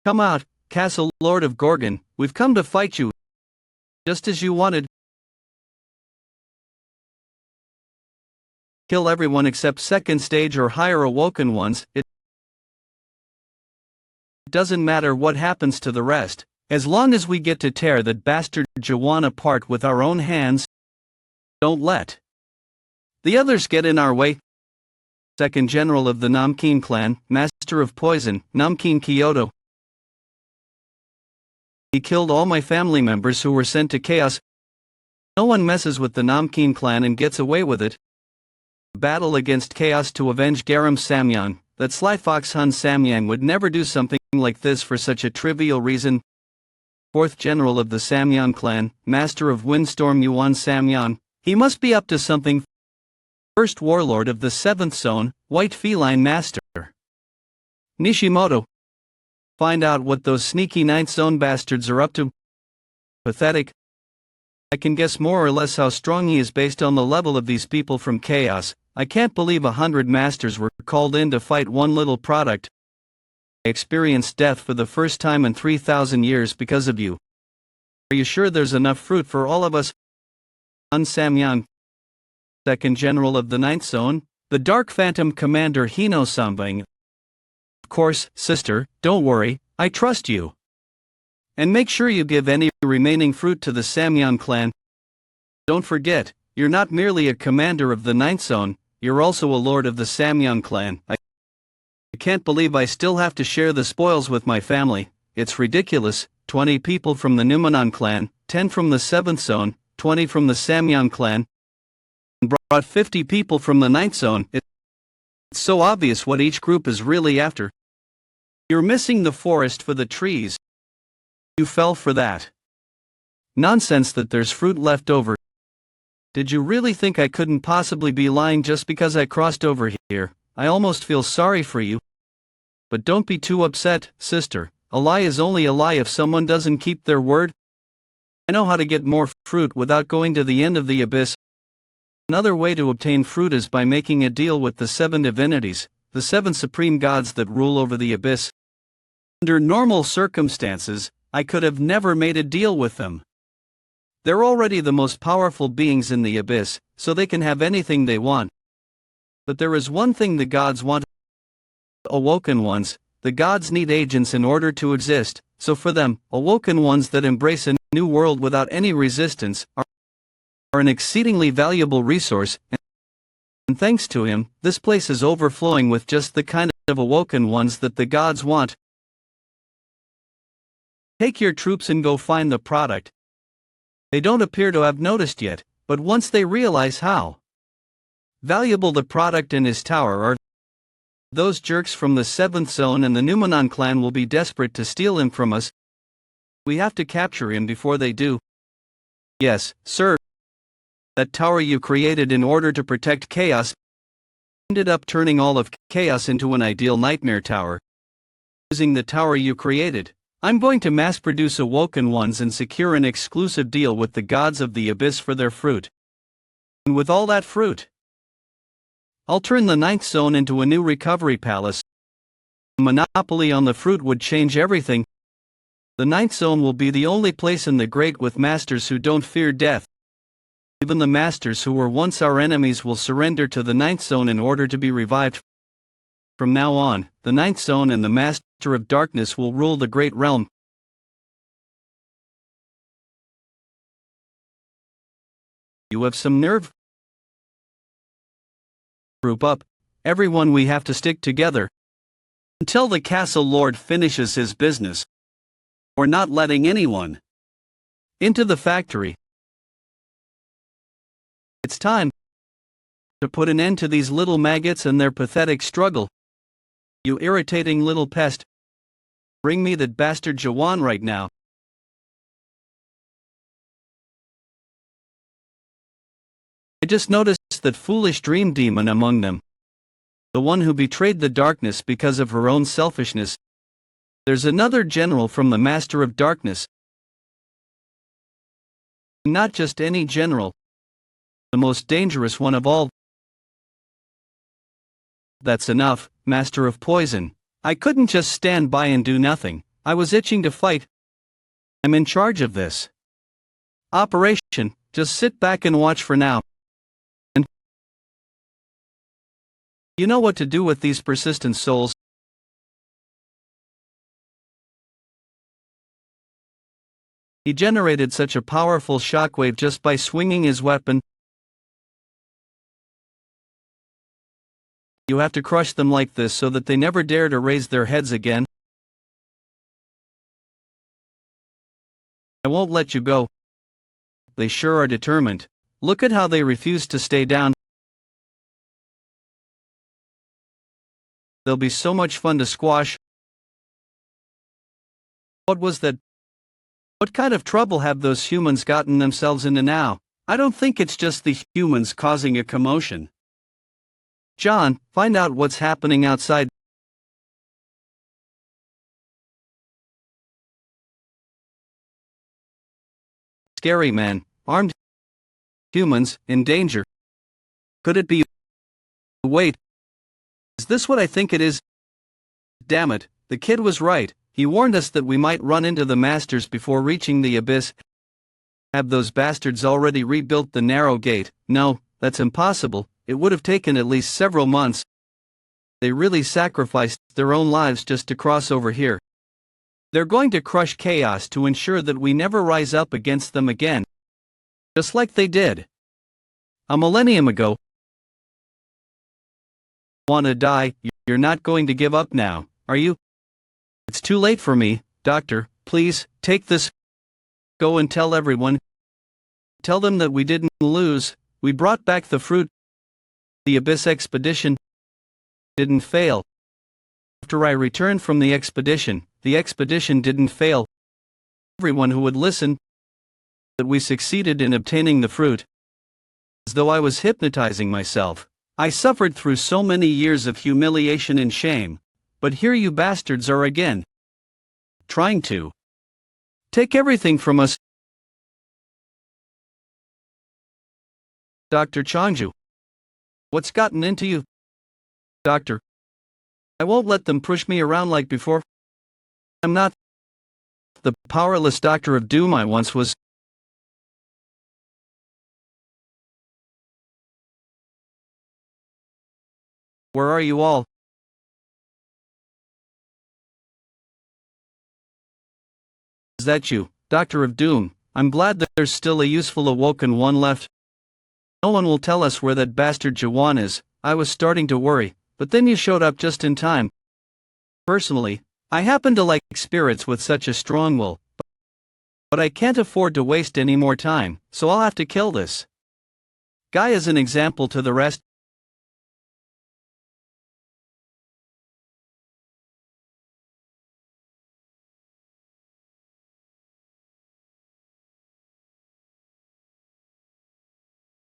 Come out, Castle Lord of Gorgon. We've come to fight you. Just as you wanted. Kill everyone except second stage or higher awoken ones. It doesn't matter what happens to the rest, as long as we get to tear that bastard Jaehwan apart with our own hands. Don't let the others get in our way. Second General of the Namkeen clan, Master of Poison, Namkeen Kyoto. He killed all my family members who were sent to chaos. No one messes with the Namkeen clan and gets away with it. Battle against chaos to avenge Garam Samyang. That sly fox Hun Samyang would never do something like this for such a trivial reason. Fourth General of the Samyang clan, Master of Windstorm Yuan Samyang. He must be up to something. First Warlord of the 7th Zone, White Feline Master Nishimoto. Find out what those sneaky 9th Zone bastards are up to. Pathetic. I can guess more or less how strong he is based on the level of these people from Chaos. I can't believe 100 masters were called in to fight one little product. I experienced death for the first time in 3,000 years because of you. Are you sure there's enough fruit for all of us? Hun Samyang. Second General of the 9th Zone, the Dark Phantom Commander Hino Sambang. Of course, sister, don't worry, I trust you. And make sure you give any remaining fruit to the Samyang clan. Don't forget, you're not merely a commander of the 9th Zone, you're also a lord of the Samyang clan. I can't believe I still have to share the spoils with my family. It's ridiculous. 20 people from the Numanon clan, 10 from the 7th Zone, 20 from the Samyang clan, and brought 50 people from the 9th Zone. It's so obvious what each group is really after. You're missing the forest for the trees. You fell for that. Nonsense that there's fruit left over. Did you really think I couldn't possibly be lying just because I crossed over here? I almost feel sorry for you. But don't be too upset, sister. A lie is only a lie if someone doesn't keep their word. I know how to get more fruit without going to the end of the abyss. Another way to obtain fruit is by making a deal with the 7 divinities, the 7 supreme gods that rule over the abyss. Under normal circumstances, I could have never made a deal with them. They're already the most powerful beings in the abyss, so they can have anything they want. But there is one thing the gods want. Awoken ones. The gods need agents in order to exist, so for them, awoken ones that embrace a new world without any resistance are an exceedingly valuable resource, and thanks to him, this place is overflowing with just the kind of awoken ones that the gods want. Take your troops and go find the product. They don't appear to have noticed yet, but once they realize how valuable the product and his tower are, those jerks from the 7th Zone and the Numanon clan will be desperate to steal him from us. We have to capture him before they do. Yes, sir. That tower you created in order to protect chaos ended up turning all of chaos into an ideal nightmare tower. Using the tower you created, I'm going to mass-produce awoken ones and secure an exclusive deal with the gods of the abyss for their fruit. And with all that fruit, I'll turn the 9th Zone into a new recovery palace. A monopoly on the fruit would change everything. The 9th Zone will be the only place in the Great with masters who don't fear death. Even the masters who were once our enemies will surrender to the 9th Zone in order to be revived. From now on, the 9th Zone and the Master of Darkness will rule the great realm. You have some nerve? Group up, everyone, we have to stick together. Until the Castle Lord finishes his business. We're not letting anyone into the factory. It's time to put an end to these little maggots and their pathetic struggle. You irritating little pest. Bring me that bastard Jaehwan right now. I just noticed that foolish dream demon among them. The one who betrayed the darkness because of her own selfishness. There's another general from the Master of Darkness. Not just any general. The most dangerous one of all. That's enough, Master of Poison. I couldn't just stand by and do nothing. I was itching to fight. I'm in charge of this operation. Just sit back and watch for now. And you know what to do with these persistent souls. He generated such a powerful shockwave just by swinging his weapon. You have to crush them like this so that they never dare to raise their heads again. I won't let you go. They sure are determined. Look at how they refuse to stay down. They'll be so much fun to squash. What was that? What kind of trouble have those humans gotten themselves into now? I don't think it's just the humans causing a commotion. John, find out what's happening outside. Scary man, armed humans, in danger. Could it be? Wait. Is this what I think it is? Damn it, the kid was right. He warned us that we might run into the masters before reaching the abyss. Have those bastards already rebuilt the narrow gate? No, that's impossible. It would have taken at least several months. They really sacrificed their own lives just to cross over here. They're going to crush chaos to ensure that we never rise up against them again. Just like they did a millennium ago. Wanna die? You're not going to give up now, are you? It's too late for me, Doctor. Please, take this. Go and tell everyone. Tell them that we didn't lose. We brought back the fruit. The Abyss expedition didn't fail. After I returned from the expedition didn't fail. Everyone who would listen, that we succeeded in obtaining the fruit. As though I was hypnotizing myself. I suffered through so many years of humiliation and shame, but here you bastards are again. Trying to take everything from us. Dr. Chanju. What's gotten into you? Doctor. I won't let them push me around like before. I'm not the powerless Doctor of Doom I once was. Where are you all? Is that you, Doctor of Doom? I'm glad that there's still a useful awoken one left. No one will tell us where that bastard Jaehwan is. I was starting to worry, but then you showed up just in time. Personally, I happen to like spirits with such a strong will, but I can't afford to waste any more time, so I'll have to kill this guy as an example to the rest.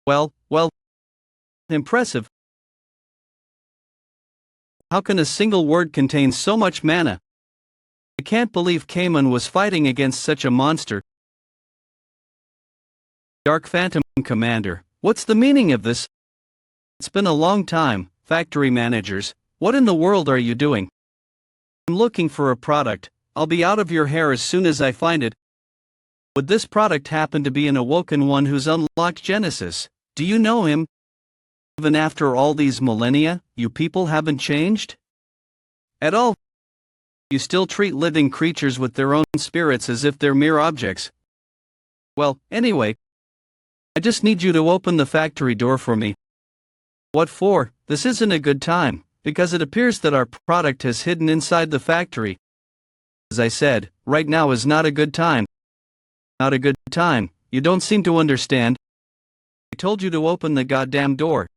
Well, impressive. How can a single word contain so much mana? I can't believe Cayman was fighting against such a monster. Dark Phantom Commander, what's the meaning of this? It's been a long time, factory managers. What in the world are you doing? I'm looking for a product. I'll be out of your hair as soon as I find it. Would this product happen to be an awoken one who's unlocked Genesis? Do you know him? Even after all these millennia, you people haven't changed? At all. You still treat living creatures with their own spirits as if they're mere objects. Well, anyway, I just need you to open the factory door for me. What for? This isn't a good time, because it appears that our product has hidden inside the factory. As I said, right now is not a good time. Not a good time. You don't seem to understand. I told you to open the goddamn door.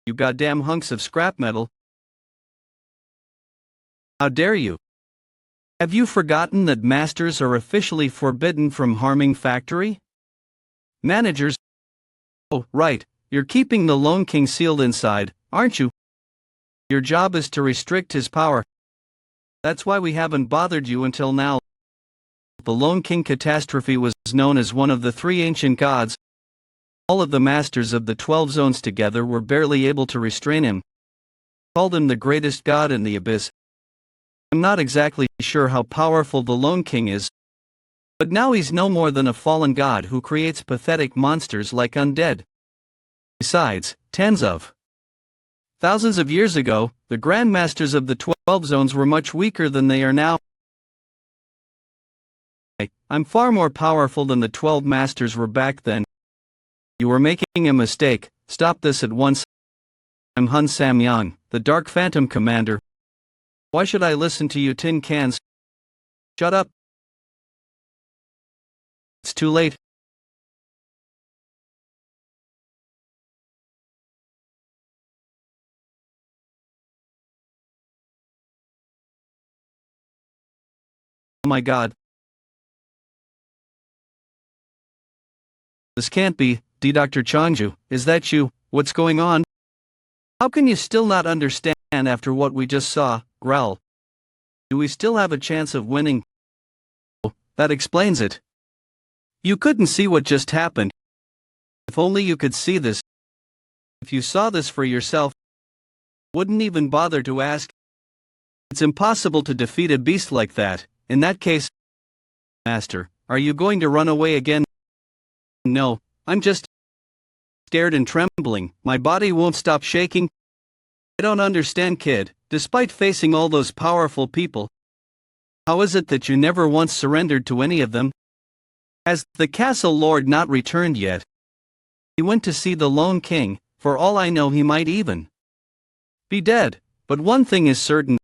You goddamn hunks of scrap metal. How dare you? Have you forgotten that masters are officially forbidden from harming factory managers? Oh, right, you're keeping the Lone King sealed inside, aren't you? Your job is to restrict his power. That's why we haven't bothered you until now. The Lone King catastrophe was known as one of the three ancient gods. All of the masters of the 12 zones together were barely able to restrain him. Called him the greatest god in the abyss. I'm not exactly sure how powerful the Lone King is, but now he's no more than a fallen god who creates pathetic monsters like undead. Besides, tens of thousands of years ago, the grandmasters of the 12 zones were much weaker than they are now. I'm far more powerful than the 12 masters were back then. You are making a mistake. Stop this at once. I'm Hun Samyang, the Dark Phantom Commander. Why should I listen to you tin cans? Shut up. It's too late. Oh my god. This can't be. Dr. Changju, is that you? What's going on? How can you still not understand after what we just saw? Growl. Do we still have a chance of winning? Oh, that explains it. You couldn't see what just happened. If only you could see this. If you saw this for yourself, wouldn't even bother to ask. It's impossible to defeat a beast like that. In that case, Master, are you going to run away again? No, I'm just scared and trembling. My body won't stop shaking. I don't understand, kid. Despite facing all those powerful people, how is it that you never once surrendered to any of them? Has the castle lord not returned yet? He went to see the Lone King. For all I know, he might even be dead. But one thing is certain.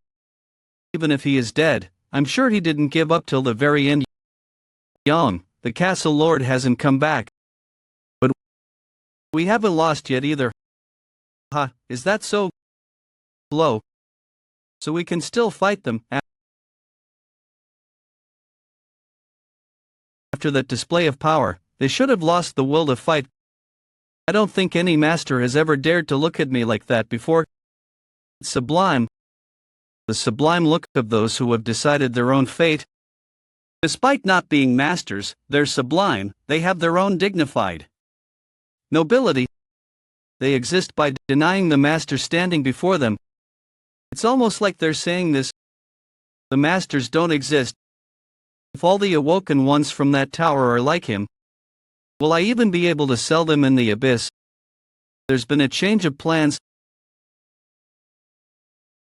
Even if he is dead, I'm sure he didn't give up till the very end. Young, the castle lord hasn't come back. But we haven't lost yet either. Ha, is that so? Low. So we can still fight them. After that display of power, they should have lost the will to fight. I don't think any master has ever dared to look at me like that before. It's sublime. The sublime look of those who have decided their own fate. Despite not being masters, they're sublime. They have their own dignified nobility. They exist by denying the master standing before them. It's almost like they're saying this. The masters don't exist. If all the awoken ones from that tower are like him, will I even be able to sell them in the abyss? There's been a change of plans.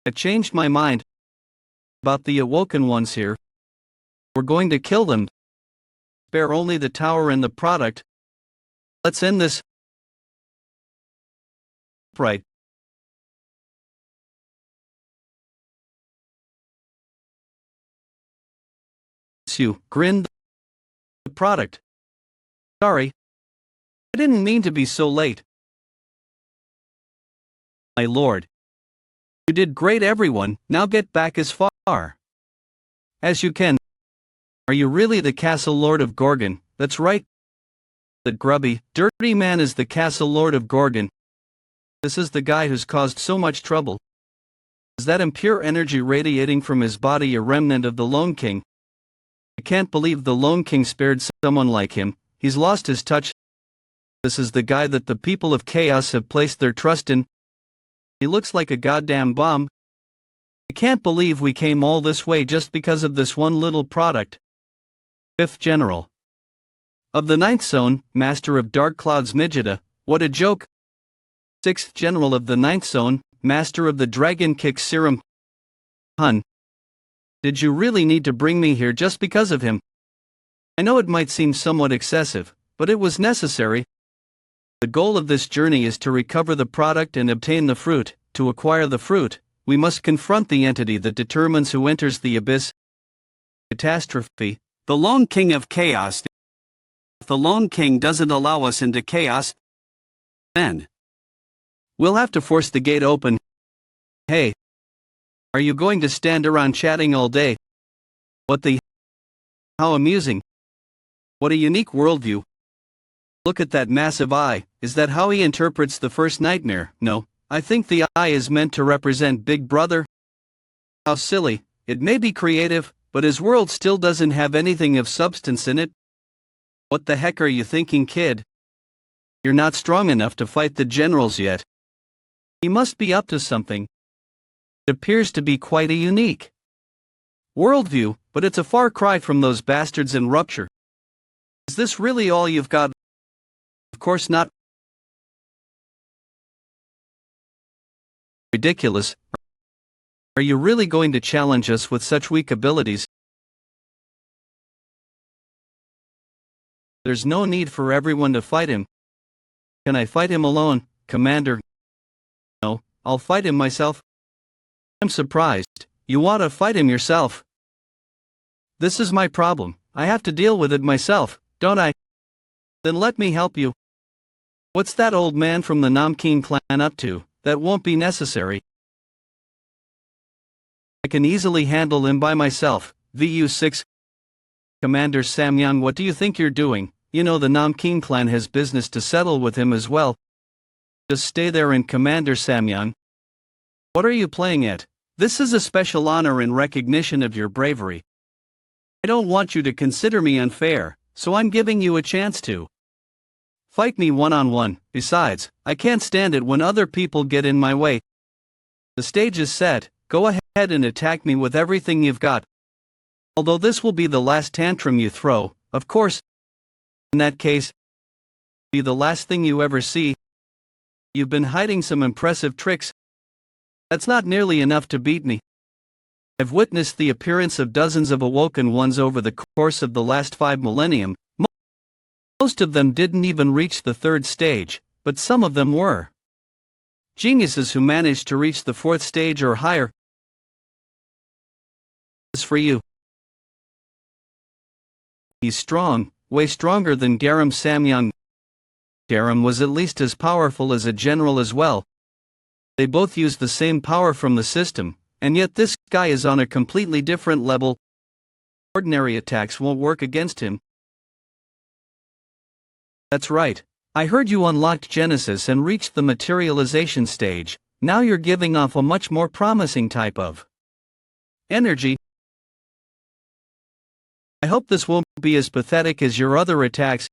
I changed my mind about the awoken ones here. We're going to kill them. Spare only the tower and the product. Let's end this. Right. You grinned. The product. Sorry. I didn't mean to be so late. My lord. You did great, everyone. Now get back as far as you can. Are you really the castle lord of Gorgon? That's right. That grubby, dirty man is the castle lord of Gorgon. This is the guy who's caused so much trouble. Is that impure energy radiating from his body a remnant of the Lone King? I can't believe the Lone King spared someone like him. He's lost his touch. This is the guy that the people of Chaos have placed their trust in. He looks like a goddamn bomb. I can't believe we came all this way just because of this one little product. 5th General of the 9th Zone, Master of Dark Cloud's Midgeta, what a joke. 6th General of the 9th Zone, Master of the Dragon Kick Serum. Hun. Did you really need to bring me here just because of him? I know it might seem somewhat excessive, but it was necessary. The goal of this journey is to recover the product and obtain the fruit. To acquire the fruit, we must confront the entity that determines who enters the abyss. Catastrophe. The Lone King of Chaos. If the Lone King doesn't allow us into chaos, then we'll have to force the gate open. Hey. Are you going to stand around chatting all day? What the? How amusing. What a unique worldview. Look at that massive eye. Is that how he interprets the first nightmare? No, I think the eye is meant to represent Big Brother. How silly. It may be creative, but his world still doesn't have anything of substance in it. What the heck are you thinking, kid? You're not strong enough to fight the generals yet. He must be up to something. It appears to be quite a unique worldview, but it's a far cry from those bastards in Rupture. Is this really all you've got? Of course not. Ridiculous. Are you really going to challenge us with such weak abilities? There's no need for everyone to fight him. Can I fight him alone, Commander? No, I'll fight him myself. I'm surprised. You want to fight him yourself. This is my problem. I have to deal with it myself, don't I? Then let me help you. What's that old man from the Namkeen clan up to? That won't be necessary. I can easily handle him by myself. VU6. Commander Samyang, what do you think you're doing? You know the Namkeen clan has business to settle with him as well. Just stay there. And Commander Samyang, what are you playing at? This is a special honor in recognition of your bravery. I don't want you to consider me unfair, so I'm giving you a chance to fight me one-on-one. Besides, I can't stand it when other people get in my way. The stage is set. Go ahead and attack me with everything you've got. Although this will be the last tantrum you throw, of course. In that case, be the last thing you ever see. You've been hiding some impressive tricks. That's not nearly enough to beat me. I've witnessed the appearance of dozens of awoken ones over the course of the last 5 millennium. Most of them didn't even reach the 3rd stage, but some of them were geniuses who managed to reach the 4th stage or higher. This is for you. He's strong, way stronger than Garam Samyang. Garam was at least as powerful as a general as well. They both use the same power from the system, and yet this guy is on a completely different level. Ordinary attacks won't work against him. That's right. I heard you unlocked Genesis and reached the materialization stage. Now you're giving off a much more promising type of energy. I hope this won't be as pathetic as your other attacks.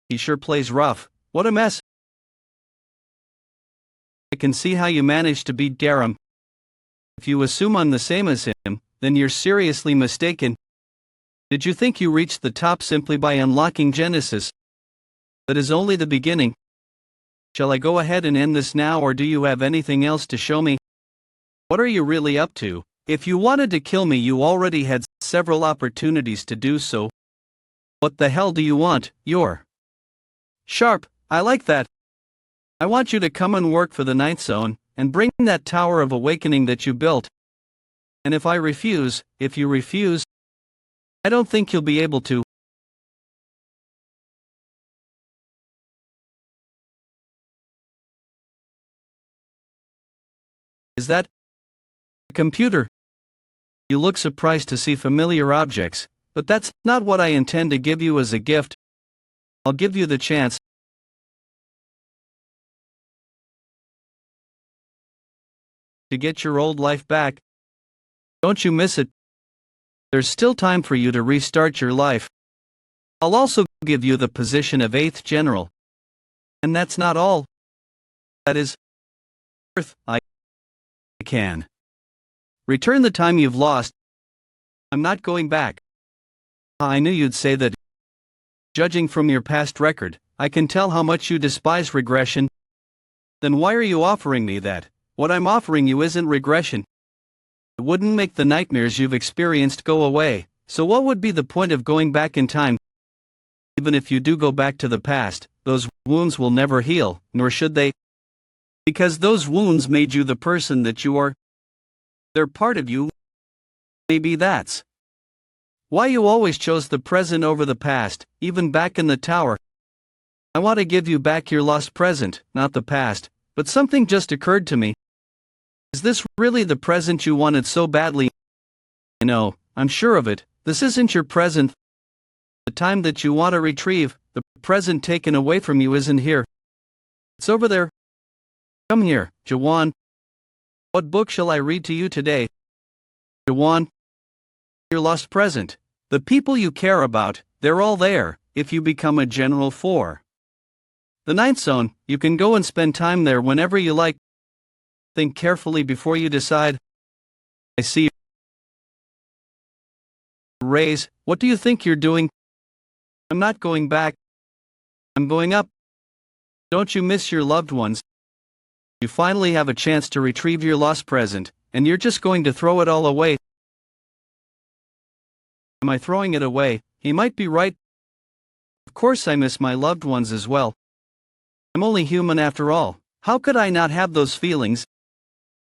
He sure plays rough. What a mess. I can see how you managed to beat Garam. If you assume I'm the same as him, then you're seriously mistaken. Did you think you reached the top simply by unlocking Genesis? That is only the beginning. Shall I go ahead and end this now, or do you have anything else to show me? What are you really up to? If you wanted to kill me, you already had several opportunities to do so. What the hell do you want? You're sharp. I like that. I want you to come and work for the 9th zone, and bring that Tower of Awakening that you built. And if you refuse, I don't think you'll be able to. Is that a computer? You look surprised to see familiar objects, but that's not what I intend to give you as a gift. I'll give you the chance to get your old life back. Don't you miss it. There's still time for you to restart your life. I'll also give you the position of 8th General. And that's not all. That is Earth. I can return the time you've lost. I'm not going back. I knew you'd say that. Judging from your past record, I can tell how much you despise regression. Then why are you offering me that? What I'm offering you isn't regression. It wouldn't make the nightmares you've experienced go away, so what would be the point of going back in time? Even if you do go back to the past, those wounds will never heal, nor should they. Because those wounds made you the person that you are. They're part of you. Maybe that's why you always chose the present over the past, even back in the tower. I want to give you back your lost present, not the past, but something just occurred to me. Is this really the present you wanted so badly? No, I'm sure of it. This isn't your present. The time that you want to retrieve, the present taken away from you, isn't here. It's over there. Come here, Jaehwan. What book shall I read to you today? Jaehwan, your lost present. The people you care about, they're all there, if you become a General 4. The 9th zone, you can go and spend time there whenever you like. Think carefully before you decide. I see. Raise, what do you think you're doing? I'm not going back. I'm going up. Don't you miss your loved ones? You finally have a chance to retrieve your lost present, and you're just going to throw it all away. Am I throwing it away? He might be right. Of course I miss my loved ones as well. I'm only human after all. How could I not have those feelings?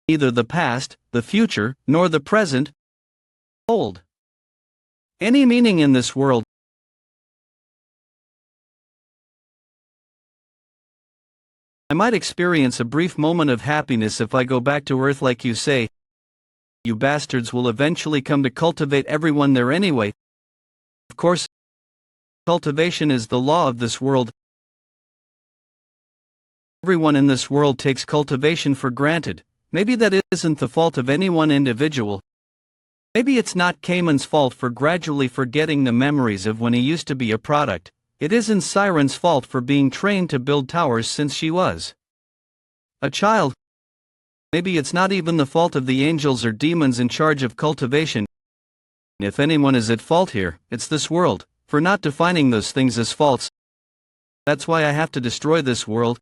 Neither the past, the future, nor the present hold any meaning in this world. I might experience a brief moment of happiness if I go back to Earth like you say. You bastards will eventually come to cultivate everyone there anyway. Of course, cultivation is the law of this world. Everyone in this world takes cultivation for granted. Maybe that isn't the fault of any one individual. Maybe it's not Cayman's fault for gradually forgetting the memories of when he used to be a product. It isn't Siren's fault for being trained to build towers since she was a child. Maybe it's not even the fault of the angels or demons in charge of cultivation. If anyone is at fault here, it's this world, for not defining those things as faults. That's why I have to destroy this world.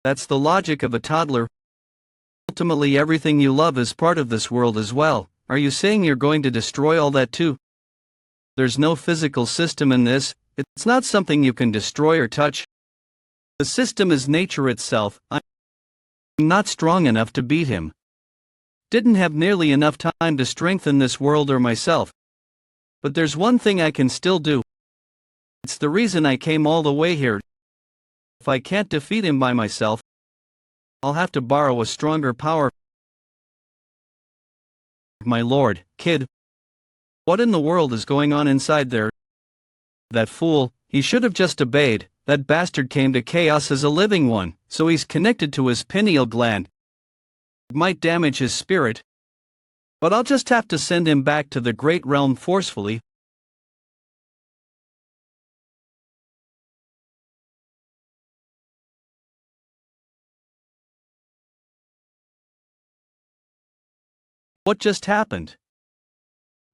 That's the logic of a toddler. Ultimately, everything you love is part of this world as well. Are you saying you're going to destroy all that too? There's no physical system in this. It's not something you can destroy or touch. The system is nature itself. I'm not strong enough to beat him. Didn't have nearly enough time to strengthen this world or myself. But there's one thing I can still do. It's the reason I came all the way here. If I can't defeat him by myself, I'll have to borrow a stronger power. My lord, kid. What in the world is going on inside there? That fool, he should have just obeyed. That bastard came to chaos as a living one, so he's connected to his pineal gland. It might damage his spirit. But I'll just have to send him back to the great realm forcefully. What just happened?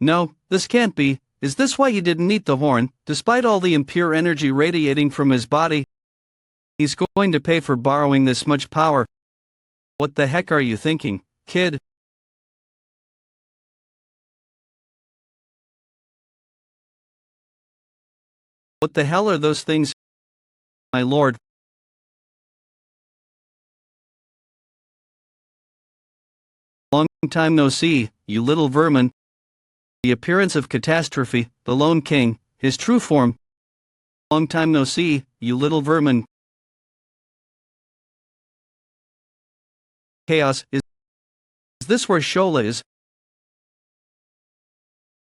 No, this can't be. Is this why he didn't eat the horn, despite all the impure energy radiating from his body? He's going to pay for borrowing this much power. What the heck are you thinking, kid? What the hell are those things? My lord. Long time no see, you little vermin. The appearance of catastrophe, the lone king, his true form. Long time no see, you little vermin. Chaos, is this where Shola is?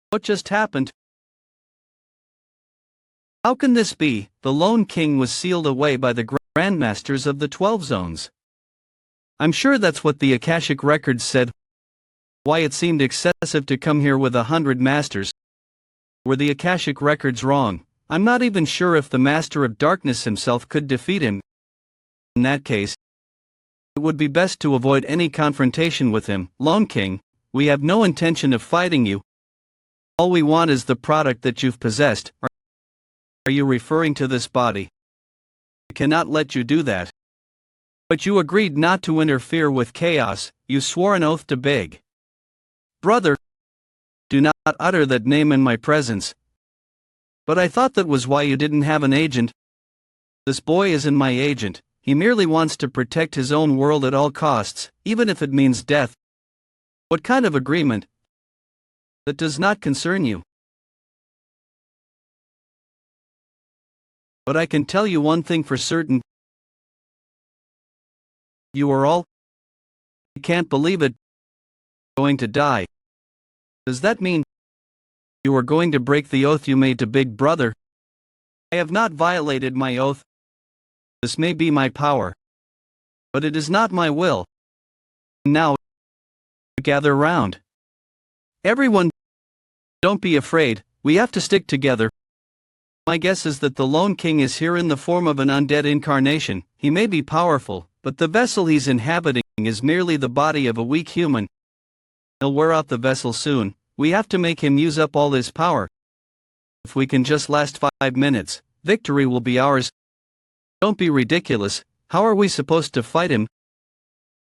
What just happened? How can this be? The lone king was sealed away by the grandmasters of the 12 zones. I'm sure that's what the Akashic records said. Why it seemed excessive to come here with 100 masters. Were the Akashic records wrong? I'm not even sure if the Master of Darkness himself could defeat him. In that case, it would be best to avoid any confrontation with him. Lone King, we have no intention of fighting you. All we want is the product that you've possessed. Are you referring to this body? I cannot let you do that. But you agreed not to interfere with chaos. You swore an oath to beg. Brother, do not utter that name in my presence. But I thought that was why you didn't have an agent. This boy isn't my agent. He merely wants to protect his own world at all costs, even if it means death. What kind of agreement? That does not concern you. But I can tell you one thing for certain. You are all, I can't believe it, going to die. Does that mean you are going to break the oath you made to Big Brother? I have not violated my oath. This may be my power, but it is not my will. Now, gather round. Everyone, don't be afraid, we have to stick together. My guess is that the Lone King is here in the form of an undead incarnation. He may be powerful, but the vessel he's inhabiting is merely the body of a weak human. He'll wear out the vessel soon. We have to make him use up all his power. If we can just last 5 minutes, victory will be ours. Don't be ridiculous. How are we supposed to fight him?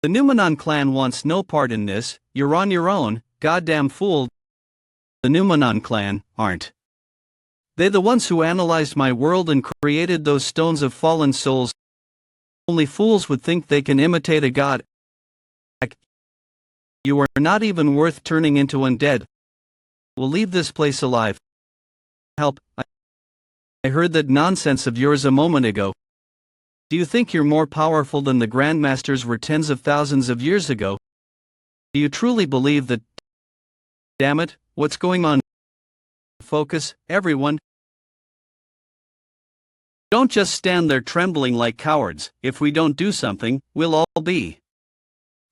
The Numenon clan wants no part in this. You're on your own, goddamn fool. The Numenon clan aren't They the ones who analyzed my world and created those stones of fallen souls. Only fools would think they can imitate a god. You are not even worth turning into undead. We'll leave this place alive. Help, I heard that nonsense of yours a moment ago. Do you think you're more powerful than the Grandmasters were tens of thousands of years ago? Do you truly believe that? Damn it, what's going on? Focus, everyone. Don't just stand there trembling like cowards. If we don't do something, we'll all be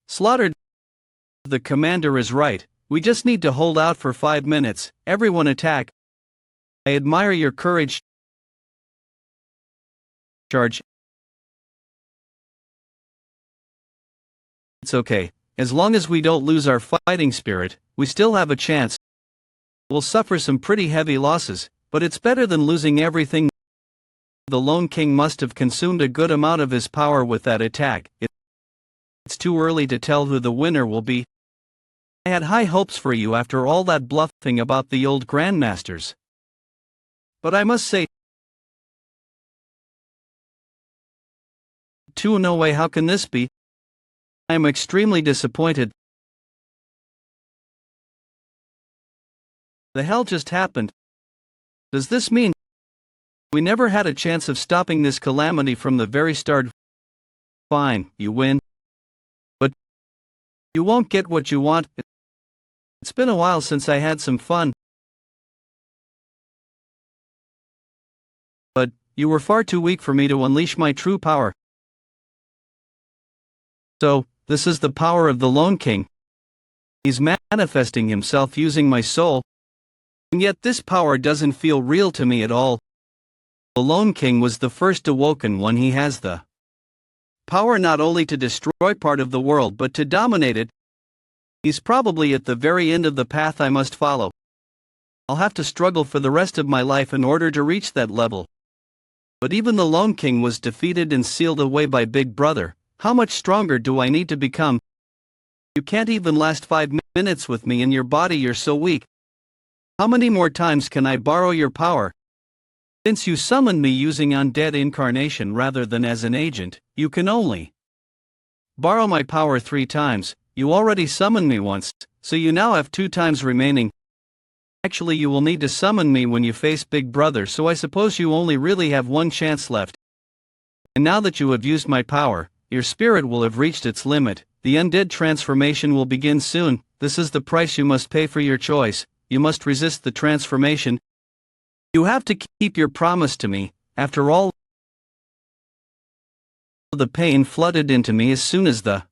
slaughtered. The commander is right. We just need to hold out for 5 minutes. Everyone attack. I admire your courage. Charge. It's okay. As long as we don't lose our fighting spirit, we still have a chance. We'll suffer some pretty heavy losses, but it's better than losing everything. The Lone King must have consumed a good amount of his power with that attack. It's too early to tell who the winner will be. I had high hopes for you after all that bluffing about the old Grandmasters. But I must say, no way, how can this be? I am extremely disappointed. The hell just happened? Does this mean we never had a chance of stopping this calamity from the very start? Fine, you win. But you won't get what you want. It's been a while since I had some fun. But you were far too weak for me to unleash my true power. So, this is the power of the Lone King. He's manifesting himself using my soul. And yet this power doesn't feel real to me at all. The Lone King was the first awoken one. He has the power not only to destroy part of the world but to dominate it. He's probably at the very end of the path I must follow. I'll have to struggle for the rest of my life in order to reach that level. But even the Lone King was defeated and sealed away by Big Brother. How much stronger do I need to become? You can't even last 5 minutes with me in your body, you're so weak. How many more times can I borrow your power? Since you summoned me using undead incarnation rather than as an agent, you can only borrow my power 3 times. You already summoned me once, so you now have 2 times remaining. Actually, you will need to summon me when you face Big Brother, so I suppose you only really have 1 chance left. And now that you have used my power, your spirit will have reached its limit. The undead transformation will begin soon. This is the price you must pay for your choice. You must resist the transformation. You have to keep your promise to me. After all, the pain flooded into me as soon as the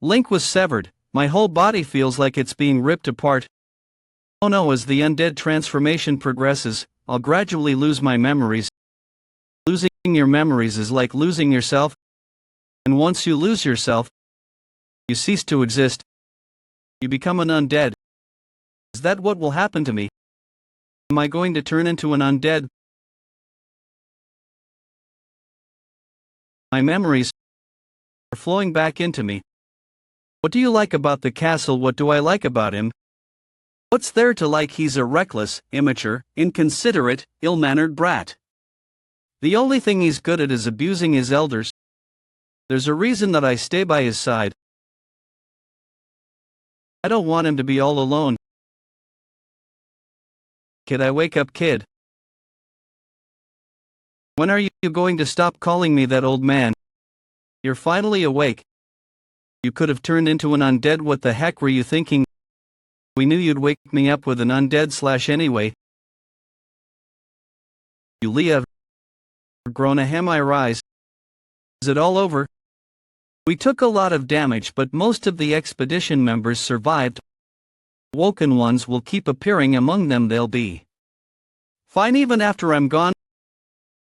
link was severed. My whole body feels like it's being ripped apart. Oh no, as the undead transformation progresses, I'll gradually lose my memories. Losing your memories is like losing yourself. And once you lose yourself, you cease to exist. You become an undead. Is that what will happen to me? Am I going to turn into an undead? My memories are flowing back into me. What do you like about the castle? What do I like about him? What's there to like? He's a reckless, immature, inconsiderate, ill-mannered brat. The only thing he's good at is abusing his elders. There's a reason that I stay by his side. I don't want him to be all alone. Kid, I wake up, kid. When are you going to stop calling me that, old man? You're finally awake. You could have turned into an undead. What the heck were you thinking? We knew you'd wake me up with an undead / anyway. You Leah. Grown ahem, I rise. Is it all over? We took a lot of damage, but most of the expedition members survived. Woken ones will keep appearing among them. They'll be fine even after I'm gone.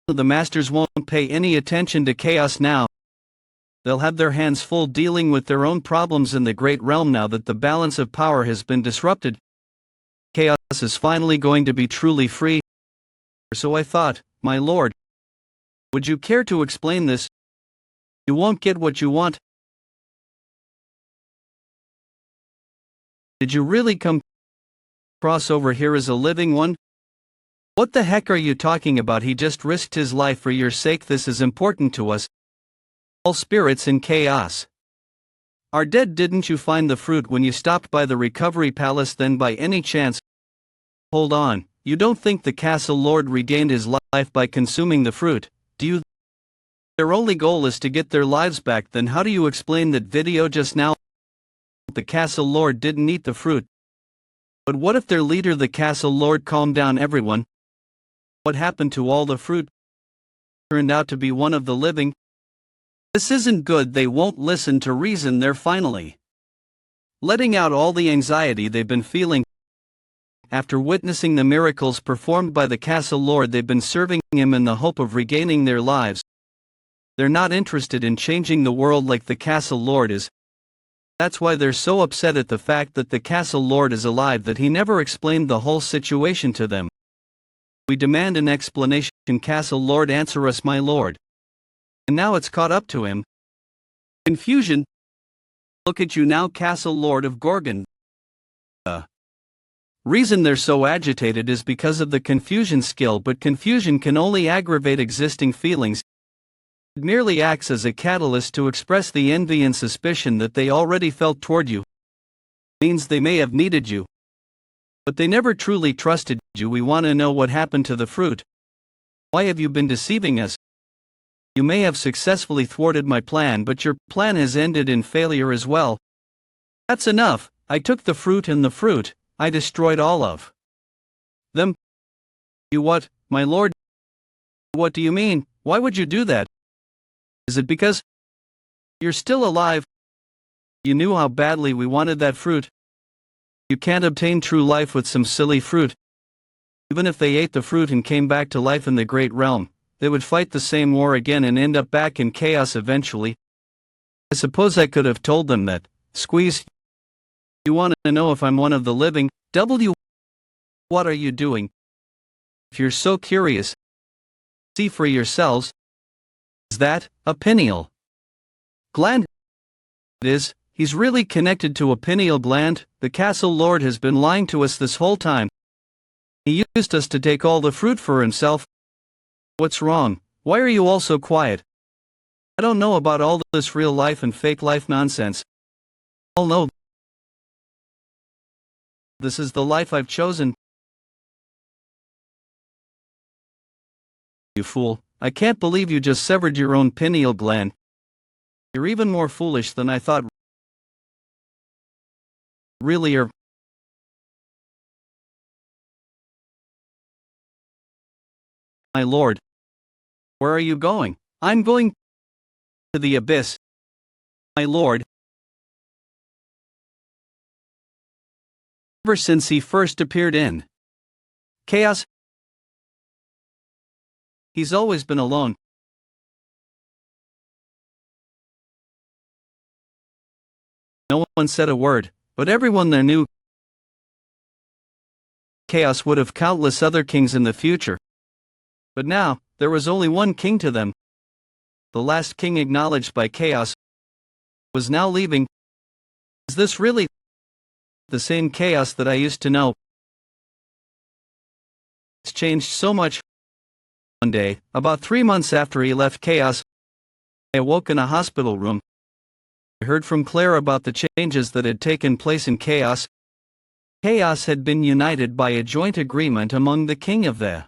The masters won't pay any attention to chaos now. They'll have their hands full dealing with their own problems in the great realm now that the balance of power has been disrupted. Chaos is finally going to be truly free. So I thought, my lord. Would you care to explain this? You won't get what you want. Did you really come across over here as a living one? What the heck are you talking about? He just risked his life for your sake. This is important to us. All spirits in chaos are dead. Didn't you find the fruit when you stopped by the recovery palace? Then by any chance, hold on, you don't think the castle lord regained his life by consuming the fruit, do you? Their only goal is to get their lives back. Then how do you explain that video just now? The castle lord didn't eat the fruit. But what if their leader, the castle lord, calmed down everyone? What happened to all the fruit? Turned out to be one of the living. This isn't good. They won't listen to reason. They're finally letting out all the anxiety they've been feeling. After witnessing the miracles performed by the castle lord, they've been serving him in the hope of regaining their lives. They're not interested in changing the world like the castle lord is. That's why they're so upset at the fact that the castle lord is alive, that he never explained the whole situation to them. We demand an explanation. Castle lord, answer us, my lord. And now it's caught up to him. Confusion. Look at you now, castle lord of Gorgon. The reason they're so agitated is because of the confusion skill, but confusion can only aggravate existing feelings. It merely acts as a catalyst to express the envy and suspicion that they already felt toward you. It means they may have needed you, but they never truly trusted you. We want to know what happened to the fruit. Why have you been deceiving us? You may have successfully thwarted my plan, but your plan has ended in failure as well. That's enough. I took the fruit, and the fruit, I destroyed all of them. You what, my lord? What do you mean? Why would you do that? Is it because you're still alive? You knew how badly we wanted that fruit. You can't obtain true life with some silly fruit. Even if they ate the fruit and came back to life in the great realm, they would fight the same war again and end up back in chaos eventually. I suppose I could have told them that. Squeeze. You want to know if I'm one of the living? What are you doing? If you're so curious, see for yourselves. Is that a pineal gland? It is. He's really connected to a pineal gland. The castle lord has been lying to us this whole time. He used us to take all the fruit for himself. What's wrong? Why are you all so quiet? I don't know about all this real life and fake life nonsense. I'll know. This is the life I've chosen. You fool. I can't believe you just severed your own pineal gland. You're even more foolish than I thought. Really are. My lord. Where are you going? I'm going to the abyss. My lord. Ever since he first appeared in chaos, he's always been alone. No one said a word, but everyone there knew chaos would have countless other kings in the future. But now, there was only one king to them. The last king acknowledged by chaos was now leaving. Is this really the same chaos that I used to know? It's changed so much. One day, about 3 months after he left chaos, I awoke in a hospital room. I heard from Claire about the changes that had taken place in chaos. Chaos had been united by a joint agreement among the king of the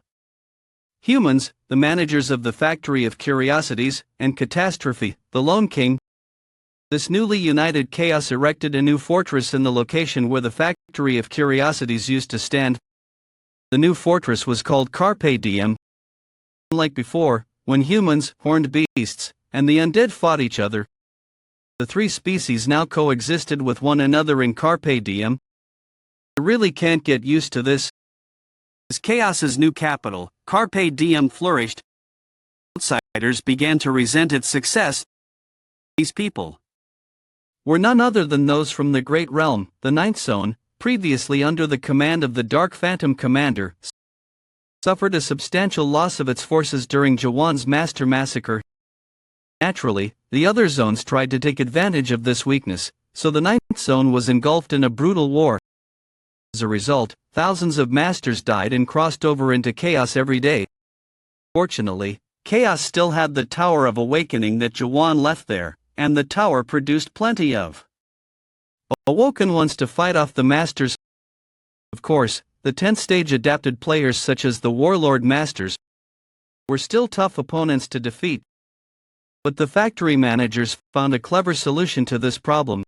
humans, the managers of the Factory of Curiosities, and Catastrophe, the Lone King. This newly united chaos erected a new fortress in the location where the Factory of Curiosities used to stand. The new fortress was called Carpe Diem. Unlike before, when humans, horned beasts, and the undead fought each other, the three species now coexisted with one another in Carpe Diem. You really can't get used to this. As Chaos's new capital, Carpe Diem flourished. Outsiders began to resent its success. These people were none other than those from the Great Realm, the Ninth Zone, previously under the command of the Dark Phantom Commander, suffered a substantial loss of its forces during Jaehwan's Master Massacre. Naturally, the other zones tried to take advantage of this weakness, so the Ninth Zone was engulfed in a brutal war. As a result, thousands of masters died and crossed over into chaos every day. Fortunately, chaos still had the Tower of Awakening that Jaehwan left there, and the tower produced plenty of awoken ones to fight off the masters. Of course, the 10th stage adapted players such as the Warlord Masters were still tough opponents to defeat. But the factory managers found a clever solution to this problem.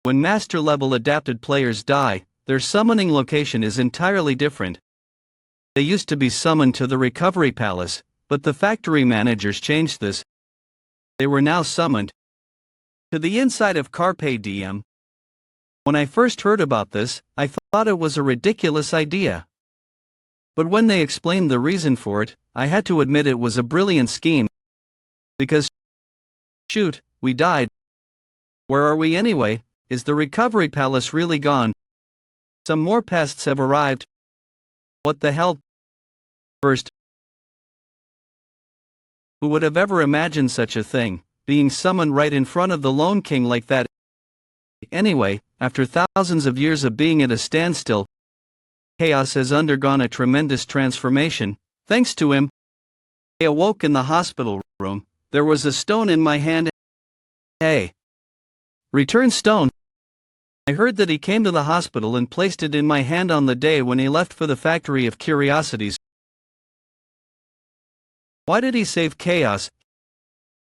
When master level adapted players die, their summoning location is entirely different. They used to be summoned to the Recovery Palace, but the factory managers changed this. They were now summoned to the inside of Carpe Diem. When I first heard about this, I thought it was a ridiculous idea. But when they explained the reason for it, I had to admit it was a brilliant scheme. Because, shoot, we died. Where are we anyway? Is the Recovery Palace really gone? Some more pests have arrived. What the hell? First, who would have ever imagined such a thing, being summoned right in front of the Lone King like that? Anyway, after thousands of years of being at a standstill, chaos has undergone a tremendous transformation. Thanks to him, I awoke in the hospital room. There was a stone in my hand. Hey! Return stone! I heard that he came to the hospital and placed it in my hand on the day when he left for the Factory of Curiosities. Why did he save chaos?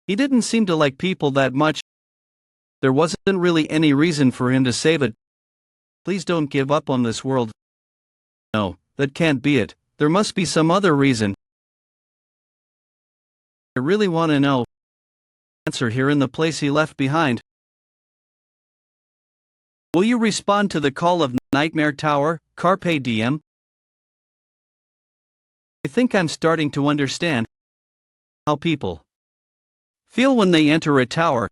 He didn't seem to like people that much. There wasn't really any reason for him to save it. Please don't give up on this world. No, that can't be it. There must be some other reason. I really want to know. Answer here in the place he left behind. Will you respond to the call of Nightmare Tower, Carpe Diem? I think I'm starting to understand how people feel when they enter a tower.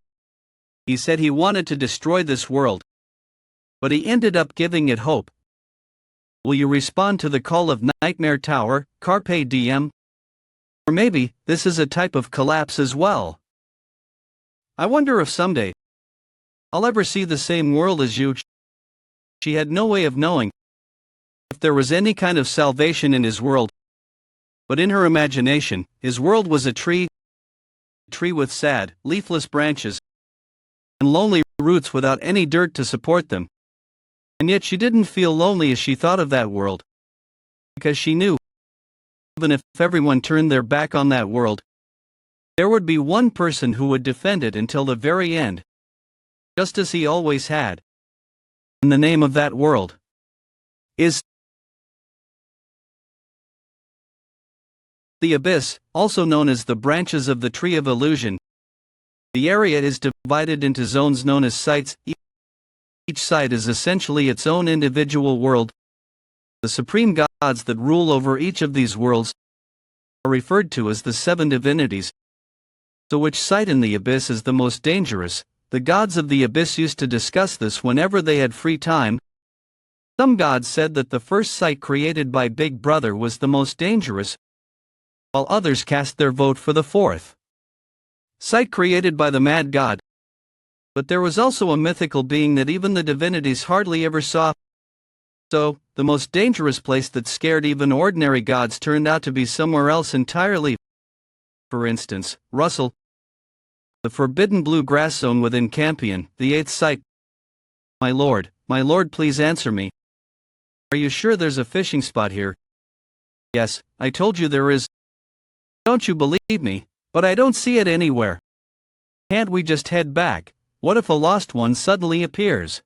He said he wanted to destroy this world, but he ended up giving it hope. Will you respond to the call of Nightmare Tower, Carpe Diem? Or maybe this is a type of collapse as well. I wonder if someday I'll ever see the same world as you. She had no way of knowing if there was any kind of salvation in his world. But in her imagination, his world was a tree with sad, leafless branches and lonely roots without any dirt to support them. And yet she didn't feel lonely as she thought of that world, because she knew, even if everyone turned their back on that world, there would be one person who would defend it until the very end, just as he always had. And the name of that world is the Abyss, also known as the branches of the Tree of Illusion. The area is divided into zones known as sites. Each site is essentially its own individual world. The supreme gods that rule over each of these worlds are referred to as the seven divinities. So which site in the Abyss is the most dangerous? The gods of the Abyss used to discuss this whenever they had free time. Some gods said that the first site created by Big Brother was the most dangerous, while others cast their vote for the fourth site created by the Mad God. But there was also a mythical being that even the divinities hardly ever saw. So, the most dangerous place that scared even ordinary gods turned out to be somewhere else entirely. For instance, Russell, the forbidden blue grass zone within Campion, the eighth site. My lord, please answer me. Are you sure there's a fishing spot here? Yes, I told you there is. Don't you believe me? But I don't see it anywhere. Can't we just head back? What if a lost one suddenly appears?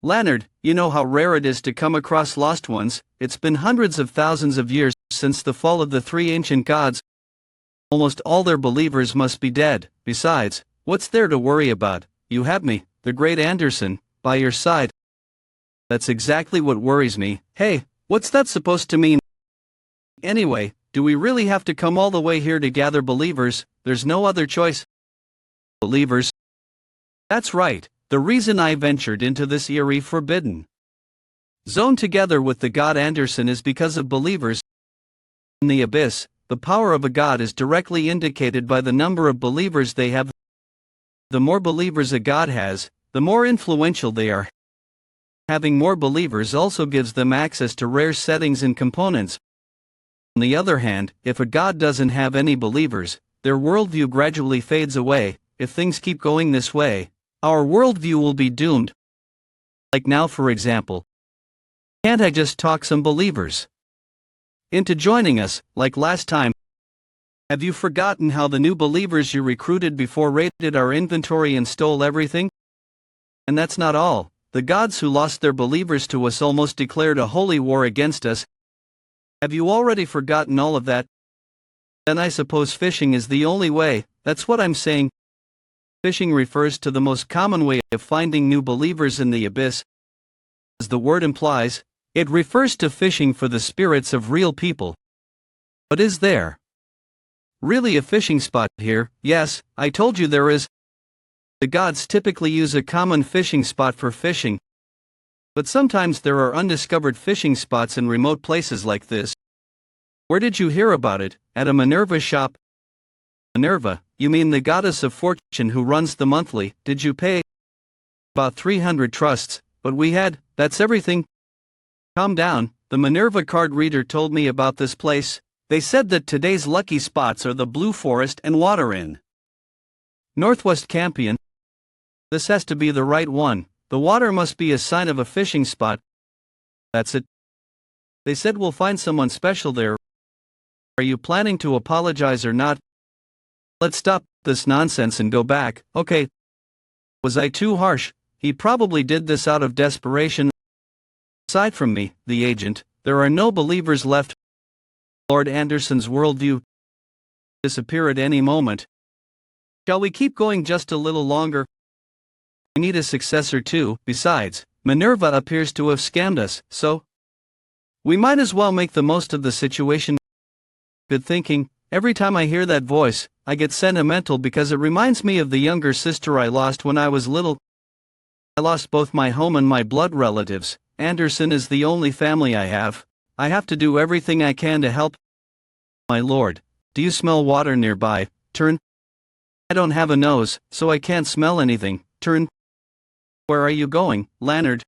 Leonard, you know how rare it is to come across lost ones. It's been hundreds of thousands of years since the fall of the three ancient gods. Almost all their believers must be dead. Besides, what's there to worry about? You have me, the great Anderson, by your side. That's exactly what worries me. Hey, what's that supposed to mean? Anyway, do we really have to come all the way here to gather believers? There's no other choice. Believers? That's right, the reason I ventured into this eerie forbidden zone together with the god Anderson is because of believers. In the Abyss, the power of a god is directly indicated by the number of believers they have. The more believers a god has, the more influential they are. Having more believers also gives them access to rare settings and components. On the other hand, if a god doesn't have any believers, their worldview gradually fades away. If things keep going this way, our worldview will be doomed. Like now, for example. Can't I just talk some believers into joining us, like last time? Have you forgotten how the new believers you recruited before raided our inventory and stole everything? And that's not all. The gods who lost their believers to us almost declared a holy war against us. Have you already forgotten all of that? Then I suppose fishing is the only way. That's what I'm saying. Fishing refers to the most common way of finding new believers in the abyss. As the word implies, it refers to fishing for the spirits of real people. But is there really a fishing spot here? Yes, I told you there is. The gods typically use a common fishing spot for fishing. But sometimes there are undiscovered fishing spots in remote places like this. Where did you hear about it? At a Minerva shop? Minerva, you mean the goddess of fortune who runs the monthly? Did you pay? About 300 trusts, but we had, that's everything. Calm down, the Minerva card reader told me about this place. They said that today's lucky spots are the Blue Forest and Water Inn. Northwest Campion. This has to be the right one. The water must be a sign of a fishing spot. That's it. They said we'll find someone special there. Are you planning to apologize or not? Let's stop this nonsense and go back, okay? Was I too harsh? He probably did this out of desperation. Aside from me, the agent, there are no believers left. Lord Anderson's worldview disappear at any moment. Shall we keep going just a little longer? I need a successor too. Besides, Minerva appears to have scammed us, so we might as well make the most of the situation. Good thinking. Every time I hear that voice, I get sentimental because it reminds me of the younger sister I lost when I was little. I lost both my home and my blood relatives. Anderson is the only family I have. I have to do everything I can to help. My lord, do you smell water nearby? Turn. I don't have a nose, so I can't smell anything. Turn. Where are you going, Leonard?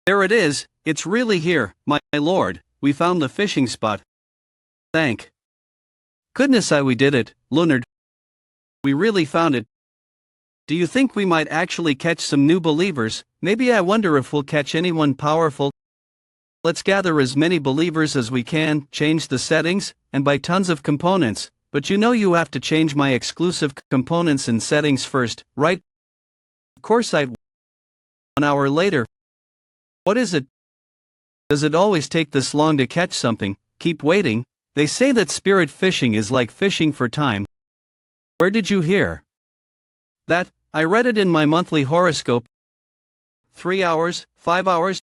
There it is, it's really here, my lord. We found the fishing spot. Thank goodness we did it, Leonard. We really found it. Do you think we might actually catch some new believers? Maybe. I wonder if we'll catch anyone powerful. Let's gather as many believers as we can, change the settings, and buy tons of components. But you know you have to change my exclusive components and settings first, right? Of course I. 1 hour later. What is it? Does it always take this long to catch something? Keep waiting. They say that spirit fishing is like fishing for time. Where did you hear that? I read it in my monthly horoscope. 3 hours, 5 hours,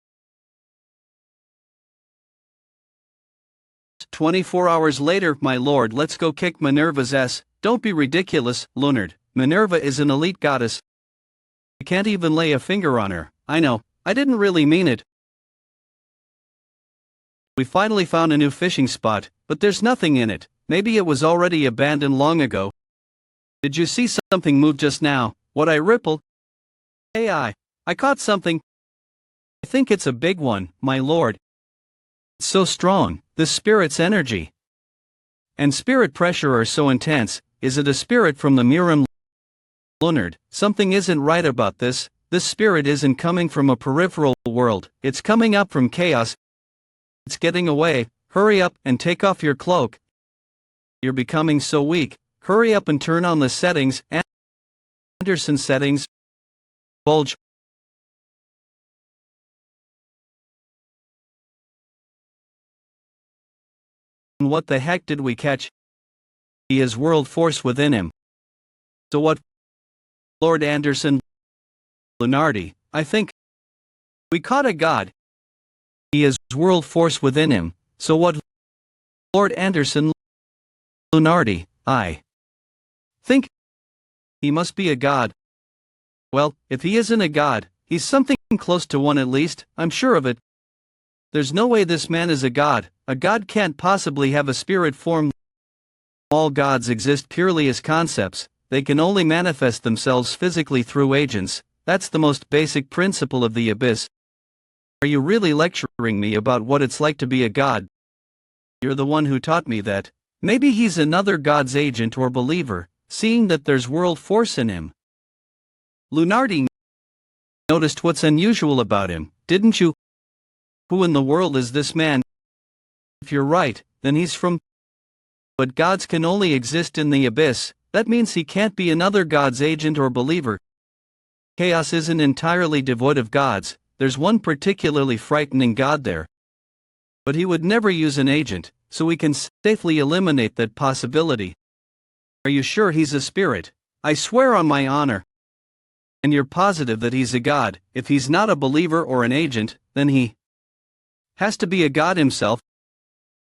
24 hours later, my lord. Let's go kick Minerva's ass. Don't be ridiculous, Leonard. Minerva is an elite goddess. I can't even lay a finger on her. I know, I didn't really mean it. We finally found a new fishing spot, but there's nothing in it. Maybe it was already abandoned long ago. Did you see something move just now? What I rippled? Hey, I caught something. I think it's a big one, my lord. It's so strong, the spirit's energy and spirit pressure are so intense. Is it a spirit from the Murim? Leonard, something isn't right about this. This spirit isn't coming from a peripheral world, it's coming up from chaos. It's getting away. Hurry up and take off your cloak. You're becoming so weak. Hurry up and turn on the settings. Anderson settings. Bulge. What the heck did we catch? He has world force within him. So what? Lord Anderson. Leonardi, I think we caught a god. He has world force within him. So what? Lord Anderson. Leonardi, I think he must be a god. Well, if he isn't a god, he's something close to one at least, I'm sure of it. There's no way this man is a god. A god can't possibly have a spirit form. All gods exist purely as concepts. they can only manifest themselves physically through agents. That's the most basic principle of the abyss. Are you really lecturing me about what it's like to be a god? You're the one who taught me that. Maybe he's another god's agent or believer, seeing that there's world force in him. Lunardi noticed what's unusual about him, didn't you? Who in the world is this man? If you're right, then he's from. But gods can only exist in the abyss. That means he can't be another god's agent or believer. Chaos isn't entirely devoid of gods, there's one particularly frightening god there. But he would never use an agent, so we can safely eliminate that possibility. Are you sure he's a spirit? I swear on my honor. And you're positive that he's a god? If he's not a believer or an agent, then he has to be a god himself.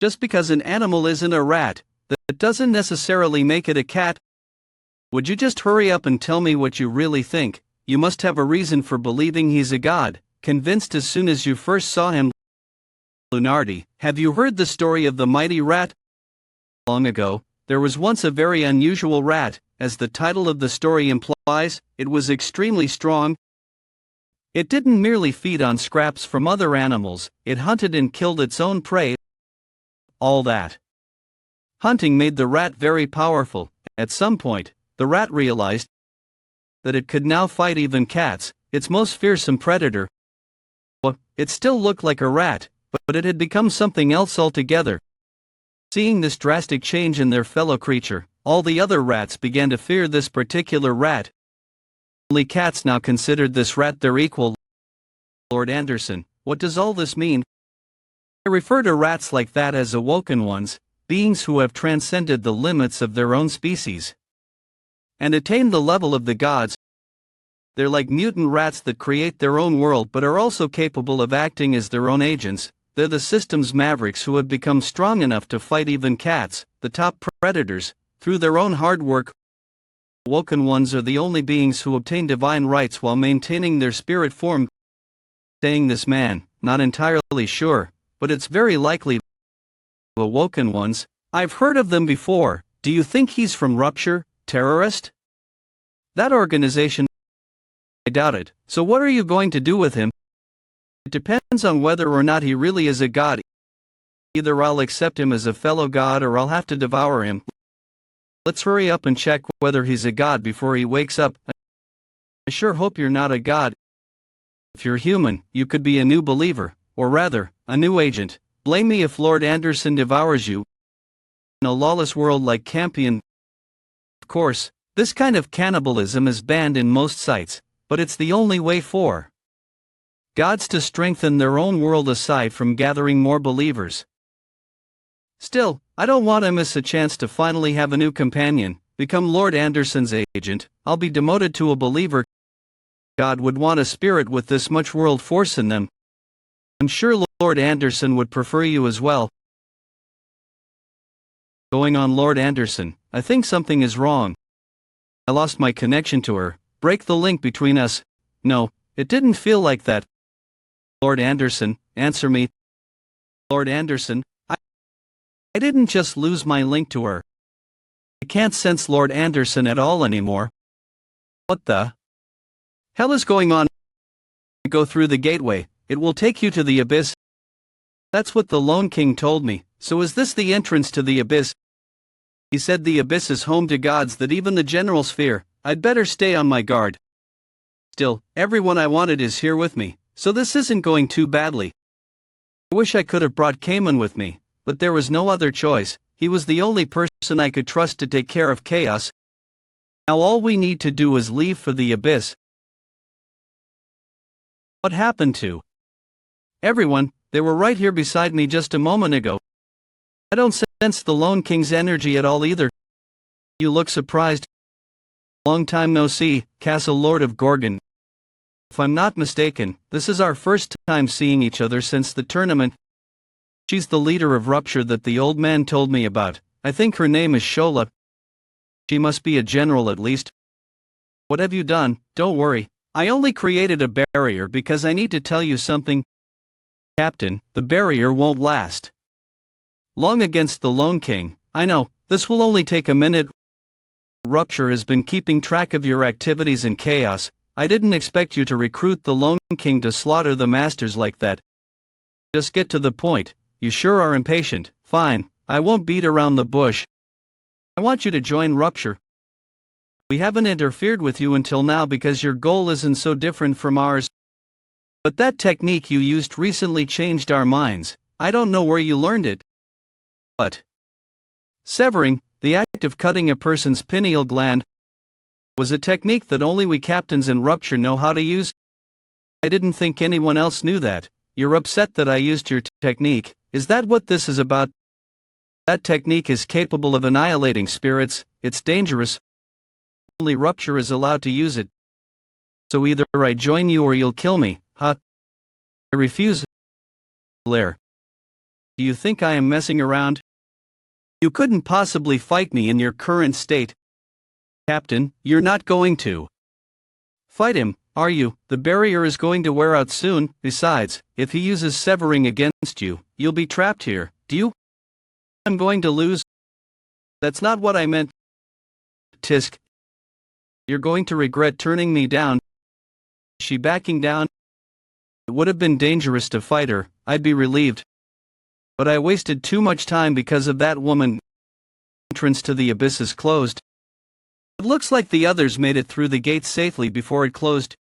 Just because an animal isn't a rat, that doesn't necessarily make it a cat. Would you just hurry up and tell me what you really think? You must have a reason for believing he's a god, convinced as soon as you first saw him. Lunardi, have you heard the story of the mighty rat? Long ago, there was once a very unusual rat. As the title of the story implies, it was extremely strong. It didn't merely feed on scraps from other animals, it hunted and killed its own prey. All that hunting made the rat very powerful. At some point, the rat realized that it could now fight even cats, its most fearsome predator. Well, it still looked like a rat, but it had become something else altogether. Seeing this drastic change in their fellow creature, all the other rats began to fear this particular rat. Only cats now considered this rat their equal. Lord Anderson, what does all this mean? I refer to rats like that as awoken ones, beings who have transcended the limits of their own species and attained the level of the gods. They're like mutant rats that create their own world but are also capable of acting as their own agents. They're the system's mavericks who have become strong enough to fight even cats, the top predators, through their own hard work. Awoken ones are the only beings who obtain divine rights while maintaining their spirit form. Saying this man, not entirely sure, but it's very likely. Awoken ones, I've heard of them before. Do you think he's from Rupture, terrorist? That organization? I doubt it. So what are you going to do with him? It depends on whether or not he really is a god. Either I'll accept him as a fellow god or I'll have to devour him. Let's hurry up and check whether he's a god before he wakes up. I sure hope you're not a god. If you're human, you could be a new believer, or rather, a new agent. Blame me if Lord Anderson devours you. In a lawless world like Campion. Of course, this kind of cannibalism is banned in most sites, but it's the only way for gods to strengthen their own world aside from gathering more believers. Still, I don't want to miss a chance to finally have a new companion, become Lord Anderson's agent. I'll be demoted to a believer. God would want a spirit with this much world force in them. I'm sure Lord Anderson would prefer you as well. Going on, Lord Anderson, I think something is wrong. I lost my connection to her. Break the link between us. No, it didn't feel like that. Lord Anderson, answer me. Lord Anderson, I didn't just lose my link to her. I can't sense Lord Anderson at all anymore. What the hell is going on? Go through the gateway, it will take you to the abyss. That's what the Lone King told me. So is this the entrance to the abyss? He said the abyss is home to gods that even the generals fear. I'd better stay on my guard. Still, everyone I wanted is here with me, so this isn't going too badly. I wish I could have brought Cayman with me, but there was no other choice. He was the only person I could trust to take care of chaos. Now all we need to do is leave for the abyss. What happened to everyone? They were right here beside me just a moment ago. I don't sense the Lone King's energy at all either. You look surprised. Long time no see, Castle Lord of Gorgon. If I'm not mistaken, this is our first time seeing each other since the tournament. She's the leader of Rupture that the old man told me about. I think her name is Shola. She must be a general at least. What have you done? Don't worry. I only created a barrier because I need to tell you something. Captain, the barrier won't last long against the Lone King. I know, this will only take a minute. Rupture has been keeping track of your activities in chaos. I didn't expect you to recruit the Lone King to slaughter the masters like that. Just get to the point. You sure are impatient. Fine, I won't beat around the bush. I want you to join Rupture. We haven't interfered with you until now because your goal isn't so different from ours. But that technique you used recently changed our minds. I don't know where you learned it. But severing, the act of cutting a person's pineal gland, was a technique that only we captains in Rupture know how to use. I didn't think anyone else knew that. You're upset that I used your technique. Is that what this is about? That technique is capable of annihilating spirits. It's dangerous. Only Rupture is allowed to use it. So either I join you or you'll kill me, huh? I refuse. Blair. Do you think I am messing around? You couldn't possibly fight me in your current state. Captain, you're not going to fight him, are you? The barrier is going to wear out soon. Besides, if he uses severing against you, you'll be trapped here. Do you? I'm going to lose. That's not what I meant. Tisk. You're going to regret turning me down. Is she backing down? It would have been dangerous to fight her. I'd be relieved. But I wasted too much time because of that woman. Entrance to the abyss is closed. It looks like the others made it through the gate safely before it closed.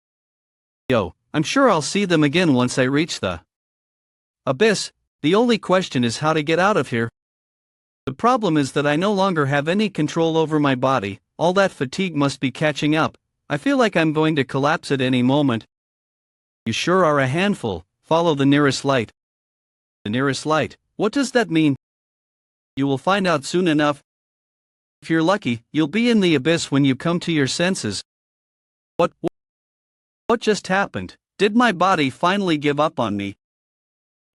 Yo, I'm sure I'll see them again once I reach the abyss. The only question is how to get out of here. The problem is that I no longer have any control over my body. All that fatigue must be catching up. I feel like I'm going to collapse at any moment. You sure are a handful. Follow the nearest light. The nearest light. What does that mean? You will find out soon enough. If you're lucky, you'll be in the abyss when you come to your senses. What just happened? Did my body finally give up on me?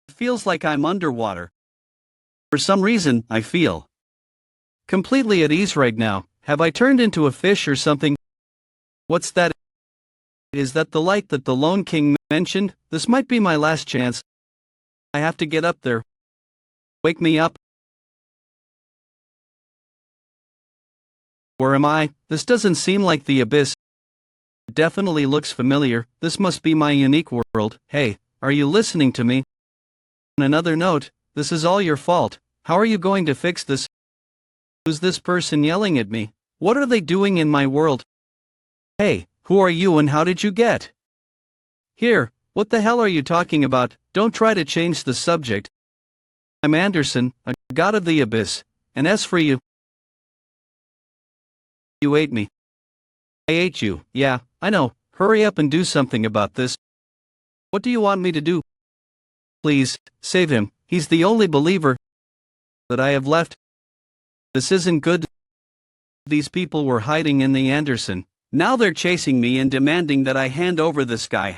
It feels like I'm underwater. For some reason, I feel completely at ease right now. Have I turned into a fish or something? What's that? Is that the light that the Lone King mentioned? This might be my last chance. I have to get up there. Wake me up. Where am I? This doesn't seem like the abyss. It definitely looks familiar. This must be my unique world. Hey, are you listening to me? On another note, this is all your fault. How are you going to fix this? Who's this person yelling at me? What are they doing in my world? Hey, who are you and how did you get here? What the hell are you talking about? Don't try to change the subject. I'm Anderson, a god of the abyss, and as for you, you ate me. I ate you, yeah, I know. Hurry up and do something about this. What do you want me to do? Please, save him. He's the only believer that I have left. This isn't good. These people were hiding in the Anderson. Now they're chasing me and demanding that I hand over this guy.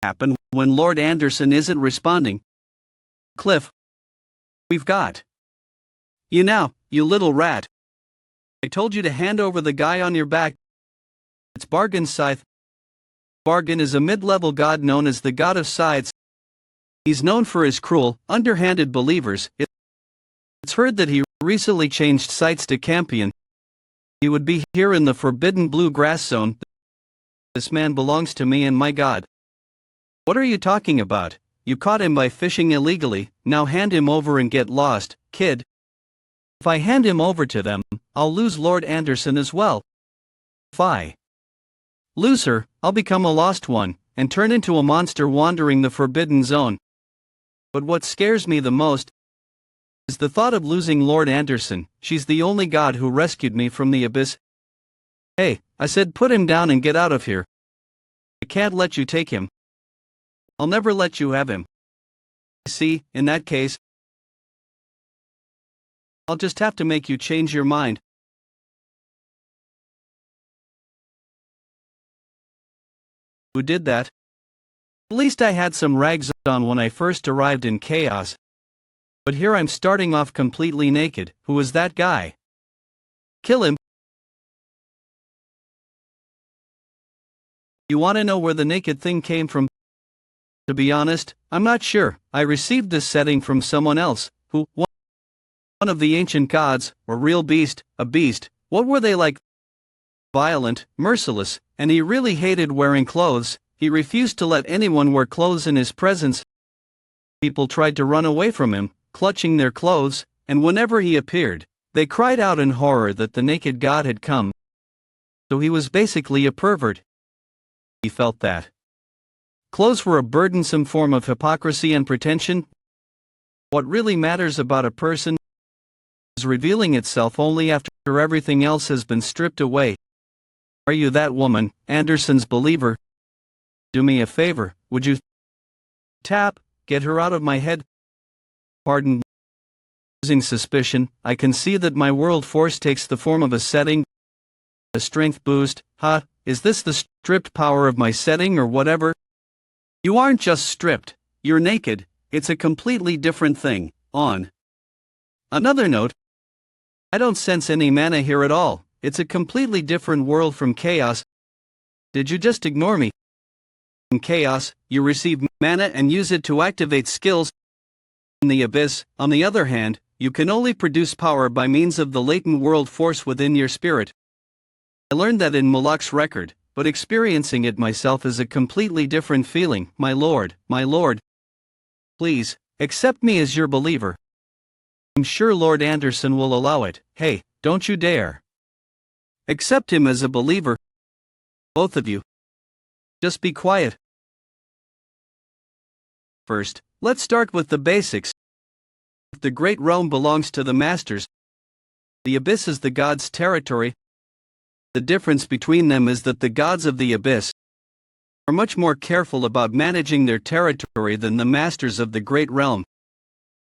Happen when Lord Anderson isn't responding. Cliff. We've got you now, you little rat. I told you to hand over the guy on your back. It's Bargain's scythe. Bargain is a mid-level god known as the god of scythes. He's known for his cruel, underhanded believers. It's heard that he recently changed sites to Campion. He would be here in the forbidden blue grass zone. This man belongs to me and my god. What are you talking about? You caught him by fishing illegally, now hand him over and get lost, kid. If I hand him over to them, I'll lose Lord Anderson as well. If I lose her, I'll become a lost one, and turn into a monster wandering the forbidden zone. But what scares me the most is the thought of losing Lord Anderson. She's the only god who rescued me from the abyss. Hey, I said put him down and get out of here. I can't let you take him. I'll never let you have him. See, in that case, I'll just have to make you change your mind. Who did that? At least I had some rags on when I first arrived in Chaos. But here I'm starting off completely naked. Who is that guy? Kill him. You want to know where the naked thing came from? To be honest, I'm not sure. I received this setting from someone else, who, one of the ancient gods, or real beast, a beast. What were they like? violent, merciless, and he really hated wearing clothes. He refused to let anyone wear clothes in his presence. People tried to run away from him, clutching their clothes, and whenever he appeared, they cried out in horror that the naked god had come. So he was basically a pervert. He felt that clothes were a burdensome form of hypocrisy and pretension. What really matters about a person is revealing itself only after everything else has been stripped away. Are you that woman, Anderson's believer? Do me a favor, would you get her out of my head? Pardon. Using suspicion, I can see that my world force takes the form of a setting, a strength boost. Is this the stripped power of my setting or whatever? You aren't just stripped, you're naked. It's a completely different thing. On another note, I don't sense any mana here at all. It's a completely different world from chaos. Did you just ignore me? In chaos, you receive mana and use it to activate skills. In the abyss, on the other hand, you can only produce power by means of the latent world force within your spirit. I learned that in Moloch's record, but experiencing it myself is a completely different feeling. My lord, please, accept me as your believer. I'm sure Lord Anderson will allow it. Hey, don't you dare. Accept him as a believer. Both of you. Just be quiet. First, let's start with the basics. The Great Realm belongs to the Masters. The Abyss is the gods' territory. The difference between them is that the gods of the Abyss are much more careful about managing their territory than the Masters of the Great Realm.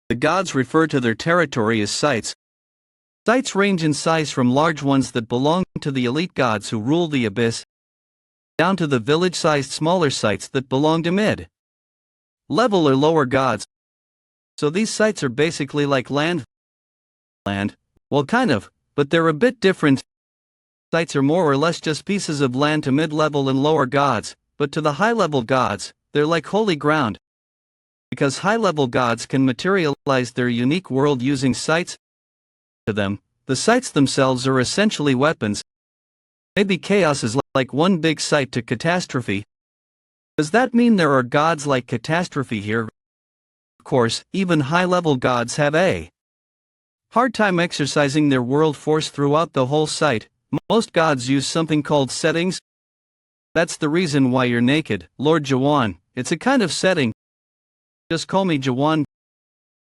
The gods refer to their territory as sites. Sites range in size from large ones that belong to the elite gods who rule the Abyss, down to the village-sized smaller sites that belong to mid-level or lower gods. So these sites are basically like land. Well, kind of, but they're a bit different. Sites are more or less just pieces of land to mid-level and lower gods, but to the high-level gods, they're like holy ground. Because high-level gods can materialize their unique world using sites. To them, the sites themselves are essentially weapons. Maybe chaos is like one big site to catastrophe. Does that mean there are gods like catastrophe here? Of course, even high-level gods have a hard time exercising their world force throughout the whole site. Most gods use something called settings. That's the reason why you're naked, Lord Jaehwan. It's a kind of setting. Just call me Jaehwan.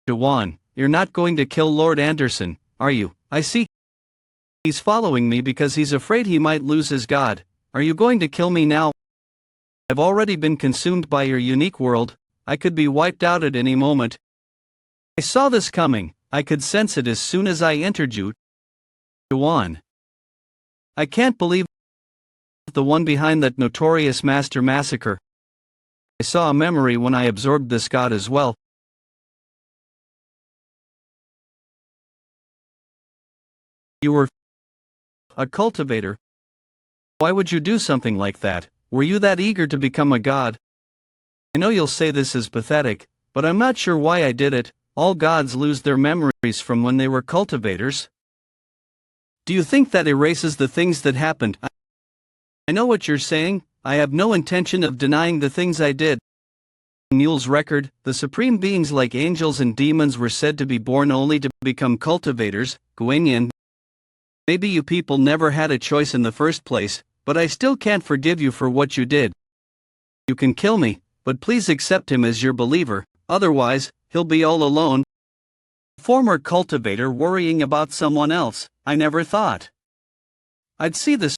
Jaehwan, you're not going to kill Lord Anderson, are you? I see. He's following me because he's afraid he might lose his god. Are you going to kill me now? I've already been consumed by your unique world. I could be wiped out at any moment. I saw this coming. I could sense it as soon as I entered you. Jaehwan. I can't believe the one behind that notorious master massacre. I saw a memory when I absorbed this god as well. You were a cultivator. Why would you do something like that? Were you that eager to become a god? I know you'll say this is pathetic, but I'm not sure why I did it. All gods lose their memories from when they were cultivators. Do you think that erases the things that happened? I know what you're saying. I have no intention of denying the things I did. In Mule's record, the supreme beings like angels and demons were said to be born only to become cultivators. Guanyin. Maybe you people never had a choice in the first place, but I still can't forgive you for what you did. You can kill me, but please accept him as your believer, otherwise, he'll be all alone. Former cultivator worrying about someone else. I never thought I'd see this.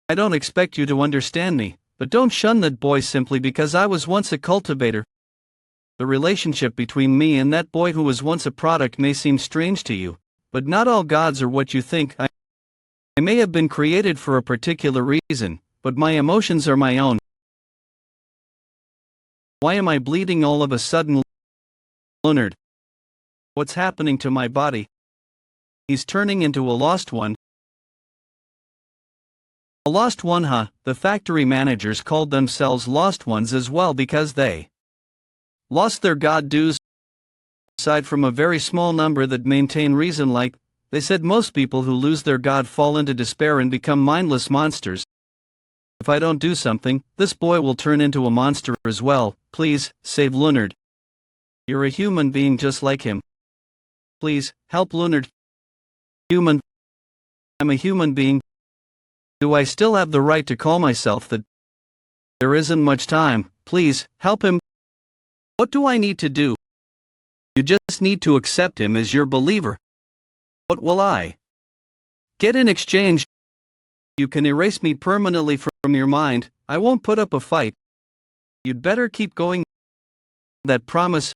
I don't expect you to understand me, but don't shun that boy simply because I was once a cultivator. The relationship between me and that boy who was once a product may seem strange to you, but not all gods are what you think. I may have been created for a particular reason, but my emotions are my own. Why am I bleeding all of a sudden? Leonard. What's happening to my body? He's turning into a lost one. A lost one, huh? The factory managers called themselves lost ones as well because they lost their god dues. Aside from a very small number that maintain reason like They said most people who lose their god fall into despair and become mindless monsters. If I don't do something, this boy will turn into a monster as well. Please, save Leonard. You're a human being just like him. Please, help Leonard. Human. I'm a human being. Do I still have the right to call myself that? There isn't much time. Please, help him. What do I need to do? You just need to accept him as your believer. What will I get in exchange? You can erase me permanently from your mind. I won't put up a fight. You'd better keep going. That promise.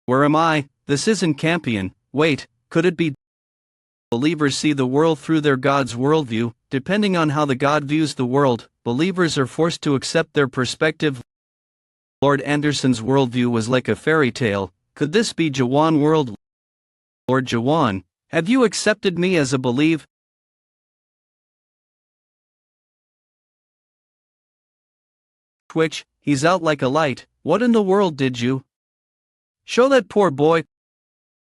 Where am I? This isn't Campion. Wait, could it be? Believers see the world through their God's worldview. Depending on how the God views the world, believers are forced to accept their perspective. Lord Anderson's worldview was like a fairy tale. Could this be Jaehwan world? Lord Jaehwan, have you accepted me as a believer? Twitch, he's out like a light. What in the world did you show that poor boy?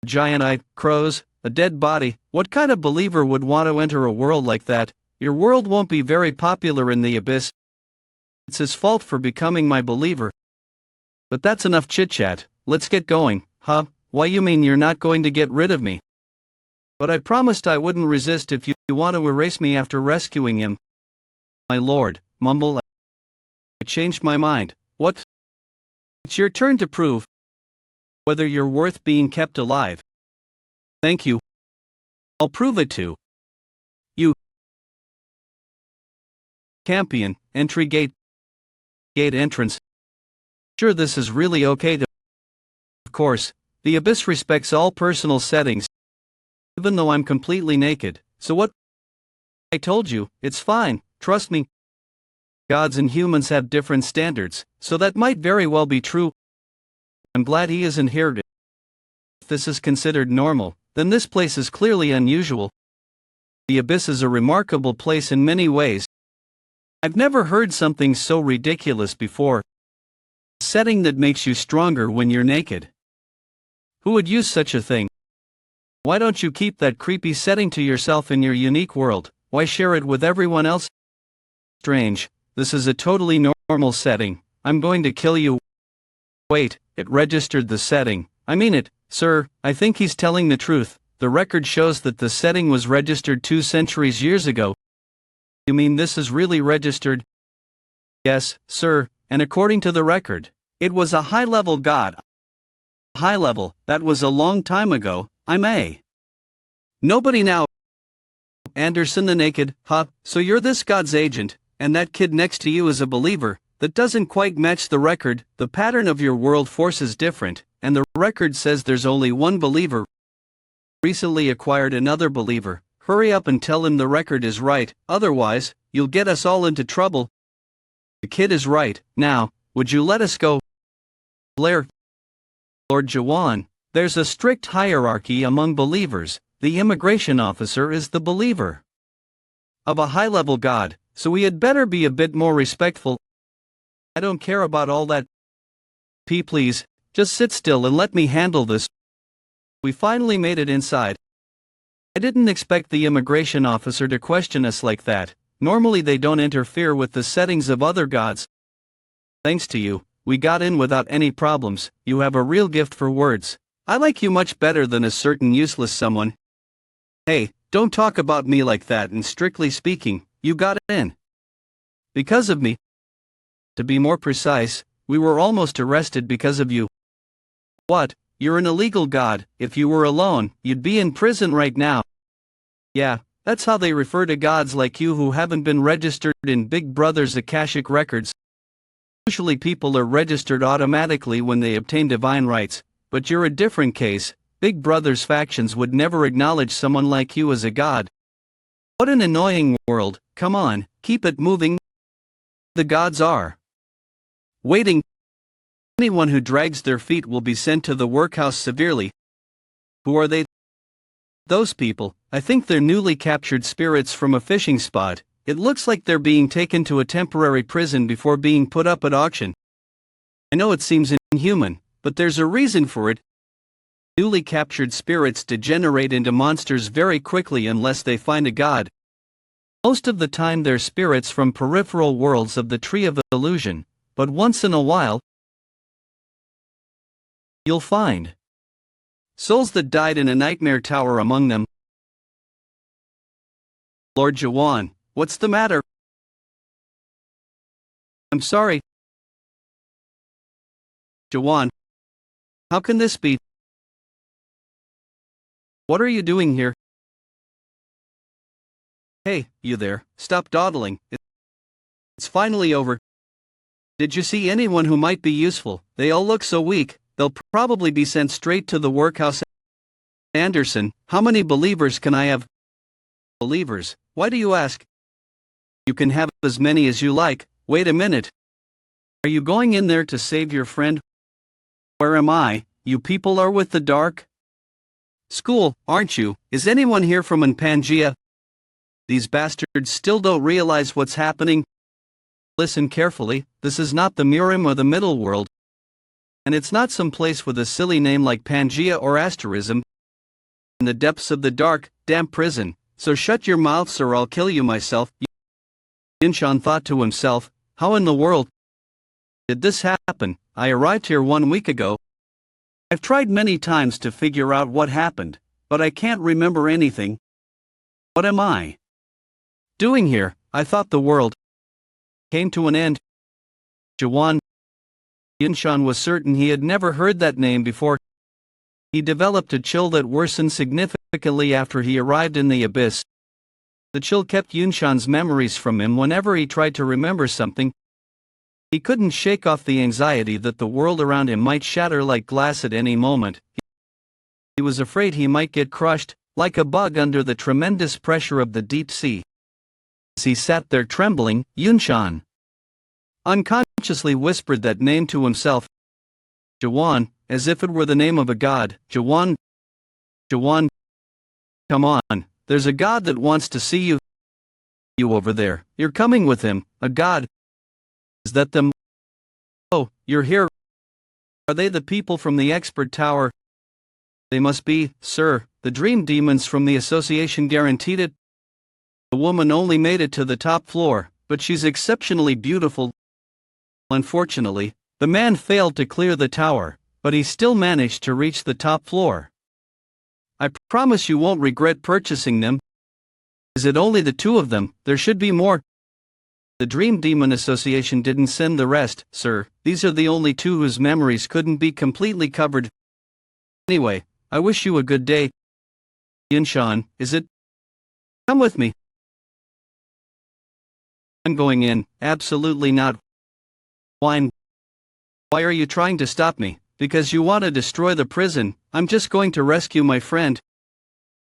Giant eye, crows, a dead body. What kind of believer would want to enter a world like that? Your world won't be very popular in the abyss. It's his fault for becoming my believer. But that's enough chit-chat. Let's get going. Huh? Why, you mean you're not going to get rid of me? But I promised I wouldn't resist if you want to erase me after rescuing him. My lord, mumble. I changed my mind. What? It's your turn to prove whether you're worth being kept alive. Thank you. I'll prove it to you. Campion, entry gate. Gate entrance. Sure, this is really okay to. Of course, the abyss respects all personal settings. Even though I'm completely naked, so what? I told you, it's fine, trust me. Gods and humans have different standards, so that might very well be true. I'm glad he isn't here. If this is considered normal, then this place is clearly unusual. The abyss is a remarkable place in many ways. I've never heard something so ridiculous before. A setting that makes you stronger when you're naked. Who would use such a thing? Why don't you keep that creepy setting to yourself in your unique world? Why share it with everyone else? Strange, this is a totally normal setting. I'm going to kill you. Wait, it registered the setting. I mean it, sir, I think he's telling the truth. The record shows that the setting was registered 2 centuries years ago. You mean this is really registered? Yes, sir, and according to the record, it was a high-level god. High level, that was a long time ago. I'm a nobody now. Anderson the Naked, huh? So you're this god's agent, and that kid next to you is a believer. That doesn't quite match the record. The pattern of your world force is different, and the record says there's only one believer. Recently acquired another believer. Hurry up and tell him the record is right, otherwise, you'll get us all into trouble. The kid is right. Now, would you let us go? Blair. Lord Jaehwan, there's a strict hierarchy among believers. The immigration officer is the believer of a high-level god, so we had better be a bit more respectful. I don't care about all that. Please, just sit still and let me handle this. We finally made it inside. I didn't expect the immigration officer to question us like that. Normally they don't interfere with the settings of other gods. Thanks to you, we got in without any problems. You have a real gift for words. I like you much better than a certain useless someone. Hey, don't talk about me like that, and strictly speaking, you got in because of me. To be more precise, we were almost arrested because of you. What? You're an illegal god. If you were alone, you'd be in prison right now. Yeah, that's how they refer to gods like you who haven't been registered in Big Brother's Akashic records. Usually people are registered automatically when they obtain divine rights, but you're a different case. Big Brother's factions would never acknowledge someone like you as a god. What an annoying world. Come on, keep it moving. The gods are waiting. Anyone who drags their feet will be sent to the workhouse severely. Who are they? Those people, I think they're newly captured spirits from a fishing spot. It looks like they're being taken to a temporary prison before being put up at auction. I know it seems inhuman, but there's a reason for it. Newly captured spirits degenerate into monsters very quickly unless they find a god. Most of the time they're spirits from peripheral worlds of the Tree of Illusion, but once in a while, you'll find souls that died in a nightmare tower among them. Lord Jaehwan, what's the matter? I'm sorry. Jaehwan, how can this be? What are you doing here? Hey, you there, stop dawdling. It's finally over. Did you see anyone who might be useful? They all look so weak, they'll probably be sent straight to the workhouse. Anderson, how many believers can I have? Believers? Why do you ask? You can have as many as you like. Wait a minute. Are you going in there to save your friend? Where am I? You people are with the dark? School, aren't you? Is anyone here from Pangea? These bastards still don't realize what's happening. Listen carefully, this is not the Murim or the Middle World. And it's not some place with a silly name like Pangea or Asterism. In the depths of the dark, damp prison, so shut your mouths or I'll kill you myself. Yunshan thought to himself, how in the world did this happen? I arrived here 1 week ago. I've tried many times to figure out what happened, but I can't remember anything. What am I doing here? I thought the world came to an end. Jaehwan. Yunshan was certain he had never heard that name before. He developed a chill that worsened significantly after he arrived in the abyss. The chill kept Yunshan's memories from him whenever he tried to remember something. He couldn't shake off the anxiety that the world around him might shatter like glass at any moment. He was afraid he might get crushed, like a bug under the tremendous pressure of the deep sea. As he sat there trembling, Yunshan unconsciously whispered that name to himself. Jaehwan, as if it were the name of a god. Jaehwan. Jaehwan. Come on, there's a god that wants to see you. You over there, you're coming with him, a god. Is that them? Oh, you're here. Are they the people from the expert tower? They must be, sir, the dream demons from the association guaranteed it. The woman only made it to the top floor, but she's exceptionally beautiful. Unfortunately, the man failed to clear the tower, but he still managed to reach the top floor. I promise you won't regret purchasing them. Is it only the 2 of them? There should be more. The Dream Demon Association didn't send the rest, sir. These are the only 2 whose memories couldn't be completely covered. Anyway, I wish you a good day. Yunshan, is it? Come with me. I'm going in, absolutely not. Why are you trying to stop me? Because you want to destroy the prison. I'm just going to rescue my friend.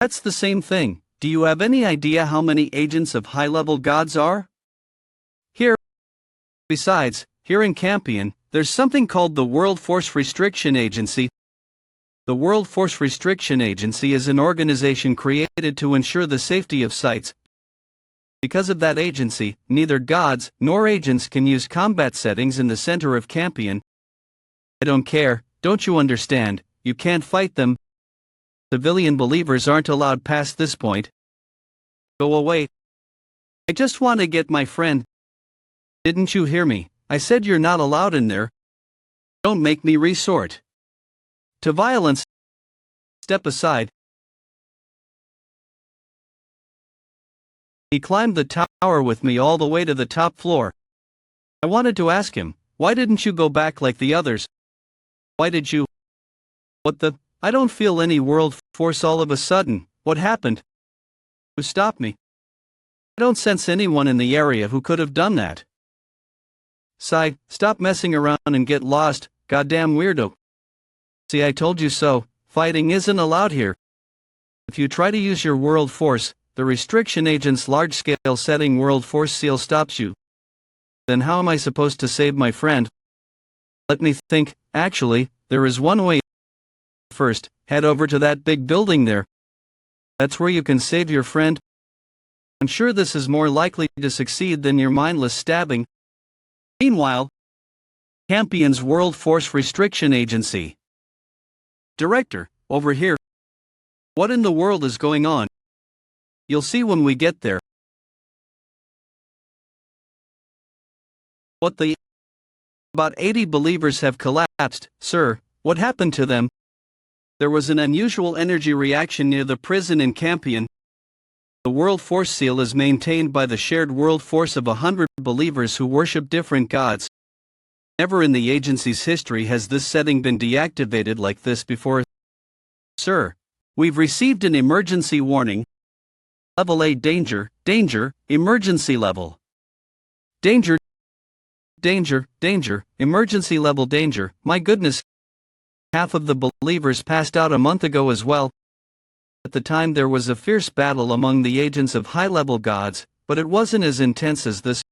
That's the same thing. Do you have any idea how many agents of high-level gods are here? Besides, here in Campion, there's something called the World Force Restriction Agency. The World Force Restriction Agency is an organization created to ensure the safety of sites. Because of that agency, neither gods nor agents can use combat settings in the center of Campion. I don't care, don't you understand? You can't fight them. Civilian believers aren't allowed past this point. Go away. I just want to get my friend. Didn't you hear me? I said you're not allowed in there. Don't make me resort to violence. Step aside. He climbed the tower with me all the way to the top floor. I wanted to ask him, why didn't you go back like the others? Why did you? What the? I don't feel any world force all of a sudden. What happened? Who stopped me? I don't sense anyone in the area who could have done that. Sigh, stop messing around and get lost, goddamn weirdo. See, I told you so, fighting isn't allowed here. If you try to use your world force, the restriction agent's large-scale setting world force seal stops you. Then how am I supposed to save my friend? Let me think. Actually, there is one way. First, head over to that big building there. That's where you can save your friend. I'm sure this is more likely to succeed than your mindless stabbing. Meanwhile, Campion's World Force Restriction Agency Director, over here. What in the world is going on? You'll see when we get there. What the? About 80 believers have collapsed, sir. What happened to them? There was an unusual energy reaction near the prison in Campion. The World Force seal is maintained by the shared world force of 100 believers who worship different gods. Never in the agency's history has this setting been deactivated like this before. Sir, we've received an emergency warning. Level A danger, emergency level. Danger, emergency level danger, my goodness. Half of the believers passed out a month ago as well. At the time there was a fierce battle among the agents of high-level gods, but it wasn't as intense as this.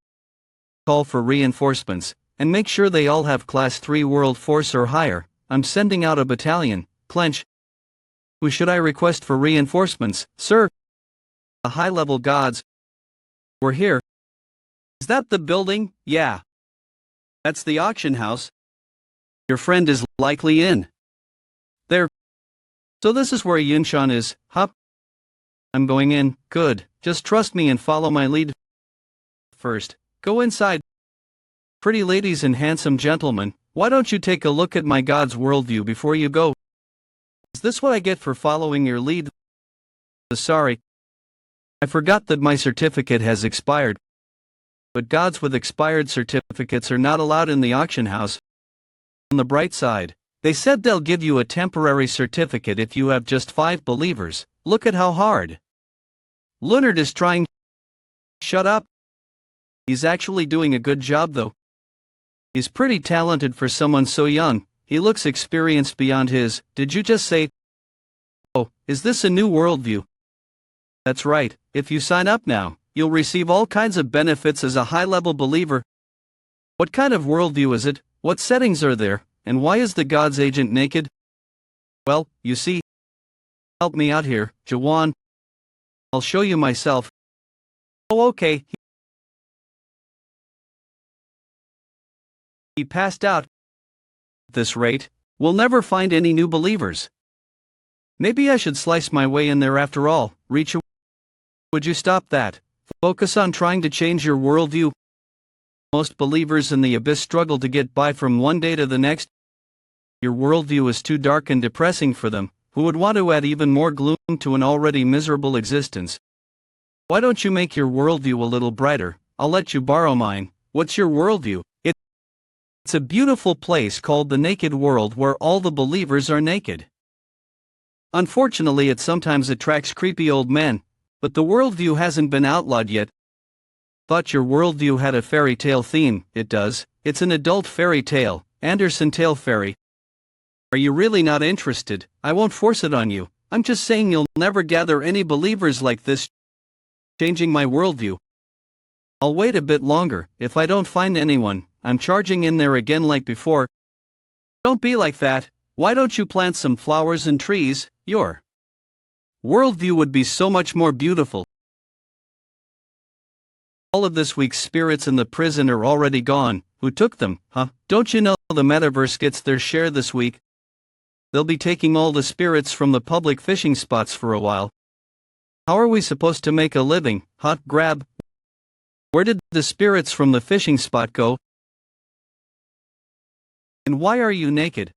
Call for reinforcements, and make sure they all have Class 3 World Force or higher. I'm sending out a battalion. Clench. Who should I request for reinforcements, sir? The high-level gods. We're here. Is that the building? Yeah. That's the auction house. Your friend is likely in there. So this is where Yunshan is, huh? I'm going in, good. Just trust me and follow my lead. First, go inside. Pretty ladies and handsome gentlemen, why don't you take a look at my God's worldview before you go? Is this what I get for following your lead? Sorry. I forgot that my certificate has expired. But gods with expired certificates are not allowed in the auction house. On the bright side, they said they'll give you a temporary certificate if you have just 5 believers. Look at how hard Leonard is trying. Shut up. He's actually doing a good job though. He's pretty talented for someone so young. He looks experienced beyond his. Did you just say? Oh, is this a new worldview? That's right. If you sign up now, you'll receive all kinds of benefits as a high-level believer. What kind of worldview is it? What settings are there? And why is the God's agent naked? Well, you see. Help me out here, Jaehwan. I'll show you myself. Oh, okay. He passed out. At this rate, we'll never find any new believers. Maybe I should slice my way in there after all. Reach. Would you stop that? Focus on trying to change your worldview. Most believers in the abyss struggle to get by from one day to the next. Your worldview is too dark and depressing for them, who would want to add even more gloom to an already miserable existence. Why don't you make your worldview a little brighter? I'll let you borrow mine. What's your worldview? It's a beautiful place called the Naked World where all the believers are naked. Unfortunately, it sometimes attracts creepy old men, but the worldview hasn't been outlawed yet. Thought your worldview had a fairy tale theme. It does. It's an adult fairy tale, Andersen Tale Fairy. Are you really not interested? I won't force it on you. I'm just saying you'll never gather any believers like this. Changing my worldview. I'll wait a bit longer. If I don't find anyone, I'm charging in there again like before. Don't be like that. Why don't you plant some flowers and trees? Your worldview would be so much more beautiful. All of this week's spirits in the prison are already gone. Who took them, huh? Don't you know the metaverse gets their share this week? They'll be taking all the spirits from the public fishing spots for a while. How are we supposed to make a living? Hot grab. Where did the spirits from the fishing spot go? And why are you naked?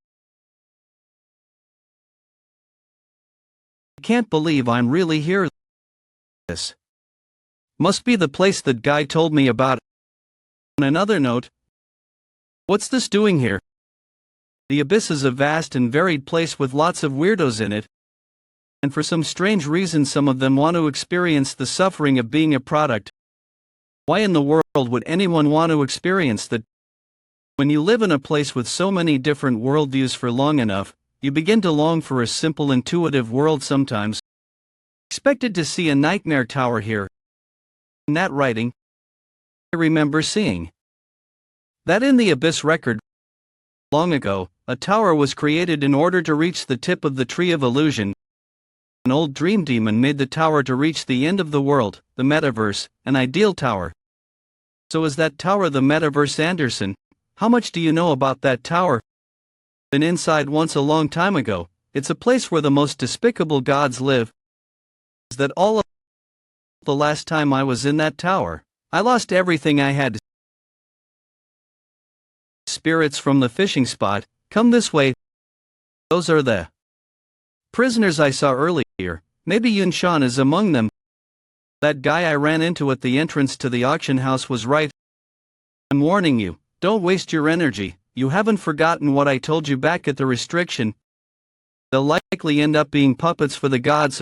I can't believe I'm really here. This must be the place that guy told me about. On another note, what's this doing here? The abyss is a vast and varied place with lots of weirdos in it. And for some strange reason some of them want to experience the suffering of being a product. Why in the world would anyone want to experience that? When you live in a place with so many different worldviews for long enough, you begin to long for a simple intuitive world sometimes. Expected to see a nightmare tower here. In that writing, I remember seeing that in the Abyss record, long ago, a tower was created in order to reach the tip of the Tree of Illusion. An old dream demon made the tower to reach the end of the world, the metaverse, an ideal tower. So is that tower the metaverse, Andersen? How much do you know about that tower? Been inside once a long time ago. it's a place where the most despicable gods live. Is that all of the last time I was in that tower, I lost everything I had. Spirits from the fishing spot, come this way. Those are the prisoners I saw earlier. Maybe Yunshan is among them. That guy I ran into at the entrance to the auction house was right. I'm warning you, don't waste your energy. You haven't forgotten what I told you back at the restriction. They'll likely end up being puppets for the gods.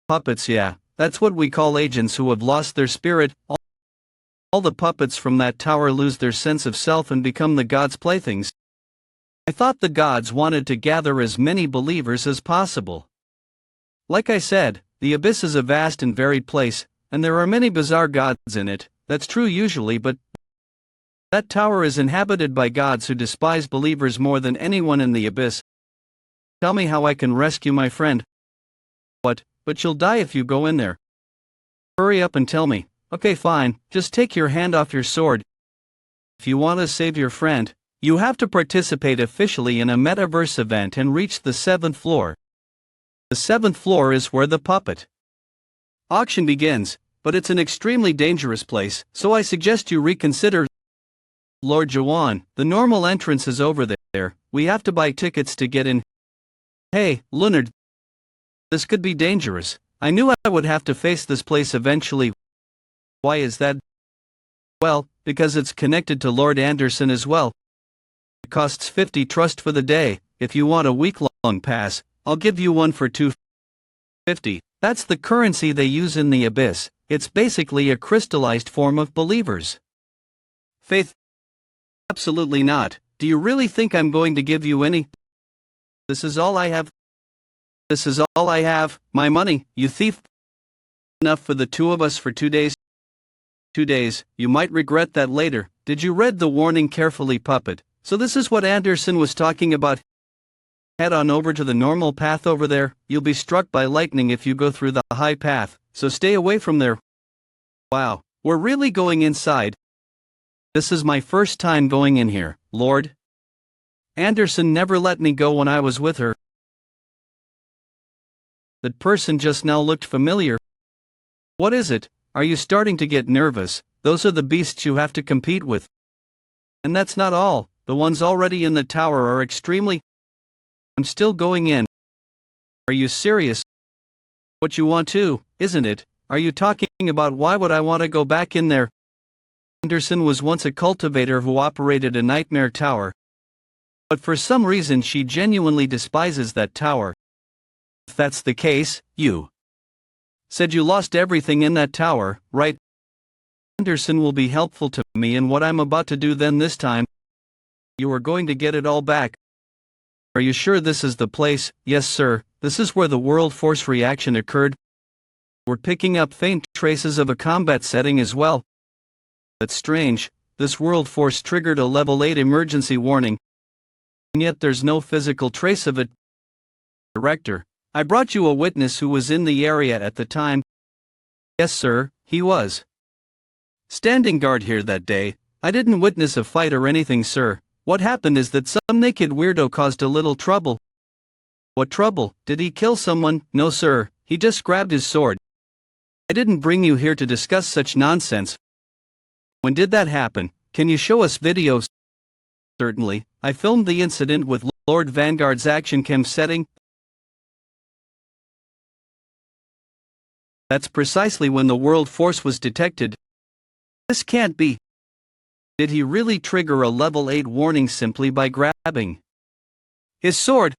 Puppets, yeah, that's what we call agents who have lost their spirit. All the puppets from that tower lose their sense of self and become the gods' playthings. I thought the gods wanted to gather as many believers as possible. Like I said, the abyss is a vast and varied place, and there are many bizarre gods in it. That's true usually, but that tower is inhabited by gods who despise believers more than anyone in the abyss. Tell me how I can rescue my friend. What? But you'll die if you go in there. Hurry up and tell me. Okay, fine, just take your hand off your sword. If you want to save your friend, you have to participate officially in a metaverse event and reach the 7th floor. The 7th floor is where the puppet auction begins, but it's an extremely dangerous place, so I suggest you reconsider. Lord Jaehwan, the normal entrance is over there. We have to buy tickets to get in. Hey, Leonard. This could be dangerous. I knew I would have to face this place eventually. Why is that? Well, because it's connected to Lord Anderson as well. It costs 50 trust for the day. If you want a week-long pass, I'll give you one for 250. That's the currency they use in the abyss. It's basically a crystallized form of believers. Faith? Absolutely not. Do you really think I'm going to give you any? This is all I have. This is all I have. My money, you thief. Enough for the two of us for 2 days. 2 days, you might regret that later. Did you read the warning carefully, puppet? So this is what Anderson was talking about. Head on over to the normal path over there. You'll be struck by lightning if you go through the high path, so stay away from there. Wow, we're really going inside. This is my first time going in here, Lord. Anderson never let me go when I was with her. That person just now looked familiar. What is it? Are you starting to get nervous? Those are the beasts you have to compete with. And that's not all. The ones already in the tower are extremely... I'm still going in. Are you serious? What you want to, isn't it? Are you talking about why would I want to go back in there? Anderson was once a cultivator who operated a nightmare tower. But for some reason she genuinely despises that tower. If that's the case, you said you lost everything in that tower, right? Anderson will be helpful to me in what I'm about to do then this time. You are going to get it all back. Are you sure this is the place? Yes, sir, this is where the world force reaction occurred. We're picking up faint traces of a combat setting as well. That's strange, this world force triggered a level 8 emergency warning. And yet there's no physical trace of it. Director, I brought you a witness who was in the area at the time. Yes, sir, he was standing guard here that day. I didn't witness a fight or anything, sir. What happened is that some naked weirdo caused a little trouble. What trouble? Did he kill someone? No, sir, he just grabbed his sword. I didn't bring you here to discuss such nonsense. When did that happen? Can you show us videos? Certainly, I filmed the incident with Lord Vanguard's action cam setting. That's precisely when the world force was detected. This can't be. Did he really trigger a level 8 warning simply by grabbing his sword?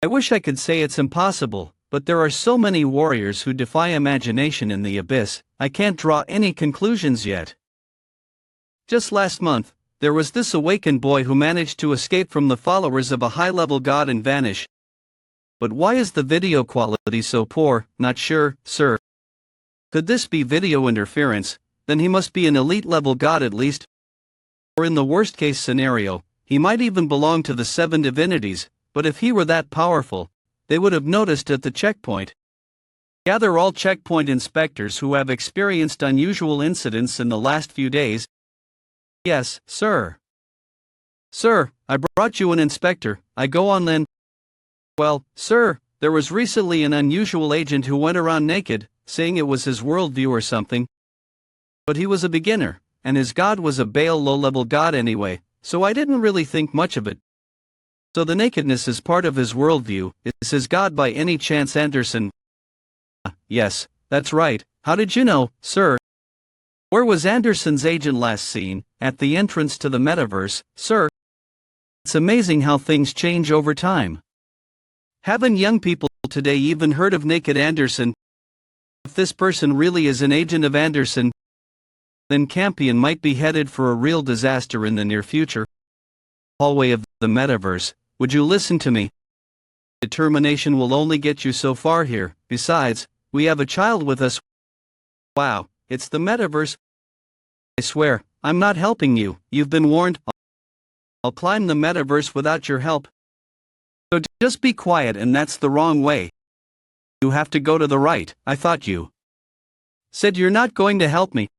I wish I could say it's impossible, but there are so many warriors who defy imagination in the abyss, I can't draw any conclusions yet. Just last month, there was this awakened boy who managed to escape from the followers of a high-level god and vanish. But why is the video quality so poor? Not sure, sir. Could this be video interference? Then he must be an elite-level god at least. Or in the worst-case scenario, he might even belong to the 7 divinities, but if he were that powerful, they would have noticed at the checkpoint. Gather all checkpoint inspectors who have experienced unusual incidents in the last few days. Yes, sir. Sir, I brought you an inspector. I go on then. Well, sir, there was recently an unusual agent who went around naked, saying it was his worldview or something. But he was a beginner, and his god was a Baal low-level god anyway, so I didn't really think much of it. So the nakedness is part of his worldview. Is his god by any chance Anderson? Yes, that's right. How did you know, sir? Where was Anderson's agent last seen? At the entrance to the metaverse, sir. It's amazing how things change over time. Haven't young people today even heard of Naked Anderson? If this person really is an agent of Anderson, then Campion might be headed for a real disaster in the near future. Hallway of the metaverse, would you listen to me? Determination will only get you so far here. Besides, we have a child with us. Wow, it's the metaverse. I swear, I'm not helping you. You've been warned. I'll climb the metaverse without your help. So just be quiet, and that's the wrong way. You have to go to the right. I thought you said you're not going to help me.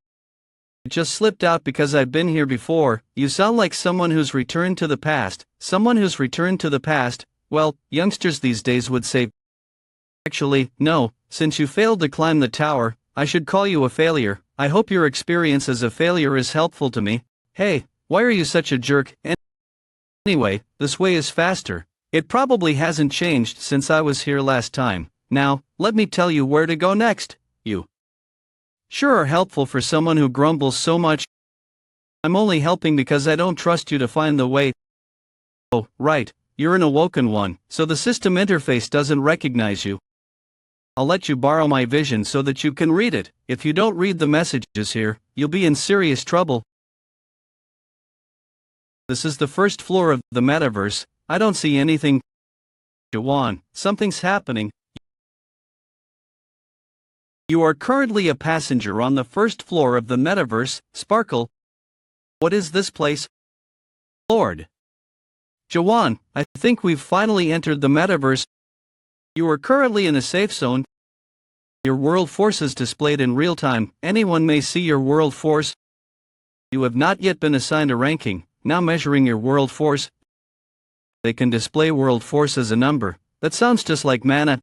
It just slipped out because I've been here before. You sound like someone who's returned to the past. Someone who's returned to the past. Well, youngsters these days would say. Actually, no, since you failed to climb the tower, I should call you a failure. I hope your experience as a failure is helpful to me. Hey, why are you such a jerk? Anyway, this way is faster. It probably hasn't changed since I was here last time. Now, let me tell you where to go next. You sure are helpful for someone who grumbles so much. I'm only helping because I don't trust you to find the way. Oh, right, you're an awoken one, so the system interface doesn't recognize you. I'll let you borrow my vision so that you can read it. If you don't read the messages here, you'll be in serious trouble. This is the first floor of the metaverse. I don't see anything. Jaehwan, something's happening. You are currently a passenger on the first floor of the metaverse, Sparkle. What is this place? Lord. Jaehwan, I think we've finally entered the metaverse. You are currently in a safe zone. Your world force is displayed in real time. Anyone may see your world force. You have not yet been assigned a ranking. Now measuring your world force. They can display world force as a number. That sounds just like mana.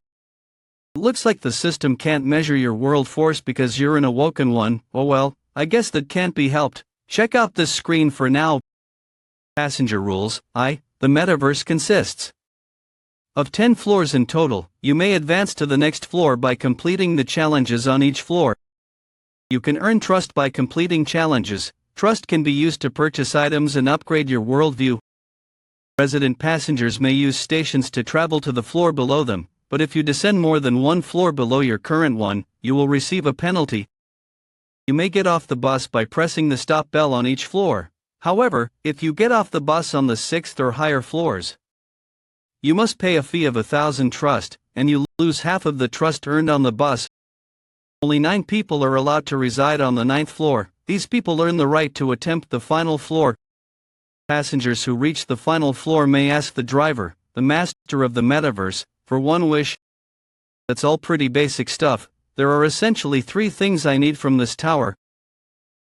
It looks like the system can't measure your world force because you're an awoken one. Oh well, I guess that can't be helped. Check out this screen for now. Passenger rules. The metaverse consists of 10 floors in total. You may advance to the next floor by completing the challenges on each floor. You can earn trust by completing challenges. Trust can be used to purchase items and upgrade your worldview. Resident passengers may use stations to travel to the floor below them, but if you descend more than one floor below your current one, you will receive a penalty. You may get off the bus by pressing the stop bell on each floor. However, if you get off the bus on the 6th or higher floors, you must pay a fee of 1,000 trust, and you lose half of the trust earned on the bus. Only 9 people are allowed to reside on the 9th floor. These people earn the right to attempt the final floor. Passengers who reach the final floor may ask the driver, the master of the metaverse, for one wish. That's all pretty basic stuff. There are essentially 3 things I need from this tower.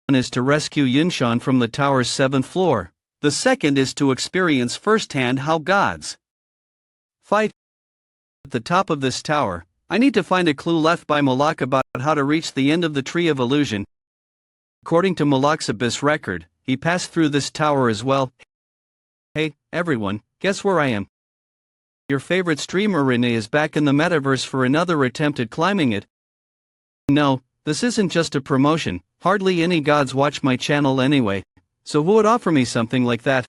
One is to rescue Yinshan from the tower's 7th floor. The second is to experience firsthand how gods fight. At the top of this tower, I need to find a clue left by Malak about how to reach the end of the Tree of Illusion. According to Malak's Abyss record, he passed through this tower as well. Hey, everyone, guess where I am? Your favorite streamer Renee is back in the metaverse for another attempt at climbing it. No, this isn't just a promotion. Hardly any gods watch my channel anyway, so who would offer me something like that?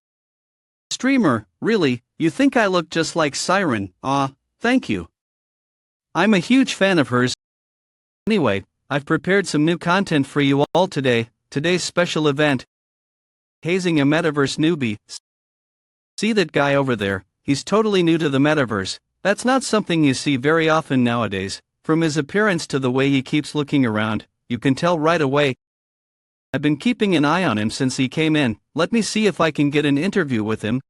Streamer, really? You think I look just like Siren? Thank you. I'm a huge fan of hers. Anyway, I've prepared some new content for you all today. Today's special event: hazing a metaverse newbie. See that guy over there? He's totally new to the metaverse. That's not something you see very often nowadays. From his appearance to the way he keeps looking around, you can tell right away. I've been keeping an eye on him since he came in. Let me see if I can get an interview with him.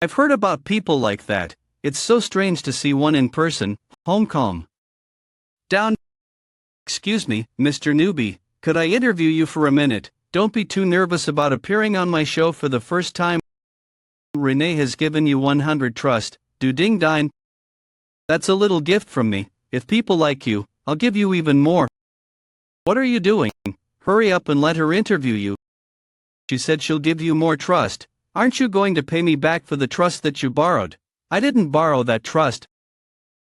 I've heard about people like that. It's so strange to see one in person. Home calm down. Excuse me, Mr. Newbie, could I interview you for a minute? Don't be too nervous about appearing on my show for the first time. Renee has given you 100 trust. Do ding dine. That's a little gift from me. If people like you, I'll give you even more. What are you doing? Hurry up and let her interview you. She said she'll give you more trust. Aren't you going to pay me back for the trust that you borrowed? I didn't borrow that trust.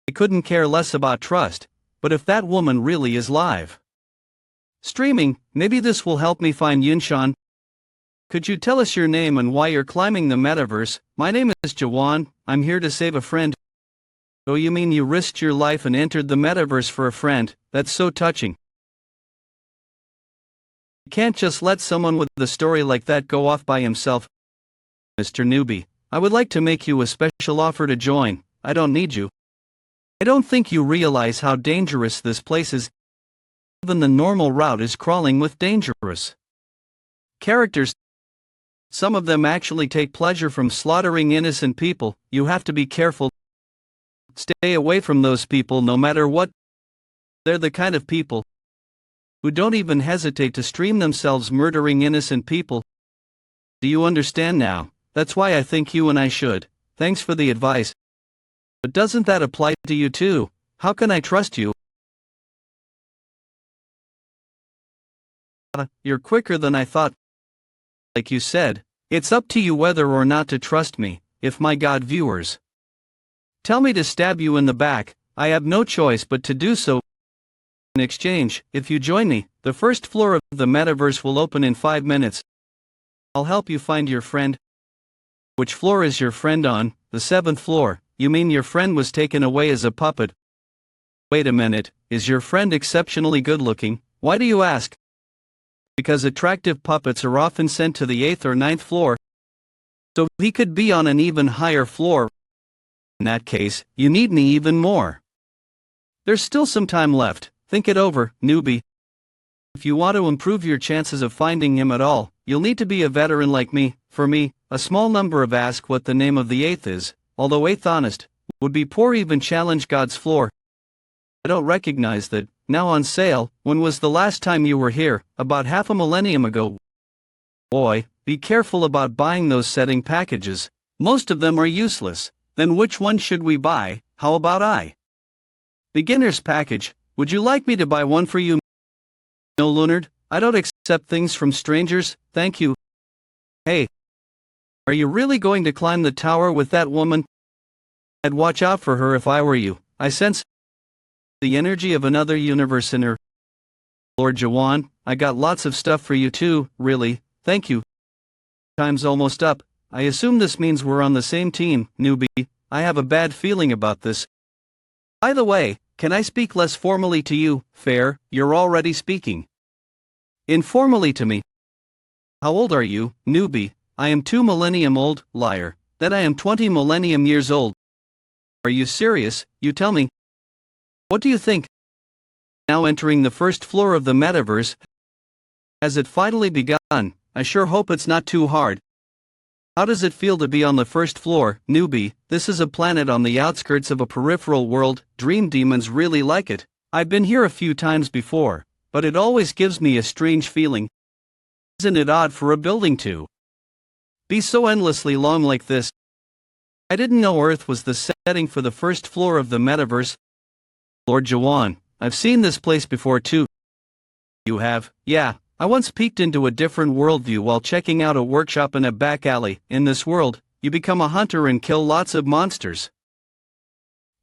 I couldn't care less about trust, but if that woman really is live streaming, maybe this will help me find Yunshan. Could you tell us your name and why you're climbing the metaverse? My name is Jaehwan. I'm here to save a friend. Oh, you mean you risked your life and entered the metaverse for a friend? That's so touching. You can't just let someone with a story like that go off by himself. Mr. Newbie, I would like to make you a special offer to join. I don't need you. I don't think you realize how dangerous this place is. Even the normal route is crawling with dangerous characters. Some of them actually take pleasure from slaughtering innocent people. You have to be careful. Stay away from those people no matter what. They're the kind of people who don't even hesitate to stream themselves murdering innocent people. Do you understand now? That's why I think you and I should. Thanks for the advice. But doesn't that apply to you too? How can I trust you? You're quicker than I thought. Like you said, it's up to you whether or not to trust me. If my God viewers tell me to stab you in the back, I have no choice but to do so. In exchange, if you join me, the first floor of the metaverse will open in 5 minutes. I'll help you find your friend. Which floor is your friend on? The 7th floor. You mean your friend was taken away as a puppet? Wait a minute, is your friend exceptionally good looking? Why do you ask? Because attractive puppets are often sent to the 8th or 9th floor. So he could be on an even higher floor. In that case, you need me even more. There's still some time left. Think it over, newbie. If you want to improve your chances of finding him at all, you'll need to be a veteran like me. For me, a small number of ask what the name of the 8th is, although 8th honest, would be poor even challenge God's floor. I don't recognize that. Now on sale. When was the last time you were here? About half a millennium ago. Boy, be careful about buying those setting packages. Most of them are useless. Then which one should we buy? How about I? Beginner's package. Would you like me to buy one for you? No, Leonard, I don't accept things from strangers, thank you. Hey, are you really going to climb the tower with that woman? I'd watch out for her if I were you. I sense the energy of another universe in her. Lord Jaehwan, I got lots of stuff for you too, really, thank you. Time's almost up. I assume this means we're on the same team, newbie. I have a bad feeling about this. By the way, can I speak less formally to you? Fair, you're already speaking informally to me. How old are you, newbie? I am 2 millennium old, liar. Then I am 20 millennium years old. Are you serious? You tell me. What do you think? Now entering the first floor of the metaverse. Has it finally begun? I sure hope it's not too hard. How does it feel to be on the first floor, newbie? This is a planet on the outskirts of a peripheral world. Dream demons really like it. I've been here a few times before, but it always gives me a strange feeling. Isn't it odd for a building to be so endlessly long like this? I didn't know Earth was the setting for the first floor of the metaverse. Lord Jaehwan, I've seen this place before too. You have? Yeah. I once peeked into a different worldview while checking out a workshop in a back alley. In this world, you become a hunter and kill lots of monsters.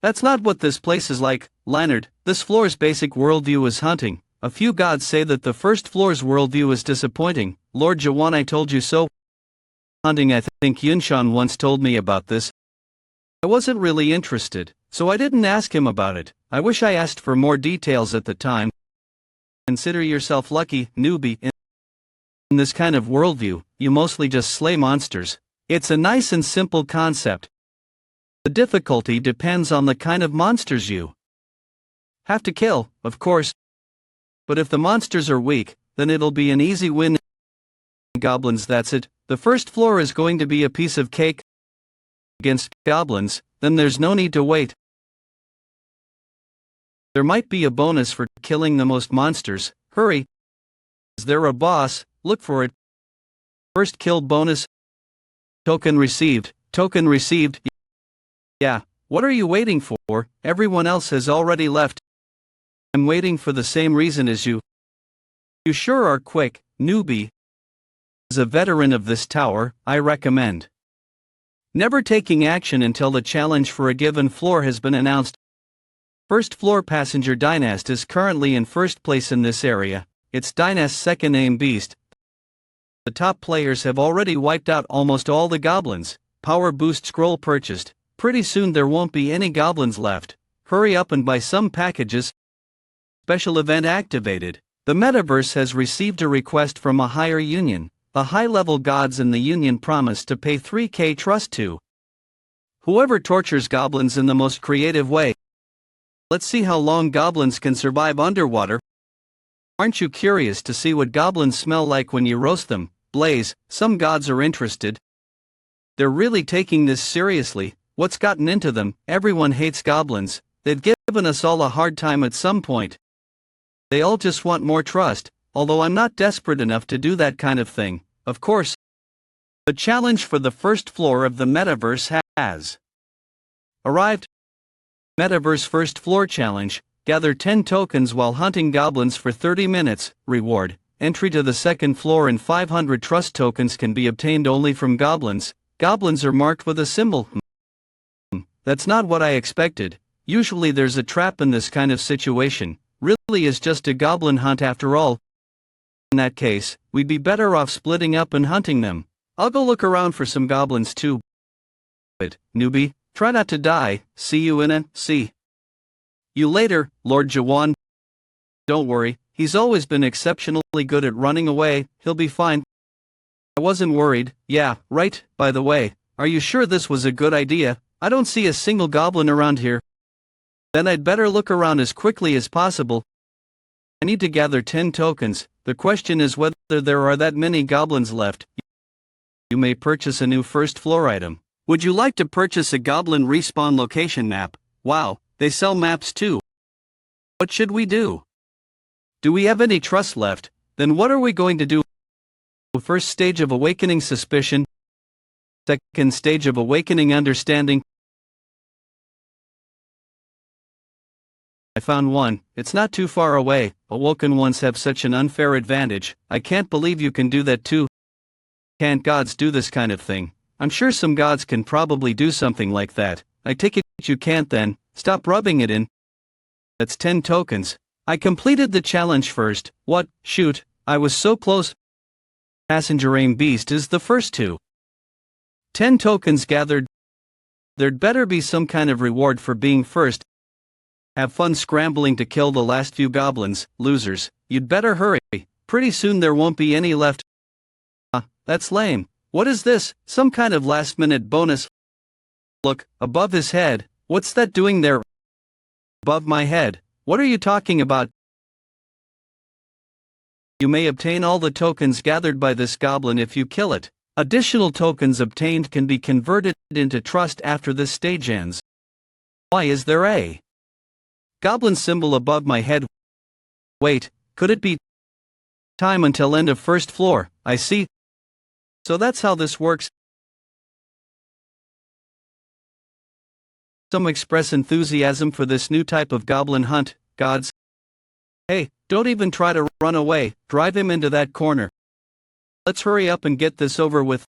That's not what this place is like, Leonard. This floor's basic worldview is hunting. A few gods say that the first floor's worldview is disappointing. Lord Jaehwan, I told you so. Hunting, I think Yunshan once told me about this. I wasn't really interested, so I didn't ask him about it. I wish I asked for more details at the time. Consider yourself lucky, newbie. In this kind of worldview, you mostly just slay monsters. It's a nice and simple concept. The difficulty depends on the kind of monsters you have to kill, of course. But if the monsters are weak, then it'll be an easy win. Goblins, that's it. The first floor is going to be a piece of cake. Against goblins, then there's no need to wait. There might be a bonus for killing the most monsters. Hurry. Is there a boss? Look for it. First kill bonus. Token received. Token received. Yeah, What are you waiting for? Everyone else has already left. I'm waiting for the same reason as you. You sure are quick, newbie. As a veteran of this tower, I recommend never taking action until the challenge for a given floor has been announced. First floor passenger Dynast is currently in first place in this area. It's Dynast's second name Beast. The top players have already wiped out almost all the goblins. Power boost scroll purchased. Pretty soon there won't be any goblins left. Hurry up and buy some packages. Special event activated. The metaverse has received a request from a higher union. The high-level gods in the union promised to pay 3k trust to whoever tortures goblins in the most creative way. Let's see how long goblins can survive underwater. Aren't you curious to see what goblins smell like when you roast them? Blaze, some gods are interested. They're really taking this seriously. What's gotten into them? Everyone hates goblins. They've given us all a hard time at some point. They all just want more trust. Although I'm not desperate enough to do that kind of thing, of course. The challenge for the first floor of the metaverse has arrived. Metaverse First Floor Challenge. Gather 10 tokens while hunting goblins for 30 minutes. Reward. Entry to the second floor and 500 trust tokens can be obtained only from goblins. Goblins are marked with a symbol. That's not what I expected. Usually there's a trap in this kind of situation. Really is just a goblin hunt after all. In that case, we'd be better off splitting up and hunting them. I'll go look around for some goblins too. But, newbie, try not to die. See you in a, see you later, Lord Jaehwan. Don't worry, he's always been exceptionally good at running away, he'll be fine. I wasn't worried. Yeah, right, by the way, are you sure this was a good idea? I don't see a single goblin around here. Then I'd better look around as quickly as possible. I need to gather 10 tokens. The question is whether there are that many goblins left. You may purchase a new first floor item. Would you like to purchase a goblin respawn location map? Wow, they sell maps too. What should we do? Do we have any trust left? Then what are we going to do? First stage of awakening suspicion. Second stage of awakening understanding. I found one. It's not too far away. Awoken ones have such an unfair advantage. I can't believe you can do that too. Can't gods do this kind of thing? I'm sure some gods can probably do something like that. I take it you can't then. Stop rubbing it in. That's 10 tokens. I completed the challenge first. What? Shoot, I was so close. Passenger aim beast is the first two. 10 tokens gathered. There'd better be some kind of reward for being first. Have fun scrambling to kill the last few goblins, losers. You'd better hurry. Pretty soon there won't be any left. That's lame. What is this? Some kind of last-minute bonus? Look, above his head. What's that doing there? Above my head. What are you talking about? You may obtain all the tokens gathered by this goblin if you kill it. Additional tokens obtained can be converted into trust after this stage ends. Why is there a goblin symbol above my head? Wait, could it be time until end of first floor? I see. So that's how this works. Some express enthusiasm for this new type of goblin hunt, gods. Hey, don't even try to run away, drive him into that corner. Let's hurry up and get this over with.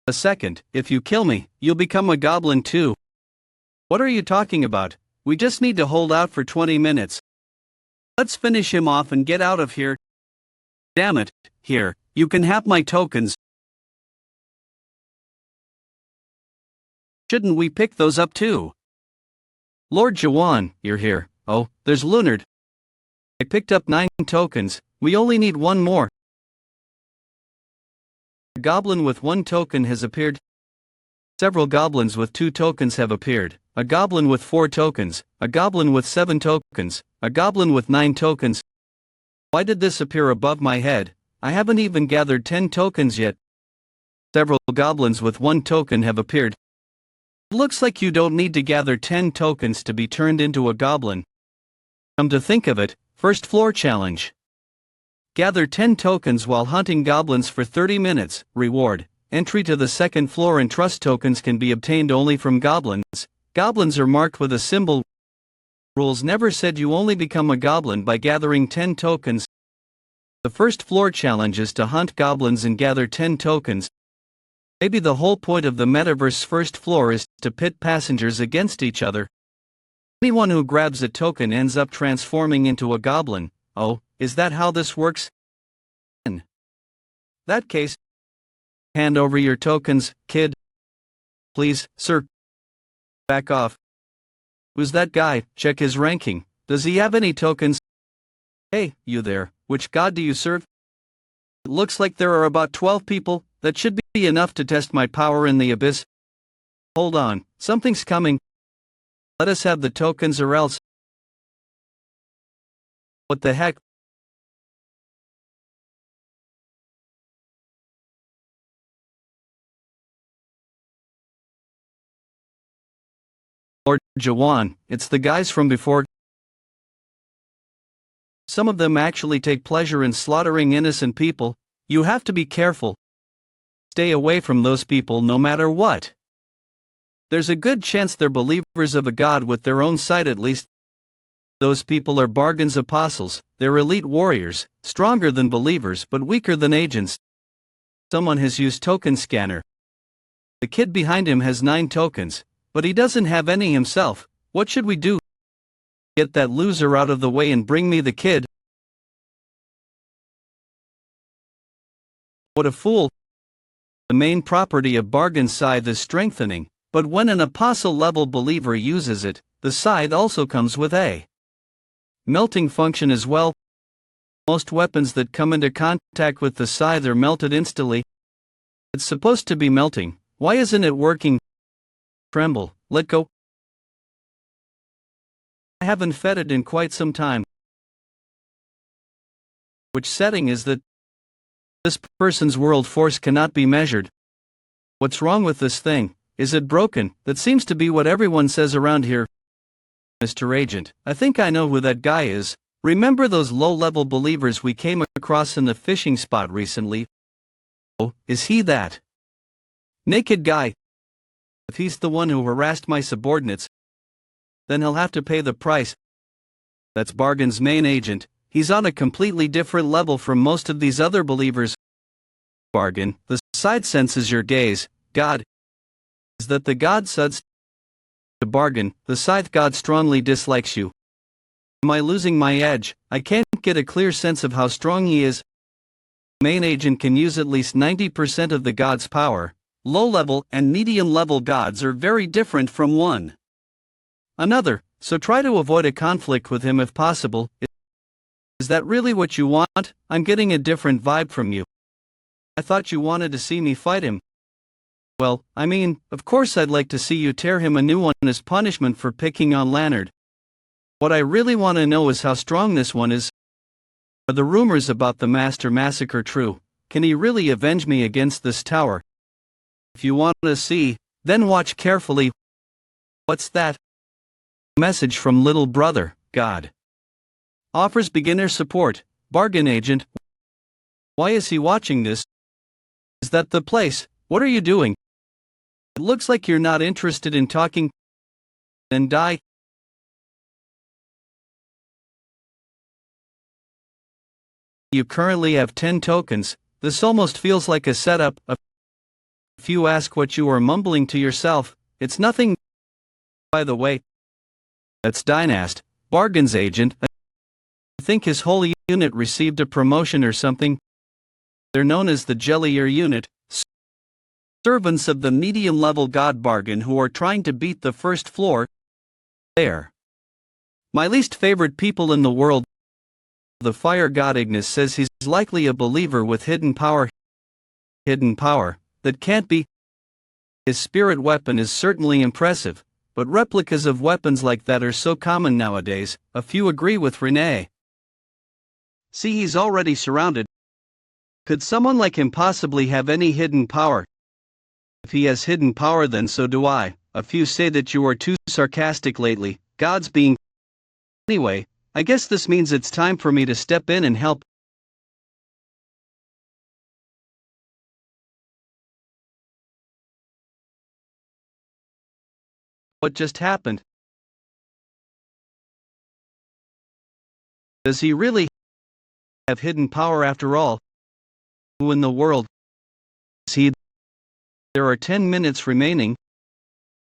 A second, if you kill me, you'll become a goblin too. What are you talking about? We just need to hold out for 20 minutes. Let's finish him off and get out of here. Damn it, here, you can have my tokens. Shouldn't we pick those up too? Lord Jaehwan, you're here. Oh, there's Leonard. I picked up 9 tokens, we only need one more. A goblin with 1 token has appeared. Several goblins with 2 tokens have appeared. A goblin with 4 tokens, a goblin with 7 tokens, a goblin with 9 tokens. Why did this appear above my head? I haven't even gathered 10 tokens yet. Several goblins with 1 token have appeared. It looks like you don't need to gather 10 tokens to be turned into a goblin. Come to think of it, first floor challenge. Gather 10 tokens while hunting goblins for 30 minutes. Reward. Entry to the second floor and trust tokens can be obtained only from goblins. Goblins are marked with a symbol. Rules never said you only become a goblin by gathering 10 tokens. The first floor challenge is to hunt goblins and gather 10 tokens. Maybe the whole point of the metaverse's first floor is to pit passengers against each other. Anyone who grabs a token ends up transforming into a goblin. Oh, is that how this works? In that case, hand over your tokens, kid. Please, sir. Back off. Who's that guy? Check his ranking. Does he have any tokens? Hey, you there, which god do you serve? It looks like there are about 12 people. That should be enough to test my power in the abyss. Hold on, something's coming. Let us have the tokens or else. What the heck? Lord Jaehwan, it's the guys from before. Some of them actually take pleasure in slaughtering innocent people. You have to be careful. Stay away from those people no matter what. There's a good chance they're believers of a god with their own side at least. Those people are bargains apostles. They're elite warriors, stronger than believers but weaker than agents. Someone has used token scanner. The kid behind him has 9 tokens, but he doesn't have any himself. What should we do? Get that loser out of the way and bring me the kid. What a fool. The main property of bargain scythe is strengthening, but when an apostle-level believer uses it, the scythe also comes with a melting function as well. Most weapons that come into contact with the scythe are melted instantly. It's supposed to be melting. Why isn't it working? Tremble, let go. I haven't fed it in quite some time. Which setting is that? This person's world force cannot be measured. What's wrong with this thing? Is it broken? That seems to be what everyone says around here. Mr. Agent, I think I know who that guy is. Remember those low-level believers we came across in the fishing spot recently? Oh, is he that naked guy? If he's the one who harassed my subordinates, then he'll have to pay the price. That's Bargain's main agent. He's on a completely different level from most of these other believers. Bargain, the side senses your gaze. God. Is that the god suds? To Bargain, the scythe god strongly dislikes you. Am I losing my edge? I can't get a clear sense of how strong he is. Main agent can use at least 90% of the god's power. Low-level and medium-level gods are very different from one another, so try to avoid a conflict with him if possible. Is that really what you want? I'm getting a different vibe from you. I thought you wanted to see me fight him. Well, I mean, of course I'd like to see you tear him a new one as punishment for picking on Leonard. What I really want to know is how strong this one is. Are the rumors about the Master Massacre true? Can he really avenge me against this tower? If you want to see, then watch carefully. What's that? Message from little brother, God. Offers beginner support, Bargain Agent. Why is he watching this? Is that the place? What are you doing? It looks like you're not interested in talking. Then die. You currently have 10 tokens. This almost feels like a setup. If you ask what you are mumbling to yourself, it's nothing. By the way, that's Dynast, Bargain's agent. I think his whole unit received a promotion or something. They're known as the Jellier unit, servants of the medium-level god Bargain who are trying to beat the first floor. There. My least favorite people in the world. The fire god Ignis says he's likely a believer with hidden power. Hidden power that can't be. His spirit weapon is certainly impressive, but replicas of weapons like that are so common nowadays. A few agree with Renee. See, he's already surrounded. Could someone like him possibly have any hidden power? If he has hidden power, then so do I. A few say that you are too sarcastic lately, gods being. Anyway, I guess this means it's time for me to step in and help. What just happened? Does he really have hidden power after all? Who in the world is he? There are 10 minutes remaining.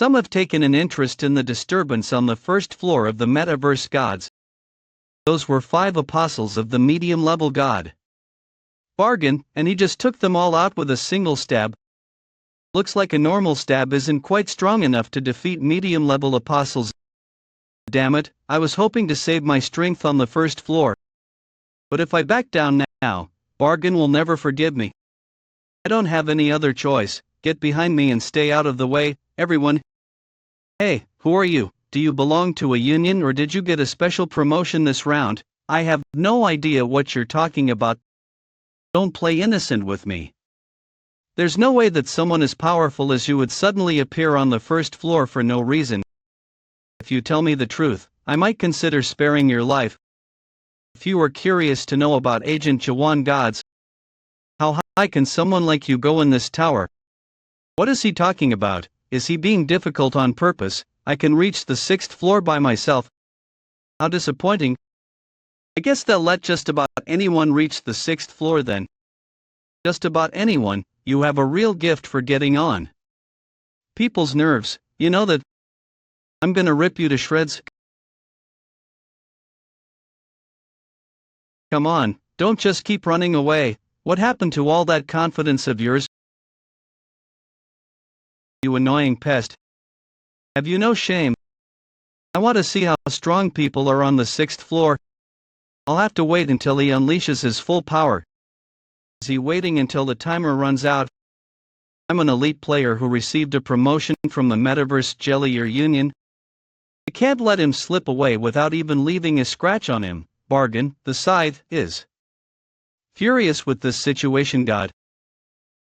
Some have taken an interest in the disturbance on the first floor of the metaverse gods. Those were 5 apostles of the medium-level god. Bargain, and he just took them all out with a single stab. Looks like a normal stab isn't quite strong enough to defeat medium-level apostles. Damn it, I was hoping to save my strength on the first floor. But if I back down now, Bargain will never forgive me. I don't have any other choice. Get behind me and stay out of the way, everyone. Hey, who are you? Do you belong to a union or did you get a special promotion this round? I have no idea what you're talking about. Don't play innocent with me. There's no way that someone as powerful as you would suddenly appear on the first floor for no reason. If you tell me the truth, I might consider sparing your life. If you are curious to know about Agent Jaehwan gods, how high can someone like you go in this tower? What is he talking about? Is he being difficult on purpose? I can reach the 6th floor by myself. How disappointing. I guess they'll let just about anyone reach the 6th floor then. Just about anyone, you have a real gift for getting on people's nerves, you know that. I'm gonna rip you to shreds. Come on, don't just keep running away. What happened to all that confidence of yours? You annoying pest. Have you no shame? I want to see how strong people are on the 6th floor. I'll have to wait until he unleashes his full power. Is he waiting until the timer runs out? I'm an elite player who received a promotion from the Metaverse Jellier Union. I can't let him slip away without even leaving a scratch on him. Bargain, the scythe, is furious with this situation. God,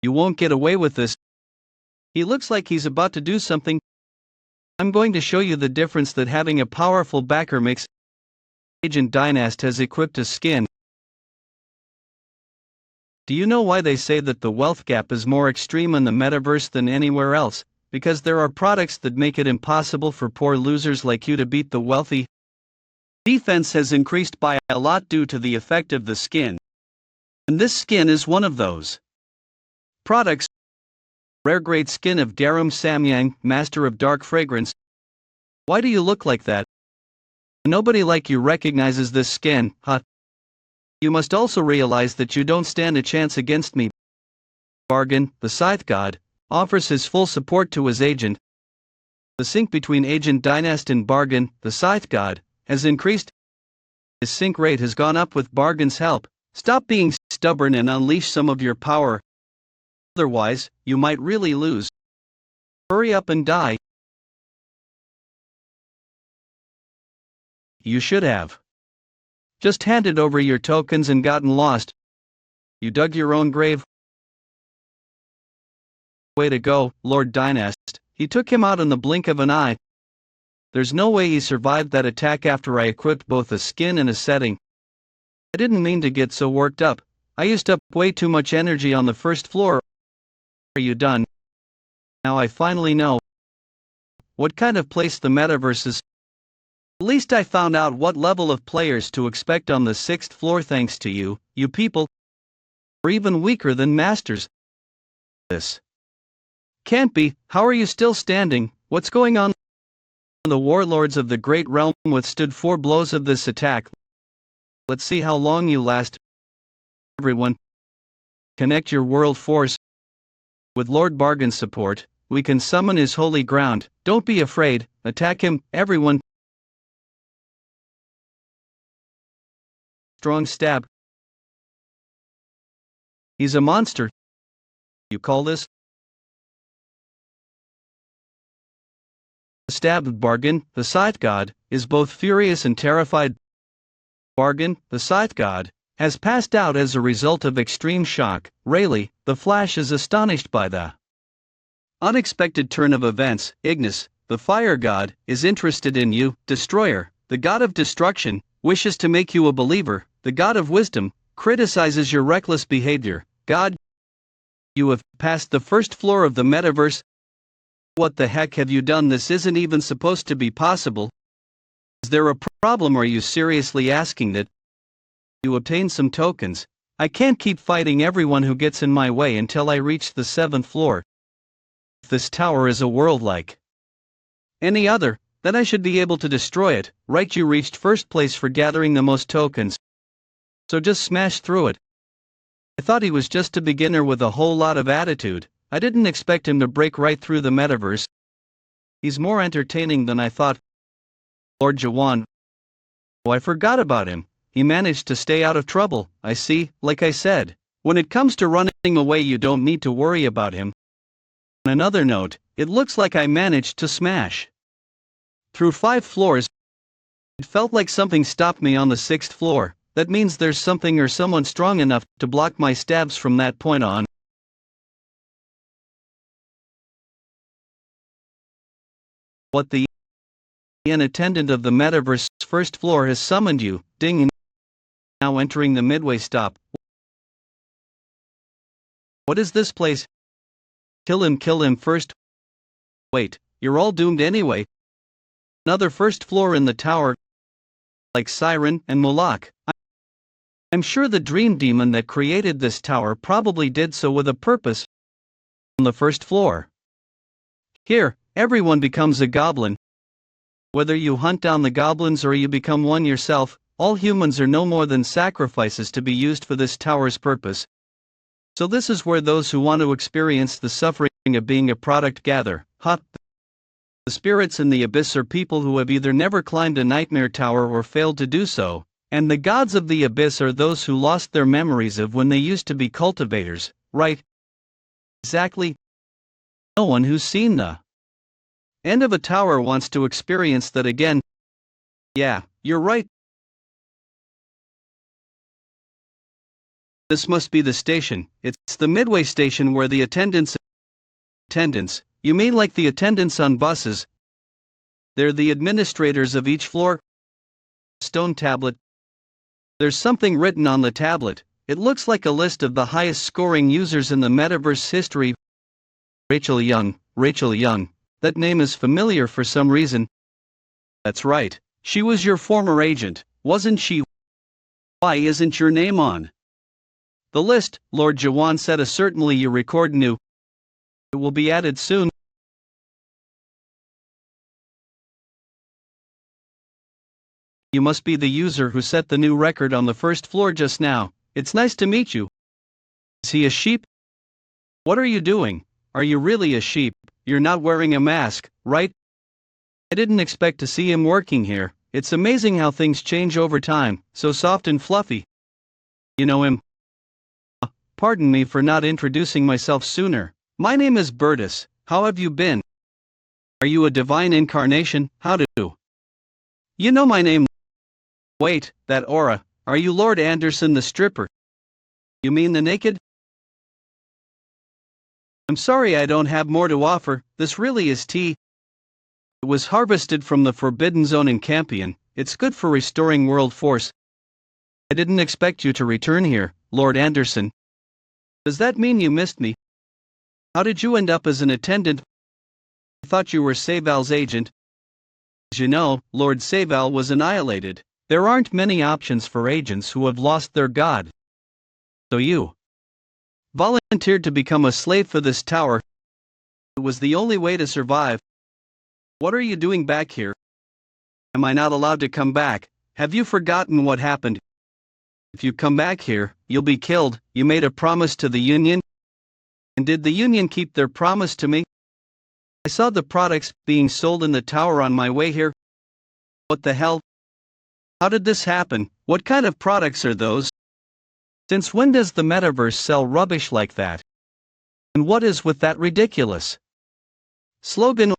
you won't get away with this. He looks like he's about to do something. I'm going to show you the difference that having a powerful backer makes. Agent Dynast has equipped a skin. Do you know why they say that the wealth gap is more extreme in the metaverse than anywhere else? Because there are products that make it impossible for poor losers like you to beat the wealthy. Defense has increased by a lot due to the effect of the skin. And this skin is one of those products. Rare grade skin of Darum Samyang, master of dark fragrance. Why do you look like that? Nobody like you recognizes this skin, huh? You must also realize that you don't stand a chance against me. Bargain, the Scythe God, offers his full support to his agent. The sync between Agent Dynast and Bargain, the Scythe God, has increased. His sync rate has gone up with Bargain's help. Stop being stubborn and unleash some of your power. Otherwise, you might really lose. Hurry up and die. You should have just handed over your tokens and gotten lost. You dug your own grave. Way to go, Lord Dynast. He took him out in the blink of an eye. There's no way he survived that attack after I equipped both a skin and a setting. I didn't mean to get so worked up. I used up way too much energy on the first floor. Are you done? Now I finally know what kind of place the metaverse is. At least I found out what level of players to expect on the 6th floor thanks to you, you people. Are even weaker than masters. This can't be. How are you still standing? What's going on? The warlords of the Great Realm withstood 4 blows of this attack. Let's see how long you last. Everyone, connect your world force. With Lord Bargain's support, we can summon his holy ground. Don't be afraid, attack him, everyone. Strong stab. He's a monster. You call this? The stab of Bargain, the Scythe God, is both furious and terrified. Bargain, the Scythe God, has passed out as a result of extreme shock. Rayleigh, the Flash, is astonished by the unexpected turn of events. Ignis, the Fire God, is interested in you. Destroyer, the God of Destruction, wishes to make you a believer. The God of Wisdom criticizes your reckless behavior. God, you have passed the first floor of the metaverse. What the heck have you done? This isn't even supposed to be possible. Is there a problem? Are you seriously asking that you obtain some tokens? I can't keep fighting everyone who gets in my way until I reach the 7th floor. If this tower is a world like any other, then I should be able to destroy it, right? You reached first place for gathering the most tokens, so just smash through it. I thought he was just a beginner with a whole lot of attitude. I didn't expect him to break right through the metaverse. He's more entertaining than I thought. Lord Jaehwan. Oh, I forgot about him. He managed to stay out of trouble. I see. Like I said, when it comes to running away, you don't need to worry about him. On another note, it looks like I managed to smash through 5 floors. It felt like something stopped me on the 6th floor. That means there's something or someone strong enough to block my stabs from that point on. What the an attendant of the metaverse 1st floor has summoned you, ding, now entering the midway stop. What is this place? Kill him first. Wait, you're all doomed anyway. Another 1st floor in the tower, like Siren and Moloch. I'm sure the dream demon that created this tower probably did so with a purpose. On the 1st floor. Here, everyone becomes a goblin. Whether you hunt down the goblins or you become one yourself, all humans are no more than sacrifices to be used for this tower's purpose. So this is where those who want to experience the suffering of being a product gather. The spirits in the abyss are people who have either never climbed a nightmare tower or failed to do so, and the gods of the abyss are those who lost their memories of when they used to be cultivators, right? Exactly. No one who's seen the end of a tower wants to experience that again. Yeah, you're right. This must be the station. It's the midway station where the attendants. You mean like the attendants on buses? They're the administrators of each floor. Stone tablet. There's something written on the tablet. It looks like a list of the highest scoring users in the metaverse history. Rachel Young. That name is familiar for some reason. That's right. She was your former agent, wasn't she? Why isn't your name on the list? Lord Jaehwan said. Certainly you record new. It will be added soon. You must be the user who set the new record on the 1st floor just now. It's nice to meet you. Is he a sheep? What are you doing? Are you really a sheep? You're not wearing a mask, right? I didn't expect to see him working here. It's amazing how things change over time, so soft and fluffy. You know him? Pardon me for not introducing myself sooner. My name is Bertus. How have you been? Are you a divine incarnation? How do you know my name? Wait, that aura. Are you Lord Anderson the stripper? You mean the naked? I'm sorry I don't have more to offer. This really is tea. It was harvested from the Forbidden Zone in Campion. It's good for restoring world force. I didn't expect you to return here, Lord Anderson. Does that mean you missed me? How did you end up as an attendant? I thought you were Saval's agent. As you know, Lord Saval was annihilated. There aren't many options for agents who have lost their god. So you volunteered to become a slave for this tower. It was the only way to survive. What are you doing back here? Am I not allowed to come back? Have you forgotten what happened? If you come back here, you'll be killed. You made a promise to the Union. And did the Union keep their promise to me? I saw the products being sold in the tower on my way here. What the hell? How did this happen? What kind of products are those? Since when does the metaverse sell rubbish like that? And what is with that ridiculous slogan?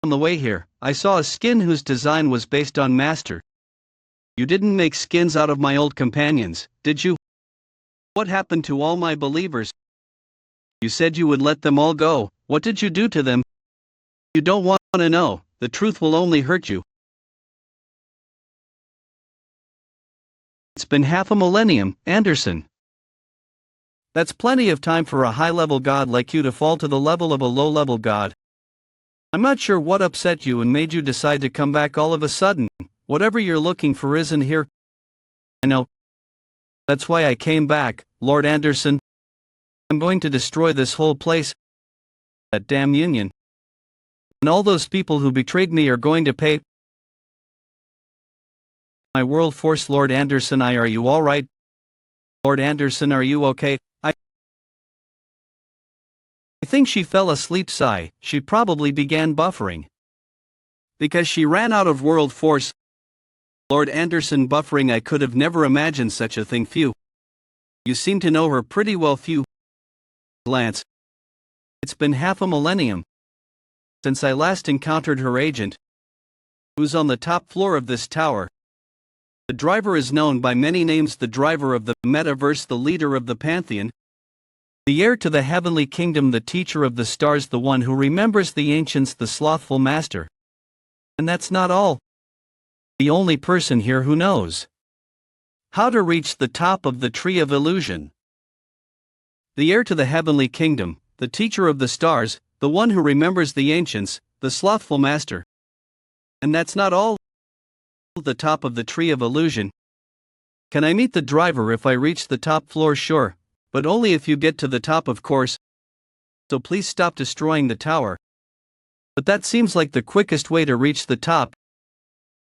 On the way here, I saw a skin whose design was based on Master. You didn't make skins out of my old companions, did you? What happened to all my believers? You said you would let them all go. What did you do to them? You don't want to know. The truth will only hurt you. It's been half a millennium, Anderson. That's plenty of time for a high-level god like you to fall to the level of a low-level god. I'm not sure what upset you and made you decide to come back all of a sudden. Whatever you're looking for isn't here. I know. That's why I came back, Lord Anderson. I'm going to destroy this whole place. That damn union. And all those people who betrayed me are going to pay. My world force, Lord Anderson. Are you alright? Lord Anderson, are you okay? I think she fell asleep. Sigh. She probably began buffering. Because she ran out of world force. Lord Anderson, buffering. I could have never imagined such a thing. Phew. You seem to know her pretty well. Phew. Glance. It's been half a millennium since I last encountered her agent, who's on the top floor of this tower. The driver is known by many names: the driver of the metaverse, the leader of the pantheon, the heir to the heavenly kingdom, the teacher of the stars, the one who remembers the ancients, the slothful master. And that's not all. The only person here who knows how to reach the top of the tree of illusion. The heir to the heavenly kingdom, the teacher of the stars, the one who remembers the ancients, the slothful master. And that's not all. The top of the tree of illusion. Can I meet the driver if I reach the top floor? Sure, but only if you get to the top, of course. So please stop destroying the tower. But that seems like the quickest way to reach the top.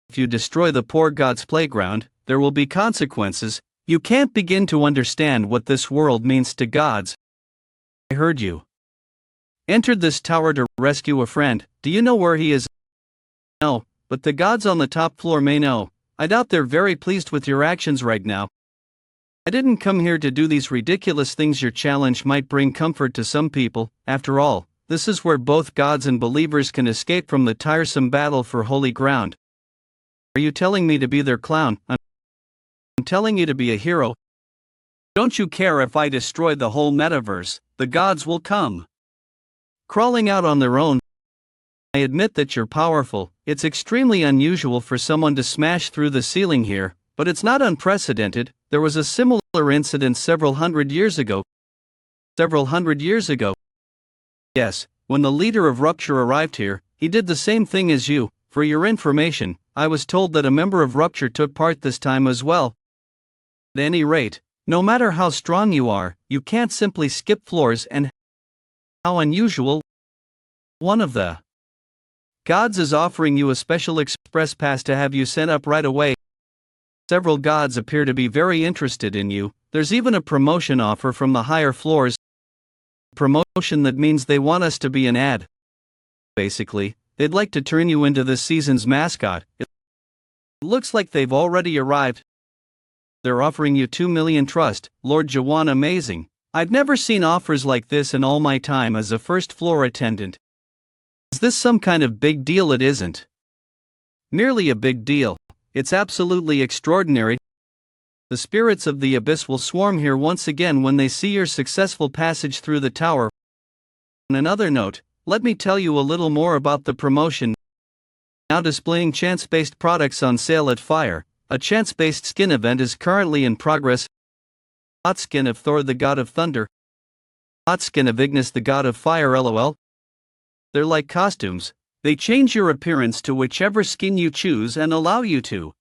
If you destroy the poor god's playground, there will be consequences. You can't begin to understand what this world means to gods. I heard you entered this tower to rescue a friend. Do you know where he is? No, but the gods on the top floor may know. I doubt they're very pleased with your actions right now. I didn't come here to do these ridiculous things. Your challenge might bring comfort to some people. After all, this is where both gods and believers can escape from the tiresome battle for holy ground. Are you telling me to be their clown? I'm telling you to be a hero. Don't you care if I destroy the whole metaverse? The gods will come crawling out on their own. I admit that you're powerful. It's extremely unusual for someone to smash through the ceiling here, but it's not unprecedented. There was a similar incident several hundred years ago. Several hundred years ago. Yes, when the leader of Rupture arrived here, he did the same thing as you. For your information, I was told that a member of Rupture took part this time as well. At any rate, no matter how strong you are, you can't simply skip floors. And how unusual. One of the gods is offering you a special express pass to have you sent up right away. Several gods appear to be very interested in you. There's even a promotion offer from the higher floors. Promotion that means they want us to be an ad. Basically, they'd like to turn you into this season's mascot. It looks like they've already arrived. They're offering you 2 million trust, Lord Jaehwan. Amazing. I've never seen offers like this in all my time as a first floor attendant. Is this some kind of big deal? It isn't merely a big deal. It's absolutely extraordinary. The spirits of the abyss will swarm here once again when they see your successful passage through the tower. On another note, let me tell you a little more about the promotion. Now displaying chance-based products on sale at Fire. A chance-based skin event is currently in progress. Hot skin of Thor, the god of thunder. Hot skin of Ignis, the god of fire. LOL. They're like costumes. They change your appearance to whichever skin you choose and allow you to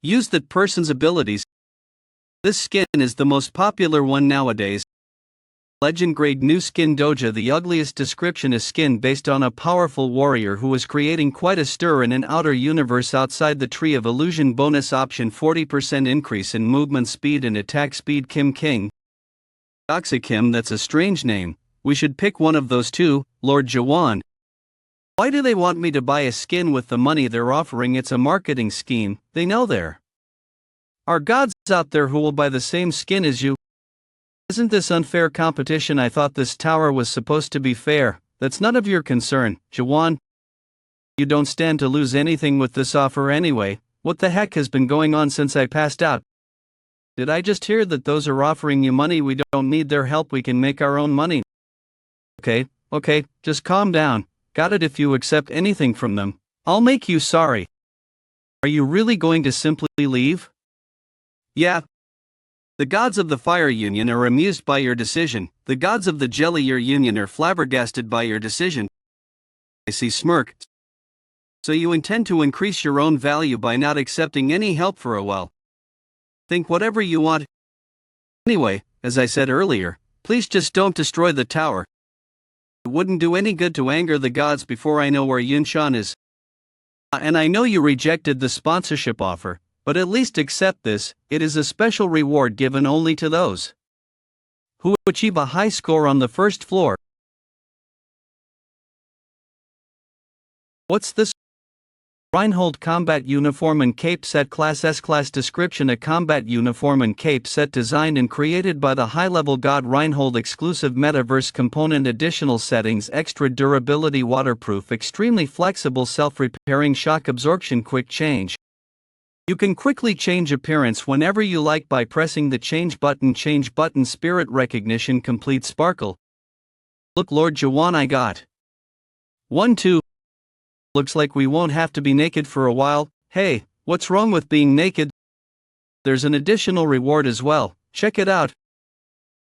use that person's abilities. This skin is the most popular one nowadays. Legend grade new skin Doja. The ugliest description is skin based on a powerful warrior who is creating quite a stir in an outer universe outside the tree of illusion. Bonus option 40% increase in movement speed and attack speed. Kim King. Oxykim, that's a strange name. We should pick one of those two, Lord Jaehwan. Why do they want me to buy a skin with the money they're offering? It's a marketing scheme. They know there are gods out there who will buy the same skin as you. Isn't this unfair competition? I thought this tower was supposed to be fair. That's none of your concern, Jaehwan. You don't stand to lose anything with this offer anyway. What the heck has been going on since I passed out? Did I just hear that those are offering you money? We don't need their help. We can make our own money. Okay, just calm down. Got it? If you accept anything from them, I'll make you sorry. Are you really going to simply leave? Yeah. The gods of the Fire Union are amused by your decision. The gods of the Jelly Union are flabbergasted by your decision. see smirk. So you intend to increase your own value by not accepting any help for a while. Think whatever you want. Anyway, as I said earlier, please just don't destroy the tower. It wouldn't do any good to anger the gods before I know where Yunshan is. And I know you rejected the sponsorship offer, but at least accept this. It is a special reward given only to those who achieve a high score on the first floor. What's this? Reinhold Combat Uniform and Cape Set Class S-Class Description: a combat uniform and cape set designed and created by the high-level god Reinhold. Exclusive metaverse component. Additional settings: extra durability, waterproof, extremely flexible, self-repairing, shock absorption, quick change. You can quickly change appearance whenever you like by pressing the change button. Change button. Spirit recognition, complete sparkle. Look, Lord Jaehwan, I got 1 2. Looks like we won't have to be naked for a while. Hey, what's wrong with being naked? There's an additional reward as well. Check it out.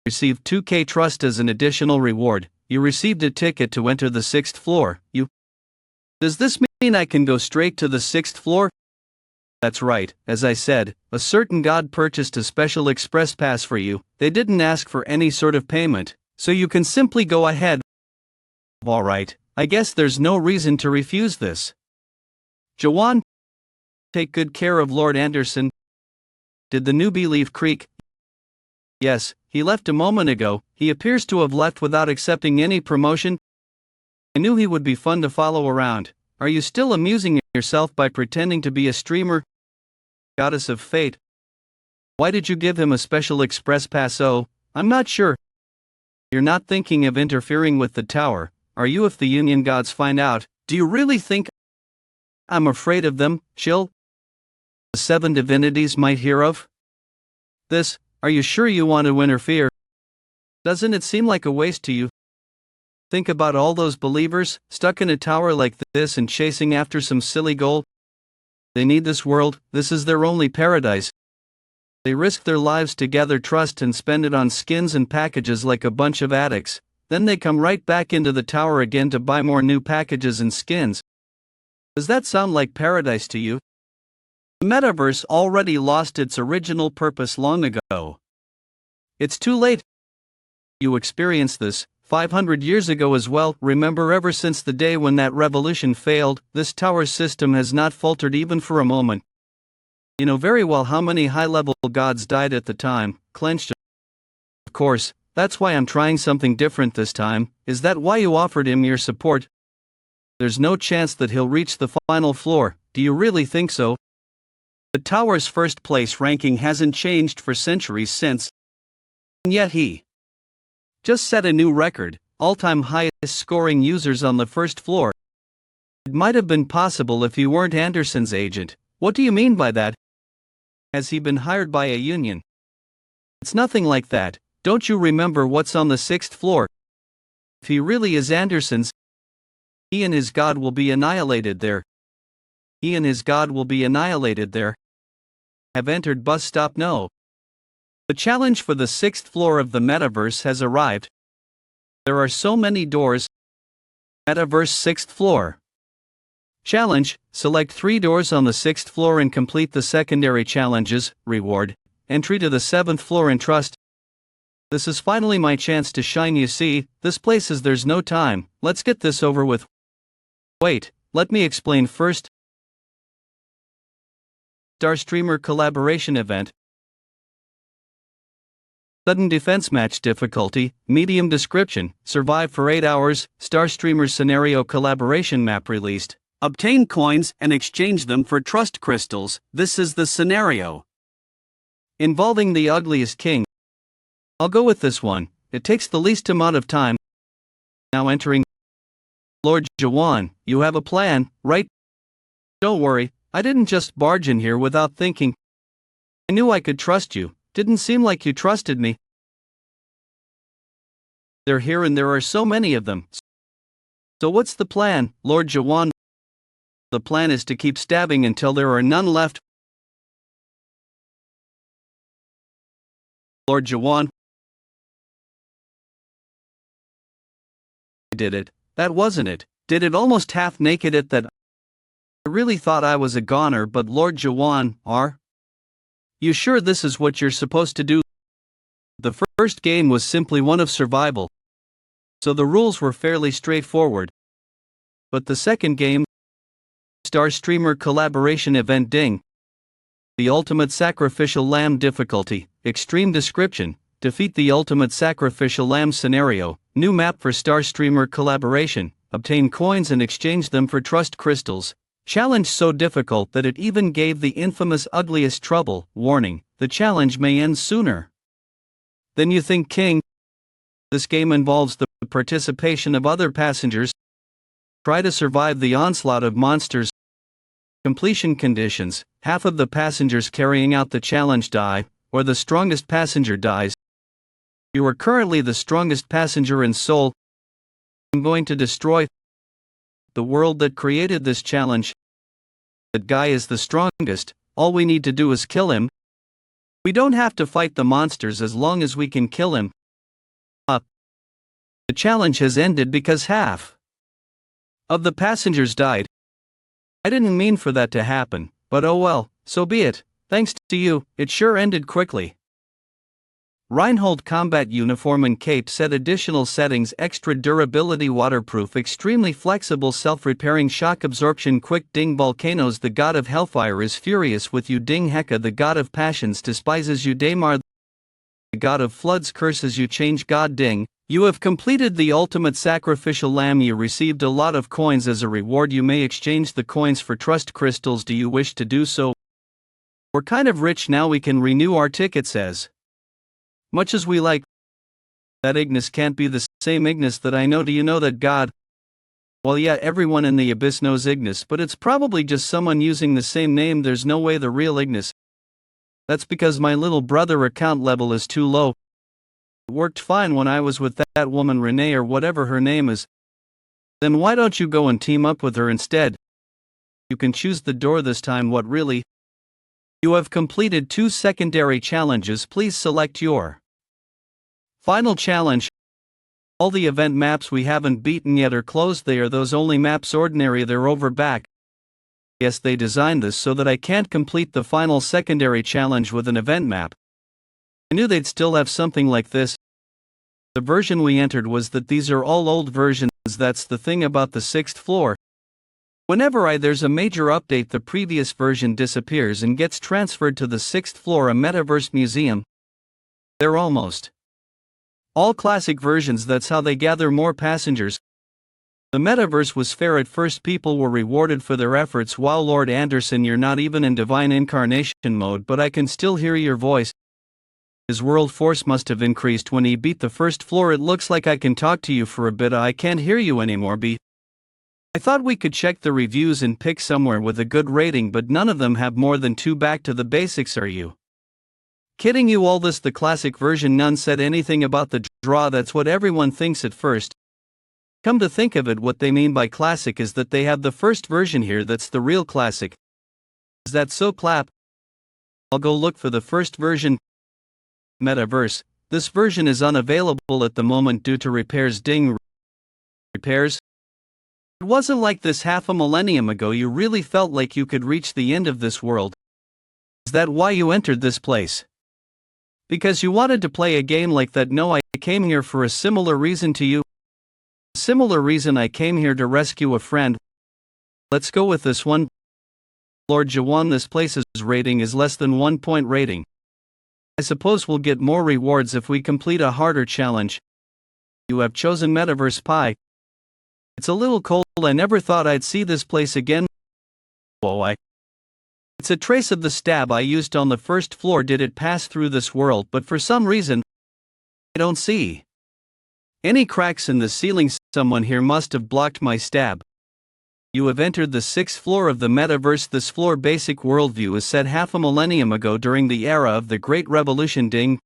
Received 2k trust as an additional reward. You received a ticket to enter the 6th floor. Does this mean I can go straight to the 6th floor? That's right. As I said, a certain god purchased a special express pass for you. They didn't ask for any sort of payment, so you can simply go ahead. Alright, I guess there's no reason to refuse this. Jaehwan, take good care of Lord Anderson. Did the newbie leave Creek? Yes, he left a moment ago. He appears to have left without accepting any promotion. I knew he would be fun to follow around. Are you still amusing yourself by pretending to be a streamer? Goddess of Fate. Why did you give him a special express pass? Oh, I'm not sure. You're not thinking of interfering with the tower, are you? If the Union gods find out, do you really think I'm afraid of them? Chill. The 7 divinities might hear of this. Are you sure you want to interfere? Doesn't it seem like a waste to you? Think about all those believers stuck in a tower like this and chasing after some silly goal. They need this world. This is their only paradise. They risk their lives to gather trust and spend it on skins and packages like a bunch of addicts. Then they come right back into the tower again to buy more new packages and skins. Does that sound like paradise to you? The metaverse already lost its original purpose long ago. It's too late. You experienced this 500 years ago as well. Remember, ever since the day when that revolution failed, this tower system has not faltered even for a moment. You know very well how many high-level gods died at the time, clenched. Of course, that's why I'm trying something different this time. Is that why you offered him your support? There's no chance that he'll reach the final floor. Do you really think so? The tower's first place ranking hasn't changed for centuries since. And yet he just set a new record, all-time highest scoring users on the first floor. It might have been possible if you weren't Anderson's agent. What do you mean by that? Has he been hired by a union? It's nothing like that. Don't you remember what's on the 6th floor? If he really is Anderson's, he and his god will be annihilated there. He and his god will be annihilated there. Have entered bus stop. No. The challenge for the 6th floor of the metaverse has arrived. There are so many doors. Metaverse 6th floor. Challenge: select 3 doors on the 6th floor and complete the secondary challenges. Reward: entry to the 7th floor and trust. This is finally my chance to shine. You see, this place is there's no time. Let's get this over with. Wait, let me explain first. Star Streamer Collaboration Event. Sudden Defense Match difficulty, medium description, survive for 8 hours, Star Streamer Scenario Collaboration Map released. Obtain coins and exchange them for trust crystals. This is the scenario involving the ugliest king. I'll go with this one, it takes the least amount of time. Now entering. Lord Jaehwan, you have a plan, right? Don't worry, I didn't just barge in here without thinking. I knew I could trust you. Didn't seem like you trusted me. They're here and there are so many of them. So what's the plan, Lord Jaehwan? The plan is to keep stabbing until there are none left. Lord Jaehwan. I did it. That wasn't it. did it almost half naked at that. I really thought I was a goner, but Lord Jaehwan, are you sure this is what you're supposed to do? The first game was simply one of survival, so the rules were fairly straightforward. But the second game, Star Streamer Collaboration Event Ding. The Ultimate Sacrificial Lamb difficulty, extreme description, defeat the Ultimate Sacrificial Lamb scenario, new map for Star Streamer Collaboration, obtain coins and exchange them for trust crystals. Challenge so difficult that it even gave the infamous ugliest trouble. Warning, the challenge may end sooner than you think, King. This game involves the participation of other passengers. Try to survive the onslaught of monsters. Completion conditions: half of the passengers carrying out the challenge die, or the strongest passenger dies. You are currently the strongest passenger in Seoul. I'm going to destroy the world that created this challenge. That guy is the strongest, all we need to do is kill him. We don't have to fight the monsters as long as we can kill him. The challenge has ended because half of the passengers died. I didn't mean for that to happen, but oh well, so be it. Thanks to you, it sure ended quickly. Reinhold Combat Uniform and Cape set additional settings: extra durability, waterproof, extremely flexible, self-repairing, shock absorption, quick. Ding Volcanoes. The god of hellfire is furious with you. Ding Heka. The god of passions despises you. Daimar. The god of floods curses you. Change god. Ding. You have completed the ultimate sacrificial lamb. You received a lot of coins as a reward. You may exchange the coins for trust crystals. Do you wish to do so? We're kind of rich now, we can renew our tickets as much as we like. That Ignis can't be the same Ignis that I know. Do you know that god? Well, yeah, everyone in the abyss knows Ignis, but it's probably just someone using the same name. There's no way the real Ignis. That's because my little brother account level is too low. It worked fine when I was with that woman Renee or whatever her name is. Then why don't you go and team up with her instead? You can choose the door this time. What really? You have completed 2 secondary challenges. Please select your final challenge. All the event maps we haven't beaten yet are closed. They are those only maps ordinary. They're over back. Yes, they designed this so that I can't complete the final secondary challenge with an event map. I knew they'd still have something like this. The version we entered was that these are all old versions. That's the thing about the 6th floor. Whenever there's a major update, the previous version disappears and gets transferred to the 6th floor, a metaverse museum. They're almost all classic versions. That's how they gather more passengers. The metaverse was fair at first. People were rewarded for their efforts. Wow, Lord Anderson, you're not even in divine incarnation mode, but I can still hear your voice. His world force must have increased when he beat the 1st floor. It looks like I can talk to you for a bit. I can't hear you anymore, B. I thought we could check the reviews and pick somewhere with a good rating, but none of them have more than 2. Back to the basics. Are you kidding? You all this the classic version. None said anything about the draw. That's what everyone thinks at first. Come to think of it, what they mean by classic is that they have the first version here. That's the real classic. Is that so, Clap? I'll go look for the first version. Metaverse. This version is unavailable at the moment due to repairs. Ding. Repairs? It wasn't like this half a millennium ago. You really felt like you could reach the end of this world. Is that why you entered this place? Because you wanted to play a game like that? No, I came here for a similar reason to you. A similar reason. I came here to rescue a friend. Let's go with this one. Lord Jaehwan, this place's rating is less than 1 point rating. I suppose we'll get more rewards if we complete a harder challenge. You have chosen Metaverse Pie. It's a little cold. I never thought I'd see this place again. Whoa, it's a trace of the stab I used on the 1st floor. Did it pass through this world? But for some reason, I don't see any cracks in the ceiling. Someone here must have blocked my stab. You have entered the 6th floor of the metaverse. This floor basic worldview is set half a millennium ago during the era of the Great Revolution. Ding.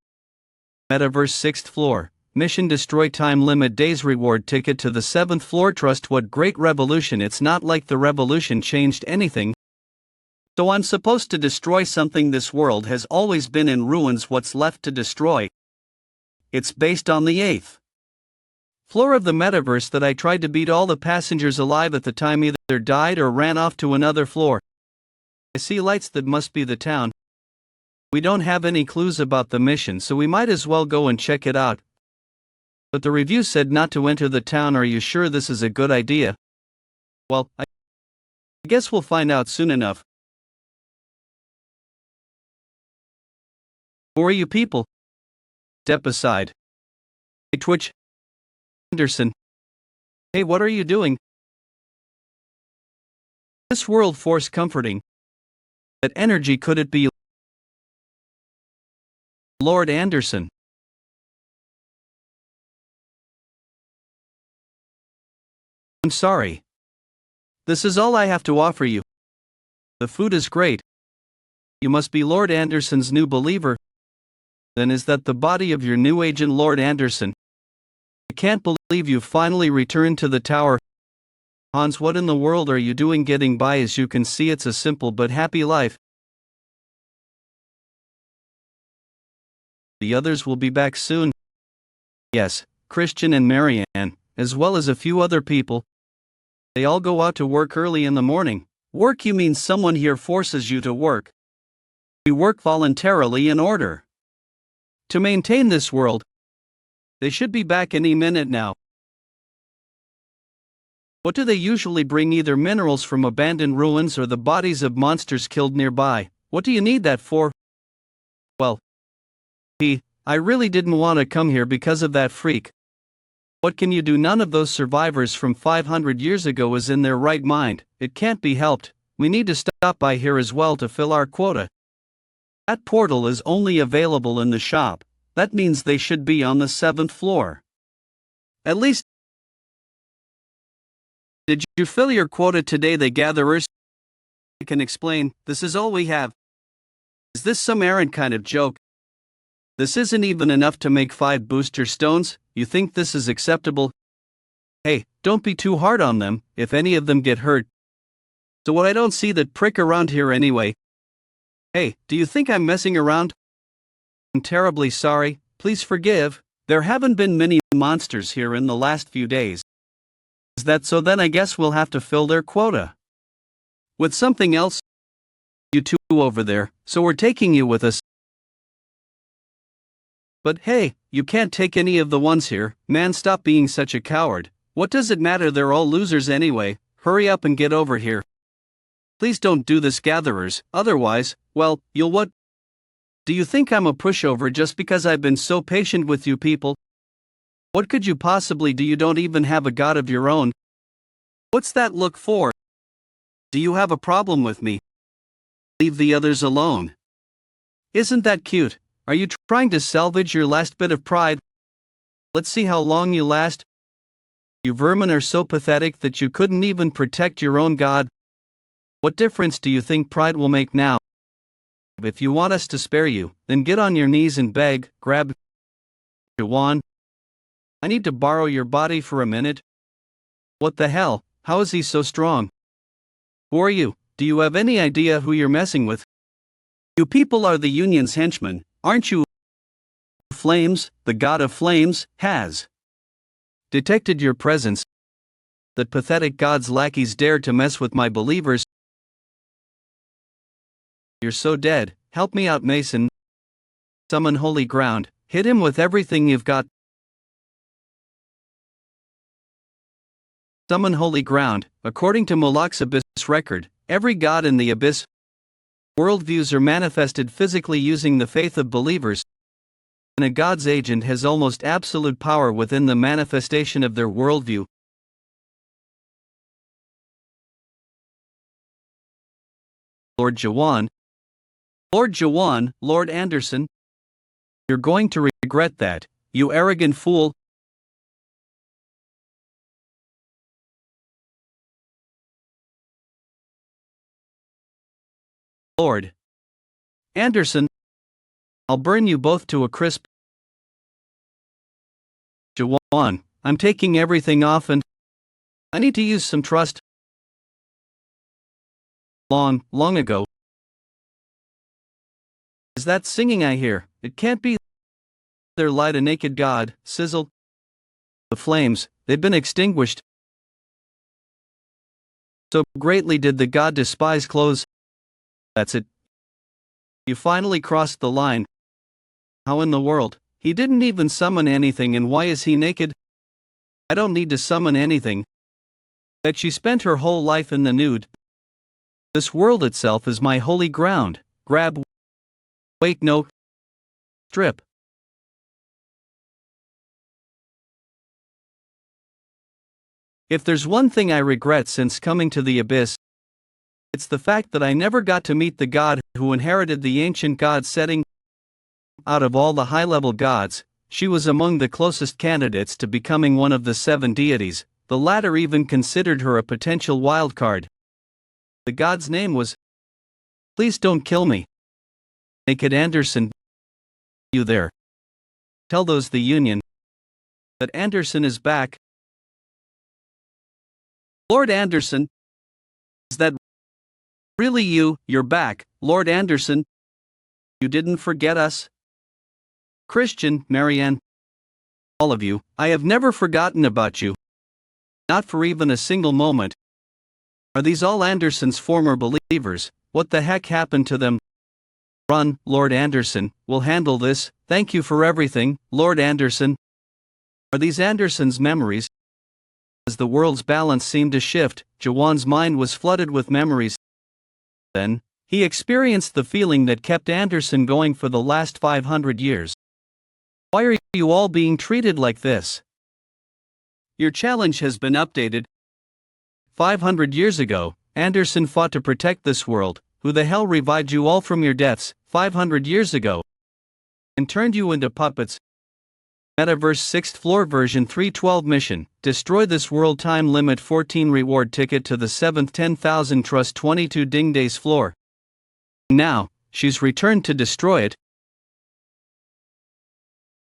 Metaverse 6th floor. Mission: destroy time limit days. Reward ticket to the 7th floor. Trust what Great Revolution? It's not like the revolution changed anything. So I'm supposed to destroy something. This world has always been in ruins. What's left to destroy? It's based on the 8th floor of the metaverse that I tried to beat all the passengers alive at the time either died or ran off to another floor. I see lights that must be the town. We don't have any clues about the mission, so we might as well go and check it out. But the review said not to enter the town. Are you sure this is a good idea? Well, I guess we'll find out soon enough. Who are you people? Step aside. Hey Twitch. Anderson. Hey, what are you doing? This world force comforting. That energy, could it be Lord Anderson? I'm sorry. This is all I have to offer you. The food is great. You must be Lord Anderson's new believer. Then is that the body of your new agent Lord Anderson? I can't believe you finally returned to the tower. Hans, what in the world are you doing getting by? As you can see, it's a simple but happy life. The others will be back soon. Yes, Christian and Marianne, as well as a few other people. They all go out to work early in the morning. Work? You mean someone here forces you to work? We work voluntarily in order to maintain this world. They should be back any minute now. What do they usually bring? Either minerals from abandoned ruins or the bodies of monsters killed nearby. What do you need that for? Well, I really didn't want to come here because of that freak. What can you do? None of those survivors from 500 years ago is in their right mind. It can't be helped. We need to stop by here as well to fill our quota. That portal is only available in the shop. That means they should be on the 7th floor. At least. Did you fill your quota today? The gatherers? I can explain. This is all we have. Is this some errand kind of joke? This isn't even enough to make 5 booster stones. You think this is acceptable? Hey, don't be too hard on them, if any of them get hurt. So what, I don't see that prick around here anyway. Hey, do you think I'm messing around? I'm terribly sorry, please forgive. There haven't been many monsters here in the last few days. Is that so? Then I guess we'll have to fill their quota with something else. You two over there, so we're taking you with us. But hey, you can't take any of the ones here. Man, stop being such a coward. What does it matter? They're all losers anyway. Hurry up and get over here. Please don't do this, gatherers, otherwise, well, you'll what? Do you think I'm a pushover just because I've been so patient with you people? What could you possibly do? You don't even have a god of your own. What's that look for? Do you have a problem with me? Leave the others alone. Isn't that cute? Are you trying to salvage your last bit of pride? Let's see how long you last. You vermin are so pathetic that you couldn't even protect your own god. What difference do you think pride will make now? If you want us to spare you, then get on your knees and beg. Grab Jaehwan. I need to borrow your body for a minute. What the hell? How is he so strong? Who are you? Do you have any idea who you're messing with? You people are the Union's henchmen, aren't you? Flames, the god of flames, has detected your presence. That pathetic god's lackeys dared to mess with my believers. You're so dead. Help me out, Mason. Summon holy ground. Hit him with everything you've got. Summon holy ground. According to Moloch's Abyss record, every god in the Abyss worldviews are manifested physically using the faith of believers. And a god's agent has almost absolute power within the manifestation of their worldview. Lord Jaehwan. Lord Jaehwan, Lord Anderson. You're going to regret that, you arrogant fool. Lord Anderson, I'll burn you both to a crisp. Jaehwan, I'm taking everything off and I need to use some trust. Long ago. Is that singing I hear? It can't be. There lied a naked god, sizzle. the flames, they'd been extinguished. So greatly did the god despise clothes. That's it. You finally crossed the line. How in the world? He didn't even summon anything, and why is he naked? I don't need to summon anything. That she spent her whole life in the nude. This world itself is my holy ground. Grab. Wait, no. Strip. If there's one thing I regret since coming to the abyss, it's the fact that I never got to meet the god who inherited the ancient god setting. Out of all the high-level gods, she was among the closest candidates to becoming one of the 7 deities. The latter even considered her a potential wildcard. The god's name was... Please don't kill me. Naked Anderson. You there? Tell those the Union that Anderson is back. Lord Anderson? Is that really you? You're back, Lord Anderson? You didn't forget us? Christian, Marianne, all of you, I have never forgotten about you. Not for even a single moment. Are these all Anderson's former believers? What the heck happened to them? Run, Lord Anderson, we'll handle this. Thank you for everything, Lord Anderson. Are these Anderson's memories? As the world's balance seemed to shift, Jaehwan's mind was flooded with memories. Then, he experienced the feeling that kept Anderson going for the last 500 years. Why are you all being treated like this? Your challenge has been updated. 500 years ago, Anderson fought to protect this world. Who the hell revived you all from your deaths 500 years ago and turned you into puppets? Metaverse 6th floor version 312 mission. Destroy this world. Time limit 14. Reward ticket to the 7th 10,000 trust 22 Ding Days floor. Now, she's returned to destroy it.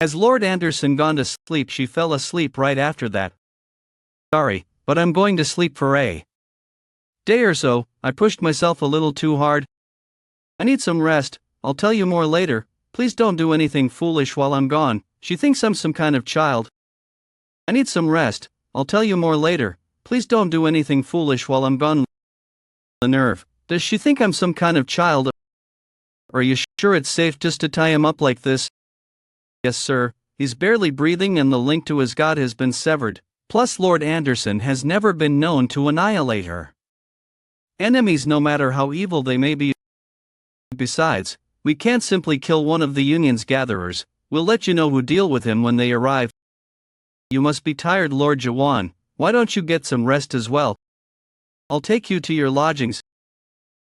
Has Lord Anderson gone to sleep? She fell asleep right after that. Sorry, but I'm going to sleep for a day or so. I pushed myself a little too hard. I need some rest. I'll tell you more later. Please don't do anything foolish while I'm gone. She thinks I'm some kind of child. I need some rest. I'll tell you more later. Please don't do anything foolish while I'm gone. The nerve. Does she think I'm some kind of child? Are you sure it's safe just to tie him up like this? Yes, sir. He's barely breathing and the link to his god has been severed. Plus, Lord Anderson has never been known to annihilate her enemies, no matter how evil they may be. Besides, we can't simply kill one of the Union's gatherers. We'll let you know who deal with him when they arrive. You must be tired, Lord Jaehwan. Why don't you get some rest as well? I'll take you to your lodgings.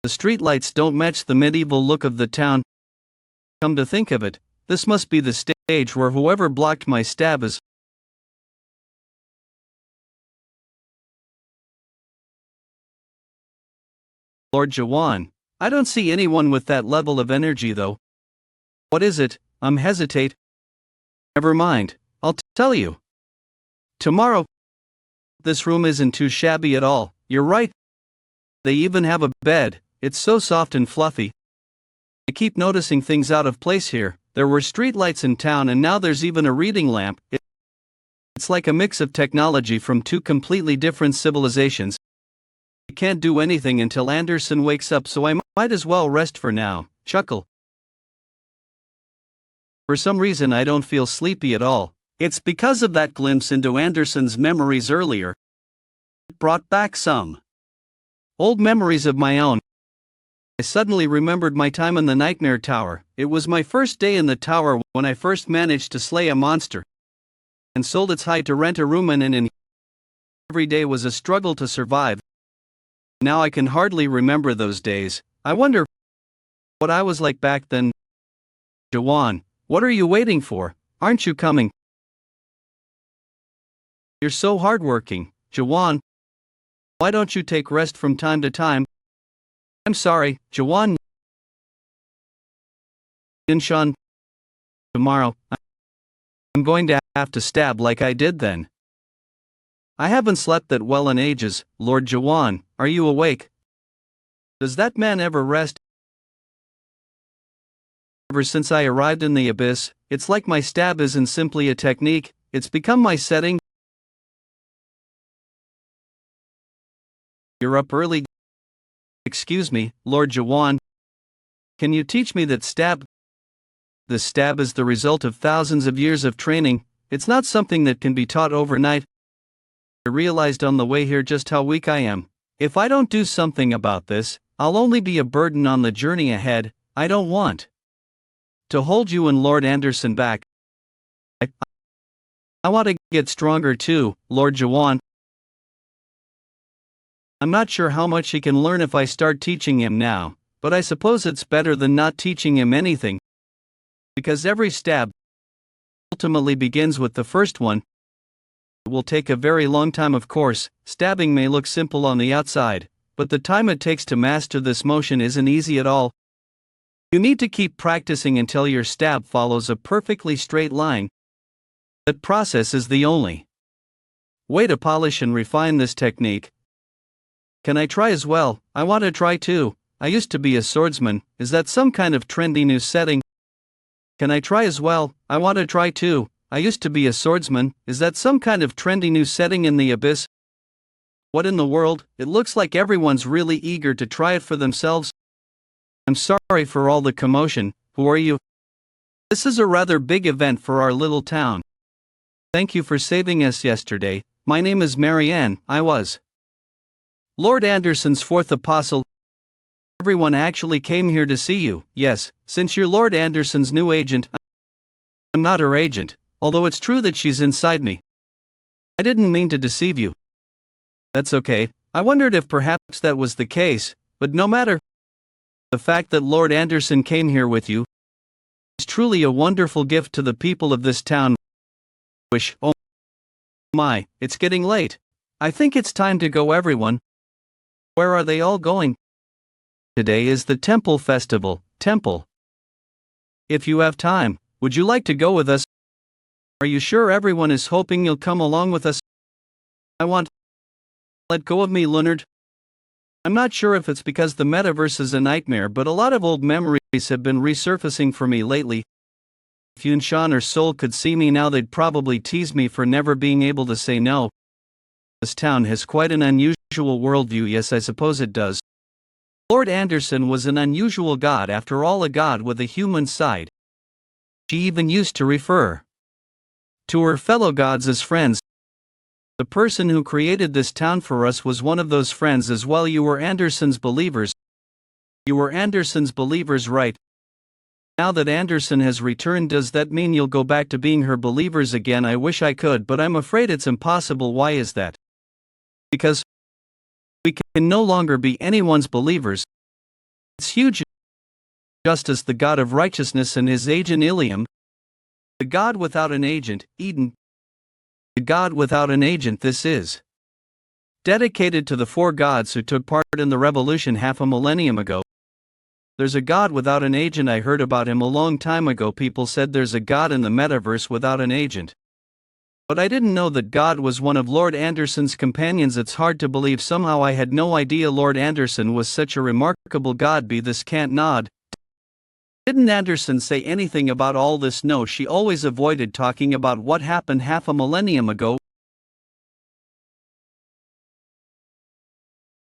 The streetlights don't match the medieval look of the town. Come to think of it, this must be the stage where whoever blocked my stab is. Lord Jaehwan, I don't see anyone with that level of energy though. What is it? Hesitate. Never mind, I'll tell you. Tomorrow. This room isn't too shabby at all, you're right. They even have a bed, it's so soft and fluffy. I keep noticing things out of place here. There were streetlights in town and now there's even a reading lamp. It's like a mix of technology from 2 completely different civilizations. I can't do anything until Anderson wakes up, so I might as well rest for now. Chuckle. For some reason I don't feel sleepy at all. It's because of that glimpse into Anderson's memories earlier. It brought back some old memories of my own. I suddenly remembered my time in the Nightmare Tower. It was my first day in the tower when I first managed to slay a monster and sold its hide to rent a room in. Every day was a struggle to survive. Now I can hardly remember those days. I wonder what I was like back then. Jaehwan, what are you waiting for? Aren't you coming? You're so hardworking, Jaehwan. Why don't you take rest from time to time? I'm sorry, Jaehwan. Inshan. Tomorrow, I'm going to have to stab like I did then. I haven't slept that well in ages. Lord Jaehwan, are you awake? Does that man ever rest? Ever since I arrived in the abyss, it's like my stab isn't simply a technique, it's become my setting. You're up early. Excuse me, Lord Jaehwan. Can you teach me that stab? This stab is the result of thousands of years of training. It's not something that can be taught overnight. I realized on the way here just how weak I am. If I don't do something about this, I'll only be a burden on the journey ahead. I don't want to hold you and Lord Anderson back. I want to get stronger too, Lord Jaehwan. I'm not sure how much he can learn if I start teaching him now, but I suppose it's better than not teaching him anything. Because every stab ultimately begins with the first one. It will take a very long time, of course. Stabbing may look simple on the outside, but the time it takes to master this motion isn't easy at all. You need to keep practicing until your stab follows a perfectly straight line. That process is the only way to polish and refine this technique. Can I try as well? I want to try too. I used to be a swordsman. Is that some kind of trendy new setting? Can I try as well? I want to try too. I used to be a swordsman. Is that some kind of trendy new setting in the abyss? What in the world? It looks like everyone's really eager to try it for themselves. I'm sorry for all the commotion. Who are you? This is a rather big event for our little town. Thank you for saving us yesterday. My name is Marianne. I was Lord Anderson's fourth apostle. Everyone actually came here to see you. Yes, since you're Lord Anderson's new agent. I'm not her agent, although it's true that she's inside me. I didn't mean to deceive you. That's okay. I wondered if perhaps that was the case, but no matter. The fact that Lord Anderson came here with you is truly a wonderful gift to the people of this town. Oh my, it's getting late. I think it's time to go, everyone. Where are they all going? Today is the temple festival. Temple. If you have time, would you like to go with us? Are you sure everyone is hoping you'll come along with us? I want. Let go of me, Leonard. I'm not sure if it's because the metaverse is a nightmare, but a lot of old memories have been resurfacing for me lately. If Yun Shan or Seoul could see me now, they'd probably tease me for never being able to say no. This town has quite an unusual worldview. Yes, I suppose it does. Lord Anderson was an unusual god, after all, a god with a human side. She even used to refer to her fellow gods as friends. The person who created this town for us was one of those friends as well. You were Anderson's believers. You were Anderson's believers, right? Now that Anderson has returned, does that mean you'll go back to being her believers again? I wish I could, but I'm afraid it's impossible. Why is that? Because we can no longer be anyone's believers. It's huge. Justice, the god of righteousness, and his agent Ilium. The god without an agent, Eden. The god without an agent. This is dedicated to the four gods who took part in the revolution half a millennium ago. There's a god without an agent. I heard about him a long time ago. People said there's a god in the metaverse without an agent. But I didn't know that God was one of Lord Anderson's companions. It's hard to believe. Somehow I had no idea Lord Anderson was such a remarkable god. Be this can't nod. Didn't Anderson say anything about all this? No, she always avoided talking about what happened half a millennium ago.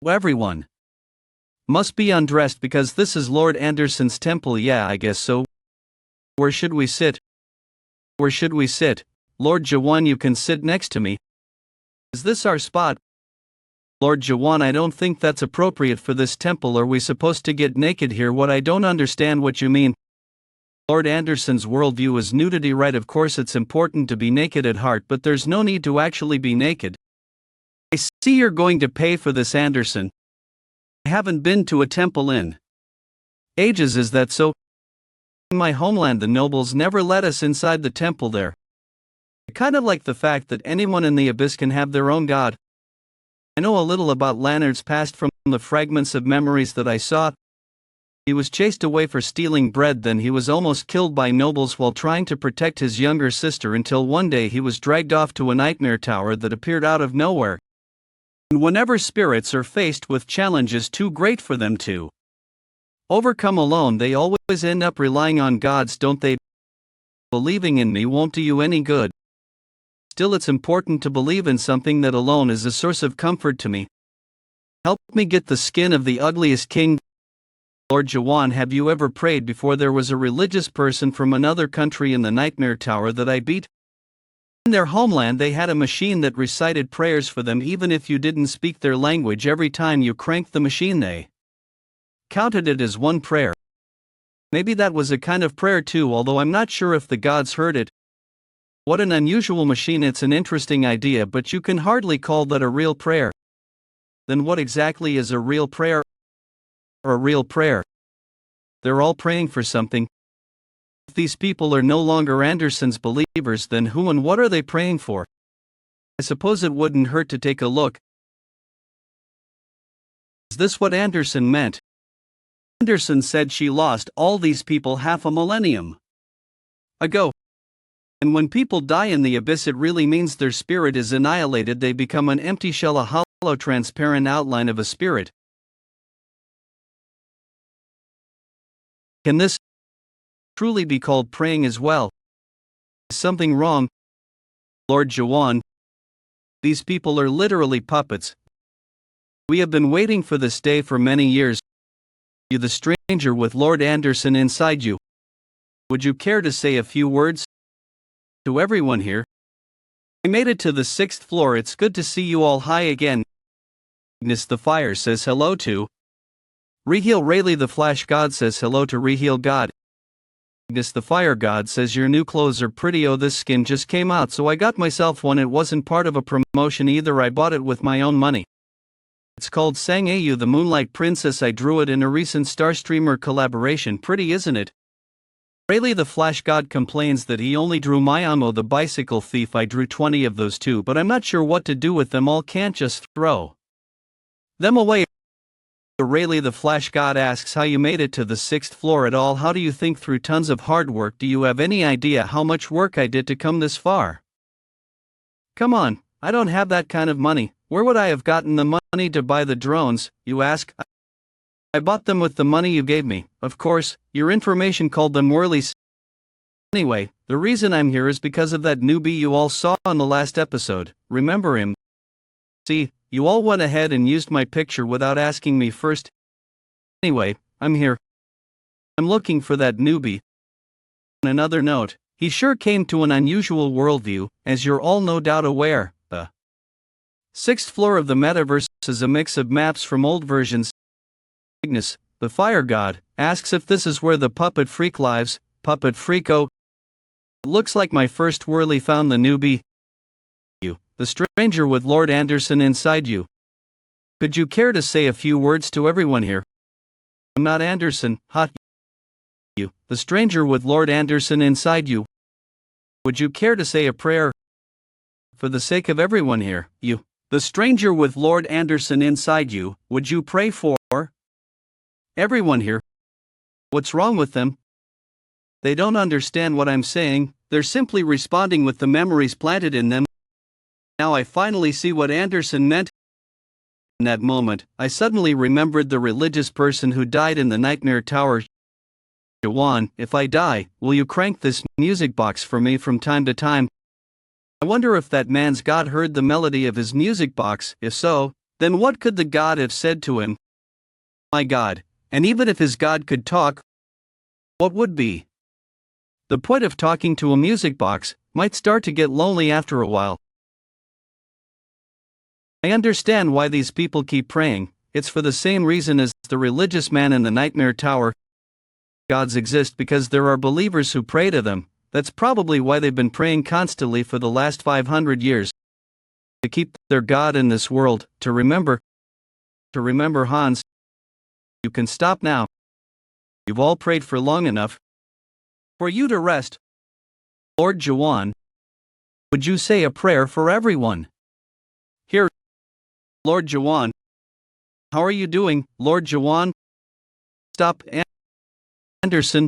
Everyone must be undressed because this is Lord Anderson's temple. Yeah, I guess so. Where should we sit? Where should we sit? Lord Jaehwan, you can sit next to me. Is this our spot? Lord Jaehwan, I don't think that's appropriate for this temple. Are we supposed to get naked here? What? I don't understand what you mean. Lord Anderson's worldview is nudity, right? Of course it's important to be naked at heart, but there's no need to actually be naked. I see you're going to pay for this, Anderson. I haven't been to a temple in ages. Is that so? In my homeland, the nobles never let us inside the temple there. I kind of like the fact that anyone in the abyss can have their own god. I know a little about Leonard's past from the fragments of memories that I saw. He was chased away for stealing bread, then he was almost killed by nobles while trying to protect his younger sister, until one day he was dragged off to a nightmare tower that appeared out of nowhere. And whenever spirits are faced with challenges too great for them to overcome alone, they always end up relying on gods, don't they? Believing in me won't do you any good. Still, it's important to believe in something that alone is a source of comfort to me. Help me get the skin of the ugliest king. Lord Jaehwan, have you ever prayed before there was a religious person from another country in the nightmare tower that I beat? In their homeland they had a machine that recited prayers for them even if you didn't speak their language. Every time you cranked the machine they counted it as one prayer. Maybe that was a kind of prayer too, although I'm not sure if the gods heard it. What an unusual machine. It's an interesting idea, but you can hardly call that a real prayer. Then what exactly is a real prayer? Or a real prayer? They're all praying for something. If these people are no longer Anderson's believers, then who and what are they praying for? I suppose it wouldn't hurt to take a look. Is this what Anderson meant? Anderson said she lost all these people half a millennium ago. And when people die in the abyss, it really means their spirit is annihilated. They become an empty shell, a hollow, transparent outline of a spirit. Can this truly be called praying as well? Is something wrong? Lord Jaehwan, these people are literally puppets. We have been waiting for this day for many years. You, the stranger with Lord Anderson inside you. Would you care to say a few words to everyone here? I made it to the 6th floor. It's good to see you all. Hi again. Ignis the Fire says hello to Reheel. Rayleigh the Flash God says hello to Reheel God. Ignis the Fire God says your new clothes are pretty. Oh, this skin just came out, so I got myself one. It wasn't part of a promotion either. I bought it with my own money. It's called Sang Ayu the Moonlight Princess. I drew it in a recent Starstreamer collaboration. Pretty, isn't it? Rayleigh the Flash God complains that he only drew Mayamo the Bicycle Thief. I drew 20 of those too, but I'm not sure what to do with them all. Can't just throw them away. Rayleigh the Flash God asks how you made it to the 6th floor at all. How do you think? Through tons of hard work. Do you have any idea how much work I did to come this far? Come on, I don't have that kind of money. Where would I have gotten the money to buy the drones, you ask? I bought them with the money you gave me. Of course, your information called them whirlies. Anyway, the reason I'm here is because of that newbie you all saw on the last episode. Remember him? See, you all went ahead and used my picture without asking me first. Anyway, I'm here. I'm looking for that newbie. On another note, he sure came to an unusual worldview, as you're all no doubt aware. The 6th floor of the metaverse is a mix of maps from old versions. Ignis, the Fire God, asks if this is where the puppet freak lives. Puppet freak. Oh, looks like my first whirly found the newbie. You, the stranger with Lord Anderson inside you. Could you care to say a few words to everyone here? I'm not Anderson, hot. You, the stranger with Lord Anderson inside you. Would you care to say a prayer? For the sake of everyone here, you, the stranger with Lord Anderson inside you, would you pray for everyone here? What's wrong with them? They don't understand what I'm saying. They're simply responding with the memories planted in them. Now I finally see what Anderson meant. In that moment, I suddenly remembered the religious person who died in the Nightmare Tower. Jaehwan, if I die, will you crank this music box for me from time to time? I wonder if that man's God heard the melody of his music box. If so, then what could the God have said to him? My God, and even if his God could talk, what would be the point of talking to a music box? Might start to get lonely after a while. I understand why these people keep praying. It's for the same reason as the religious man in the Nightmare Tower. Gods exist because there are believers who pray to them. That's probably why they've been praying constantly for the last 500 years. To keep their God in this world, to remember Hans. You can stop now. You've all prayed for long enough for you to rest. Lord Jaehwan, would you say a prayer for everyone here? Lord Jaehwan, how are you doing, Lord Jaehwan? Stop, Anderson.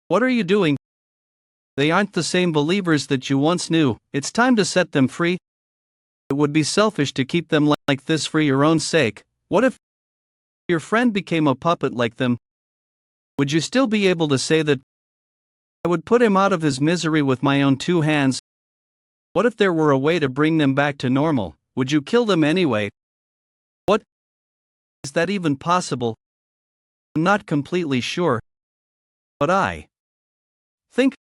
What are you doing? They aren't the same believers that you once knew. It's time to set them free. It would be selfish to keep them like this for your own sake. What if your friend became a puppet like them? Would you still be able to say that I would put him out of his misery with my own two hands? What if there were a way to bring them back to normal? Would you kill them anyway? What? Is that even possible? I'm not completely sure, but I think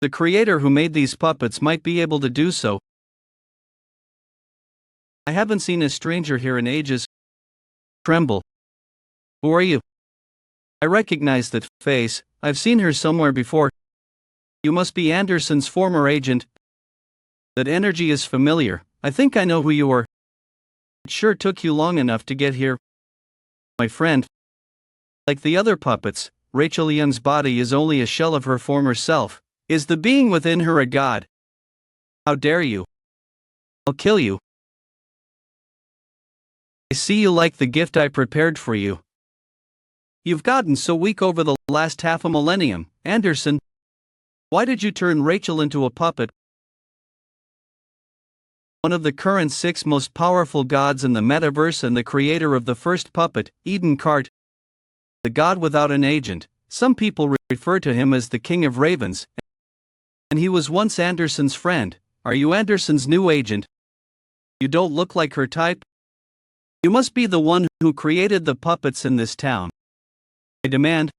the creator who made these puppets might be able to do so. I haven't seen a stranger here in ages. Tremble. Who are you? I recognize that face. I've seen her somewhere before. You must be Anderson's former agent. That energy is familiar. I think I know who you are. It sure took you long enough to get here. My friend. Like the other puppets, Rachel Young's body is only a shell of her former self. Is the being within her a god? How dare you? I'll kill you. I see you like the gift I prepared for you. You've gotten so weak over the last half a millennium, Anderson. Why did you turn Rachel into a puppet? One of the current 6 most powerful gods in the metaverse and the creator of the first puppet, Eden Cart. The god without an agent. Some people refer to him as the King of Ravens. And he was once Anderson's friend. Are you Anderson's new agent? You don't look like her type. You must be the one who created the puppets in this town. I demand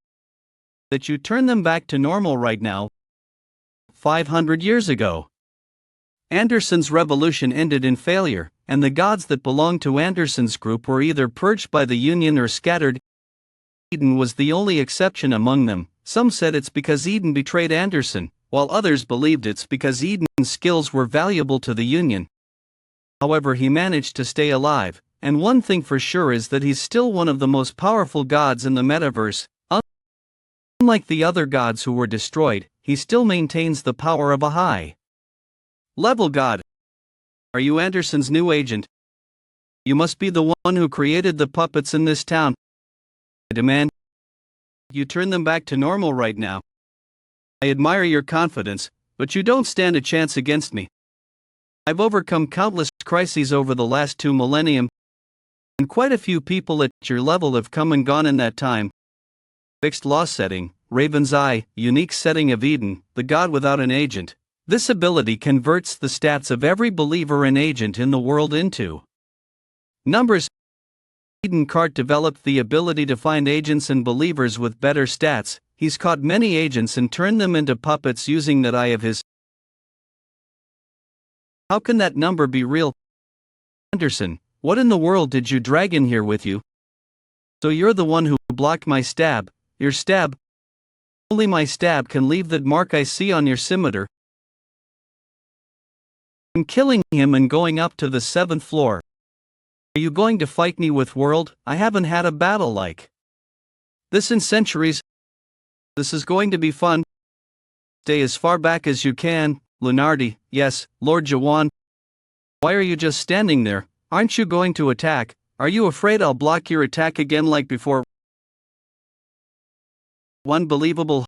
that you turn them back to normal right now. 500 years ago, Anderson's revolution ended in failure, and the gods that belonged to Anderson's group were either purged by the Union or scattered. Eden was the only exception among them. Some said it's because Eden betrayed Anderson, while others believed it's because Eden's skills were valuable to the Union. However, he managed to stay alive, and one thing for sure is that he's still one of the most powerful gods in the metaverse. Unlike the other gods who were destroyed, he still maintains the power of a high-level god. Are you Anderson's new agent? You must be the one who created the puppets in this town. I demand you turn them back to normal right now. I admire your confidence, but you don't stand a chance against me. I've overcome countless crises over the last 2 millennium, and quite a few people at your level have come and gone in that time. Fixed law setting, Raven's Eye, unique setting of Eden, the god without an agent. This ability converts the stats of every believer and agent in the world into numbers. Eden Cart developed the ability to find agents and believers with better stats. He's caught many agents and turned them into puppets using that eye of his. How can that number be real? Anderson, what in the world did you drag in here with you? So you're the one who blocked my stab. Your stab? Only my stab can leave that mark I see on your scimitar. I'm killing him and going up to the 7th floor. Are you going to fight me with world? I haven't had a battle like this in centuries. This is going to be fun. Stay as far back as you can, Lunardi. Yes, Lord Jaehwan. Why are you just standing there? Aren't you going to attack? Are you afraid I'll block your attack again like before? Unbelievable.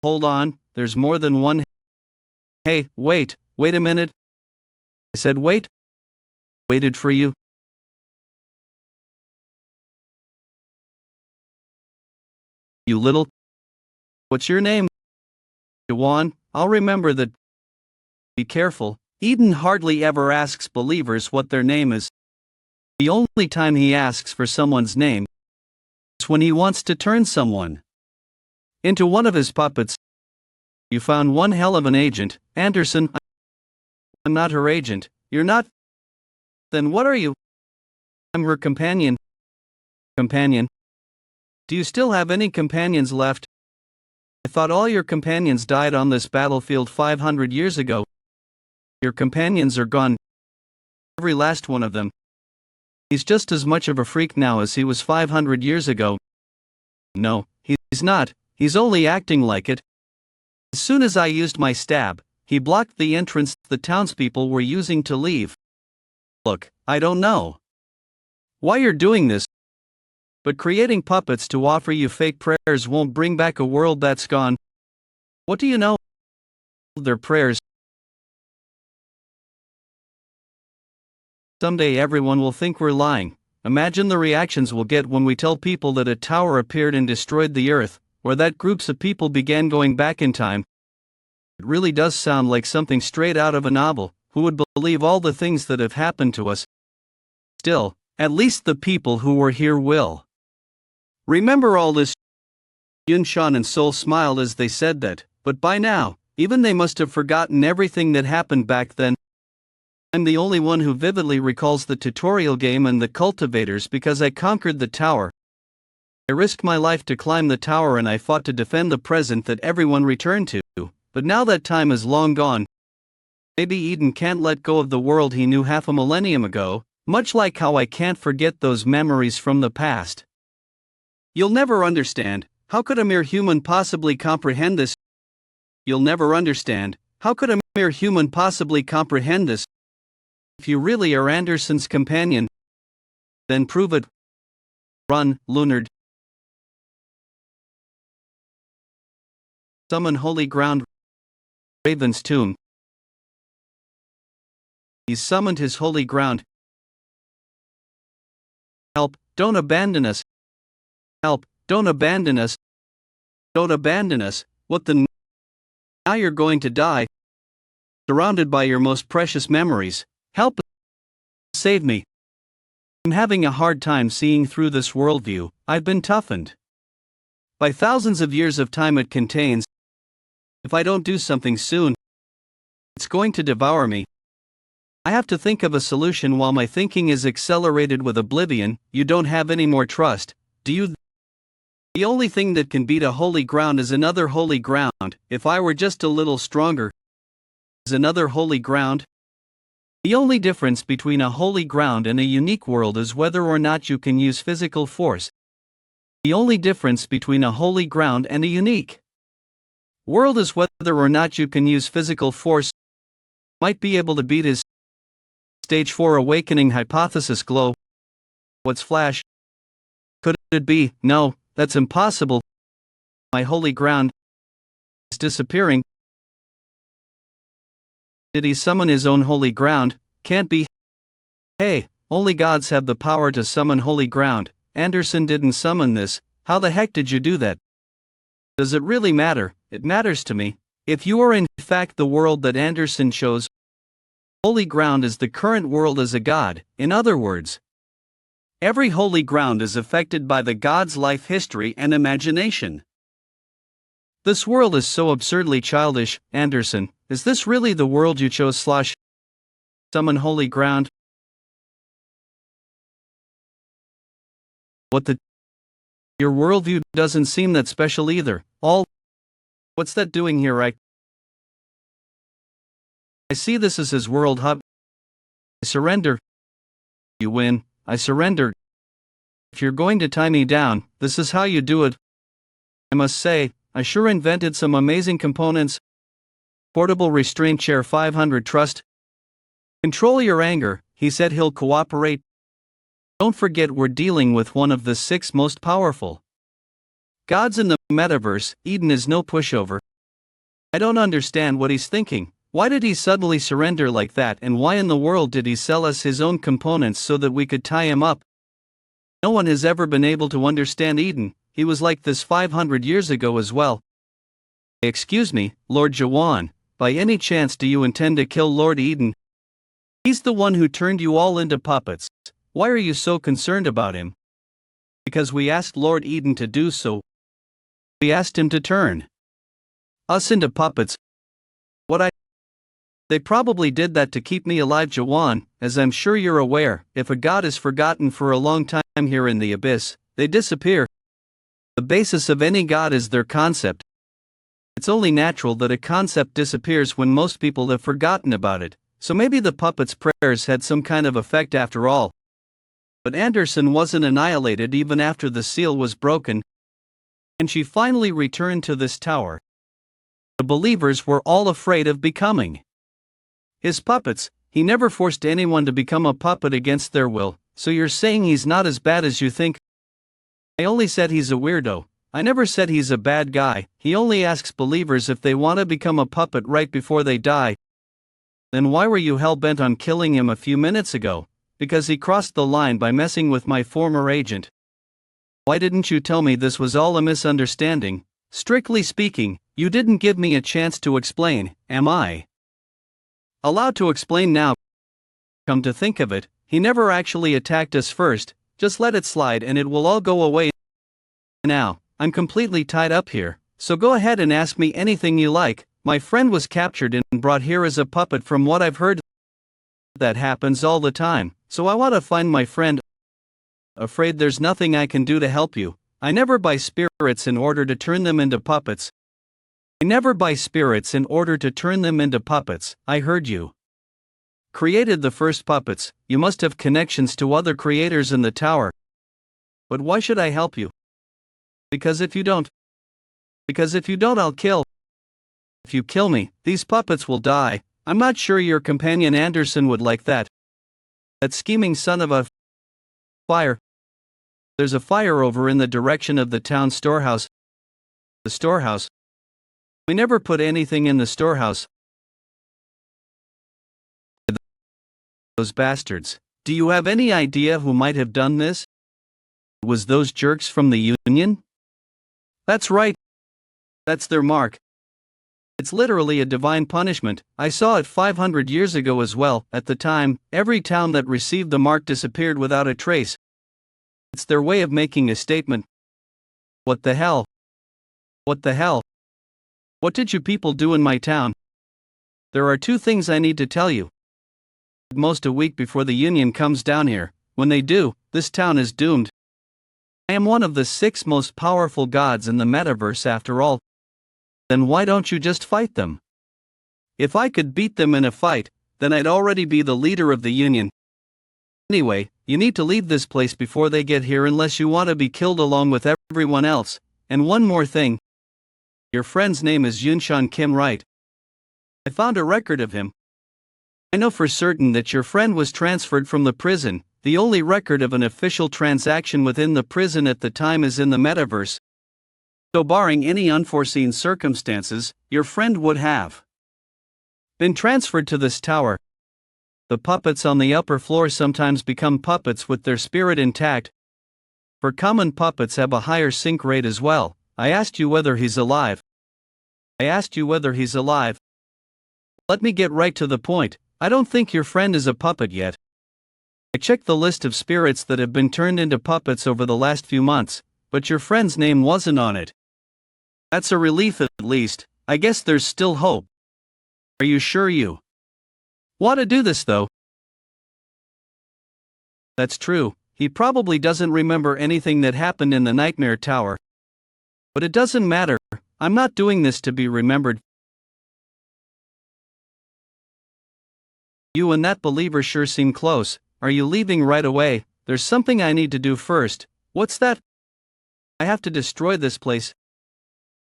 Hold on, there's more than one. Hey, wait a minute. I said wait. Waited for you. You little. What's your name? Jaehwan. I'll remember that. Be careful. Eden hardly ever asks believers what their name is. The only time he asks for someone's name is when he wants to turn someone into one of his puppets. You found one hell of an agent, Anderson. I'm not her agent. You're not? Then what are you? I'm her companion. Companion? Do you still have any companions left? I thought all your companions died on this battlefield 500 years ago. Your companions are gone. Every last one of them. He's just as much of a freak now as he was 500 years ago. No, he's not. He's only acting like it. As soon as I used my stab, he blocked the entrance the townspeople were using to leave. Look, I don't know why you're doing this, but creating puppets to offer you fake prayers won't bring back a world that's gone. What do you know? Their prayers. Someday everyone will think we're lying. Imagine the reactions we'll get when we tell people that a tower appeared and destroyed the earth, or that groups of people began going back in time. It really does sound like something straight out of a novel. Who would believe all the things that have happened to us? Still, at least the people who were here will remember all this. Yun Shan and Sol smiled as they said that, but by now, even they must have forgotten everything that happened back then. I'm the only one who vividly recalls the tutorial game and the cultivators because I conquered the tower. I risked my life to climb the tower and I fought to defend the present that everyone returned to, but now that time is long gone. Maybe Eden can't let go of the world he knew half a millennium ago, much like how I can't forget those memories from the past. You'll never understand. How could a mere human possibly comprehend this? You'll never understand. How could a mere human possibly comprehend this? If you really are Anderson's companion, then prove it. Run, Lunard. Summon holy ground. Raven's tomb. He's summoned his holy ground. Help, don't abandon us. Help, don't abandon us. Don't abandon us. What the? Now you're going to die. Surrounded by your most precious memories. Help. Save me. I'm having a hard time seeing through this worldview. I've been toughened by thousands of years of time it contains. If I don't do something soon, it's going to devour me. I have to think of a solution while my thinking is accelerated with oblivion. You don't have any more trust, do you? The only thing that can beat a holy ground is another holy ground. If I were just a little stronger, is another holy ground? The only difference between a holy ground and a unique world is whether or not you can use physical force. The only difference between a holy ground and a unique world is whether or not you can use physical force. Might be able to beat his Stage 4 awakening hypothesis glow. What's flash? Could it be? No, that's impossible. My holy ground is disappearing. Did he summon his own holy ground? Can't be. Hey, only gods have the power to summon holy ground. Anderson didn't summon this. How the heck did you do that? Does it really matter? It matters to me. If you are in fact the world that Anderson chose, holy ground is the current world as a god. In other words, every holy ground is affected by the god's life history and imagination. This world is so absurdly childish. Anderson, is this really the world you chose? Summon holy ground? What the? Your worldview doesn't seem that special either. What's that doing here? I see this as his world hub. I surrender. You win. I surrender. If you're going to tie me down, this is how you do it. I must say, I sure invented some amazing components. Portable restraint chair 500 trust. Control your anger, he said he'll cooperate. Don't forget we're dealing with one of the 6 most powerful gods in the metaverse. Eden is no pushover. I don't understand what he's thinking. Why did he suddenly surrender like that, and why in the world did he sell us his own components so that we could tie him up? No one has ever been able to understand Eden. He was like this 500 years ago as well. Excuse me, Lord Jaehwan, by any chance do you intend to kill Lord Eden? He's the one who turned you all into puppets. Why are you so concerned about him? Because we asked Lord Eden to do so. We asked him to turn us into puppets. They probably did that to keep me alive, Jaehwan. As I'm sure you're aware, if a god is forgotten for a long time here in the abyss, they disappear. The basis of any god is their concept. It's only natural that a concept disappears when most people have forgotten about it, so maybe the puppet's prayers had some kind of effect after all. But Anderson wasn't annihilated even after the seal was broken, and she finally returned to this tower. The believers were all afraid of becoming his puppets. He never forced anyone to become a puppet against their will, so you're saying he's not as bad as you think? I only said he's a weirdo. I never said he's a bad guy. He only asks believers if they want to become a puppet right before they die. Then why were you hell-bent on killing him a few minutes ago? Because he crossed the line by messing with my former agent. Why didn't you tell me this was all a misunderstanding? Strictly speaking, You didn't give me a chance to explain, am I allowed to explain now? Come to think of it, he never actually attacked us first, just let it slide and it will all go away. Now, I'm completely tied up here, so go ahead and ask me anything you like. My friend was captured and brought here as a puppet. From what I've heard, that happens all the time, so I want to find my friend. Afraid there's nothing I can do to help you. I never buy spirits in order to turn them into puppets. I never buy spirits in order to turn them into puppets. I heard you created the first puppets. You must have connections to other creators in the tower. But why should I help you? Because if you don't, I'll kill. If you kill me, these puppets will die. I'm not sure your companion Anderson would like that. That scheming son of a fire. There's a fire over in the direction of the town storehouse. The storehouse? We never put anything in the storehouse. Those bastards. Do you have any idea who might have done this? Was those jerks from the Union? That's right. That's their mark. It's literally a divine punishment. I saw it 500 years ago as well. At the time, every town that received the mark disappeared without a trace. It's their way of making a statement. What the hell? What the hell? What did you people do in my town? There are two things I need to tell you. At most a week before the Union comes down here. When they do, this town is doomed. I am one of the 6 most powerful gods in the metaverse after all. Then why don't you just fight them? If I could beat them in a fight, then I'd already be the leader of the Union. Anyway, you need to leave this place before they get here unless you want to be killed along with everyone else. And one more thing. Your friend's name is Yunshan Kim, right? I found a record of him. I know for certain that your friend was transferred from the prison. The only record of an official transaction within the prison at the time is in the metaverse. So barring any unforeseen circumstances, your friend would have been transferred to this tower. The puppets on the upper floor sometimes become puppets with their spirit intact. For common puppets have a higher sync rate as well. I asked you whether he's alive. Let me get right to the point. I don't think your friend is a puppet yet. I checked the list of spirits that have been turned into puppets over the last few months, but your friend's name wasn't on it. That's a relief at least. I guess there's still hope. Are you sure you want to do this though? That's true. He probably doesn't remember anything that happened in the Nightmare Tower. But it doesn't matter. I'm not doing this to be remembered. You and that believer sure seem close. Are you leaving right away? There's something I need to do first. What's that? I have to destroy this place.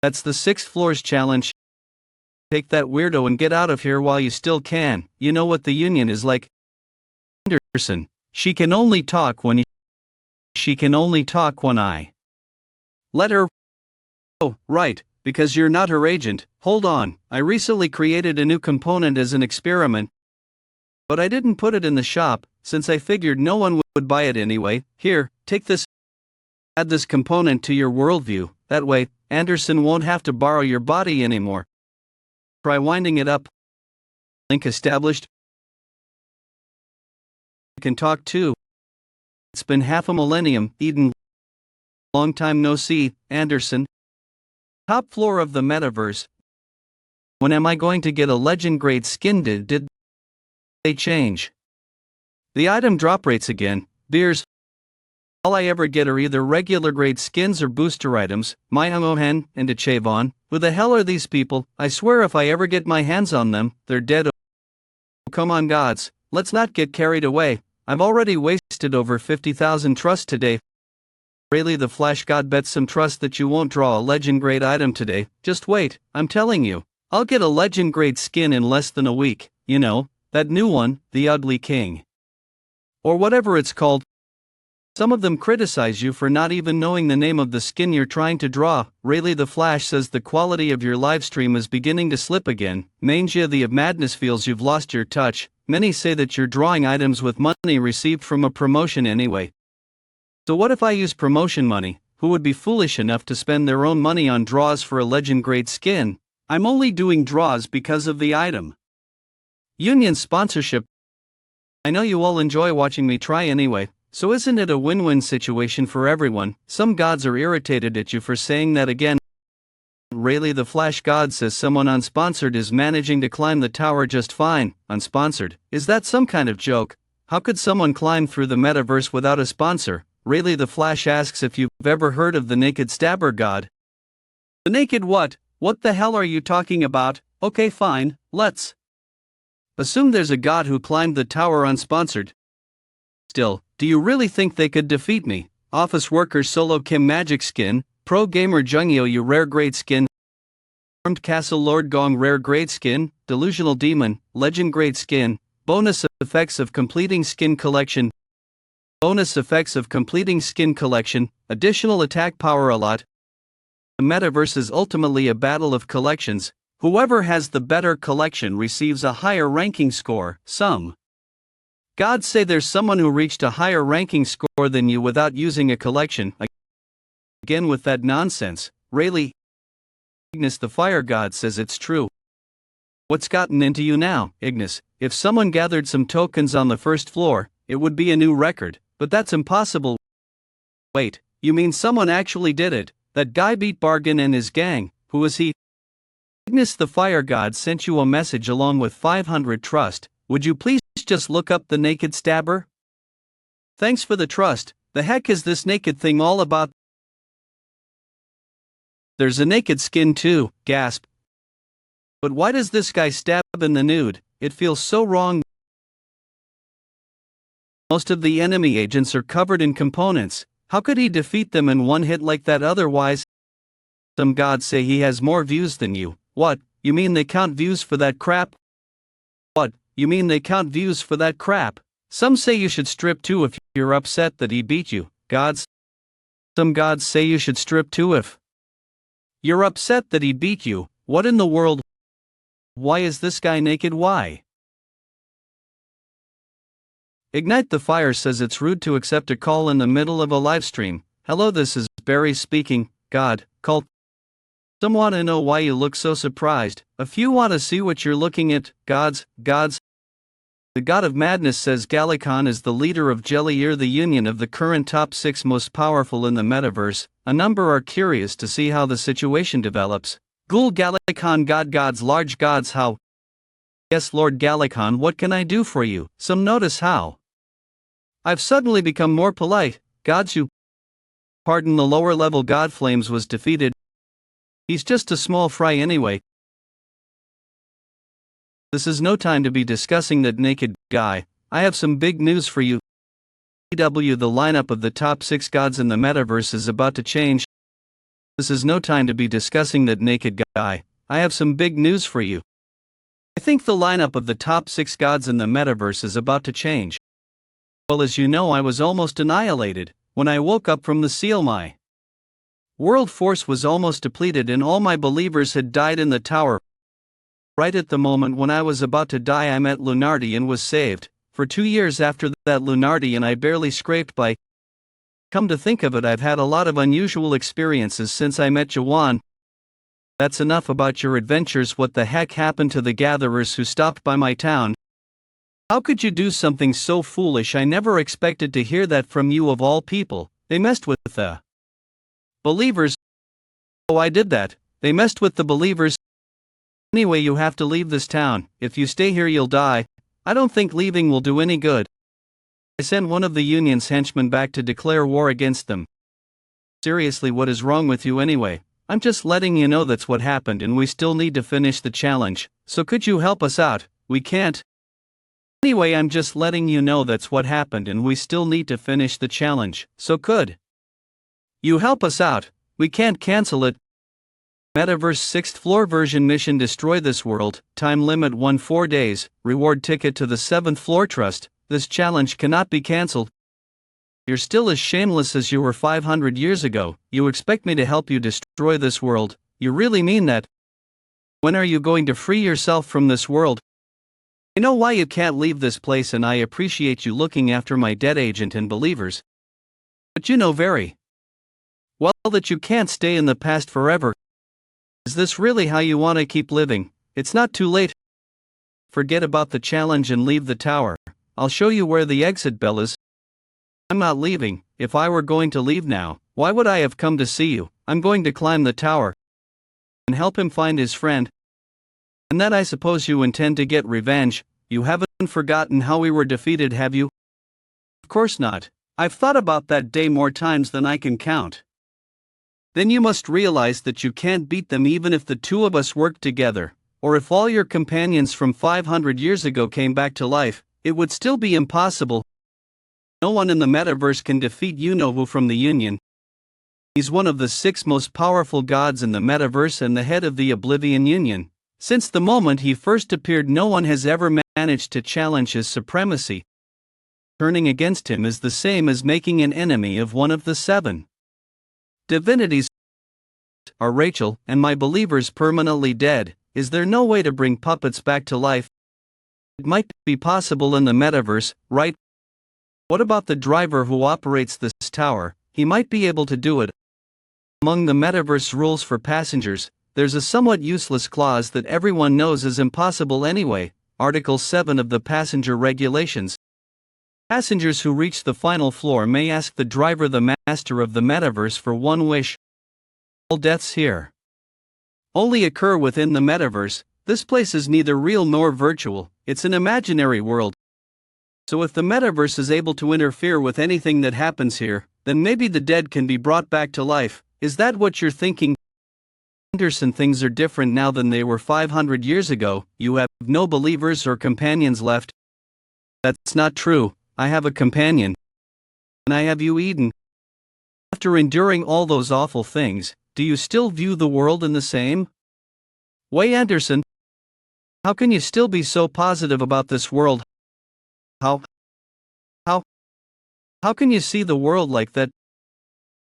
That's the 6 floors challenge. Take that weirdo and get out of here while you still can. You know what the Union is like. Anderson. She can only talk when I let her. Oh, right, because you're not her agent. Hold on, I recently created a new component as an experiment. But I didn't put it in the shop, since I figured no one would buy it anyway. Here, take this. Add this component to your worldview. That way, Anderson won't have to borrow your body anymore. Try winding it up. Link established. You can talk too. It's been half a millennium, Eden. Long time no see, Anderson. Top floor of the metaverse. When am I going to get a legend grade skin? Did they change the item drop rates again? Beers. All I ever get are either regular grade skins or booster items. Manhwa and Jaehwan. Who the hell are these people? I swear if I ever get my hands on them, they're dead. Oh, come on gods, let's not get carried away. I've already wasted over 50,000 trust today. Really, the Flash God bets some trust that you won't draw a legend grade item today. Just wait, I'm telling you. I'll get a legend grade skin in less than a week. You know, that new one, the Ugly King. Or whatever it's called. Some of them criticize you for not even knowing the name of the skin you're trying to draw. Rayleigh the Flash says the quality of your livestream is beginning to slip again. Mania the of Madness feels you've lost your touch. Many say that you're drawing items with money received from a promotion anyway. So what if I use promotion money? Who would be foolish enough to spend their own money on draws for a legend grade skin? I'm only doing draws because of the item. Union sponsorship. I know you all enjoy watching me try anyway, so isn't it a win-win situation for everyone? Some gods are irritated at you for saying that again. Rayleigh the Flash God says someone unsponsored is managing to climb the tower just fine. Unsponsored? Is that some kind of joke? How could someone climb through the metaverse without a sponsor? Rayleigh the Flash asks if you've ever heard of the Naked Stabber God. The naked what? What the hell are you talking about? Okay fine, let's assume there's a god who climbed the tower unsponsored. Still, do you really think they could defeat me? Office worker Solo Kim Magic Skin, Pro Gamer Jungyo Yu Rare Grade Skin, Armed Castle Lord Gong Rare Grade Skin, Delusional Demon, Legend Grade Skin, Bonus Effects of Completing Skin Collection, Bonus Effects of Completing Skin Collection, Additional Attack Power a lot. The metaverse is ultimately a battle of collections. Whoever has the better collection receives a higher ranking score. Some gods say there's someone who reached a higher ranking score than you without using a collection. Again with that nonsense, Rayleigh. Ignis the fire god says it's true. What's gotten into you now, Ignis? If someone gathered some tokens on the first floor, it would be a new record, but that's impossible. Wait, you mean someone actually did it? That guy beat Bargain and his gang. Who is he? Ignis the fire god sent you a message along with 500 trust. Would you please just look up the Naked Stabber? Thanks for the trust. The heck is this naked thing all about? There's a naked skin too, gasp. But why does this guy stab in the nude? It feels so wrong. Most of the enemy agents are covered in components. How could he defeat them in one hit like that otherwise? Some gods say he has more views than you. What, you mean they count views for that crap? What, you mean they count views for that crap? Some say you should strip too if you're upset that he beat you. Gods? Some gods say you should strip too if you're upset that he beat you. What in the world? Why is this guy naked? Why? Ignite the Fire says it's rude to accept a call in the middle of a livestream. Hello, this is Barry speaking. God, call. Some want to know why you look so surprised. A few want to see what you're looking at. Gods. The God of Madness says Gallicon is the leader of Jelly the union of the current top 6 most powerful in the metaverse. A number are curious to see how the situation develops. Ghoul Gallicon gods large gods how? Yes Lord Gallicon, what can I do for you? Some notice how I've suddenly become more polite. Gods you pardon the lower level God Flames was defeated. He's just a small fry anyway. This is no time to be discussing that naked guy. I have some big news for you. The lineup of the top 6 gods in the metaverse is about to change. This is no time to be discussing that naked guy. I have some big news for you. I think the lineup of the top 6 gods in the metaverse is about to change. Well, as you know, I was almost annihilated when I woke up from the seal. My world force was almost depleted and all my believers had died in the tower. Right at the moment when I was about to die, I met Lunardi and was saved. For 2 years after that, Lunardi and I barely scraped by. Come to think of it, I've had a lot of unusual experiences since I met Jaehwan. That's enough about your adventures. What the heck happened to the gatherers who stopped by my town? How could you do something so foolish? I never expected to hear that from you of all people. They messed with the believers. Oh, I did that. They messed with the believers. Anyway, you have to leave this town. If you stay here, you'll die. I don't think leaving will do any good. I sent one of the union's henchmen back to declare war against them. Seriously, what is wrong with you anyway? I'm just letting you know that's what happened and we still need to finish the challenge. So could you help us out? We can't. Anyway, I'm just letting you know that's what happened and we still need to finish the challenge. So could you help us out? We can't cancel it. Metaverse 6th floor version mission: destroy this world. Time limit 4 days. Reward ticket to the 7th floor trust. This challenge cannot be cancelled. You're still as shameless as you were 500 years ago. You expect me to help you destroy this world? You really mean that? When are you going to free yourself from this world? I know why you can't leave this place and I appreciate you looking after my dead agent and believers. But you know very well that you can't stay in the past forever. Is this really how you want to keep living? It's not too late. Forget about the challenge and leave the tower. I'll show you where the exit bell is. I'm not leaving. If I were going to leave now, why would I have come to see you? I'm going to climb the tower and help him find his friend. And then I suppose you intend to get revenge. You haven't forgotten how we were defeated, have you? Of course not. I've thought about that day more times than I can count. Then you must realize that you can't beat them even if the two of us work together, or if all your companions from 500 years ago came back to life, it would still be impossible. No one in the metaverse can defeat Yunovu from the Union. He's one of the 6 most powerful gods in the metaverse and the head of the Oblivion Union. Since the moment he first appeared, no one has ever managed to challenge his supremacy. Turning against him is the same as making an enemy of one of the 7 divinities. Are Rachel and my believers permanently dead? Is there no way to bring puppets back to life? It might be possible in the metaverse, right? What about the driver who operates this tower? He might be able to do it. Among the metaverse rules for passengers, there's a somewhat useless clause that everyone knows is impossible anyway, Article 7 of the passenger regulations. Passengers who reach the final floor may ask the driver, the master of the metaverse, for one wish. All deaths here only occur within the metaverse. This place is neither real nor virtual, it's an imaginary world. So if the metaverse is able to interfere with anything that happens here, then maybe the dead can be brought back to life. Is that what you're thinking? Anderson, things are different now than they were 500 years ago. You have no believers or companions left. That's not true. I have a companion. And I have you, Eden. After enduring all those awful things, do you still view the world in the same way, Anderson? How can you still be so positive about this world? How can you see the world like that?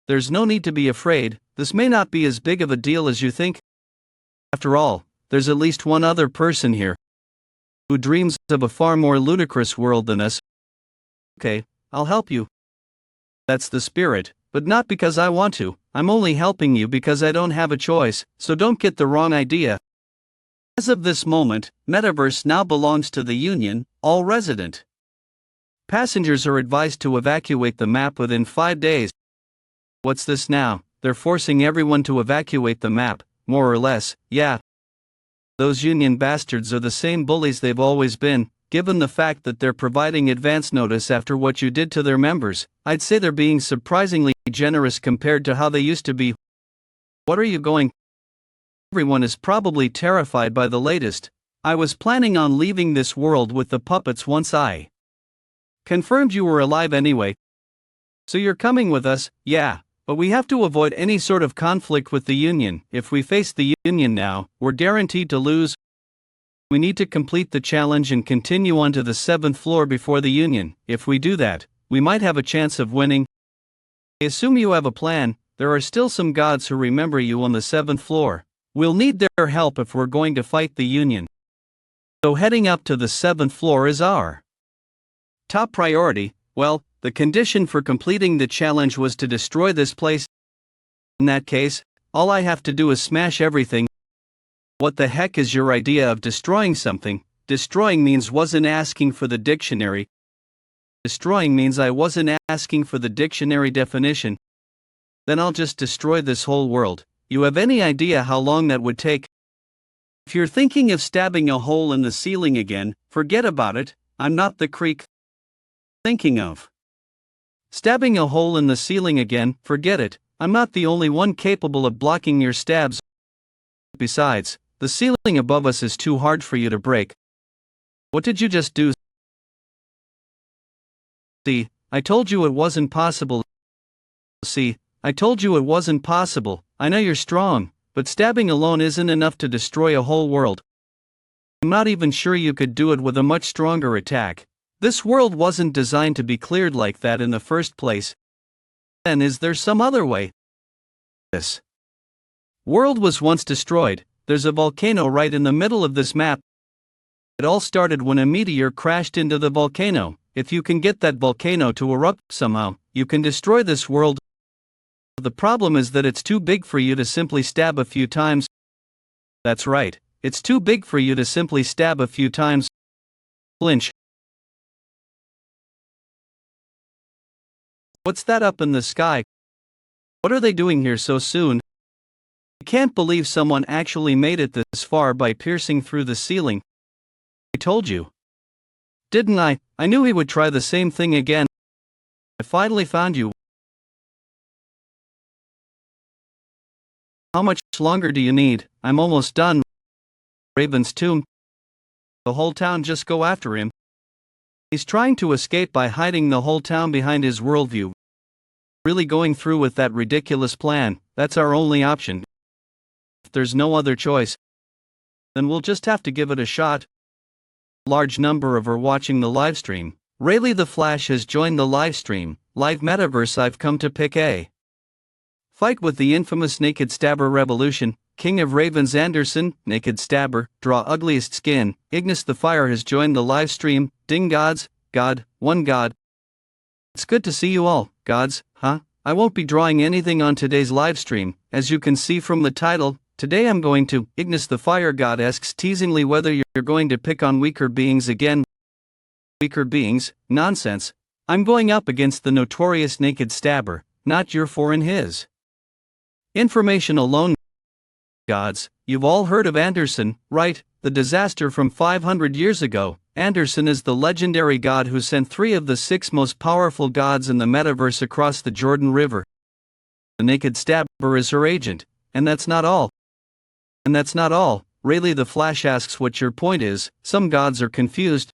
There's no need to be afraid. This may not be as big of a deal as you think. After all, there's at least one other person here who dreams of a far more ludicrous world than us. Okay, I'll help you. That's the spirit, but not because I want to. I'm only helping you because I don't have a choice, so don't get the wrong idea. As of this moment, Metaverse now belongs to the Union, all resident. Passengers are advised to evacuate the map within 5 days. What's this now? They're forcing everyone to evacuate the map, more or less, yeah. Those Union bastards are the same bullies they've always been. Given the fact that they're providing advance notice after what you did to their members, I'd say they're being surprisingly generous compared to how they used to be. What are you going? Everyone is probably terrified by the latest. I was planning on leaving this world with the puppets once I confirmed you were alive anyway. So you're coming with us, yeah, but we have to avoid any sort of conflict with the Union. If we face the Union now, we're guaranteed to lose. We need to complete the challenge and continue on to the 7th floor before the Union. If we do that, we might have a chance of winning. I assume you have a plan. There are still some gods who remember you on the 7th floor. We'll need their help if we're going to fight the Union. So heading up to the 7th floor is our top priority. Well, the condition for completing the challenge was to destroy this place. In that case, all I have to do is smash everything. What the heck is your idea of destroying something? Destroying means wasn't asking for the dictionary. Destroying means I wasn't asking for the dictionary definition. Then I'll just destroy this whole world. You have any idea how long that would take? If you're thinking of stabbing a hole in the ceiling again, forget about it. I'm not the creep thinking of stabbing a hole in the ceiling again, forget it. I'm not the only one capable of blocking your stabs. Besides, the ceiling above us is too hard for you to break. What did you just do? See, I told you it wasn't possible. See, I told you it wasn't possible. I know you're strong, but stabbing alone isn't enough to destroy a whole world. I'm not even sure you could do it with a much stronger attack. This world wasn't designed to be cleared like that in the first place. Then is there some other way? This world was once destroyed. There's a volcano right in the middle of this map. It all started when a meteor crashed into the volcano. If you can get that volcano to erupt somehow, you can destroy this world. The problem is that it's too big for you to simply stab a few times. That's right, it's too big for you to simply stab a few times. Flinch. What's that up in the sky? What are they doing here so soon? I can't believe someone actually made it this far by piercing through the ceiling. I told you. Didn't I? I knew he would try the same thing again. I finally found you. How much longer do you need? I'm almost done. Raven's tomb. The whole town just go after him. He's trying to escape by hiding the whole town behind his worldview. Really going through with that ridiculous plan, that's our only option. If there's no other choice, then we'll just have to give it a shot. Large number of are watching the livestream. Rayleigh the Flash has joined the livestream. Live metaverse. I've come to pick a fight with the infamous Naked Stabber Revolution. King of Ravens Anderson, Naked Stabber, draw ugliest skin. Ignis the Fire has joined the livestream. Ding gods, God, one God. It's good to see you all, gods, huh? I won't be drawing anything on today's livestream. As you can see from the title, today I'm going to. Ignis the Fire God asks teasingly whether you're going to pick on weaker beings again. Weaker beings? Nonsense. I'm going up against the notorious Naked Stabber, not your foreign his. Information alone. Gods, you've all heard of Anderson, right? The disaster from 500 years ago. Anderson is the legendary god who sent 3 of the 6 most powerful gods in the metaverse across the Jordan River. The Naked Stabber is her agent, and that's not all. Rayleigh the Flash asks what your point is. Some gods are confused.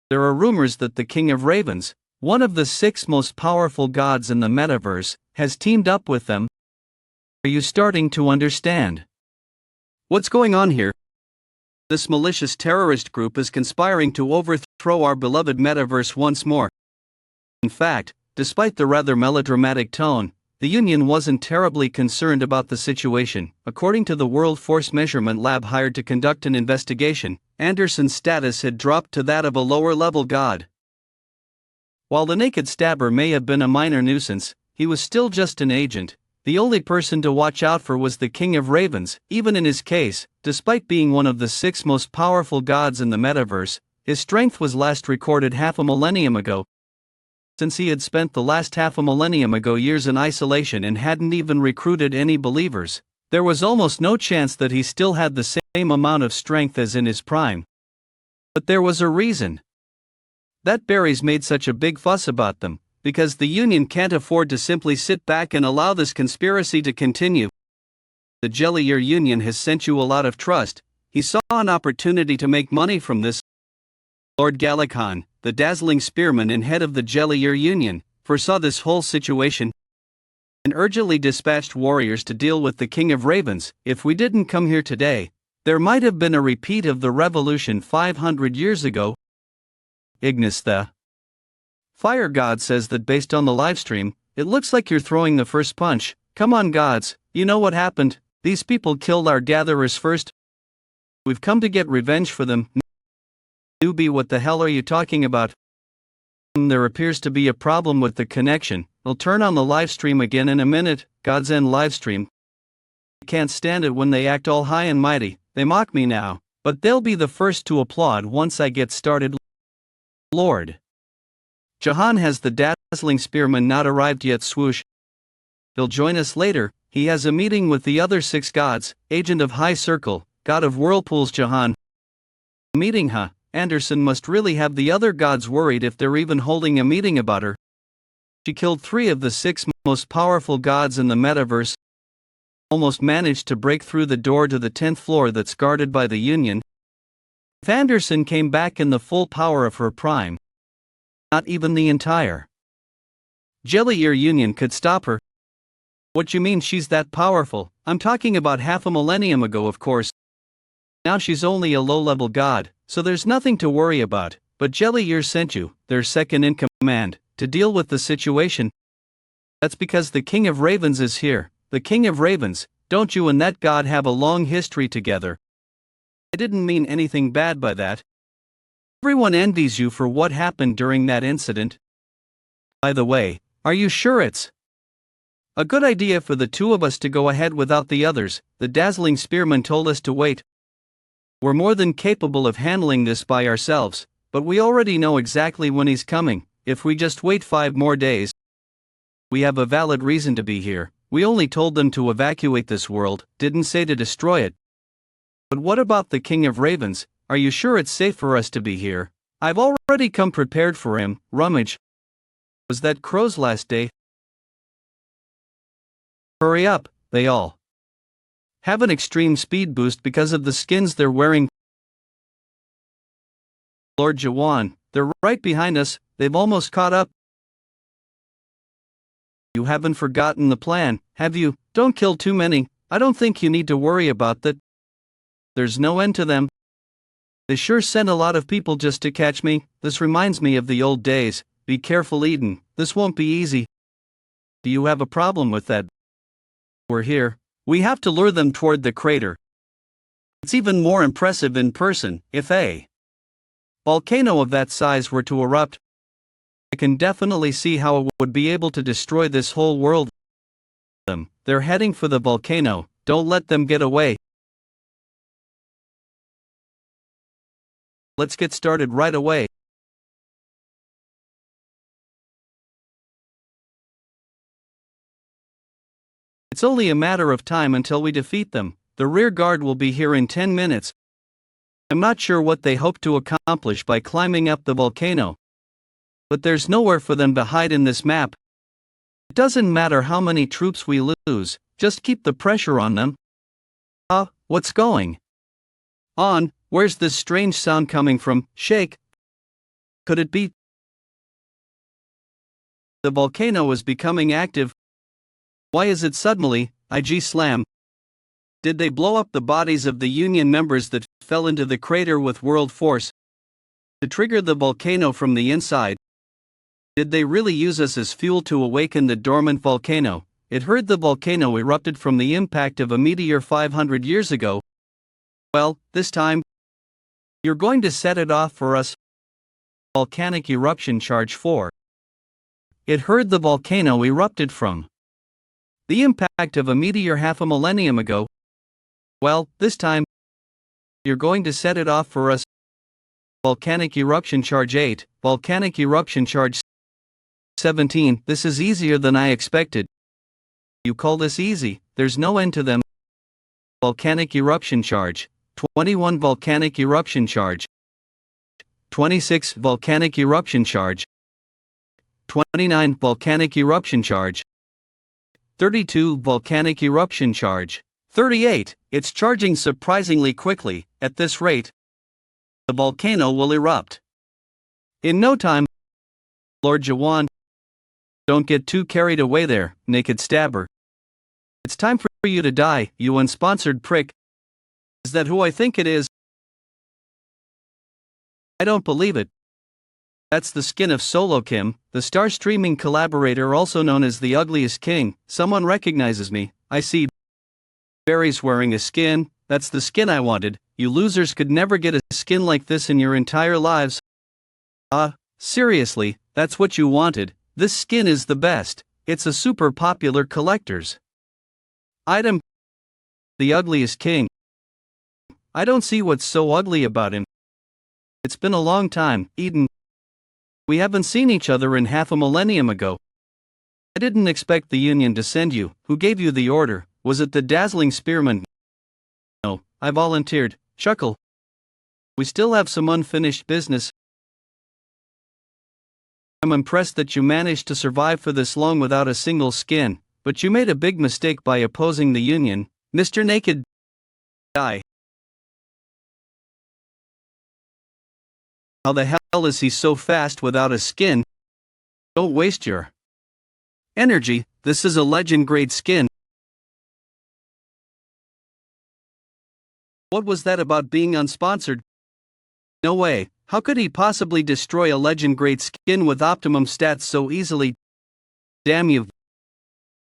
There are rumors that the King of Ravens, one of the 6 most powerful gods in the metaverse, has teamed up with them. Are you starting to understand what's going on here? This malicious terrorist group is conspiring to overthrow our beloved metaverse once more. In fact, despite the rather melodramatic tone, the Union wasn't terribly concerned about the situation. According to the World Force Measurement Lab hired to conduct an investigation, Anderson's status had dropped to that of a lower-level god. While the Naked Stabber may have been a minor nuisance, he was still just an agent. The only person to watch out for was the King of Ravens. Even in his case, despite being one of the 6 most powerful gods in the metaverse, his strength was last recorded half a millennium ago. Since he had spent the last half a millennium ago years in isolation and hadn't even recruited any believers, there was almost no chance that he still had the same amount of strength as in his prime. But there was a reason that Barry's made such a big fuss about them. Because the Union can't afford to simply sit back and allow this conspiracy to continue. The Jelly Ear Union has sent you a lot of trust. He saw an opportunity to make money from this. Lord Galakhan, the dazzling spearman and head of the Jelly Ear Union, foresaw this whole situation and urgently dispatched warriors to deal with the King of Ravens. If we didn't come here today, there might have been a repeat of the revolution 500 years ago. Ignis the Fire God says that based on the livestream, it looks like you're throwing the first punch. Come on gods, you know what happened? These people killed our gatherers first. We've come to get revenge for them. Newbie, what the hell are you talking about? There appears to be a problem with the connection. I'll turn on the livestream again in a minute. God's End livestream. I can't stand it when they act all high and mighty. They mock me now, but they'll be the first to applaud once I get started. Lord Jaehwan, has the dazzling spearman not arrived yet? Swoosh. He'll join us later. He has a meeting with the other 6 gods. Agent of High Circle, God of Whirlpools Jaehwan. Meeting, huh? Anderson must really have the other gods worried if they're even holding a meeting about her. She killed 3 of the 6 most powerful gods in the metaverse. Almost managed to break through the door to the 10th floor that's guarded by the Union. If Anderson came back in the full power of her prime, not even the entire Jelly Ear Union could stop her. What you mean she's that powerful? I'm talking about half a millennium ago, of course. Now she's only a low-level god, so there's nothing to worry about. But Jelly Ear sent you, their second in command, to deal with the situation. That's because the King of Ravens is here. The King of Ravens, don't you and that god have a long history together? I didn't mean anything bad by that. Everyone envies you for what happened during that incident. By the way, are you sure it's A good idea for the two of us to go ahead without the others, the dazzling spearman told us to wait. We're more than capable of handling this by ourselves, but we already know exactly when he's coming. If we just wait 5 more days, we have a valid reason to be here. We only told them to evacuate this world, didn't say to destroy it. But what about the King of Ravens? Are you sure it's safe for us to be here? I've already come prepared for him. Rummage. Was that Crow's last day? Hurry up, they all have an extreme speed boost because of the skins they're wearing. Lord Jaehwan, they're right behind us, they've almost caught up. You haven't forgotten the plan, have you? Don't kill too many, I don't think you need to worry about that. There's no end to them. They sure sent a lot of people just to catch me. This reminds me of the old days. Be careful, Eden, this won't be easy. Do you have a problem with that? We're here. We have to lure them toward the crater. It's even more impressive in person. If a volcano of that size were to erupt, I can definitely see how it would be able to destroy this whole world. They're heading for the volcano, don't let them get away. Let's get started right away. It's only a matter of time until we defeat them. The rear guard will be here in 10 minutes. I'm not sure what they hope to accomplish by climbing up the volcano, but there's nowhere for them to hide in this map. It doesn't matter how many troops we lose, just keep the pressure on them. What's going on? Where's this strange sound coming from? Shake. Could it be the volcano is becoming active? Why is it suddenly, IG slam? Did they blow up the bodies of the Union members that fell into the crater with world force to trigger the volcano from the inside? Did they really use us as fuel to awaken the dormant volcano? It heard the volcano erupted from the impact of a meteor 500 years ago. Well, this time, you're going to set it off for us. Volcanic eruption charge 4. It heard the volcano erupted from the impact of a meteor half a millennium ago. Well, this time, you're going to set it off for us. Volcanic eruption charge 8, volcanic eruption charge 17. This is easier than I expected. You call this easy? There's no end to them. Volcanic eruption charge 21, volcanic eruption charge 26, volcanic eruption charge 29, volcanic eruption charge 32, volcanic eruption charge 38. It's charging surprisingly quickly. At this rate, the volcano will erupt in no time. Lord Jaehwan, don't get too carried away there, naked stabber. It's time for you to die, you unsponsored prick. Is that who I think it is? I don't believe it. That's the skin of Solo Kim, the star-streaming collaborator also known as the ugliest king. Someone recognizes me. I see Barry's wearing a skin. That's the skin I wanted. You losers could never get a skin like this in your entire lives. Seriously, that's what you wanted? This skin is the best. It's a super popular collector's item. The ugliest king. I don't see what's so ugly about him. It's been a long time, Eden. We haven't seen each other in half a millennium ago. I didn't expect the Union to send you. Who gave you the order? Was it the dazzling spearman? No, I volunteered. Chuckle. We still have some unfinished business. I'm impressed that you managed to survive for this long without a single skin, but you made a big mistake by opposing the Union, Mr. Naked. Die. How the hell is he so fast without a skin? Don't waste your energy, this is a legend-grade skin. What was that about being unsponsored? No way, how could he possibly destroy a legend-grade skin with optimum stats so easily? Damn you.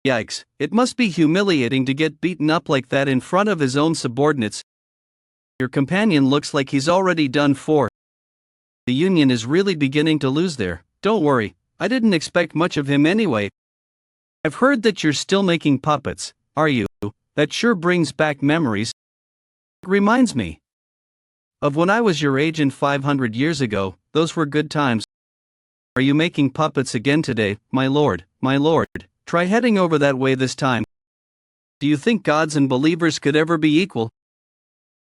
Yikes, it must be humiliating to get beaten up like that in front of his own subordinates. Your companion looks like he's already done for. The Union is really beginning to lose there. Don't worry, I didn't expect much of him anyway. I've heard that you're still making puppets, are you? That sure brings back memories. It reminds me of when I was your age and 500 years ago. Those were good times. Are you making puppets again today, my lord, my lord? Try heading over that way this time. Do you think gods and believers could ever be equal?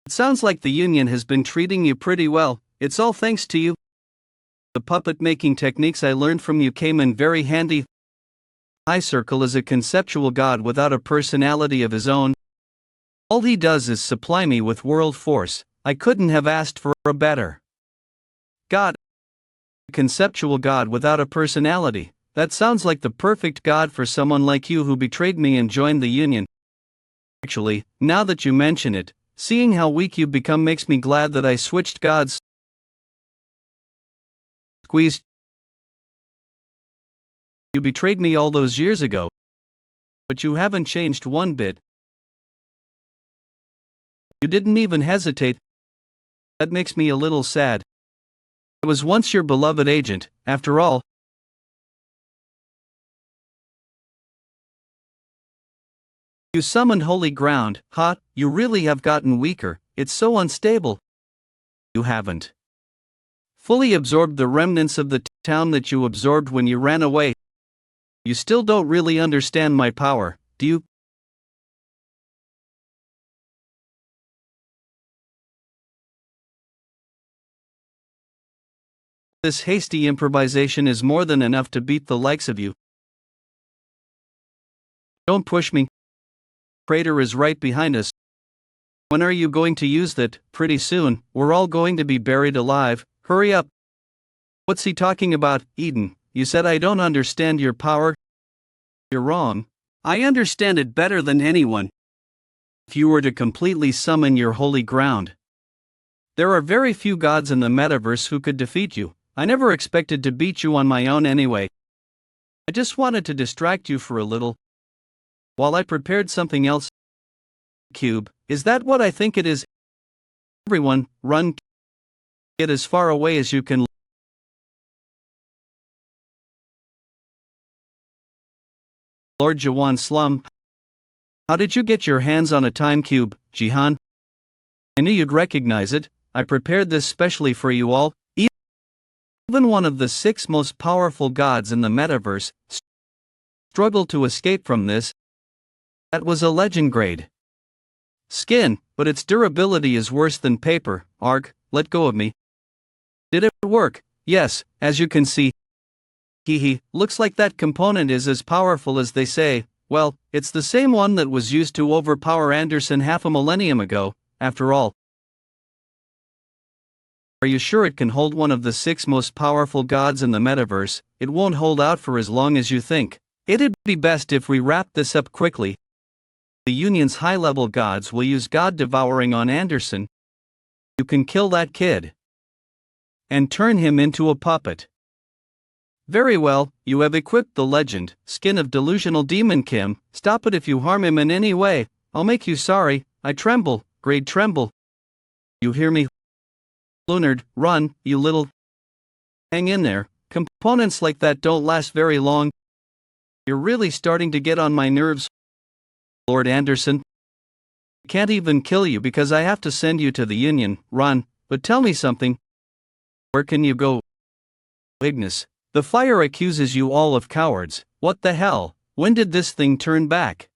It sounds like the Union has been treating you pretty well. It's all thanks to you. The puppet making techniques I learned from you came in very handy. High Circle is a conceptual god without a personality of his own. All he does is supply me with world force. I couldn't have asked for a better god. A conceptual god without a personality. That sounds like the perfect god for someone like you who betrayed me and joined the Union. Actually, now that you mention it, seeing how weak you've become makes me glad that I switched gods. Squeezed. You betrayed me all those years ago. But you haven't changed one bit. You didn't even hesitate. That makes me a little sad. I was once your beloved agent, after all. You summoned holy ground. Ha, you really have gotten weaker. It's so unstable. You haven't fully absorbed the remnants of the town that you absorbed when you ran away. You still don't really understand my power, do you? This hasty improvisation is more than enough to beat the likes of you. Don't push me. Crater is right behind us. When are you going to use that? Pretty soon, we're all going to be buried alive. Hurry up. What's he talking about, Eden? You said I don't understand your power. You're wrong. I understand it better than anyone. If you were to completely summon your holy ground, there are very few gods in the metaverse who could defeat you. I never expected to beat you on my own anyway. I just wanted to distract you for a little, while I prepared something else. Cube, is that what I think it is? Everyone, run. Get as far away as you can. Lord Jaehwan Slum. How did you get your hands on a time cube, Jaehwan? I knew you'd recognize it. I prepared this specially for you all. Even one of the 6 most powerful gods in the metaverse struggled to escape from this. That was a legend grade skin, but its durability is worse than paper. Arg, let go of me. Did it work? Yes, as you can see. Hehe, looks like that component is as powerful as they say. Well, it's the same one that was used to overpower Anderson half a millennium ago, after all. Are you sure it can hold one of the 6 most powerful gods in the metaverse? It won't hold out for as long as you think. It'd be best if we wrap this up quickly. The Union's high-level gods will use God devouring on Anderson. You can kill that kid and turn him into a puppet. Very well, you have equipped the legend, Skin of Delusional Demon Kim. Stop it if you harm him in any way. I'll make you sorry. I tremble, great tremble. You hear me? Lunard, run, you little. Hang in there. Components like that don't last very long. You're really starting to get on my nerves, Lord Anderson. I can't even kill you because I have to send you to the Union. Run, but tell me something. Where can you go? Ignis. The fire accuses you all of cowards. What the hell? When did this thing turn back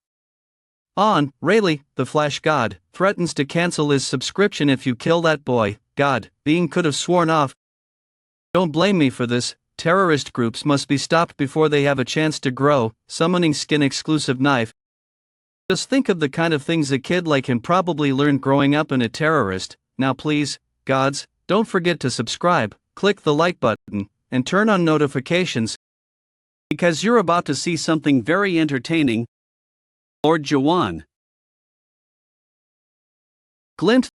on? Rayleigh, the Flash God, threatens to cancel his subscription if you kill that boy. God, being could have sworn off. Don't blame me for this. Terrorist groups must be stopped before they have a chance to grow. Summoning Skin exclusive knife. Just think of the kind of things a kid like him probably learned growing up in a terrorist. Now please, gods, don't forget to subscribe, click the like button, and turn on notifications, because you're about to see something very entertaining. Lord Jaehwan. Glint.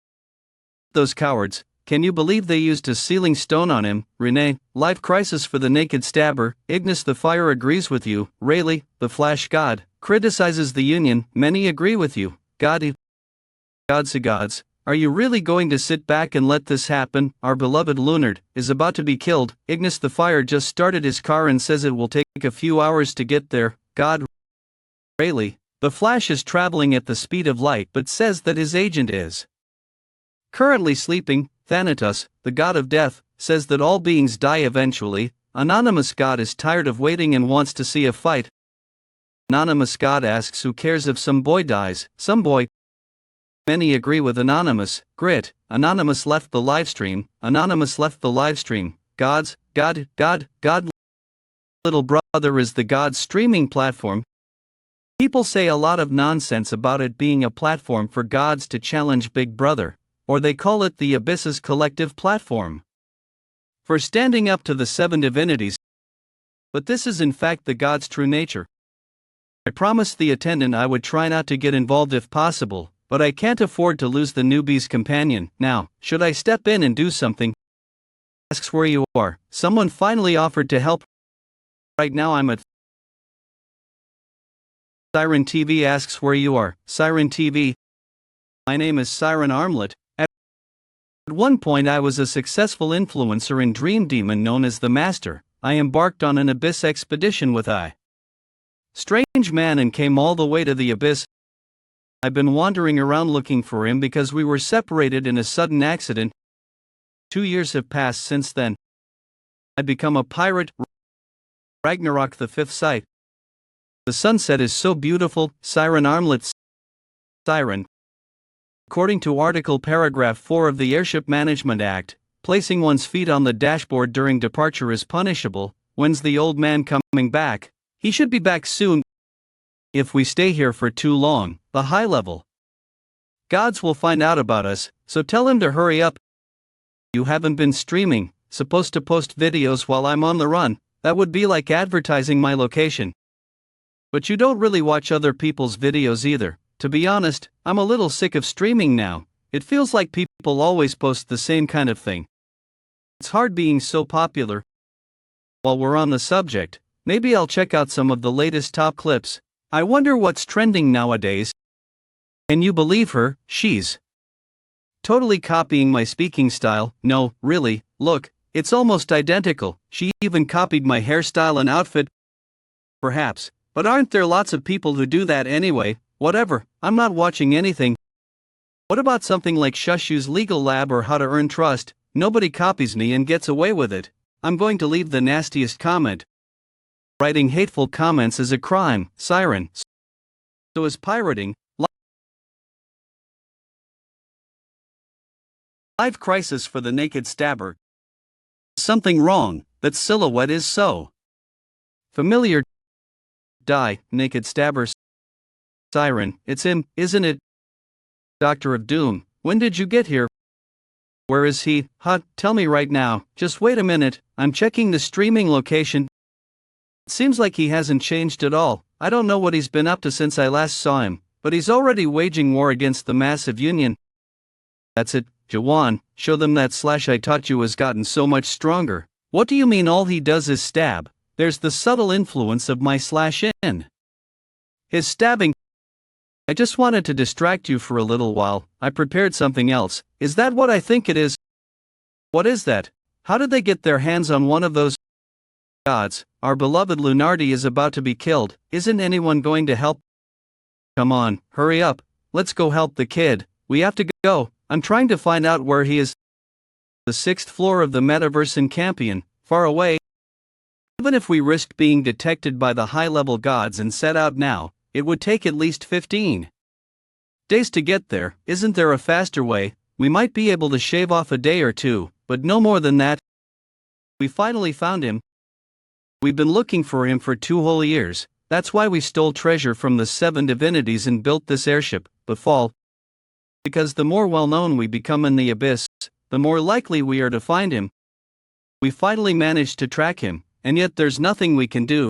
Those cowards, can you believe they used a sealing stone on him? Renee, life crisis for the naked stabber. Ignis the Fire agrees with you. Rayleigh, the Flash God, criticizes the Union. Many agree with you. Gods, are you really going to sit back and let this happen? Our beloved Lunard is about to be killed. Ignis the Fire just started his car and says it will take a few hours to get there. God, Rayleigh, the Flash is traveling at the speed of light but says that his agent is currently sleeping. Thanatos, the god of death, says that all beings die eventually. Anonymous god is tired of waiting and wants to see a fight. Anonymous god asks who cares if some boy dies, some boy. Many agree with Anonymous. Grit, Anonymous left the livestream. Anonymous left the livestream. God. Little Brother is the God streaming platform. People say a lot of nonsense about it being a platform for gods to challenge Big Brother, or they call it the Abyss's collective platform for standing up to the seven divinities. But this is in fact the god's true nature. I promised the attendant I would try not to get involved if possible, but I can't afford to lose the newbie's companion. Now, should I step in and do something? Asks where you are. Someone finally offered to help. Right now I'm at Siren TV. Asks where you are. Siren TV. My name is Siren Armlet. At one point I was a successful influencer in Dream Demon known as the Master. I embarked on an Abyss expedition with a strange man and came all the way to the Abyss. I've been wandering around looking for him because we were separated in a sudden accident. 2 years have passed since then. I become a pirate. Ragnarok, the fifth sight. The sunset is so beautiful. Siren Armlet. Siren. According to Article Paragraph 4 of the Airship Management Act, placing one's feet on the dashboard during departure is punishable. When's the old man coming back? He should be back soon. If we stay here for too long, the high-level gods will find out about us, so tell him to hurry up. You haven't been streaming, supposed to post videos while I'm on the run. That would be like advertising my location. But you don't really watch other people's videos either. To be honest, I'm a little sick of streaming now. It feels like people always post the same kind of thing. It's hard being so popular. While we're on the subject, maybe I'll check out some of the latest top clips. I wonder what's trending nowadays. Can you believe her? She's totally copying my speaking style. No, really, look, it's almost identical. She even copied my hairstyle and outfit. Perhaps, but aren't there lots of people who do that anyway? Whatever, I'm not watching anything. What about something like Shushu's Legal Lab or How to Earn Trust? Nobody copies me and gets away with it. I'm going to leave the nastiest comment. Writing hateful comments is a crime, Siren. So is pirating. Live crisis for the naked stabber. Something wrong, that silhouette is so familiar. Die, naked stabbers. Siren, it's him, isn't it? Doctor of Doom, when did you get here? Where is he? Tell me right now. Just wait a minute, I'm checking the streaming location. It seems like he hasn't changed at all. I don't know what he's been up to since I last saw him, but he's already waging war against the massive union. That's it, Jaehwan, show them that slash I taught you has gotten so much stronger. What do you mean all he does is stab? There's the subtle influence of my slash in his stabbing. I just wanted to distract you for a little while. I prepared something else. Is that what I think it is? What is that? How did they get their hands on one of those gods? Our beloved Lunardi is about to be killed. Isn't anyone going to help? Come on, hurry up. Let's go help the kid. We have to go. I'm trying to find out where he is. The 6th floor of the metaverse in Campion, far away. Even if we risked being detected by the high-level gods and set out now, it would take at least 15 days to get there. Isn't there a faster way? We might be able to shave off a day or two, but no more than that. We finally found him. We've been looking for him for 2 whole years. That's why we stole treasure from the 7 divinities and built this airship, Befall. Because the more well-known we become in the Abyss, the more likely we are to find him. We finally managed to track him, and yet there's nothing we can do.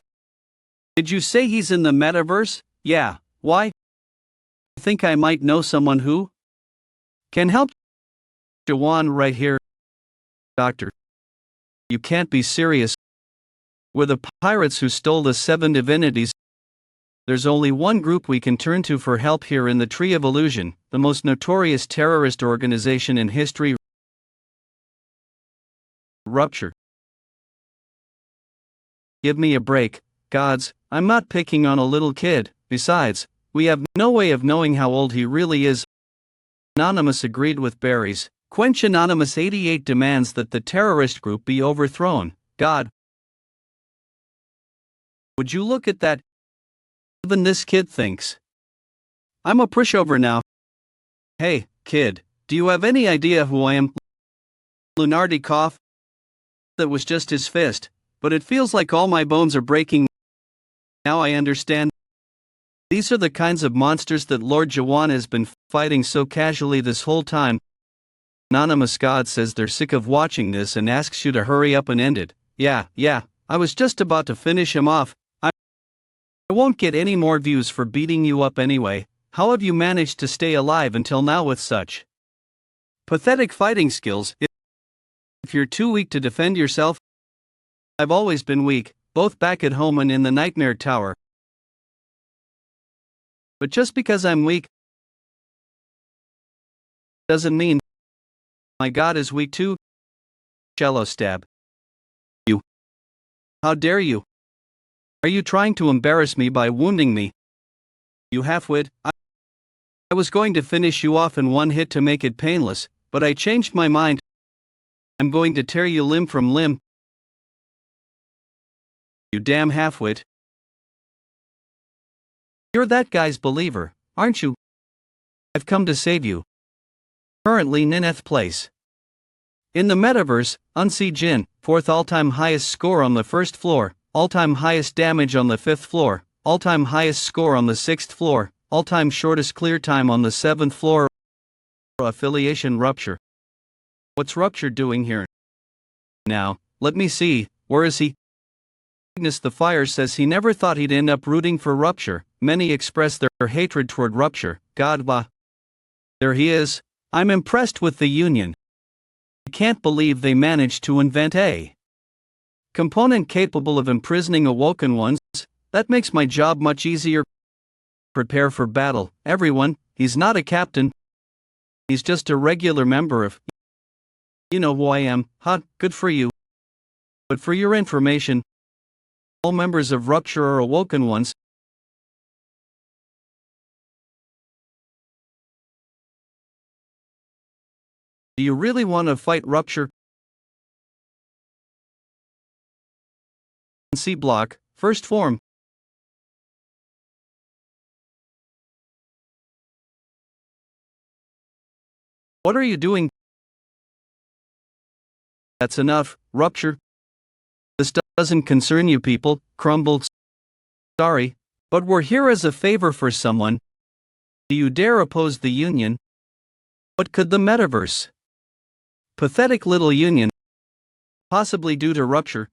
Did you say he's in the metaverse? Yeah, why? I think I might know someone who can help. Jaehwan right here. Doctor. You can't be serious. We're the pirates who stole the 7 divinities. There's only one group we can turn to for help here in the Tree of Illusion, the most notorious terrorist organization in history. Rupture. Give me a break, gods, I'm not picking on a little kid. Besides, we have no way of knowing how old he really is. Anonymous agreed with Barry's. Quench Anonymous 88 demands that the terrorist group be overthrown. God, would you look at that? Even this kid thinks I'm a pushover now. Hey, kid, do you have any idea who I am? Lunardi coughed. That was just his fist, but it feels like all my bones are breaking. Now I understand. These are the kinds of monsters that Lord Jaehwan has been fighting so casually this whole time. Anonymous God says they're sick of watching this and asks you to hurry up and end it. Yeah, I was just about to finish him off. I won't get any more views for beating you up anyway. How have you managed to stay alive until now with such pathetic fighting skills? If you're too weak to defend yourself, I've always been weak, both back at home and in the Nightmare Tower. But just because I'm weak doesn't mean my God is weak too. Shallow stab. You. How dare you? Are you trying to embarrass me by wounding me? You half-wit. I was going to finish you off in one hit to make it painless, but I changed my mind. I'm going to tear you limb from limb. You damn half-wit. You're that guy's believer, aren't you? I've come to save you. Currently Nineth place. In the metaverse, Unsee Jin, 4th all-time highest score on the 1st floor, all-time highest damage on the 5th floor, all-time highest score on the 6th floor, all-time shortest clear time on the 7th floor. Affiliation rupture. What's Rupture doing here? Now, let me see, where is he? Ignis the Fire says he never thought he'd end up rooting for Rupture. Many express their hatred toward Rupture. God, there he is. I'm impressed with the Union. I can't believe they managed to invent a component capable of imprisoning awoken ones. That makes my job much easier. Prepare for battle, everyone. He's not a captain. He's just a regular member of. You know who I am. Good for you. But for your information, all members of Rupture are awoken ones. Do you really want to fight Rupture? C block, first form. What are you doing? That's enough, Rupture. This doesn't concern you people, crumbled. Sorry, but we're here as a favor for someone. Do you dare oppose the Union? What could the metaverse? Pathetic little Union. Possibly due to Rupture.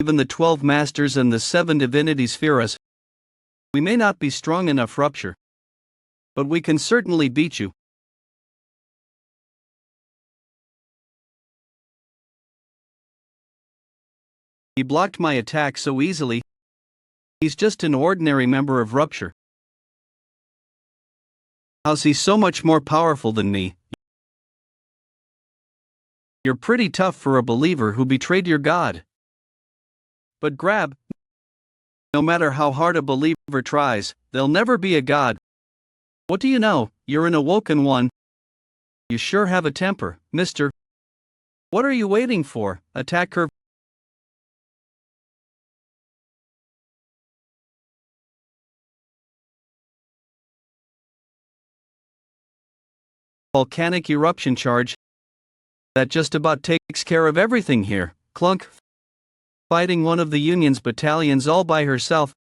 Even the 12 Masters and the 7 Divinities fear us. We may not be strong enough, Rupture. But we can certainly beat you. He blocked my attack so easily. He's just an ordinary member of Rupture. How's he so much more powerful than me? You're pretty tough for a believer who betrayed your God. But grab. No matter how hard a believer tries, they'll never be a god. What do you know? You're an awoken one. You sure have a temper, mister. What are you waiting for? Attack her. Volcanic eruption charge. That just about takes care of everything here. Clunk. Fighting one of the Union's battalions all by herself.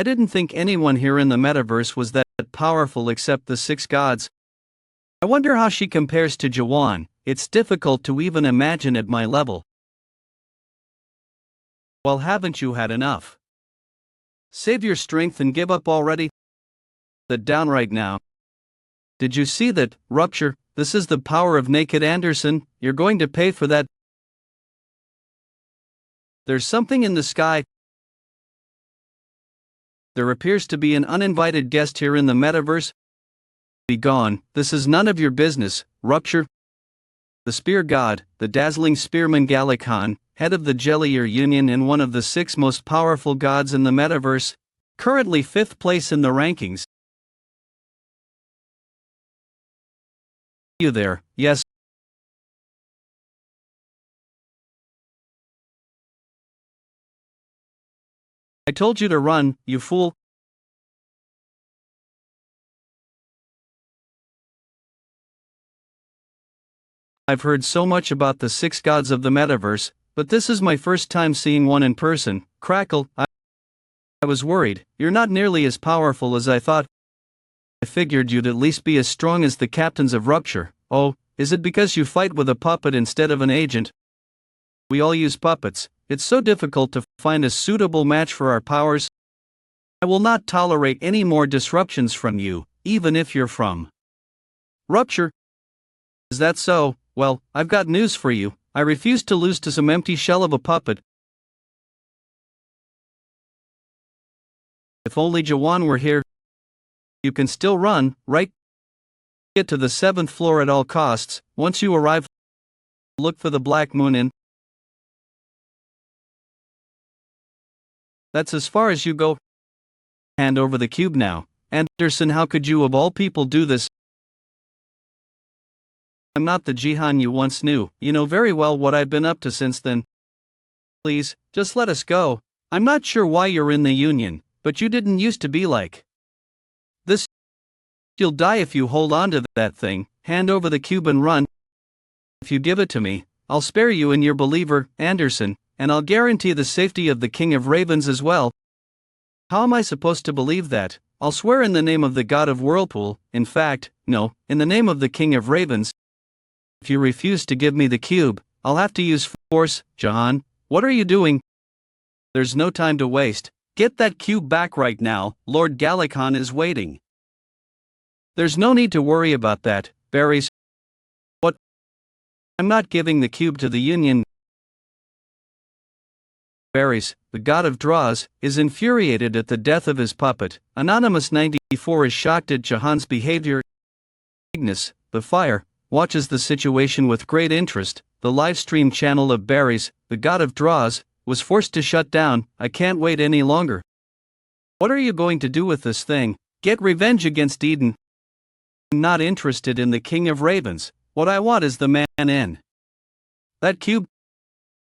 I didn't think anyone here in the metaverse was that powerful except the 6 gods. I wonder how she compares to Jaehwan. It's difficult to even imagine at my level. Well, haven't you had enough? Save your strength and give up already. That down right now. Did you see that, Rupture? This is the power of Naked Anderson. You're going to pay for that. There's something in the sky. There appears to be an uninvited guest here in the metaverse. Be gone, this is none of your business, Rupture. The Spear God, the dazzling spearman Gallican, head of the Jellier Union and one of the 6 most powerful gods in the metaverse. currently 5th place in the rankings. You there, yes. I told you to run, you fool. I've heard so much about the 6 gods of the metaverse, but this is my first time seeing one in person. Crackle, I was worried. You're not nearly as powerful as I thought. I figured you'd at least be as strong as the captains of Rupture. Oh, is it because you fight with a puppet instead of an agent? We all use puppets. It's so difficult to find a suitable match for our powers. I will not tolerate any more disruptions from you, even if you're from Rupture. Is that so? Well, I've got news for you. I refuse to lose to some empty shell of a puppet. If only Jaehwan were here. You can still run, right? Get to the 7th floor at all costs. Once you arrive, look for the Black Moon Inn. That's as far as you go. Hand over the cube now. Anderson, how could you of all people do this? I'm not the Jaehwan you once knew. You know very well what I've been up to since then. Please, just let us go. I'm not sure why you're in the Union, but you didn't used to be like this. You'll die if you hold on to that thing. Hand over the cube and run. If you give it to me, I'll spare you and your believer, Anderson, and I'll guarantee the safety of the King of Ravens as well. How am I supposed to believe that? I'll swear in the name of the God of Whirlpool. In fact, no, in the name of the King of Ravens. If you refuse to give me the cube, I'll have to use force. Jaehwan, what are you doing? There's no time to waste. Get that cube back right now. Lord Galakhan is waiting. There's no need to worry about that, Berries. What? I'm not giving the cube to the Union. Berries, the god of draws, is infuriated at the death of his puppet. Anonymous 94 is shocked at Jaehwan's behavior. Ignis, the fire, watches the situation with great interest. The livestream channel of Berries, the god of draws, was forced to shut down. I can't wait any longer. What are you going to do with this thing? Get revenge against Eden. I'm not interested in the King of Ravens. What I want is the man in that cube.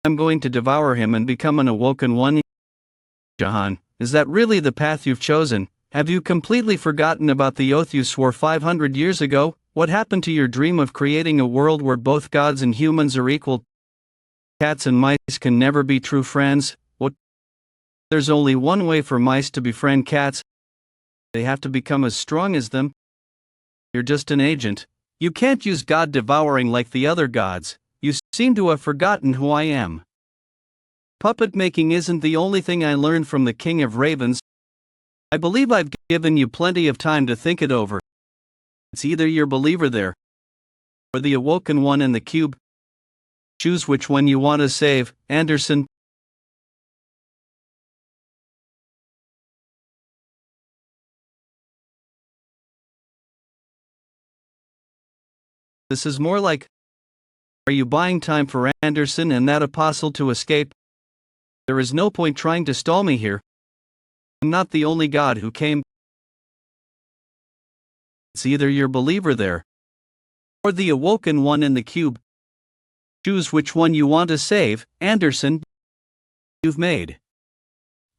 I'm going to devour him and become an awoken one. Jaehwan, is that really the path you've chosen? Have you completely forgotten about the oath you swore 500 years ago? What happened to your dream of creating a world where both gods and humans are equal? Cats and mice can never be true friends. What? There's only one way for mice to befriend cats. They have to become as strong as them. You're just an agent. You can't use God devouring like the other gods. You seem to have forgotten who I am. Puppet making isn't the only thing I learned from the King of Ravens. I believe I've given you plenty of time to think it over. It's either your believer there, or the awoken one in the cube. Choose which one you want to save, Anderson. This is more like, are you buying time for Anderson and that apostle to escape? There is no point trying to stall me here. I'm not the only god who came. It's either your believer there, or the awoken one in the cube. Choose which one you want to save, Anderson. You've made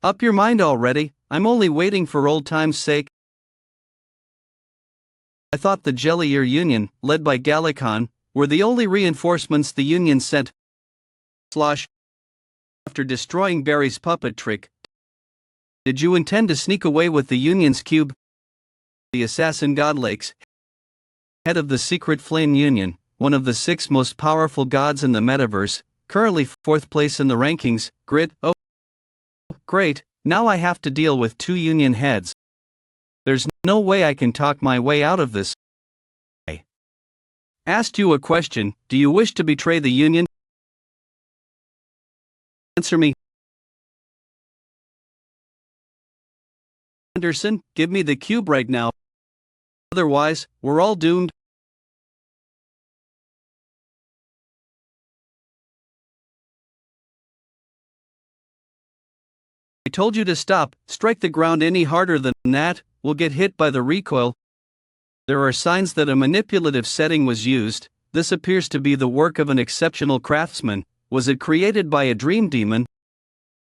up your mind already. I'm only waiting for old time's sake. I thought the Jellier Union, led by Galakhan, were the only reinforcements the Union sent. After destroying Barry's puppet trick, did you intend to sneak away with the Union's cube? The assassin Godlakes, head of the secret Flame Union, one of the 6 most powerful gods in the metaverse, currently 4th place in the rankings. Grid. Oh, great, now I have to deal with 2 Union heads. There's no way I can talk my way out of this. I asked you a question. Do you wish to betray the Union? Answer me. Anderson, give me the cube right now. Otherwise, we're all doomed. I told you to stop. Strike the ground any harder than that, we'll get hit by the recoil. There are signs that a manipulative setting was used. This appears to be the work of an exceptional craftsman. Was it created by a dream demon?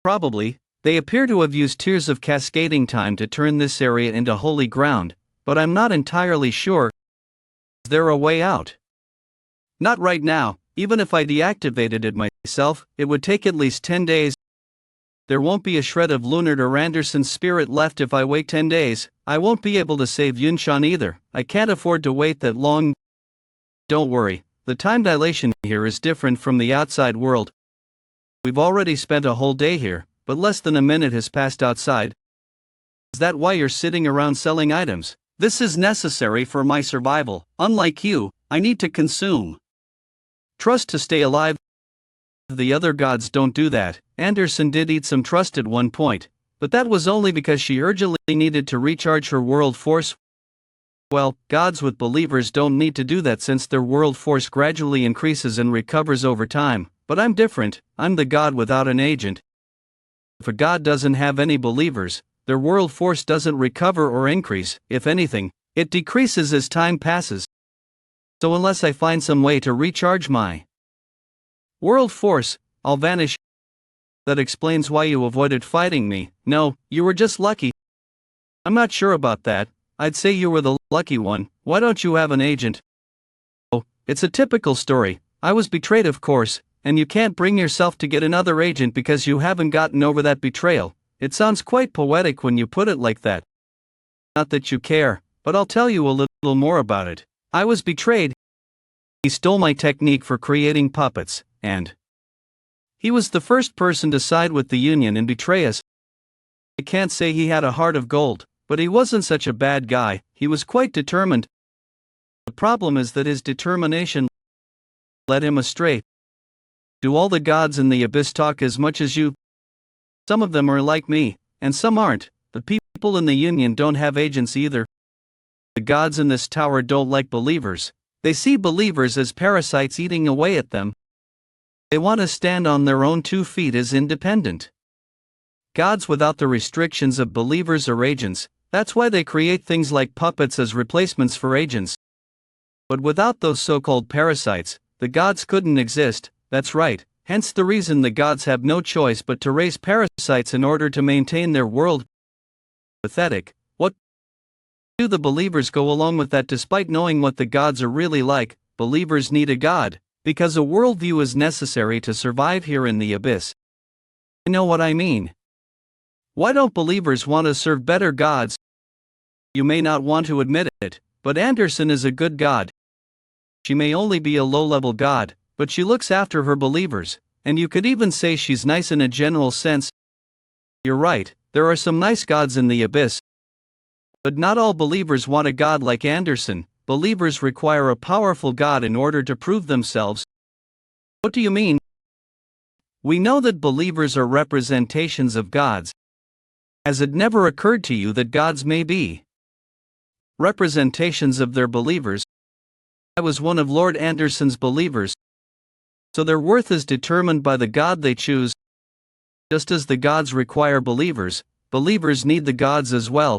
Probably. They appear to have used tiers of cascading time to turn this area into holy ground, but I'm not entirely sure. Is there a way out? Not right now. Even if I deactivated it myself, it would take at least 10 days. There won't be a shred of Leonard or Anderson's spirit left if I wait 10 days. I won't be able to save Yunshan either. I can't afford to wait that long. Don't worry, the time dilation here is different from the outside world. We've already spent a whole day here, but less than a minute has passed outside. Is that why you're sitting around selling items? This is necessary for my survival. Unlike you, I need to consume trust to stay alive. The other gods don't do that. Anderson did eat some trust at one point, but that was only because she urgently needed to recharge her world force. Well, gods with believers don't need to do that since their world force gradually increases and recovers over time, but I'm different. I'm the god without an agent. If a god doesn't have any believers, their world force doesn't recover or increase. If anything, it decreases as time passes. So unless I find some way to recharge my world force, I'll vanish. That explains why you avoided fighting me. No, you were just lucky. I'm not sure about that. I'd say you were the lucky one. Why don't you have an agent? Oh, it's a typical story. I was betrayed, of course, and you can't bring yourself to get another agent because you haven't gotten over that betrayal. It sounds quite poetic when you put it like that. Not that you care, but I'll tell you a little more about it. I was betrayed. He stole my technique for creating puppets, and he was the first person to side with the Union and betray us. I can't say he had a heart of gold, but he wasn't such a bad guy. He was quite determined. The problem is that his determination led him astray. Do all the gods in the abyss talk as much as you? Some of them are like me, and some aren't. The people in the Union don't have agents either. The gods in this tower don't like believers. They see believers as parasites eating away at them. They want to stand on their own 2 feet as independent gods without the restrictions of believers or agents. That's why they create things like puppets as replacements for agents. But without those so-called parasites, the gods couldn't exist. That's right, hence the reason the gods have no choice but to raise parasites in order to maintain their world. Pathetic. What do the believers go along with that despite knowing what the gods are really like? Believers need a god, because a worldview is necessary to survive here in the abyss. You know what I mean? Why don't believers want to serve better gods? You may not want to admit it, but Anderson is a good god. She may only be a low-level god, but she looks after her believers, and you could even say she's nice in a general sense. You're right, there are some nice gods in the abyss. But not all believers want a god like Anderson. Believers require a powerful god in order to prove themselves. What do you mean? We know that believers are representations of gods. Has it never occurred to you that gods may be representations of their believers? I was one of Lord Anderson's believers. So their worth is determined by the god they choose. Just as the gods require believers, believers need the gods as well.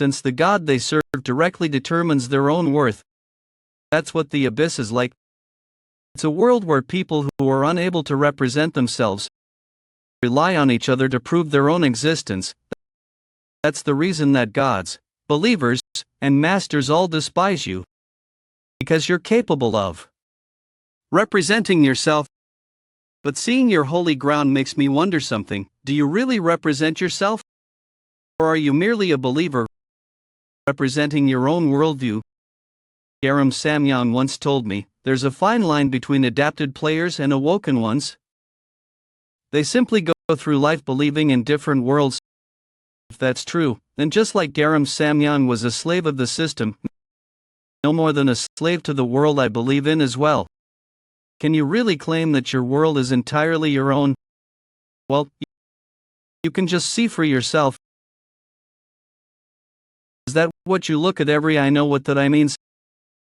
Since the god they serve directly determines their own worth. That's what the abyss is like. It's a world where people who are unable to represent themselves rely on each other to prove their own existence. That's the reason that gods, believers, and masters all despise you. Because you're capable of representing yourself. But seeing your holy ground makes me wonder something. Do you really represent yourself? Or are you merely a believer representing your own worldview? Garam Samyang once told me, there's a fine line between adapted players and awoken ones. They simply go through life believing in different worlds. If that's true, then just like Garam Samyang was a slave of the system, no more than a slave to the world I believe in as well. Can you really claim that your world is entirely your own? Well, you can just see for yourself. Is that what you look at every I know what that I means?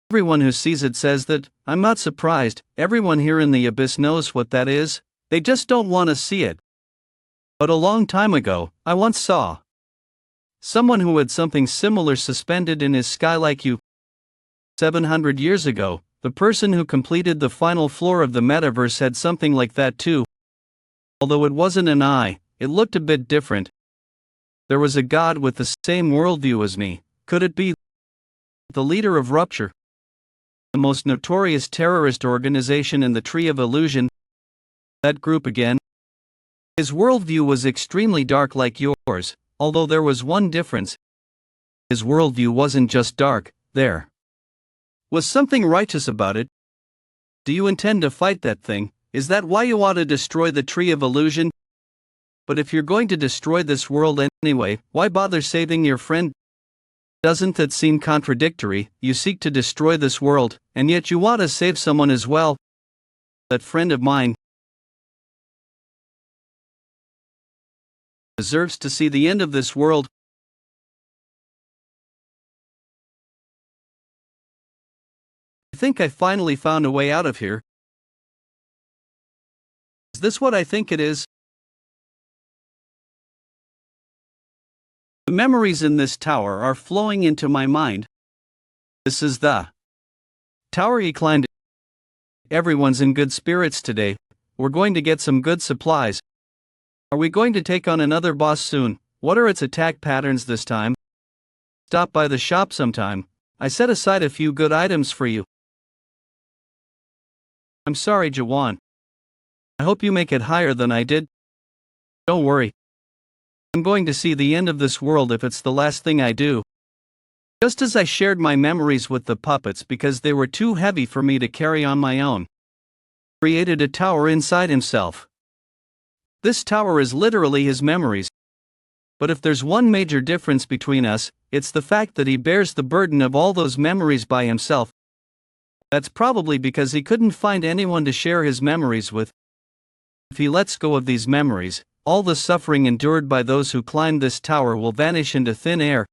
Everyone who sees it says that. I'm not surprised. Everyone here in the abyss knows what that is. They just don't want to see it. But a long time ago, I once saw someone who had something similar suspended in his sky like you. 700 years ago, the person who completed the final floor of the metaverse had something like that too. Although it wasn't an eye, it looked a bit different. There was a god with the same worldview as me. Could it be the leader of Rupture, the most notorious terrorist organization in the Tree of Illusion? That group again? His worldview was extremely dark like yours, although there was one difference. His worldview wasn't just dark, there was something righteous about it. Do you intend to fight that thing? Is that why you ought to destroy the Tree of Illusion? But if you're going to destroy this world anyway, why bother saving your friend? Doesn't that seem contradictory? You seek to destroy this world, and yet you want to save someone as well. That friend of mine deserves to see the end of this world. I think I finally found a way out of here. Is this what I think it is? The memories in this tower are flowing into my mind. This is the tower he climbed. Everyone's in good spirits today. We're going to get some good supplies. Are we going to take on another boss soon? What are its attack patterns this time? Stop by the shop sometime. I set aside a few good items for you. I'm sorry, Jaehwan. I hope you make it higher than I did. Don't worry. I'm going to see the end of this world if it's the last thing I do. Just as I shared my memories with the puppets because they were too heavy for me to carry on my own, created a tower inside himself. This tower is literally his memories. But if there's one major difference between us, it's the fact that he bears the burden of all those memories by himself. That's probably because he couldn't find anyone to share his memories with. If he lets go of these memories, all the suffering endured by those who climbed this tower will vanish into thin air.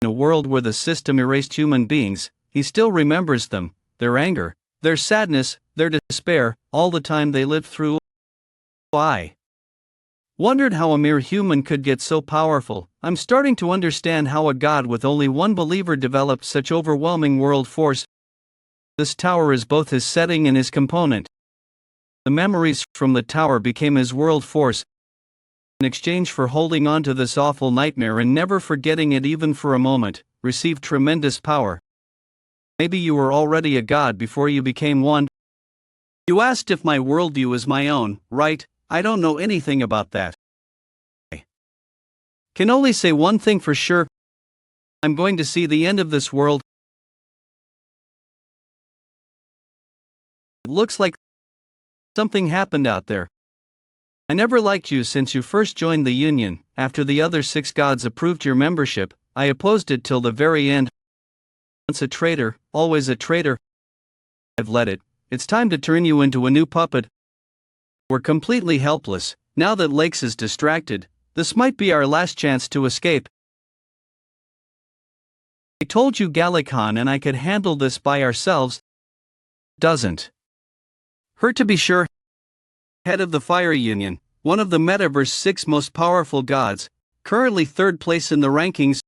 In a world where the system erased human beings, he still remembers them, their anger, their sadness, their despair, all the time they lived through. I wondered how a mere human could get so powerful. I'm starting to understand how a god with only one believer developed such overwhelming world force. This tower is both his setting and his component. The memories from the tower became his world force. In exchange for holding on to this awful nightmare and never forgetting it even for a moment, received tremendous power. Maybe you were already a god before you became one. You asked if my worldview is my own, right? I don't know anything about that. I can only say one thing for sure. I'm going to see the end of this world. It looks like something happened out there. I never liked you since you first joined the Union. After the other 6 gods approved your membership, I opposed it till the very end. Once a traitor, always a traitor. I've let it. It's time to turn you into a new puppet. We're completely helpless. Now that Lakes is distracted, this might be our last chance to escape. I told you Gallican and I could handle this by ourselves. Doesn't hurt to be sure. Head of the Fire Union, one of the Metaverse's 6 most powerful gods, currently 3rd place in the rankings.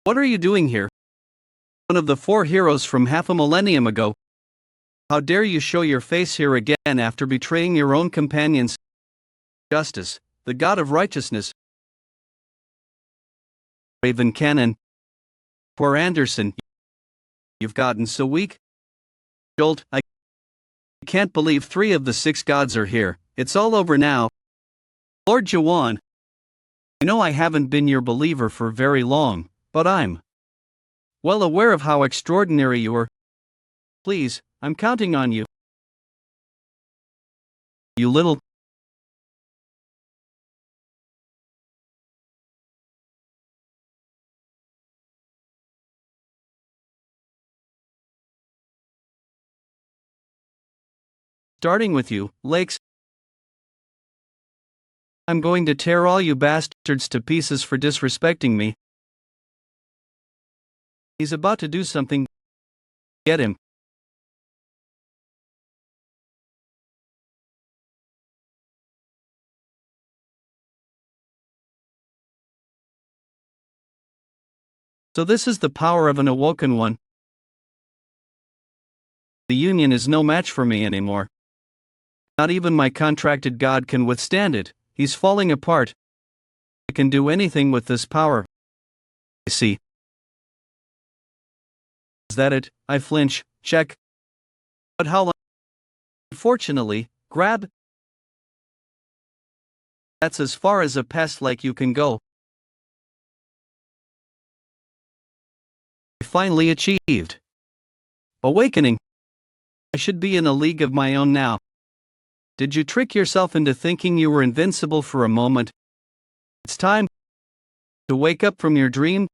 What are you doing here? One of the 4 heroes from half a millennium ago. How dare you show your face here again after betraying your own companions? Justice, the god of righteousness. Raven Cannon. Poor Anderson. You've gotten so weak. Jolt, I can't believe 3 of the 6 gods are here. It's all over now. Lord Jaehwan. I know I haven't been your believer for very long, but I'm well aware of how extraordinary you are. Please, I'm counting on you. You little. Starting with you, Lakes. I'm going to tear all you bastards to pieces for disrespecting me. He's about to do something. Get him. So this is the power of an awoken one. The union is no match for me anymore. Not even my contracted god can withstand it. He's falling apart. I can do anything with this power. I see. Is that it? I flinch. Check. But how long? Unfortunately, grab. That's as far as a pest like you can go. I finally achieved awakening. I should be in a league of my own now. Did you trick yourself into thinking you were invincible for a moment? It's time to wake up from your dream.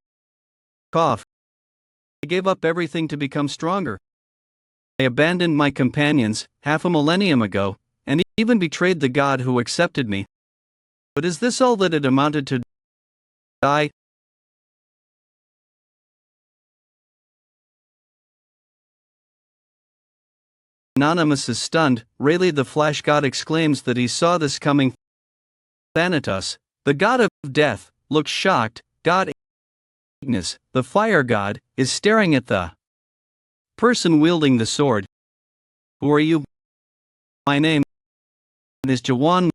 Cough. I gave up everything to become stronger. I abandoned my companions, half a millennium ago, and even betrayed the God who accepted me. But is this all that it amounted to? Die? Anonymous is stunned. Rayleigh the Flash God exclaims that he saw this coming. Thanatos, the god of death, looks shocked. God Ignis, the fire god, is staring at the person wielding the sword. Who are you? My name is Jaehwan.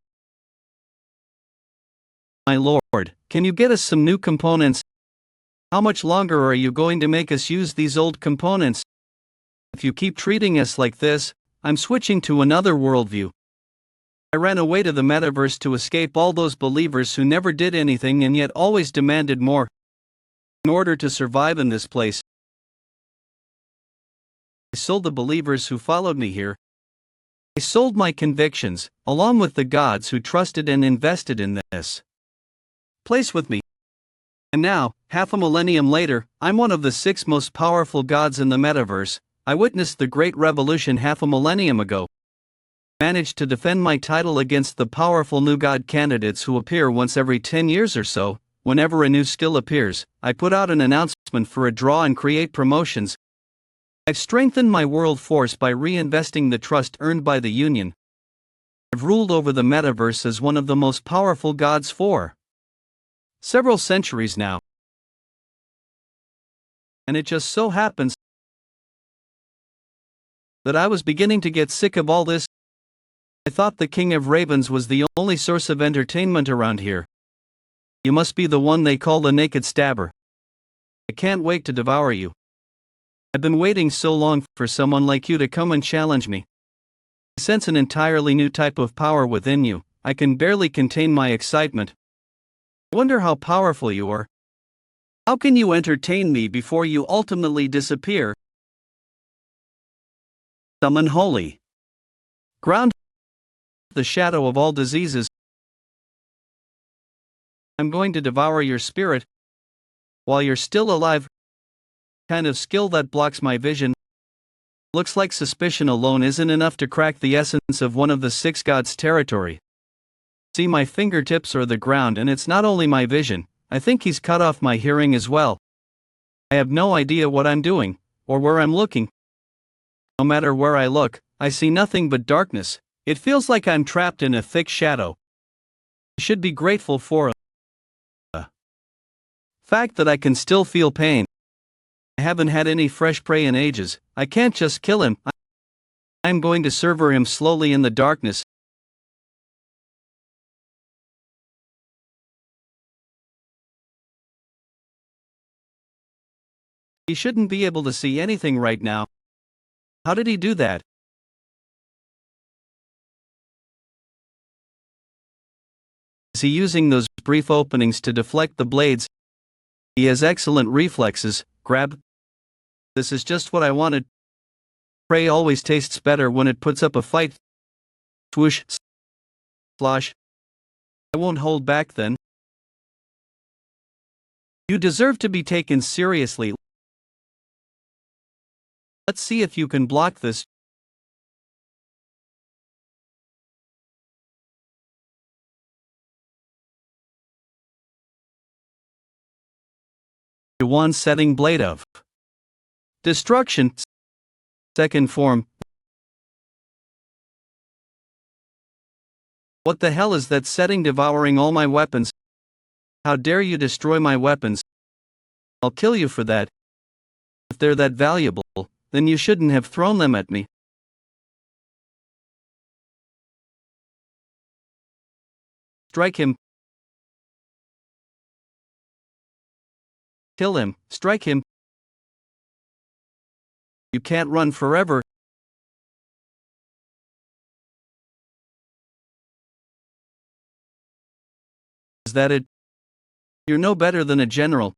My lord, can you get us some new components? How much longer are you going to make us use these old components? If you keep treating us like this, I'm switching to another worldview. I ran away to the metaverse to escape all those believers who never did anything and yet always demanded more. In order to survive in this place, I sold the believers who followed me here. I sold my convictions, along with the gods who trusted and invested in this place with me. And now, half a millennium later, I'm one of the 6 most powerful gods in the metaverse. I witnessed the Great Revolution half a millennium ago. Managed to defend my title against the powerful new god candidates who appear once every 10 years or so. Whenever a new skill appears, I put out an announcement for a draw and create promotions. I've strengthened my world force by reinvesting the trust earned by the Union. I've ruled over the metaverse as one of the most powerful gods for several centuries now. And it just so happens that I was beginning to get sick of all this. I thought the King of Ravens was the only source of entertainment around here. You must be the one they call the Naked Stabber. I can't wait to devour you. I've been waiting so long for someone like you to come and challenge me. I sense an entirely new type of power within you. I can barely contain my excitement. I wonder how powerful you are. How can you entertain me before you ultimately disappear? Summon holy ground, the shadow of all diseases. I'm going to devour your spirit while you're still alive. Kind of skill that blocks my vision. Looks like suspicion alone isn't enough to crack the essence of one of the 6 gods' territory. See, my fingertips are the ground, and it's not only my vision. I think he's cut off my hearing as well. I have no idea what I'm doing, or where I'm looking. No matter where I look, I see nothing but darkness. It feels like I'm trapped in a thick shadow. I should be grateful for the fact that I can still feel pain. I haven't had any fresh prey in ages. I can't just kill him. I'm going to sever him slowly in the darkness. He shouldn't be able to see anything right now. How did he do that? Is he using those brief openings to deflect the blades? He has excellent reflexes. Grab. This is just what I wanted. Prey always tastes better when it puts up a fight. Swoosh. Slosh. I won't hold back then. You deserve to be taken seriously. Let's see if you can block this. Jaehwan setting blade of destruction. Second form. What the hell is that setting devouring all my weapons? How dare you destroy my weapons? I'll kill you for that. If they're that valuable, then you shouldn't have thrown them at me. Strike him. Kill him, strike him. You can't run forever. Is that it? You're no better than a general.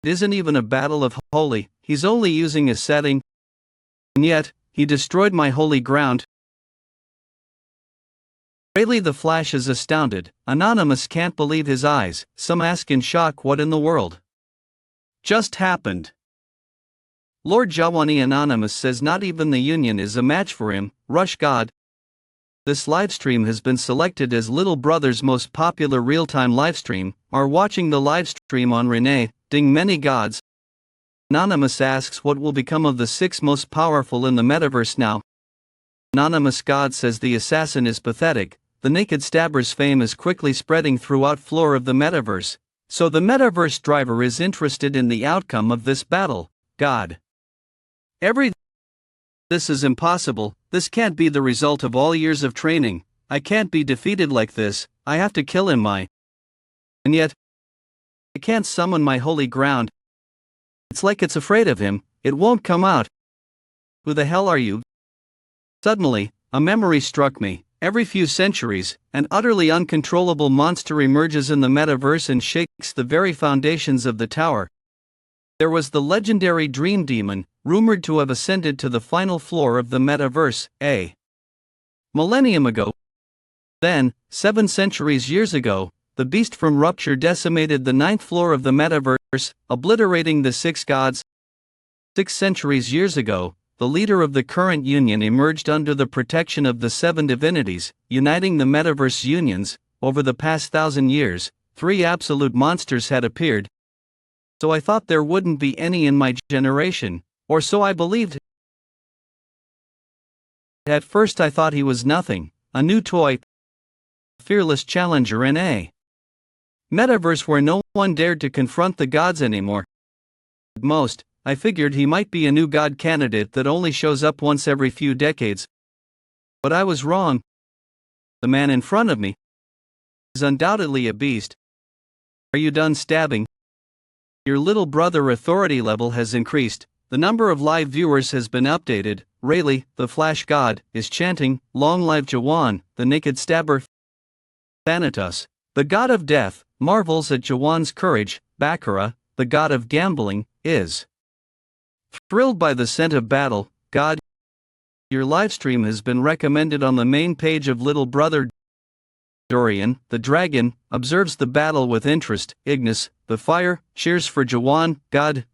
It isn't even a battle of holy, he's only using a setting. And yet, he destroyed my holy ground. Rayleigh the Flash is astounded. Anonymous can't believe his eyes. Some ask in shock what in the world just happened. Lord Jaehwan Anonymous says not even the Union is a match for him. Rush God. This livestream has been selected as Little Brother's most popular real-time livestream. Are watching the livestream on Renee, ding many gods. Anonymous asks what will become of the 6 most powerful in the metaverse now. Anonymous God says the assassin is pathetic. The naked stabber's fame is quickly spreading throughout floor of the metaverse. So the metaverse driver is interested in the outcome of this battle. God. This is impossible. This can't be the result of all years of training. I can't be defeated like this. I have to kill him. And yet, I can't summon my holy ground. It's like it's afraid of him. It won't come out. Who the hell are you? Suddenly, a memory struck me. Every few centuries, an utterly uncontrollable monster emerges in the metaverse and shakes the very foundations of the tower. There was the legendary Dream Demon, rumored to have ascended to the final floor of the metaverse, a millennium ago. Then, 7 centuries years ago, the beast from Rupture decimated the 9th floor of the metaverse, obliterating the 6 gods. 6 centuries years ago, the leader of the current union emerged under the protection of the 7 divinities, uniting the metaverse unions. Over the past 1,000 years, 3 absolute monsters had appeared. So I thought there wouldn't be any in my generation, or so I believed. At first I thought he was nothing, a new toy, fearless challenger in a metaverse where no one dared to confront the gods anymore. At most, I figured he might be a new god candidate that only shows up once every few decades. But I was wrong. The man in front of me is undoubtedly a beast. Are you done stabbing? Your little brother authority level has increased. The number of live viewers has been updated. Rayleigh, the Flash God, is chanting, "Long live Jaehwan, the naked stabber." Thanatos, the god of death, marvels at Jaehwan's courage. Baccarat, the god of gambling, is thrilled by the scent of battle. God, your livestream has been recommended on the main page of Little Brother. Dorian, the dragon, observes the battle with interest. Ignis, the fire, cheers for Jaehwan. God.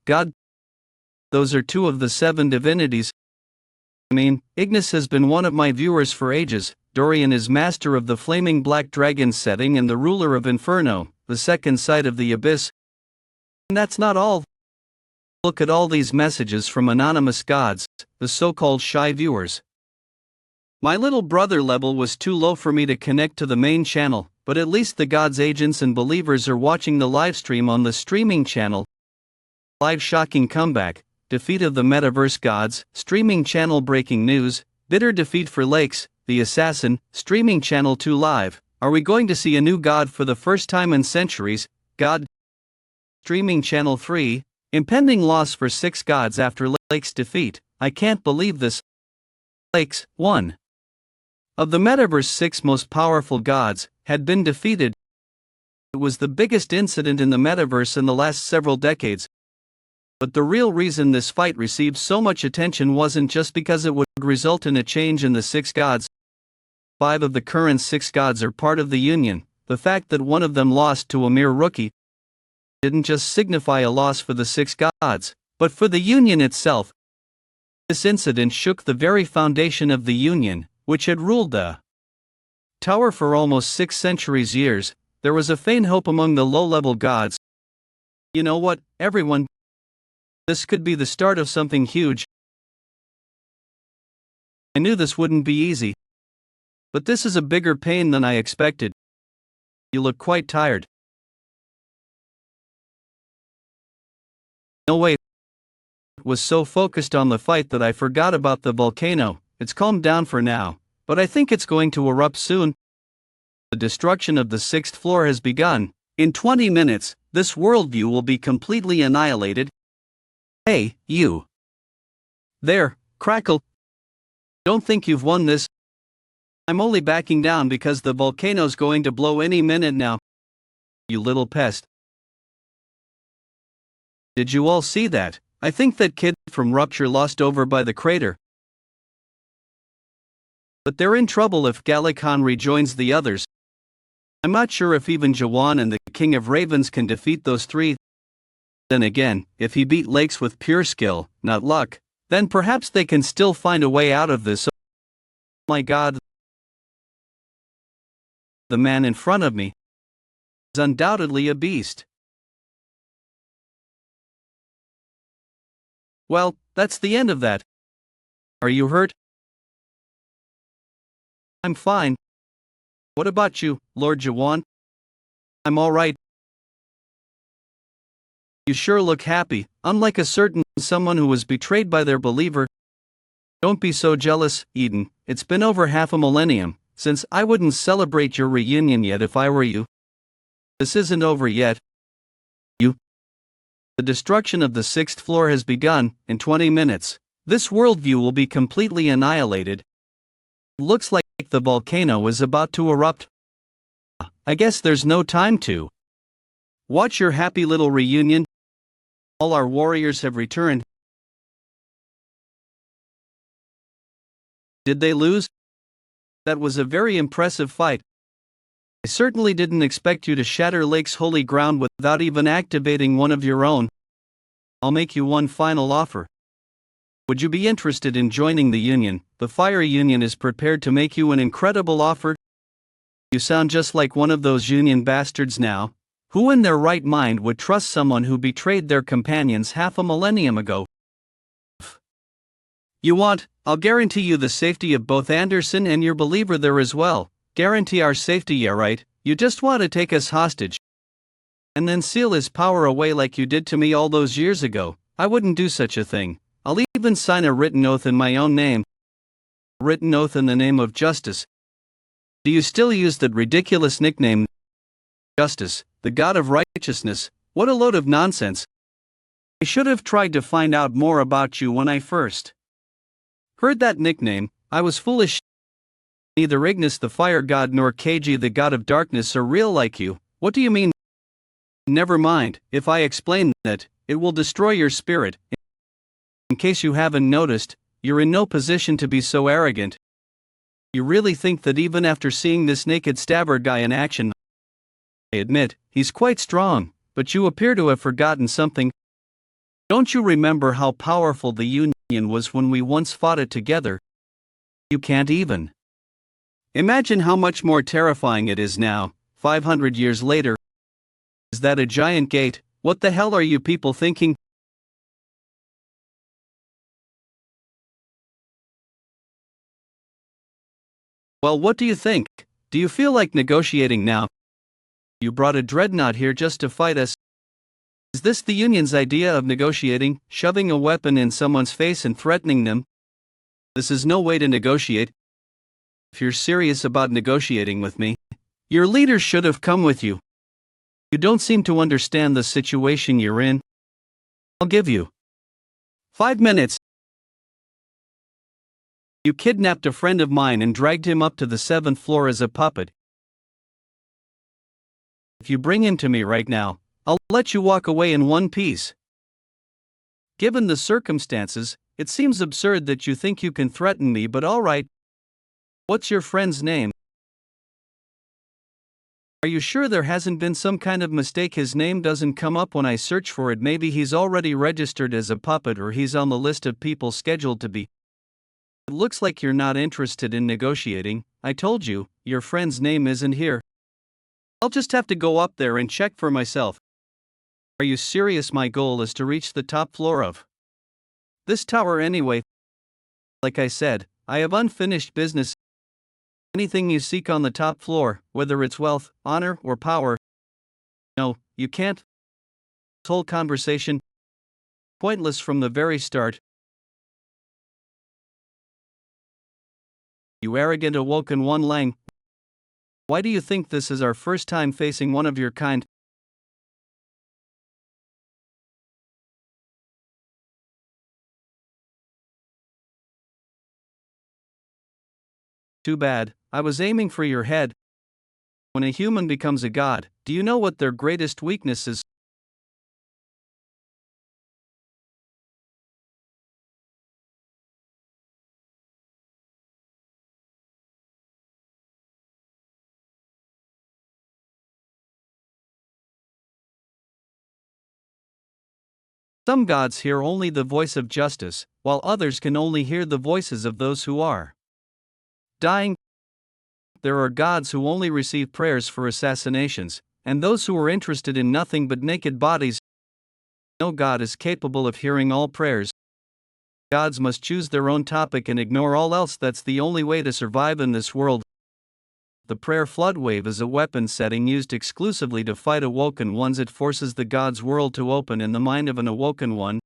Those are 2 of the 7 divinities. Ignis has been one of my viewers for ages. Dorian is master of the flaming black dragon setting and the ruler of Inferno, the second side of the abyss. And that's not all. Look at all these messages from anonymous gods, the so-called shy viewers. My little brother level was too low for me to connect to the main channel, but at least the gods' agents and believers are watching the livestream on the streaming channel. Live shocking comeback, defeat of the metaverse gods, streaming channel breaking news, bitter defeat for Lakes, the assassin, streaming channel 2 live. Are we going to see a new god for the first time in centuries? God. Streaming channel 3. Impending loss for 6 gods after Lake's defeat. I can't believe this. Lakes, 1 of the metaverse 6 most powerful gods, had been defeated. It was the biggest incident in the metaverse in the last several decades. But the real reason this fight received so much attention wasn't just because it would result in a change in the 6 gods. 5 of the current 6 gods are part of the Union. The fact that one of them lost to a mere rookie didn't just signify a loss for the 6 gods, but for the Union itself. This incident shook the very foundation of the Union, which had ruled the tower for almost 6 centuries years. There was a faint hope among the low-level gods. You know what, everyone? This could be the start of something huge. I knew this wouldn't be easy. But this is a bigger pain than I expected. You look quite tired. No way. Was so focused on the fight that I forgot about the volcano. It's calmed down for now, but I think it's going to erupt soon. The destruction of the sixth floor has begun. In 20 minutes, this worldview will be completely annihilated. Hey, you. There, Crackle. Don't think you've won this. I'm only backing down because the volcano's going to blow any minute now. You little pest. Did you all see that? I think that kid from Rupture lost over by the crater. But they're in trouble if Gallican rejoins the others. I'm not sure if even Jaehwan and the King of Ravens can defeat those three. Then again, if he beat Lakes with pure skill, not luck, then perhaps they can still find a way out of this. Oh my God. The man in front of me is undoubtedly a beast. Well, that's the end of that. Are you hurt? I'm fine. What about you, Lord Jaehwan? I'm all right. You sure look happy, unlike a certain someone who was betrayed by their believer. Don't be so jealous, Eden. It's been over half a millennium since I wouldn't celebrate your reunion yet if I were you. This isn't over yet. The destruction of the sixth floor has begun. In 20 minutes, this worldview will be completely annihilated. Looks like the volcano is about to erupt. I guess there's no time to watch your happy little reunion. All our warriors have returned. Did they lose? That was a very impressive fight. I certainly didn't expect you to shatter Lake's holy ground without even activating one of your own. I'll make you one final offer. Would you be interested in joining the Union? The Fire Union is prepared to make you an incredible offer. You sound just like one of those Union bastards now. Who in their right mind would trust someone who betrayed their companions half a millennium ago? You want, I'll guarantee you the safety of both Anderson and your believer there as well. Guarantee our safety, yeah right, you just want to take us hostage. And then seal his power away like you did to me all those years ago. I wouldn't do such a thing. I'll even sign a written oath in my own name. A written oath in the name of justice. Do you still use that ridiculous nickname? Justice, the god of righteousness. What a load of nonsense. I should have tried to find out more about you when I first heard that nickname. I was foolish. Neither Ignis the fire god nor Keiji the god of darkness are real like you. What do you mean? Never mind, if I explain that, it will destroy your spirit. In case you haven't noticed, you're in no position to be so arrogant. You really think that even after seeing this naked stabber guy in action, I admit, he's quite strong, but you appear to have forgotten something. Don't you remember how powerful the Union was when we once fought it together? You can't even imagine how much more terrifying it is now, 500 years later. Is that a giant gate? What the hell are you people thinking? Well, what do you think? Do you feel like negotiating now? You brought a dreadnought here just to fight us. Is this the Union's idea of negotiating, shoving a weapon in someone's face and threatening them? This is no way to negotiate. If you're serious about negotiating with me, your leaders should have come with you. You don't seem to understand the situation you're in. I'll give you 5 minutes. You kidnapped a friend of mine and dragged him up to the 7th floor as a puppet. If you bring him to me right now, I'll let you walk away in one piece. Given the circumstances, it seems absurd that you think you can threaten me, but all right. What's your friend's name? Are you sure there hasn't been some kind of mistake? His name doesn't come up when I search for it. Maybe he's already registered as a puppet, or he's on the list of people scheduled to be. It looks like you're not interested in negotiating. I told you, your friend's name isn't here. I'll just have to go up there and check for myself. Are you serious? My goal is to reach the top floor of this tower anyway. Like I said, I have unfinished business. Anything you seek on the top floor, whether it's wealth, honor, or power. No, you can't. This whole conversation pointless from the very start. You arrogant awoken one Lang. Why do you think this is our first time facing one of your kind? Too bad, I was aiming for your head. When a human becomes a god, do you know what their greatest weakness is? Some gods hear only the voice of justice, while others can only hear the voices of those who are dying. There are gods who only receive prayers for assassinations, and those who are interested in nothing but naked bodies. No god is capable of hearing all prayers. Gods must choose their own topic and ignore all else. That's the only way to survive in this world. The prayer flood wave is a weapon setting used exclusively to fight awoken ones. It forces the God's world to open in the mind of an awoken one.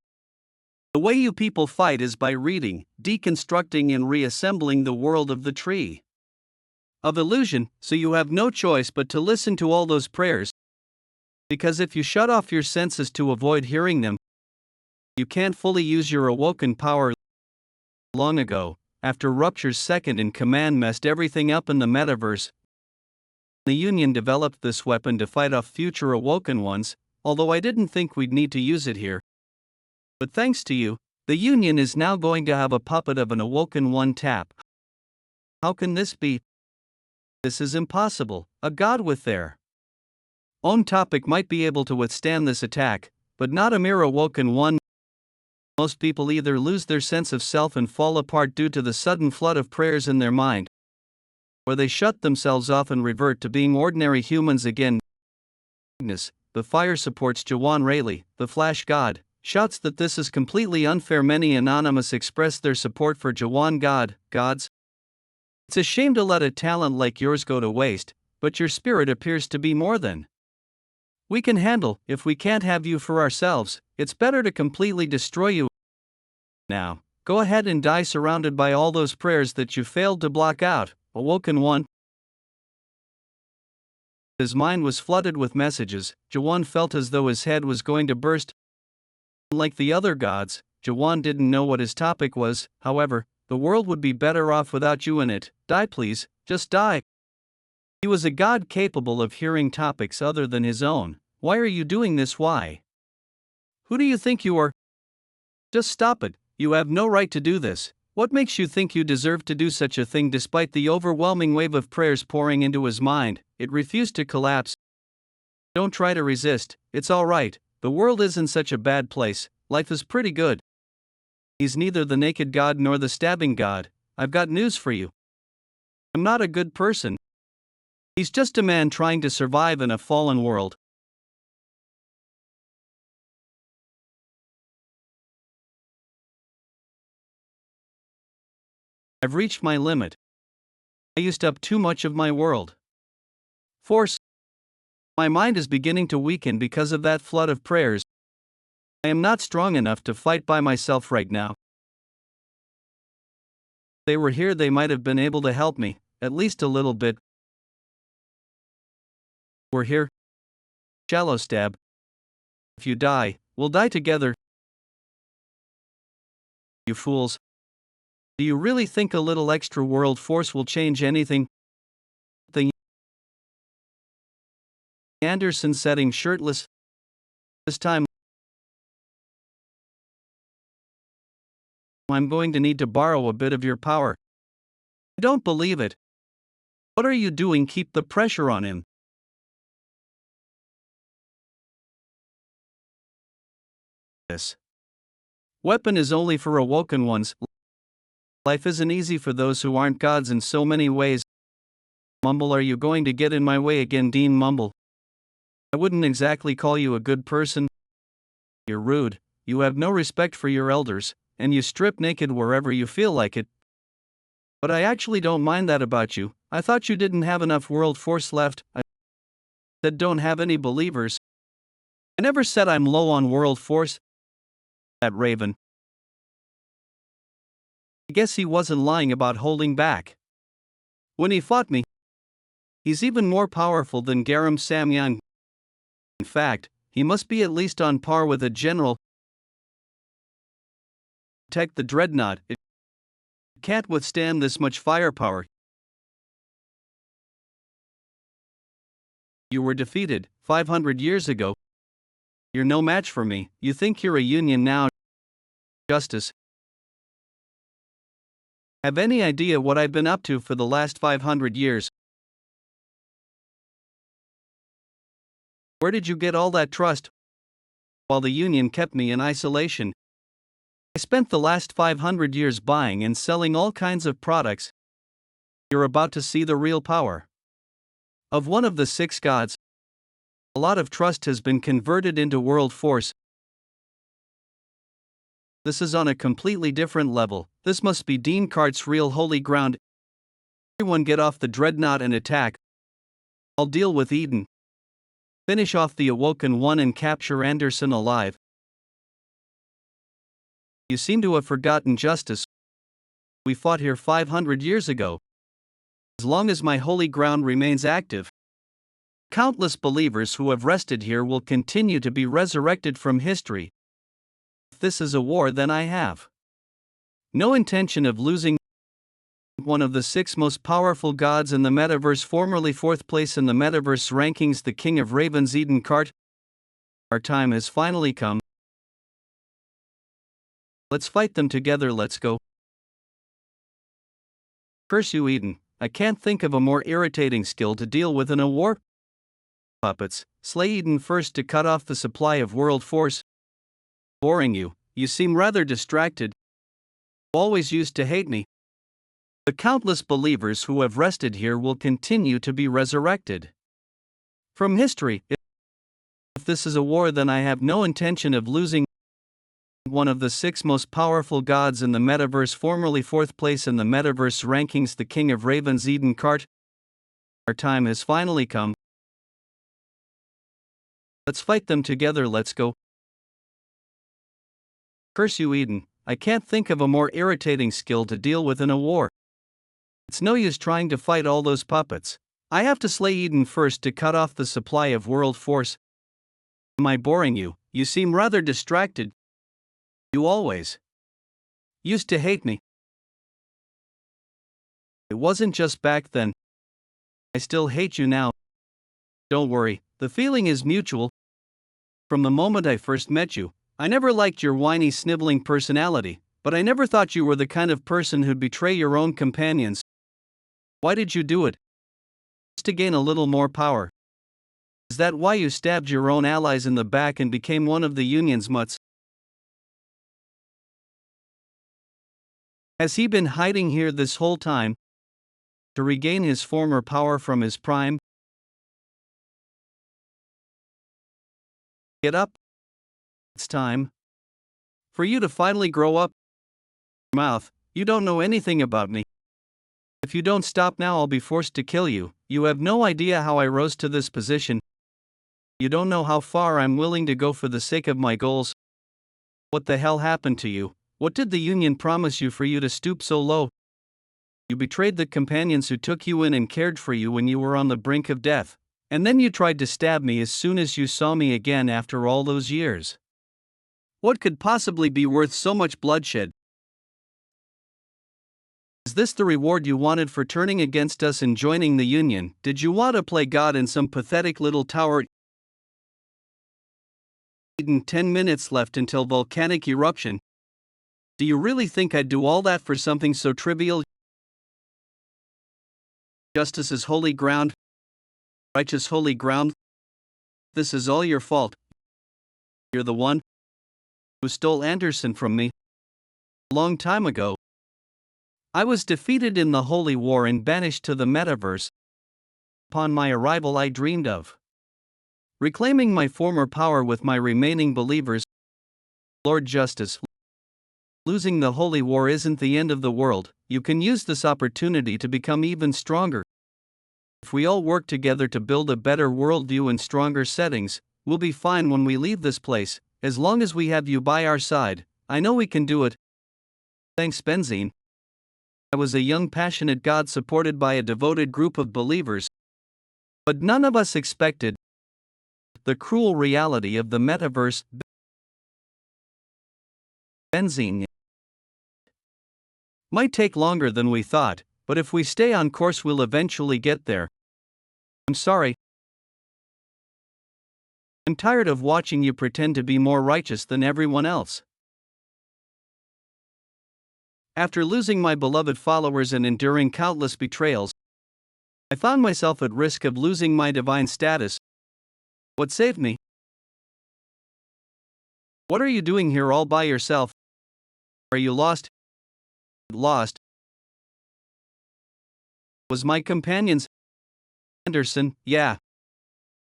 The way you people fight is by reading, deconstructing, and reassembling the world of the tree of illusion, so you have no choice but to listen to all those prayers. Because if you shut off your senses to avoid hearing them, you can't fully use your awoken power. Long ago, after Rupture's second in command messed everything up in the metaverse, the Union developed this weapon to fight off future awoken ones, although I didn't think we'd need to use it here. But thanks to you, the Union is now going to have a puppet of an awoken one tap. How can this be? This is impossible. A god with their own topic might be able to withstand this attack, but not a mere awoken one. Most people either lose their sense of self and fall apart due to the sudden flood of prayers in their mind, or they shut themselves off and revert to being ordinary humans again. The fire supports Jaehwan Rayleigh, the Flash God, shouts that this is completely unfair. Many anonymous express their support for Jaehwan gods. It's a shame to let a talent like yours go to waste, but your spirit appears to be more than we can handle. If we can't have you for ourselves, it's better to completely destroy you. Now, go ahead and die surrounded by all those prayers that you failed to block out, awoken one. His mind was flooded with messages. Jaehwan felt as though his head was going to burst. Like the other gods, Jaehwan didn't know what his topic was. However, the world would be better off without you in it. Die, please, just die. He was a god capable of hearing topics other than his own. Why are you doing this? Why? Who do you think you are? Just stop it. You have no right to do this. What makes you think you deserve to do such a thing? Despite the overwhelming wave of prayers pouring into his mind, it refused to collapse. Don't try to resist. It's all right. The world isn't such a bad place. Life is pretty good. He's neither the naked god nor the stabbing god. I've got news for you. I'm not a good person. He's just a man trying to survive in a fallen world. I've reached my limit. I used up too much of my world force. My mind is beginning to weaken because of that flood of prayers. I am not strong enough to fight by myself right now. If they were here, they might have been able to help me, at least a little bit. We're here. Shallow stab. If you die, we'll die together. You fools. Do you really think a little extra world force will change anything? The Anderson setting shirtless. This time, I'm going to need to borrow a bit of your power. I don't believe it. What are you doing? Keep the pressure on him. This weapon is only for awoken ones. Life isn't easy for those who aren't gods in so many ways. Mumble, are you going to get in my way again? Dean Mumble. I wouldn't exactly call you a good person. You're rude, you have no respect for your elders, and you strip naked wherever you feel like it. But I actually don't mind that about you. I thought you didn't have enough world force left. I said don't have any believers. I never said I'm low on world force. That raven. I guess he wasn't lying about holding back. When he fought me, he's even more powerful than Garam Samyang. In fact, he must be at least on par with a general. Protect the dreadnought. It can't withstand this much firepower. You were defeated 500 years ago. You're no match for me. You think you're a union now. Justice. Have any idea what I've been up to for the last 500 years? Where did you get all that trust? While the union kept me in isolation. I spent the last 500 years buying and selling all kinds of products. You're about to see the real power of one of the 6 gods. A lot of trust has been converted into world force. This is on a completely different level. This must be Dean Cart's real holy ground. Everyone get off the dreadnought and attack. I'll deal with Eden. Finish off the Awoken One and capture Anderson alive. You seem to have forgotten justice. We fought here 500 years ago. As long as my holy ground remains active, countless believers who have rested here will continue to be resurrected from history. If this is a war, then I have no intention of losing. One of the 6 most powerful gods in the metaverse, formerly 4th place in the metaverse rankings, the King of Ravens, Eden Cart. Our time has finally come. Let's fight them together, let's go. Curse you, Eden. I can't think of a more irritating skill to deal with in a war. Puppets, slay Eden first to cut off the supply of world force. Boring you, you seem rather distracted. Always used to hate me. The countless believers who have rested here will continue to be resurrected from history. If this is a war, then I have no intention of losing. One of the 6 most powerful gods in the metaverse, formerly 4th place in the metaverse rankings, the King of Ravens, Eden Cart. Our time has finally come. Let's fight them together, let's go. Curse you, Eden. I can't think of a more irritating skill to deal with in a war. It's no use trying to fight all those puppets. I have to slay Eden first to cut off the supply of world force. Am I boring you? You seem rather distracted. You always used to hate me. It wasn't just back then. I still hate you now. Don't worry, the feeling is mutual. From the moment I first met you, I never liked your whiny, sniveling personality, but I never thought you were the kind of person who'd betray your own companions. Why did you do it? Just to gain a little more power. Is that why you stabbed your own allies in the back and became one of the Union's mutts? Has he been hiding here this whole time to regain his former power from his prime? Get up. It's time for you to finally grow up. Mouth, you don't know anything about me. If you don't stop now, I'll be forced to kill you. You have no idea how I rose to this position. You don't know how far I'm willing to go for the sake of my goals. What the hell happened to you? What did the Union promise you for you to stoop so low? You betrayed the companions who took you in and cared for you when you were on the brink of death. And then you tried to stab me as soon as you saw me again after all those years. What could possibly be worth so much bloodshed? Is this the reward you wanted for turning against us and joining the Union? Did you want to play God in some pathetic little tower? 10 minutes left until volcanic eruption. Do you really think I'd do all that for something so trivial? Justice is holy ground. Righteous holy ground. This is all your fault. You're the one who stole Anderson from me. A long time ago. I was defeated in the Holy War and banished to the metaverse. Upon my arrival, I dreamed of reclaiming my former power with my remaining believers. Lord Justice. Losing the holy war isn't the end of the world. You can use this opportunity to become even stronger. If we all work together to build a better worldview and stronger settings, we'll be fine when we leave this place, as long as we have you by our side. I know we can do it. Thanks, Benzine. I was a young, passionate god supported by a devoted group of believers. But none of us expected the cruel reality of the metaverse. Benzine might take longer than we thought, but if we stay on course, we'll eventually get there. I'm sorry. I'm tired of watching you pretend to be more righteous than everyone else. After losing my beloved followers and enduring countless betrayals, I found myself at risk of losing my divine status. What saved me? What are you doing here all by yourself? Are you lost? Lost was my companion's. Anderson, yeah.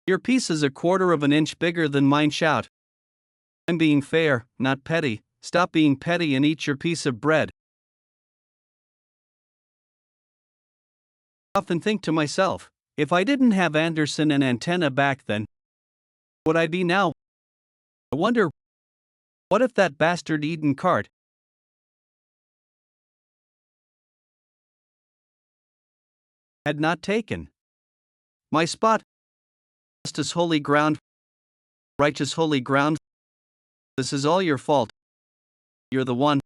Your piece is 1/4 of an inch bigger than mine. Shout. I'm being fair, not petty. Stop being petty and eat your piece of bread. I often think to myself, if I didn't have Anderson and Antenna back then, would I be now? I wonder, what if that bastard Eden Cart had not taken my spot? Justice, holy ground, righteous holy ground. This is all your fault. You're the one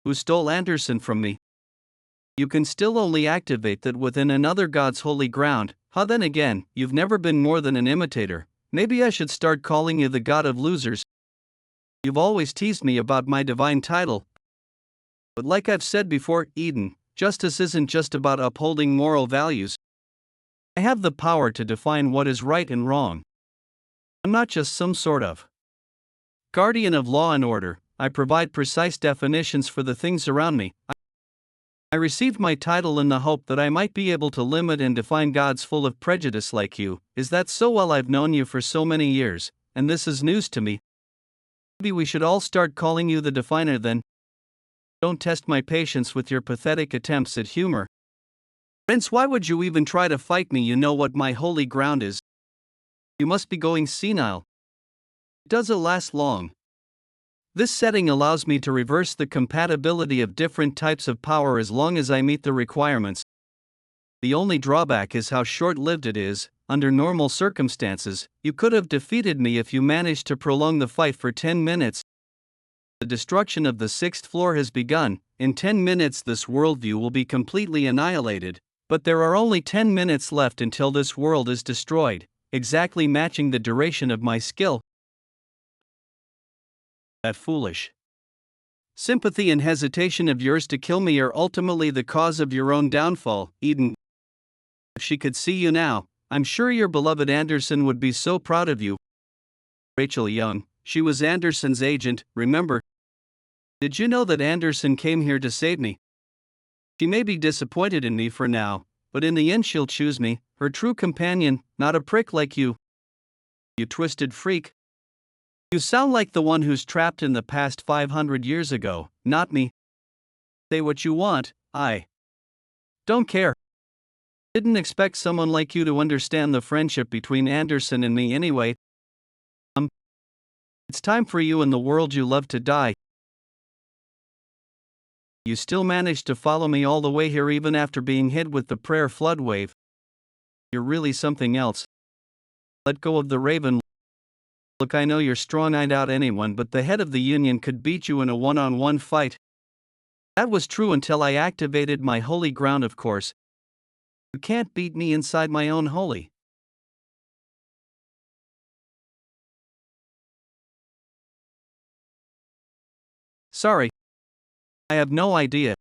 who stole Anderson from me. You can still only activate that within another god's holy ground. Huh, then again, you've never been more than an imitator. Maybe I should start calling you the god of losers. You've always teased me about my divine title. But like I've said before, Eden, justice isn't just about upholding moral values. I have the power to define what is right and wrong. I'm not just some sort of guardian of law and order. I provide precise definitions for the things around me. I received my title in the hope that I might be able to limit and define gods full of prejudice like you. Is that so? Well, I've known you for so many years, and this is news to me. Maybe we should all start calling you the definer then. Don't test my patience with your pathetic attempts at humor. Prince, why would you even try to fight me? You know what my holy ground is. You must be going senile. Does it last long? This setting allows me to reverse the compatibility of different types of power as long as I meet the requirements. The only drawback is how short-lived it is. Under normal circumstances, you could have defeated me if you managed to prolong the fight for 10 minutes. The destruction of the 6th floor has begun. In 10 minutes this worldview will be completely annihilated, but there are only 10 minutes left until this world is destroyed, exactly matching the duration of my skill. That foolish sympathy and hesitation of yours to kill me are ultimately the cause of your own downfall, Eden. If she could see you now, I'm sure your beloved Anderson would be so proud of you. Rachel Young, she was Anderson's agent, remember? Did you know that Anderson came here to save me? She may be disappointed in me for now, but in the end she'll choose me, her true companion, not a prick like you. You twisted freak. You sound like the one who's trapped in the past 500 years ago, not me. Say what you want, I don't care. Didn't expect someone like you to understand the friendship between Anderson and me anyway. It's time for you and the world you love to die. You still managed to follow me all the way here even after being hit with the prayer flood wave. You're really something else. Let go of the raven. Look, I know you're strong. I'd out anyone, but the head of the union could beat you in a one-on-one fight. That was true until I activated my holy ground, of course. You can't beat me inside my own holy. Sorry. I have no idea.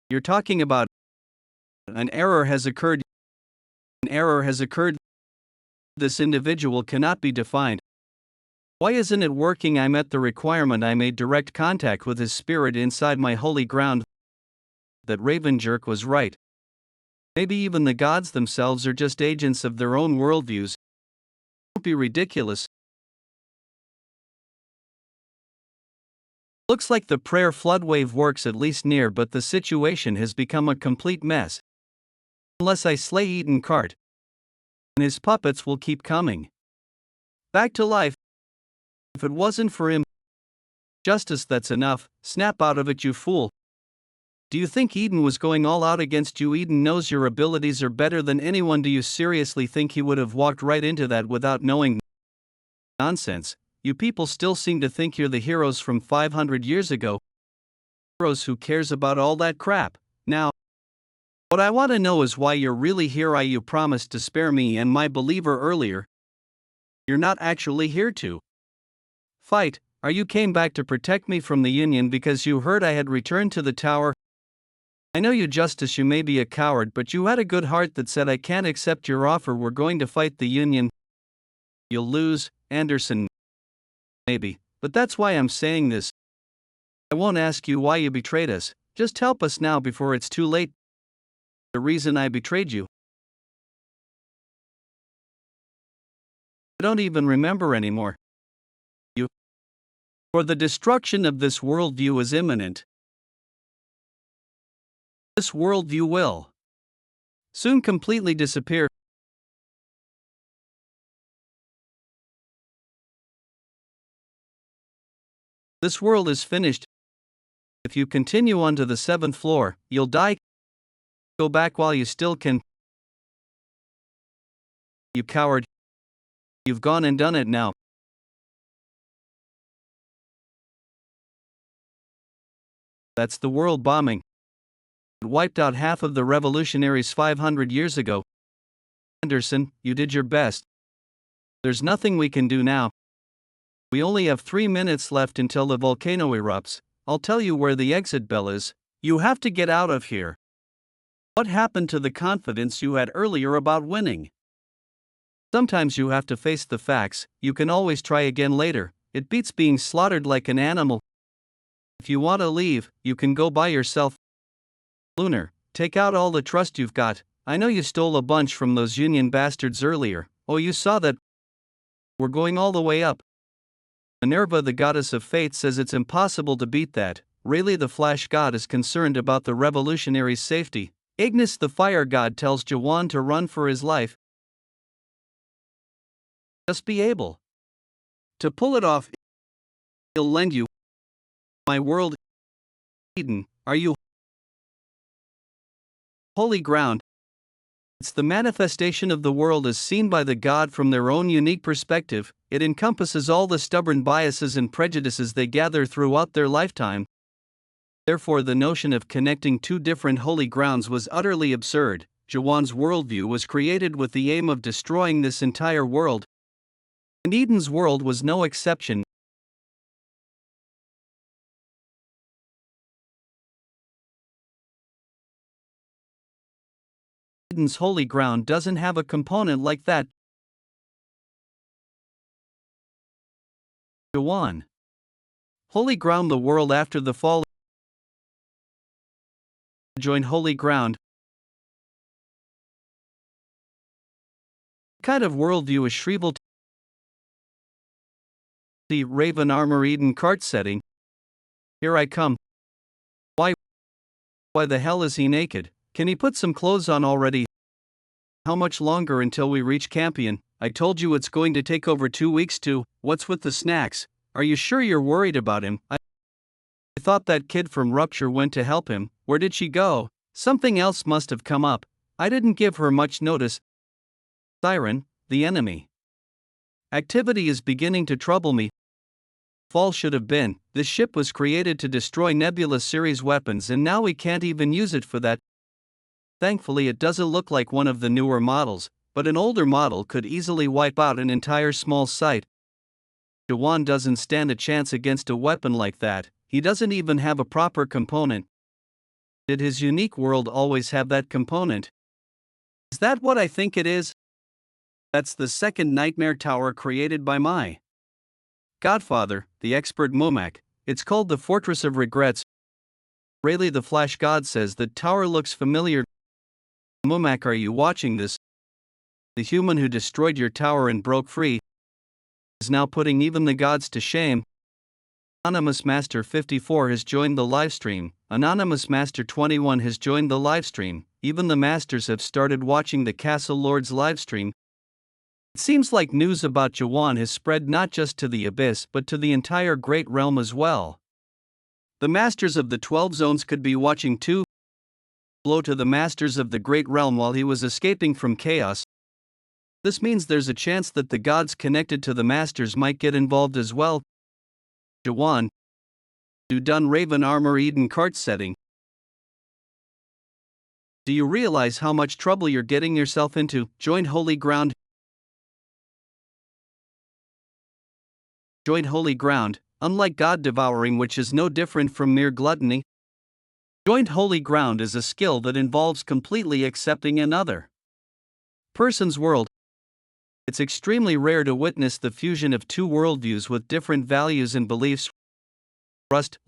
You're talking about. An error has occurred. An error has occurred. This individual cannot be defined. Why isn't it working? I met the requirement. I made direct contact with his spirit inside my holy ground. That raven jerk was right. Maybe even the gods themselves are just agents of their own worldviews. Don't be ridiculous. Looks like the prayer floodwave works at least near, but the situation has become a complete mess. Unless I slay Eden Cart, and his puppets will keep coming back to life. If it wasn't for him, justice, that's enough. Snap out of it, you fool. Do you think Eden was going all out against you? Eden knows your abilities are better than anyone. Do you seriously think he would have walked right into that without knowing? Nonsense. You people still seem to think you're the heroes from 500 years ago. Heroes, who cares about all that crap? Now, what I want to know is why you're really here. You promised to spare me and my believer earlier. You're not actually here to fight. You came back to protect me from the Union because you heard I had returned to the tower. I know you, Justice, you may be a coward, but you had a good heart that said I can't accept your offer. We're going to fight the Union. You'll lose, Anderson. Maybe, but that's why I'm saying this. I won't ask you why you betrayed us. Just help us now before it's too late. The reason I betrayed you, I don't even remember anymore. For the destruction of this worldview is imminent. This worldview will soon completely disappear. This world is finished. If you continue on to the 7th floor, you'll die. Go back while you still can. You coward. You've gone and done it now. That's the world bombing. It wiped out half of the revolutionaries 500 years ago. Anderson, you did your best. There's nothing we can do now. We only have 3 minutes left until the volcano erupts. I'll tell you where the exit bell is. You have to get out of here. What happened to the confidence you had earlier about winning? Sometimes you have to face the facts. You can always try again later. It beats being slaughtered like an animal. If you want to leave, you can go by yourself. Lunar, take out all the trust you've got. I know you stole a bunch from those Union bastards earlier. Oh, you saw that? We're going all the way up. Minerva, the goddess of fate, says it's impossible to beat that. Rayleigh, the flash god, is concerned about the revolutionaries' safety. Ignis, the fire god, tells Jaehwan to run for his life. Just be able to pull it off. He'll lend you my world. Eden, are you holy ground? It's the manifestation of the world as seen by the god from their own unique perspective. It encompasses all the stubborn biases and prejudices they gather throughout their lifetime. Therefore, the notion of connecting two different holy grounds was utterly absurd. Jaehwan's worldview was created with the aim of destroying this entire world. And Eden's world was no exception. Eden's holy ground doesn't have a component like that. Jaehwan. Holy ground, the world after the fall. Join holy ground. What kind of worldview is Shrivel? The Raven armor Eden cart setting. Here I come. Why the hell is he naked? Can he put some clothes on already? How much longer until we reach Campion? I told you it's going to take over 2 weeks to. What's with the snacks? Are you sure you're worried about him? I thought that kid from Rupture went to help him. Where did she go? Something else must have come up. I didn't give her much notice. Siren, the enemy activity is beginning to trouble me. Fall should have been. This ship was created to destroy Nebula series weapons, and now we can't even use it for that. Thankfully, it doesn't look like one of the newer models, but an older model could easily wipe out an entire small site. Jaehwan doesn't stand a chance against a weapon like that. He doesn't even have a proper component. Did his unique world always have that component? Is that what I think it is? That's the second nightmare tower created by my godfather, the expert Momak. It's called the Fortress of Regrets. Rayleigh, the Flash God, says the tower looks familiar. Momak, are you watching this? The human who destroyed your tower and broke free is now putting even the gods to shame. Anonymous Master 54 has joined the livestream. Anonymous Master 21 has joined the livestream. Even the masters have started watching the Castle Lord's livestream. It seems like news about Jaehwan has spread not just to the Abyss but to the entire Great Realm as well. The masters of the 12 zones could be watching too. Blow to the masters of the Great Realm while he was escaping from chaos. This means there's a chance that the gods connected to the masters might get involved as well. Jaehwan, do done Raven Armor Eden cart setting. Do you realize how much trouble you're getting yourself into? Join Holy Ground. Join Holy Ground, unlike God devouring, which is no different from mere gluttony. Joined Holy Ground is a skill that involves completely accepting another person's world. It's extremely rare to witness the fusion of two worldviews with different values and beliefs. Rust,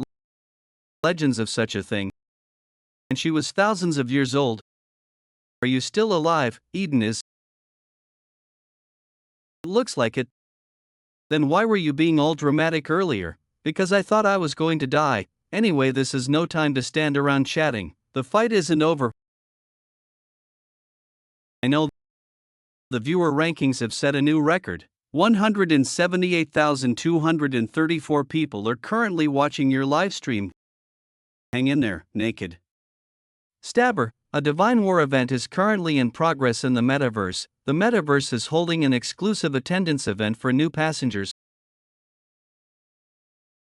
legends of such a thing. And she was thousands of years old. Are you still alive? Eden is. Looks like it. Then why were you being all dramatic earlier? Because I thought I was going to die. Anyway, this is no time to stand around chatting. The fight isn't over. I know the viewer rankings have set a new record. 178,234 people are currently watching your live stream. Hang in there, naked. Stabber, a Divine War event is currently in progress in the metaverse. The metaverse is holding an exclusive attendance event for new passengers.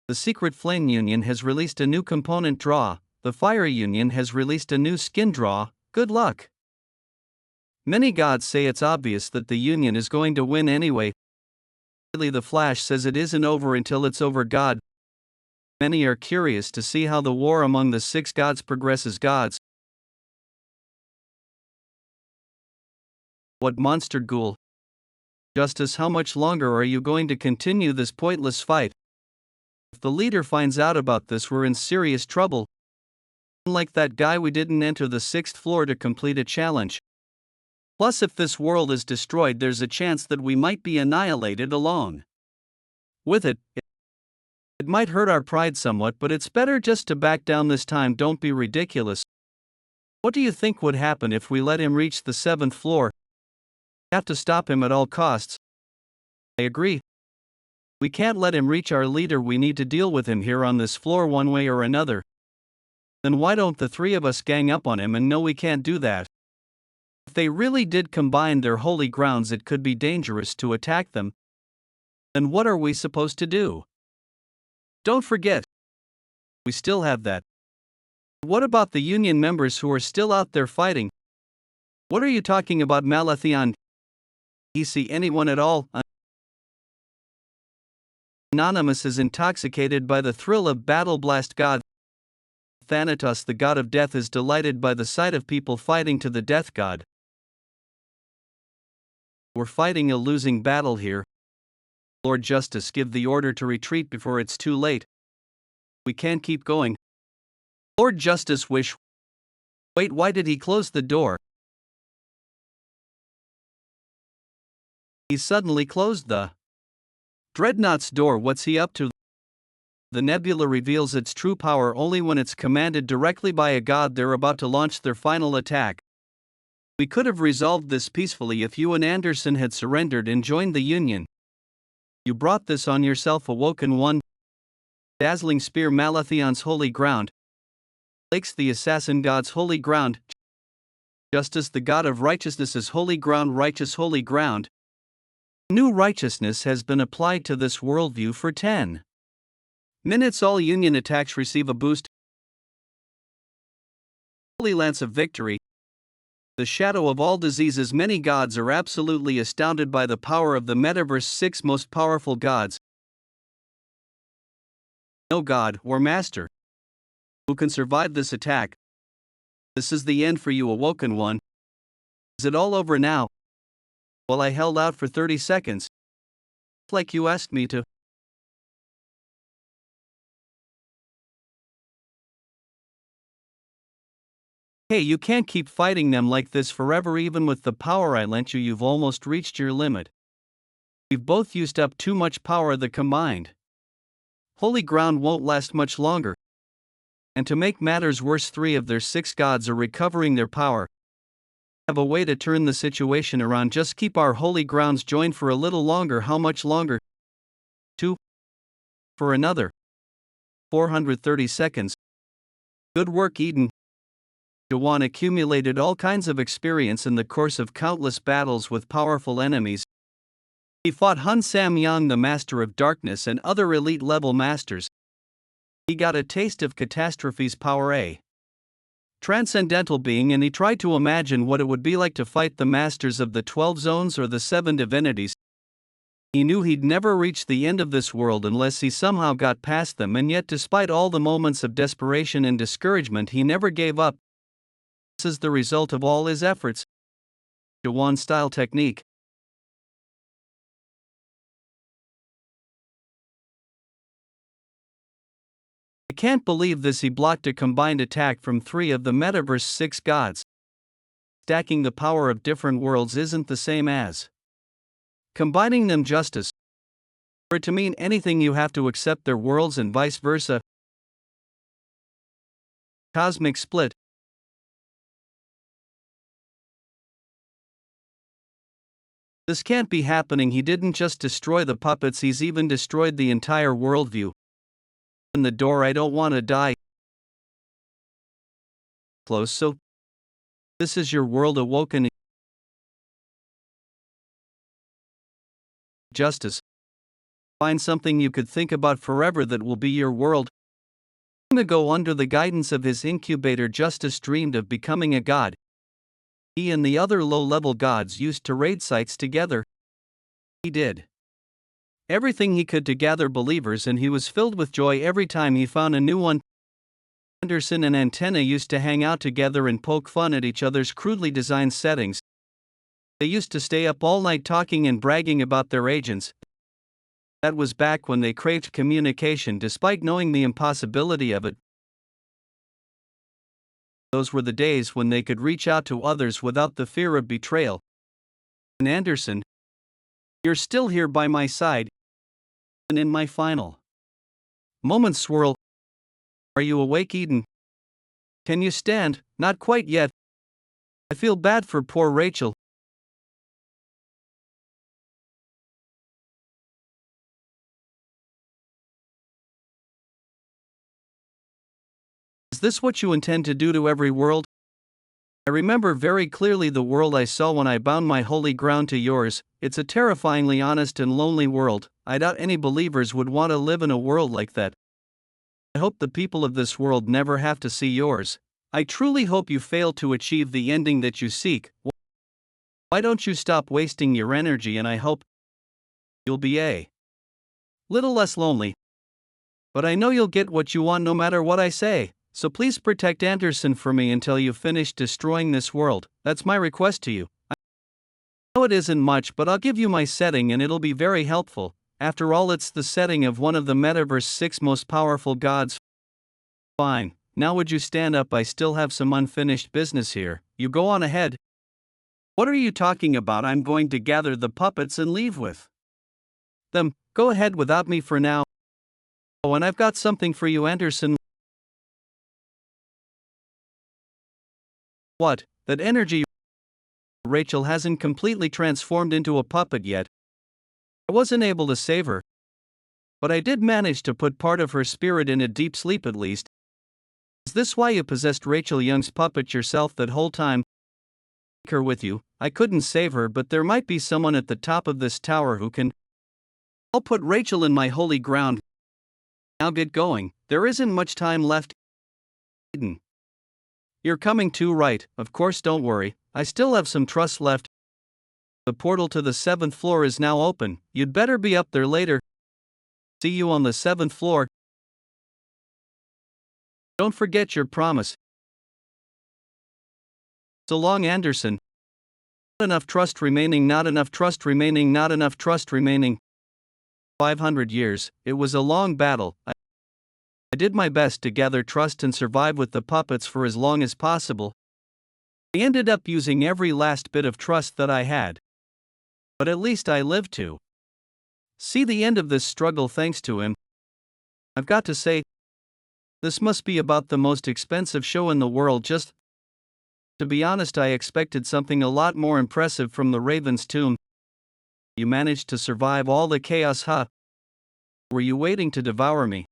The Secret Flame Union has released a new component draw. The Fire Union has released a new skin draw. Good luck. Many gods say it's obvious that the Union is going to win anyway. The Flash says it isn't over until it's over. God. Many are curious to see how the war among the 6 gods progresses. Gods. What monster ghoul? Justice, how much longer are you going to continue this pointless fight? If the leader finds out about this, we're in serious trouble. Like that guy, we didn't enter the 6th floor to complete a challenge. Plus, if this world is destroyed, there's a chance that we might be annihilated along with it. It might hurt our pride somewhat, but it's better just to back down this time. Don't be ridiculous. What do you think would happen if we let him reach the 7th floor? We have to stop him at all costs. I agree. We can't let him reach our leader. We need to deal with him here on this floor one way or another. Then why don't the 3 of us gang up on him? And no, we can't do that. If they really did combine their holy grounds, it could be dangerous to attack them. Then what are we supposed to do? Don't forget, we still have that. What about the Union members who are still out there fighting? What are you talking about, Malathion? You see anyone at all? Anonymous is intoxicated by the thrill of Battle Blast. God. Thanatos, the god of death, is delighted by the sight of people fighting to the death god. We're fighting a losing battle here. Lord Justice, give the order to retreat before it's too late. We can't keep going. Lord Justice, wish. Wait, why did he close the door? He suddenly closed the Dreadnought's door. What's he up to? The nebula reveals its true power only when it's commanded directly by a god. They're about to launch their final attack. We could have resolved this peacefully if you and Anderson had surrendered and joined the Union. You brought this on yourself, Awoken One. Dazzling Spear, Malathion's holy ground. Lakes, the assassin god's holy ground. Justice, the god of righteousness' holy ground. Righteous holy ground. New righteousness has been applied to this worldview for 10 minutes. All Union attacks receive a boost. Holy Lance of Victory. The shadow of all diseases. Many gods are absolutely astounded by the power of the metaverse. 6 most powerful gods. No god or master who can survive this attack. This is the end for you, Awoken One. Is it all over now? Well, I held out for 30 seconds. Like you asked me to. Hey, you can't keep fighting them like this forever. Even with the power I lent you, you've almost reached your limit. We've both used up too much power. The combined holy ground won't last much longer. And to make matters worse, 3 of their 6 gods are recovering their power. Have a way to turn the situation around. Just keep our holy grounds joined for a little longer. How much longer? 2. For another 430 seconds. Good work, Eden. Jaehwan accumulated all kinds of experience in the course of countless battles with powerful enemies. He fought Hun Samyang, the Master of Darkness, and other elite-level masters. He got a taste of Catastrophe's power, a transcendental being, and he tried to imagine what it would be like to fight the masters of the 12 zones or the 7 divinities. He knew he'd never reach the end of this world unless he somehow got past them, and yet despite all the moments of desperation and discouragement, he never gave up. This is the result of all his efforts. Jaehwan-style technique. I can't believe this. He blocked a combined attack from 3 of the metaverse's 6 gods. Stacking the power of different worlds isn't the same as combining them. Justice. For it to mean anything, you have to accept their worlds and vice versa. Cosmic split. This can't be happening. He didn't just destroy the puppets, he's even destroyed the entire worldview. In the door, I don't want to die. Close, so this is your world awoken. Justice. Find something you could think about forever that will be your world. Long ago, under the guidance of his incubator, Justice dreamed of becoming a god. He and the other low-level gods used to raid sites together. He did everything he could to gather believers, and he was filled with joy every time he found a new one. Anderson and Antenna used to hang out together and poke fun at each other's crudely designed settings. They used to stay up all night talking and bragging about their agents. That was back when they craved communication despite knowing the impossibility of it. Those were the days when they could reach out to others without the fear of betrayal. And Anderson, you're still here by my side. And in my final moments swirl. Are you awake, Eden? Can you stand? Not quite yet. I feel bad for poor Rachel. Is this what you intend to do to every world? I remember very clearly the world I saw when I bound my holy ground to yours. It's a terrifyingly honest and lonely world. I doubt any believers would want to live in a world like that. I hope the people of this world never have to see yours. I truly hope you fail to achieve the ending that you seek. Why don't you stop wasting your energy, and I hope you'll be a little less lonely. But I know you'll get what you want no matter what I say. So please protect Anderson for me until you finish destroying this world. That's my request to you. I know it isn't much, but I'll give you my setting and it'll be very helpful. After all, it's the setting of one of the metaverse's 6 most powerful gods. Fine. Now would you stand up? I still have some unfinished business here. You go on ahead. What are you talking about? I'm going to gather the puppets and leave with them. Go ahead without me for now. Oh, and I've got something for you, Anderson. What? That energy? Rachel hasn't completely transformed into a puppet yet. I wasn't able to save her. But I did manage to put part of her spirit in a deep sleep at least. Is this why you possessed Rachel Young's puppet yourself that whole time? Take her with you. I couldn't save her, but there might be someone at the top of this tower who can. I'll put Rachel in my holy ground. Now get going. There isn't much time left. Eden. You're coming too, right? Of course, don't worry. I still have some trust left. The portal to the 7th floor is now open. You'd better be up there later. See you on the 7th floor. Don't forget your promise. So long, Anderson. Not enough trust remaining, not enough trust remaining, not enough trust remaining. 500 years. It was a long battle. I did my best to gather trust and survive with the puppets for as long as possible. I ended up using every last bit of trust that I had. But at least I lived to see the end of this struggle thanks to him. I've got to say, this must be about the most expensive show in the world. Just to be honest, I expected something a lot more impressive from the Raven's tomb. You managed to survive all the chaos, huh? Were you waiting to devour me?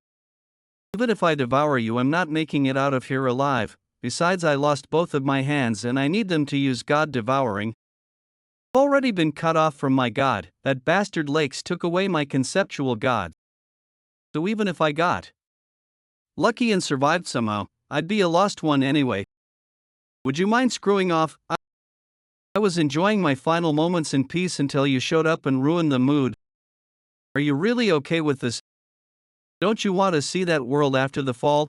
Even if I devour you, I'm not making it out of here alive. Besides, I lost both of my hands and I need them to use God devouring. I've already been cut off from my God. That bastard Lakes took away my conceptual God. So even if I got lucky and survived somehow, I'd be a lost one anyway. Would you mind screwing off? I was enjoying my final moments in peace until you showed up and ruined the mood. Are you really okay with this? Don't you want to see that world after the fall?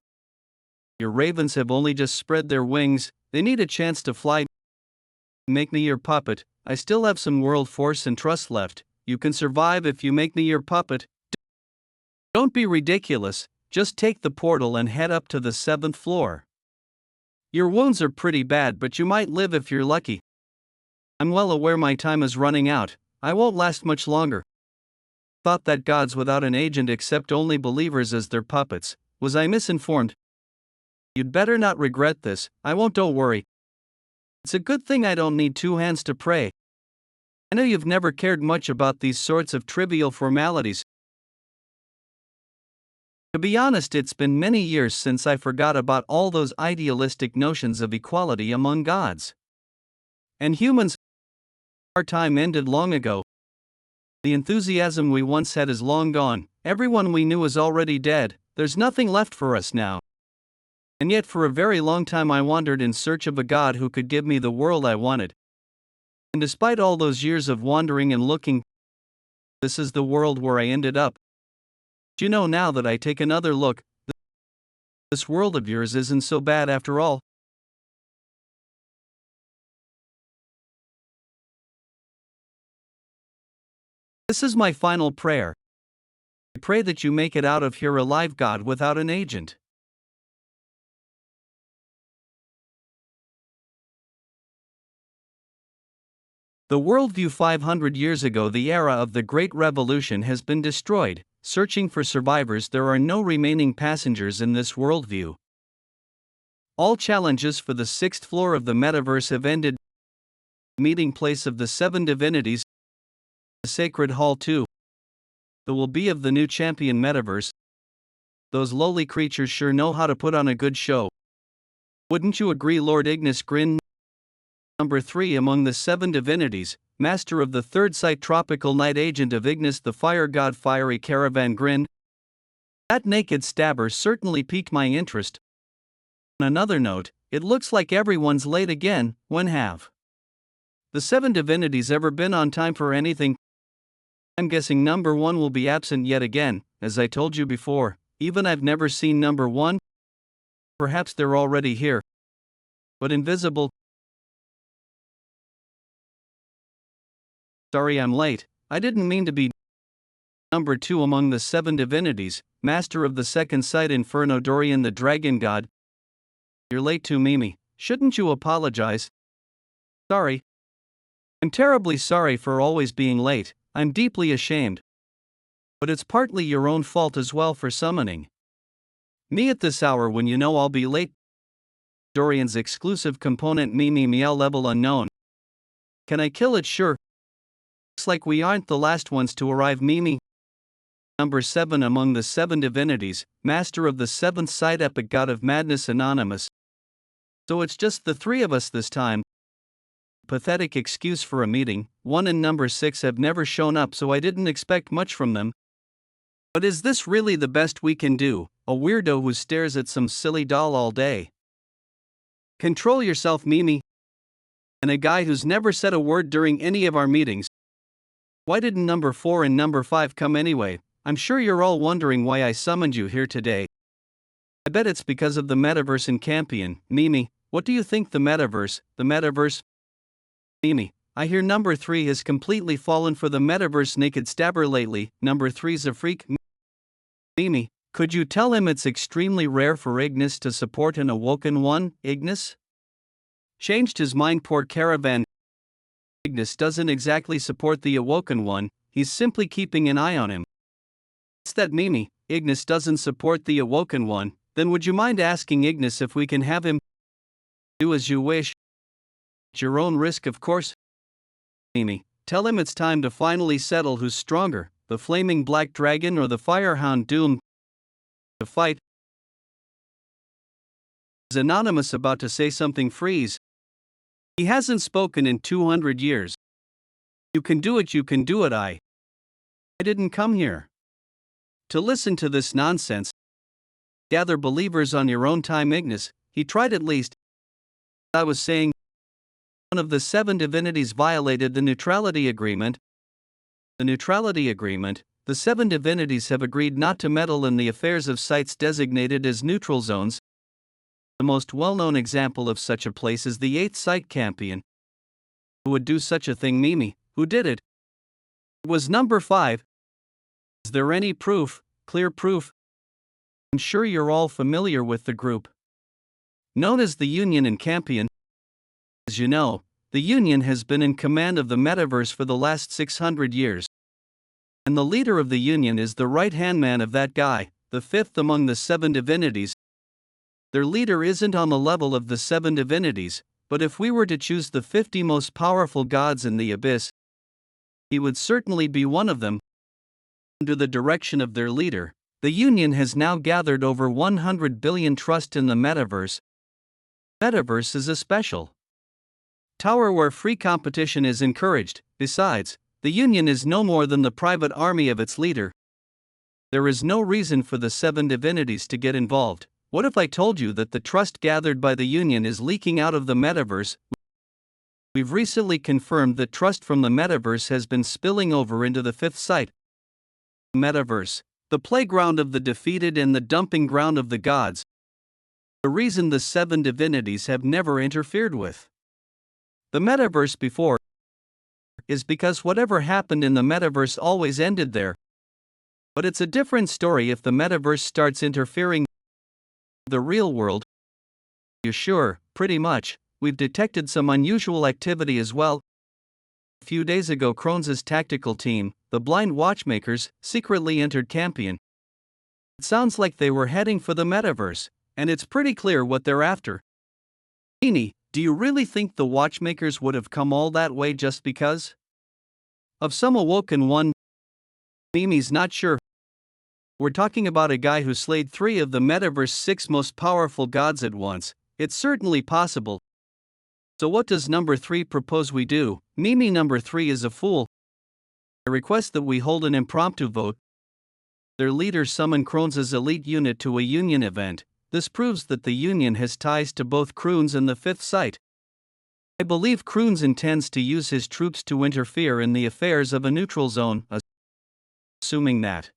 Your ravens have only just spread their wings, they need a chance to fly. Make me your puppet. I still have some world force and trust left. You can survive if you make me your puppet. Don't be ridiculous, just take the portal and head up to the 7th floor. Your wounds are pretty bad, but you might live if you're lucky. I'm well aware my time is running out, I won't last much longer. Thought that gods without an agent accept only believers as their puppets. Was I misinformed? You'd better not regret this. I won't, don't worry. It's a good thing I don't need 2 hands to pray. I know you've never cared much about these sorts of trivial formalities. To be honest, it's been many years since I forgot about all those idealistic notions of equality among gods and humans. Our time ended long ago. The enthusiasm we once had is long gone. Everyone we knew is already dead. There's nothing left for us now. And yet for a very long time I wandered in search of a God who could give me the world I wanted. And despite all those years of wandering and looking, this is the world where I ended up. Do you know, now that I take another look, this world of yours isn't so bad after all. This is my final prayer. I pray that you make it out of here alive, God without an agent. The worldview 500 years ago, the era of the Great Revolution, has been destroyed. Searching for survivors, there are no remaining passengers in this worldview. All challenges for the 6th floor of the metaverse have ended. Meeting place of the 7 divinities, the sacred hall too. The will be of the new champion metaverse. Those lowly creatures sure know how to put on a good show. Wouldn't you agree? Lord Ignis grinned. Number 3 among the 7 divinities, master of the 3rd sight, tropical night, agent of Ignis the fire god, fiery caravan grinned. That naked stabber certainly piqued my interest. On another note, it looks like everyone's late again. When have the 7 divinities ever been on time for anything? I'm guessing number 1 will be absent yet again. As I told you before, even I've never seen number 1. Perhaps they're already here, but invisible. Sorry I'm late, I didn't mean to be. Number 2 among the 7 divinities, master of the 2nd sight, Inferno, Dorian the dragon god. You're late too, Mimi. Shouldn't you apologize? Sorry. I'm terribly sorry for always being late. I'm deeply ashamed. But it's partly your own fault as well for summoning me at this hour when you know I'll be late. Dorian's exclusive component, Mimi Meow, level unknown. Can I kill it? Sure. Looks like we aren't the last ones to arrive, Mimi. Number 7 among the 7 divinities, master of the 7th sight, epic god of madness, anonymous. So it's just the 3 of us this time. Pathetic excuse for a meeting. 1 and number 6 have never shown up, so I didn't expect much from them. But is this really the best we can do? A weirdo who stares at some silly doll all day. Control yourself, Mimi. And a guy who's never said a word during any of our meetings. Why didn't number 4 and number 5 come anyway? I'm sure you're all wondering why I summoned you here today. I bet it's because of the metaverse in Campion. Mimi, what do you think? The metaverse? Mimi, I hear number 3 has completely fallen for the metaverse naked stabber lately. Number 3's a freak. Mimi, could you tell him it's extremely rare for Ignis to support an awoken one? Ignis changed his mind, poor caravan. Ignis doesn't exactly support the awoken one, he's simply keeping an eye on him. It's that, Mimi, Ignis doesn't support the Awoken One, then would you mind asking Ignis if we can have him do as you wish? At your own risk, of course. Mimi, tell him it's time to finally settle who's stronger, the flaming black dragon or the firehound doomed to fight. Is Anonymous about to say something? Freeze. He hasn't spoken in 200 years. You can do it, you can do it. I didn't come here to listen to this nonsense. Gather believers on your own time. Ignis, he tried at least. I was saying, one of the 7 divinities violated the neutrality agreement. The neutrality agreement, the 7 divinities have agreed not to meddle in the affairs of sites designated as neutral zones. The most well-known example of such a place is the 8th site Campion. Who would do such a thing? Mimi, who did it? It was number 5. Is there any proof, clear proof? I'm sure you're all familiar with the group known as the Union in Campion. As you know, the Union has been in command of the metaverse for the last 600 years. And the leader of the Union is the right-hand man of that guy, the 5th among the 7 divinities. Their leader isn't on the level of the 7 divinities, but if we were to choose the 50 most powerful gods in the abyss, he would certainly be one of them. Under the direction of their leader, the Union has now gathered over 100 billion trust in the metaverse. Metaverse is a special tower where free competition is encouraged. Besides, the Union is no more than the private army of its leader. There is no reason for the 7 divinities to get involved. What if I told you that the trust gathered by the Union is leaking out of the metaverse? We've recently confirmed that trust from the metaverse has been spilling over into the 5th site. Metaverse, the playground of the defeated and the dumping ground of the gods. The reason the 7 divinities have never interfered with the metaverse before is because whatever happened in the metaverse always ended there. But it's a different story if the metaverse starts interfering with the real world. You sure? Pretty much. We've detected some unusual activity as well. A few days ago, Krones' tactical team, the Blind Watchmakers, secretly entered Campion. It sounds like they were heading for the metaverse, and it's pretty clear what they're after. Eni, do you really think the Watchmakers would have come all that way just because of some Awoken One? Mimi's not sure. We're talking about a guy who slayed 3 of the metaverse's 6 most powerful gods at once. It's certainly possible. So what does number 3 propose we do? Mimi, number 3 is a fool. I request that we hold an impromptu vote. Their leader summoned Krones' elite unit to a Union event. This proves that the Union has ties to both Krones and the 5th site. I believe Krones intends to use his troops to interfere in the affairs of a neutral zone, assuming that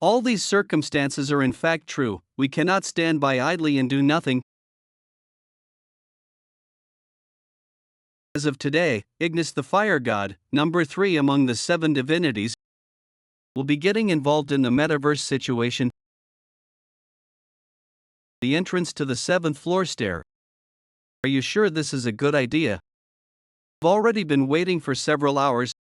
all these circumstances are in fact true. We cannot stand by idly and do nothing. As of today, Ignis the Fire God, number 3 among the 7 divinities, will be getting involved in the metaverse situation. The entrance to the 7th floor stair. Are you sure this is a good idea? I've already been waiting for several hours.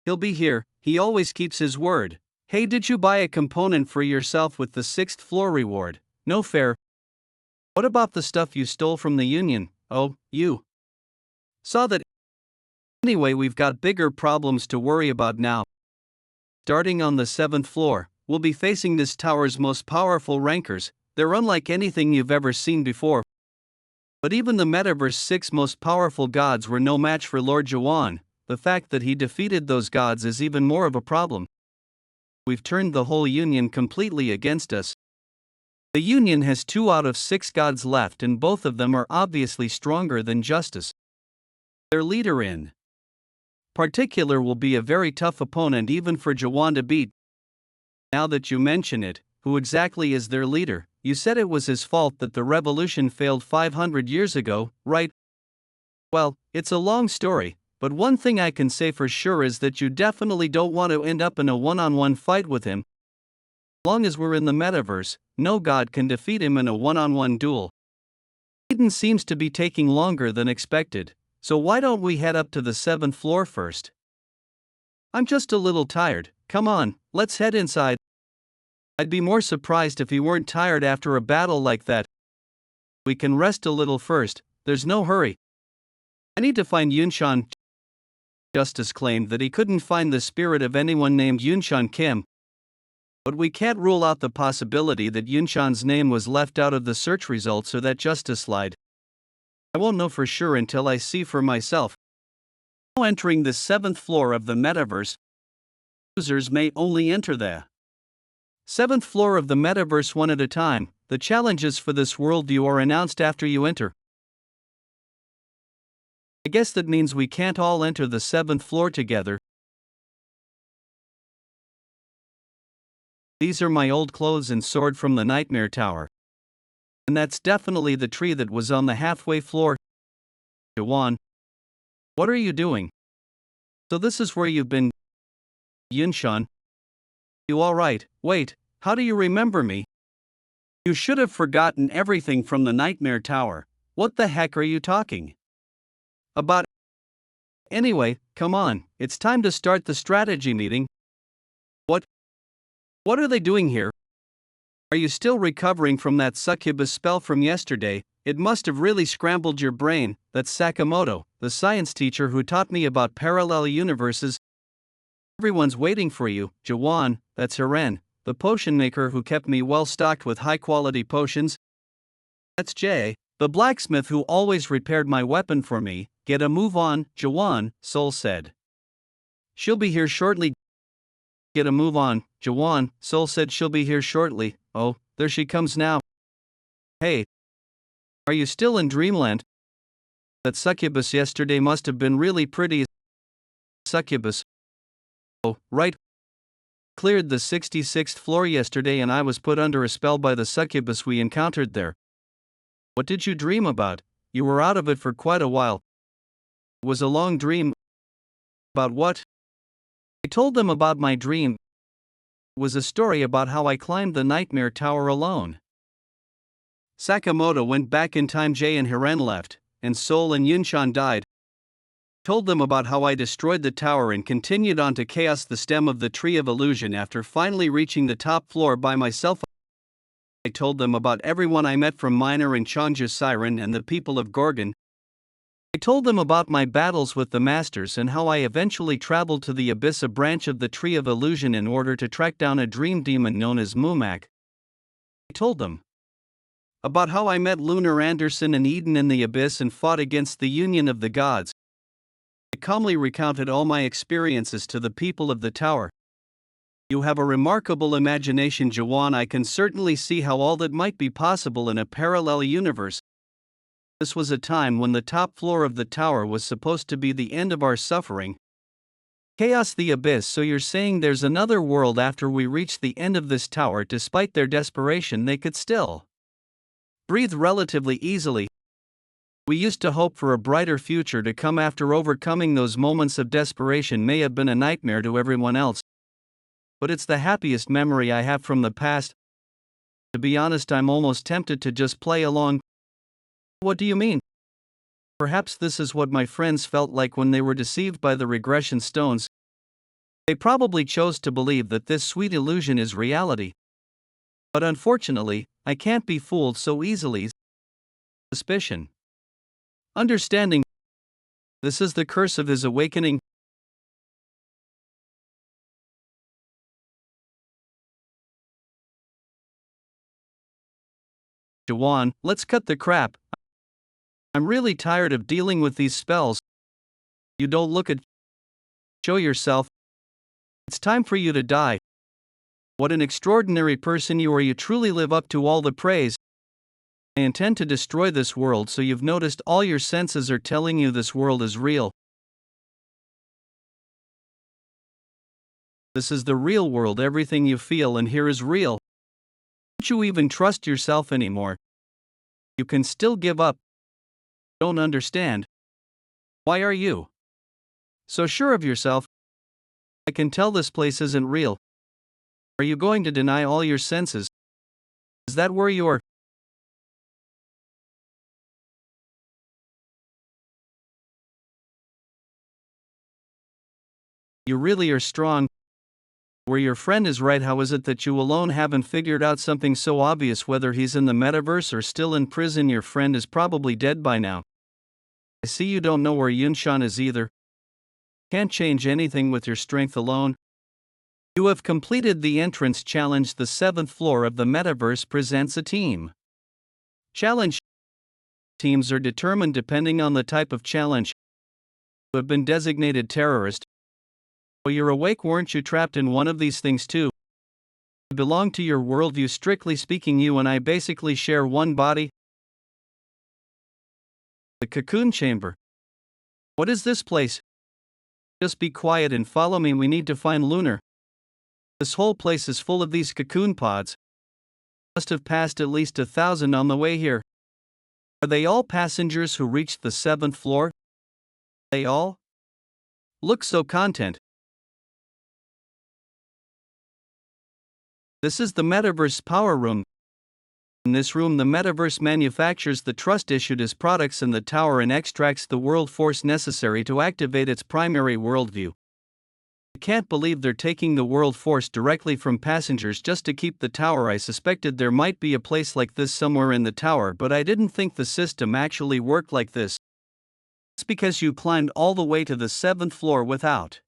He'll be here, he always keeps his word. Hey, did you buy a component for yourself with the 6th floor reward? No fair. What about the stuff you stole from the Union? Oh, you saw that. Anyway, we've got bigger problems to worry about now. Starting on the 7th floor, we'll be facing this tower's most powerful rankers. They're unlike anything you've ever seen before. But even the metaverse's 6 most powerful gods were no match for Lord Jaehwan. The fact that he defeated those gods is even more of a problem. We've turned the whole Union completely against us. The Union has 2 out of 6 gods left, and both of them are obviously stronger than Justice. Their leader in particular will be a very tough opponent even for Jaehwan to beat. Now that you mention it, who exactly is their leader? You said it was his fault that the revolution failed 500 years ago, right? Well, it's a long story, but one thing I can say for sure is that you definitely don't want to end up in a one-on-one fight with him. As long as we're in the metaverse, no god can defeat him in a one-on-one duel. Eden seems to be taking longer than expected. So why don't we head up to the 7th floor first? I'm just a little tired. Come on, let's head inside. I'd be more surprised if he weren't tired after a battle like that. We can rest a little first, there's no hurry. I need to find Yunshan. Justice claimed that he couldn't find the spirit of anyone named Yunshan Kim. But we can't rule out the possibility that Yunshan's name was left out of the search results or that Justice lied. I won't know for sure until I see for myself. Now entering the 7th floor of the metaverse, users may only enter the 7th floor of the metaverse one at a time. The challenges for this worldview are announced after you enter. I guess that means we can't all enter the 7th floor together. These are my old clothes and sword from the Nightmare Tower. And that's definitely the tree that was on the halfway floor. Jaehwan, what are you doing? So this is where you've been, Yunshan? You alright? Wait, how do you remember me? You should have forgotten everything from the Nightmare Tower. What the heck are you talking about? Anyway, come on, it's time to start the strategy meeting. What are they doing here? Are you still recovering from that succubus spell from yesterday? It must have really scrambled your brain. That's Sakamoto, the science teacher who taught me about parallel universes. Everyone's waiting for you. Jaehwan, that's Hiren, the potion maker who kept me well stocked with high quality potions. That's Jay, the blacksmith who always repaired my weapon for me. Get a move on, Jaehwan, Sol said. She'll be here shortly. Get a move on, Jaehwan, Sol said. She'll be here shortly. Oh, there she comes now. Hey, are you still in dreamland? That succubus yesterday must have been really pretty. Succubus. Oh, right. Cleared the 66th floor yesterday and I was put under a spell by the succubus we encountered there. What did you dream about? You were out of it for quite a while. It was a long dream. About what? I told them about my dream. It was a story about how I climbed the Nightmare Tower alone. Sakamoto went back in time. Jay and Hiren left, and Sol and Yunshan died. Told them about how I destroyed the tower and continued on to chaos the stem of the Tree of Illusion after finally reaching the top floor by myself. I told them about everyone I met from Minor and Changja Siren and the people of Gorgon. I told them about my battles with the Masters and how I eventually traveled to the Abyss, a branch of the Tree of Illusion, in order to track down a dream demon known as Mumak. I told them about how I met Lunar Anderson and Eden in the Abyss and fought against the Union of the Gods. I calmly recounted all my experiences to the people of the tower. You have a remarkable imagination, Jaehwan. I can certainly see how all that might be possible in a parallel universe. This was a time when the top floor of the tower was supposed to be the end of our suffering. Chaos, the Abyss. So you're saying there's another world after we reach the end of this tower? Despite their desperation, they could still breathe relatively easily. We used to hope for a brighter future to come after overcoming those moments of desperation. May have been a nightmare to everyone else, but it's the happiest memory I have from the past. To be honest, I'm almost tempted to just play along. What do you mean? Perhaps this is what my friends felt like when they were deceived by the regression stones. They probably chose to believe that this sweet illusion is reality. But unfortunately, I can't be fooled so easily. Suspicion. Understanding. This is the curse of his awakening. Jaehwan, let's cut the crap. I'm really tired of dealing with these spells. You don't look at. Show yourself. It's time for you to die. What an extraordinary person you are. You truly live up to all the praise. I intend to destroy this world, so you've noticed all your senses are telling you this world is real. This is the real world. Everything you feel and hear is real. Don't you even trust yourself anymore? You can still give up. Don't understand. Why are you so sure of yourself? I can tell this place isn't real. Are you going to deny all your senses? Is that where you're? You really are strong. Where your friend is right, how is it that you alone haven't figured out something so obvious? Whether he's in the metaverse or still in prison, your friend is probably dead by now. I see you don't know where Yunshan is either. Can't change anything with your strength alone. You have completed the entrance challenge. The 7th floor of the metaverse presents a team challenge. Teams are determined depending on the type of challenge. You have been designated terrorist. While you're awake, weren't you trapped in one of these things too? I belong to your worldview. Strictly speaking, you and I basically share one body. The cocoon chamber. What is this place? Just be quiet and follow me. We need to find Lunar. This whole place is full of these cocoon pods. Must have passed at least 1,000 on the way here. Are they all passengers who reached the 7th floor? They all look so content. This is the Metaverse Power Room. In this room, the Metaverse manufactures the trust issued as products in the tower and extracts the world force necessary to activate its primary worldview. I can't believe they're taking the world force directly from passengers just to keep the tower. I suspected there might be a place like this somewhere in the tower, but I didn't think the system actually worked like this. It's because you climbed all the way to the 7th floor without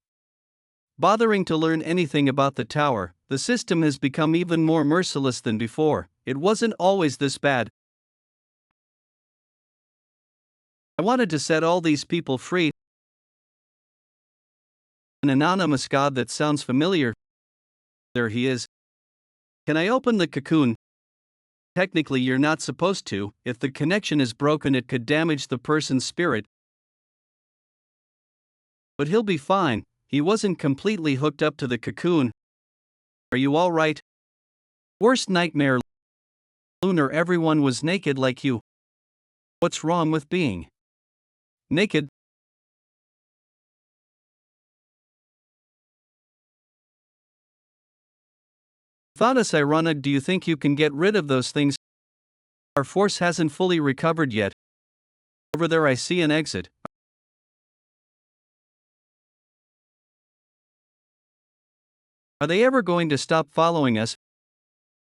bothering to learn anything about the tower. The system has become even more merciless than before. It wasn't always this bad. I wanted to set all these people free. An anonymous god that sounds familiar. There he is. Can I open the cocoon? Technically, you're not supposed to. If the connection is broken, it could damage the person's spirit. But he'll be fine. He wasn't completely hooked up to the cocoon. Are you all right? Worst nightmare. Lunar, everyone was naked like you. What's wrong with being naked? Thought us ironic. Do you think you can get rid of those things? Our force hasn't fully recovered yet. Over there I see an exit. Are they ever going to stop following us?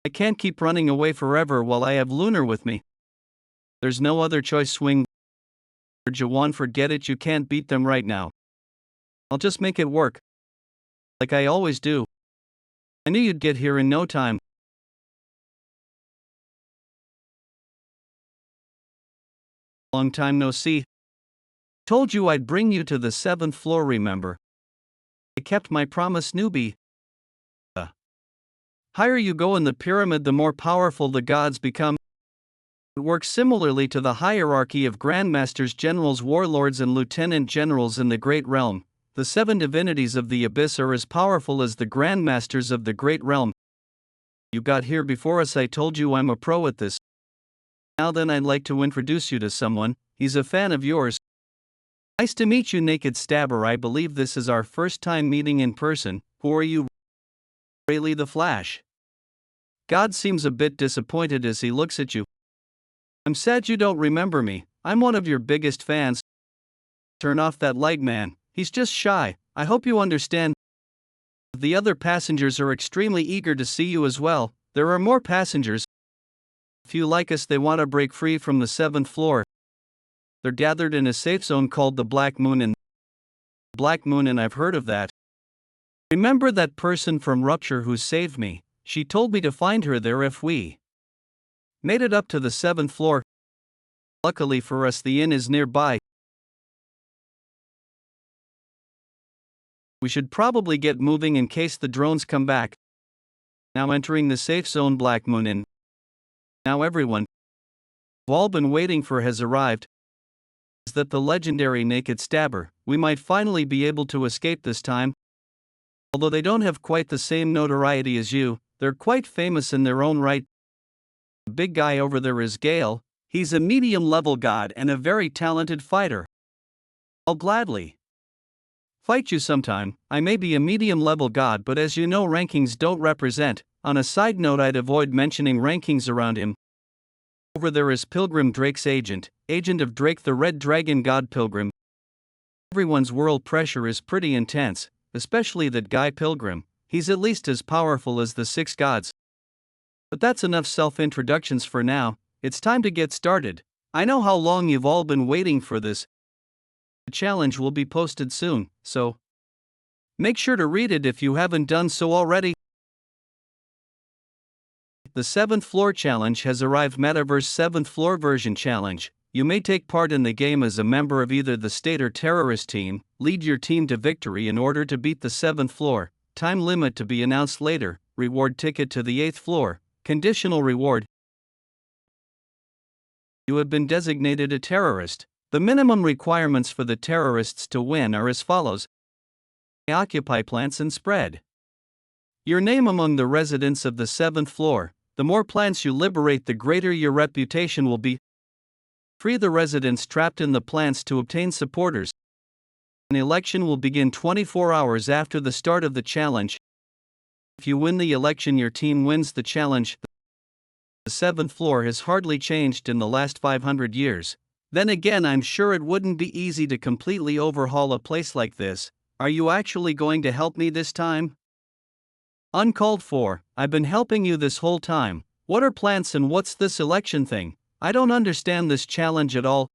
I can't keep running away forever while I have Lunar with me. There's no other choice. Swing. Jaehwan, forget it. You can't beat them right now. I'll just make it work. Like I always do. I knew you'd get here in no time. Long time no see. Told you I'd bring you to the 7th floor, remember? I kept my promise, newbie. The higher you go in the pyramid, the more powerful the gods become. It works similarly to the hierarchy of grandmasters, generals, warlords, and lieutenant generals in the Great Realm. The 7 divinities of the Abyss are as powerful as the grandmasters of the Great Realm. You got here before us. I told you I'm a pro at this. Now then, I'd like to introduce you to someone. He's a fan of yours. Nice to meet you, Naked Stabber. I believe this is our first time meeting in person. Who are you? Rayleigh the Flash. God seems a bit disappointed as he looks at you. I'm sad you don't remember me. I'm one of your biggest fans. Turn off that light, man. He's just shy. I hope you understand. The other passengers are extremely eager to see you as well. There are more passengers. If you like us, they want to break free from the 7th floor. They're gathered in a safe zone called the Black Moon and I've heard of that. Remember that person from Rupture who saved me? She told me to find her there if we made it up to the 7th floor. Luckily for us, the inn is nearby. We should probably get moving in case the drones come back. Now entering the safe zone, Black Moon Inn. Now everyone we've all been waiting for has arrived. Is that the legendary Naked Stabber? We might finally be able to escape this time. Although they don't have quite the same notoriety as you, they're quite famous in their own right. The big guy over there is Gale. He's a medium-level god and a very talented fighter. I'll gladly fight you sometime. I may be a medium-level god, but as you know, rankings don't represent. On a side note, I'd avoid mentioning rankings around him. Over there is Pilgrim, Drake's agent of Drake the Red Dragon God. Pilgrim. Everyone's world pressure is pretty intense, especially that guy Pilgrim. he's at least as powerful as the 6 gods. But that's enough self-introductions for now, it's time to get started. I know how long you've all been waiting for this. The challenge will be posted soon, so make sure to read it if you haven't done so already. The 7th Floor Challenge has arrived. Metaverse 7th Floor Version Challenge. You may take part in the game as a member of either the state or terrorist team, lead your team to victory in order to beat the 7th floor, time limit to be announced later, reward ticket to the 8th floor, conditional reward. You have been designated a terrorist. The minimum requirements for the terrorists to win are as follows. Occupy plants and spread your name among the residents of the 7th floor. The more plants you liberate, the greater your reputation will be. Free the residents trapped in the plants to obtain supporters. An election will begin 24 hours after the start of the challenge. If you win the election, your team wins the challenge. The 7th floor has hardly changed in the last 500 years. Then again, I'm sure it wouldn't be easy to completely overhaul a place like this. Are you actually going to help me this time? Uncalled for. I've been helping you this whole time. What are plants and what's this election thing? I don't understand this challenge at all.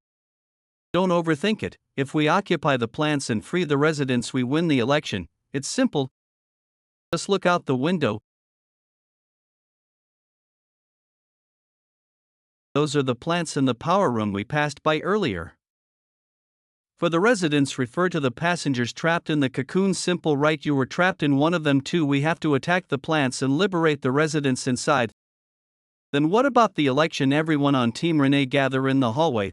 Don't overthink it. If we occupy the plants and free the residents, we win the election. It's simple. Just look out the window. Those are the plants in the power room we passed by earlier. For the residents, refer to the passengers trapped in the cocoon. Simple, right? You were trapped in one of them too. We have to attack the plants and liberate the residents inside. Then what about the election? Everyone on Team Renee gather in the hallway.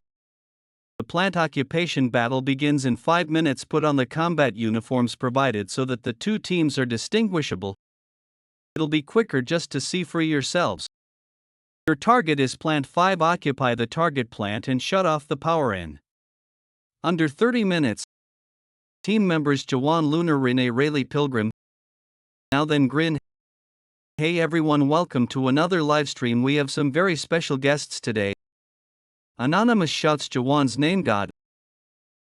The plant occupation battle begins in 5 minutes. Put on the combat uniforms provided so that the two teams are distinguishable. It'll be quicker just to see for yourselves. Your target is Plant 5. Occupy the target plant and shut off the power in under 30 minutes. Team members Jaehwan, Lunar, Renee, Rayleigh, Pilgrim. Now then, grin. Hey everyone, welcome to another livestream. We have some very special guests today. Anonymous shouts Jaehwan's name. God.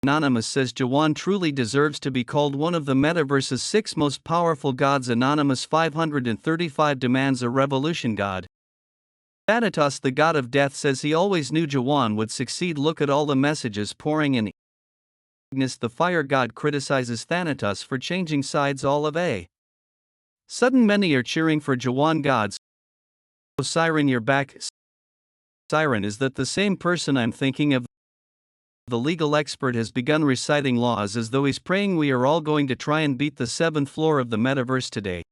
Anonymous says Jaehwan truly deserves to be called one of the metaverse's 6 most powerful gods. Anonymous 535 demands a revolution. God. Thanatos, the god of death, says he always knew Jaehwan would succeed. Look at all the messages pouring in. Ignis, the fire god, criticizes Thanatos for changing sides. All of a sudden, many are cheering for Jaehwan. Gods. Oh, Siren, you're back. Siren, is that the same person I'm thinking of? The legal expert has begun reciting laws as though he's praying. We are all going to try and beat the 7th floor of the metaverse today.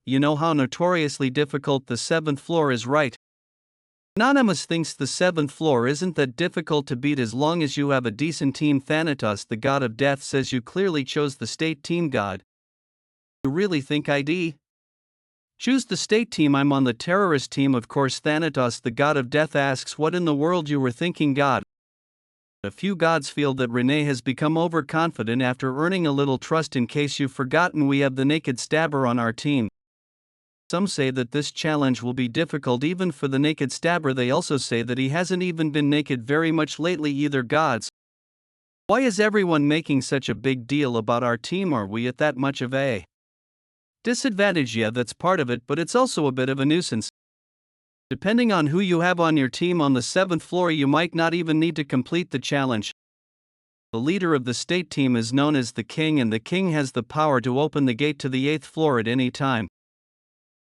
You know how notoriously difficult the 7th floor is, right? Anonymous thinks the 7th floor isn't that difficult to beat as long as you have a decent team. Thanatos, the god of death, says you clearly chose the state team. God. You really think I'd choose the state team? I'm on the terrorist team, of course. Thanatos, the god of death, asks what in the world you were thinking. God. A few gods feel that Renee has become overconfident after earning a little trust. In case you've forgotten, we have the naked stabber on our team. Some say that this challenge will be difficult even for the naked stabber. They also say that he hasn't even been naked very much lately either. Gods. Why is everyone making such a big deal about our team? Are we at that much of a disadvantage? Yeah, that's part of it, but it's also a bit of a nuisance. Depending on who you have on your team on the 7th floor, you might not even need to complete the challenge. The leader of the state team is known as the king, and the king has the power to open the gate to the 8th floor at any time.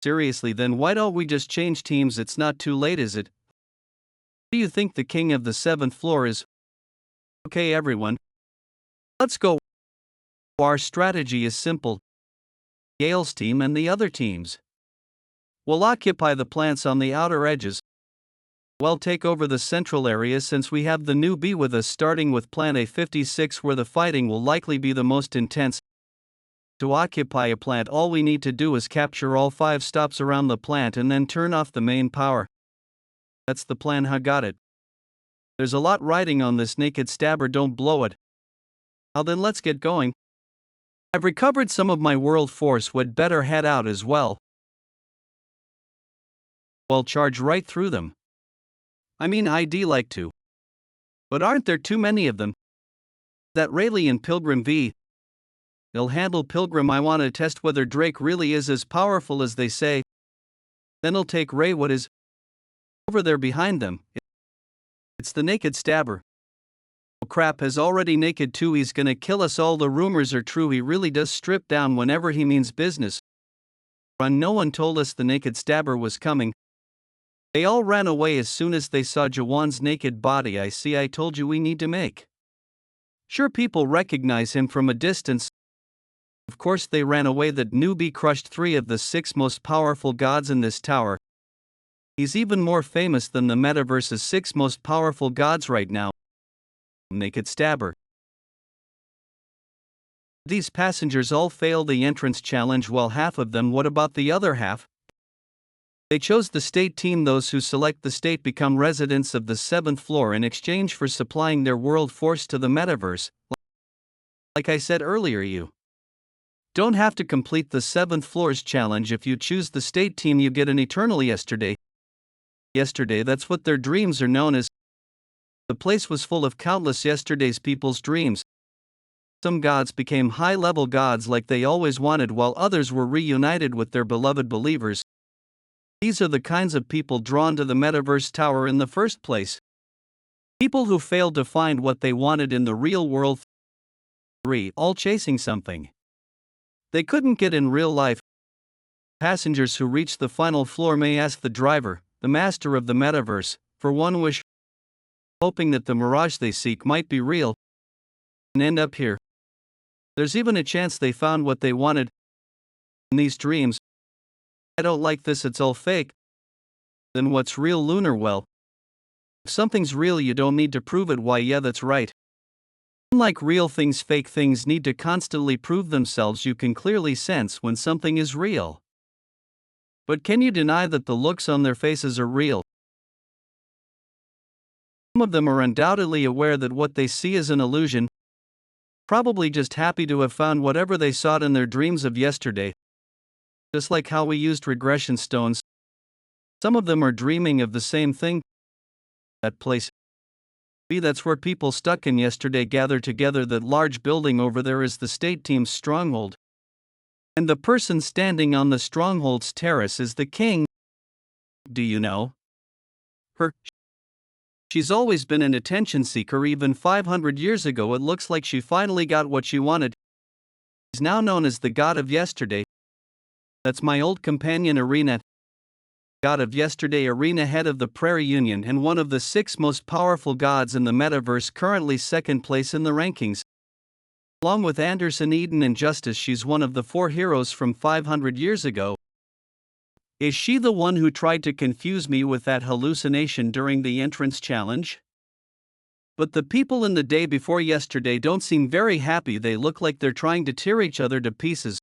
Seriously, then why don't we just change teams? It's not too late, is it? Do you think the king of the 7th floor is? Okay everyone, let's go. Our strategy is simple. Yale's team and the other teams will occupy the plants on the outer edges. We'll take over the central area since we have the newbie with us, starting with plant A56 where the fighting will likely be the most intense. To occupy a plant, all we need to do is capture all 5 stops around the plant and then turn off the main power. That's the plan. Huh? Got it. There's a lot riding on this naked stabber. Don't blow it. Now then, let's get going. I've recovered some of my world force. We'd better head out as well. Well, charge right through them. I mean, I'd like to. But aren't there too many of them? That Rayleigh and Pilgrim v. They'll handle Pilgrim. I want to test whether Drake really is as powerful as they say. Then he'll take Ray. What is over there behind them? It's the naked stabber. Oh crap, has already naked too. He's gonna kill us all. The rumors are true. He really does strip down whenever he means business. Run, no one told us the naked stabber was coming. They all ran away as soon as they saw Jaehwan's naked body. I see, I told you we need to make sure people recognize him from a distance. Of course they ran away. That newbie crushed 3 of the 6 most powerful gods in this tower. He's even more famous than the metaverse's 6 most powerful gods right now. Naked stabber. These passengers all failed the entrance challenge. Well, half of them. What about the other half? They chose the state team. Those who select the state become residents of the 7th floor in exchange for supplying their world force to the metaverse. Like I said earlier, you don't have to complete the 7th floor's challenge. If you choose the state team, you get an eternal yesterday. Yesterday, that's what their dreams are known as. The place was full of countless yesterdays, people's dreams. Some gods became high-level gods like they always wanted, while others were reunited with their beloved believers. These are the kinds of people drawn to the Metaverse Tower in the first place. People who failed to find what they wanted in the real world. 3. All chasing something they couldn't get in real life. Passengers who reach the final floor may ask the driver, the master of the Metaverse, for one wish, hoping that the mirage they seek might be real, and end up here. There's even a chance they found what they wanted in these dreams. I don't like this, it's all fake. Then what's real, Lunar? Well, if something's real, you don't need to prove it. Why, yeah, that's right. Unlike real things, fake things need to constantly prove themselves. You can clearly sense when something is real. But can you deny that the looks on their faces are real? Some of them are undoubtedly aware that what they see is an illusion, probably just happy to have found whatever they sought in their dreams of yesterday. Just like how we used regression stones, some of them are dreaming of the same thing. That place. That's where people stuck in yesterday gather together. That large building over there is the state team's stronghold. And the person standing on the stronghold's terrace is the king. Do you know her? She's always been an attention seeker. Even 500 years ago, it looks like she finally got what she wanted. He's now known as the god of yesterday. That's my old companion Arena. God of yesterday, Arena, head of the Prairie Union and one of the 6 most powerful gods in the metaverse, currently 2nd place in the rankings. Along with Anderson, Eden, and Justice, she's one of the 4 heroes from 500 years ago. Is she the one who tried to confuse me with that hallucination during the entrance challenge? But the people in the day before yesterday don't seem very happy. They look like they're trying to tear each other to pieces.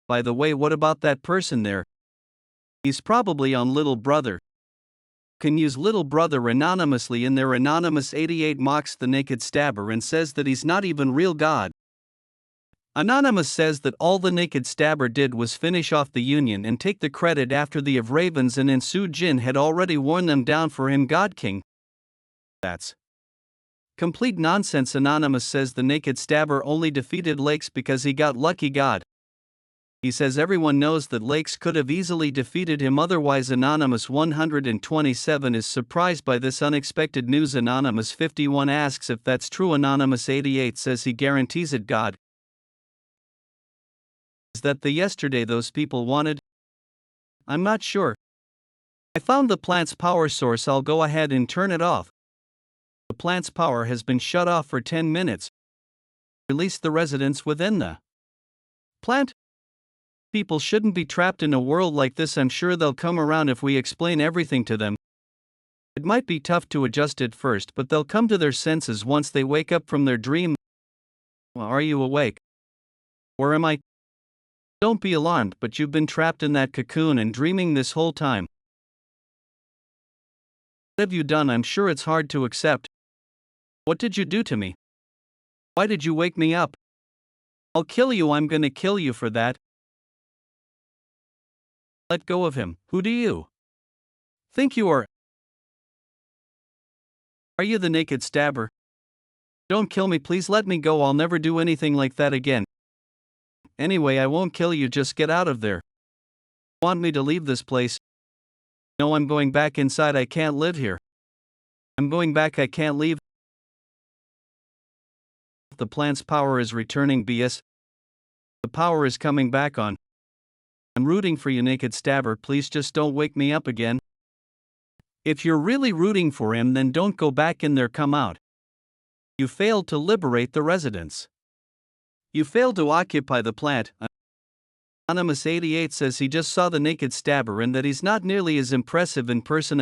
By the way, what about that person there? He's probably on Little Brother. Can use Little Brother anonymously in there. Anonymous 88 mocks the naked stabber and says that he's not even real god. Anonymous says that all the naked stabber did was finish off the union and take the credit after the of Ravens and Insu Jin had already worn them down for him, God King. That's complete nonsense. Anonymous says the naked stabber only defeated Lakes because he got lucky. God. He says everyone knows that Lakes could have easily defeated him otherwise. Anonymous 127 is surprised by this unexpected news. Anonymous 51 asks if that's true. Anonymous 88 says he guarantees it. God. Is that the yesterday those people wanted? I'm not sure. I found the plant's power source. I'll go ahead and turn it off. The plant's power has been shut off for 10 minutes. Release the residents within the plant. People shouldn't be trapped in a world like this. I'm sure they'll come around if we explain everything to them. It might be tough to adjust at first, but they'll come to their senses once they wake up from their dream. Well, are you awake? Or am I? Don't be alarmed, but you've been trapped in that cocoon and dreaming this whole time. What have you done? I'm sure it's hard to accept. What did you do to me? Why did you wake me up? I'll kill you. I'm gonna kill you for that. Let go of him. Who do you think you are? Are you the naked stabber? Don't kill me, please let me go. I'll never do anything like that again. Anyway, I won't kill you, just get out of there. Want me to leave this place? No, I'm going back inside, I can't live here. I'm going back, I can't leave. The plant's power is returning, BS. The power is coming back on. I'm rooting for you, naked stabber, please just don't wake me up again. If you're really rooting for him, then don't go back in there, come out. You failed to liberate the residents. You failed to occupy the plant. Anonymous 88 says he just saw the naked stabber and that he's not nearly as impressive in person.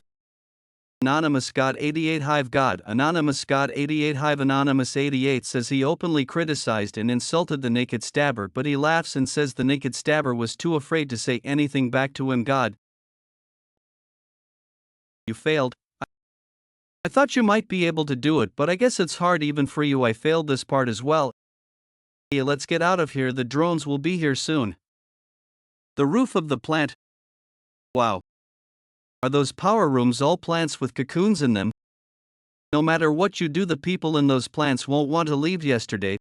Anonymous God 88 Hive God Anonymous God 88 Hive Anonymous 88 says he openly criticized and insulted the naked stabber, but he laughs and says the naked stabber was too afraid to say anything back to him. God, you failed. I thought you might be able to do it, but I guess it's hard even for you. I failed this part as well. Hey, let's get out of here, the drones will be here soon. The roof of the plant. Wow. Are those power rooms all plants with cocoons in them? No matter what you do, the people in those plants won't want to leave. Yesterday,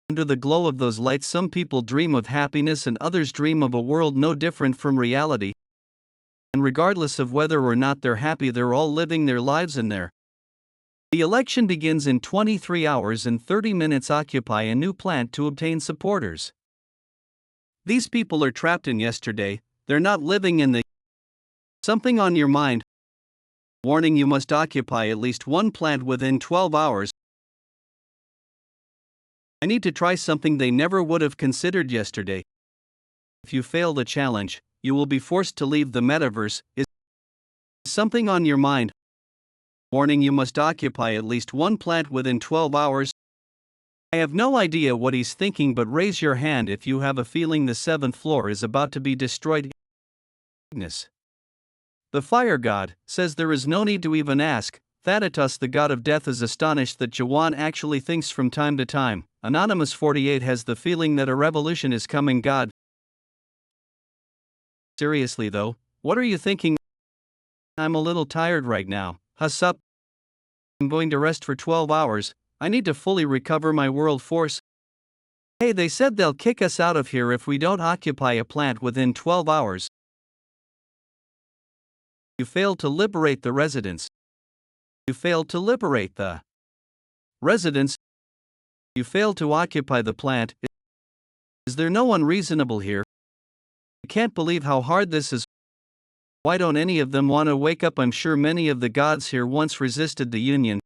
under the glow of those lights, some people dream of happiness and others dream of a world no different from reality. And regardless of whether or not they're happy, they're all living their lives in there. The election begins in 23 hours and 30 minutes. Occupy a new plant to obtain supporters. These people are trapped in yesterday, they're not living in the something on your mind. Warning, you must occupy at least one plant within 12 hours. I need to try something they never would have considered yesterday. If you fail the challenge, you will be forced to leave the metaverse. Is something on your mind? Warning, you must occupy at least one plant within 12 hours. I have no idea what he's thinking, but raise your hand if you have a feeling the 7th floor is about to be destroyed. The fire god says there is no need to even ask. Thanatos, the god of death, is astonished that Jaehwan actually thinks from time to time. Anonymous 48 has the feeling that a revolution is coming. God, seriously though, what are you thinking? I'm a little tired right now. Huss up. I'm going to rest for 12 hours. I need to fully recover my world force. Hey, they said they'll kick us out of here if we don't occupy a plant within 12 hours. You failed to liberate the residents. You failed to liberate the residents. You failed to occupy the plant. Is there no one reasonable here? I can't believe how hard this is. Why don't any of them want to wake up? I'm sure many of the gods here once resisted the union.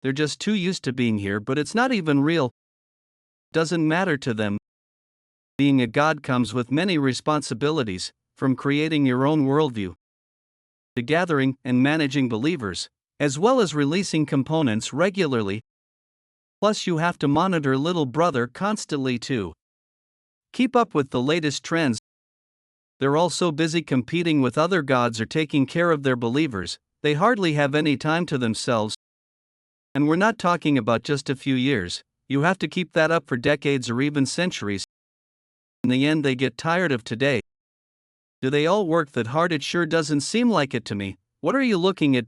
They're just too used to being here, but it's not even real. Doesn't matter to them. Being a god comes with many responsibilities, from creating your own worldview to gathering and managing believers, as well as releasing components regularly. Plus, you have to monitor little brother constantly too. Keep up with the latest trends. They're all so busy competing with other gods or taking care of their believers, they hardly have any time to themselves. And we're not talking about just a few years, you have to keep that up for decades or even centuries. In the end, they get tired of today. Do they all work that hard? It sure doesn't seem like it to me. What are you looking at?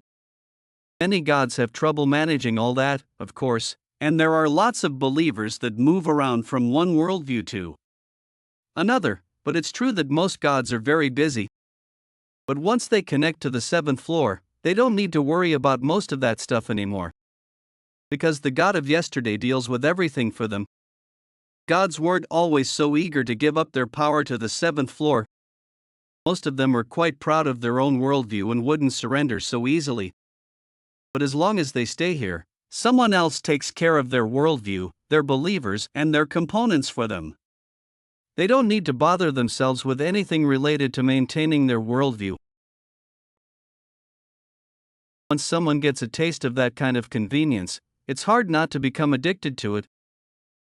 Many gods have trouble managing all that, of course, and there are lots of believers that move around from one worldview to another, but it's true that most gods are very busy. But once they connect to the 7th floor, they don't need to worry about most of that stuff anymore. Because the God of yesterday deals with everything for them. Gods weren't always so eager to give up their power to the 7th floor. Most of them were quite proud of their own worldview and wouldn't surrender so easily. But as long as they stay here, someone else takes care of their worldview, their believers, and their components for them. They don't need to bother themselves with anything related to maintaining their worldview. Once someone gets a taste of that kind of convenience, it's hard not to become addicted to it.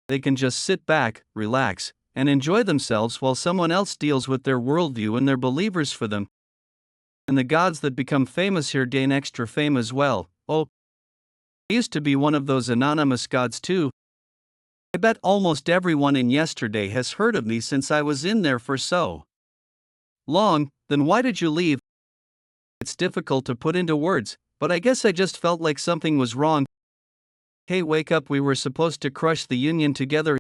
They can just sit back, relax, and enjoy themselves while someone else deals with their worldview and their believers for them. And the gods that become famous here gain extra fame as well. Oh, I used to be one of those anonymous gods too. I bet almost everyone in yesterday has heard of me since I was in there for so long. Then why did you leave? It's difficult to put into words, but I guess I just felt like something was wrong. Hey, wake up, we were supposed to crush the union together.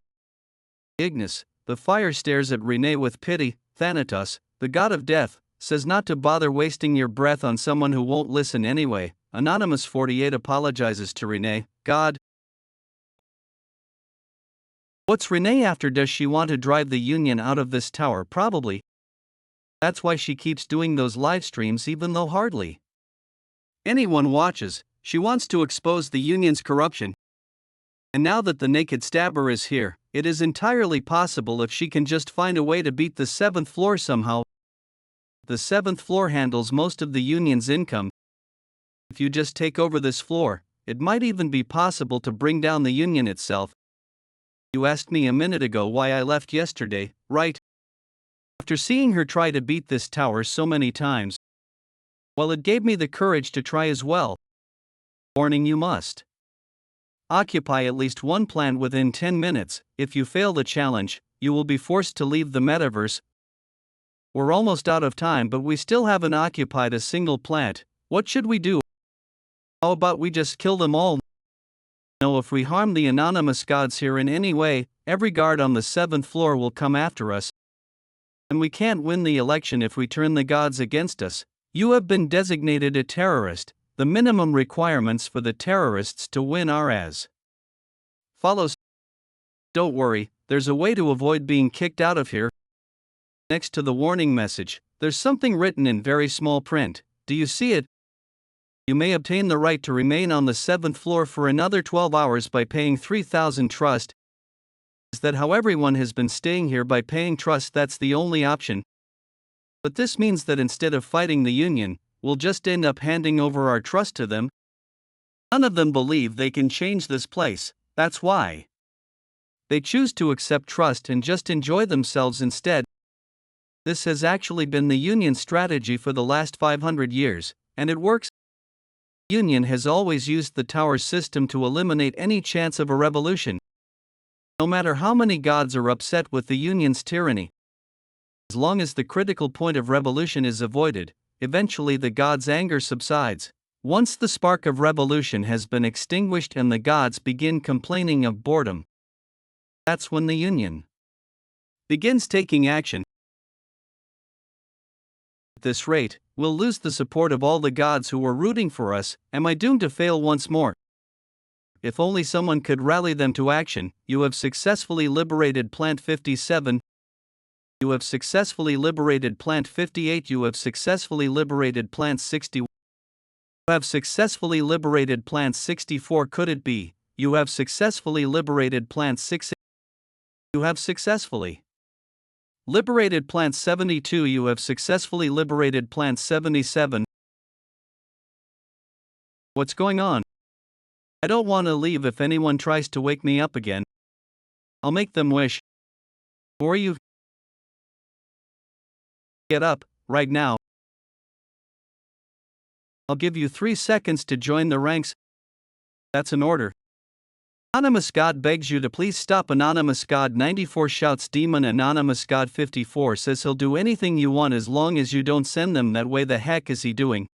Ignis, The fire stares at Renee with pity. Thanatos, the god of death, says not to bother wasting your breath on someone who won't listen anyway. Anonymous 48 apologizes to Renee. God, what's Renee after? Does she want to drive the Union out of this tower? Probably. That's why she keeps doing those live streams even though hardly anyone watches. She wants to expose the Union's corruption. And now that the naked stabber is here, it is entirely possible if she can just find a way to beat the 7th floor somehow. The 7th floor handles most of the Union's income. If you just take over this floor, it might even be possible to bring down the Union itself. You asked me a minute ago why I left yesterday, right? After seeing her try to beat this tower so many times, well, it gave me the courage to try as well. Warning: you must occupy at least one plant within 10 minutes. If you fail the challenge, you will be forced to leave the metaverse. We're almost out of time, but we still haven't occupied a single plant. What should we do? How about we just kill them all? No, if we harm the anonymous gods here in any way, every guard on the 7th floor will come after us. And we can't win the election if we turn the gods against us. You have been designated a terrorist. The minimum requirements for the terrorists to win are as follows. Don't worry, there's a way to avoid being kicked out of here. Next to the warning message, there's something written in very small print. Do you see it? You may obtain the right to remain on the 7th floor for another 12 hours by paying 3,000 trust. Is that how everyone has been staying here, by paying trust? That's the only option. But this means that instead of fighting the Union, we'll just end up handing over our trust to them. None of them believe they can change this place. That's why they choose to accept trust and just enjoy themselves instead. This has actually been the Union's strategy for the last 500 years, and it works. The Union has always used the tower system to eliminate any chance of a revolution. No matter how many gods are upset with the Union's tyranny, as long as the critical point of revolution is avoided, eventually the gods' anger subsides. Once the spark of revolution has been extinguished and the gods begin complaining of boredom, that's when the Union begins taking action. At this rate, we'll lose the support of all the gods who were rooting for us. Am I doomed to fail once more? If only someone could rally them to action. You have successfully liberated Plant 57. You have successfully liberated Plant 58. You have successfully liberated Plant 60. You have successfully liberated Plant 64. Could it be? You have successfully liberated Plant 6. You have successfully liberated Plant 72. You have successfully liberated Plant 77. What's going on? I don't want to leave. If anyone tries to wake me up again, I'll make them wish. Or you get up, right now. I'll give you 3 seconds to join the ranks. That's an order. Anonymous God begs you to please stop. Anonymous God 94 shouts demon. Anonymous God 54 says he'll do anything you want as long as you don't send them that way. The heck is he doing?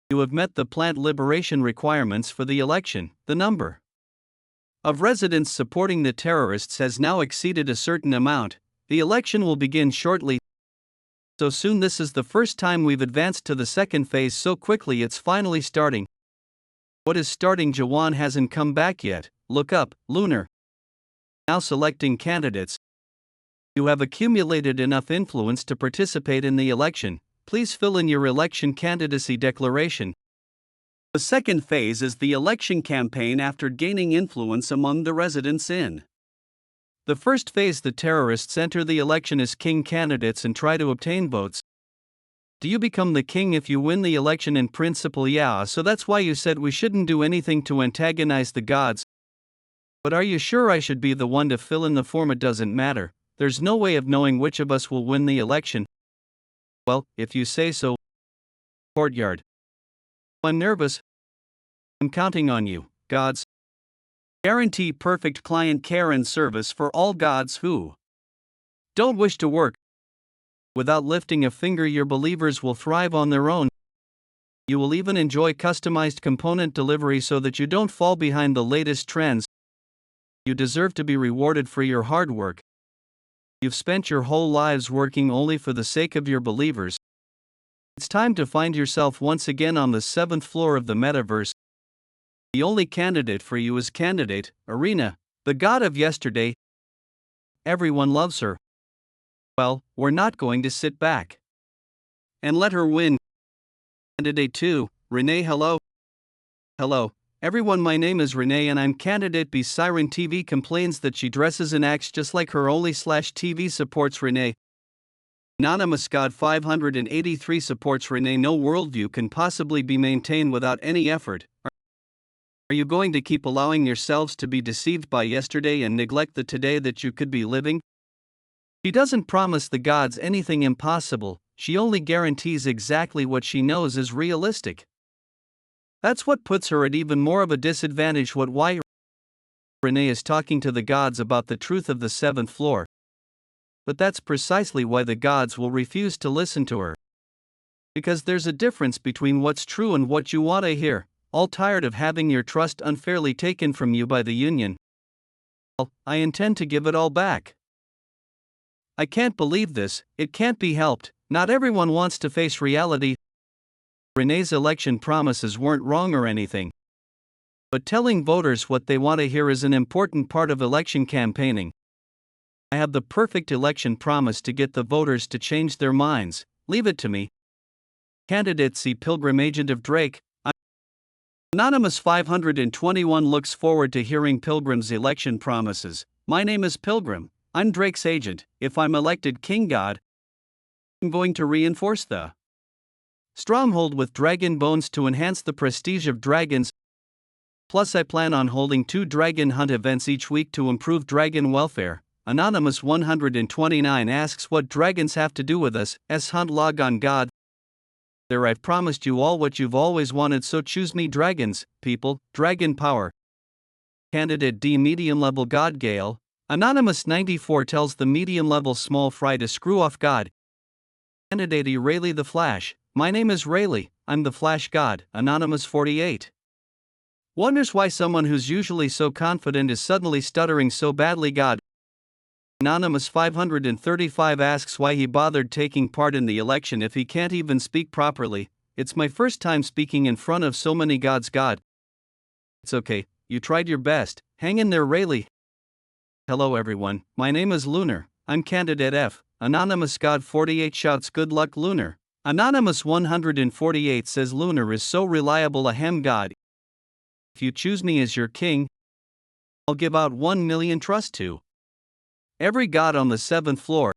You have met the plant liberation requirements for the election. The number of residents supporting the terrorists has now exceeded a certain amount. The election will begin shortly. So soon. This is the first time we've advanced to the second phase so quickly. It's finally starting. What is starting? Jaehwan hasn't come back yet. Look up, Lunar. Now selecting candidates. You have accumulated enough influence to participate in the election. Please fill in your election candidacy declaration. The second phase is the election campaign after gaining influence among the residents in the first phase. The terrorists enter the election as king candidates and try to obtain votes. Do you become the king if you win the election? In principle, yeah, so that's why you said we shouldn't do anything to antagonize the gods. But are you sure I should be the one to fill in the form? It doesn't matter. There's no way of knowing which of us will win the election. Well, if you say so. Courtyard. I'm nervous. I'm counting on you, gods. Guarantee perfect client care and service for all gods who don't wish to work. Without lifting a finger, your believers will thrive on their own. You will even enjoy customized component delivery so that you don't fall behind the latest trends. You deserve to be rewarded for your hard work. You've spent your whole lives working only for the sake of your believers. It's time to find yourself once again on the seventh floor of the metaverse. The only candidate for you is candidate, Arena, the god of yesterday. Everyone loves her. Well, we're not going to sit back and let her win. Candidate 2, Renee. Hello. Hello, everyone, my name is Renee and I'm candidate B. Siren TV complains that she dresses and acts just like her only/TV supports Renee. Anonymous God 583 supports Renee. No worldview can possibly be maintained without any effort. Are you going to keep allowing yourselves to be deceived by yesterday and neglect the today that you could be living? She doesn't promise the gods anything impossible, she only guarantees exactly what she knows is realistic. That's what puts her at even more of a disadvantage. Why Renee is talking to the gods about the truth of the seventh floor. But that's precisely why the gods will refuse to listen to her. Because there's a difference between what's true and what you want to hear, all tired of having your trust unfairly taken from you by the union. Well, I intend to give it all back. I can't believe this, it can't be helped, not everyone wants to face reality. Renee's election promises weren't wrong or anything. But telling voters what they want to hear is an important part of election campaigning. I have the perfect election promise to get the voters to change their minds. Leave it to me. Candidate C. Pilgrim, agent of Drake. Anonymous 521 looks forward to hearing Pilgrim's election promises. My name is Pilgrim. I'm Drake's agent. If I'm elected King God, I'm going to reinforce the stronghold with dragon bones to enhance the prestige of dragons. Plus, I plan on holding 2 dragon hunt events each week to improve dragon welfare. Anonymous 129 asks what dragons have to do with us. Hunt log on God. There, I've promised you all what you've always wanted, so choose me, dragons, people, dragon power. Candidate D. Medium level God Gale. Anonymous 94 tells the medium level small fry to screw off God. Candidate E. Rayleigh the Flash. My name is Rayleigh, I'm the Flash God. Anonymous 48 wonders why someone who's usually so confident is suddenly stuttering so badly. God. Anonymous 535 asks why he bothered taking part in the election if he can't even speak properly. It's my first time speaking in front of so many gods. God. It's okay, you tried your best, hang in there, Rayleigh. Hello everyone, my name is Lunar, I'm candidate F. Anonymous God 48 shouts good luck, Lunar. Anonymous 148 says Lunar is so reliable, a hem god. If you choose me as your king, I'll give out 1 million trust to every god on the 7th floor.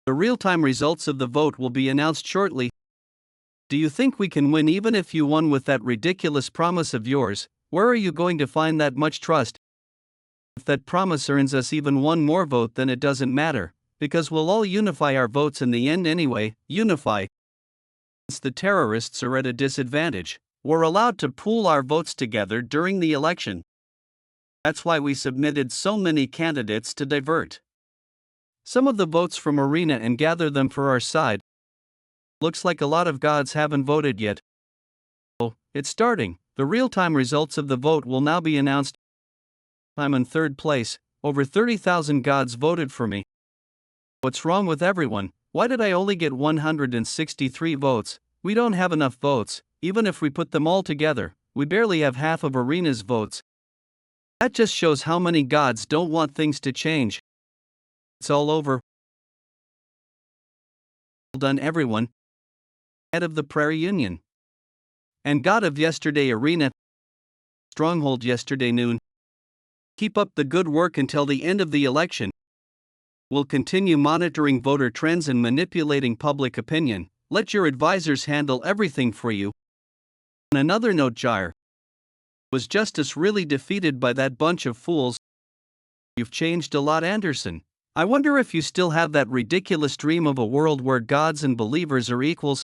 The real-time results of the vote will be announced shortly. Do you think we can win even if you won with that ridiculous promise of yours? Where are you going to find that much trust? If that promise earns us even one more vote, then it doesn't matter, because we'll all unify our votes in the end anyway. Unify. Since the terrorists are at a disadvantage, we're allowed to pool our votes together during the election. That's why we submitted so many candidates to divert some of the votes from Arena and gather them for our side. Looks like a lot of gods haven't voted yet. Oh, it's starting. The real-time results of the vote will now be announced. I'm in 3rd place. Over 30,000 gods voted for me. What's wrong with everyone? Why did I only get 163 votes? We don't have enough votes. Even if we put them all together, we barely have half of Arena's votes. That just shows how many gods don't want things to change. It's all over. Well done, everyone. Head of the Prairie Union and God of yesterday, Arena. Stronghold yesterday noon. Keep up the good work until the end of the election. We'll continue monitoring voter trends and manipulating public opinion. Let your advisors handle everything for you. On another note, Jair, was justice really defeated by that bunch of fools? You've changed a lot, Anderson. I wonder if you still have that ridiculous dream of a world where gods and believers are equals.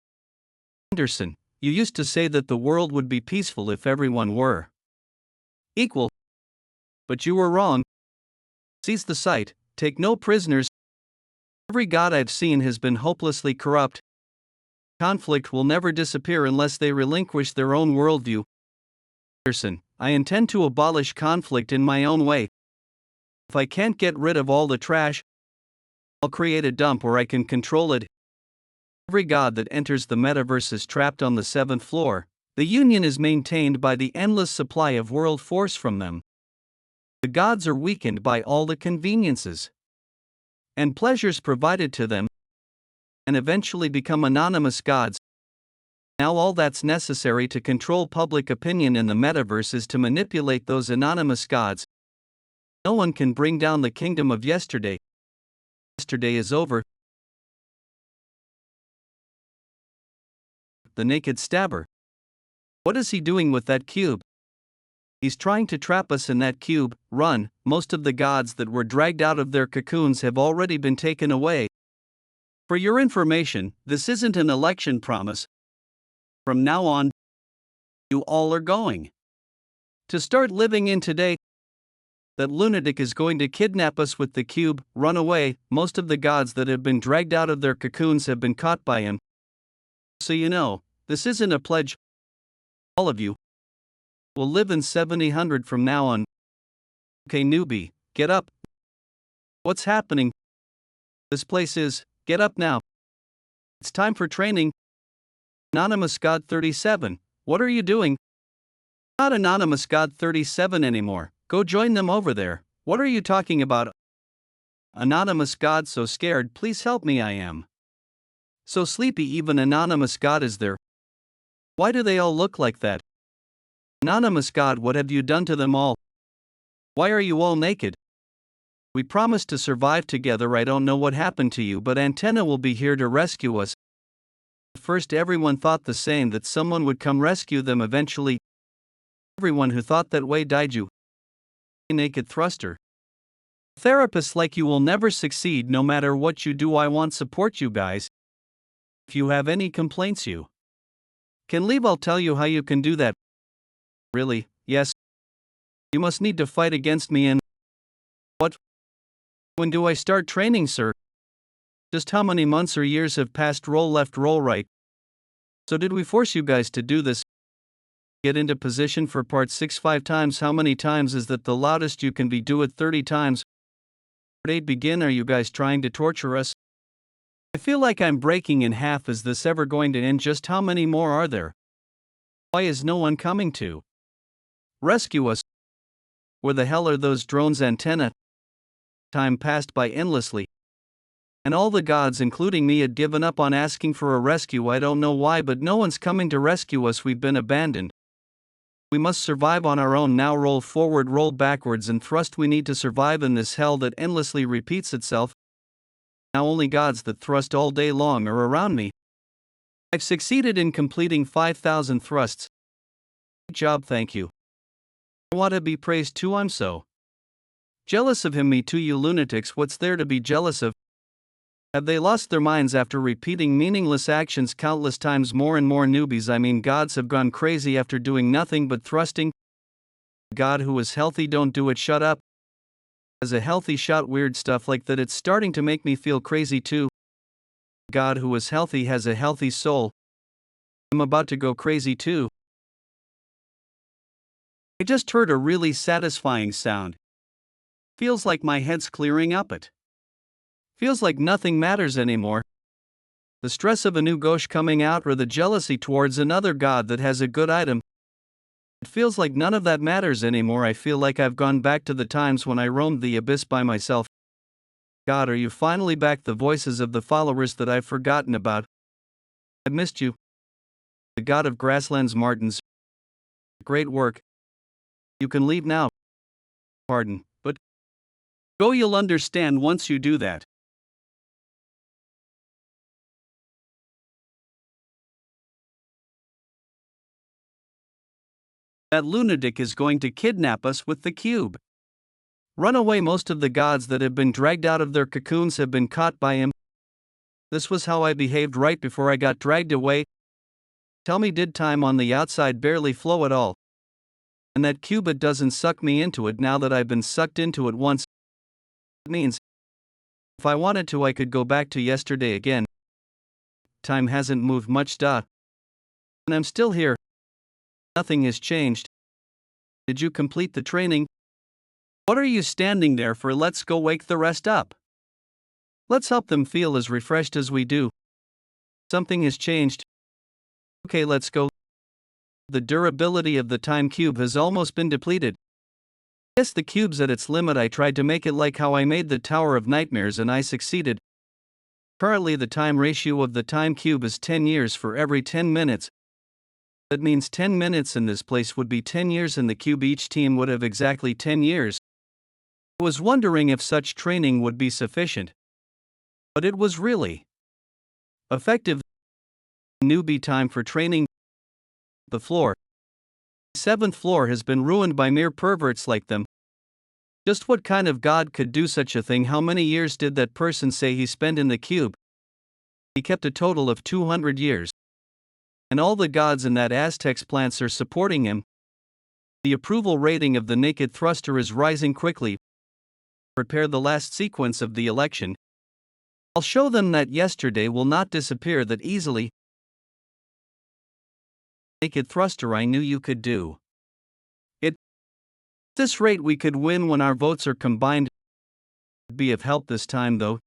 Anderson, you used to say that the world would be peaceful if everyone were equal. But you were wrong. Seize the site, take no prisoners. Every god I've seen has been hopelessly corrupt. Conflict will never disappear unless they relinquish their own worldview. Anderson, I intend to abolish conflict in my own way. If I can't get rid of all the trash, I'll create a dump where I can control it. Every god that enters the metaverse is trapped on the 7th floor. The union is maintained by the endless supply of world force from them. The gods are weakened by all the conveniences and pleasures provided to them, and eventually become anonymous gods. Now all that's necessary to control public opinion in the metaverse is to manipulate those anonymous gods. No one can bring down the kingdom of yesterday. Yesterday is over. The naked stabber. What is he doing with that cube? He's trying to trap us in that cube. Run. Most of the gods that were dragged out of their cocoons have already been taken away. For your information, this isn't an election promise. From now on, you all are going to start living in today. That lunatic is going to kidnap us with the cube. Run away. Most of the gods that have been dragged out of their cocoons have been caught by him. So you know, this isn't a pledge. All of you will live in 7000 from now on. Okay, newbie, get up. What's happening? This place is, get up now. It's time for training. Anonymous God 37, what are you doing? Not Anonymous God 37 anymore. Go join them over there. What are you talking about? Anonymous God, so scared, please help me, I am. So sleepy, even Anonymous God is there. Why do they all look like that? Anonymous God, what have you done to them all? Why are you all naked? We promised to survive together. I don't know what happened to you, but Antenna will be here to rescue us. At first everyone thought the same, that someone would come rescue them eventually. Everyone who thought that way died. You naked thruster. Therapists like you will never succeed no matter what you do. I want support, you guys. If you have any complaints you can leave. I'll tell you how you can do that. Really? Yes. You must need to fight against me and what? When do I start training, sir? Just how many months or years have passed? Roll left, roll right. So did we force you guys to do this? Get into position for part 6 5 times. How many times is that the loudest you can be? Do it 30 times. Part 8 begin. Are you guys trying to torture us? I feel like I'm breaking in half. Is this ever going to end? Just how many more are there? Why is no one coming to rescue us? Where the hell are those drones? Antenna? Time passed by endlessly, and all the gods, including me, had given up on asking for a rescue. I don't know why, but no one's coming to rescue us. We've been abandoned. We must survive on our own now. Roll forward, roll backwards, and thrust. We need to survive in this hell that endlessly repeats itself. Now only gods that thrust all day long are around me. I've succeeded in completing 5,000 thrusts. Good job, thank you. I want to be praised too. I'm so jealous of him. Me too, you lunatics. What's there to be jealous of? Have they lost their minds after repeating meaningless actions countless times? More and more newbies, I mean gods, have gone crazy after doing nothing but thrusting. God who is healthy, don't do it, shut up. As a healthy shot, weird stuff like that. It's starting to make me feel crazy too. God who is healthy has a healthy soul. I'm about to go crazy too. I just heard a really satisfying sound. Feels like my head's clearing up. It feels like nothing matters anymore. The stress of a new ghost coming out, or the jealousy towards another god that has a good item. It feels like none of that matters anymore. I feel like I've gone back to the times when I roamed the abyss by myself. God, are you finally back? The voices of the followers that I've forgotten about. I've missed you. The god of grasslands, Martins. Great work. You can leave now. Pardon, but go, you'll understand once you do that. That lunatic is going to kidnap us with the cube. Run away. Most of the gods that have been dragged out of their cocoons have been caught by him. This was how I behaved right before I got dragged away. Tell me, did time on the outside barely flow at all? And that cube, it doesn't suck me into it now that I've been sucked into it once. It means if I wanted to, I could go back to yesterday again. Time hasn't moved much, and I'm still here. Nothing has changed. Did you complete the training? What are you standing there for? Let's go wake the rest up. Let's help them feel as refreshed as we do. Something has changed. Okay, let's go. The durability of the time cube has almost been depleted. Yes, the cube's at its limit. I tried to make it like how I made the Tower of Nightmares and I succeeded. Currently the time ratio of the time cube is 10 years for every 10 minutes. That means 10 minutes in this place would be 10 years in the cube. Each team would have exactly 10 years. I was wondering if such training would be sufficient. But it was really effective. Newbie time for training. The floor. The 7th floor has been ruined by mere perverts like them. Just what kind of god could do such a thing? How many years did that person say he spent in the cube? He kept a total of 200 years. And all the gods in that Aztec's plants are supporting him. The approval rating of the naked thruster is rising quickly. Prepare the last sequence of the election. I'll show them that yesterday will not disappear that easily. Naked thruster, I knew you could do it. At this rate we could win when our votes are combined. Be of help this time though.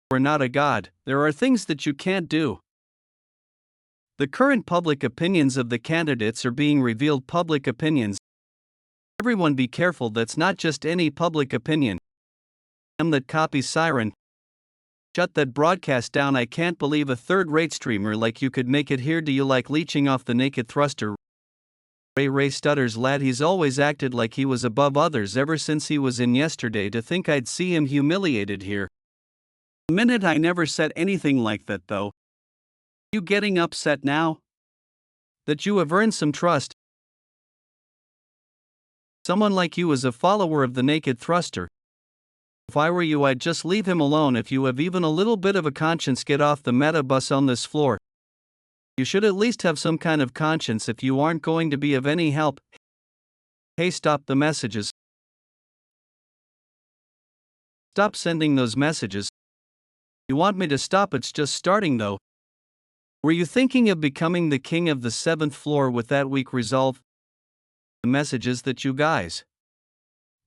We're not a god, there are things that you can't do. The current public opinions of the candidates are being revealed. Public opinions. Everyone be careful, that's not just any public opinion. That copies Siren. Shut that broadcast down. I can't believe a third-rate streamer like you could make it here. Do you like leeching off the naked thruster? Ray stutters. Lad, he's always acted like he was above others ever since he was in yesterday. To think I'd see him humiliated here. A minute, I never said anything like that though. You getting upset now? That you have earned some trust. Someone like you is a follower of the naked thruster. If I were you, I'd just leave him alone. If you have even a little bit of a conscience, get off the meta bus on this floor. You should at least have some kind of conscience if you aren't going to be of any help. Hey, stop the messages. Stop sending those messages. You want me to stop? It's just starting though. Were you thinking of becoming the king of the 7th floor with that weak resolve? The messages that you guys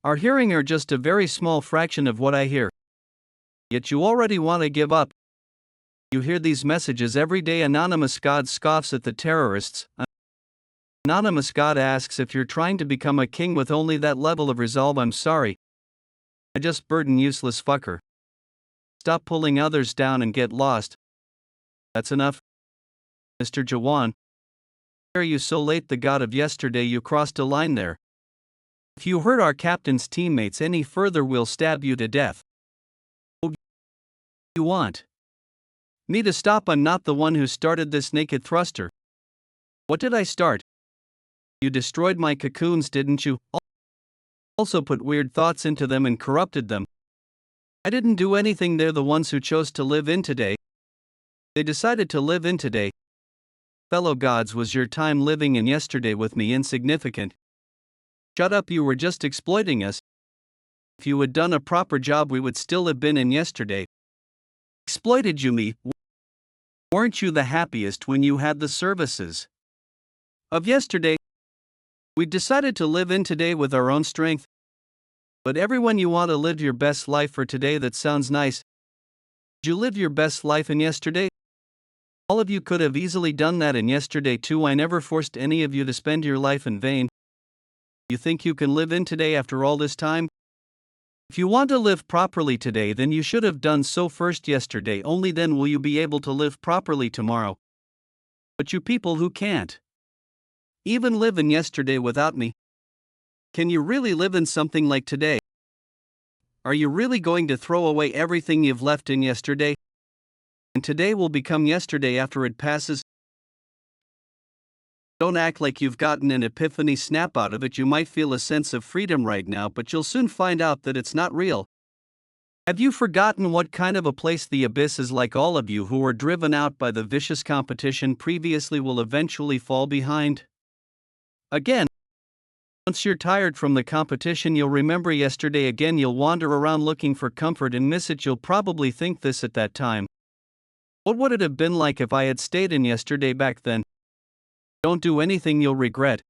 are hearing are just a very small fraction of what I hear. Yet you already want to give up. You hear these messages every day. Anonymous God scoffs at the terrorists. Anonymous God asks if you're trying to become a king with only that level of resolve. I'm sorry. I just burden useless fucker. Stop pulling others down and get lost. That's enough. Mr. Jaehwan. Why are you so late? The god of yesterday, you crossed a line there. If you hurt our captain's teammates any further, we'll stab you to death. Oh, you want me to stop? I'm not the one who started this naked thruster. What did I start? You destroyed my cocoons, didn't you? Also put weird thoughts into them and corrupted them. I didn't do anything. They're the ones who chose to live in today. They decided to live in today. Fellow gods, was your time living in yesterday with me insignificant? Shut up, you were just exploiting us. If you had done a proper job, we would still have been in yesterday. Exploited you me? Weren't you the happiest when you had the services of yesterday? We decided to live in today with our own strength. But everyone, you want to live your best life for today. That sounds nice. Did you live your best life in yesterday? All of you could have easily done that in yesterday too. I never forced any of you to spend your life in vain. You think you can live in today after all this time? If you want to live properly today, then you should have done so first yesterday. Only then will you be able to live properly tomorrow. But you people who can't even live in yesterday without me, can you really live in something like today? Are you really going to throw away everything you've left in yesterday? And today will become yesterday after it passes? Don't act like you've gotten an epiphany. Snap out of it. You might feel a sense of freedom right now, but you'll soon find out that it's not real. Have you forgotten what kind of a place the abyss is like? All of you who were driven out by the vicious competition previously will eventually fall behind. Again, once you're tired from the competition, you'll remember yesterday again. You'll wander around looking for comfort and miss it. You'll probably think this at that time. What would it have been like if I had stayed in yesterday back then? Don't do anything you'll regret.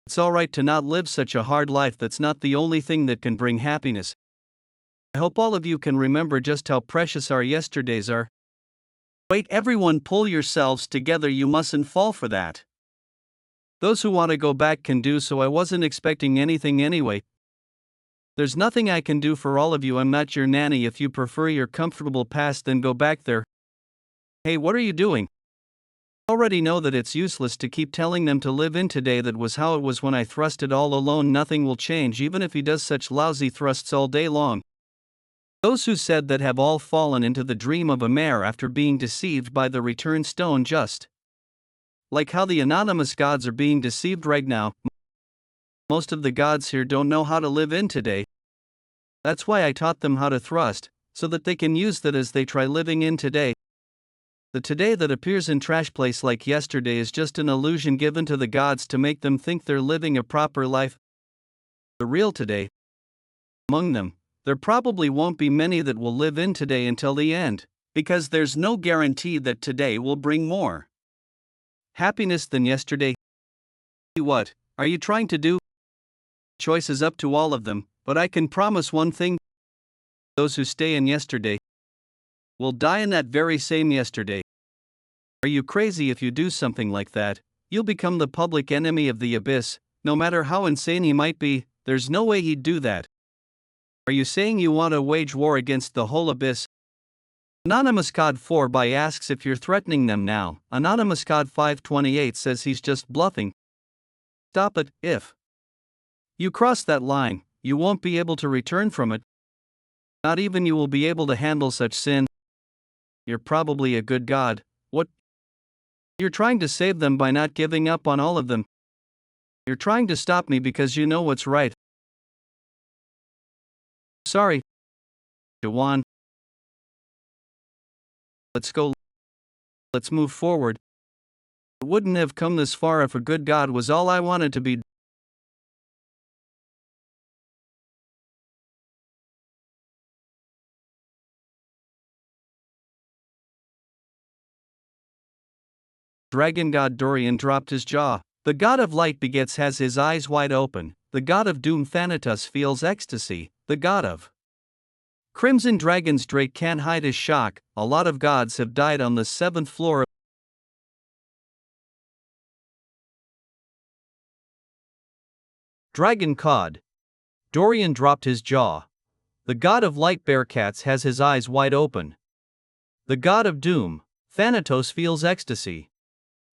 It's alright to not live such a hard life. That's not the only thing that can bring happiness. I hope all of you can remember just how precious our yesterdays are. Wait, everyone, pull yourselves together, you mustn't fall for that. Those who want to go back can do so. I wasn't expecting anything anyway. There's nothing I can do for all of you. I'm not your nanny. If you prefer your comfortable past, then go back there. Hey, what are you doing? I already know that it's useless to keep telling them to live in today. That was how it was when I thrusted all alone. Nothing will change, even if he does such lousy thrusts all day long. Those who said that have all fallen into the dream of a mare after being deceived by the return stone, just like how the anonymous gods are being deceived right now. Most of the gods here don't know how to live in today. That's why I taught them how to thrust, so that they can use that as they try living in today. The today that appears in trash place like yesterday is just an illusion given to the gods to make them think they're living a proper life. The real today, among them, there probably won't be many that will live in today until the end, because there's no guarantee that today will bring more happiness than yesterday. What are you trying to do? Choice is up to all of them, but I can promise one thing: those who stay in yesterday will die in that very same yesterday. Are you crazy? If you do something like that, you'll become the public enemy of the abyss. No matter how insane he might be, there's no way he'd do that. Are you saying you want to wage war against the whole abyss? Anonymous God 4 by asks if you're threatening them now. Anonymous God 528 says he's just bluffing. Stop it. If you cross that line, you won't be able to return from it. Not even you will be able to handle such sin. You're probably a good God. What? You're trying to save them by not giving up on all of them. You're trying to stop me because you know what's right. Sorry, Jaehwan. Let's go. Let's move forward. It wouldn't have come this far if a good God was all I wanted to be. Dragon God Dorian dropped his jaw. The God of light begets has his eyes wide open. The God of doom Thanatos feels ecstasy. The God of crimson dragons Drake can't hide his shock. A lot of gods have died on the 7th floor. Dragon Cod Dorian dropped his jaw. The God of light Bearcats has his eyes wide open. The God of doom Thanatos feels ecstasy.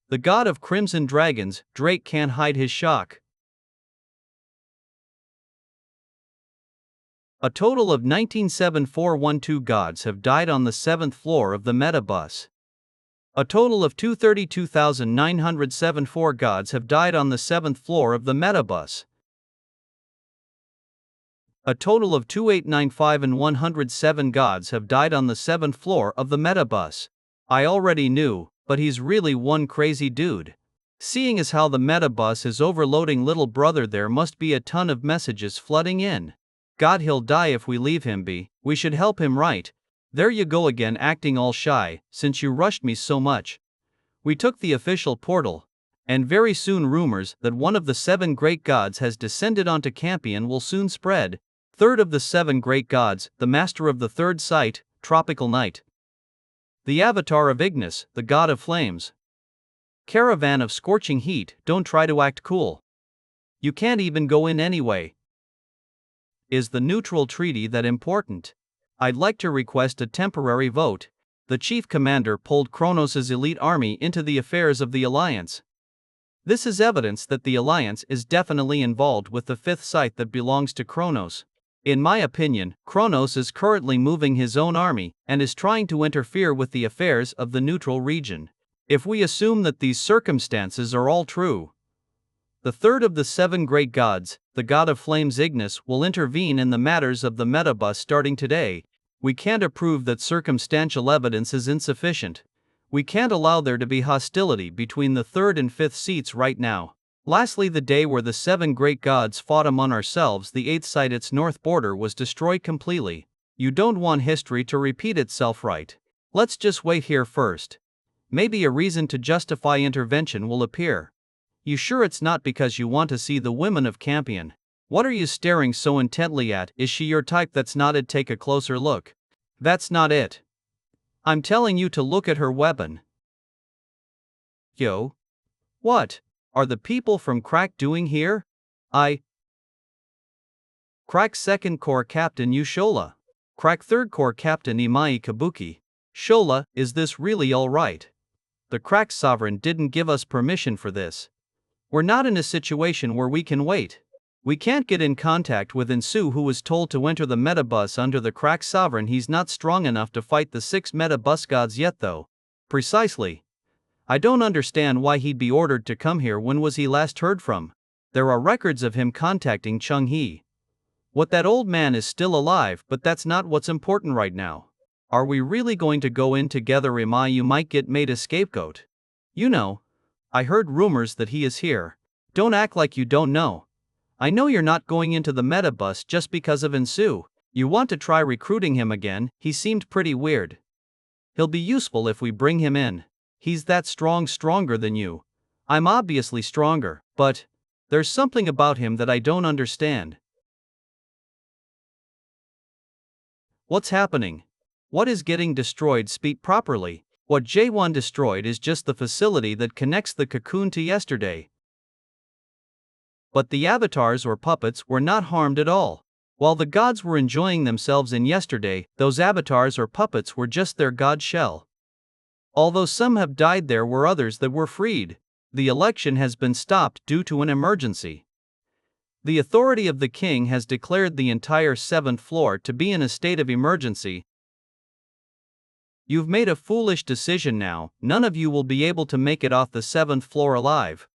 The God of crimson dragons Drake can't hide his shock. A total of 19,7412 gods have died on the 7th floor of the Metabus. A total of 232,974 gods have died on the 7th floor of the Metabus. A total of 2895 and 107 gods have died on the 7th floor of the Metabus. I already knew, but he's really one crazy dude. Seeing as how the Metabus is overloading little brother, there must be a ton of messages flooding in. God, he'll die if we leave him be. We should help him, right? There you go again, acting all shy, since you rushed me so much. We took the official portal, and very soon rumors that one of the 7 great gods has descended onto Campion will soon spread. Third of the 7 great gods, the master of the third sight, tropical night. The avatar of Ignis, the god of flames. Caravan of scorching heat, don't try to act cool. You can't even go in anyway. Is the neutral treaty that important? I'd like to request a temporary vote. The chief commander pulled Kronos' elite army into the affairs of the Alliance. This is evidence that the Alliance is definitely involved with the 5th site that belongs to Kronos. In my opinion, Kronos is currently moving his own army and is trying to interfere with the affairs of the neutral region. If we assume that these circumstances are all true, the third of the 7 great gods, the god of flames Ignis, will intervene in the matters of the Metabus starting today. We can't approve that circumstantial evidence is insufficient. We can't allow there to be hostility between the 3rd and 5th seats right now. Lastly, the day where the 7 great gods fought among ourselves, the 8th site, its north border was destroyed completely. You don't want history to repeat itself, right? Let's just wait here first. Maybe a reason to justify intervention will appear. You sure it's not because you want to see the women of Campion? What are you staring so intently at? Is she your type? That's not it. Take a closer look. That's not it. I'm telling you to look at her weapon. Yo. What are the people from Crack doing here? Crack 2nd Corps Captain Yushola. Crack 3rd Corps Captain Imai Kabuki. Shola, is this really alright? The Crack Sovereign didn't give us permission for this. We're not in a situation where we can wait. We can't get in contact with Insu, who was told to enter the metabus under the Crack Sovereign. He's not strong enough to fight the 6 metabus gods yet though. Precisely. I don't understand why he'd be ordered to come here. When was he last heard from? There are records of him contacting Chung He. What, that old man is still alive, but that's not what's important right now. Are we really going to go in together? Imai, you might get made a scapegoat. You know, I heard rumors that he is here. Don't act like you don't know. I know you're not going into the metabus just because of Insu. You want to try recruiting him again. He seemed pretty weird. He'll be useful if we bring him in. He's that strong, stronger than you. I'm obviously stronger, but there's something about him that I don't understand. What's happening? What is getting destroyed? Speak properly. What Jaehwan destroyed is just the facility that connects the cocoon to yesterday. But the avatars or puppets were not harmed at all. While the gods were enjoying themselves in yesterday, those avatars or puppets were just their god shell. Although some have died, there were others that were freed. The election has been stopped due to an emergency. The authority of the king has declared the entire 7th floor to be in a state of emergency. You've made a foolish decision now. None of you will be able to make it off the 7th floor alive.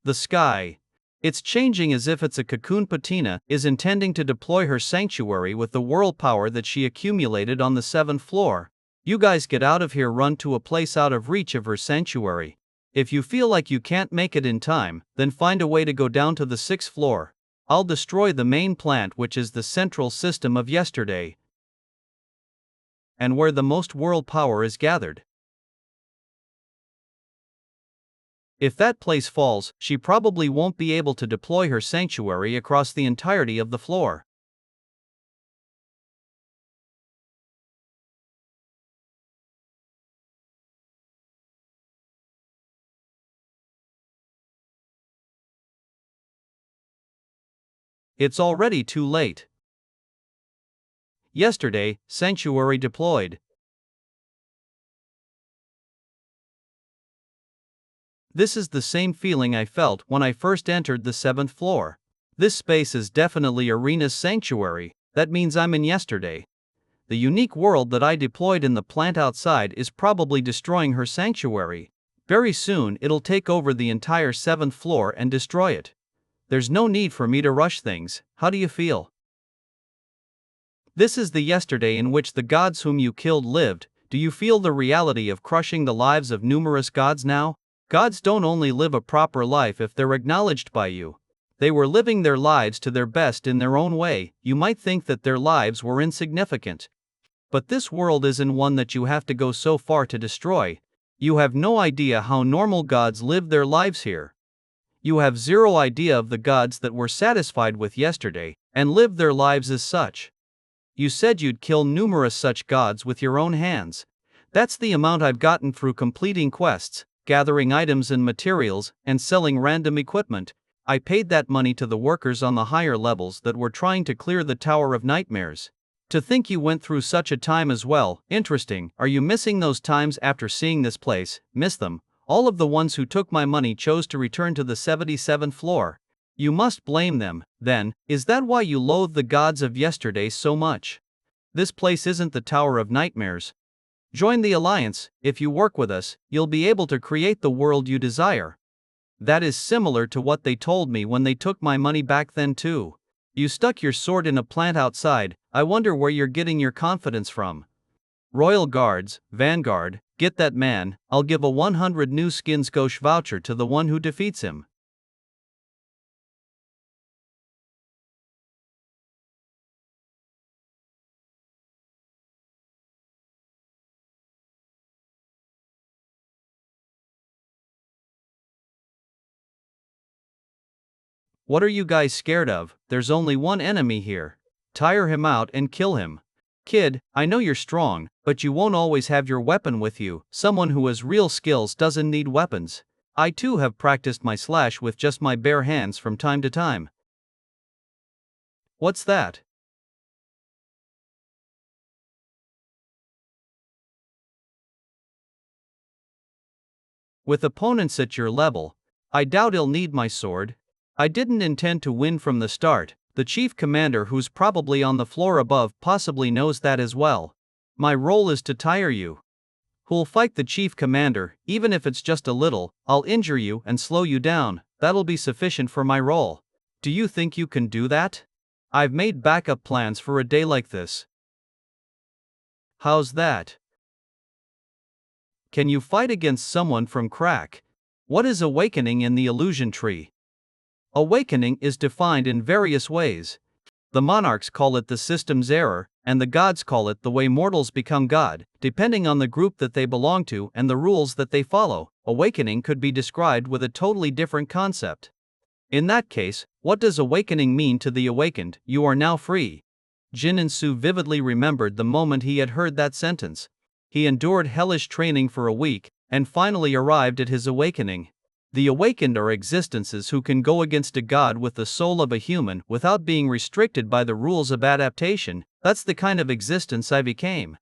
The sky. It's changing as if it's a cocoon. Patina is intending to deploy her sanctuary with the world power that she accumulated on the 7th floor. You guys get out of here, run to a place out of reach of her sanctuary. If you feel like you can't make it in time, then find a way to go down to the 6th floor. I'll destroy the main plant, which is the central system of yesterday, and where the most world power is gathered. If that place falls, she probably won't be able to deploy her sanctuary across the entirety of the floor. It's already too late. Yesterday, sanctuary deployed. This is the same feeling I felt when I first entered the 7th floor. This space is definitely Arena's sanctuary. That means I'm in yesterday. The unique world that I deployed in the plant outside is probably destroying her sanctuary. Very soon it'll take over the entire 7th floor and destroy it. There's no need for me to rush things. How do you feel? This is the yesterday in which the gods whom you killed lived. Do you feel the reality of crushing the lives of numerous gods now? Gods don't only live a proper life if they're acknowledged by you. They were living their lives to their best in their own way. You might think that their lives were insignificant. But this world isn't one that you have to go so far to destroy. You have no idea how normal gods live their lives here. You have zero idea of the gods that were satisfied with yesterday and lived their lives as such. You said you'd kill numerous such gods with your own hands. That's the amount I've gotten through completing quests, gathering items and materials, and selling random equipment. I paid that money to the workers on the higher levels that were trying to clear the Tower of Nightmares. To think you went through such a time as well. Interesting. Are you missing those times after seeing this place? Miss them. All of the ones who took my money chose to return to the 77th floor. You must blame them, then. Is that why you loathe the gods of yesterday so much? This place isn't the Tower of Nightmares. Join the Alliance. If you work with us, you'll be able to create the world you desire. That is similar to what they told me when they took my money back then too. You stuck your sword in a plant outside. I wonder where you're getting your confidence from. Royal Guards, Vanguard, get that man. I'll give a 100 new skins gauche voucher to the one who defeats him. What are you guys scared of? There's only one enemy here. Tire him out and kill him. Kid, I know you're strong, but you won't always have your weapon with you. Someone who has real skills doesn't need weapons. I too have practiced my slash with just my bare hands from time to time. What's that? With opponents at your level, I doubt he'll need my sword. I didn't intend to win from the start. The chief commander, who's probably on the floor above, possibly knows that as well. My role is to tire you. Who'll fight the chief commander, even if it's just a little. I'll injure you and slow you down. That'll be sufficient for my role. Do you think you can do that? I've made backup plans for a day like this. How's that? Can you fight against someone from crack? What is awakening in the illusion tree? Awakening is defined in various ways. The monarchs call it the system's error, and the gods call it the way mortals become God, depending on the group that they belong to and the rules that they follow. Awakening could be described with a totally different concept. In that case, what does awakening mean to the awakened? You are now free. Jin and Su vividly remembered the moment he had heard that sentence. He endured hellish training for a week, and finally arrived at his awakening. The awakened are existences who can go against a god with the soul of a human without being restricted by the rules of adaptation. That's the kind of existence I became.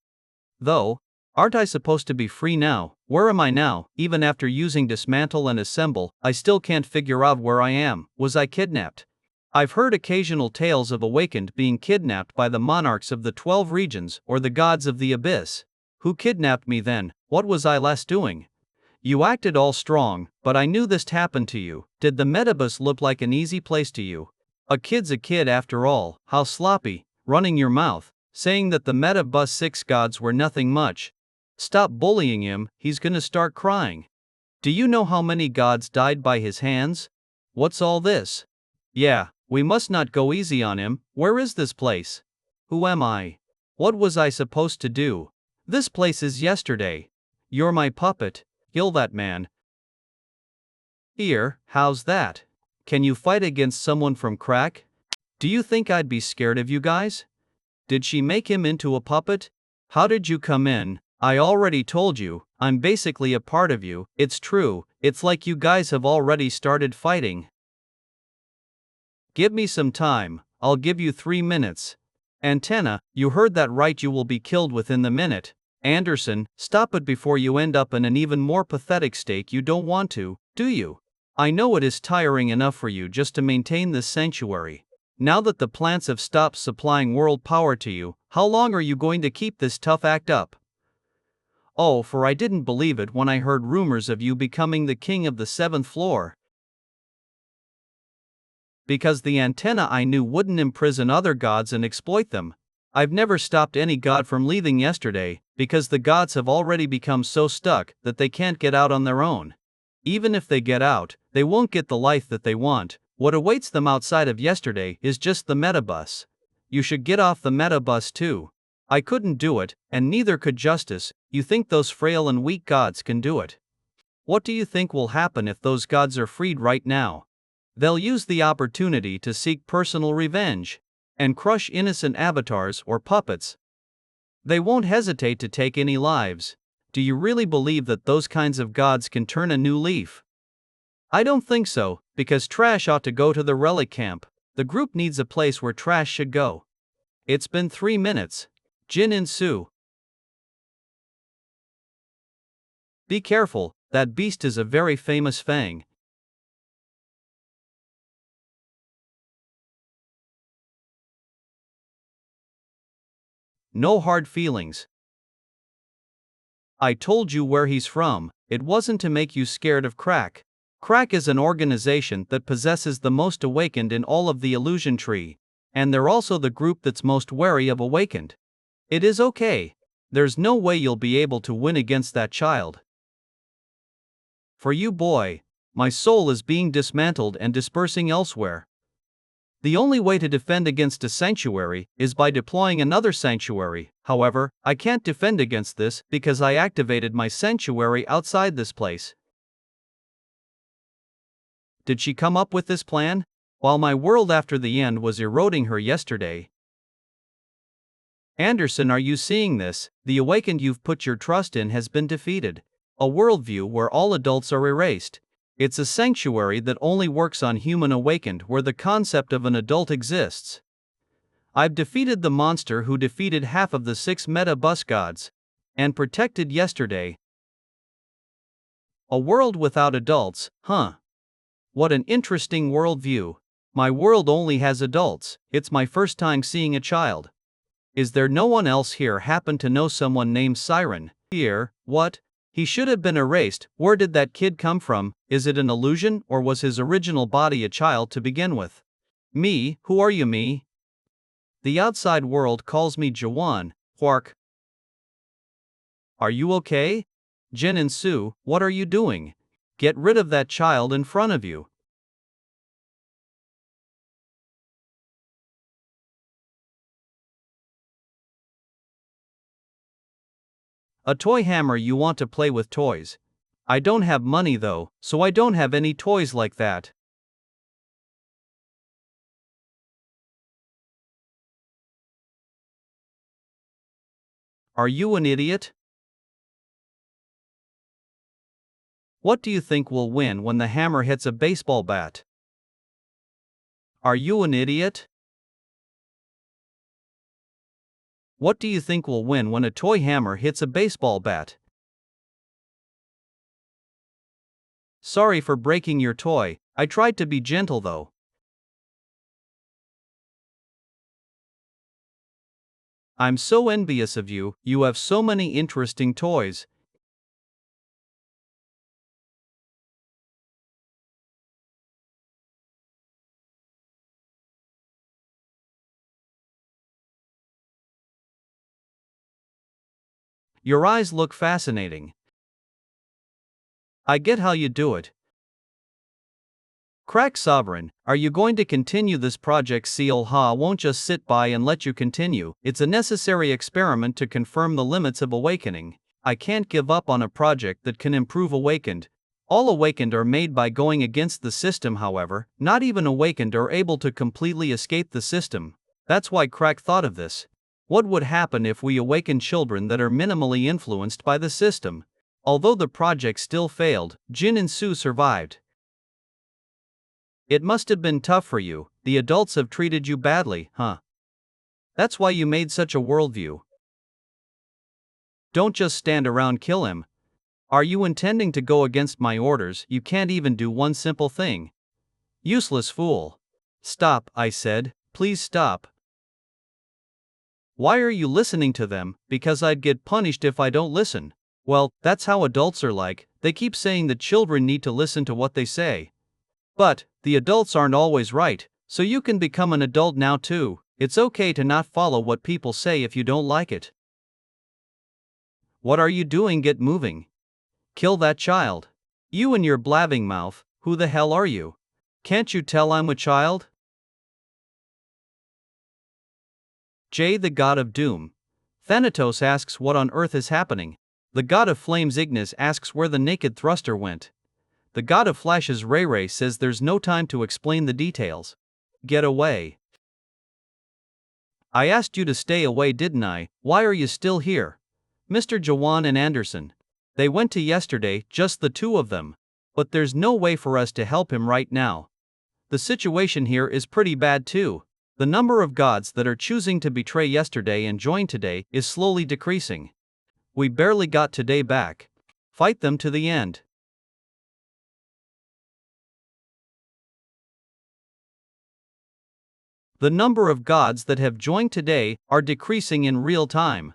Though, aren't I supposed to be free now? Where am I now? Even after using dismantle and assemble, I still can't figure out where I am. Was I kidnapped? I've heard occasional tales of awakened being kidnapped by the monarchs of the 12 regions or the gods of the abyss. Who kidnapped me then? What was I last doing? You acted all strong, but I knew this'd happen to you. Did the metabus look like an easy place to you? A kid's a kid after all. How sloppy, running your mouth, saying that the metabus 6 gods were nothing much. Stop bullying him, he's gonna start crying. Do you know how many gods died by his hands? What's all this? Yeah, we must not go easy on him. Where is this place? Who am I? What was I supposed to do? This place is yesterday. You're my puppet. Kill that man. Here, how's that? Can you fight against someone from crack? Do you think I'd be scared of you guys? Did she make him into a puppet? How did you come in? I already told you, I'm basically a part of you. It's true, it's like you guys have already started fighting. Give me some time, I'll give you 3 minutes. Antenna, you heard that right, you will be killed within the minute. Anderson, stop it before you end up in an even more pathetic state. You don't want to, do you? I know it is tiring enough for you just to maintain this sanctuary. Now that the plants have stopped supplying world power to you, how long are you going to keep this tough act up? Oh, for I didn't believe it when I heard rumors of you becoming the king of the 7th floor. Because the antenna I knew wouldn't imprison other gods and exploit them. I've never stopped any god from leaving yesterday, because the gods have already become so stuck that they can't get out on their own. Even if they get out, they won't get the life that they want. What awaits them outside of yesterday is just the metabus. You should get off the metabus too. I couldn't do it, and neither could Justice. You think those frail and weak gods can do it? What do you think will happen if those gods are freed right now? They'll use the opportunity to seek personal revenge and crush innocent avatars or puppets. They won't hesitate to take any lives. Do you really believe that those kinds of gods can turn a new leaf? I don't think so, because trash ought to go to the relic camp. The group needs a place where trash should go. It's been 3 minutes. Jin and Su. Be careful, that beast is a very famous Fang. No hard feelings. I told you where he's from. It wasn't to make you scared of Crack. Crack is an organization that possesses the most awakened in all of the illusion tree, and they're also the group that's most wary of awakened. It is okay. There's no way you'll be able to win against that child. For you, boy, my soul is being dismantled and dispersing elsewhere. The only way to defend against a sanctuary is by deploying another sanctuary. However, I can't defend against this because I activated my sanctuary outside this place. Did she come up with this plan? while my world after the end was eroding her yesterday. Anderson, are you seeing this? The awakened you've put your trust in has been defeated. A worldview where all adults are erased. It's a sanctuary that only works on human awakened where the concept of an adult exists. I've defeated the monster who defeated half of the 6 meta bus gods. And protected yesterday. A world without adults, huh? What an interesting worldview. My world only has adults. It's my first time seeing a child. Is there no one else here happen to know someone named Siren? Here, what? He should have been erased. Where did that kid come from? Is it an illusion or was his original body a child to begin with? Me, who are you, me? The outside world calls me Jaehwan, Quark. Are you okay? Jin and Sue, what are you doing? Get rid of that child in front of you. A toy hammer, you want to play with toys. I don't have money though, so I don't have any toys like that. Are you an idiot? What do you think will win when the hammer hits a baseball bat? Are you an idiot? What do you think will win when a toy hammer hits a baseball bat? Sorry for breaking your toy, I tried to be gentle though. I'm so envious of you, you have so many interesting toys. Your eyes look fascinating. I get how you do it. Crack Sovereign, are you going to continue this project? Seal Ha won't just sit by and let you continue. It's a necessary experiment to confirm the limits of awakening. I can't give up on a project that can improve awakened. All awakened are made by going against the system, however, not even awakened are able to completely escape the system. That's why Crack thought of this. What would happen if we awaken children that are minimally influenced by the system? Although the project still failed, Jin and Sue survived. It must have been tough for you. The adults have treated you badly, huh? That's why you made such a worldview. Don't just stand around, kill him. Are you intending to go against my orders? You can't even do one simple thing. Useless fool. Stop, I said, please stop. Why are you listening to them? Because I'd get punished if I don't listen. Well, that's how adults are like, they keep saying that children need to listen to what they say. But, the adults aren't always right, so you can become an adult now too. It's okay to not follow what people say if you don't like it. What are you doing? Get moving. Kill that child. You and your blabbing mouth, who the hell are you? Can't you tell I'm a child? Jay, the god of doom. Thanatos asks what on earth is happening. The god of flames Ignis asks where the naked thruster went. The god of flashes Ray Ray says there's no time to explain the details. Get away. I asked you to stay away, didn't I? Why are you still here? Mr. Jaehwan and Anderson. They went to yesterday, just the two of them. But there's no way for us to help him right now. The situation here is pretty bad too. The number of gods that are choosing to betray yesterday and join today is slowly decreasing. We barely got today back. Fight them to the end. The number of gods that have joined today are decreasing in real time.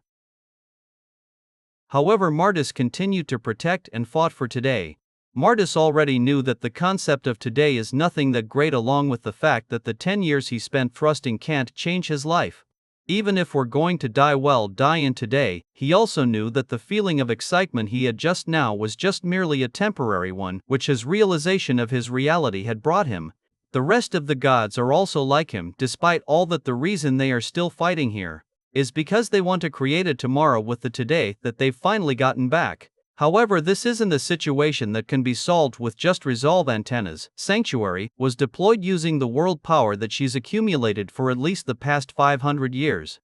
However, Martis continued to protect and fought for today. Martis already knew that the concept of today is nothing that great, along with the fact that the 10 years he spent thrusting can't change his life. Even if we're going to die, well, die in today, he also knew that the feeling of excitement he had just now was just merely a temporary one, which his realization of his reality had brought him. The rest of the gods are also like him, despite all that. The reason they are still fighting here is because they want to create a tomorrow with the today that they've finally gotten back. However, this isn't a situation that can be solved with just resolve antennas. Sanctuary was deployed using the world power that she's accumulated for at least the past 500 years.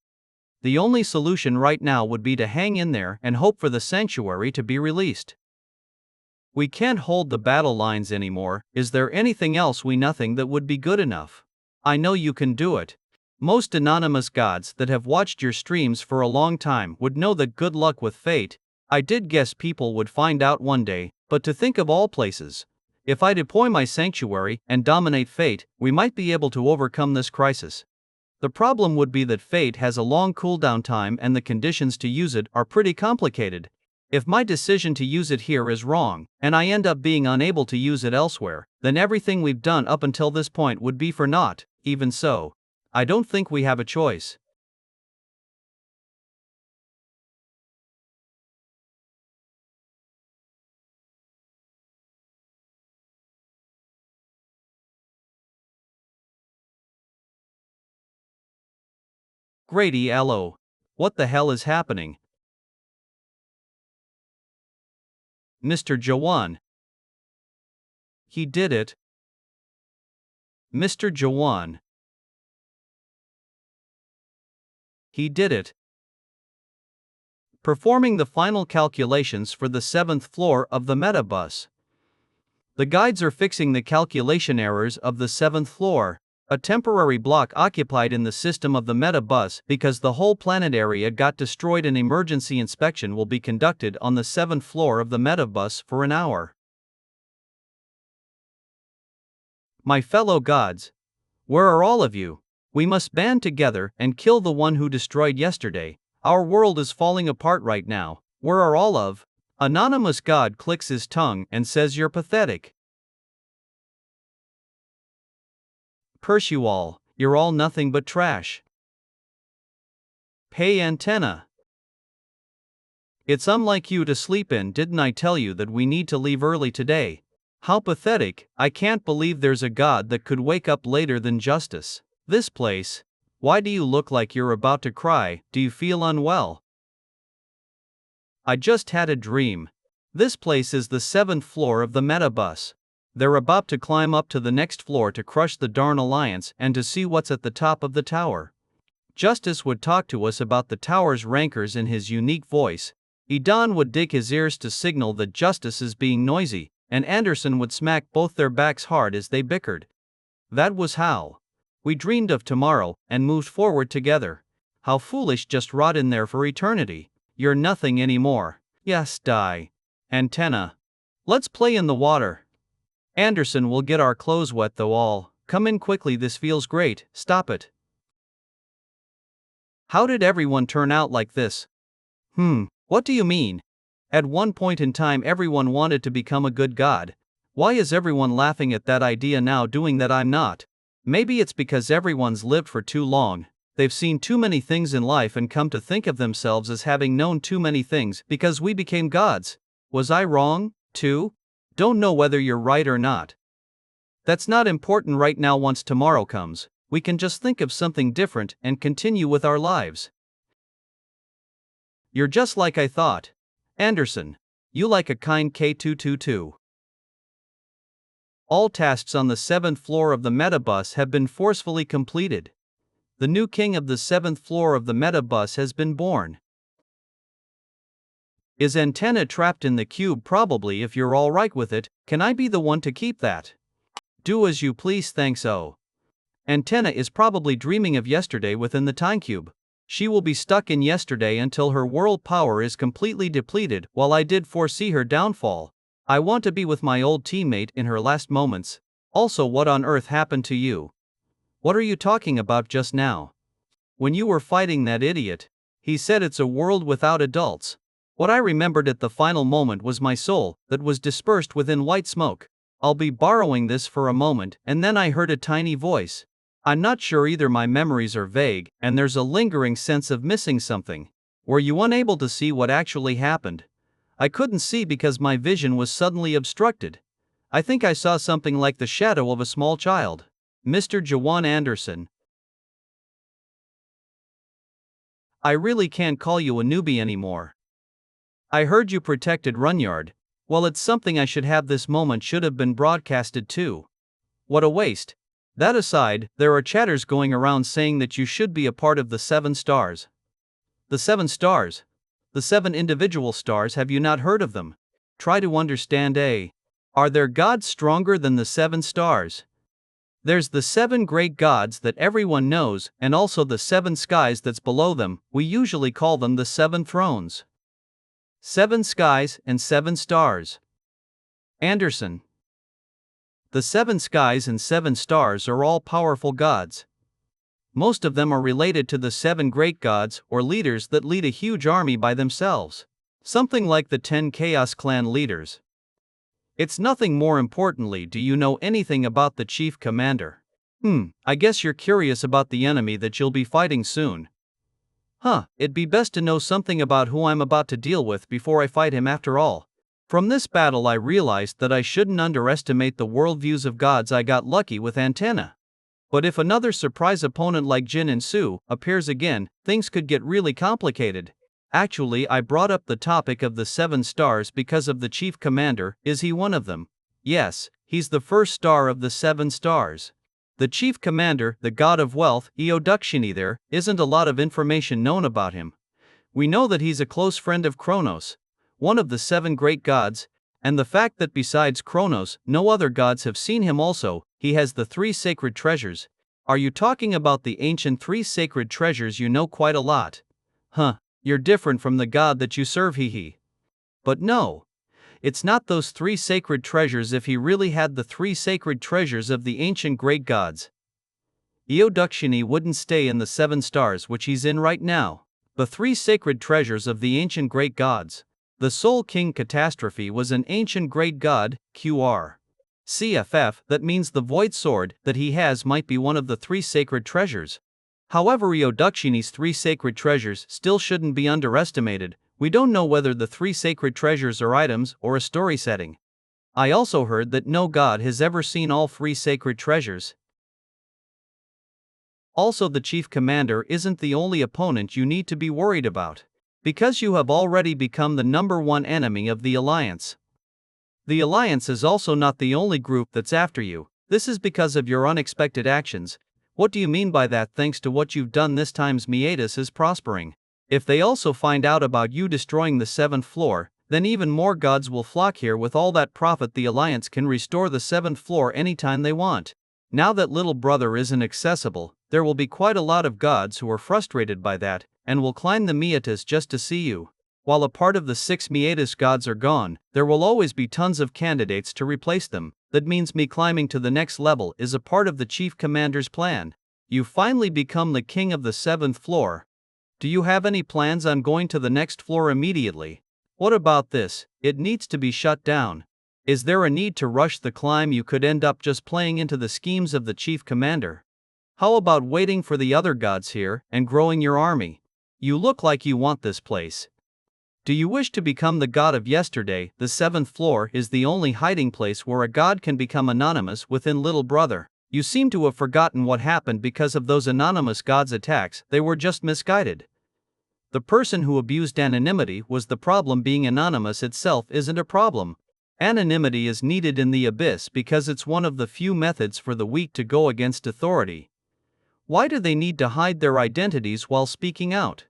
The only solution right now would be to hang in there and hope for the sanctuary to be released. We can't hold the battle lines anymore. Is there anything else we nothing that would be good enough? I know you can do it. Most anonymous gods that have watched your streams for a long time would know that good luck with fate. I did guess people would find out one day, but to think of all places. If I deploy my sanctuary and dominate fate, we might be able to overcome this crisis. The problem would be that fate has a long cooldown time and the conditions to use it are pretty complicated. If my decision to use it here is wrong, and I end up being unable to use it elsewhere, then everything we've done up until this point would be for naught. Even so, I don't think we have a choice. Grady Allo. What the hell is happening? Mr. Jaehwan. He did it. Mr. Jaehwan. He did it. Performing the final calculations for the 7th floor of the metabus. The guides are fixing the calculation errors of the 7th floor, a temporary block occupied in the system of the metabus because the whole planet area got destroyed. An emergency inspection will be conducted on the 7th floor of the metabus for an hour. My fellow gods, where are all of you? We must band together and kill the one who destroyed yesterday. Our world is falling apart right now. Where are all of? Anonymous God clicks his tongue and says, "You're pathetic. Curse you all, you're all nothing but trash." Hey antenna. It's unlike you to sleep in. Didn't I tell you that we need to leave early today? How pathetic. I can't believe there's a God that could wake up later than justice. This place. Why do you look like you're about to cry? Do you feel unwell? I just had a dream. This place is the 7th floor of the metabus. They're about to climb up to the next floor to crush the darn alliance and to see what's at the top of the tower. Justice would talk to us about the tower's rankers in his unique voice. Edan would dig his ears to signal that Justice is being noisy, and Anderson would smack both their backs hard as they bickered. That was how we dreamed of tomorrow and moved forward together. How foolish, just rot in there for eternity. You're nothing anymore. Yes, die. Antenna. Let's play in the water. Anderson will get our clothes wet though. All, come in quickly, this feels great. Stop it. How did everyone turn out like this? What do you mean? At one point in time everyone wanted to become a good god. Why is everyone laughing at that idea now? Doing that? I'm not. Maybe it's because everyone's lived for too long. They've seen too many things in life and come to think of themselves as having known too many things because we became gods. Was I wrong, too? Don't know whether you're right or not. That's not important right now. Once tomorrow comes, we can just think of something different and continue with our lives. You're just like I thought. Anderson, you like a kind K222. All tasks on the 7th floor of the metabus have been forcefully completed. The new king of the 7th floor of the metabus has been born. Is antenna trapped in the cube? Probably. If you're alright with it, can I be the one to keep that? Do as you please, thanks. Oh. Antenna is probably dreaming of yesterday within the time cube. She will be stuck in yesterday until her world power is completely depleted. While I did foresee her downfall, I want to be with my old teammate in her last moments. Also, what on earth happened to you? What are you talking about just now? When you were fighting that idiot, he said it's a world without adults. What I remembered at the final moment was my soul that was dispersed within white smoke. I'll be borrowing this for a moment, and then I heard a tiny voice. I'm not sure either. My memories are vague, and there's a lingering sense of missing something. Were you unable to see what actually happened? I couldn't see because my vision was suddenly obstructed. I think I saw something like the shadow of a small child. Mr. Jaehwan Anderson. I really can't call you a newbie anymore. I heard you protected Runyard. Well, it's something I should have. This moment should have been broadcasted too. What a waste. That aside, there are chatters going around saying that you should be a part of the 7 stars. The 7 stars? The 7 individual stars, have you not heard of them? Try to understand. Are there gods stronger than the 7 stars? There's the 7 great gods that everyone knows, and also the 7 skies that's below them. We usually call them the 7 thrones. 7 skies and 7 stars. Anderson. The 7 skies and 7 stars are all powerful gods. Most of them are related to the 7 great gods or leaders that lead a huge army by themselves. Something like the 10 Chaos Clan leaders. It's nothing more. Importantly, do you know anything about the chief commander? I guess you're curious about the enemy that you'll be fighting soon. It'd be best to know something about who I'm about to deal with before I fight him. After all, from this battle I realized that I shouldn't underestimate the worldviews of gods. I got lucky with Antenna. But if another surprise opponent like Jin and Su appears again, things could get really complicated. Actually, I brought up the topic of the 7 stars because of the chief commander. Is he one of them? Yes, he's the first star of the 7 stars. The chief commander, the god of wealth, Eodukshini. There isn't a lot of information known about him. We know that he's a close friend of Kronos, one of the 7 great gods, and the fact that besides Kronos, no other gods have seen him. Also, he has the 3 sacred treasures. Are you talking about the ancient 3 sacred treasures? You know quite a lot. You're different from the god that you serve, hee. But no, it's not those 3 sacred treasures. If he really had the 3 sacred treasures of the ancient great gods, Eodukshini wouldn't stay in the 7 stars which he's in right now. The 3 sacred treasures of the ancient great gods. The Soul King Catastrophe was an ancient great god, CFF, that means the void sword that he has might be one of the 3 sacred treasures. However, Eodukshini's 3 sacred treasures still shouldn't be underestimated. We don't know whether the 3 sacred treasures are items or a story setting. I also heard that no god has ever seen all 3 sacred treasures. Also, the chief commander isn't the only opponent you need to be worried about, because you have already become the #1 enemy of the Alliance. The Alliance is also not the only group that's after you. This is because of your unexpected actions. What do you mean by that? Thanks to what you've done this time, Miatus is prospering. If they also find out about you destroying the 7th floor, then even more gods will flock here. With all that profit, the Alliance can restore the 7th floor anytime they want. Now that little brother isn't accessible, there will be quite a lot of gods who are frustrated by that, and will climb the Miatus just to see you. While a part of the 6 Miatus gods are gone, there will always be tons of candidates to replace them. That means me climbing to the next level is a part of the chief commander's plan. You finally become the king of the 7th floor. Do you have any plans on going to the next floor immediately? What about this? It needs to be shut down. Is there a need to rush the climb? You could end up just playing into the schemes of the chief commander. How about waiting for the other gods here and growing your army? You look like you want this place. Do you wish to become the god of yesterday? The 7th floor is the only hiding place where a god can become anonymous within Little Brother. You seem to have forgotten what happened because of those anonymous gods' attacks. They were just misguided. The person who abused anonymity was the problem. Being anonymous itself isn't a problem. Anonymity is needed in the abyss because it's one of the few methods for the weak to go against authority. Why do they need to hide their identities while speaking out?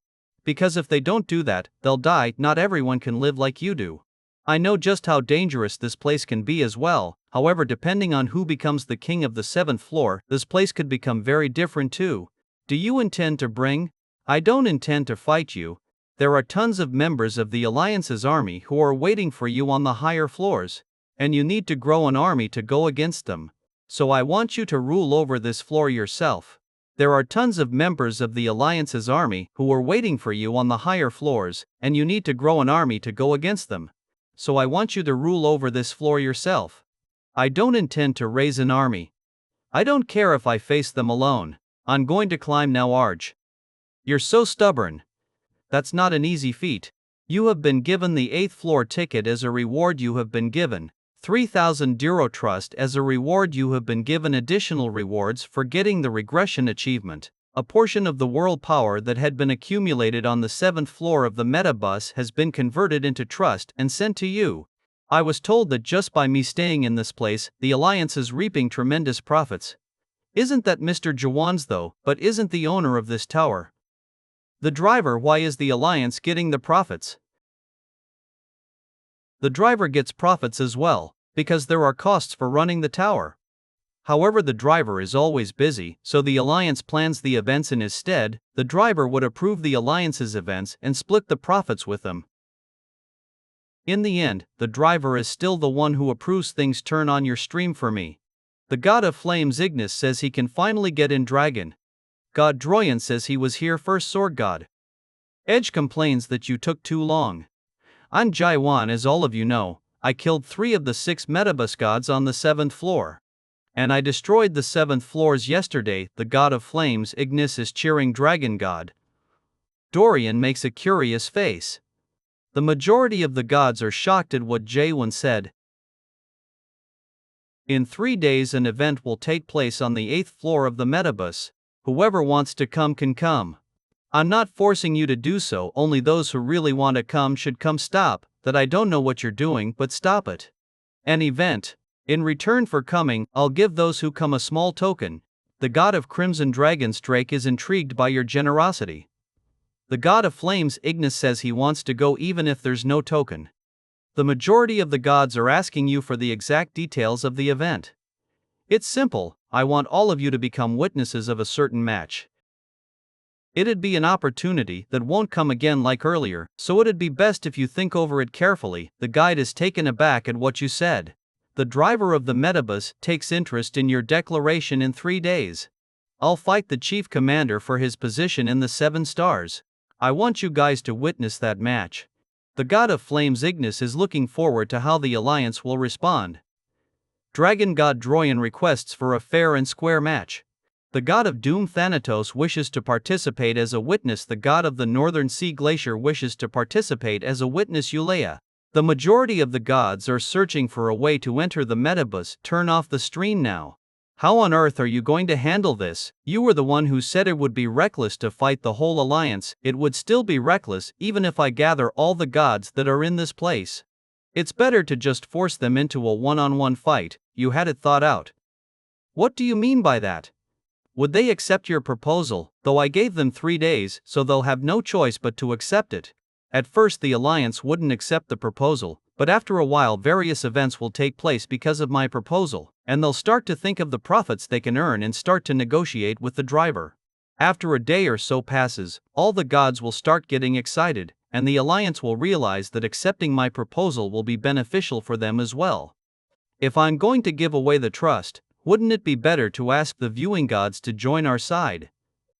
Because if they don't do that, they'll die. Not everyone can live like you do. I know just how dangerous this place can be as well. However, depending on who becomes the king of the 7th floor, this place could become very different too. Do you intend to bring? I don't intend to fight you. There are tons of members of the Alliance's army who are waiting for you on the higher floors, and you need to grow an army to go against them. So I want you to rule over this floor yourself. There are tons of members of the Alliance's army who are waiting for you on the higher floors, and you need to grow an army to go against them. So I want you to rule over this floor yourself. I don't intend to raise an army. I don't care if I face them alone. I'm going to climb now, Arj. You're so stubborn. That's not an easy feat. You have been given the 8th floor ticket as a reward. You have been given 3,000 Duro Trust as a reward. You have been given additional rewards for getting the regression achievement. A portion of the world power that had been accumulated on the 7th floor of the Metabus has been converted into trust and sent to you. I was told that just by me staying in this place, the Alliance is reaping tremendous profits. Isn't that Mr. Jaehwan's though, but isn't the owner of this tower the driver? Why is the Alliance getting the profits? The driver gets profits as well, because there are costs for running the tower. However, the driver is always busy, so the Alliance plans the events in his stead. The driver would approve the Alliance's events and split the profits with them. In the end, the driver is still the one who approves things. Turn on your stream for me. The god of flames Ignis says he can finally get in dragon. God Droyan says he was here first. Sword God Edge complains that you took too long. I'm Jaehwan. As all of you know, I killed 3 of the 6 Metabus gods on the 7th floor. And I destroyed the 7th floors yesterday. The god of flames Ignis is cheering. Dragon God Dorian makes a curious face. The majority of the gods are shocked at what Jaehwan said. In 3 days an event will take place on the 8th floor of the Metabus. Whoever wants to come can come. I'm not forcing you to do so, only those who really want to come should come. Stop that. I don't know what you're doing, but stop it. An event. In return for coming, I'll give those who come a small token. The god of crimson dragons Drake is intrigued by your generosity. The god of flames Ignis says he wants to go even if there's no token. The majority of the gods are asking you for the exact details of the event. It's simple. I want all of you to become witnesses of a certain match. It'd be an opportunity that won't come again like earlier, so it'd be best if you think over it carefully. The guide is taken aback at what you said. The driver of the Metabus takes interest in your declaration. In 3 days, I'll fight the chief commander for his position in the 7 stars. I want you guys to witness that match. The god of flames Ignis is looking forward to how the Alliance will respond. Dragon God Droyan requests for a fair and square match. The god of doom Thanatos wishes to participate as a witness. The god of the northern sea Glacier wishes to participate as a witness. Eulea. The majority of the gods are searching for a way to enter the Metabus. Turn off the stream now. How on earth are you going to handle this? You were the one who said it would be reckless to fight the whole Alliance. It would still be reckless even if I gather all the gods that are in this place. It's better to just force them into a one-on-one fight. You had it thought out. What do you mean by that? Would they accept your proposal? Though I gave them 3 days, so they'll have no choice but to accept it. At first the Alliance wouldn't accept the proposal, but after a while various events will take place because of my proposal, and they'll start to think of the profits they can earn and start to negotiate with the driver. After a day or so passes, all the gods will start getting excited, and the Alliance will realize that accepting my proposal will be beneficial for them as well. If I'm going to give away the trust, wouldn't it be better to ask the viewing gods to join our side?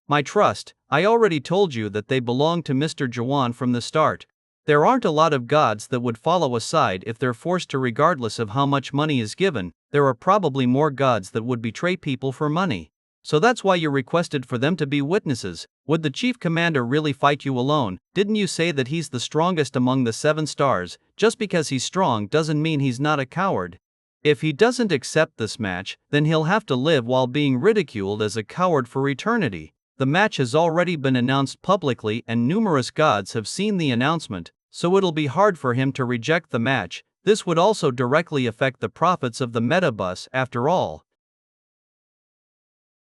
My trust, I already told you that they belong to Mr. Jaehwan from the start. There aren't a lot of gods that would follow a side if they're forced to, regardless of how much money is given. There are probably more gods that would betray people for money. So that's why you requested for them to be witnesses. Would the chief commander really fight you alone? Didn't you say that he's the strongest among the 7 stars? Just because he's strong doesn't mean he's not a coward. If he doesn't accept this match, then he'll have to live while being ridiculed as a coward for eternity. The match has already been announced publicly and numerous gods have seen the announcement, so it'll be hard for him to reject the match. This would also directly affect the profits of the Metabus. After all,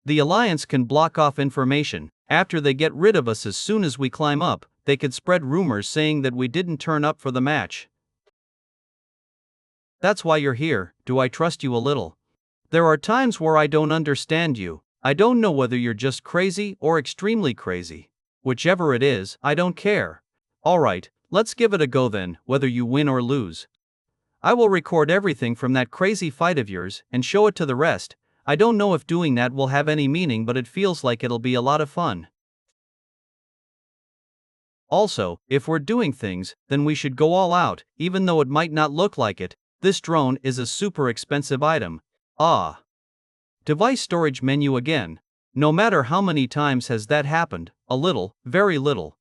the Alliance can block off information. After they get rid of us as soon as we climb up, they could spread rumors saying that we didn't turn up for the match. That's why you're here. Do I trust you a little? There are times where I don't understand you. I don't know whether you're just crazy or extremely crazy. Whichever it is, I don't care. Alright, let's give it a go then, whether you win or lose. I will record everything from that crazy fight of yours and show it to the rest. I don't know if doing that will have any meaning, but it feels like it'll be a lot of fun. Also, if we're doing things, then we should go all out, even though it might not look like it. This drone is a super expensive item. Ah. Device storage menu again. No matter how many times has that happened, a little, very little.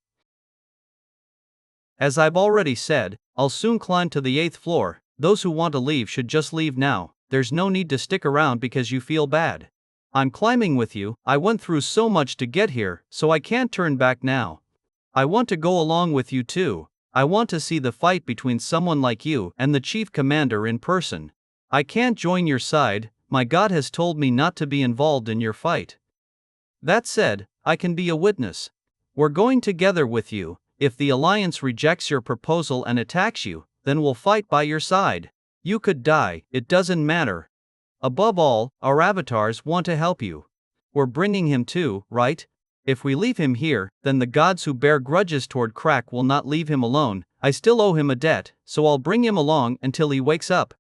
As I've already said, I'll soon climb to the 8th floor. Those who want to leave should just leave now. There's no need to stick around because you feel bad. I'm climbing with you. I went through so much to get here, so I can't turn back now. I want to go along with you too. I want to see the fight between someone like you and the chief commander in person. I can't join your side, my God has told me not to be involved in your fight. That said, I can be a witness. We're going together with you. If the Alliance rejects your proposal and attacks you, then we'll fight by your side. You could die, it doesn't matter. Above all, our avatars want to help you. We're bringing him too, right? If we leave him here, then the gods who bear grudges toward Crack will not leave him alone. I still owe him a debt, so I'll bring him along until he wakes up.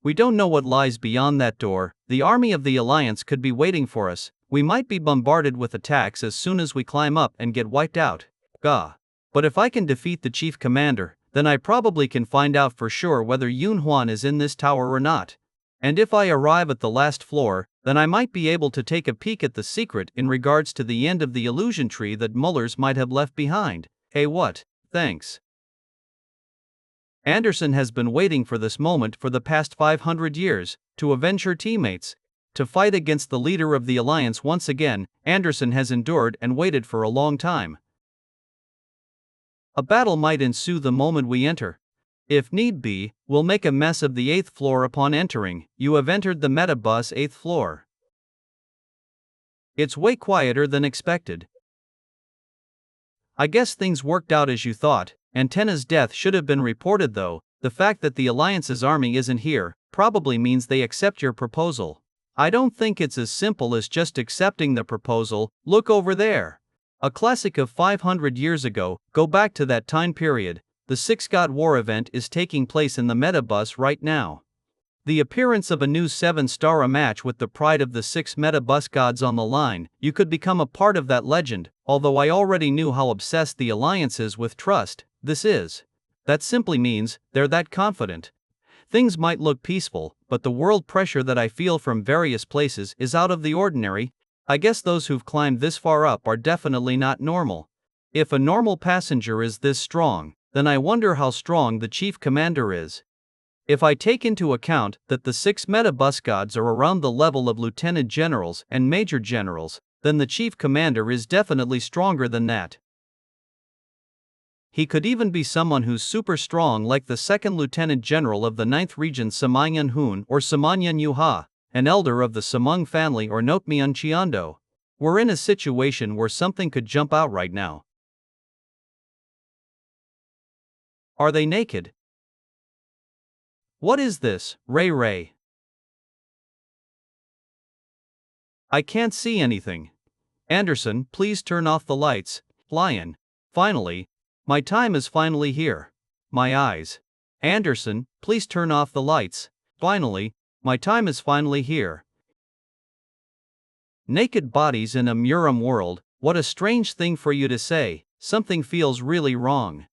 We don't know what lies beyond that door. The army of the Alliance could be waiting for us. We might be bombarded with attacks as soon as we climb up and get wiped out. Gah. But if I can defeat the chief commander, then I probably can find out for sure whether Yunhuan is in this tower or not. And if I arrive at the last floor, then I might be able to take a peek at the secret in regards to the end of the illusion tree that Mullers might have left behind. Hey what? Thanks. Anderson has been waiting for this moment for the past 500 years, to avenge her teammates. To fight against the leader of the Alliance once again, Anderson has endured and waited for a long time. A battle might ensue the moment we enter. If need be, we'll make a mess of the 8th floor upon entering. You have entered the Metabus 8th floor. It's way quieter than expected. I guess things worked out as you thought. Antenna's death should have been reported though. The fact that the Alliance's army isn't here probably means they accept your proposal. I don't think it's as simple as just accepting the proposal. Look over there. A classic of 500 years ago. Go back to that time period. The Six God War event is taking place in the Metabus right now. The appearance of a new 7-star match with the pride of the 6 Metabus gods on the line. You could become a part of that legend, although I already knew how obsessed the Alliance is with trust. This is. That simply means they're that confident. Things might look peaceful, but the world pressure that I feel from various places is out of the ordinary. I guess those who've climbed this far up are definitely not normal. If a normal passenger is this strong, then I wonder how strong the chief commander is. If I take into account that the 6 Metabus gods are around the level of lieutenant generals and major generals, then the chief commander is definitely stronger than that. He could even be someone who's super strong like the 2nd Lieutenant General of the 9th Region Samanyan Hun or Samanyan Yuha, an elder of the Samung family or Notmian Chiando. We're in a situation where something could jump out right now. Are they naked? What is this, Ray Ray? I can't see anything. Anderson, please turn off the lights. Lion. Finally. My time is finally here. My eyes. Anderson, please turn off the lights. Finally. My time is finally here. Naked bodies in a Muram world, what a strange thing for you to say. Something feels really wrong.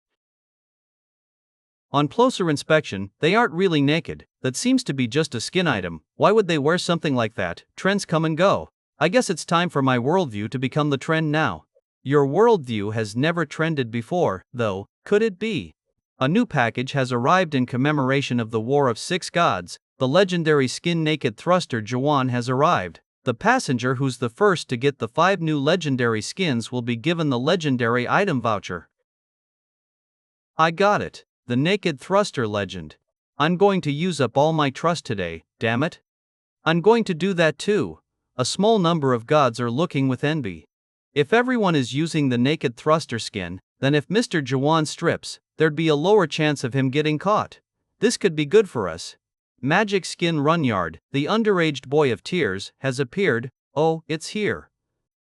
On closer inspection, they aren't really naked. That seems to be just a skin item. Why would they wear something like that? Trends come and go. I guess it's time for my worldview to become the trend now. Your worldview has never trended before, though, could it be? A new package has arrived in commemoration of the War of 6 Gods. The legendary skin-naked thruster Jaehwan has arrived. The passenger who's the first to get the 5 new legendary skins will be given the legendary item voucher. I got it. The naked thruster legend. I'm going to use up all my trust today, damn it. I'm going to do that too. A small number of gods are looking with envy. If everyone is using the naked thruster skin, then if Mr. Jaehwan strips, there'd be a lower chance of him getting caught. This could be good for us. Magic Skin Runyard, the underaged boy of tears, has appeared. Oh, it's here.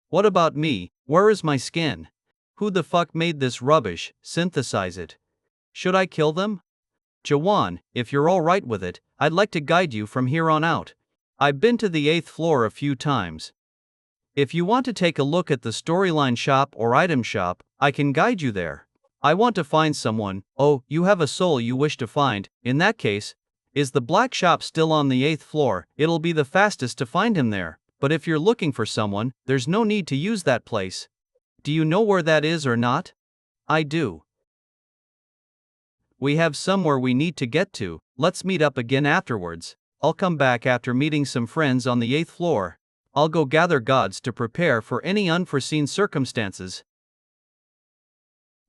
What about me? Where is my skin? Who the fuck made this rubbish? Synthesize it. Should I kill them? Jaehwan, if you're alright with it, I'd like to guide you from here on out. I've been to the 8th floor a few times. If you want to take a look at the storyline shop or item shop, I can guide you there. I want to find someone. Oh, you have a soul you wish to find. In that case, is the black shop still on the 8th floor? It'll be the fastest to find him there. But if you're looking for someone, there's no need to use that place. Do you know where that is or not? I do. We have somewhere we need to get to, let's meet up again afterwards. I'll come back after meeting some friends on the 8th floor. I'll go gather gods to prepare for any unforeseen circumstances.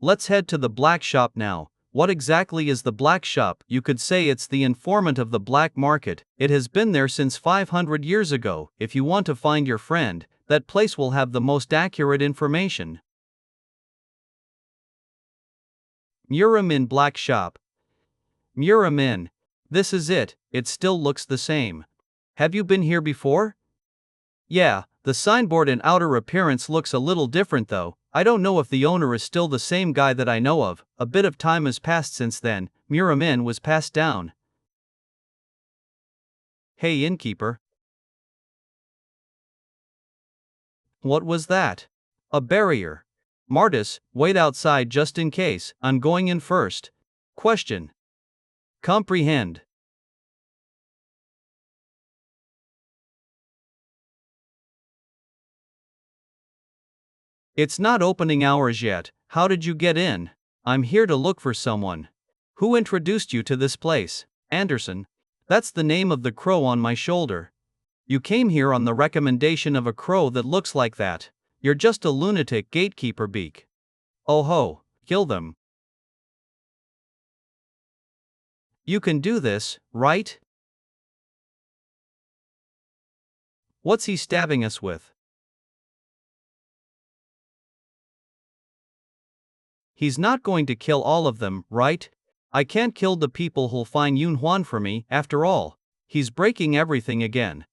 Let's head to the black shop now. What exactly is the black shop? You could say it's the informant of the black market. It has been there since 500 years ago. If you want to find your friend, that place will have the most accurate information. Muramin Black Shop. Muramin. This is it, it still looks the same. Have you been here before? Yeah, the signboard and outer appearance looks a little different though. I don't know if the owner is still the same guy that I know of. A bit of time has passed since then. Muramin was passed down. Hey innkeeper. What was that? A barrier. Martis, wait outside just in case. I'm going in first. Question. Comprehend. It's not opening hours yet. How did you get in? I'm here to look for someone. Who introduced you to this place? Anderson. That's the name of the crow on my shoulder. You came here on the recommendation of a crow that looks like that. You're just a lunatic gatekeeper beak. Oh ho, kill them. You can do this, right? What's he stabbing us with? He's not going to kill all of them, right? I can't kill the people who'll find Yun Huan for me, after all. He's breaking everything again.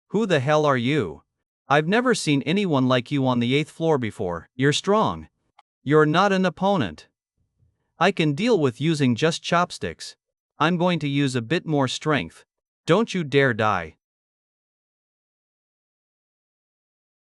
Who the hell are you? I've never seen anyone like you on the 8th floor before. You're strong. You're not an opponent. I can deal with using just chopsticks. I'm going to use a bit more strength. Don't you dare die.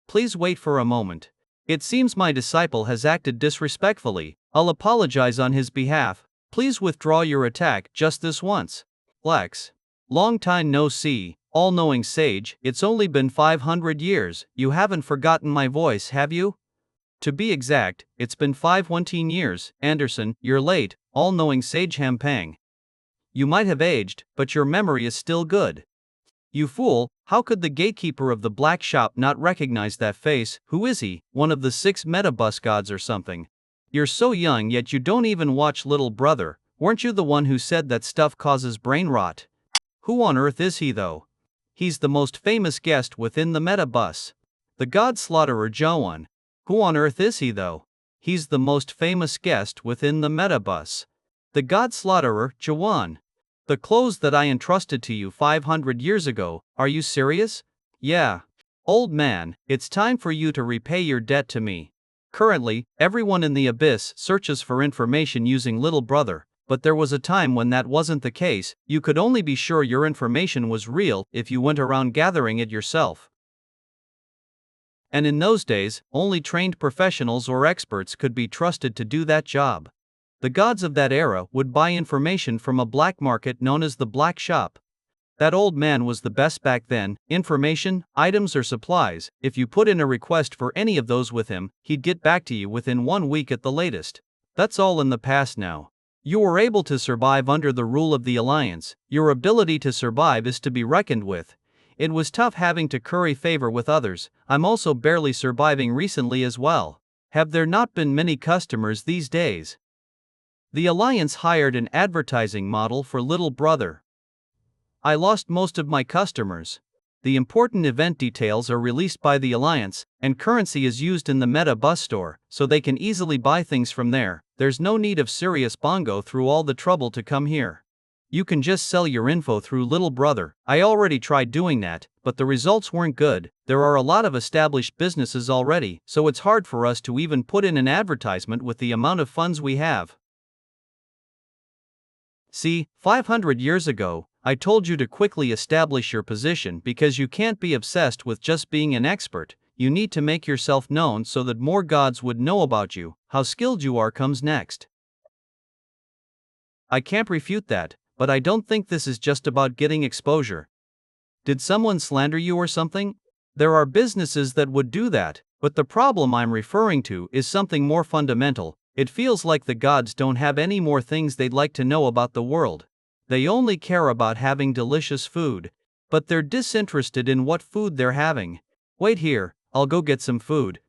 Please wait for a moment. It seems my disciple has acted disrespectfully. I'll apologize on his behalf. Please withdraw your attack just this once. Lex. Long time no see, all-knowing sage. It's only been 500 years. You haven't forgotten my voice, have you? To be exact, it's been 514 years. Anderson, you're late, all-knowing sage Hampang. You might have aged, but your memory is still good. You fool, how could the gatekeeper of the black shop not recognize that face? Who is he, one of the 6 metabus gods or something? You're so young yet you don't even watch Little Brother. Weren't you the one who said that stuff causes brain rot? Who on earth is he though? He's the most famous guest within the metabus. The god slaughterer Jaehwan. Who on earth is he though? He's the most famous guest within the metabus. The god slaughterer Jaehwan. The clothes that I entrusted to you 500 years ago, are you serious? Yeah. Old man, it's time for you to repay your debt to me. Currently, everyone in the abyss searches for information using Little Brother, but there was a time when that wasn't the case. You could only be sure your information was real if you went around gathering it yourself. And in those days, only trained professionals or experts could be trusted to do that job. The gods of that era would buy information from a black market known as the Black Shop. That old man was the best back then. Information, items or supplies. If you put in a request for any of those with him, he'd get back to you within 1 week at the latest. That's all in the past now. You were able to survive under the rule of the Alliance. Your ability to survive is to be reckoned with. It was tough having to curry favor with others. I'm also barely surviving recently as well. Have there not been many customers these days? The Alliance hired an advertising model for Little Brother. I lost most of my customers. The important event details are released by the Alliance, and currency is used in the Meta Bus store, so they can easily buy things from there. There's no need of serious bongo through all the trouble to come here. You can just sell your info through Little Brother. I already tried doing that, but the results weren't good. There are a lot of established businesses already, so it's hard for us to even put in an advertisement with the amount of funds we have. See, 500 years ago, I told you to quickly establish your position because you can't be obsessed with just being an expert. You need to make yourself known so that more gods would know about you. How skilled you are comes next. I can't refute that, but I don't think this is just about getting exposure. Did someone slander you or something? There are businesses that would do that, but the problem I'm referring to is something more fundamental. It feels like the gods don't have any more things they'd like to know about the world. They only care about having delicious food, but they're disinterested in what food they're having. Wait here, I'll go get some food.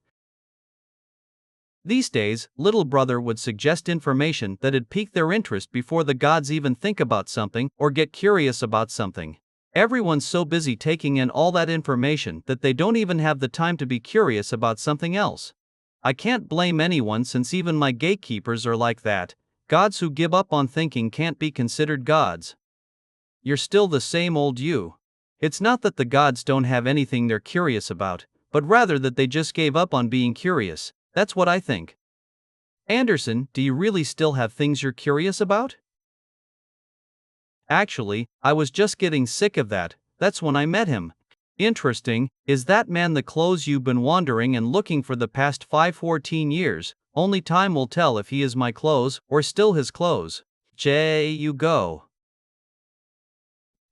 These days, little brother would suggest information that'd pique their interest before the gods even think about something or get curious about something. Everyone's so busy taking in all that information that they don't even have the time to be curious about something else. I can't blame anyone since even my gatekeepers are like that. Gods who give up on thinking can't be considered gods. You're still the same old you. It's not that the gods don't have anything they're curious about, but rather that they just gave up on being curious. That's what I think. Anderson, do you really still have things you're curious about? Actually, I was just getting sick of that. That's when I met him. Interesting, is that man the clothes you've been wandering and looking for the past 14 years? Only time will tell if he is my clothes or still his clothes. You go.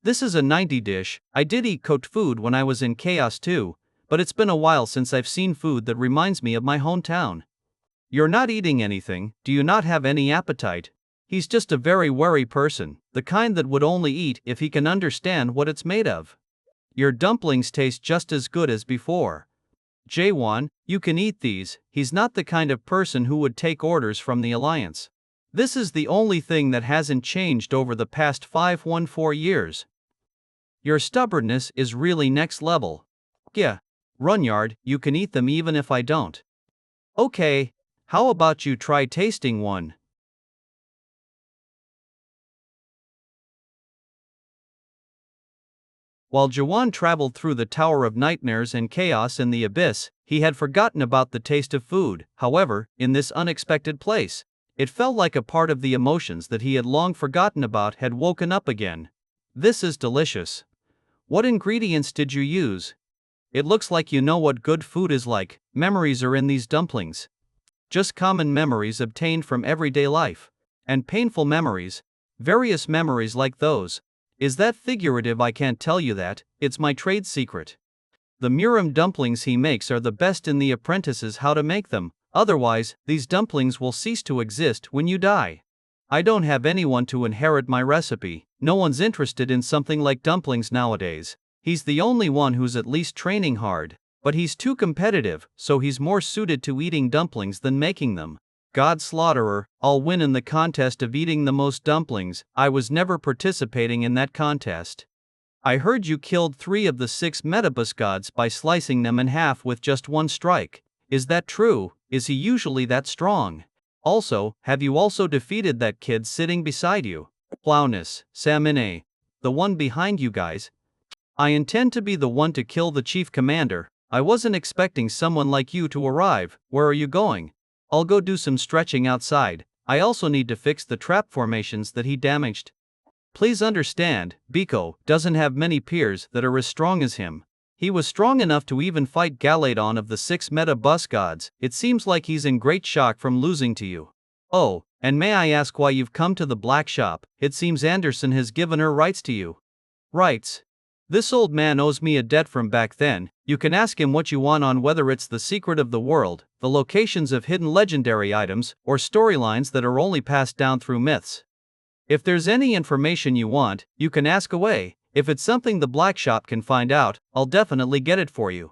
This is a 90 dish. I did eat cooked food when I was in Chaos too, but it's been a while since I've seen food that reminds me of my hometown. You're not eating anything, do you not have any appetite? He's just a very wary person, the kind that would only eat if he can understand what it's made of. Your dumplings taste just as good as before. Jaehwan, you can eat these. He's not the kind of person who would take orders from the Alliance. This is the only thing that hasn't changed over the past 514 years. Your stubbornness is really next level. Yeah, Runyard, you can eat them even if I don't. Okay, how about you try tasting one? While Jaehwan traveled through the Tower of Nightmares and Chaos in the Abyss, he had forgotten about the taste of food. However, in this unexpected place, it felt like a part of the emotions that he had long forgotten about had woken up again. This is delicious. What ingredients did you use? It looks like you know what good food is like. Memories are in these dumplings. Just common memories obtained from everyday life. And painful memories. Various memories like those. Is that figurative? I can't tell you that, it's my trade secret. The muram dumplings he makes are the best in the apprentices how to make them, otherwise, these dumplings will cease to exist when you die. I don't have anyone to inherit my recipe, no one's interested in something like dumplings nowadays. He's the only one who's at least training hard, but he's too competitive, so he's more suited to eating dumplings than making them. God Slaughterer, I'll win in the contest of eating the most dumplings. I was never participating in that contest. I heard you killed 3 of the 6 Metabus gods by slicing them in half with just one strike. Is that true? Is he usually that strong? Also, have you also defeated that kid sitting beside you? Plowness, Samine. The one behind you guys? I intend to be the one to kill the chief commander. I wasn't expecting someone like you to arrive. Where are you going? I'll go do some stretching outside. I also need to fix the trap formations that he damaged. Please understand, Biko doesn't have many peers that are as strong as him. He was strong enough to even fight Galadon of the 6 Meta-Bus gods. It seems like he's in great shock from losing to you. Oh, and may I ask why you've come to the black shop? It seems Anderson has given her rights to you. Rights? This old man owes me a debt from back then. You can ask him what you want on whether it's the secret of the world, the locations of hidden legendary items, or storylines that are only passed down through myths. If there's any information you want, you can ask away. If it's something the black shop can find out, I'll definitely get it for you.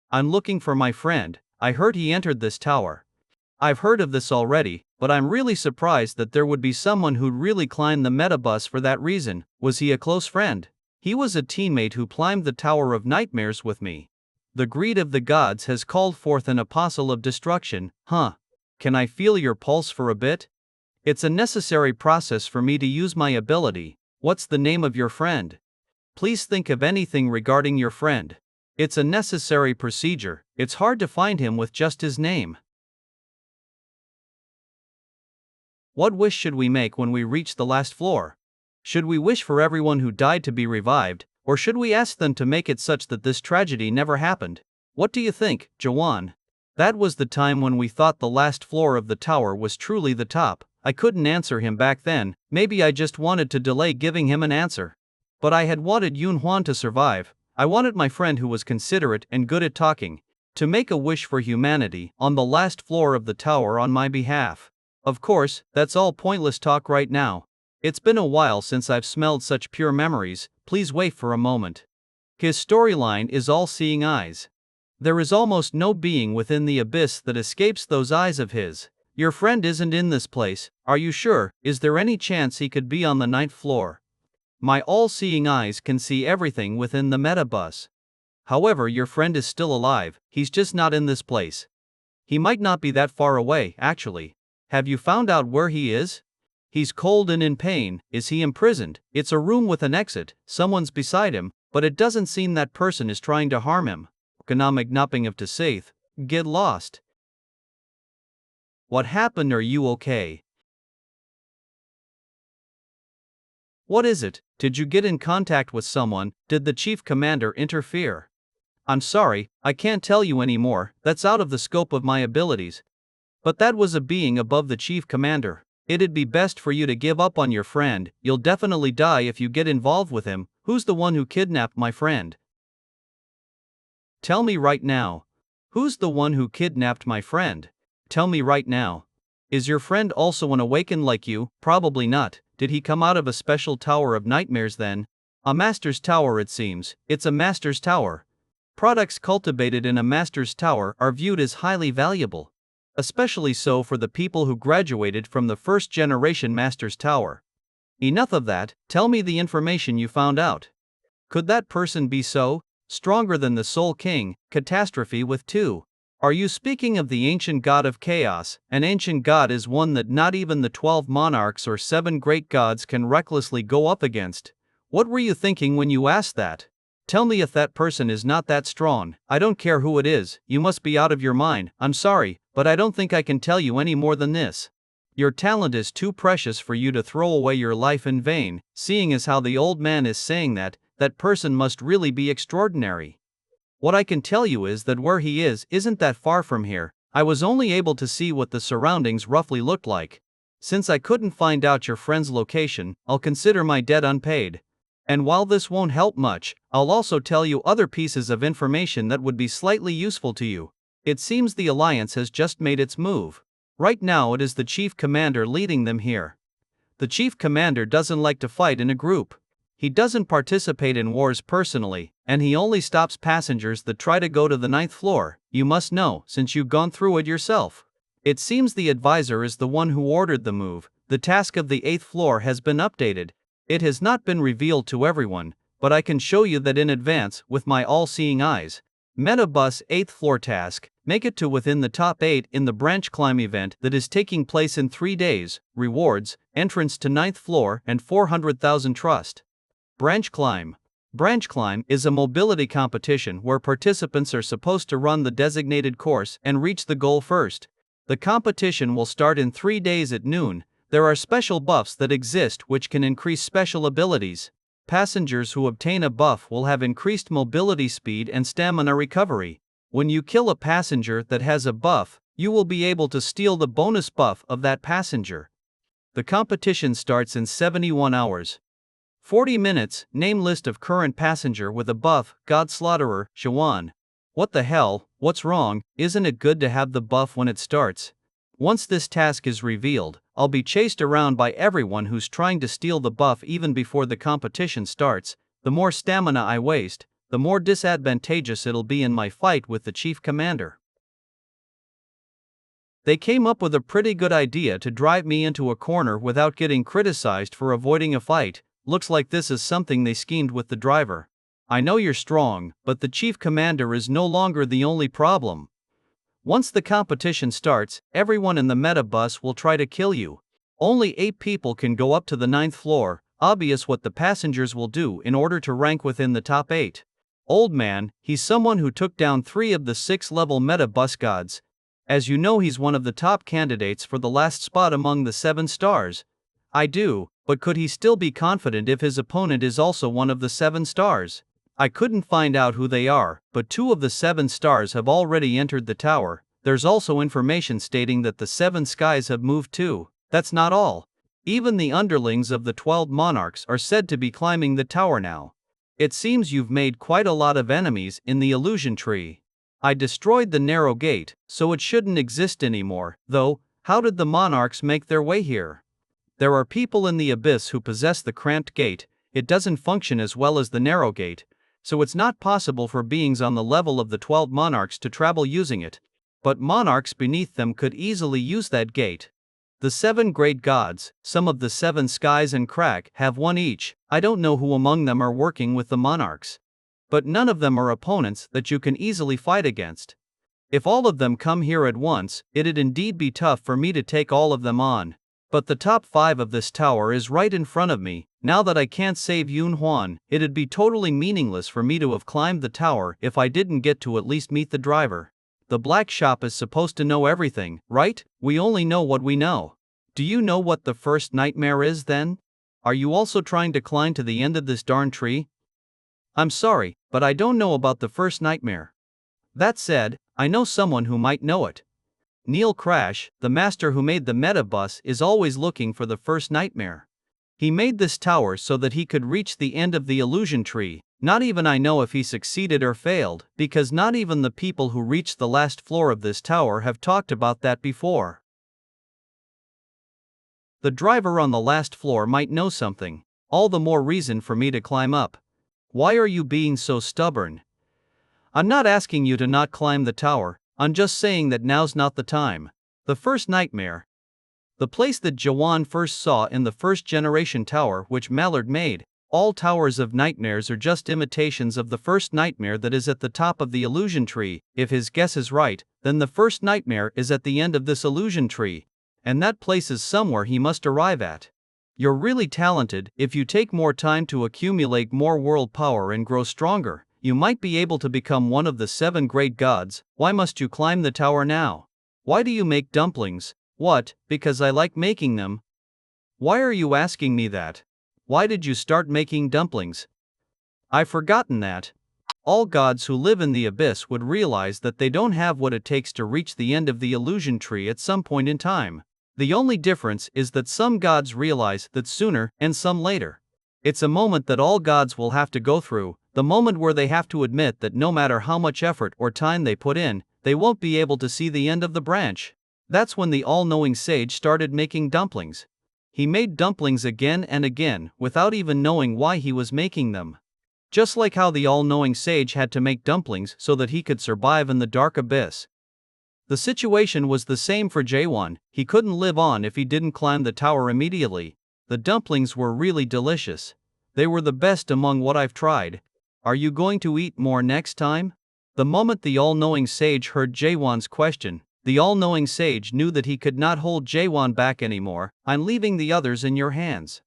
I'm looking for my friend. I heard he entered this tower. I've heard of this already, but I'm really surprised that there would be someone who'd really climb the Metabus for that reason. Was he a close friend? He was a teammate who climbed the Tower of Nightmares with me. The greed of the gods has called forth an apostle of destruction, huh? Can I feel your pulse for a bit? It's a necessary process for me to use my ability. What's the name of your friend? Please think of anything regarding your friend. It's a necessary procedure. It's hard to find him with just his name. What wish should we make when we reach the last floor? Should we wish for everyone who died to be revived, or should we ask them to make it such that this tragedy never happened? What do you think, Jaehwan? That was the time when we thought the last floor of the tower was truly the top. I couldn't answer him back then, maybe I just wanted to delay giving him an answer. But I had wanted Yunhuan to survive. I wanted my friend who was considerate and good at talking. To make a wish for humanity on the last floor of the tower on my behalf. Of course, that's all pointless talk right now. It's been a while since I've smelled such pure memories, please wait for a moment. His storyline is all-seeing eyes. There is almost no being within the abyss that escapes those eyes of his. Your friend isn't in this place, are you sure? Is there any chance he could be on the 9th floor? My all-seeing eyes can see everything within the metabus. However, your friend is still alive, he's just not in this place. He might not be that far away, actually. Have you found out where he is? He's cold and in pain. Is he imprisoned? It's a room with an exit, someone's beside him, but it doesn't seem that person is trying to harm him. Economic nopping of to safe. Get lost. What happened? Are you okay? What is it? Did you get in contact with someone? Did the chief commander interfere? I'm sorry, I can't tell you anymore, that's out of the scope of my abilities. But that was a being above the chief commander. It'd be best for you to give up on your friend, you'll definitely die if you get involved with him. Who's the one who kidnapped my friend? Tell me right now. Who's the one who kidnapped my friend? Tell me right now. Is your friend also an awakened like you? Probably not. Did he come out of a special tower of nightmares then? A master's tower it seems, it's a master's tower. Products cultivated in a master's tower are viewed as highly valuable. Especially so for the people who graduated from the first generation master's tower. Enough of that, tell me the information you found out. Could that person be so stronger than the Soul King? Catastrophe with 2. Are you speaking of the ancient god of chaos? An ancient god is one that not even the 12 monarchs or 7 great gods can recklessly go up against. What were you thinking when you asked that? Tell me if that person is not that strong. I don't care who it is, you must be out of your mind. I'm sorry, but I don't think I can tell you any more than this. Your talent is too precious for you to throw away your life in vain. Seeing as how the old man is saying that person must really be extraordinary. What I can tell you is that where he is isn't that far from here. I was only able to see what the surroundings roughly looked like. Since I couldn't find out your friend's location, I'll consider my debt unpaid. And while this won't help much, I'll also tell you other pieces of information that would be slightly useful to you. It seems the Alliance has just made its move. Right now it is the Chief Commander leading them here. The Chief Commander doesn't like to fight in a group. He doesn't participate in wars personally, and he only stops passengers that try to go to the 9th floor. You must know, since you've gone through it yourself. It seems the advisor is the one who ordered the move. The task of the 8th floor has been updated. It has not been revealed to everyone, but I can show you that in advance with my all-seeing eyes. Metabus 8th floor task, make it to within the top 8 in the branch climb event that is taking place in 3 days, rewards, entrance to 9th floor and 400,000 trust. Branch climb. Branch climb is a mobility competition where participants are supposed to run the designated course and reach the goal first. The competition will start in 3 days at noon. There are special buffs that exist which can increase special abilities. Passengers who obtain a buff will have increased mobility speed and stamina recovery. When you kill a passenger that has a buff, you will be able to steal the bonus buff of that passenger. The competition starts in 71 hours. 40 minutes, name list of current passenger with a buff, God Slaughterer, Jaehwan. What the hell, what's wrong? Isn't it good to have the buff when it starts? Once this task is revealed, I'll be chased around by everyone who's trying to steal the buff even before the competition starts. The more stamina I waste, the more disadvantageous it'll be in my fight with the Chief Commander. They came up with a pretty good idea to drive me into a corner without getting criticized for avoiding a fight. Looks like this is something they schemed with the driver. I know you're strong, but the Chief Commander is no longer the only problem. Once the competition starts, everyone in the metabus will try to kill you. Only 8 people can go up to the 9th floor, obvious what the passengers will do in order to rank within the top 8. Old man, he's someone who took down 3 of the 6-level metabus gods. As you know, he's one of the top candidates for the last spot among the 7 stars. I do, but could he still be confident if his opponent is also one of the 7 stars? I couldn't find out who they are, but 2 of the 7 stars have already entered the tower. There's also information stating that the 7 skies have moved too. That's not all. Even the underlings of the 12 monarchs are said to be climbing the tower now. It seems you've made quite a lot of enemies in the illusion tree. I destroyed the narrow gate, so it shouldn't exist anymore, though. How did the monarchs make their way here? There are people in the abyss who possess the cramped gate. It doesn't function as well as the narrow gate, so it's not possible for beings on the level of the 12 monarchs to travel using it. But monarchs beneath them could easily use that gate. The 7 great gods, some of the 7 skies and crack, have one each. I don't know who among them are working with the monarchs. But none of them are opponents that you can easily fight against. If all of them come here at once, it'd indeed be tough for me to take all of them on. But the top 5 of this tower is right in front of me. Now that I can't save Yun Huan, it'd be totally meaningless for me to have climbed the tower if I didn't get to at least meet the driver. The black shop is supposed to know everything, right? We only know what we know. Do you know what the first nightmare is then? Are you also trying to climb to the end of this darn tree? I'm sorry, but I don't know about the first nightmare. That said, I know someone who might know it. Neil Crash, the master who made the Metabus, is always looking for the first nightmare. He made this tower so that he could reach the end of the illusion tree. Not even I know if he succeeded or failed, because not even the people who reached the last floor of this tower have talked about that before. The driver on the last floor might know something. All the more reason for me to climb up. Why are you being so stubborn? I'm not asking you to not climb the tower, I'm just saying that now's not the time. The first nightmare. The place that Jaehwan first saw in the first generation tower which Mallard made. All towers of nightmares are just imitations of the first nightmare that is at the top of the illusion tree. If his guess is right, then the first nightmare is at the end of this illusion tree. And that place is somewhere he must arrive at. You're really talented. If you take more time to accumulate more world power and grow stronger, you might be able to become one of the 7 great gods. Why must you climb the tower now? Why do you make dumplings? What, because I like making them? Why are you asking me that? Why did you start making dumplings? I've forgotten that. All gods who live in the abyss would realize that they don't have what it takes to reach the end of the illusion tree at some point in time. The only difference is that some gods realize that sooner and some later. It's a moment that all gods will have to go through, the moment where they have to admit that no matter how much effort or time they put in, they won't be able to see the end of the branch. That's when the all-knowing sage started making dumplings. He made dumplings again and again without even knowing why he was making them. Just like how the all-knowing sage had to make dumplings so that he could survive in the dark abyss. The situation was the same for Jaehwan. He couldn't live on if he didn't climb the tower immediately. The dumplings were really delicious. They were the best among what I've tried. Are you going to eat more next time? The moment the all-knowing sage heard Jaehwan's question, the all-knowing sage knew that he could not hold Jaehwan back anymore. I'm leaving the others in your hands.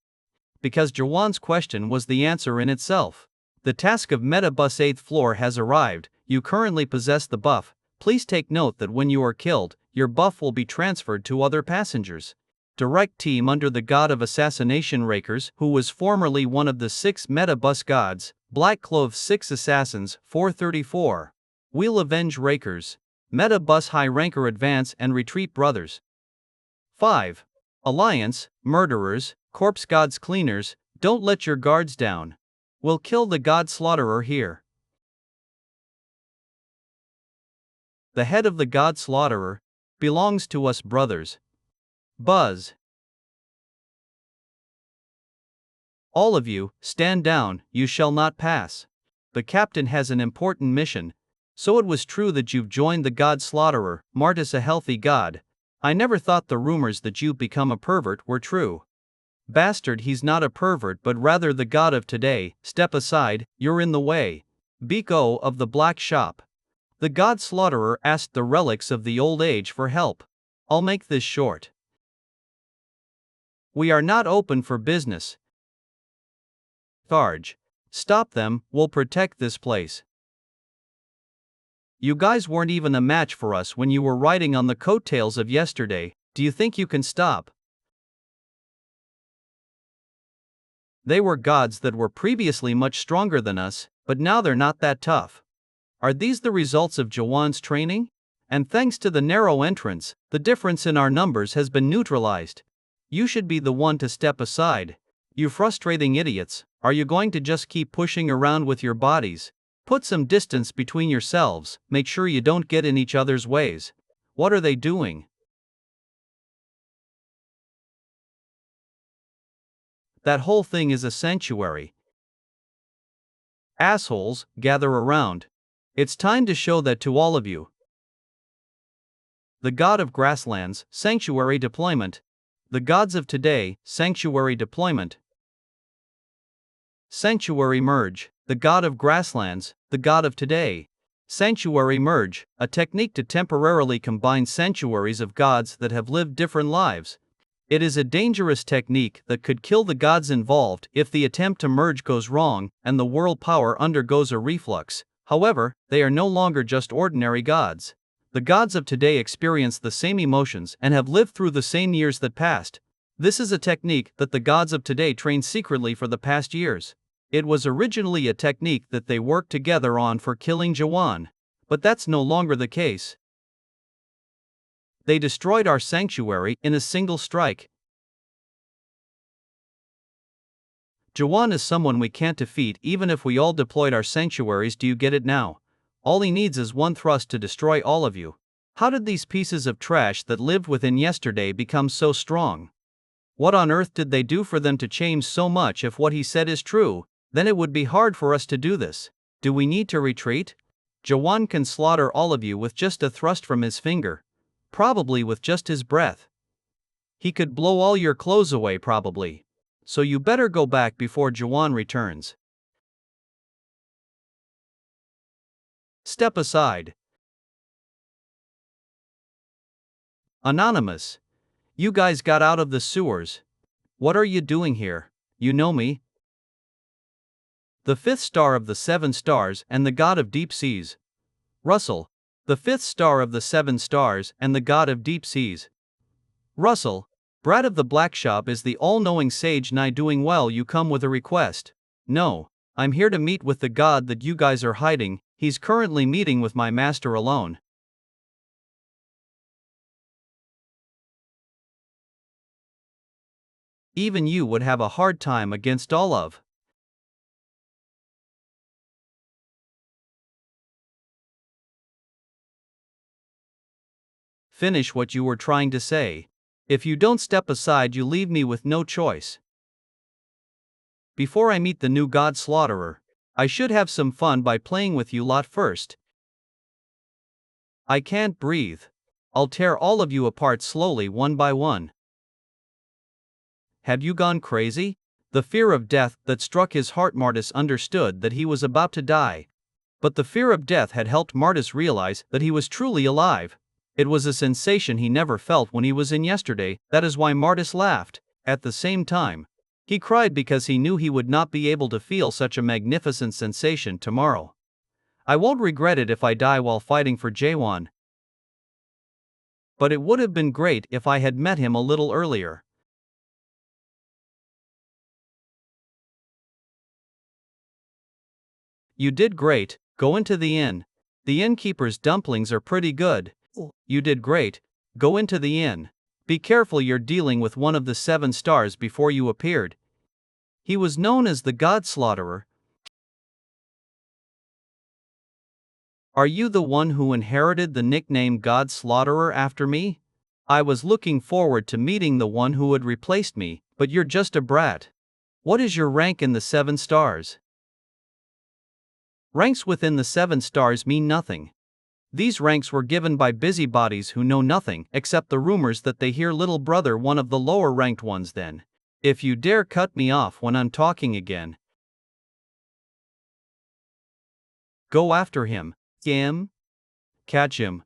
Because Jaehwan's question was the answer in itself. The task of Metabus 8th floor has arrived. You currently possess the buff. Please take note that when you are killed, your buff will be transferred to other passengers. Direct team under the god of assassination Rakers, who was formerly one of the 6 Metabus gods. Black Clothed 6 Assassins, 434. We'll avenge Rakers. Metabus High Ranker Advance and Retreat Brothers. 5. Alliance, Murderers, Corpse Gods Cleaners, don't let your guards down. We'll kill the God Slaughterer here. The head of the God Slaughterer belongs to us brothers. Buzz. All of you, stand down, you shall not pass. The captain has an important mission. So it was true that you've joined the God Slaughterer, Martis a healthy god. I never thought the rumors that you've become a pervert were true. Bastard, he's not a pervert but rather the god of today. Step aside, you're in the way. Biko of the Black Shop. The God Slaughterer asked the relics of the old age for help. I'll make this short. We are not open for business. Charge. Stop them, we'll protect this place. You guys weren't even a match for us when you were riding on the coattails of yesterday. Do you think you can stop? They were gods that were previously much stronger than us, but now they're not that tough. Are these the results of Jaehwan's training? And thanks to the narrow entrance, the difference in our numbers has been neutralized. You should be the one to step aside. You frustrating idiots, are you going to just keep pushing around with your bodies? Put some distance between yourselves, make sure you don't get in each other's ways. What are they doing? That whole thing is a sanctuary. Assholes, gather around. It's time to show that to all of you. The god of grasslands, sanctuary deployment. The gods of today, sanctuary deployment. Sanctuary merge. The god of grasslands, the god of today. Sanctuary merge, a technique to temporarily combine sanctuaries of gods that have lived different lives. It is a dangerous technique that could kill the gods involved if the attempt to merge goes wrong and the world power undergoes a reflux. However, they are no longer just ordinary gods. The gods of today experience the same emotions and have lived through the same years that passed. This is a technique that the gods of today trained secretly for the past years. It was originally a technique that they worked together on for killing Jaehwan. But that's no longer the case. They destroyed our sanctuary in a single strike. Jaehwan is someone we can't defeat even if we all deployed our sanctuaries. Do you get it now? All he needs is one thrust to destroy all of you. How did these pieces of trash that lived within yesterday become so strong? What on earth did they do for them to change so much? If what he said is true, then it would be hard for us to do this. Do we need to retreat? Jaehwan can slaughter all of you with just a thrust from his finger. Probably with just his breath. He could blow all your clothes away probably. So you better go back before Jaehwan returns. Step aside. Anonymous. You guys got out of the sewers. What are you doing here? You know me. The fifth star of the 7 stars and the god of deep seas. Russell. The fifth star of the 7 stars and the god of deep seas. Russell. Brad of the Black Shop is the all-knowing sage. Nigh doing well. You come with a request. No. I'm here to meet with the god that you guys are hiding. He's currently meeting with my master alone. Even you would have a hard time against all of. Finish what you were trying to say. If you don't step aside, you leave me with no choice. Before I meet the new god slaughterer, I should have some fun by playing with you lot first. I can't breathe. I'll tear all of you apart slowly one by one. Had you gone crazy? The fear of death that struck his heart. Martis understood that he was about to die. But the fear of death had helped Martis realize that he was truly alive. It was a sensation he never felt when he was in yesterday. That is why Martis laughed. At the same time, he cried because he knew he would not be able to feel such a magnificent sensation tomorrow. I won't regret it if I die while fighting for Jaehwan. But it would have been great if I had met him a little earlier. You did great. Go into the inn. The innkeeper's dumplings are pretty good. You did great. Go into the inn. Be careful, you're dealing with one of the 7 stars. Before you appeared, he was known as the God Slaughterer. Are you the one who inherited the nickname God Slaughterer after me? I was looking forward to meeting the one who had replaced me, but you're just a brat. What is your rank in the 7 stars? Ranks within the 7 stars mean nothing. These ranks were given by busybodies who know nothing except the rumors that they hear. Little brother, one of the lower ranked ones. Then, if you dare cut me off when I'm talking again, go after him. Catch him.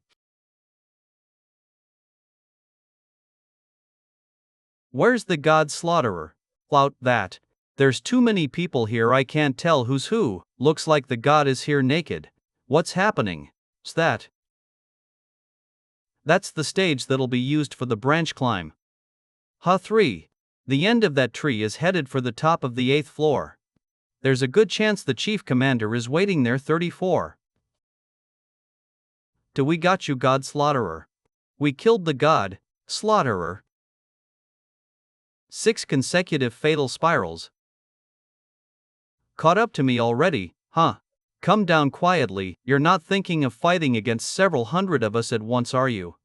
Where's the God Slaughterer? Flout that. There's too many people here, I can't tell who's who. Looks like the god is here naked. What's happening? What's that? That's the stage that'll be used for the branch climb. Ha-3. The end of that tree is headed for the top of the 8th floor. There's a good chance the chief commander is waiting there. 34. We got you, God Slaughterer. We killed the God Slaughterer. 6 consecutive fatal spirals. Caught up to me already, huh? Come down quietly, you're not thinking of fighting against several hundred of us at once, are you?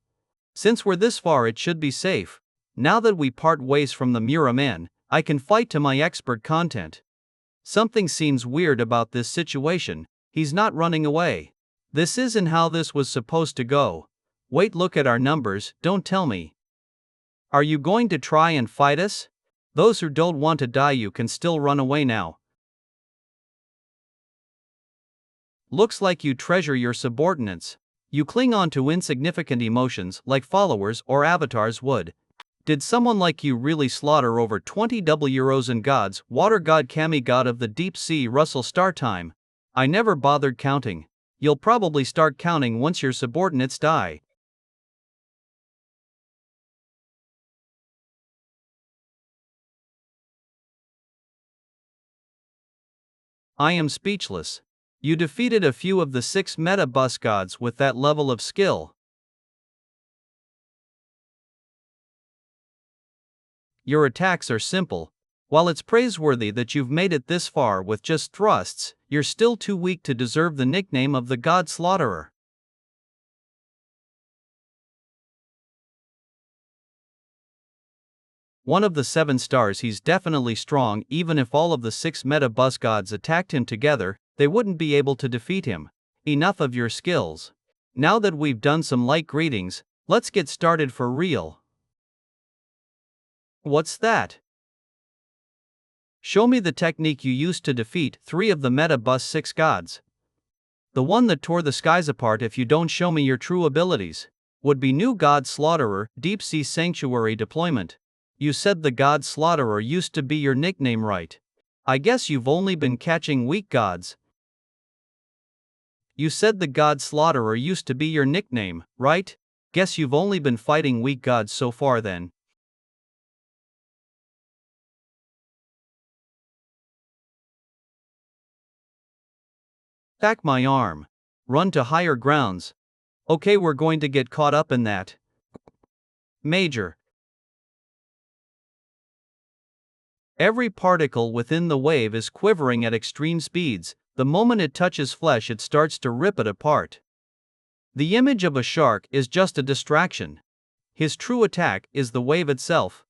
Since we're this far, it should be safe. Now that we part ways from the Mura man, I can fight to my expert content. Something seems weird about this situation. He's not running away. This isn't how this was supposed to go. Wait, look at our numbers, don't tell me. Are you going to try and fight us? Those who don't want to die, you can still run away now. Looks like you treasure your subordinates. You cling on to insignificant emotions like followers or avatars would. Did someone like you really slaughter over 20 euros in gods, water god, Kami god of the deep sea, Russell? Start time. I never bothered counting. You'll probably start counting once your subordinates die. I am speechless. You defeated a few of the 6 meta bus gods with that level of skill. Your attacks are simple. While it's praiseworthy that you've made it this far with just thrusts, you're still too weak to deserve the nickname of the God Slaughterer. One of the 7 stars, he's definitely strong. Even if all of the 6 meta bus gods attacked him together, they wouldn't be able to defeat him. Enough of your skills. Now that we've done some light greetings, let's get started for real. What's that? Show me the technique you used to defeat 3 of the meta bus 6 gods. The one that tore the skies apart. If you don't show me your true abilities. Would be new God Slaughterer, Deep Sea Sanctuary deployment. You said the God Slaughterer used to be your nickname, right? I guess you've only been catching weak gods. You said the God Slaughterer used to be your nickname, right? Guess you've only been fighting weak gods so far then. Back my arm. Run to higher grounds. Okay, we're going to get caught up in that. Major. Every particle within the wave is quivering at extreme speeds. The moment it touches flesh, it starts to rip it apart. The image of a shark is just a distraction. His true attack is the wave itself.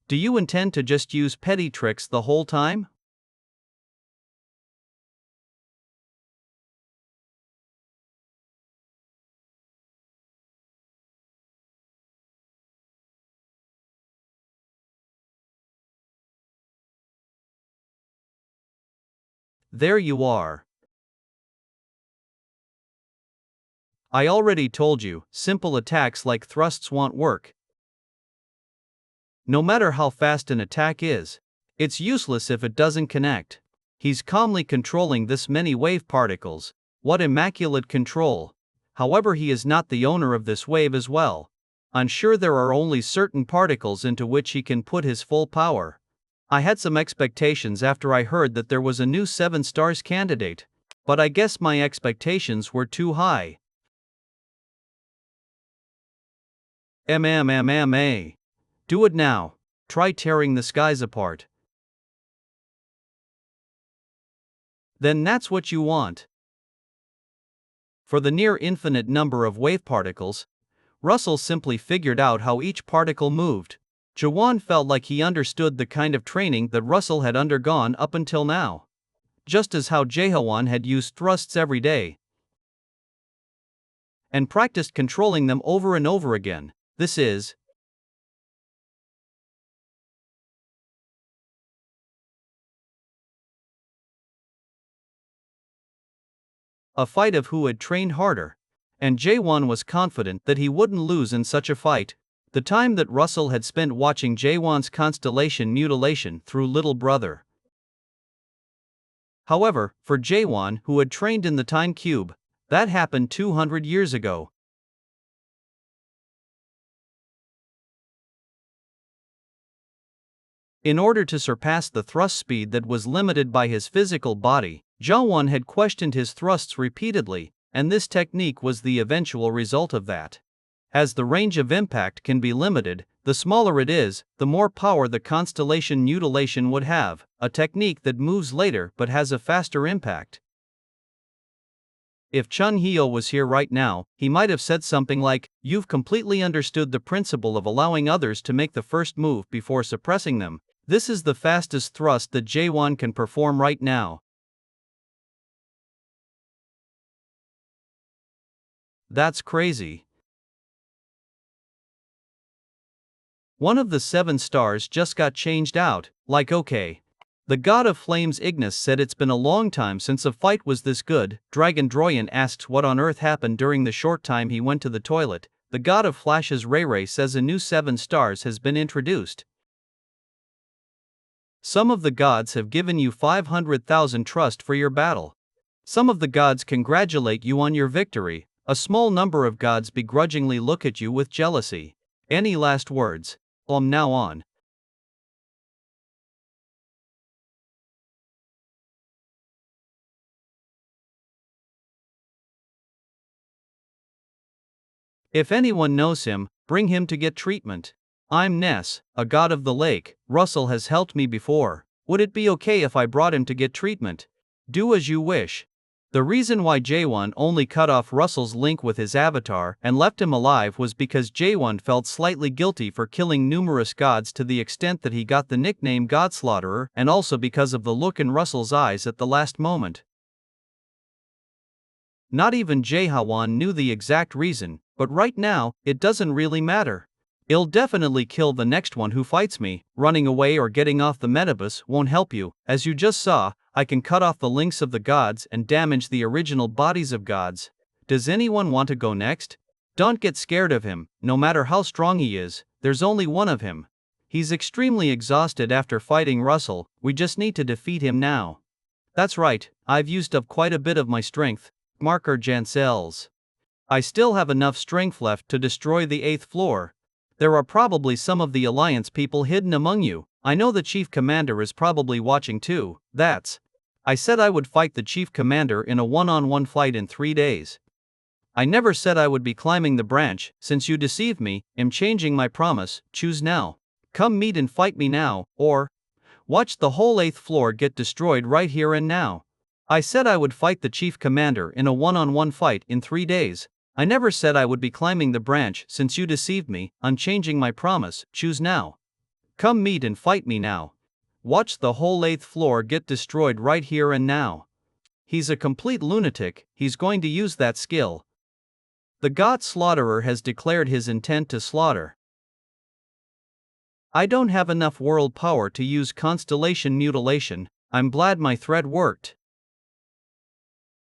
Do you intend to just use petty tricks the whole time? There you are. I already told you, simple attacks like thrusts won't work. No matter how fast an attack is, it's useless if it doesn't connect. He's calmly controlling this many wave particles. What immaculate control! However, he is not the owner of this wave as well. I'm sure there are only certain particles into which he can put his full power. I had some expectations after I heard that there was a new 7 stars candidate, but I guess my expectations were too high. MMA. Do it now. Try tearing the skies apart. Then that's what you want. For the near infinite number of wave particles, Russell simply figured out how each particle moved. Jaehwan felt like he understood the kind of training that Russell had undergone up until now. Just as how Jaehwan had used thrusts every day and practiced controlling them over and over again. This is a fight of who had trained harder. And Jaehwan was confident that he wouldn't lose in such a fight. The time that Russell had spent watching Jaehwan's constellation mutilation through Little Brother. However, for Jaehwan, who had trained in the time cube, that happened 200 years ago. In order to surpass the thrust speed that was limited by his physical body, Jaehwan had questioned his thrusts repeatedly, and this technique was the eventual result of that. As the range of impact can be limited, The smaller it is, the more power the constellation mutilation would have, a technique that moves later but has a faster impact. If Chun Hyo was here right now, he might have said something like, "You've completely understood the principle of allowing others to make the first move before suppressing them. This is the fastest thrust that Jaehwan can perform right now." That's crazy. One of the 7 stars just got changed out, like okay. The god of flames Ignis said it's been a long time since a fight was this good. Dragon Droyan asks what on earth happened during the short time he went to the toilet. The god of flashes Ray Ray says a new 7 stars has been introduced. Some of the gods have given you 500,000 trust for your battle. Some of the gods congratulate you on your victory. A small number of gods begrudgingly look at you with jealousy. Any last words? Now on. If anyone knows him, bring him to get treatment. I'm Ness, a god of the lake. Russell has helped me before. Would it be okay if I brought him to get treatment? Do as you wish. The reason why Jaehwan only cut off Russell's link with his avatar and left him alive was because Jaehwan felt slightly guilty for killing numerous gods to the extent that he got the nickname Godslaughterer, and also because of the look in Russell's eyes at the last moment. Not even Jaehwan knew the exact reason, but right now, it doesn't really matter. I'll definitely kill the next one who fights me. Running away or getting off the metabus won't help you. As you just saw, I can cut off the links of the gods and damage the original bodies of gods. Does anyone want to go next? Don't get scared of him. No matter how strong he is, there's only one of him. He's extremely exhausted after fighting Russell. We just need to defeat him now. That's right, I've used up quite a bit of my strength. Marker Jancels. I still have enough strength left to destroy the 8th floor. There are probably some of the Alliance people hidden among you. I know the Chief Commander is probably watching too. I said I would fight the Chief Commander in a one-on-one fight in 3 days. I never said I would be climbing the branch. Since you deceived me, I'm changing my promise. Choose now. Come meet and fight me now, or watch the whole 8th floor get destroyed right here and now. I said I would fight the Chief Commander in a one-on-one fight in 3 days. I never said I would be climbing the branch. Since you deceived me, I'm changing my promise. Choose now. Come meet and fight me now. Watch the whole 8th floor get destroyed right here and now. He's a complete lunatic. He's going to use that skill. The god Slaughterer has declared his intent to slaughter. I don't have enough world power to use constellation mutilation. I'm glad my thread worked.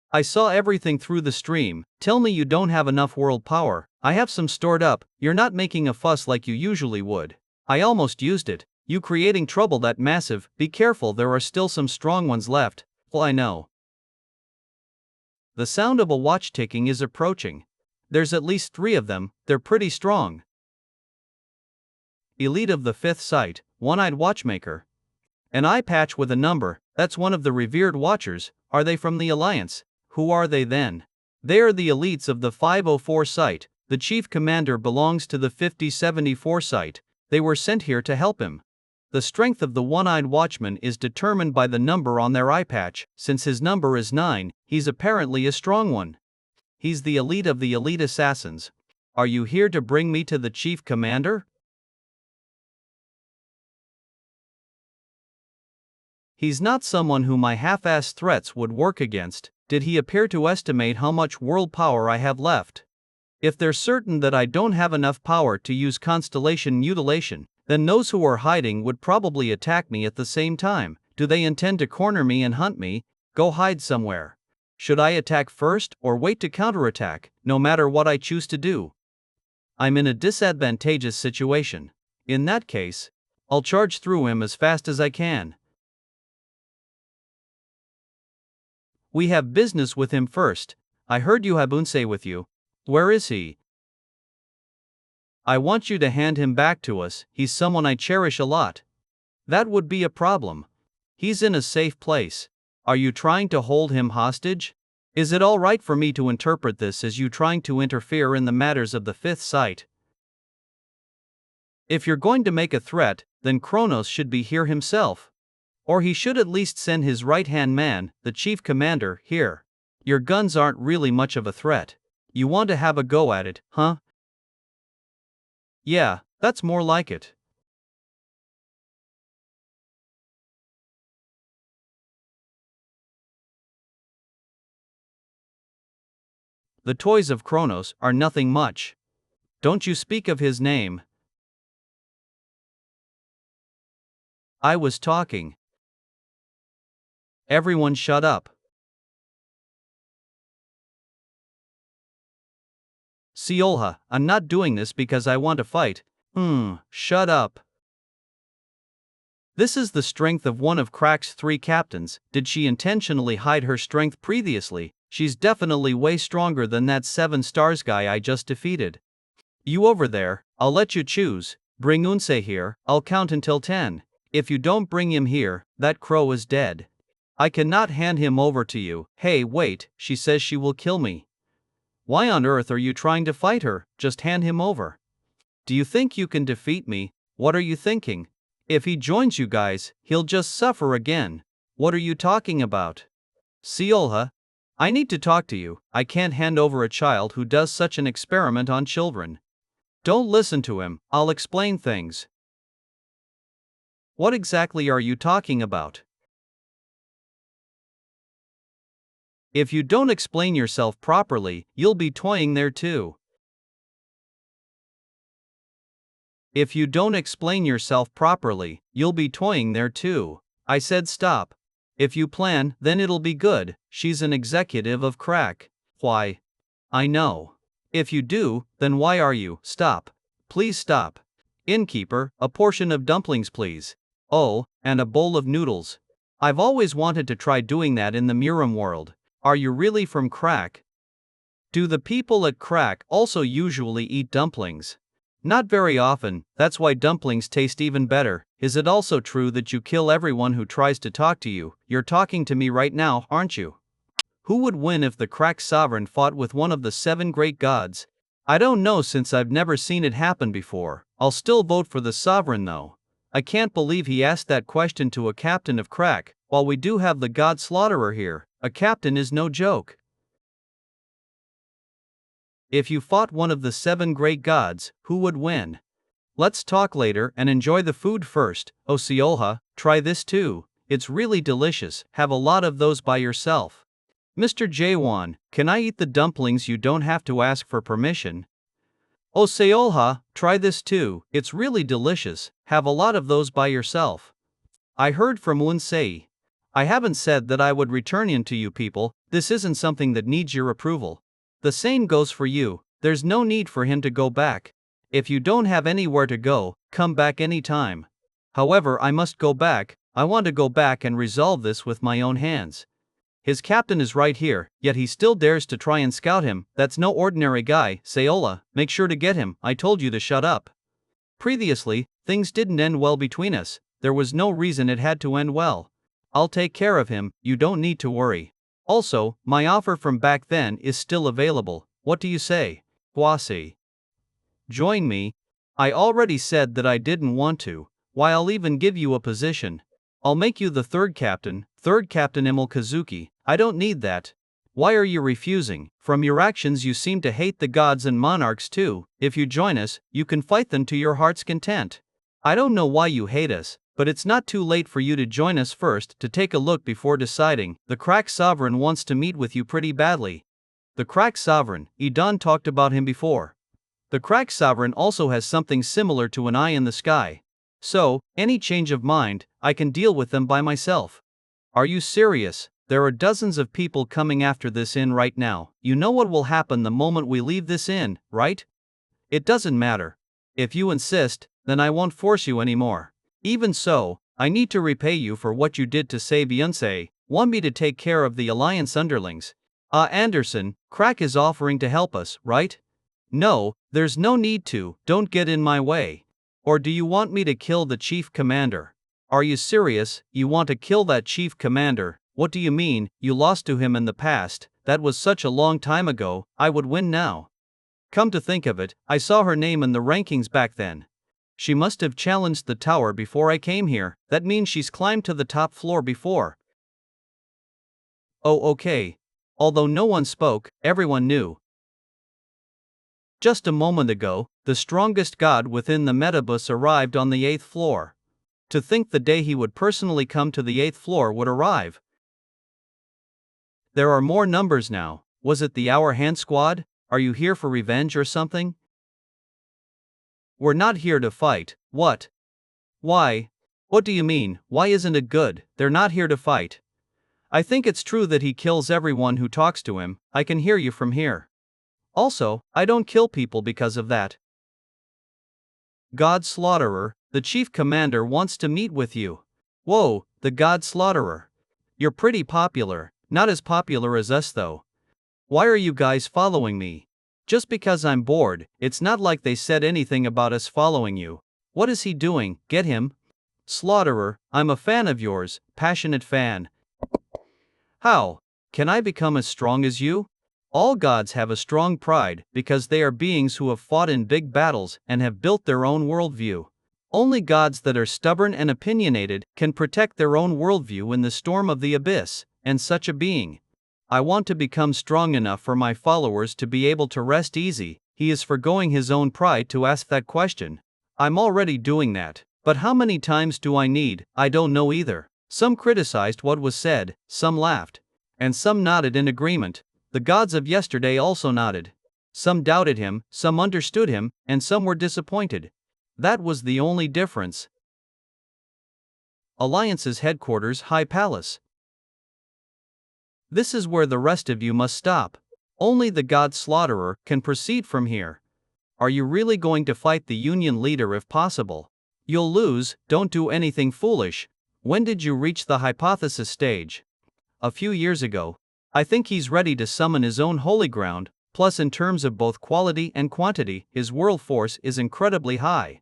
I saw everything through the stream. Tell me you don't have enough world power. I have some stored up. You're not making a fuss like you usually would. I almost used it. You creating trouble that massive. Be careful, there are still some strong ones left. Well, I know. The sound of a watch ticking is approaching. There's at least 3 of them. They're pretty strong. Elite of the 5th site, one-eyed watchmaker. An eye patch with a number. That's one of the revered watchers. Are they from the Alliance? Who are they then? They are the elites of the 504 site. The Chief Commander belongs to the 5074 site. They were sent here to help him. The strength of the one-eyed watchman is determined by the number on their eye patch. Since his number is 9, he's apparently a strong one. He's the elite of the elite assassins. Are you here to bring me to the Chief Commander? He's not someone whom my half-assed threats would work against. Did he appear to estimate how much world power I have left? If they're certain that I don't have enough power to use constellation mutilation, then those who are hiding would probably attack me at the same time. Do they intend to corner me and hunt me? Go hide somewhere. Should I attack first or wait to counterattack? No matter what I choose to do, I'm in a disadvantageous situation. In that case, I'll charge through him as fast as I can. We have business with him first. I heard you have Unsei with you. Where is he? I want you to hand him back to us. He's someone I cherish a lot. That would be a problem. He's in a safe place. Are you trying to hold him hostage? Is it all right for me to interpret this as you trying to interfere in the matters of the 5th site? If you're going to make a threat, then Kronos should be here himself. Or he should at least send his right-hand man, the chief commander, here. Your guns aren't really much of a threat. You want to have a go at it, huh? Yeah, that's more like it. The toys of Kronos are nothing much. Don't you speak of his name. I was talking. Everyone shut up. Seolha, I'm not doing this because I want to fight. Shut up. This is the strength of one of Crack's 3 captains. Did she intentionally hide her strength previously? She's definitely way stronger than that 7 stars guy I just defeated. You over there, I'll let you choose. Bring Unse here, I'll count until 10. If you don't bring him here, that crow is dead. I cannot hand him over to you. Hey, wait, she says she will kill me. Why on earth are you trying to fight her? Just hand him over. Do you think you can defeat me? What are you thinking? If he joins you guys, he'll just suffer again. What are you talking about? Seolha, I need to talk to you. I can't hand over a child who does such an experiment on children. Don't listen to him, I'll explain things. What exactly are you talking about? If you don't explain yourself properly, you'll be toying there too. If you don't explain yourself properly, you'll be toying there too. I said stop. If you plan, then it'll be good. She's an executive of Crack. Why? I know. If you do, then why are you? Stop. Please stop. Innkeeper, a portion of dumplings please. Oh, and a bowl of noodles. I've always wanted to try doing that in the Muram world. Are you really from Crack? Do the people at Crack also usually eat dumplings? Not very often, that's why dumplings taste even better. Is it also true that you kill everyone who tries to talk to you? You're talking to me right now, aren't you? Who would win if the Crack sovereign fought with one of the 7 great gods? I don't know since I've never seen it happen before. I'll still vote for the sovereign though. I can't believe he asked that question to a captain of Crack. While we do have the god slaughterer here, a captain is no joke. If you fought one of the 7 great gods, who would win? Let's talk later and enjoy the food first. Oh Seolha, try this too. It's really delicious. Have a lot of those by yourself. Mr. Jaehwan, can I eat the dumplings? You don't have to ask for permission. Oh Seolha, try this too. It's really delicious. Have a lot of those by yourself. I heard from Unsei. I haven't said that I would return him to you people. This isn't something that needs your approval. The same goes for you. There's no need for him to go back. If you don't have anywhere to go, come back anytime. However, I must go back. I want to go back and resolve this with my own hands. His captain is right here, yet he still dares to try and scout him. That's no ordinary guy. Seolha, make sure to get him. I told you to shut up. Previously, things didn't end well between us. There was no reason it had to end well. I'll take care of him, you don't need to worry. Also, my offer from back then is still available. What do you say? Huasi. Join me. I already said that I didn't want to. Why, I'll even give you a position. I'll make you the 3rd captain Emil Kazuki. I don't need that. Why are you refusing? From your actions you seem to hate the gods and monarchs too. If you join us, you can fight them to your heart's content. I don't know why you hate us, but it's not too late for you to join us first to take a look before deciding. The Crack sovereign wants to meet with you pretty badly. The Crack sovereign, Idan talked about him before. The Crack sovereign also has something similar to an eye in the sky. So, any change of mind, I can deal with them by myself. Are you serious? There are dozens of people coming after this inn right now. You know what will happen the moment we leave this inn, right? It doesn't matter. If you insist, then I won't force you anymore. Even so, I need to repay you for what you did to save Yonsei. Want me to take care of the Alliance underlings? Anderson, Crack is offering to help us, right? No, there's no need to. Don't get in my way. Or do you want me to kill the chief commander? Are you serious? You want to kill that chief commander? What do you mean? You lost to him in the past. That was such a long time ago. I would win now. Come to think of it, I saw her name in the rankings back then. She must have challenged the tower before I came here. That means she's climbed to the top floor before. Oh, okay. Although no one spoke, everyone knew. Just a moment ago, the strongest god within the metabus arrived on the 8th floor. To think the day he would personally come to the 8th floor would arrive. There are more numbers now. Was it the Hour Hand Squad? Are you here for revenge or something? We're not here to fight. What? Why? What do you mean? Why isn't it good? They're not here to fight. I think it's true that he kills everyone who talks to him. I can hear you from here. Also, I don't kill people because of that. God Slaughterer, the chief commander wants to meet with you. Whoa, the God Slaughterer. You're pretty popular, not as popular as us though. Why are you guys following me? Just because I'm bored. It's not like they said anything about us following you. What is he doing? Get him? Slaughterer, I'm a fan of yours, passionate fan. How? Can I become as strong as you? All gods have a strong pride because they are beings who have fought in big battles and have built their own worldview. Only gods that are stubborn and opinionated can protect their own worldview in the storm of the abyss, and such a being. I want to become strong enough for my followers to be able to rest easy. He is forgoing his own pride to ask that question. I'm already doing that, but how many times do I need? I don't know either. Some criticized what was said, some laughed, and some nodded in agreement. The gods of yesterday also nodded. Some doubted him, some understood him, and some were disappointed. That was the only difference. Alliance's headquarters, High Palace. This is where the rest of you must stop. Only the God Slaughterer can proceed from here. Are you really going to fight the Union leader if possible? You'll lose, don't do anything foolish. When did you reach the hypothesis stage? A few years ago. I think he's ready to summon his own holy ground, plus in terms of both quality and quantity, his world force is incredibly high.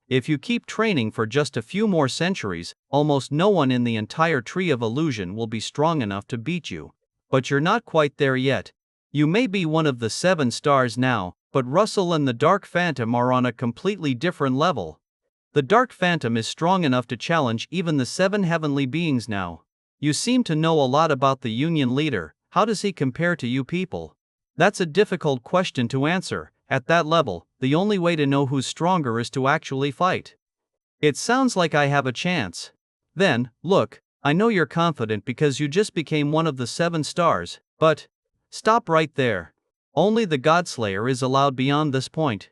If you keep training for just a few more centuries, almost no one in the entire tree of illusion will be strong enough to beat you. But you're not quite there yet. You may be one of the 7 stars now, but Russell and the Dark Phantom are on a completely different level. The Dark Phantom is strong enough to challenge even the 7 heavenly beings now. You seem to know a lot about the Union leader. How does he compare to you people? That's a difficult question to answer. At that level, the only way to know who's stronger is to actually fight. It sounds like I have a chance. Then, look, I know you're confident because you just became one of the 7 stars, but stop right there. Only the Godslayer is allowed beyond this point.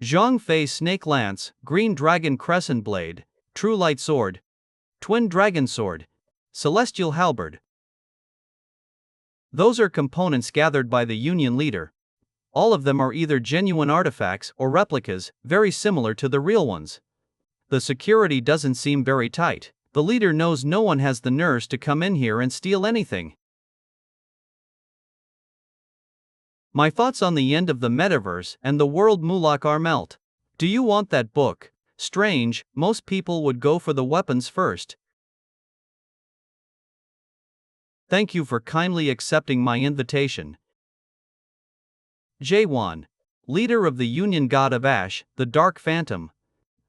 Zhang Fei Snake Lance, Green Dragon Crescent Blade, True Light Sword, Twin Dragon Sword, Celestial Halberd. Those are components gathered by the Union leader. All of them are either genuine artifacts or replicas, very similar to the real ones. The security doesn't seem very tight. The leader knows no one has the nerves to come in here and steal anything. My thoughts on the end of the metaverse and the world Mulak are melt. Do you want that book? Strange, most people would go for the weapons first. Thank you for kindly accepting my invitation. Jaehwan, leader of the Union God of Ash, the Dark Phantom.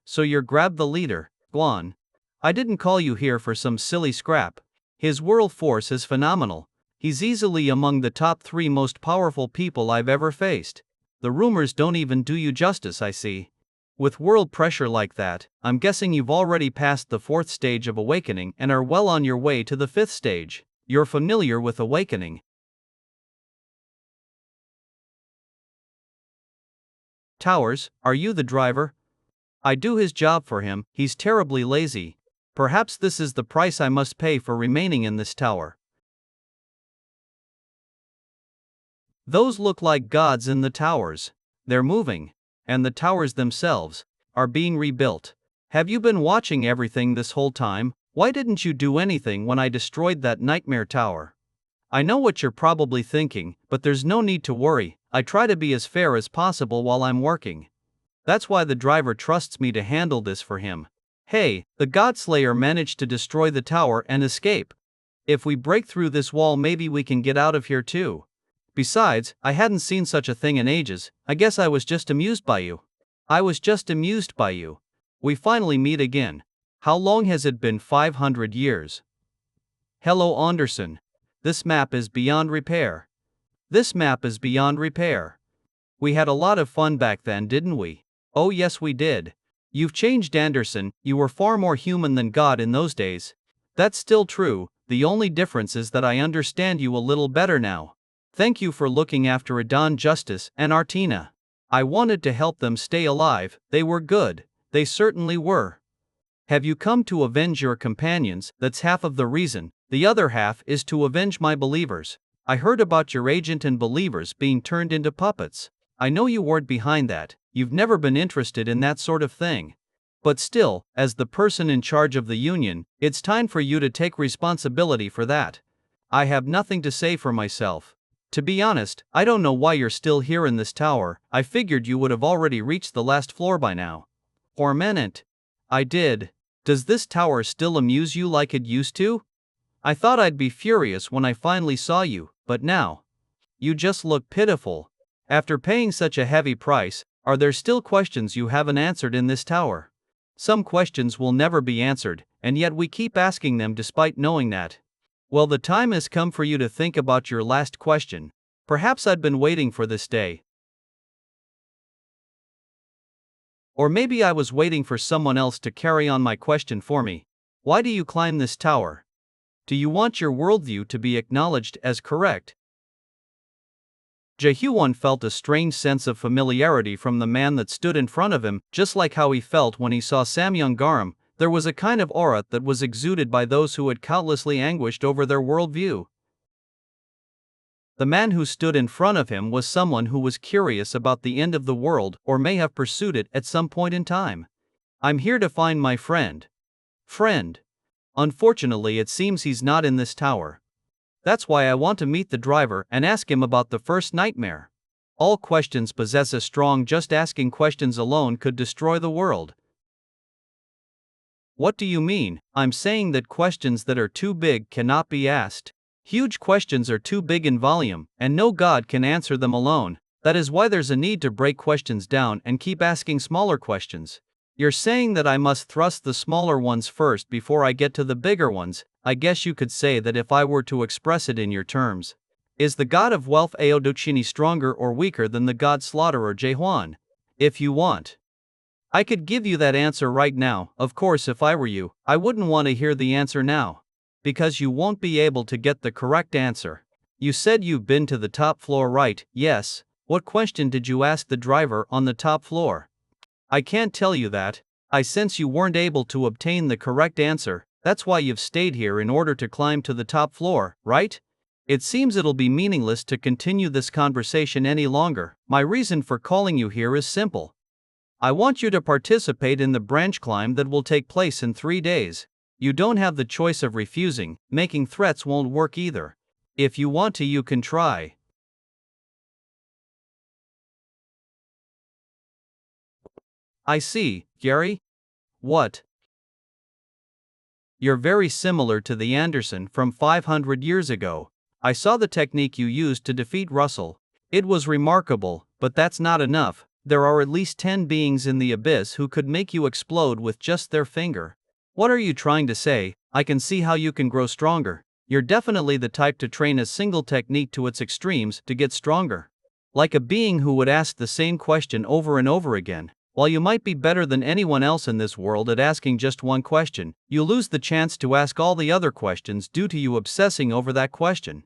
So you're Grab the leader, Guan. I didn't call you here for some silly scrap. His world force is phenomenal. He's easily among the top 3 most powerful people I've ever faced. The rumors don't even do you justice, I see. With world pressure like that, I'm guessing you've already passed the 4th stage of awakening and are well on your way to the 5th stage. You're familiar with awakening. Towers, are you the driver? I do his job for him, he's terribly lazy. Perhaps this is the price I must pay for remaining in this tower. Those look like gods in the towers. They're moving. And the towers themselves are being rebuilt. Have you been watching everything this whole time? Why didn't you do anything when I destroyed that nightmare tower? I know what you're probably thinking, but there's no need to worry. I try to be as fair as possible while I'm working. That's why the driver trusts me to handle this for him. Hey, the Godslayer managed to destroy the tower and escape. If we break through this wall, maybe we can get out of here too. Besides, I hadn't seen such a thing in ages. I guess I was just amused by you. I was just amused by you. We finally meet again. How long has it been? 500 years. Hello, Anderson. This map is beyond repair. This map is beyond repair. We had a lot of fun back then, didn't we? Oh, yes, we did. You've changed, Anderson. You were far more human than God in those days. That's still true. The only difference is that I understand you a little better now. Thank you for looking after Adon, Justice, and Artina. I wanted to help them stay alive. They were good. They certainly were. Have you come to avenge your companions? That's half of the reason. The other half is to avenge my believers. I heard about your agent and believers being turned into puppets. I know you weren't behind that. You've never been interested in that sort of thing. But still, as the person in charge of the Union, it's time for you to take responsibility for that. I have nothing to say for myself. To be honest, I don't know why you're still here in this tower. I figured you would have already reached the last floor by now. For a minute. I did. Does this tower still amuse you like it used to? I thought I'd be furious when I finally saw you, but now. You just look pitiful. After paying such a heavy price, are there still questions you haven't answered in this tower? Some questions will never be answered, and yet we keep asking them despite knowing that. Well, the time has come for you to think about your last question. Perhaps I'd been waiting for this day. Or maybe I was waiting for someone else to carry on my question for me. Why do you climb this tower? Do you want your worldview to be acknowledged as correct? Jaehwan felt a strange sense of familiarity from the man that stood in front of him, just like how he felt when he saw Samyungaram. There was a kind of aura that was exuded by those who had countlessly anguished over their worldview. The man who stood in front of him was someone who was curious about the end of the world or may have pursued it at some point in time. I'm here to find my friend. Friend. Unfortunately, it seems he's not in this tower. That's why I want to meet the driver and ask him about the first nightmare. All questions possess a strong. Just asking questions alone could destroy the world. What do you mean? I'm saying that questions that are too big cannot be asked. Huge questions are too big in volume, and no God can answer them alone. That is why there's a need to break questions down and keep asking smaller questions. You're saying that I must thrust the smaller ones first before I get to the bigger ones. I guess you could say that if I were to express it in your terms. Is the god of wealth Aodochini stronger or weaker than the god slaughterer Jaehwan? If you want, I could give you that answer right now. Of course, if I were you, I wouldn't want to hear the answer now. Because you won't be able to get the correct answer. You said you've been to the top floor, right? Yes. What question did you ask the driver on the top floor? I can't tell you that. I sense you weren't able to obtain the correct answer. That's why you've stayed here in order to climb to the top floor, right? It seems it'll be meaningless to continue this conversation any longer. My reason for calling you here is simple. I want you to participate in the branch climb that will take place in 3 days. You don't have the choice of refusing. Making threats won't work either. If you want to, you can try. I see, Gary. What? You're very similar to the Anderson from 500 years ago. I saw the technique you used to defeat Russell. It was remarkable, but that's not enough. There are at least 10 beings in the abyss who could make you explode with just their finger. What are you trying to say? I can see how you can grow stronger. You're definitely the type to train a single technique to its extremes to get stronger. Like a being who would ask the same question over and over again. While you might be better than anyone else in this world at asking just one question, you lose the chance to ask all the other questions due to you obsessing over that question.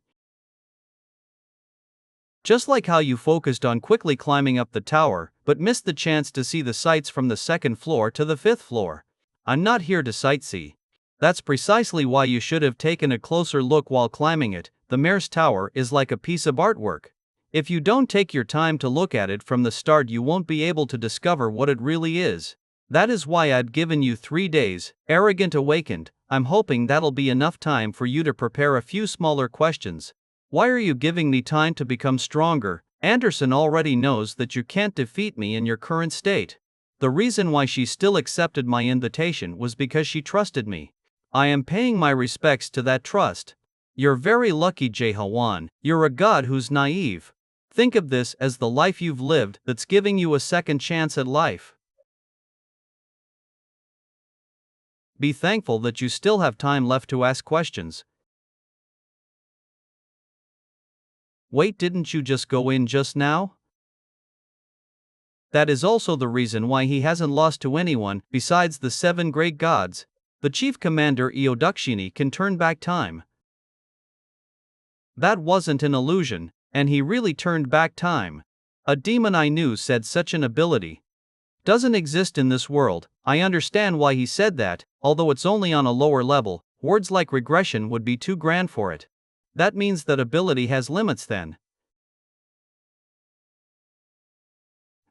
Just like how you focused on quickly climbing up the tower, but missed the chance to see the sights from the 2nd floor to the 5th floor. I'm not here to sightsee. That's precisely why you should have taken a closer look while climbing it. The mayor's tower is like a piece of artwork. If you don't take your time to look at it from the start, you won't be able to discover what it really is. That is why I'd given you 3 days. Arrogant awakened. I'm hoping that'll be enough time for you to prepare a few smaller questions. Why are you giving me time to become stronger? Anderson already knows that you can't defeat me in your current state. The reason why she still accepted my invitation was because she trusted me. I am paying my respects to that trust. You're very lucky, Jaehwan. You're a god who's naive. Think of this as the life you've lived that's giving you a second chance at life. Be thankful that you still have time left to ask questions. Wait, didn't you just go in just now? That is also the reason why he hasn't lost to anyone besides the 7 great gods. The chief commander Iodukshini can turn back time. That wasn't an illusion, and he really turned back time. A demon I knew said such an ability doesn't exist in this world. I understand why he said that, although it's only on a lower level. Words like regression would be too grand for it. That means that ability has limits then.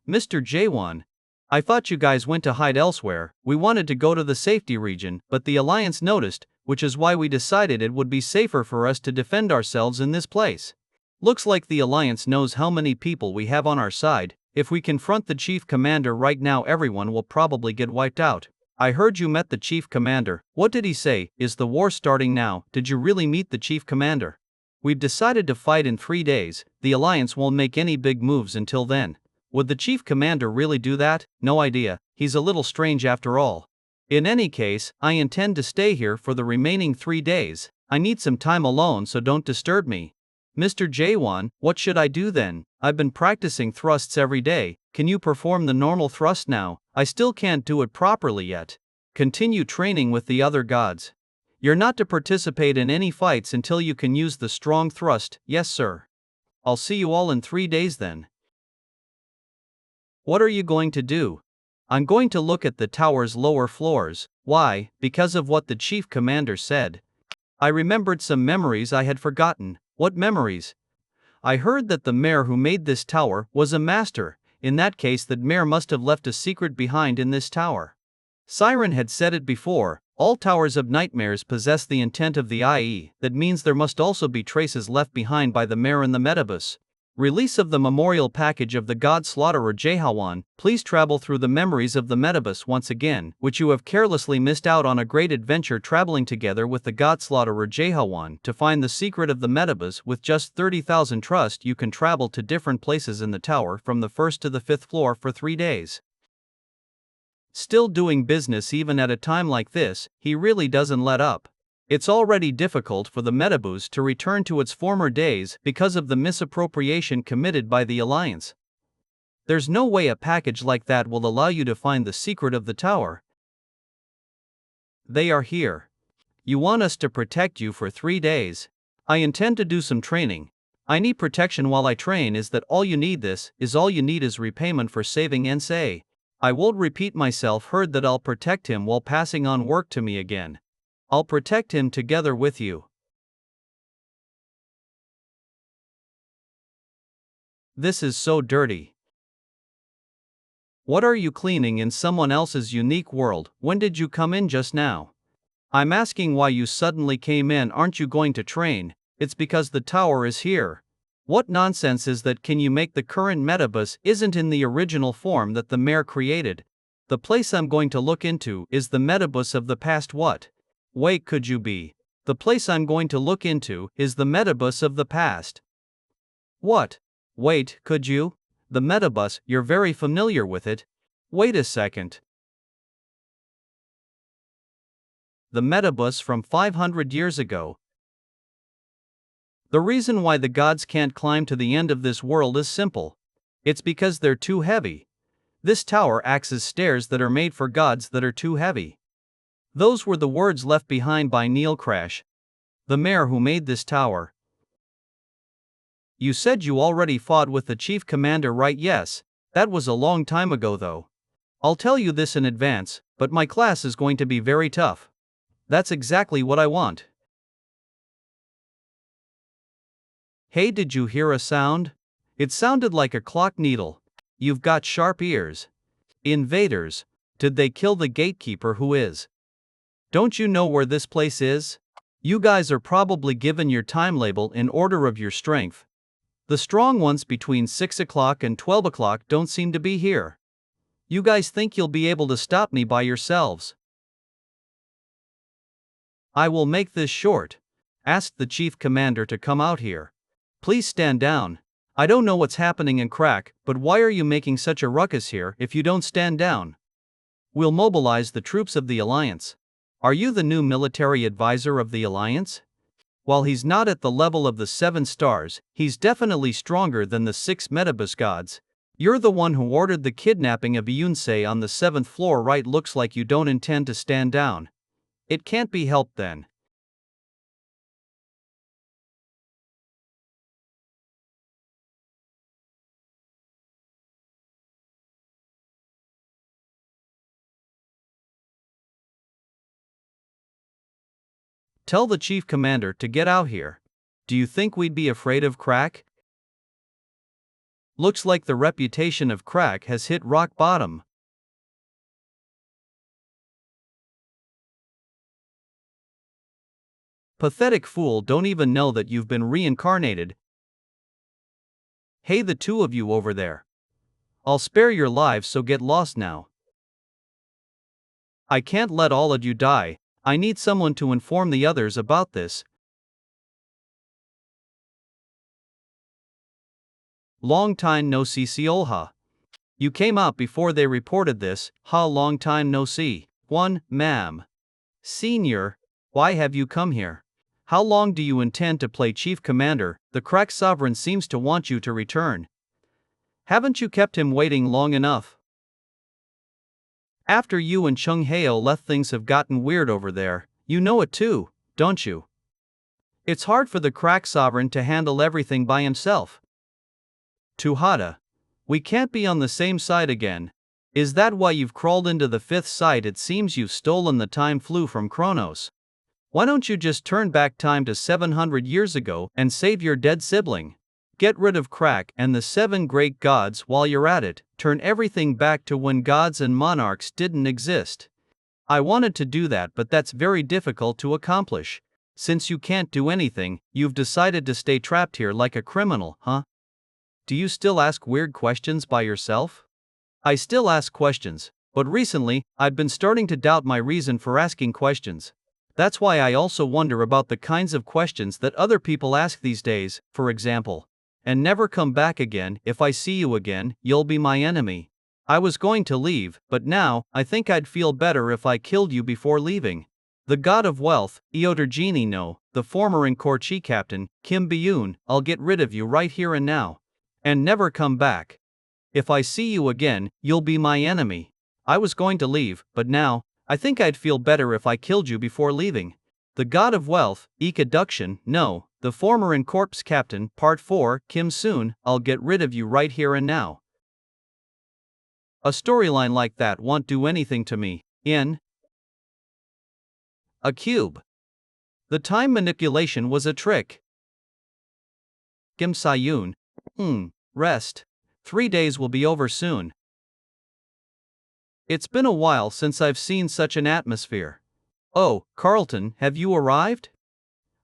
Mr. Jaehwan, I thought you guys went to hide elsewhere. We wanted to go to the safety region, but the Alliance noticed, which is why we decided it would be safer for us to defend ourselves in this place. Looks like the Alliance knows how many people we have on our side. If we confront the chief commander right now, everyone will probably get wiped out. I heard you met the chief commander. What did he say? Is the war starting now? Did you really meet the chief commander? We've decided to fight in 3 days. The Alliance won't make any big moves until then. Would the chief commander really do that? No idea. He's a little strange after all. In any case, I intend to stay here for the remaining 3 days. I need some time alone, so don't disturb me. Mr. Jaehwan, what should I do then? I've been practicing thrusts every day. Can you perform the normal thrust now? I still can't do it properly yet. Continue training with the other gods. You're not to participate in any fights until you can use the strong thrust. Yes, sir. I'll see you all in 3 days then. What are you going to do? I'm going to look at the tower's lower floors. Why? Because of what the chief commander said. I remembered some memories I had forgotten. What memories? I heard that the mayor who made this tower was a master. In that case, the mayor must have left a secret behind in this tower. Siren had said it before. All towers of nightmares possess the intent of the IE. That means there must also be traces left behind by the mayor in the metabus. Release of the memorial package of the god slaughterer Jaehwan. Please travel through the memories of the metabus once again, which you have carelessly missed out on a great adventure traveling together with the god slaughterer Jaehwan to find the secret of the metabus. With just 30,000 trust, you can travel to different places in the tower from the 1st to the 5th floor for 3 days. Still doing business even at a time like this, he really doesn't let up. It's already difficult for the metabus to return to its former days because of the misappropriation committed by the Alliance. There's no way a package like that will allow you to find the secret of the tower. They are here. You want us to protect you for 3 days. I intend to do some training. I need protection while I train. Is that all you need? This is all you need is repayment for saving Ensei. I won't repeat myself. Heard that I'll protect him while passing on work to me again. I'll protect him together with you. This is so dirty. What are you cleaning in someone else's unique world? When did you come in just now? I'm asking why you suddenly came in. Aren't you going to train? It's because the tower is here. What nonsense is that? Can you make the current metabus isn't in the original form that the mayor created? The place I'm going to look into is the metabus of the past. What? Wait, could you be? The place I'm going to look into is the metabus of the past. What? Wait, could you? The metabus, you're very familiar with it. Wait a second. The metabus from 500 years ago. The reason why the gods can't climb to the end of this world is simple. It's because they're too heavy. This tower acts as stairs that are made for gods that are too heavy. Those were the words left behind by Neil Crash, the mayor who made this tower. You said you already fought with the chief commander, right? Yes, that was a long time ago though. I'll tell you this in advance, but my class is going to be very tough. That's exactly what I want. Hey, did you hear a sound? It sounded like a clock needle. You've got sharp ears. Invaders. Did they kill the gatekeeper? Who is? Don't you know where this place is? You guys are probably given your time label in order of your strength. The strong ones between 6 o'clock and 12 o'clock don't seem to be here. You guys think you'll be able to stop me by yourselves? I will make this short. asked the chief commander to come out here. Please stand down. I don't know what's happening in Crack, but why are you making such a ruckus here if you don't stand down? We'll mobilize the troops of the Alliance. Are you the new military advisor of the Alliance? While he's not at the level of the 7 stars, he's definitely stronger than the 6 Metabus gods. You're the one who ordered the kidnapping of Yunsei on the 7th floor, right? Looks like you don't intend to stand down. It can't be helped then. Tell the chief commander to get out here. Do you think we'd be afraid of Crack? Looks like the reputation of Crack has hit rock bottom. Pathetic fool, don't even know that you've been reincarnated. Hey, the two of you over there. I'll spare your lives, so get lost now. I can't let all of you die. I need someone to inform the others about this. Long time no see, Seolha. You came out before they reported this. Ha, long time no see. One, ma'am. Senior, why have you come here? How long do you intend to play chief commander? The Crack sovereign seems to want you to return. Haven't you kept him waiting long enough? After you and Chung Heo left, things have gotten weird over there. You know it too, don't you? It's hard for the Crack sovereign to handle everything by himself. Tuhada, we can't be on the same side again. Is that why you've crawled into the 5th side? It seems you've stolen the time flu from Kronos. Why don't you just turn back time to 700 years ago and save your dead sibling? Get rid of Crack and the 7 great gods while you're at it. Turn everything back to when gods and monarchs didn't exist. I wanted to do that, but that's very difficult to accomplish. Since you can't do anything, you've decided to stay trapped here like a criminal, huh? Do you still ask weird questions by yourself? I still ask questions, but recently, I've been starting to doubt my reason for asking questions. That's why I also wonder about the kinds of questions that other people ask these days. For example, and never come back again. If I see you again, you'll be my enemy. I was going to leave, but now, I think I'd feel better if I killed you before leaving. The god of wealth, Iotergini no, the former Inkorchi captain, Kim Byun, I'll get rid of you right here and now. And never come back. If I see you again, you'll be my enemy. I was going to leave, but now, I think I'd feel better if I killed you before leaving. The god of wealth, Ikaduction, no, the former Incorpse captain, part 4, Kim Soon, I'll get rid of you right here and now. A storyline like that won't do anything to me. In a cube. The time manipulation was a trick. Kim Sayun. Rest. 3 days will be over soon. It's been a while since I've seen such an atmosphere. Oh, Carlton, have you arrived?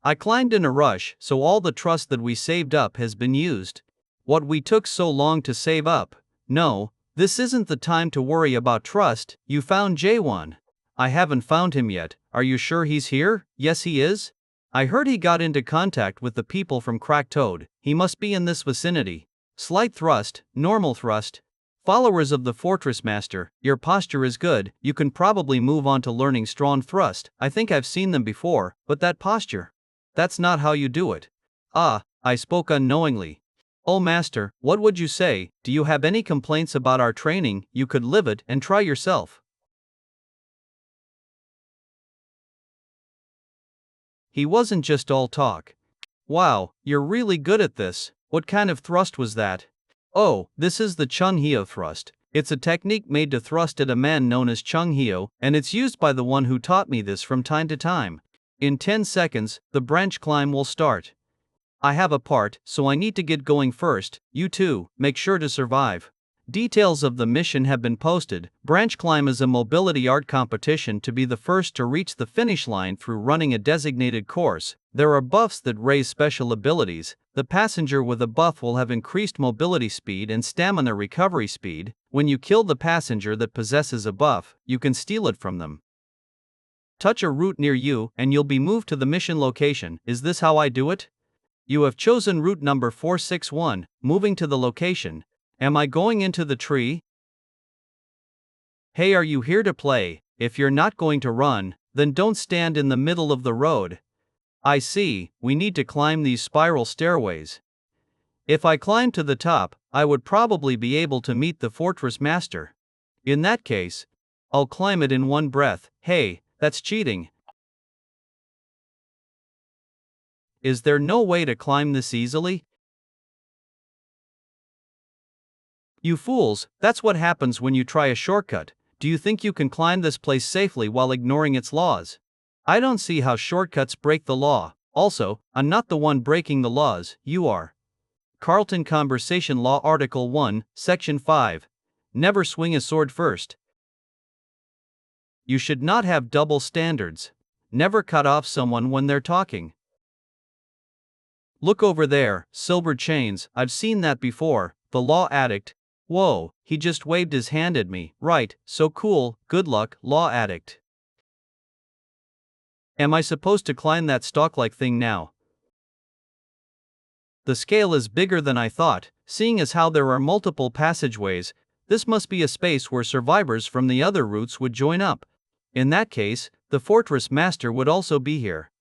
I climbed in a rush, so all the trust that we saved up has been used. What we took so long to save up? No, this isn't the time to worry about trust. You found Jaehwan. I haven't found him yet. Are you sure he's here? Yes, he is. I heard he got into contact with the people from Crack Toad. He must be in this vicinity. Slight thrust, normal thrust. Followers of the Fortress Master, your posture is good. You can probably move on to learning strong thrust. I think I've seen them before, but that posture. That's not how you do it. Ah, I spoke unknowingly. Oh Master, what would you say? Do you have any complaints about our training? You could live it and try yourself. He wasn't just all talk. Wow, you're really good at this. What kind of thrust was that? Oh, this is the Chung Heo thrust. It's a technique made to thrust at a man known as Chung Heo, and it's used by the one who taught me this from time to time. In 10 seconds, the branch climb will start. I have a part, so I need to get going first. You too, make sure to survive. Details of the mission have been posted. Branch climb is a mobility art competition to be the first to reach the finish line through running a designated course. There are buffs that raise special abilities. The passenger with a buff will have increased mobility speed and stamina recovery speed. When you kill the passenger that possesses a buff, you can steal it from them. Touch a route near you and you'll be moved to the mission location. Is this how I do it? You have chosen route number 461, moving to the location. Am I going into the tree? Hey, are you here to play? If you're not going to run, then don't stand in the middle of the road. I see, we need to climb these spiral stairways. If I climbed to the top, I would probably be able to meet the fortress master. In that case, I'll climb it in one breath. Hey, that's cheating. Is there no way to climb this easily? You fools, that's what happens when you try a shortcut. Do you think you can climb this place safely while ignoring its laws? I don't see how shortcuts break the law. Also, I'm not the one breaking the laws, you are. Carlton Conversation Law Article 1, Section 5. Never swing a sword first. You should not have double standards. Never cut off someone when they're talking. Look over there, silver chains, I've seen that before. The law addict. Whoa, he just waved his hand at me. Right, so cool, good luck, law addict. Am I supposed to climb that stalk-like thing now? The scale is bigger than I thought, seeing as how there are multiple passageways. This must be a space where survivors from the other routes would join up. In that case, the fortress master would also be here.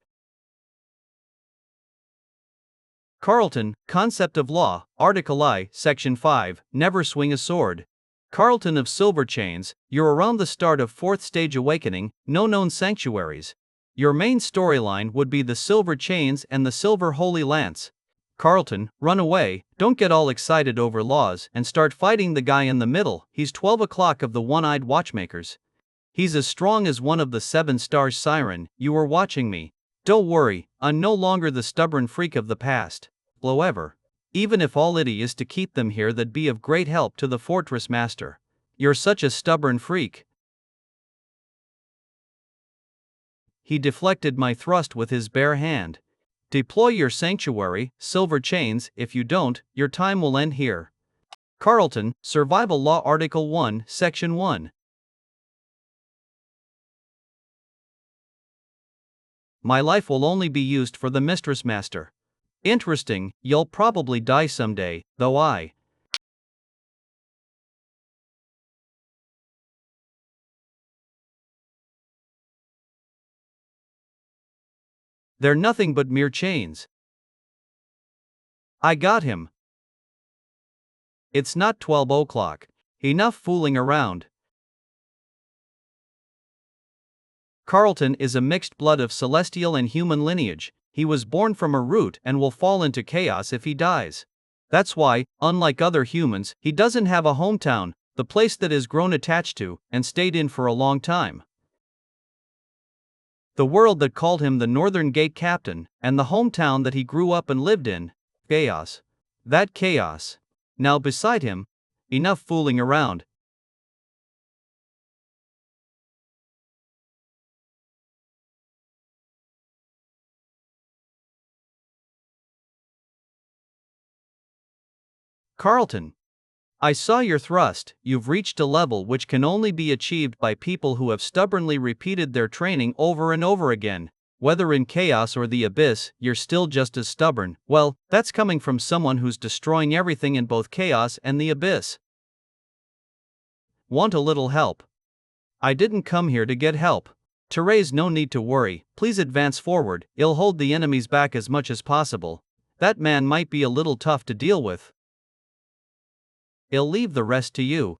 Carlton, Concept of Law, Article I, Section 5, Never swing a sword. Carlton of Silver Chains, you're around the start of 4th Stage Awakening, no known sanctuaries. Your main storyline would be the Silver Chains and the Silver Holy Lance. Carlton, run away, don't get all excited over laws and start fighting the guy in the middle. He's 12 o'clock of the One-Eyed Watchmakers. He's as strong as one of the 7 stars siren. You were watching me. Don't worry, I'm no longer the stubborn freak of the past. However, even if all it is to keep them here, that'd be of great help to the fortress master. You're such a stubborn freak. He deflected my thrust with his bare hand. Deploy your sanctuary, Silver Chains. If you don't, your time will end here. Carlton, Survival Law Article 1, Section 1. My life will only be used for the mistress master. Interesting, you'll probably die someday, though I. They're nothing but mere chains. I got him. It's not 12 o'clock. Enough fooling around. Carlton is a mixed blood of celestial and human lineage. He was born from a root and will fall into chaos if he dies. That's why, unlike other humans, he doesn't have a hometown, the place that has grown attached to and stayed in for a long time. The world that called him the Northern Gate Captain, and the hometown that he grew up and lived in. Chaos. That chaos. Now beside him. Enough fooling around. Carlton. I saw your thrust. You've reached a level which can only be achieved by people who have stubbornly repeated their training over and over again. Whether in chaos or the abyss, you're still just as stubborn. Well, that's coming from someone who's destroying everything in both chaos and the abyss. Want a little help? I didn't come here to get help. Therese, no need to worry. Please advance forward. I'll hold the enemies back as much as possible. That man might be a little tough to deal with. I'll leave the rest to you.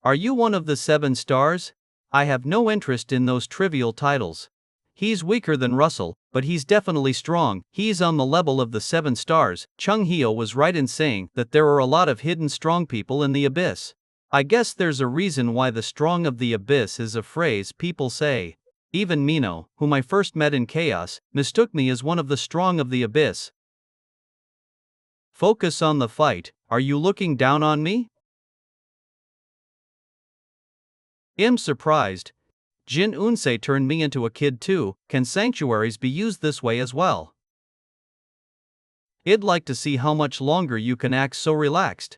Are you one of the 7 stars? I have no interest in those trivial titles. He's weaker than Russell, but he's definitely strong. He's on the level of the 7 stars. Chung Hyo was right in saying that there are a lot of hidden strong people in the abyss. I guess there's a reason why the strong of the abyss is a phrase people say. Even Mino, whom I first met in chaos, mistook me as one of the strong of the abyss. Focus on the fight. Are you looking down on me? I'm surprised. Jin Unsei turned me into a kid too. Can sanctuaries be used this way as well? I'd like to see how much longer you can act so relaxed.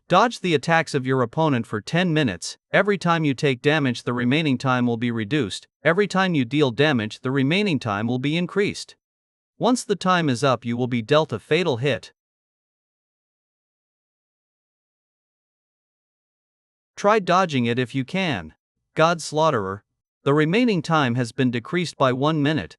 Dodge the attacks of your opponent for 10 minutes. Every time you take damage, the remaining time will be reduced. Every time you deal damage, the remaining time will be increased. Once the time is up, you will be dealt a fatal hit. Try dodging it if you can. God Slaughterer. The remaining time has been decreased by 1 minute.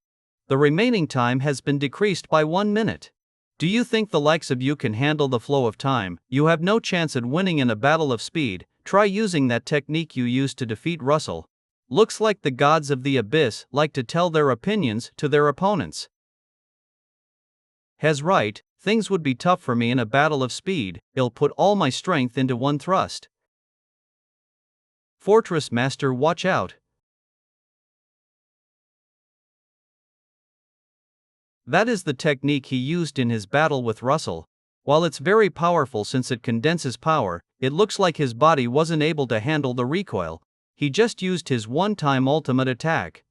The remaining time has been decreased by 1 minute. Do you think the likes of you can handle the flow of time? You have no chance at winning in a battle of speed. Try using that technique you used to defeat Russell. Looks like the gods of the abyss like to tell their opinions to their opponents. Has right, things would be tough for me in a battle of speed. I'll put all my strength into one thrust. Fortress Master, watch out. That is the technique he used in his battle with Russell. While it's very powerful since it condenses power, it looks like his body wasn't able to handle the recoil. He just used his one-time ultimate attack.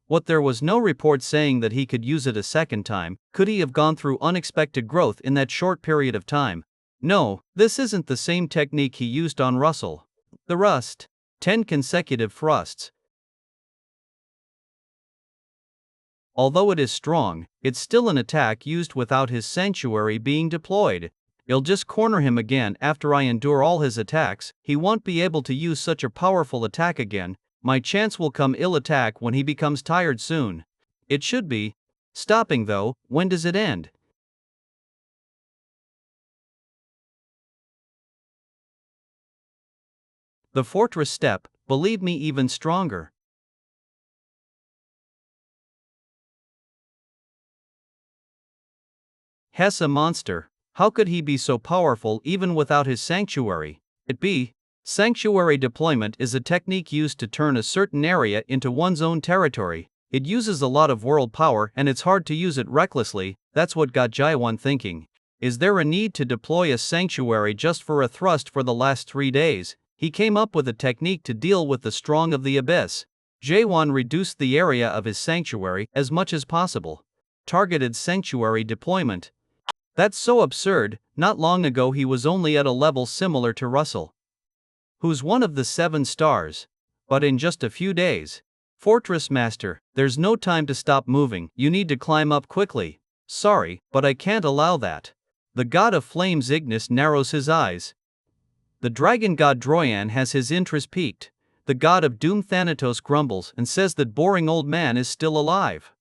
What, there was no report saying that he could use it a second time? Could he have gone through unexpected growth in that short period of time? No, this isn't the same technique he used on Russell. The Rust. 10 consecutive thrusts. Although it is strong, it's still an attack used without his sanctuary being deployed. I'll just corner him again after I endure all his attacks. He won't be able to use such a powerful attack again. My chance will come. Ill attack when he becomes tired soon. It should be stopping though. When does it end? The fortress step, believe me, even stronger. Hess, a monster. How could he be so powerful even without his sanctuary? Sanctuary deployment is a technique used to turn a certain area into one's own territory. It uses a lot of world power and it's hard to use it recklessly. That's what got Jaehwan thinking. Is there a need to deploy a sanctuary just for a thrust for the last 3 days? He came up with a technique to deal with the strong of the abyss. Jaehwan reduced the area of his sanctuary as much as possible. Targeted sanctuary deployment. That's so absurd. Not long ago he was only at a level similar to Russell, who's one of the 7 stars. But in just a few days. Fortress Master, there's no time to stop moving. You need to climb up quickly. Sorry, but I can't allow that. The god of flames Ignis narrows his eyes. The dragon god Droyan has his interest piqued. The god of doom Thanatos grumbles and says that boring old man is still alive.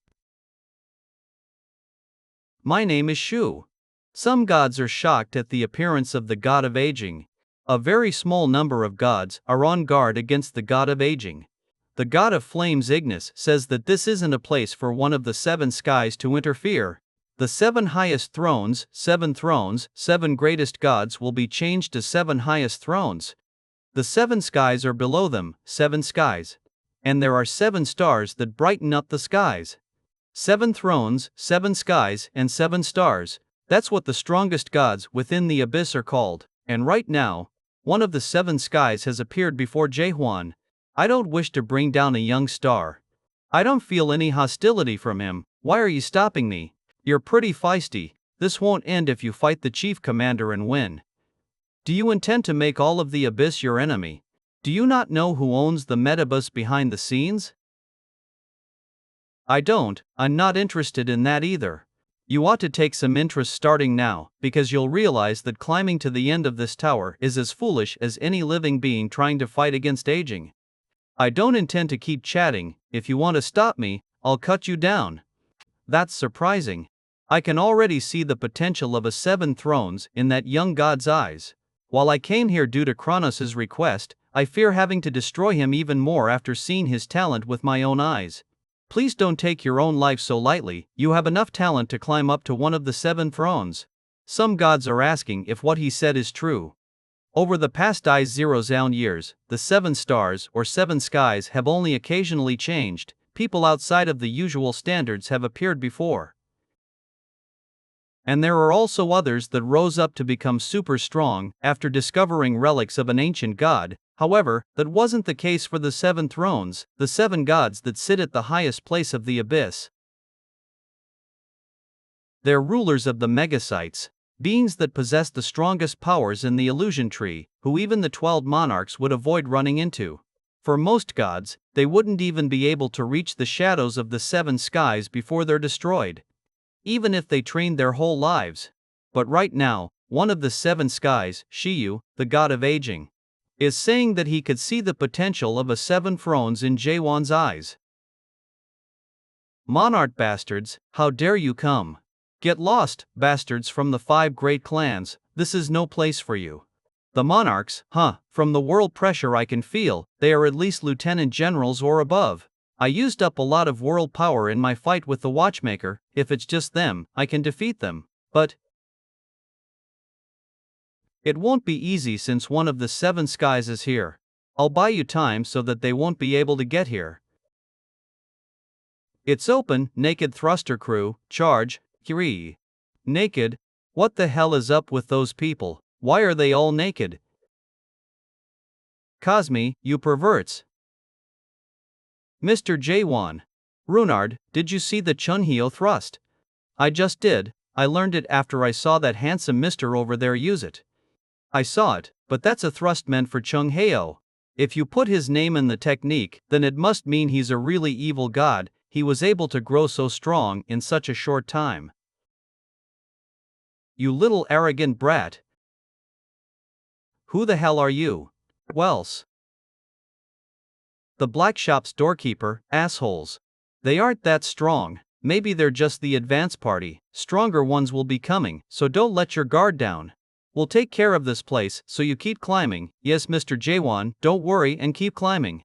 My name is Shu. Some gods are shocked at the appearance of the god of aging. A very small number of gods are on guard against the god of aging. The god of flames Ignis says that this isn't a place for one of the 7 skies to interfere. The 7 highest thrones, 7 thrones, 7 greatest gods will be changed to 7 highest thrones. The 7 skies are below them, 7 skies. And there are 7 stars that brighten up the skies. 7 thrones, 7 skies, and 7 stars. That's what the strongest gods within the abyss are called. And right now, one of the 7 skies has appeared before Jaehwan. I don't wish to bring down a young star. I don't feel any hostility from him. Why are you stopping me? You're pretty feisty. This won't end if you fight the chief commander and win. Do you intend to make all of the abyss your enemy? Do you not know who owns the metabus behind the scenes? I don't. I'm not interested in that either. You ought to take some interest starting now, because you'll realize that climbing to the end of this tower is as foolish as any living being trying to fight against aging. I don't intend to keep chatting. If you want to stop me, I'll cut you down. That's surprising. I can already see the potential of a 7 thrones in that young god's eyes. While I came here due to Kronos' request, I fear having to destroy him even more after seeing his talent with my own eyes. Please don't take your own life so lightly. You have enough talent to climb up to one of the 7 thrones. Some gods are asking if what he said is true. Over the past 0,000 years, the 7 stars or 7 skies have only occasionally changed. People outside of the usual standards have appeared before. And there are also others that rose up to become super strong after discovering relics of an ancient god. However, that wasn't the case for the 7 thrones, the 7 gods that sit at the highest place of the abyss. They're rulers of the megasites, beings that possess the strongest powers in the illusion tree, who even the 12 monarchs would avoid running into. For most gods, they wouldn't even be able to reach the shadows of the 7 skies before they're destroyed, even if they trained their whole lives. But right now, one of the 7 skies, Shiyu, the god of aging, is saying that he could see the potential of a 7 thrones in Jaehwan's eyes. Monarch bastards, how dare you come? Get lost, bastards from the 5 great clans, this is no place for you. The monarchs, from the world pressure I can feel, they are at least lieutenant generals or above. I used up a lot of world power in my fight with the watchmaker. If it's just them, I can defeat them, but it won't be easy since one of the 7 skies is here. I'll buy you time so that they won't be able to get here. It's open, naked thruster crew, charge, Kiri. Naked? What the hell is up with those people? Why are they all naked? Cosme, you perverts. Mr. Jaehwan. Runard, did you see the Chunhyo thrust? I just did, I learned it after I saw that handsome mister over there use it. I saw it, but that's a thrust meant for Chung Heo. If you put his name in the technique, then it must mean he's a really evil god. He was able to grow so strong in such a short time. You little arrogant brat. Who the hell are you? Wells. The black shop's doorkeeper, assholes. They aren't that strong, maybe they're just the advance party, stronger ones will be coming, so don't let your guard down. We'll take care of this place, so you keep climbing. Yes, Mr. Jaehwan, don't worry and keep climbing.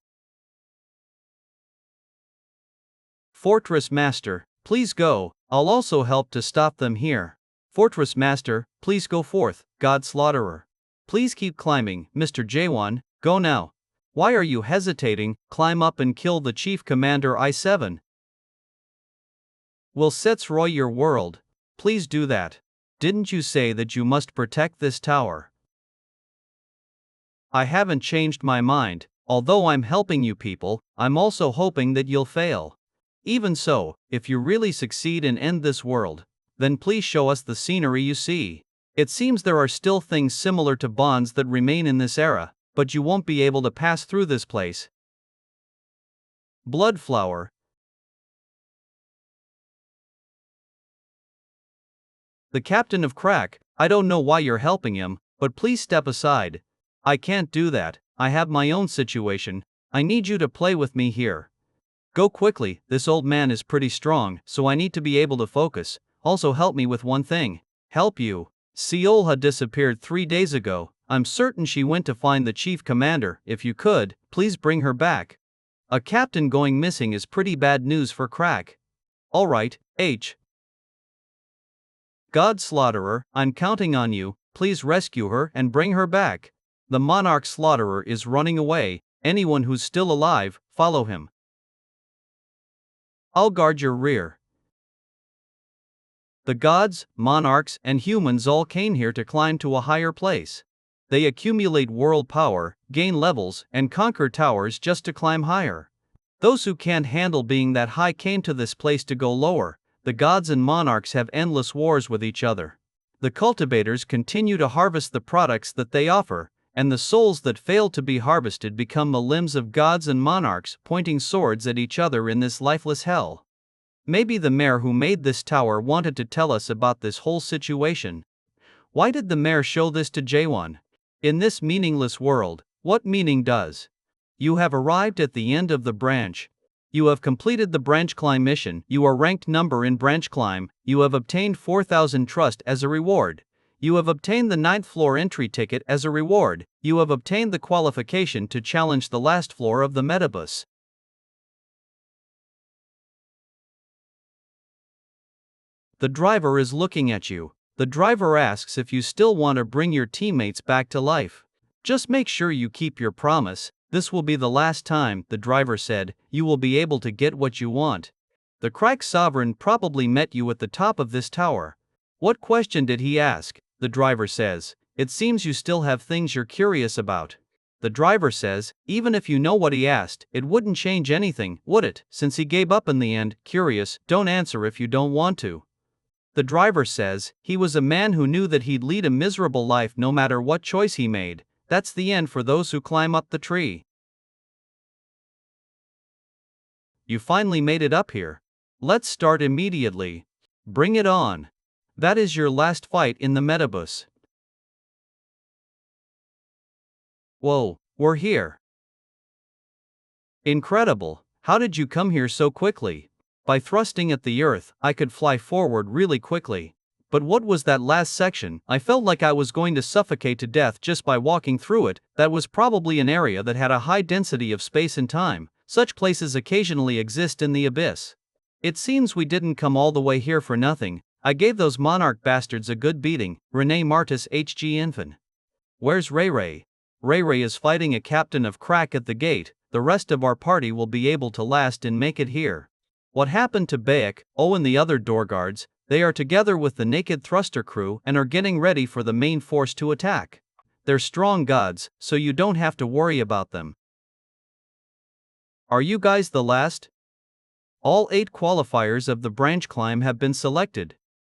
Fortress Master, please go, I'll also help to stop them here. Fortress Master, please go forth, God Slaughterer. Please keep climbing, Mr. Jaehwan, go now. Why are you hesitating? Climb up and kill the Chief Commander I-7. Will destroy your world. Please do that. Didn't you say that you must protect this tower? I haven't changed my mind. Although I'm helping you people, I'm also hoping that you'll fail. Even so, if you really succeed and end this world, then please show us the scenery you see. It seems there are still things similar to bonds that remain in this era, but you won't be able to pass through this place. Bloodflower. The captain of Crack, I don't know why you're helping him, but please step aside. I can't do that, I have my own situation, I need you to play with me here. Go quickly, this old man is pretty strong, so I need to be able to focus. Also help me with one thing. Help you. Seolha disappeared 3 days ago, I'm certain she went to find the chief commander. If you could, please bring her back. A captain going missing is pretty bad news for Crack. Alright, H. God Slaughterer, I'm counting on you, please rescue her and bring her back. The Monarch Slaughterer is running away, anyone who's still alive, follow him. I'll guard your rear. The gods, monarchs, and humans all came here to climb to a higher place. They accumulate world power, gain levels, and conquer towers just to climb higher. Those who can't handle being that high came to this place to go lower. The gods and monarchs have endless wars with each other. The cultivators continue to harvest the products that they offer, and the souls that fail to be harvested become the limbs of gods and monarchs, pointing swords at each other in this lifeless hell. Maybe the mayor who made this tower wanted to tell us about this whole situation. Why did the mayor show this to Jaehwan? In this meaningless world, what meaning does? You have arrived at the end of the branch. You have completed the branch climb mission. You are ranked number in branch climb. You have obtained 4,000 trust as a reward. You have obtained the 9th floor entry ticket as a reward. You have obtained the qualification to challenge the last floor of the metabus. The driver is looking at you. The driver asks if you still want to bring your teammates back to life. Just make sure you keep your promise. This will be the last time, the driver said, you will be able to get what you want. The Crack Sovereign probably met you at the top of this tower. What question did he ask? The driver says, it seems you still have things you're curious about. The driver says, even if you know what he asked, it wouldn't change anything, would it? Since he gave up in the end. Curious, don't answer if you don't want to. The driver says, he was a man who knew that he'd lead a miserable life no matter what choice he made. That's the end for those who climb up the tree. You finally made it up here. Let's start immediately. Bring it on. That is your last fight in the metabus. Whoa, we're here. Incredible. How did you come here so quickly? By thrusting at the earth, I could fly forward really quickly. But what was that last section? I felt like I was going to suffocate to death just by walking through it. That was probably an area that had a high density of space and time. Such places occasionally exist in the abyss. It seems we didn't come all the way here for nothing. I gave those monarch bastards a good beating. Rene Martis HG Infant. Where's Ray Ray? Ray Ray is fighting a captain of crack at the gate. The rest of our party will be able to last and make it here. What happened to Bayek, and the other door guards? They are together with the naked thruster crew and are getting ready for the main force to attack. They're strong gods, so you don't have to worry about them. Are you guys the last? All 8 qualifiers of the branch climb have been selected.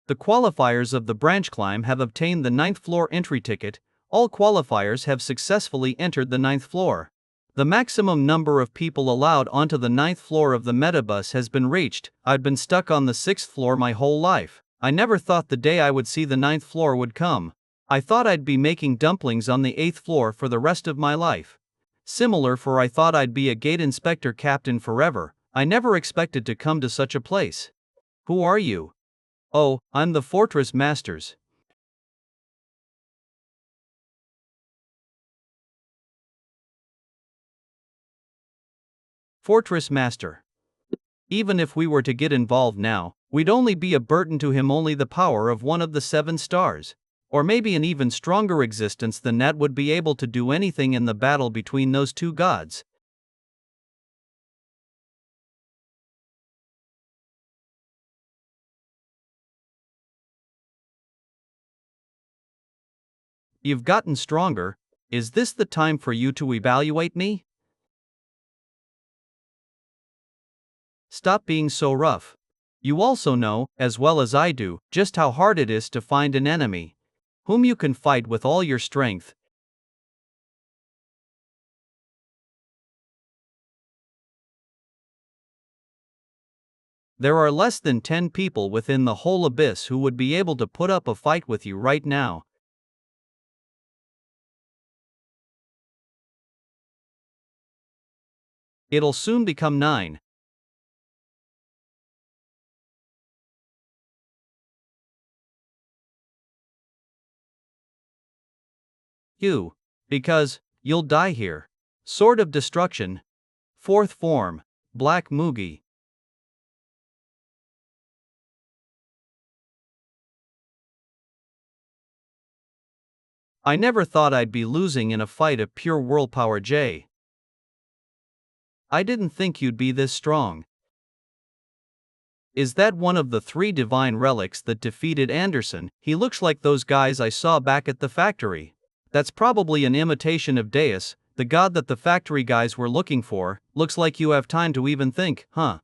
The qualifiers of the branch climb have obtained the 9th floor entry ticket. All qualifiers have successfully entered the 9th floor. The maximum number of people allowed onto the 9th floor of the metabus has been reached. I'd been stuck on the 6th floor my whole life. I never thought the day I would see the 9th floor would come. I thought I'd be making dumplings on the 8th floor for the rest of my life. Similar for I thought I'd be a gate inspector captain forever. I never expected to come to such a place. Who are you? Oh, I'm the Fortress Masters. Fortress Master. Even if we were to get involved now, we'd only be a burden to him. Only the power of one of the 7 stars, or maybe an even stronger existence than that, would be able to do anything in the battle between those 2 gods. You've gotten stronger. Is this the time for you to evaluate me? Stop being so rough. You also know, as well as I do, just how hard it is to find an enemy whom you can fight with all your strength. There are less than 10 people within the whole abyss who would be able to put up a fight with you right now. It'll soon become 9. You. Because you'll die here. Sword of Destruction. 4th form. Black Mugi. I never thought I'd be losing in a fight of pure world power, Jay. I didn't think you'd be this strong. Is that one of the 3 divine relics that defeated Anderson? He looks like those guys I saw back at the factory. That's probably an imitation of Deus, the god that the factory guys were looking for. Looks like you have time to even think, huh?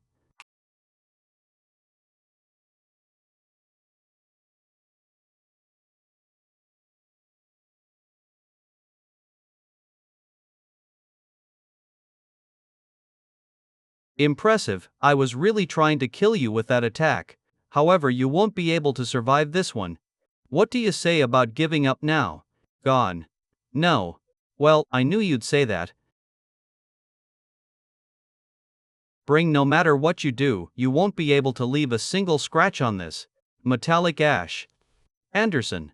Impressive. I was really trying to kill you with that attack. However, you won't be able to survive this one. What do you say about giving up now? Gone. No. Well, I knew you'd say that. Bring, no matter what you do, you won't be able to leave a single scratch on this. Metallic ash. Anderson.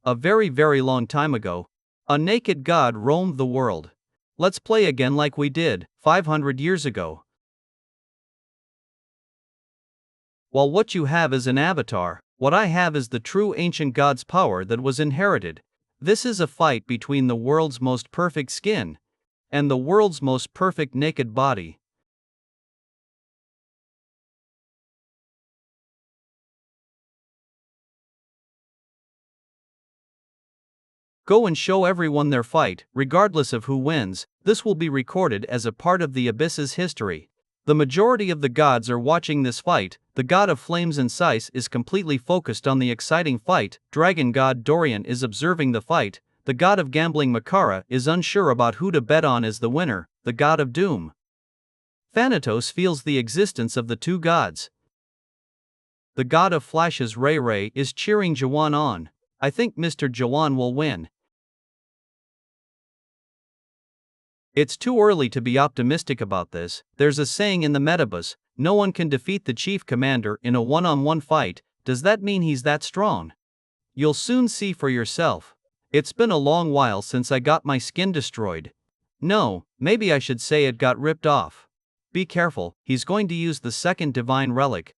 A very, very long time ago, a naked god roamed the world. Let's play again like we did 500 years ago. While what you have is an avatar, what I have is the true ancient god's power that was inherited. This is a fight between the world's most perfect skin and the world's most perfect naked body. Go and show everyone their fight, regardless of who wins. This will be recorded as a part of the Abyss's history. The majority of the gods are watching this fight. The god of flames and Sais is completely focused on the exciting fight. Dragon god Dorian is observing the fight. The god of gambling Makara is unsure about who to bet on as the winner. The god of doom Thanatos feels the existence of the two gods. The god of flashes Ray Ray is cheering Jaehwan on. I think Mr. Jaehwan will win. It's too early to be optimistic about this. There's a saying in the metabus, no one can defeat the chief commander in a one-on-one fight. Does that mean he's that strong? You'll soon see for yourself. It's been a long while since I got my skin destroyed. No, maybe I should say it got ripped off. Be careful, he's going to use the second divine relic.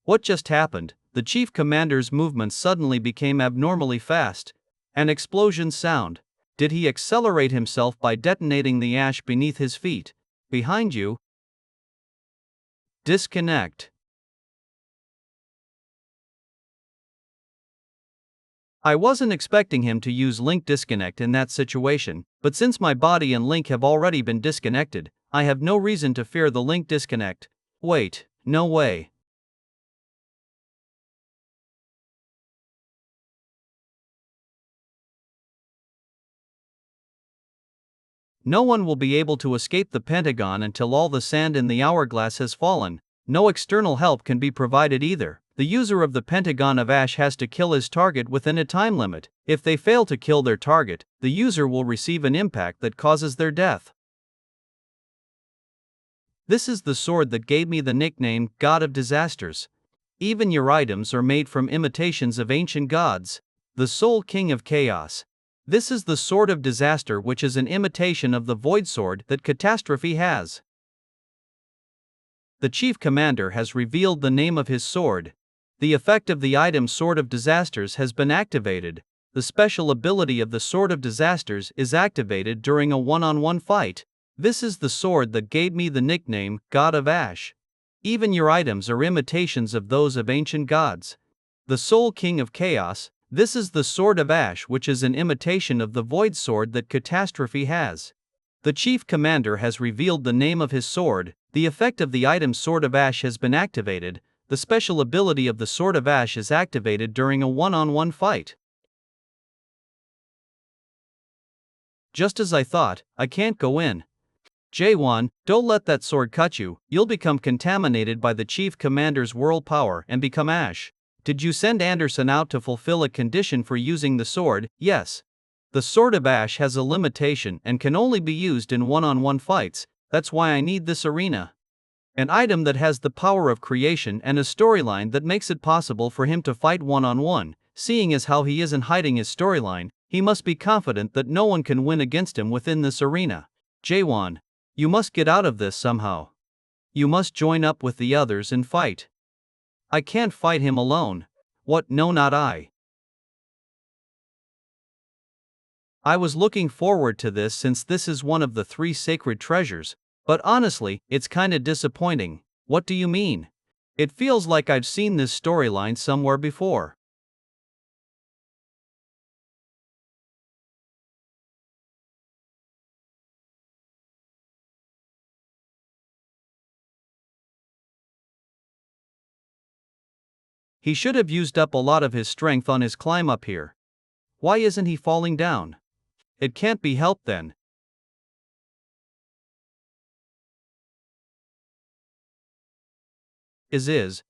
What just happened? The chief commander's movements suddenly became abnormally fast. An explosion sound. Did he accelerate himself by detonating the ash beneath his feet? Behind you. Disconnect. I wasn't expecting him to use link disconnect in that situation, but since my body and link have already been disconnected, I have no reason to fear the link disconnect. Wait, no way. No one will be able to escape the Pentagon until all the sand in the hourglass has fallen. No external help can be provided either. The user of the Pentagon of Ash has to kill his target within a time limit. If they fail to kill their target, the user will receive an impact that causes their death. This is the sword that gave me the nickname God of Disasters. Even your items are made from imitations of ancient gods. The Soul King of Chaos. This is the Sword of Disaster, which is an imitation of the Void Sword that Catastrophe has. The Chief Commander has revealed the name of his sword. The effect of the item Sword of Disasters has been activated. The special ability of the Sword of Disasters is activated during a one-on-one fight. This is the sword that gave me the nickname God of Ash. Even your items are imitations of those of ancient gods. The Soul King of Chaos. This is the Sword of Ash, which is an imitation of the Void Sword that Catastrophe has. The Chief Commander has revealed the name of his sword. The effect of the item Sword of Ash has been activated. The special ability of the Sword of Ash is activated during a one-on-one fight. Just as I thought, I can't go in. Jaehwan, don't let that sword cut you. You'll become contaminated by the Chief Commander's world power and become ash. Did you send Anderson out to fulfill a condition for using the sword? Yes. The Sword of Ash has a limitation and can only be used in one-on-one fights. That's why I need this arena. An item that has the power of creation and a storyline that makes it possible for him to fight one-on-one. Seeing as how he isn't hiding his storyline, he must be confident that no one can win against him within this arena. Jaehwan, you must get out of this somehow. You must join up with the others and fight. I can't fight him alone. What? No, not I. I was looking forward to this since this is one of the 3 sacred treasures, but honestly, it's kinda disappointing. What do you mean? It feels like I've seen this storyline somewhere before. He should have used up a lot of his strength on his climb up here. Why isn't he falling down? It can't be helped then. Is.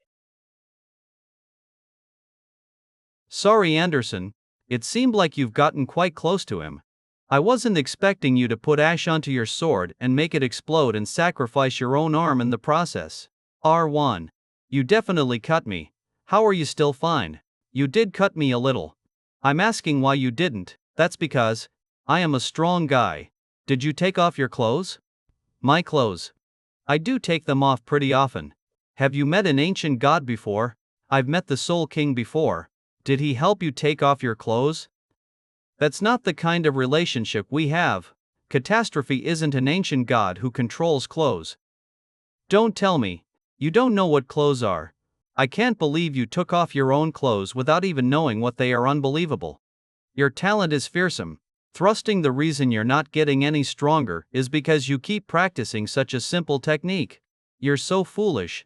Sorry, Anderson. It seemed like you've gotten quite close to him. I wasn't expecting you to put ash onto your sword and make it explode and sacrifice your own arm in the process. R1. You definitely cut me. How are you still fine? You did cut me a little. I'm asking why you didn't. That's because I am a strong guy. Did you take off your clothes? My clothes. I do take them off pretty often. Have you met an ancient god before? I've met the Soul King before. Did he help you take off your clothes? That's not the kind of relationship we have. Catastrophe isn't an ancient god who controls clothes. Don't tell me. You don't know what clothes are. I can't believe you took off your own clothes without even knowing what they are. Unbelievable. Your talent is fearsome. Thrusting. The reason you're not getting any stronger is because you keep practicing such a simple technique. You're so foolish.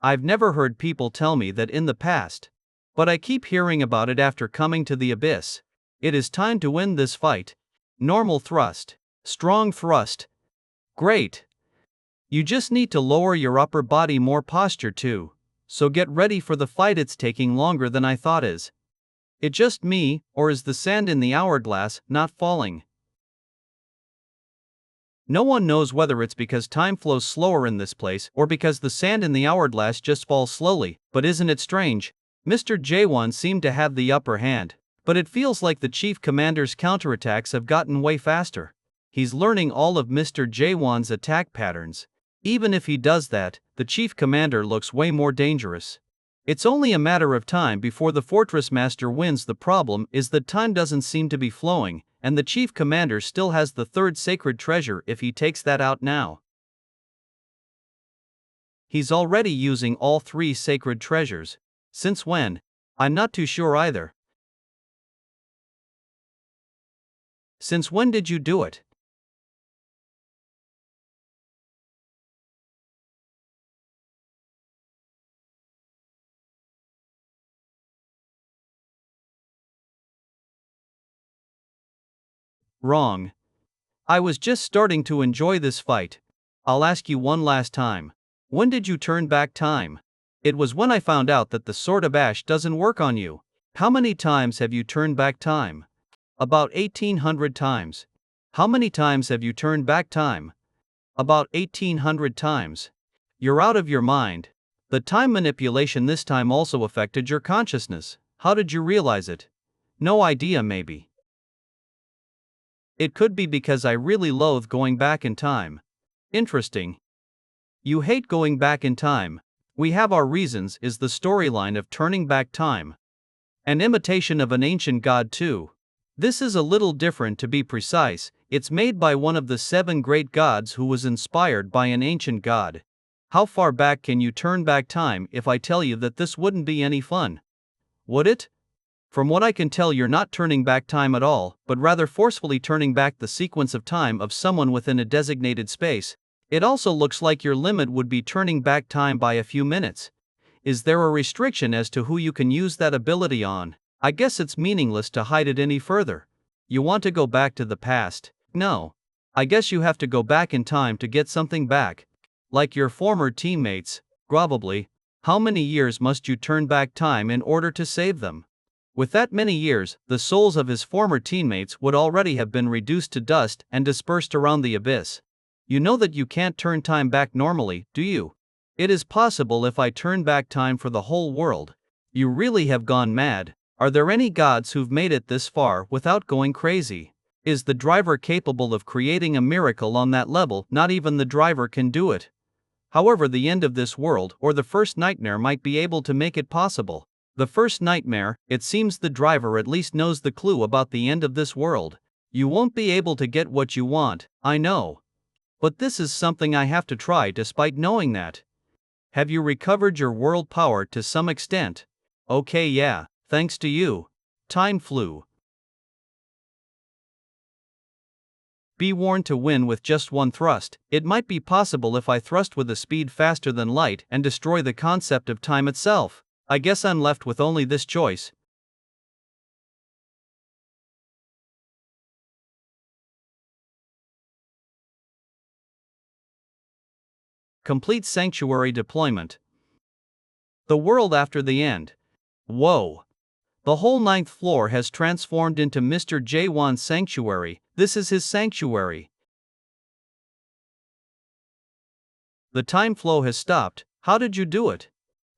I've never heard people tell me that in the past. But I keep hearing about it after coming to the abyss. It is time to win this fight. Normal thrust. Strong thrust. Great. You just need to lower your upper body more posture too. So get ready for the fight. It's taking longer than I thought. Is it just me, or is the sand in the hourglass not falling? No one knows whether it's because time flows slower in this place or because the sand in the hourglass just falls slowly, but isn't it strange? Mr. Jaehwan seemed to have the upper hand, but it feels like the chief commander's counterattacks have gotten way faster. He's learning all of Mr. Jaehwan's attack patterns. Even if he does that, the chief commander looks way more dangerous. It's only a matter of time before the fortress master wins. The problem is that time doesn't seem to be flowing, and the chief commander still has the third sacred treasure. If he takes that out now, he's already using all three sacred treasures. Since when? I'm not too sure either. Since when did you do it? Wrong. I was just starting to enjoy this fight. I'll ask you one last time. When did you turn back time? It was when I found out that the Sword of Ash doesn't work on you. How many times have you turned back time? About 1800 times. How many times have you turned back time? About 1800 times. You're out of your mind. The time manipulation this time also affected your consciousness. How did you realize it? No idea. Maybe it could be because I really loathe going back in time. Interesting. You hate going back in time. We have our reasons. Is the storyline of turning back time an imitation of an ancient god too? This is a little different. To be precise, it's made by one of the 7 great gods who was inspired by an ancient god. How far back can you turn back time? If I tell you that this wouldn't be any fun, would it? From what I can tell, you're not turning back time at all, but rather forcefully turning back the sequence of time of someone within a designated space. It also looks like your limit would be turning back time by a few minutes. Is there a restriction as to who you can use that ability on? I guess it's meaningless to hide it any further. You want to go back to the past? No. I guess you have to go back in time to get something back. Like your former teammates, probably. How many years must you turn back time in order to save them? With that many years, the souls of his former teammates would already have been reduced to dust and dispersed around the abyss. You know that you can't turn time back normally, do you? It is possible if I turn back time for the whole world. You really have gone mad. Are there any gods who've made it this far without going crazy? Is the driver capable of creating a miracle on that level? Not even the driver can do it. However, the end of this world or the first nightmare might be able to make it possible. The first nightmare, it seems the driver at least knows the clue about the end of this world. You won't be able to get what you want, I know. But this is something I have to try despite knowing that. Have you recovered your world power to some extent? Okay, yeah, thanks to you. Time flew. Be warned, to win with just one thrust, it might be possible if I thrust with a speed faster than light and destroy the concept of time itself. I guess I'm left with only this choice. Complete sanctuary deployment. The world after the end. Whoa. The whole 9th floor has transformed into Mr. Jaehwan's sanctuary. This is his sanctuary. The time flow has stopped. How did you do it?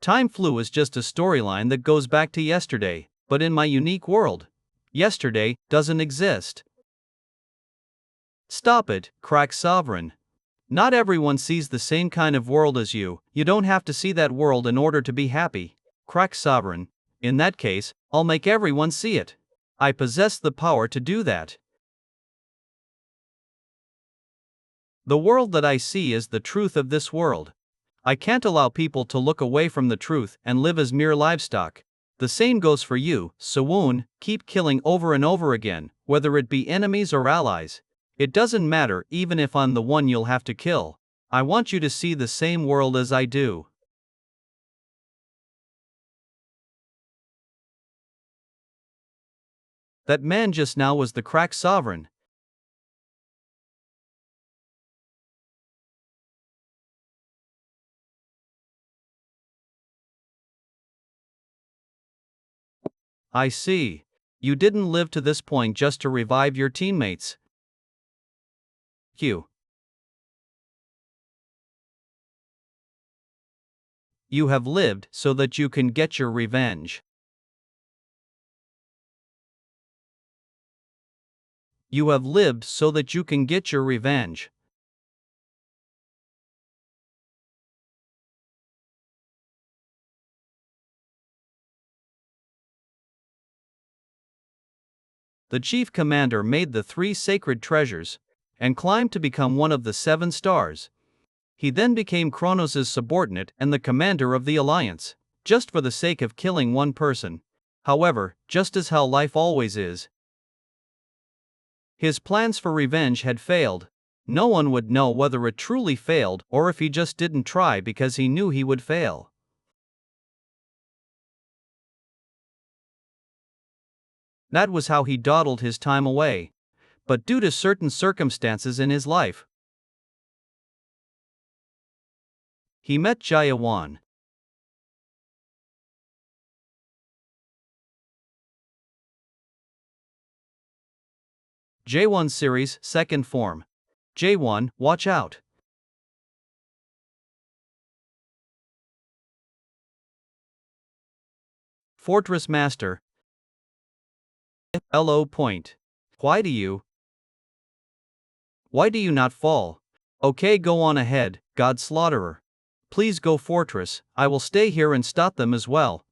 Time flew is just a storyline that goes back to yesterday, but in my unique world, yesterday doesn't exist. Stop it, crack sovereign. Not everyone sees the same kind of world as you. You don't have to see that world in order to be happy. Crack sovereign. In that case, I'll make everyone see it. I possess the power to do that. The world that I see is the truth of this world. I can't allow people to look away from the truth and live as mere livestock. The same goes for you, Jaehwan. Keep killing over and over again, whether it be enemies or allies. It doesn't matter even if I'm the one you'll have to kill. I want you to see the same world as I do. That man just now was the crack sovereign. I see. You didn't live to this point just to revive your teammates. You. You have lived so that you can get your revenge. You have lived so that you can get your revenge. The chief commander made the 3 sacred treasures and climbed to become one of the 7 stars. He then became Kronos' subordinate and the commander of the alliance, just for the sake of killing one person. However, just as how life always is, his plans for revenge had failed. No one would know whether it truly failed or if he just didn't try because he knew he would fail. That was how he dawdled his time away. But due to certain circumstances in his life, he met Jaehwan. Jaehwan series, second form. Jaehwan, watch out. Fortress Master. LO point. Why do you not fall? Okay, go on ahead, God Slaughterer. Please go Fortress, I will stay here and stop them as well.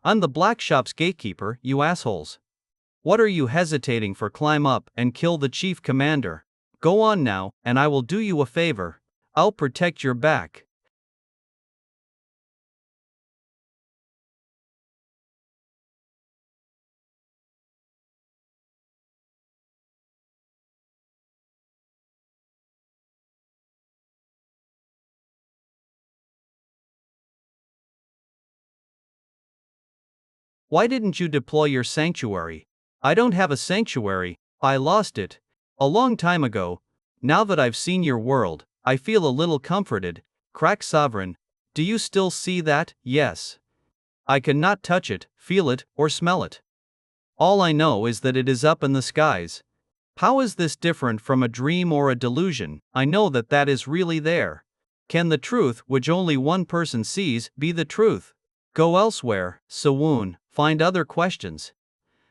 I'm the Black Shop's gatekeeper, you assholes. What are you hesitating for? Climb up and kill the chief commander. Go on now, and I will do you a favor. I'll protect your back. Why didn't you deploy your sanctuary? I don't have a sanctuary, I lost it a long time ago. Now that I've seen your world, I feel a little comforted. Crack Sovereign, do you still see that? Yes. I cannot touch it, feel it, or smell it. All I know is that it is up in the skies. How is this different from a dream or a delusion? I know that that is really there. Can the truth, which only one person sees, be the truth? Go elsewhere, Jaehwan, find other questions.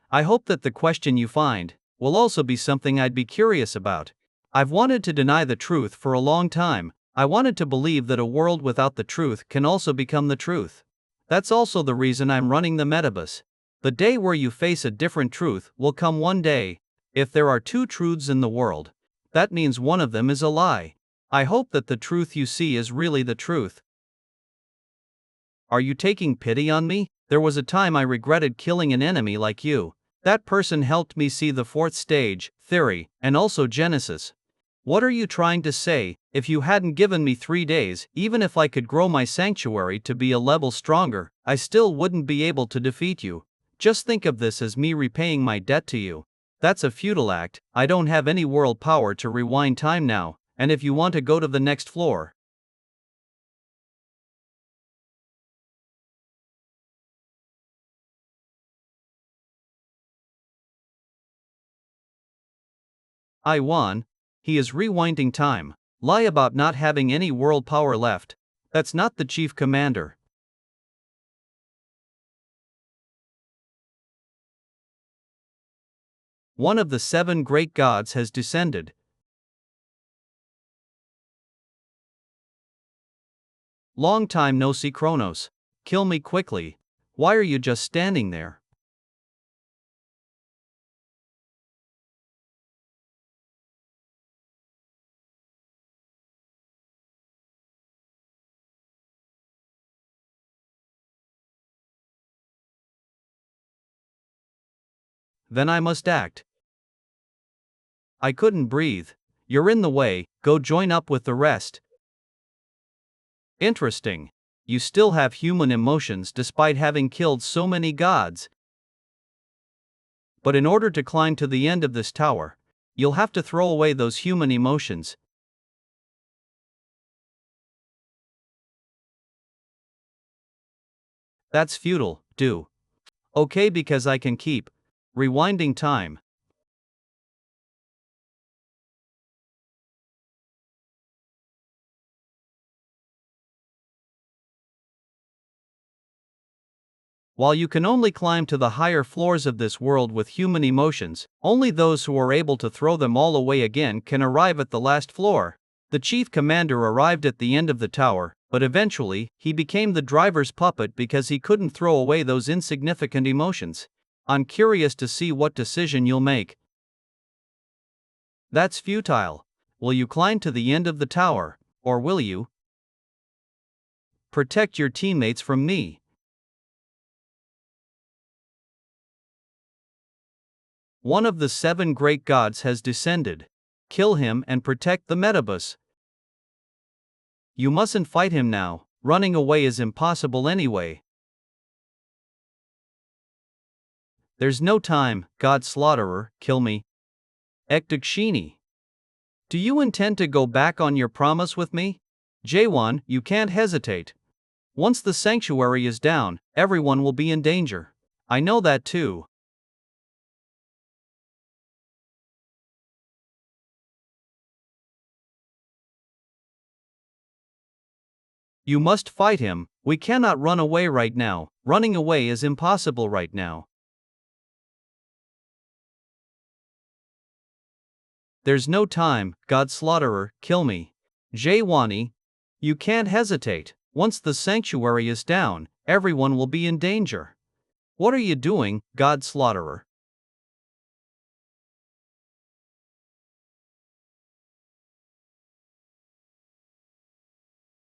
I hope that the question you find will also be something I'd be curious about. I've wanted to deny the truth for a long time. I wanted to believe that a world without the truth can also become the truth. That's also the reason I'm running the Metabus. The day where you face a different truth will come one day. If there are 2 truths in the world, that means one of them is a lie. I hope that the truth you see is really the truth. Are you taking pity on me? There was a time I regretted killing an enemy like you. That person helped me see the 4th stage, theory, and also Genesis. What are you trying to say? If you hadn't given me 3 days, even if I could grow my sanctuary to be a level stronger, I still wouldn't be able to defeat you. Just think of this as me repaying my debt to you. That's a futile act. I don't have any world power to rewind time now, and if you want to go to the next floor, I won. He is rewinding time. Lie about not having any world power left. That's not the chief commander. One of the 7 great gods has descended. Long time no see, Kronos. Kill me quickly. Why are you just standing there? then I must act. I couldn't breathe. You're in the way, go join up with the rest. Interesting. You still have human emotions despite having killed so many gods. But in order to climb to the end of this tower, you'll have to throw away those human emotions. That's futile, do. Okay, because I can keep rewinding time. While you can only climb to the higher floors of this world with human emotions, only those who are able to throw them all away again can arrive at the last floor. The chief commander arrived at the end of the tower, but eventually, he became the driver's puppet because he couldn't throw away those insignificant emotions. I'm curious to see what decision you'll make. That's futile. Will you climb to the end of the tower, or will you protect your teammates from me? One of the 7 great gods has descended. Kill him and protect the Metabus. You mustn't fight him now, running away is impossible anyway. There's no time, God Slaughterer, kill me. Ekdakshini. Do you intend to go back on your promise with me? Jaehwan, you can't hesitate. Once the sanctuary is down, everyone will be in danger. I know that too. You must fight him, we cannot run away right now, running away is impossible right now. There's no time, God Slaughterer, kill me. Jaehwani, you can't hesitate, once the sanctuary is down, everyone will be in danger. What are you doing, God Slaughterer?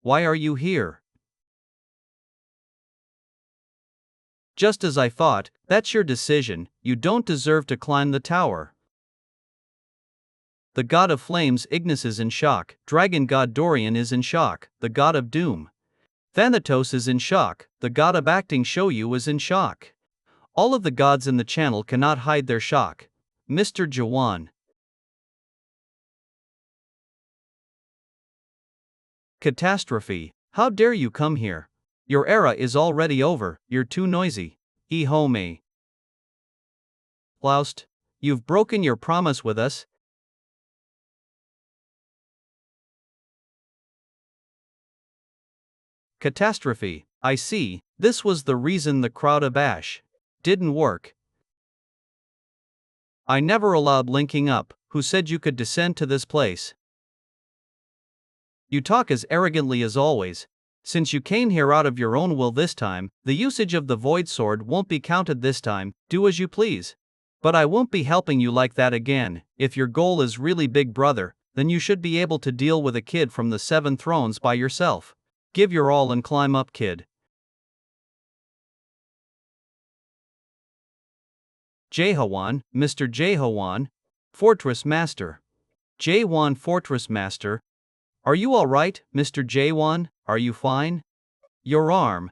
Why are you here? Just as I thought, that's your decision, you don't deserve to climb the tower. The god of flames Ignis is in shock, dragon god Dorian is in shock, the god of doom Thanatos is in shock, the god of acting Shoyu is in shock. All of the gods in the channel cannot hide their shock. Mr. Jaehwan. Catastrophe. How dare you come here? Your era is already over, you're too noisy. Ehome. Laust. You've broken your promise with us. Catastrophe. I see, this was the reason the crowd of Ash didn't work. I never allowed linking up. Who said you could descend to this place? You talk as arrogantly as always. Since you came here out of your own will this time, the usage of the Void Sword won't be counted this time, do as you please. But I won't be helping you like that again. If your goal is really Big Brother, then you should be able to deal with a kid from the 7 thrones by yourself. Give your all and climb up, kid. Jaehwan, Mr. Jaehwan, Fortress Master. Jaehwan Fortress Master. Are you alright, Mr. Jaehwan? Are you fine? Your arm.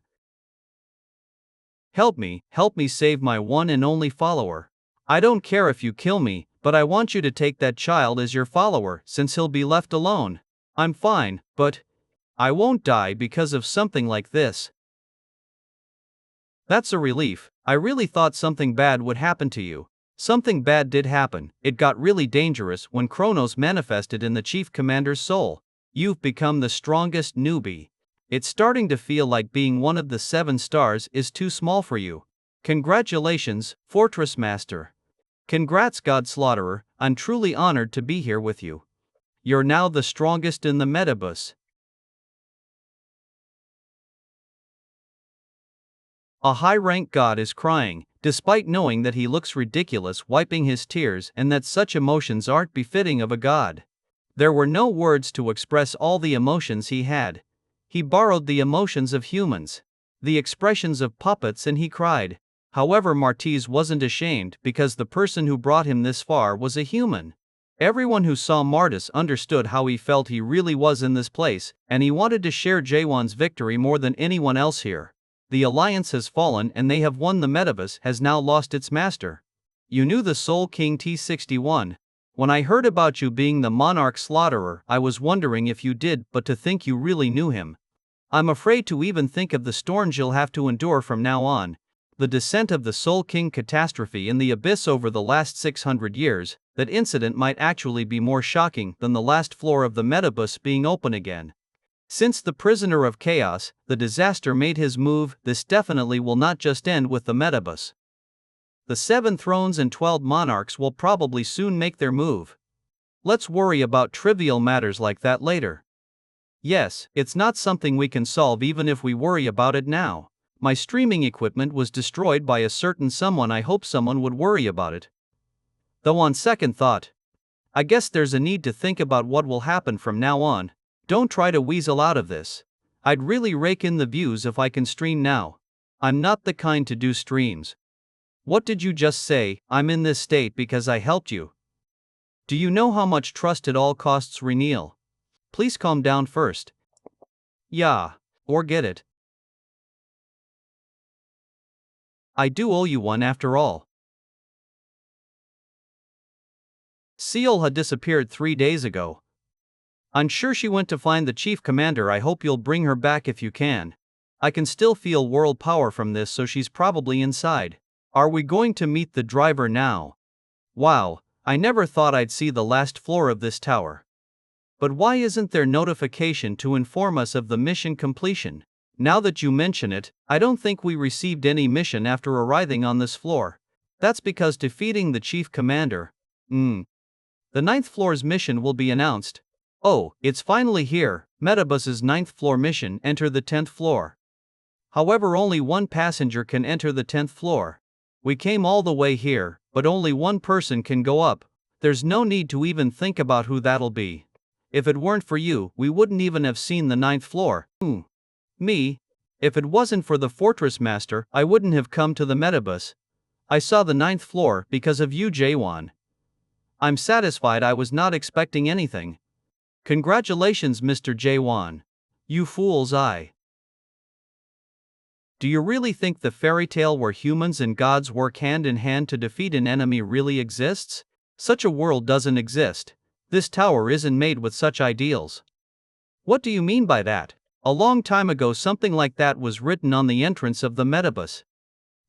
Help me save my one and only follower. I don't care if you kill me, but I want you to take that child as your follower since he'll be left alone. I'm fine, but I won't die because of something like this. That's a relief. I really thought something bad would happen to you. Something bad did happen. It got really dangerous when Kronos manifested in the chief commander's soul. You've become the strongest newbie. It's starting to feel like being one of the 7 stars is too small for you. Congratulations, Fortress Master. Congrats, God Slaughterer, I'm truly honored to be here with you. You're now the strongest in the Metabus. A high-rank god is crying, despite knowing that he looks ridiculous wiping his tears and that such emotions aren't befitting of a god. There were no words to express all the emotions he had. He borrowed the emotions of humans, the expressions of puppets, and he cried. However, Martise wasn't ashamed because the person who brought him this far was a human. Everyone who saw Martis understood how he felt he really was in this place, and he wanted to share Jaehwan's victory more than anyone else here. The alliance has fallen and they have won. The Metaverse has now lost its master. You knew the Soul King T61. When I heard about you being the Monarch Slaughterer, I was wondering if you did, but to think you really knew him. I'm afraid to even think of the storms you'll have to endure from now on. The descent of the Soul King catastrophe in the abyss over the last 600 years, that incident might actually be more shocking than the last floor of the Metabus being open again. Since the prisoner of chaos, the disaster made his move, this definitely will not just end with the Metabus. The 7 thrones and 12 monarchs will probably soon make their move. Let's worry about trivial matters like that later. Yes, it's not something we can solve even if we worry about it now. My streaming equipment was destroyed by a certain someone. I hope someone would worry about it. Though on second thought, I guess there's a need to think about what will happen from now on. Don't try to weasel out of this. I'd really rake in the views if I can stream now. I'm not the kind to do streams. What did you just say? I'm in this state because I helped you. Do you know how much trust it all costs, Renil? Please calm down first. Yeah, or get it. I do owe you one after all. Seal had disappeared 3 days ago. I'm sure she went to find the chief commander. I hope you'll bring her back if you can. I can still feel world power from this, so she's probably inside. Are we going to meet the driver now? Wow, I never thought I'd see the last floor of this tower. But why isn't there notification to inform us of the mission completion? Now that you mention it, I don't think we received any mission after arriving on this floor. That's because defeating the chief commander. The 9th floor's mission will be announced. Oh, it's finally here. Metabus's 9th floor mission: enter the 10th floor. However, only one passenger can enter the 10th floor. We came all the way here, but only one person can go up. There's no need to even think about who that'll be. If it weren't for you, we wouldn't even have seen the 9th floor. Me? If it wasn't for the Fortress Master, I wouldn't have come to the Metabus. I saw the 9th floor because of you, Jaehwan. I'm satisfied. I was not expecting anything. Congratulations, Mr. Jaehwan. You fool's eye. Do you really think the fairy tale where humans and gods work hand in hand to defeat an enemy really exists? Such a world doesn't exist. This tower isn't made with such ideals. What do you mean by that? A long time ago something like that was written on the entrance of the Metabus.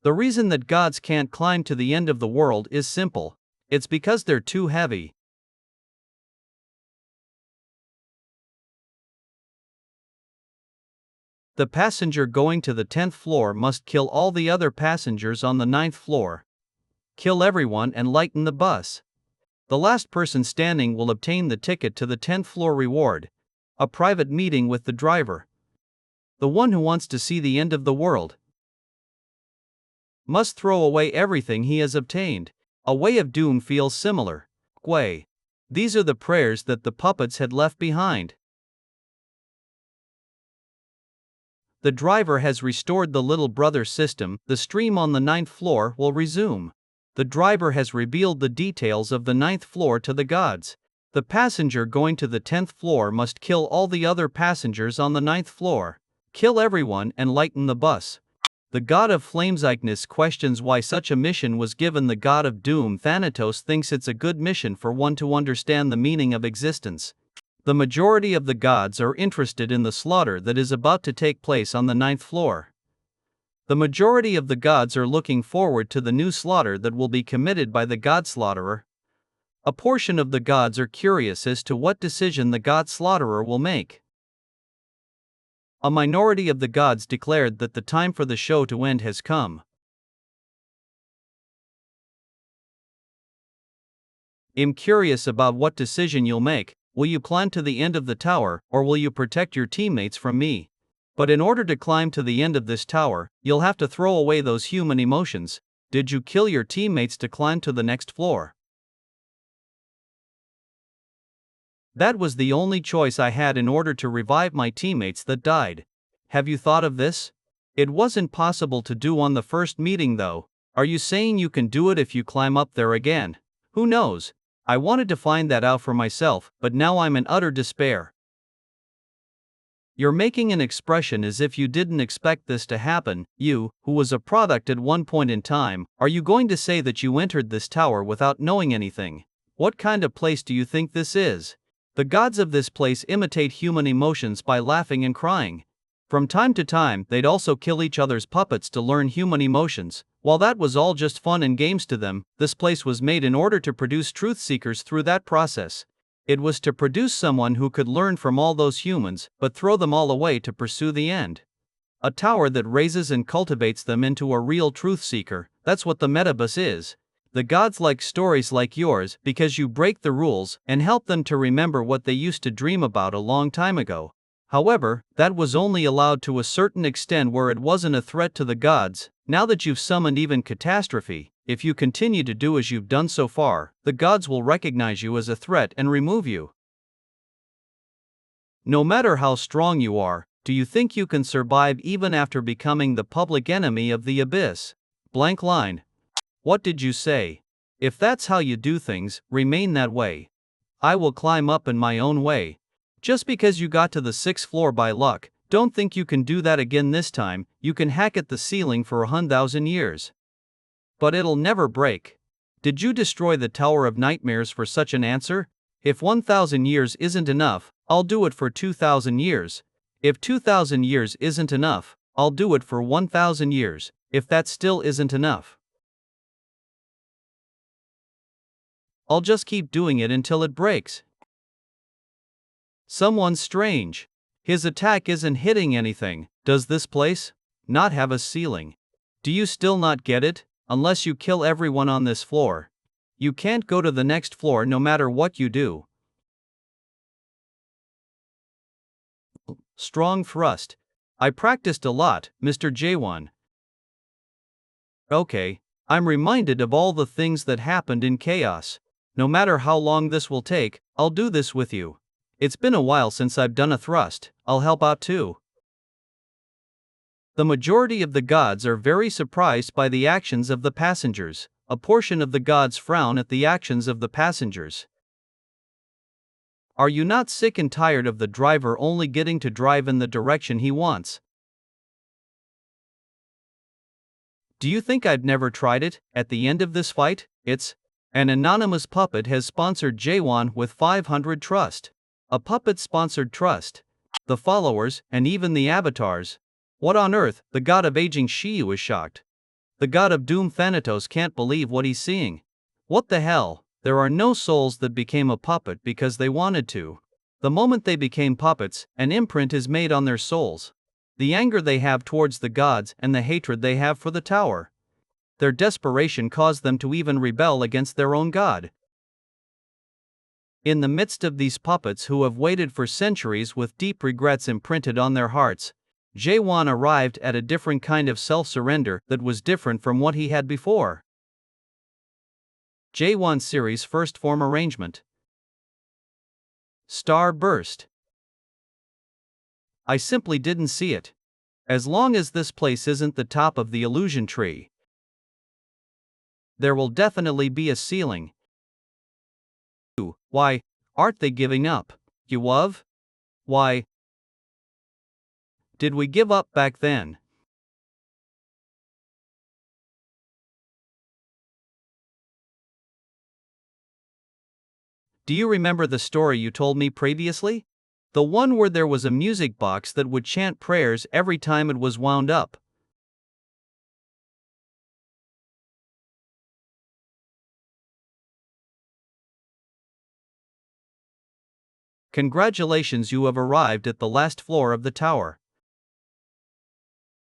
The reason that gods can't climb to the end of the world is simple. It's because they're too heavy. The passenger going to the 10th floor must kill all the other passengers on the 9th floor. Kill everyone and lighten the bus. The last person standing will obtain the ticket to the 10th floor reward. A private meeting with the driver. The one who wants to see the end of the world must throw away everything he has obtained. A way of doom feels similar. Way. These are the prayers that the puppets had left behind. The driver has restored the little brother system. The stream on the 9th floor will resume. The driver has revealed the details of the 9th floor to the gods. The passenger going to the 10th floor must kill all the other passengers on the 9th floor. Kill everyone and lighten the bus. The god of flames Ignis questions why such a mission was given. The god of doom Thanatos thinks it's a good mission for one to understand the meaning of existence. The majority of the gods are interested in the slaughter that is about to take place on the 9th floor. The majority of the gods are looking forward to the new slaughter that will be committed by the god slaughterer. A portion of the gods are curious as to what decision the god slaughterer will make. A minority of the gods declared that the time for the show to end has come. I'm curious about what decision you'll make. Will you climb to the end of the tower, or will you protect your teammates from me? But in order to climb to the end of this tower, you'll have to throw away those human emotions. Did you kill your teammates to climb to the next floor? That was the only choice I had in order to revive my teammates that died. Have you thought of this? It wasn't possible to do on the first meeting though. Are you saying you can do it if you climb up there again? Who knows? I wanted to find that out for myself, but now I'm in utter despair. You're making an expression as if you didn't expect this to happen. You, who was a product at one point in time, are you going to say that you entered this tower without knowing anything? What kind of place do you think this is? The gods of this place imitate human emotions by laughing and crying. From time to time, they'd also kill each other's puppets to learn human emotions. While that was all just fun and games to them, this place was made in order to produce truth seekers through that process. It was to produce someone who could learn from all those humans, but throw them all away to pursue the end. A tower that raises and cultivates them into a real truth seeker. That's what the metabus is. The gods like stories like yours because you break the rules and help them to remember what they used to dream about a long time ago. However, that was only allowed to a certain extent where it wasn't a threat to the gods. Now that you've summoned even catastrophe, if you continue to do as you've done so far, the gods will recognize you as a threat and remove you. No matter how strong you are, do you think you can survive even after becoming the public enemy of the abyss? Blank line. What did you say? If that's how you do things, remain that way. I will climb up in my own way. Just because you got to the 6th floor by luck, don't think you can do that again this time. You can hack at the ceiling for 1,000 years. But it'll never break. Did you destroy the Tower of Nightmares for such an answer? If 1,000 years isn't enough, I'll do it for 2,000 years. If 2,000 years isn't enough, I'll do it for 1,000 years, if that still isn't enough. I'll just keep doing it until it breaks. Someone's strange. His attack isn't hitting anything. Does this place not have a ceiling? Do you still not get it? Unless you kill everyone on this floor, you can't go to the next floor no matter what you do. Strong thrust. I practiced a lot, Mr. Jaehwan. Okay, I'm reminded of all the things that happened in chaos. No matter how long this will take, I'll do this with you. It's been a while since I've done a thrust. I'll help out too. The majority of the gods are very surprised by the actions of the passengers. A portion of the gods frown at the actions of the passengers. Are you not sick and tired of the driver only getting to drive in the direction he wants? Do you think I've never tried it? At the end of this fight, it's an anonymous puppet has sponsored Jaehwan with 500 trust. A puppet-sponsored trust. The followers, and even the avatars. What on earth? The god of aging Shiyu is shocked. The god of doom Thanatos can't believe what he's seeing. What the hell? There are no souls that became a puppet because they wanted to. The moment they became puppets, an imprint is made on their souls. The anger they have towards the gods and the hatred they have for the tower. Their desperation caused them to even rebel against their own god. In the midst of these puppets who have waited for centuries with deep regrets imprinted on their hearts, Jaehwan arrived at a different kind of self-surrender that was different from what he had before. Jaehwan series first form arrangement. Star burst. I simply didn't see it. As long as this place isn't the top of the illusion tree, there will definitely be a ceiling. Why aren't they giving up? You love? Why did we give up back then? Do you remember the story you told me previously? The one where there was a music box that would chant prayers every time it was wound up. Congratulations, you have arrived at the last floor of the tower.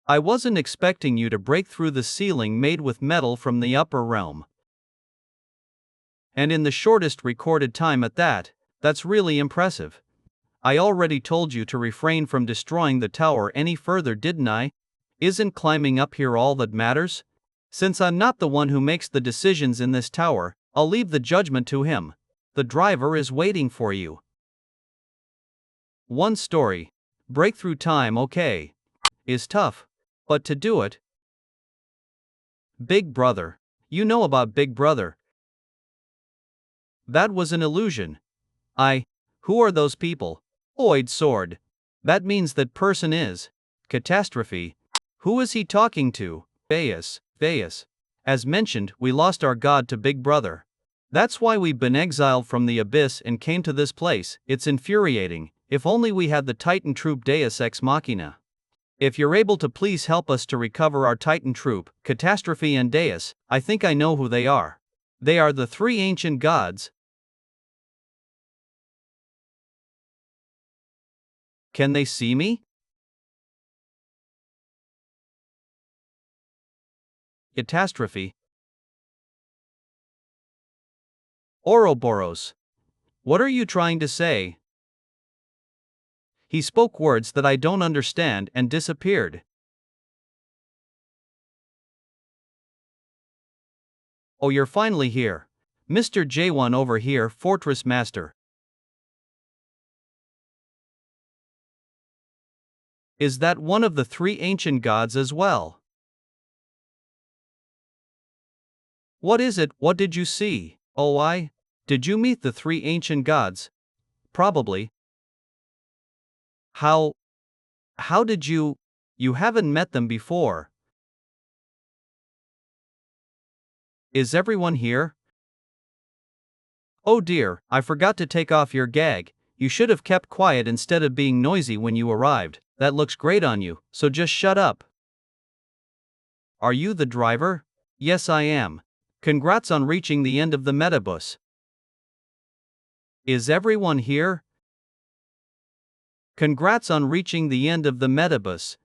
I wasn't expecting you to break through the ceiling made with metal from the upper realm. And in the shortest recorded time at that, that's really impressive. I already told you to refrain from destroying the tower any further, didn't I? Isn't climbing up here all that matters? Since I'm not the one who makes the decisions in this tower, I'll leave the judgment to him. The driver is waiting for you. One story. Breakthrough time, okay, is tough. But to do it, Big Brother. You know about Big Brother. That was an illusion. Who are those people? Oid sword. That means that person is. Catastrophe. Who is he talking to? Bayas. As mentioned, we lost our god to Big Brother. That's why we've been exiled from the abyss and came to this place. It's infuriating. If only we had the Titan troop Deus Ex Machina. If you're able to please help us to recover our Titan troop, Catastrophe and Deus, I think I know who they are. They are the three ancient gods. Can they see me? Catastrophe. Ouroboros. What are you trying to say? He spoke words that I don't understand and disappeared. Oh, you're finally here. Mr. Jaehwan over here, Fortress Master. Is that one of the three ancient gods as well? What is it? What did you see? Oh, did you meet the three ancient gods? Probably. How did you haven't met them before. Is everyone here? Oh dear, I forgot to take off your gag. You should have kept quiet instead of being noisy when you arrived. That looks great on you, so just shut up. Are you the driver? Yes, I am. Congrats on reaching the end of the metabus. Is everyone here? Congrats on reaching the end of the metabus.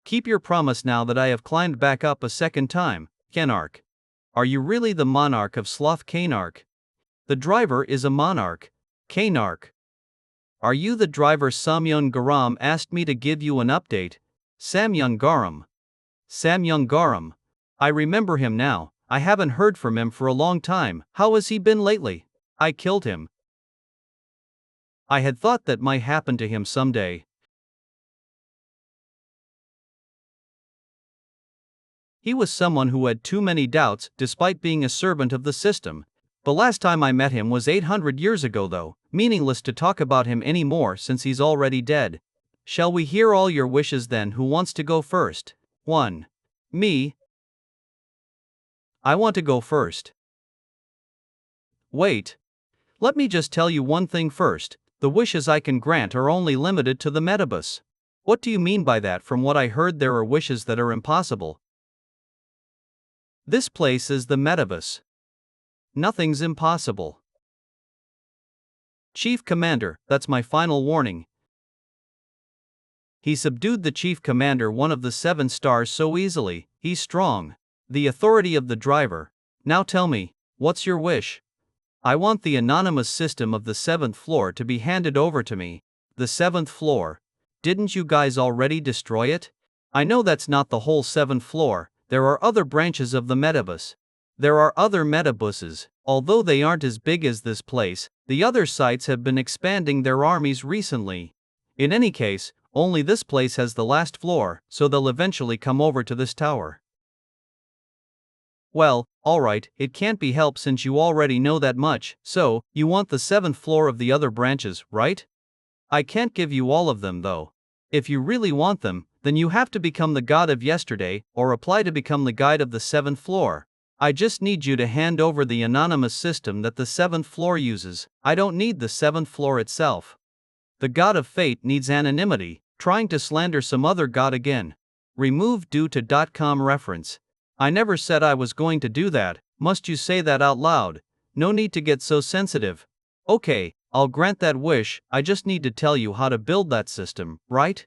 Keep your promise now that I have climbed back up a second time, Kenarch. Are you really the monarch of Sloth Kanarch? The driver is a monarch. Kanarch. Are you the driver? Samyun Garam asked me to give you an update. Samyun Garam. Samyun Garam. I remember him now. I haven't heard from him for a long time. How has he been lately? I killed him. I had thought that might happen to him someday. He was someone who had too many doubts, despite being a servant of the system. The last time I met him was 800 years ago though, meaningless to talk about him anymore since he's already dead. Shall we hear all your wishes then? Who wants to go first? 1. Me. I want to go first. Wait. Let me just tell you one thing first. The wishes I can grant are only limited to the metabus. What do you mean by that? From what I heard, there are wishes that are impossible. This place is the metabus. Nothing's impossible. Chief Commander, that's my final warning. He subdued the Chief Commander, one of the 7 stars, so easily. He's strong. The authority of the driver. Now tell me, what's your wish? I want the anonymous system of the 7th floor to be handed over to me. The 7th floor? Didn't you guys already destroy it? I know that's not the whole 7th floor. There are other branches of the metabus. There are other metabuses, although they aren't as big as this place. The other sites have been expanding their armies recently. In any case, only this place has the last floor, so they'll eventually come over to this tower. Well, alright, it can't be helped since you already know that much. So, you want the 7th floor of the other branches, right? I can't give you all of them though. If you really want them, then you have to become the god of yesterday, or apply to become the guide of the 7th floor. I just need you to hand over the anonymous system that the 7th floor uses. I don't need the 7th floor itself. The god of fate needs anonymity, trying to slander some other god again. Removed due to .com reference. I never said I was going to do that. Must you say that out loud? No need to get so sensitive. Okay, I'll grant that wish. I just need to tell you how to build that system, right?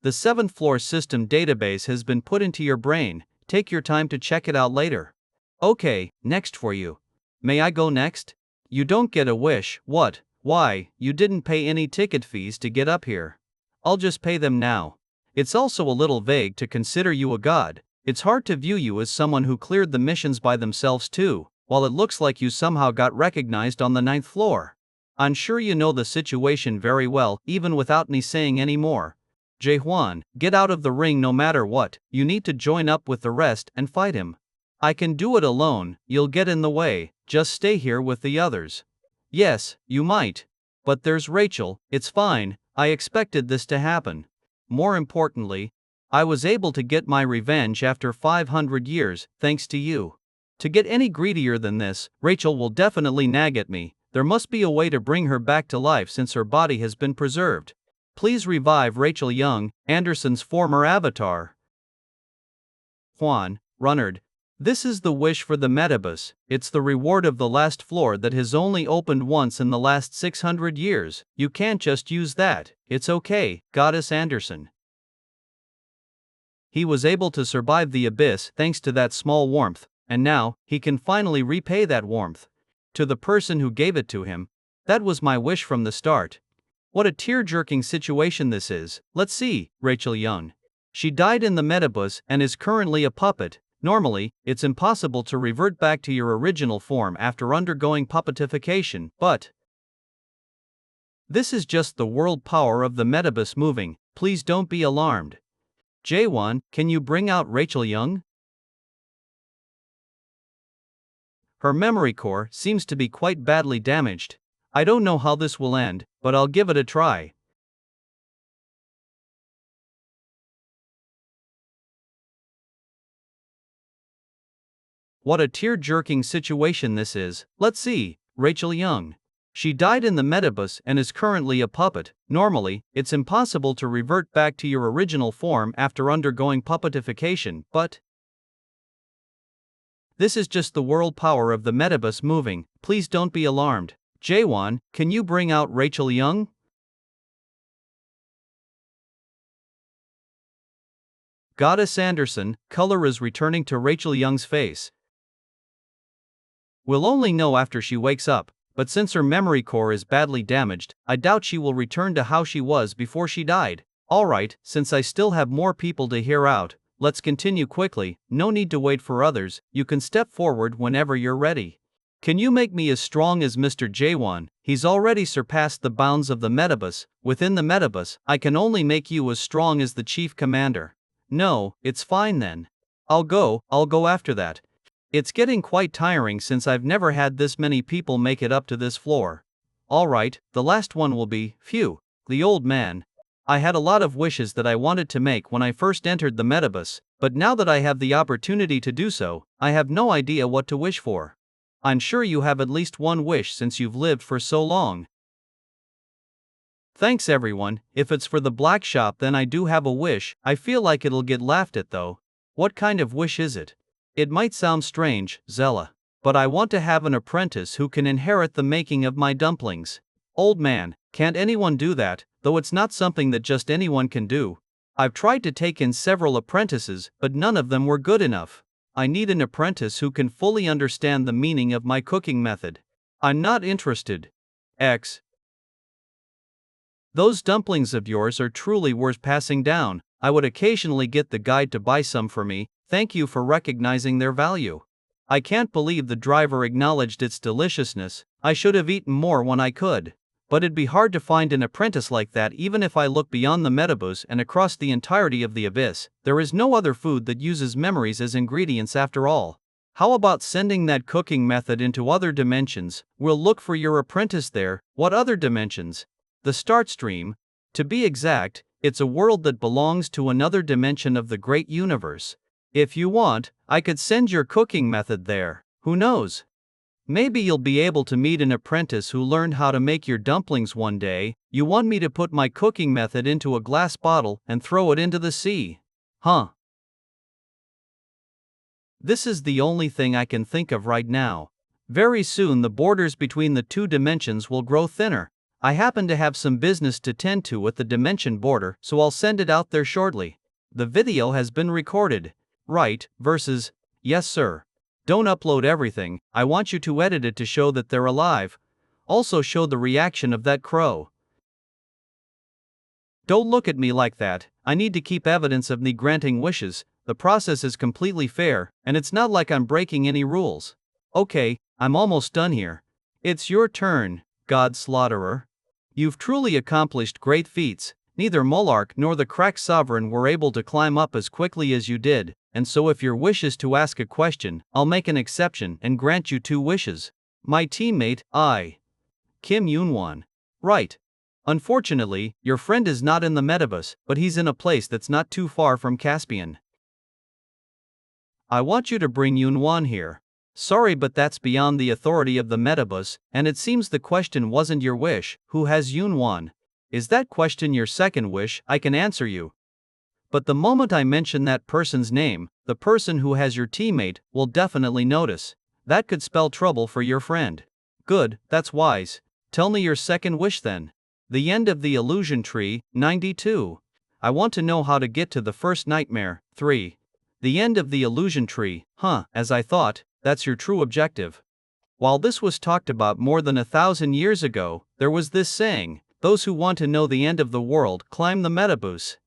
The 7th floor system database has been put into your brain. Take your time to check it out later. Okay, next for you. May I go next? You don't get a wish. What? Why? You didn't pay any ticket fees to get up here. I'll just pay them now. It's also a little vague to consider you a god. It's hard to view you as someone who cleared the missions by themselves too. while it looks like you somehow got recognized on the ninth floor. I'm sure you know the situation very well, even without me saying any more. Jaehwan, get out of the ring no matter what, you need to join up with the rest and fight him. I can do it alone, you'll get in the way, just stay here with the others. Yes, you might. But there's Rachel, it's fine, I expected this to happen. More importantly, I was able to get my revenge after 500 years, thanks to you. To get any greedier than this, Rachel will definitely nag at me. There must be a way to bring her back to life since her body has been preserved. Please revive Rachel Young, Anderson's former avatar. Juan, Runnard. This is the wish for the Metabus. It's the reward of the last floor that has only opened once in the last 600 years. You can't just use that. It's okay, Goddess Anderson. He was able to survive the abyss thanks to that small warmth, and now, he can finally repay that warmth to the person who gave it to him. That was my wish from the start. What a tear-jerking situation this is. Let's see, Rachel Young. She died in the Metabus and is currently a puppet. Normally, it's impossible to revert back to your original form after undergoing puppetification, but this is just the world power of the Metabus moving. Please don't be alarmed. Jaehwan, can you bring out Rachel Young? Her memory core seems to be quite badly damaged. I don't know how this will end, but I'll give it a try. What a tear-jerking situation this is. Let's see, Rachel Young. She died in the Metabus and is currently a puppet. Normally, it's impossible to revert back to your original form after undergoing puppetification, but this is just the world power of the Metabus moving. Please don't be alarmed. Jaehwan, can you bring out Rachel Young? Goddess Anderson, color is returning to Rachel Young's face. We'll only know after she wakes up, but since her memory core is badly damaged, I doubt she will return to how she was before she died. Alright, since I still have more people to hear out, let's continue quickly, no need to wait for others, you can step forward whenever you're ready. Can you make me as strong as Mr. Jaehwan? He's already surpassed the bounds of the Metabus. Within the Metabus, I can only make you as strong as the chief commander. No, it's fine then. I'll go after that. It's getting quite tiring since I've never had this many people make it up to this floor. Alright, the last one will be, phew, the old man. I had a lot of wishes that I wanted to make when I first entered the Metabus, but now that I have the opportunity to do so, I have no idea what to wish for. I'm sure you have at least one wish since you've lived for so long. Thanks everyone. If it's for the black shop, then I do have a wish. I feel like it'll get laughed at though. What kind of wish is it? It might sound strange, Zella, but I want to have an apprentice who can inherit the making of my dumplings. Old man, can't anyone do that, though it's not something that just anyone can do. I've tried to take in several apprentices, but none of them were good enough. I need an apprentice who can fully understand the meaning of my cooking method. I'm not interested. X. Those dumplings of yours are truly worth passing down. I would occasionally get the guide to buy some for me. Thank you for recognizing their value. I can't believe the driver acknowledged its deliciousness. I should have eaten more when I could. But it'd be hard to find an apprentice like that even if I look beyond the Metabus and across the entirety of the abyss. There is no other food that uses memories as ingredients after all. How about sending that cooking method into other dimensions? We'll look for your apprentice there. What other dimensions? The start stream. To be exact, it's a world that belongs to another dimension of the great universe. If you want, I could send your cooking method there. Who knows? Maybe you'll be able to meet an apprentice who learned how to make your dumplings one day. You want me to put my cooking method into a glass bottle and throw it into the sea? Huh? This is the only thing I can think of right now. Very soon the borders between the two dimensions will grow thinner. I happen to have some business to tend to at the dimension border, so I'll send it out there shortly. The video has been recorded. Right, versus, yes sir. Don't upload everything, I want you to edit it to show that they're alive. Also show the reaction of that crow. Don't look at me like that, I need to keep evidence of me granting wishes. The process is completely fair, and it's not like I'm breaking any rules. Okay, I'm almost done here. It's your turn, God Slaughterer. You've truly accomplished great feats. Neither Monarch nor the crack sovereign were able to climb up as quickly as you did, and so if your wish is to ask a question, I'll make an exception and grant you 2 wishes. My teammate, Kim Yoonwon. Right. Unfortunately, your friend is not in the metabus, but he's in a place that's not too far from Caspian. I want you to bring Yoonwon here. Sorry, but that's beyond the authority of the metabus, and it seems the question wasn't your wish. Who has Yoonwon? Is that question your second wish? I can answer you. But the moment I mention that person's name, the person who has your teammate will definitely notice. That could spell trouble for your friend. Good, that's wise. Tell me your second wish then. The end of the illusion tree, 92. I want to know how to get to the first nightmare, 3. The end of the illusion tree, as I thought, that's your true objective. While this was talked about more than 1,000 years ago, there was this saying, those who want to know the end of the world climb the metabus.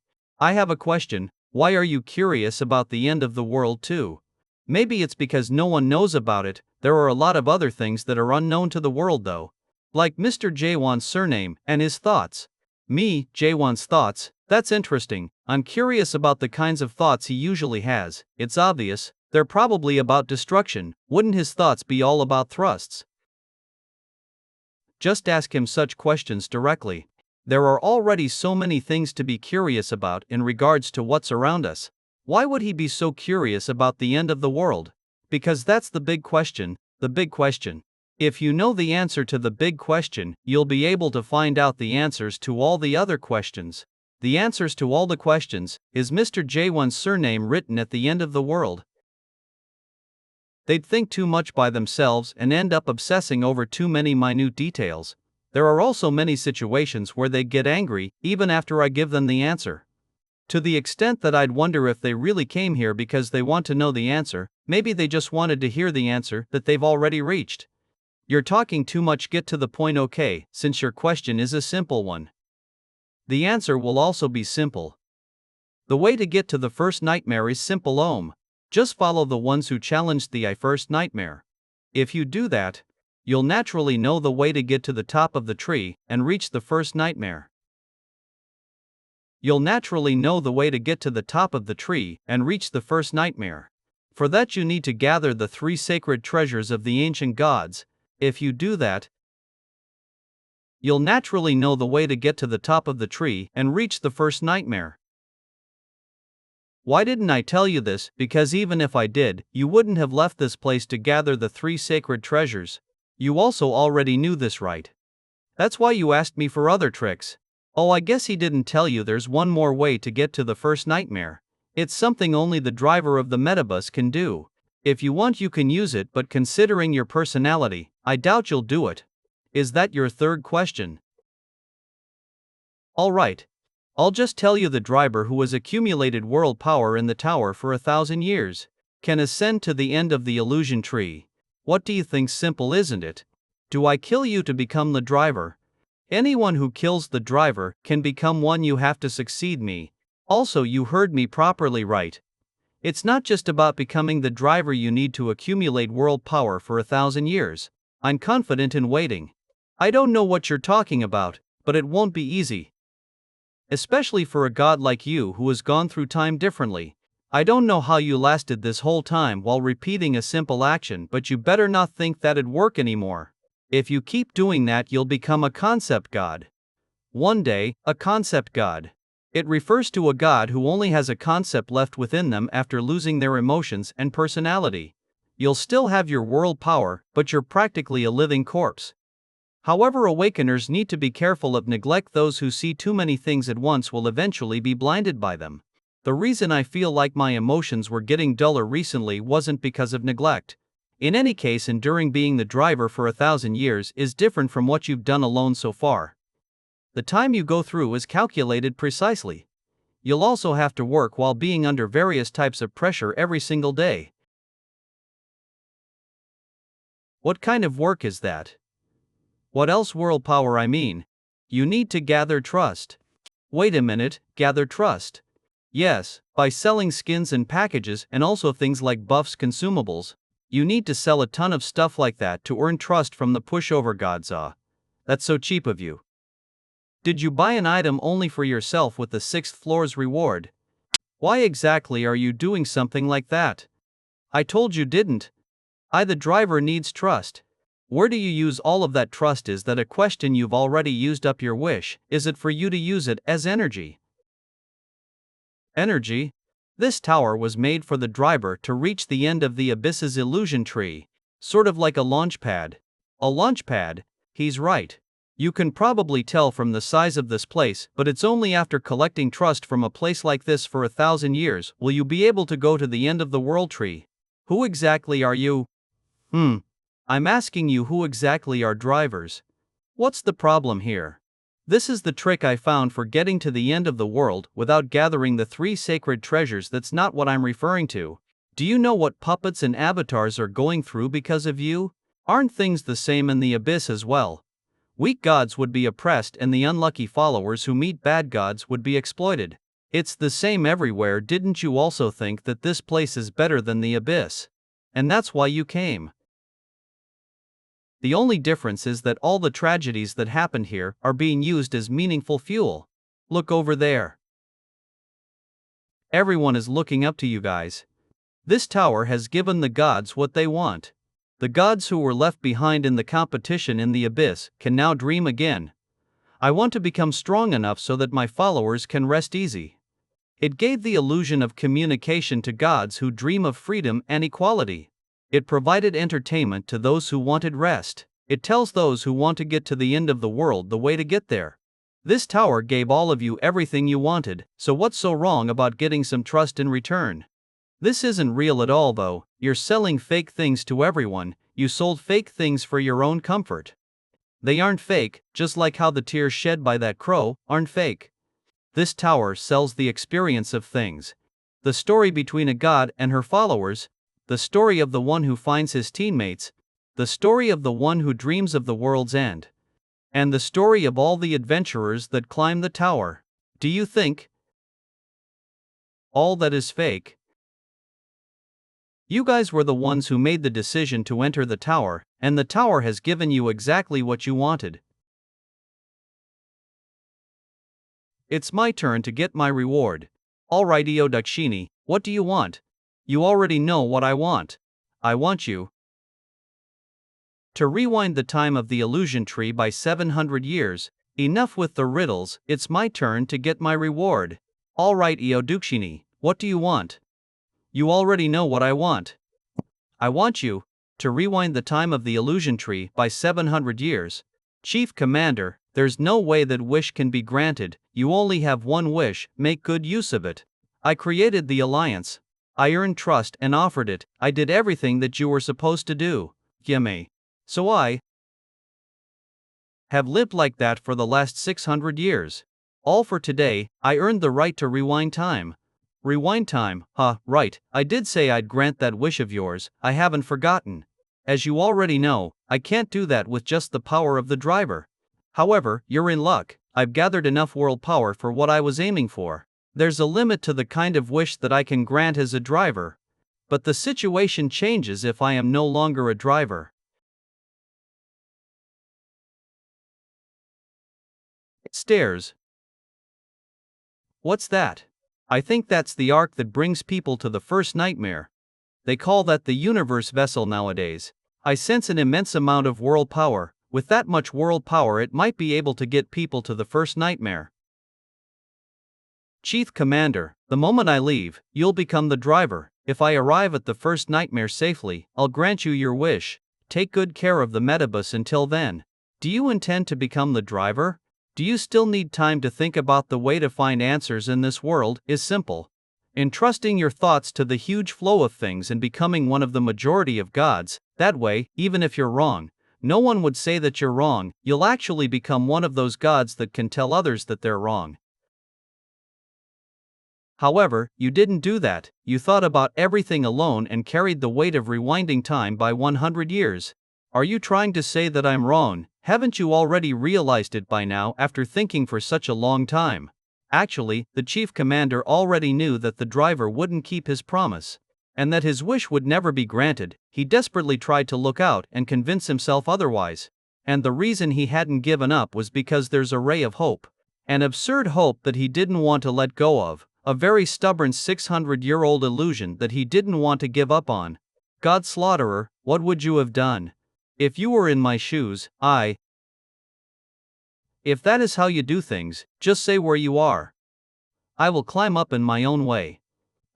I have a question, why are you curious about the end of the world too? Maybe it's because no one knows about it. There are a lot of other things that are unknown to the world though. Like Mr. Jaehwan's surname and his thoughts. Me, Jaehwan's thoughts, that's interesting. I'm curious about the kinds of thoughts he usually has. It's obvious, they're probably about destruction. Wouldn't his thoughts be all about thrusts? Just ask him such questions directly. There are already so many things to be curious about in regards to what's around us. Why would he be so curious about the end of the world? Because that's the big question, the big question. If you know the answer to the big question, you'll be able to find out the answers to all the other questions. The answers to all the questions, is Mr. Jaehwan's surname written at the end of the world? They'd think too much by themselves and end up obsessing over too many minute details. There are also many situations where they'd get angry, even after I give them the answer. To the extent that I'd wonder if they really came here because they want to know the answer, maybe they just wanted to hear the answer that they've already reached. You're talking too much, get to the point. Okay, since your question is a simple one. The answer will also be simple. The way to get to the first nightmare is simple. Just follow the ones who challenged the first nightmare. If you do that, you'll naturally know the way to get to the top of the tree and reach the first nightmare. You'll naturally know the way to get to the top of the tree and reach the first nightmare. For that you need to gather the 3 sacred treasures of the ancient gods. If you do that, you'll naturally know the way to get to the top of the tree and reach the first nightmare. Why didn't I tell you this? Because even if I did, you wouldn't have left this place to gather the 3 sacred treasures. You also already knew this, right? That's why you asked me for other tricks. Oh, I guess he didn't tell you there's one more way to get to the first nightmare. It's something only the driver of the metabus can do. If you want, you can use it, but considering your personality, I doubt you'll do it. Is that your third question? Alright. I'll just tell you, the driver who has accumulated world power in the tower for 1,000 years can ascend to the end of the illusion tree. What do you think? Simple, isn't it? Do I kill you to become the driver? Anyone who kills the driver can become one. You have to succeed me. Also, you heard me properly, right? It's not just about becoming the driver, you need to accumulate world power for 1,000 years. I'm confident in waiting. I don't know what you're talking about, but it won't be easy. Especially for a god like you who has gone through time differently. I don't know how you lasted this whole time while repeating a simple action, but you better not think that'd work anymore. If you keep doing that, you'll become a concept god. One day, a concept god. It refers to a god who only has a concept left within them after losing their emotions and personality. You'll still have your world power, but you're practically a living corpse. However, awakeners need to be careful of neglect. Those who see too many things at once will eventually be blinded by them. The reason I feel like my emotions were getting duller recently wasn't because of neglect. In any case, enduring being the driver for 1,000 years is different from what you've done alone so far. The time you go through is calculated precisely. You'll also have to work while being under various types of pressure every single day. What kind of work is that? What else? World power, I mean. You need to gather trust. Wait a minute, gather trust? Yes, by selling skins and packages, and also things like buffs, consumables. You need to sell a ton of stuff like that to earn trust from the pushover gods. That's so cheap of you. Did you buy an item only for yourself with the 6th floor's reward? Why exactly are you doing something like that? I told you didn't. The driver needs trust. Where do you use all of that trust? Is that a question? You've already used up your wish. Is it for you to use it as energy? Energy? This tower was made for the driver to reach the end of the abyss's illusion tree, sort of like a launch pad. A launch pad? He's right. You can probably tell from the size of this place, but it's only after collecting trust from a place like this for 1,000 years will you be able to go to the end of the world tree. Who exactly are you? I'm asking you, who exactly are drivers? What's the problem here? This is the trick I found for getting to the end of the world without gathering the 3 sacred treasures. That's not what I'm referring to. Do you know what puppets and avatars are going through because of you? Aren't things the same in the abyss as well? Weak gods would be oppressed and the unlucky followers who meet bad gods would be exploited. It's the same everywhere. Didn't you also think that this place is better than the abyss? And that's why you came. The only difference is that all the tragedies that happened here are being used as meaningful fuel. Look over there. Everyone is looking up to you guys. This tower has given the gods what they want. The gods who were left behind in the competition in the abyss can now dream again. I want to become strong enough so that my followers can rest easy. It gave the illusion of communication to gods who dream of freedom and equality. It provided entertainment to those who wanted rest. It tells those who want to get to the end of the world the way to get there. This tower gave all of you everything you wanted, so what's so wrong about getting some trust in return? This isn't real at all though. You're selling fake things to everyone. You sold fake things for your own comfort. They aren't fake, just like how the tears shed by that crow aren't fake. This tower sells the experience of things. The story between a god and her followers, the story of the one who finds his teammates, the story of the one who dreams of the world's end, and the story of all the adventurers that climb the tower. Do you think all that is fake? You guys were the ones who made the decision to enter the tower, and the tower has given you exactly what you wanted. It's my turn to get my reward. Alright, Dakshini, what do you want? You already know what I want. I want you to rewind the time of the illusion tree by 700 years. Enough with the riddles, it's my turn to get my reward. Alright, Dakshini, what do you want? You already know what I want. I want you to rewind the time of the illusion tree by 700 years. Chief Commander, there's no way that wish can be granted. You only have one wish, make good use of it. I created the alliance. I earned trust and offered it. I did everything that you were supposed to do. Gimme. So I have lived like that for the last 600 years. All for today. I earned the right to rewind time. Rewind time, right, I did say I'd grant that wish of yours. I haven't forgotten. As you already know, I can't do that with just the power of the driver. However, you're in luck. I've gathered enough world power for what I was aiming for. There's a limit to the kind of wish that I can grant as a driver. But the situation changes if I am no longer a driver. Stairs. What's that? I think that's the ark that brings people to the first nightmare. They call that the universe vessel nowadays. I sense an immense amount of world power. With that much world power, it might be able to get people to the first nightmare. Chief Commander, the moment I leave, you'll become the driver. If I arrive at the first nightmare safely, I'll grant you your wish. Take good care of the metabus until then. Do you intend to become the driver? Do you still need time to think about the way to find answers in this world? Is simple. Entrusting your thoughts to the huge flow of things and becoming one of the majority of gods. That way, even if you're wrong, no one would say that you're wrong. You'll actually become one of those gods that can tell others that they're wrong. However, you didn't do that. You thought about everything alone and carried the weight of rewinding time by 100 years. Are you trying to say that I'm wrong? Haven't you already realized it by now after thinking for such a long time? Actually, the chief commander already knew that the driver wouldn't keep his promise. and that his wish would never be granted, he desperately tried to look out and convince himself otherwise. And the reason he hadn't given up was because there's a ray of hope. An absurd hope that he didn't want to let go of, a very stubborn 600-year-old illusion that he didn't want to give up on. God Slaughterer, what would you have done? If you were in my shoes, If that is how you do things, just say where you are. I will climb up in my own way.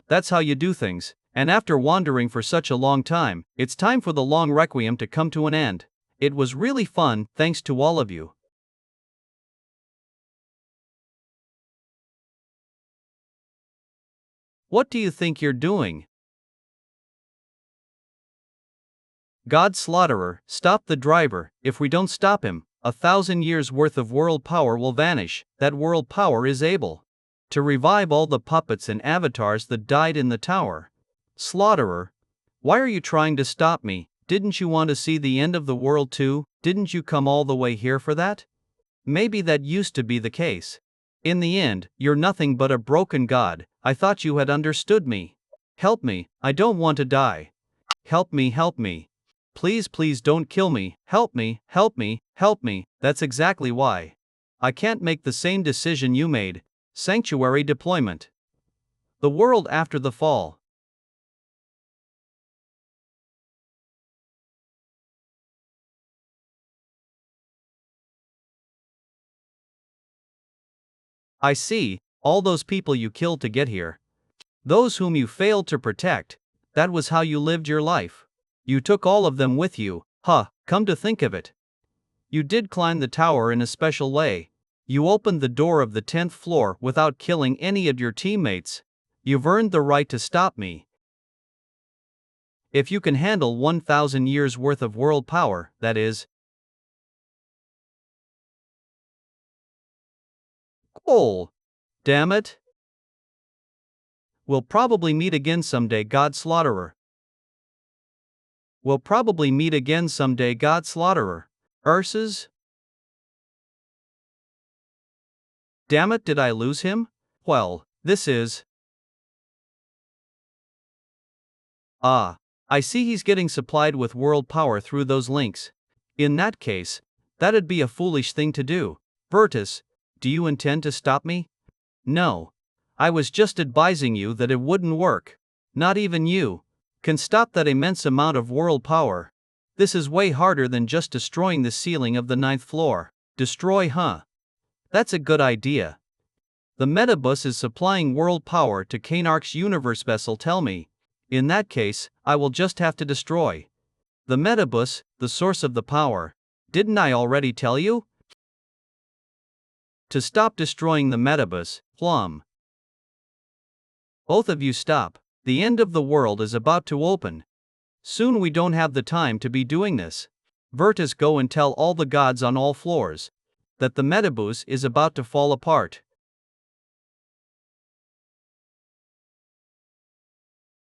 That's how you do things, and after wandering for such a long time, it's time for the long requiem to come to an end. It was really fun, thanks to all of you. What do you think you're doing? God Slaughterer, stop the driver. If we don't stop him, 1,000 years worth of world power will vanish. That world power is able to revive all the puppets and avatars that died in the tower. Slaughterer, why are you trying to stop me? Didn't you want to see the end of the world too? Didn't you come all the way here for that? Maybe that used to be the case. In the end, you're nothing but a broken god. I thought you had understood me. Help me, I don't want to die. Help me, help me. Please, please don't kill me. Help me, help me, help me. That's exactly why I can't make the same decision you made. Sanctuary deployment. The world after the fall. I see, all those people you killed to get here. Those whom you failed to protect. That was how you lived your life. You took all of them with you, come to think of it. You did climb the tower in a special way. You opened the door of the 10th floor without killing any of your teammates. You've earned the right to stop me. If you can handle 1,000 years worth of world power, that is. Oh, damn it. We'll probably meet again someday, God Slaughterer. We'll probably meet again someday, God Slaughterer. Urses? Damn it, did I lose him? Well, this is. I see he's getting supplied with world power through those links. In that case, that'd be a foolish thing to do. Virtus, do you intend to stop me? No. I was just advising you that it wouldn't work. Not even you can stop that immense amount of world power. This is way harder than just destroying the ceiling of the 9th floor. Destroy, huh? That's a good idea. The Metabus is supplying world power to Kanark's universe vessel, tell me. In that case, I will just have to destroy the Metabus, the source of the power. Didn't I already tell you? To stop destroying the Metabus, Plum. Both of you stop. The end of the world is about to open. Soon we don't have the time to be doing this. Virtus, go and tell all the gods on all floors that the Metabus is about to fall apart.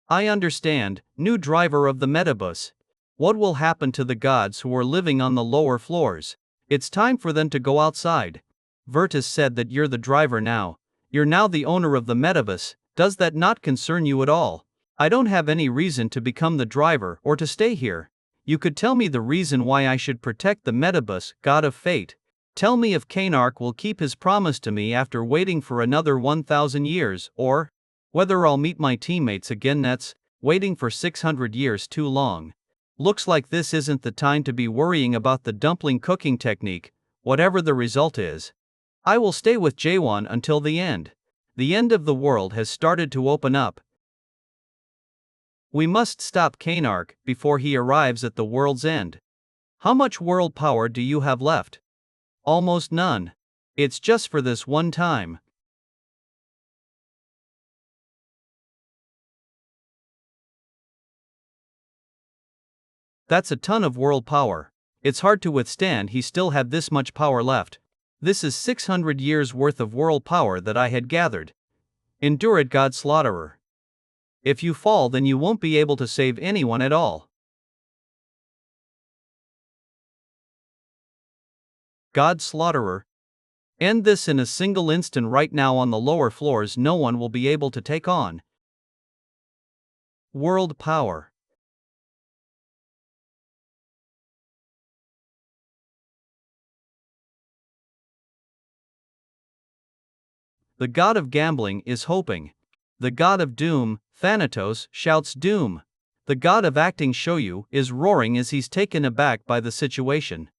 I understand, new driver of the Metabus. What will happen to the gods who are living on the lower floors? It's time for them to go outside. Virtus said that you're the driver now. You're now the owner of the Metabus. Does that not concern you at all? I don't have any reason to become the driver or to stay here. You could tell me the reason why I should protect the Metabus, god of fate. Tell me if Kanark will keep his promise to me after waiting for another 1,000 years, or whether I'll meet my teammates again. That's waiting for 600 years too long. Looks like this isn't the time to be worrying about the dumpling cooking technique, whatever the result is. I will stay with Jaehwan until the end. The end of the world has started to open up. We must stop Kanark before he arrives at the world's end. How much world power do you have left? Almost none. It's just for this one time. That's a ton of world power. It's hard to withstand he still had this much power left. This is 600 years worth of world power that I had gathered. Endure it, God Slaughterer. If you fall, then you won't be able to save anyone at all. God Slaughterer. End this in a single instant right now. On the lower floors no one will be able to take on World power. The god of gambling is hoping. The god of doom, Thanatos, shouts doom. The god of acting Shoyu is roaring as he's taken aback by the situation.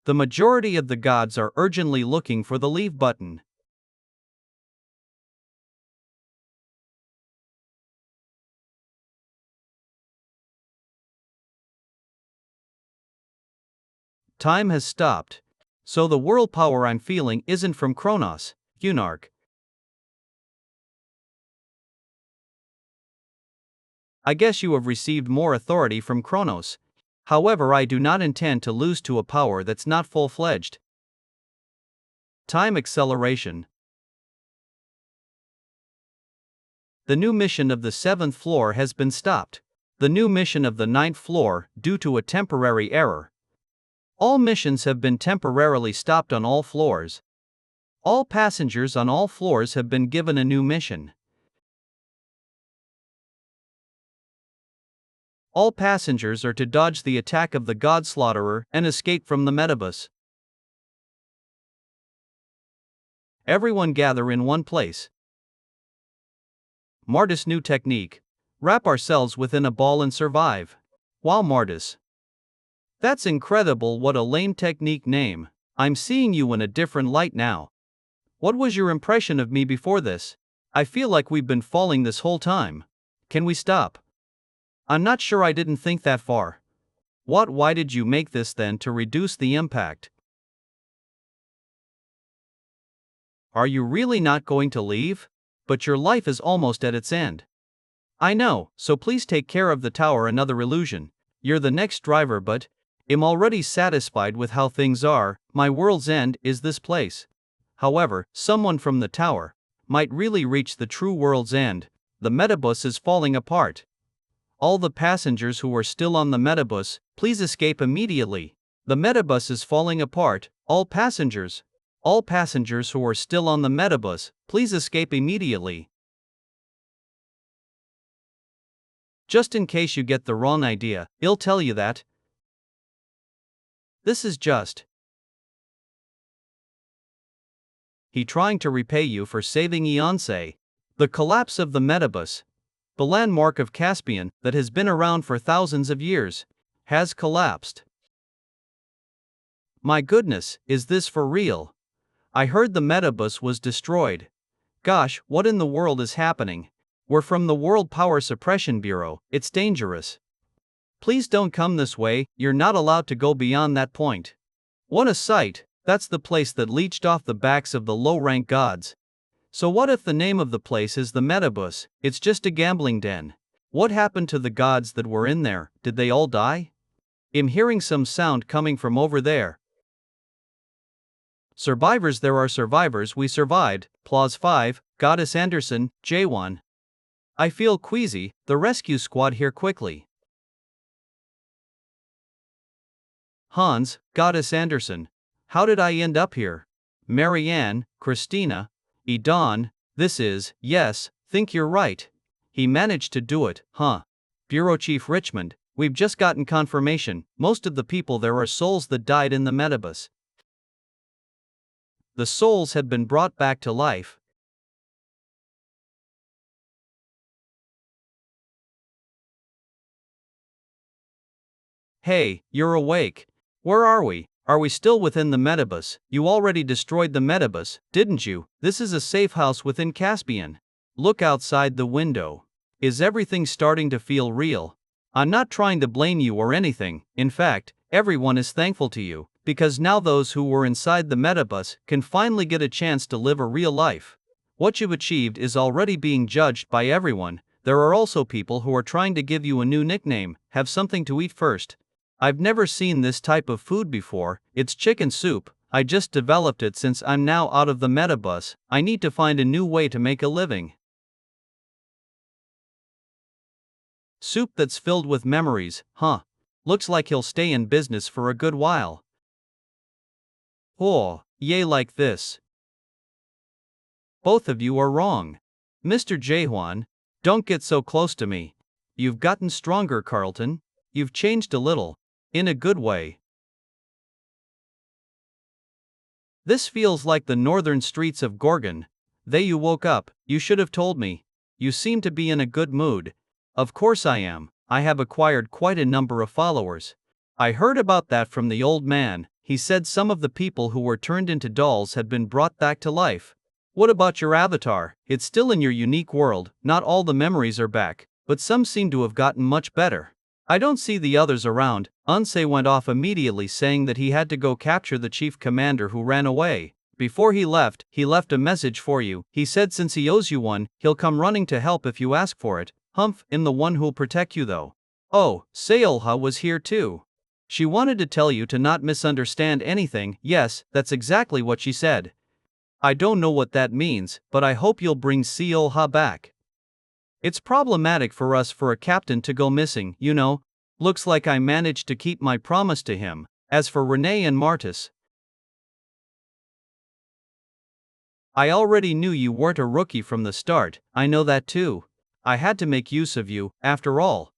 The majority of the gods are urgently looking for the leave button. Time has stopped. So the world power I'm feeling isn't from Kronos, Unarch. I guess you have received more authority from Kronos. However, I do not intend to lose to a power that's not full-fledged. Time acceleration. The new mission of the 7th floor has been stopped. The new mission of the 9th floor, due to a temporary error. All missions have been temporarily stopped on all floors. All passengers on all floors have been given a new mission. All passengers are to dodge the attack of the God Slaughterer and escape from the metabus. Everyone gather in one place. Martis new technique. Wrap ourselves within a ball and survive. Wow, Martis. That's incredible, what a lame technique name. I'm seeing you in a different light now. What was your impression of me before this? I feel like we've been falling this whole time. Can we stop? I'm not sure, I didn't think that far. Why did you make this then, to reduce the impact? Are you really not going to leave? But your life is almost at its end. I know, so please take care of the tower, another illusion. You're the next driver, but I'm already satisfied with how things are. My world's end is this place. However, someone from the tower might really reach the true world's end. The metabus is falling apart. All the passengers who are still on the metabus, please escape immediately. The metabus is falling apart. All passengers who are still on the metabus, please escape immediately. Just in case you get the wrong idea, I'll tell you that this is just he trying to repay you for saving Eonse. The collapse of the metabus, the landmark of Caspian that has been around for thousands of years, has collapsed. My goodness, is this for real? I heard the metabus was destroyed. Gosh, what in the world is happening? We're from the World Power Suppression Bureau, it's dangerous. Please don't come this way, you're not allowed to go beyond that point. What a sight, that's the place that leached off the backs of the low-rank gods. So what if the name of the place is the metabus? It's just a gambling den. What happened to the gods that were in there? Did they all die? I'm hearing some sound coming from over there. Survivors, there are survivors, we survived. Clause 5, Goddess Anderson, Jaehwan. I feel queasy, the rescue squad here quickly. Hans, Goddess Anderson. How did I end up here? Marianne, Christina, Edon, this is, yes, think you're right. He managed to do it, huh? Bureau Chief Richmond, we've just gotten confirmation, most of the people there are souls that died in the metabus. The souls had been brought back to life. Hey, you're awake. Where are we? Are we still within the metabus? You already destroyed the metabus, didn't you? This is a safe house within Caspian. Look outside the window. Is everything starting to feel real? I'm not trying to blame you or anything. In fact, everyone is thankful to you, because now those who were inside the metabus can finally get a chance to live a real life. What you've achieved is already being judged by everyone. There are also people who are trying to give you a new nickname. Have something to eat first. I've never seen this type of food before, it's chicken soup. I just developed it since I'm now out of the metabus. I need to find a new way to make a living. Soup that's filled with memories, huh? Looks like he'll stay in business for a good while. Oh, yay, like this. Both of you are wrong. Mr. Jaehwan, don't get so close to me. You've gotten stronger, Carlton. You've changed a little. In a good way. This feels like the northern streets of Gorgon. You woke up, you should have told me. You seem to be in a good mood. Of course I am. I have acquired quite a number of followers. I heard about that from the old man. He said some of the people who were turned into dolls had been brought back to life. What about your avatar? It's still in your unique world, not all the memories are back, but some seem to have gotten much better. I don't see the others around. Unsay went off immediately saying that he had to go capture the chief commander who ran away. Before he left a message for you. He said since he owes you one, he'll come running to help if you ask for it. Humph, in the one who'll protect you though. Oh, Seolha was here too. She wanted to tell you to not misunderstand anything. Yes, that's exactly what she said. I don't know what that means, but I hope you'll bring Seolha back. It's problematic for us for a captain to go missing, you know. Looks like I managed to keep my promise to him. As for Renee and Martis, I already knew you weren't a rookie from the start. I know that too. I had to make use of you, after all.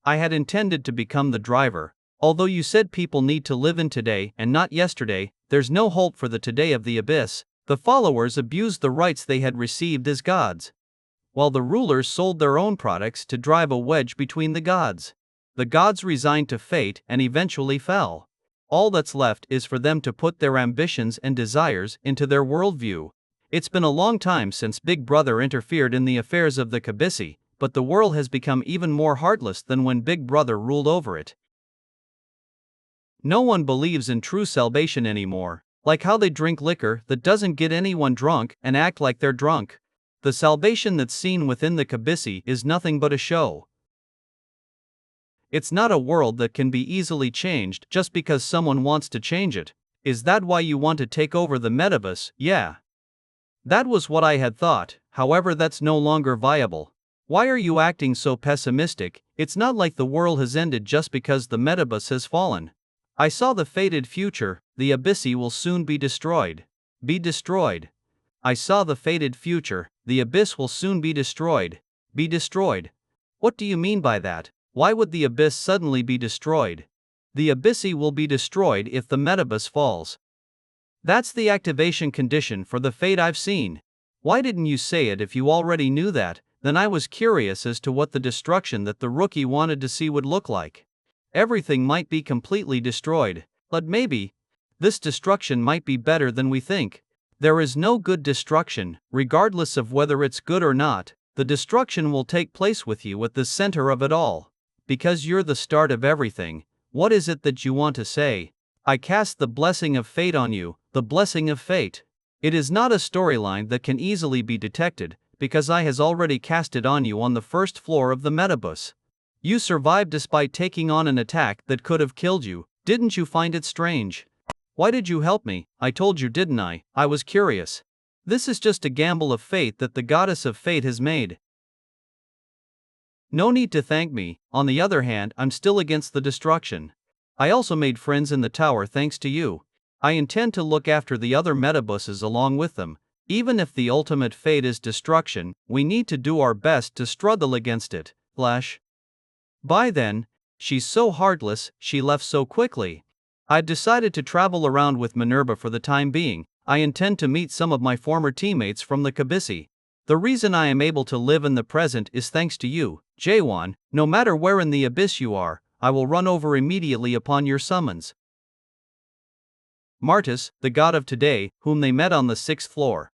I had intended to become the driver. Although you said people need to live in today and not yesterday, there's no hope for the today of the abyss. The followers abused the rights they had received as gods, while the rulers sold their own products to drive a wedge between the gods. The gods resigned to fate and eventually fell. All that's left is for them to put their ambitions and desires into their worldview. It's been a long time since Big Brother interfered in the affairs of the Kabisi, but the world has become even more heartless than when Big Brother ruled over it. No one believes in true salvation anymore, like how they drink liquor that doesn't get anyone drunk and act like they're drunk. The salvation that's seen within the Kabisi is nothing but a show. It's not a world that can be easily changed just because someone wants to change it. Is that why you want to take over the metaverse? Yeah. That was what I had thought, however that's no longer viable. Why are you acting so pessimistic? It's not like the world has ended just because the metaverse has fallen. I saw the fated future. The Abyssi will soon be destroyed. Be destroyed. I saw the fated future. The abyss will soon be destroyed. Be destroyed. What do you mean by that? Why would the abyss suddenly be destroyed? The Abyssi will be destroyed if the metaverse falls. That's the activation condition for the fate I've seen. Why didn't you say it if you already knew that? Then I was curious as to what the destruction that the rookie wanted to see would look like. Everything might be completely destroyed, but maybe this destruction might be better than we think. There is no good destruction, regardless of whether it's good or not. The destruction will take place with you at the center of it all. Because you're the start of everything. What is it that you want to say? I cast the blessing of fate on you, the blessing of fate. It is not a storyline that can easily be detected, because I has already cast it on you on the first floor of the metabus. You survived despite taking on an attack that could have killed you. Didn't you find it strange? Why did you help me? I told you, didn't I? I was curious. This is just a gamble of fate that the goddess of fate has made. No need to thank me. On the other hand, I'm still against the destruction. I also made friends in the tower thanks to you. I intend to look after the other metabuses along with them. Even if the ultimate fate is destruction, we need to do our best to struggle against it. Flash. By then, she's so heartless, she left so quickly. I'd decided to travel around with Minerva for the time being. I intend to meet some of my former teammates from the Kabisi. The reason I am able to live in the present is thanks to you, Jaehwan. No matter where in the abyss you are, I will run over immediately upon your summons. Martis, the god of today, whom they met on the 6th floor.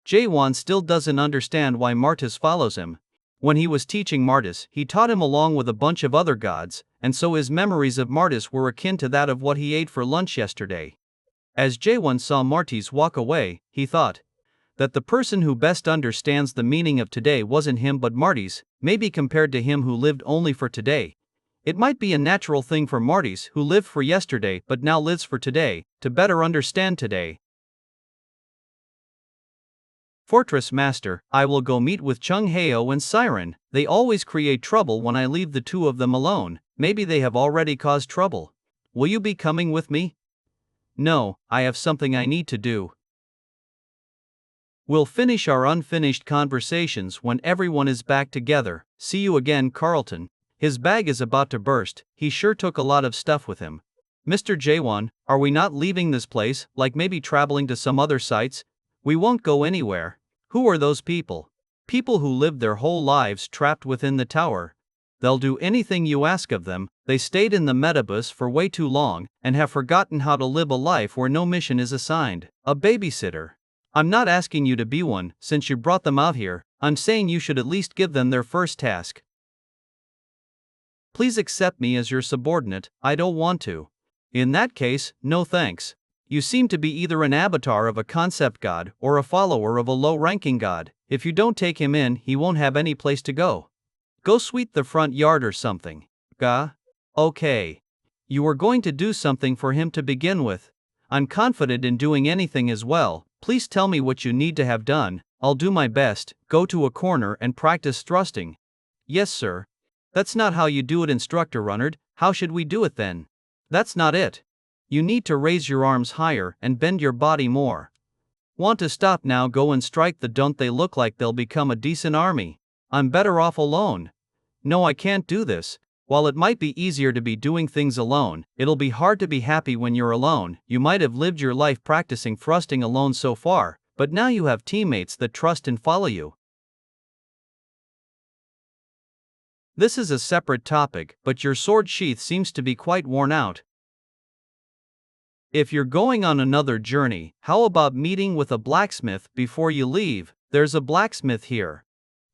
Jaehwan still doesn't understand why Martis follows him. When he was teaching Martis, he taught him along with a bunch of other gods, and so his memories of Martis were akin to that of what he ate for lunch yesterday. As Jaehwan saw Martis walk away, he thought that the person who best understands the meaning of today wasn't him but Martis, maybe compared to him who lived only for today. It might be a natural thing for Martis who lived for yesterday but now lives for today, to better understand today. Fortress Master, I will go meet with Chung Heo and Siren. They always create trouble when I leave the two of them alone. Maybe they have already caused trouble. Will you be coming with me? No, I have something I need to do. We'll finish our unfinished conversations when everyone is back together. See you again, Carlton. His bag is about to burst, he sure took a lot of stuff with him. Mr. Jaehwan, are we not leaving this place, like maybe traveling to some other sites? We won't go anywhere. Who are those people? People who lived their whole lives trapped within the tower. They'll do anything you ask of them. They stayed in the metabus for way too long, and have forgotten how to live a life where no mission is assigned. A babysitter. I'm not asking you to be one, since you brought them out here. I'm saying you should at least give them their first task. Please accept me as your subordinate. I don't want to. In that case, no thanks. You seem to be either an avatar of a concept god or a follower of a low-ranking god. If you don't take him in, he won't have any place to go. Go sweep the front yard or something. Okay. You were going to do something for him to begin with. I'm confident in doing anything as well. Please tell me what you need to have done. I'll do my best. Go to a corner and practice thrusting. Yes, sir. That's not how you do it, Instructor Runnard. How should we do it then? That's not it. You need to raise your arms higher and bend your body more. Want to stop now? Go and strike the. Don't they look like they'll become a decent army? I'm better off alone. No, I can't do this. While it might be easier to be doing things alone, it'll be hard to be happy when you're alone. You might have lived your life practicing thrusting alone so far, but now you have teammates that trust and follow you. This is a separate topic, but your sword sheath seems to be quite worn out. If you're going on another journey, how about meeting with a blacksmith before you leave? There's a blacksmith here.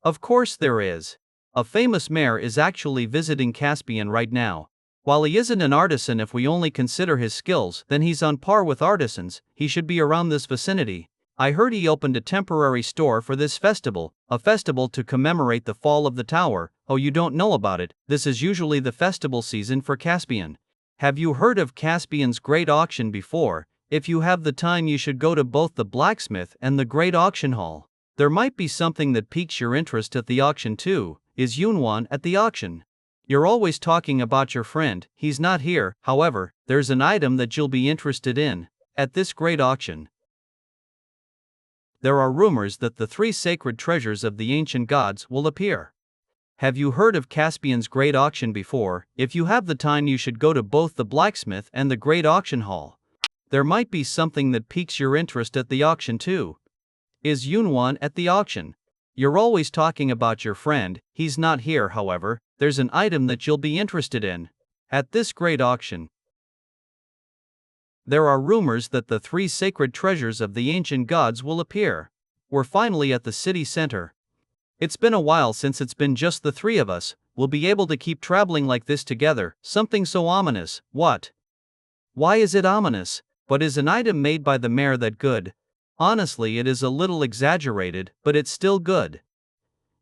Of course there is. A famous mayor is actually visiting Caspian right now. While he isn't an artisan, if we only consider his skills, then he's on par with artisans. He should be around this vicinity. I heard he opened a temporary store for this festival, a festival to commemorate the fall of the tower. Oh, you don't know about it? This is usually the festival season for Caspian. Have you heard of Caspian's Great Auction before? If you have the time, you should go to both the blacksmith and the Great Auction Hall. There might be something that piques your interest at the auction too. Is Yunwan at the auction? You're always talking about your friend. He's not here. However, there's an item that you'll be interested in at this great auction. There are rumors that the 3 sacred treasures of the ancient gods will appear. Have you heard of Caspian's Great Auction before? If you have the time, you should go to both the blacksmith and the Great Auction Hall. There might be something that piques your interest at the auction too. Is Yunwan at the auction? You're always talking about your friend. He's not here. However, there's an item that you'll be interested in at this great auction. There are rumors that the 3 sacred treasures of the ancient gods will appear. We're finally at the city center. It's been a while since it's been just the 3 of us. We'll be able to keep traveling like this together. Something so ominous. What? Why is it ominous? But is an item made by the mayor that good? Honestly, it is a little exaggerated, but it's still good.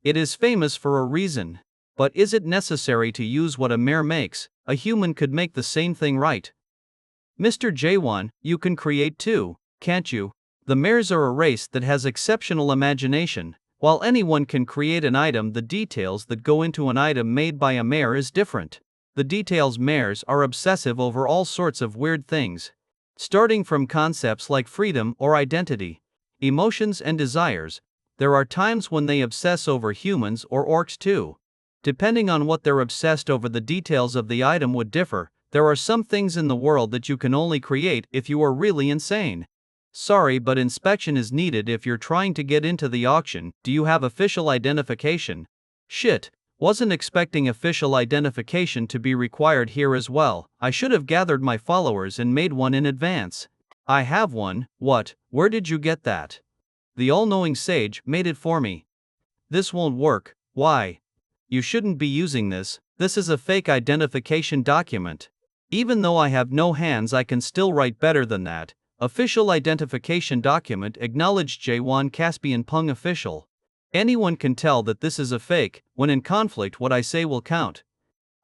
It is famous for a reason. But is it necessary to use what a mayor makes? A human could make the same thing, right? Mr. Jaehwan, you can create too, can't you? The mayors are a race that has exceptional imagination. While anyone can create an item, the details that go into an item made by a mayor is different. The details. Mayors are obsessive over all sorts of weird things. Starting from concepts like freedom or identity, emotions and desires. There are times when they obsess over humans or orcs too. Depending on what they're obsessed over, the details of the item would differ. There are some things in the world that you can only create if you are really insane. Sorry, but inspection is needed if you're trying to get into the auction. Do you have official identification? Shit, wasn't expecting official identification to be required here as well. I should have gathered my followers and made one in advance. I have one. What? Where did you get that? The all-knowing sage made it for me. This won't work. Why? You shouldn't be using this. This is a fake identification document. Even though I have no hands, I can still write better than that. Official identification document acknowledged Jaehwan Caspian Pung official. Anyone can tell that this is a fake. When in conflict, what I say will count.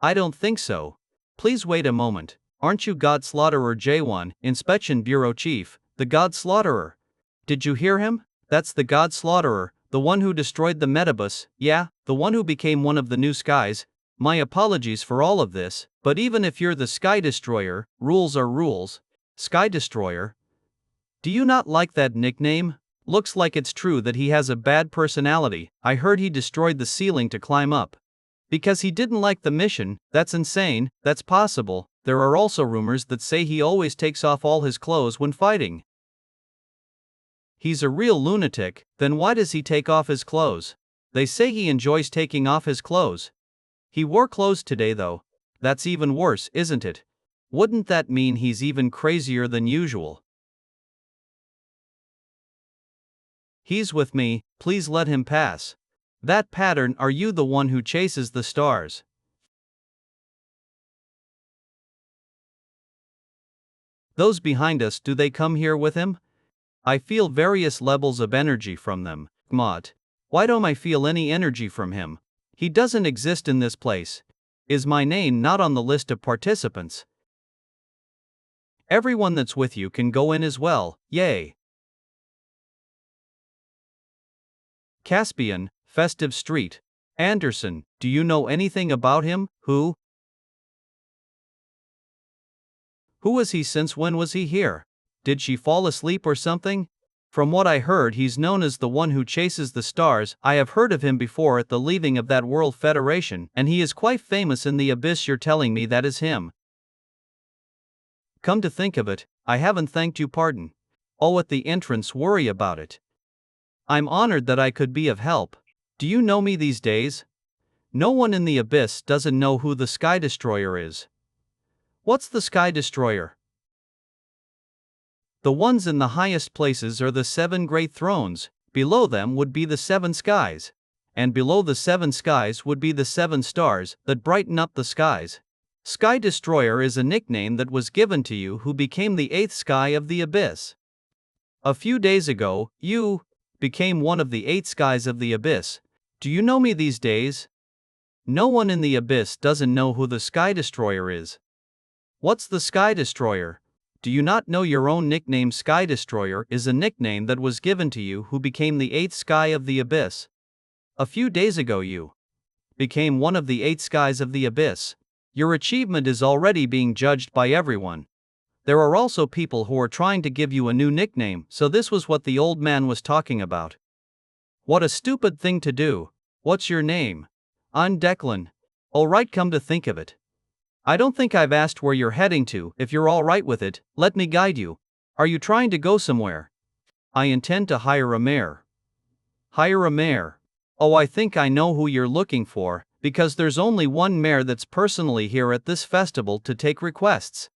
I don't think so. Please wait a moment. Aren't you God Slaughterer Jaehwan, Inspection Bureau Chief, the God Slaughterer? Did you hear him? That's the God Slaughterer, the one who destroyed the Metabus. Yeah, the one who became one of the new skies. My apologies for all of this, but even if you're the Sky Destroyer, rules are rules. Sky Destroyer? Do you not like that nickname? Looks like it's true that he has a bad personality. I heard he destroyed the ceiling to climb up. Because he didn't like the mission. That's insane. That's possible. There are also rumors that say he always takes off all his clothes when fighting. He's a real lunatic. Then why does he take off his clothes? They say he enjoys taking off his clothes. He wore clothes today though. That's even worse, isn't it? Wouldn't that mean he's even crazier than usual? He's with me, please let him pass. That pattern, are you the one who chases the stars? Those behind us, do they come here with him? I feel various levels of energy from them. Mott. Why don't I feel any energy from him? He doesn't exist in this place. Is my name not on the list of participants? Everyone that's with you can go in as well, yay. Caspian, Festive Street. Anderson, do you know anything about him? Who was he? Since when was he here? Did she fall asleep or something? From what I heard, he's known as the one who chases the stars. I have heard of him before at the leaving of that World Federation, and he is quite famous in the abyss. You're telling me that is him? Come to think of it, I haven't thanked you. Pardon. Oh, at the entrance, worry about it. I'm honored that I could be of help. Do you know me these days? No one in the abyss doesn't know who the Sky Destroyer is. What's the Sky Destroyer? The ones in the highest places are the 7 great thrones, below them would be the 7 skies. And below the 7 skies would be the 7 stars that brighten up the skies. Sky Destroyer is a nickname that was given to you who became the 8th sky of the abyss. A few days ago, you became one of the 8 skies of the abyss. Do you know me these days? No one in the abyss doesn't know who the Sky Destroyer is. What's the Sky Destroyer? Do you not know your own nickname? Sky Destroyer is a nickname that was given to you who became the 8th sky of the abyss. A few days ago you became one of the 8 skies of the abyss. Your achievement is already being judged by everyone. There are also people who are trying to give you a new nickname, so this was what the old man was talking about. What a stupid thing to do. What's your name? I'm Declan. Alright, come to think of it. I don't think I've asked where you're heading to. If you're alright with it, let me guide you. Are you trying to go somewhere? I intend to hire a mayor. Hire a mayor? Oh, I think I know who you're looking for, because there's only one mayor that's personally here at this festival to take requests.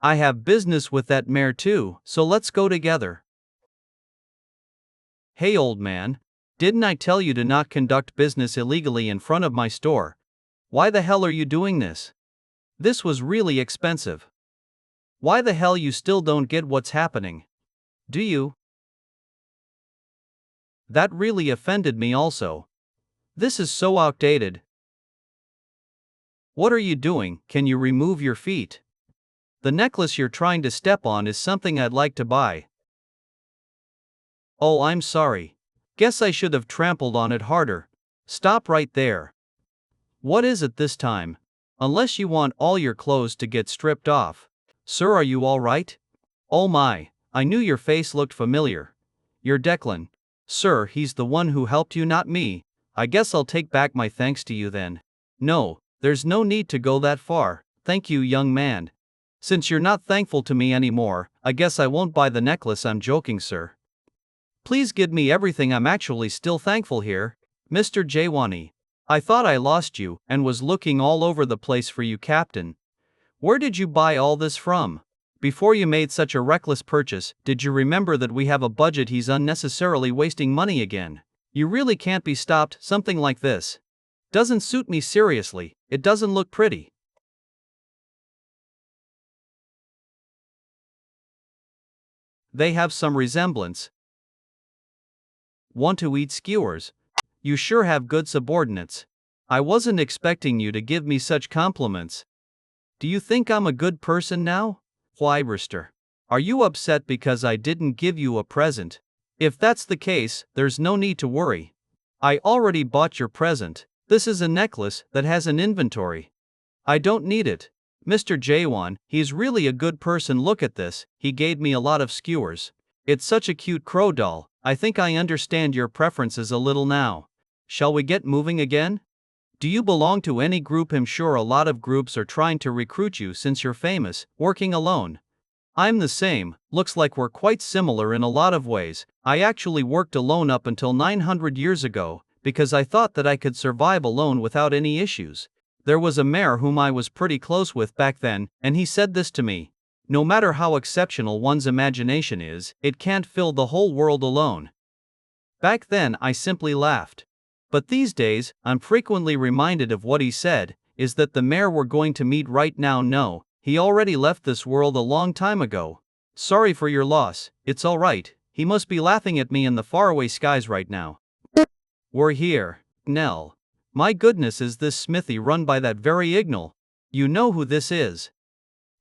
I have business with that mayor too, so let's go together. Hey old man, didn't I tell you to not conduct business illegally in front of my store? Why the hell are you doing this? This was really expensive. Why the hell you still don't get what's happening? Do you? That really offended me also. This is so outdated. What are you doing? Can you remove your feet? The necklace you're trying to step on is something I'd like to buy. Oh, I'm sorry. Guess I should have trampled on it harder. Stop right there. What is it this time? Unless you want all your clothes to get stripped off. Sir, are you all right? Oh my, I knew your face looked familiar. You're Declan. Sir, he's the one who helped you, not me. I guess I'll take back my thanks to you then. No, there's no need to go that far. Thank you, young man. Since you're not thankful to me anymore, I guess I won't buy the necklace. I'm joking, sir. Please give me everything. I'm actually still thankful here. Mr. Jaehwan. I thought I lost you and was looking all over the place for you, Captain. Where did you buy all this from? Before you made such a reckless purchase, did you remember that we have a budget? He's unnecessarily wasting money again. You really can't be stopped. Something like this doesn't suit me. Seriously, it doesn't look pretty. They have some resemblance. Want to eat skewers? You sure have good subordinates. I wasn't expecting you to give me such compliments. Do you think I'm a good person now? Why, Brister? Are you upset because I didn't give you a present? If that's the case, there's no need to worry. I already bought your present. This is a necklace that has an inventory. I don't need it. Mr. Jaehwan, he's really a good person. Look at this, he gave me a lot of skewers. It's such a cute crow doll. I think I understand your preferences a little now. Shall we get moving again? Do you belong to any group? I'm sure a lot of groups are trying to recruit you since you're famous, working alone. I'm the same, looks like we're quite similar in a lot of ways. I actually worked alone up until 900 years ago, because I thought that I could survive alone without any issues. There was a mayor whom I was pretty close with back then, and he said this to me: no matter how exceptional one's imagination is, it can't fill the whole world alone. Back then I simply laughed. But these days, I'm frequently reminded of what he said. Is that the mayor we're going to meet right now? No, he already left this world a long time ago. Sorry for your loss, it's alright, he must be laughing at me in the faraway skies right now. We're here, Nell. My goodness, is this smithy run by that very Ignal? You know who this is?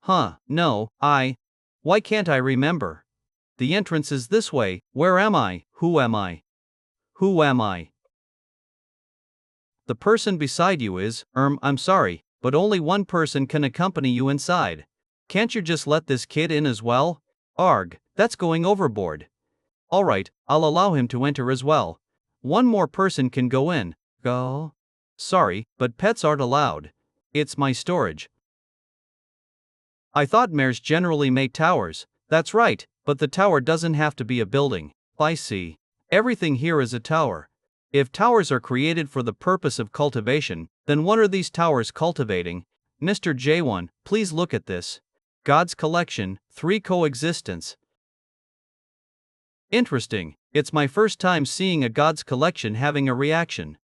Huh, no, why can't I remember? The entrance is this way. Where am I? Who am I? Who am I? The person beside you is, I'm sorry, but only one person can accompany you inside. Can't you just let this kid in as well? Arg, that's going overboard. Alright, I'll allow him to enter as well. One more person can go in. Go? Sorry, but pets aren't allowed. It's my storage. I thought mayors generally made towers. That's right, but the tower doesn't have to be a building. I see. Everything here is a tower. If towers are created for the purpose of cultivation, then what are these towers cultivating? Mr. Jaehwan, please look at this. God's collection, 3 coexistence. Interesting, it's my first time seeing a God's collection having a reaction.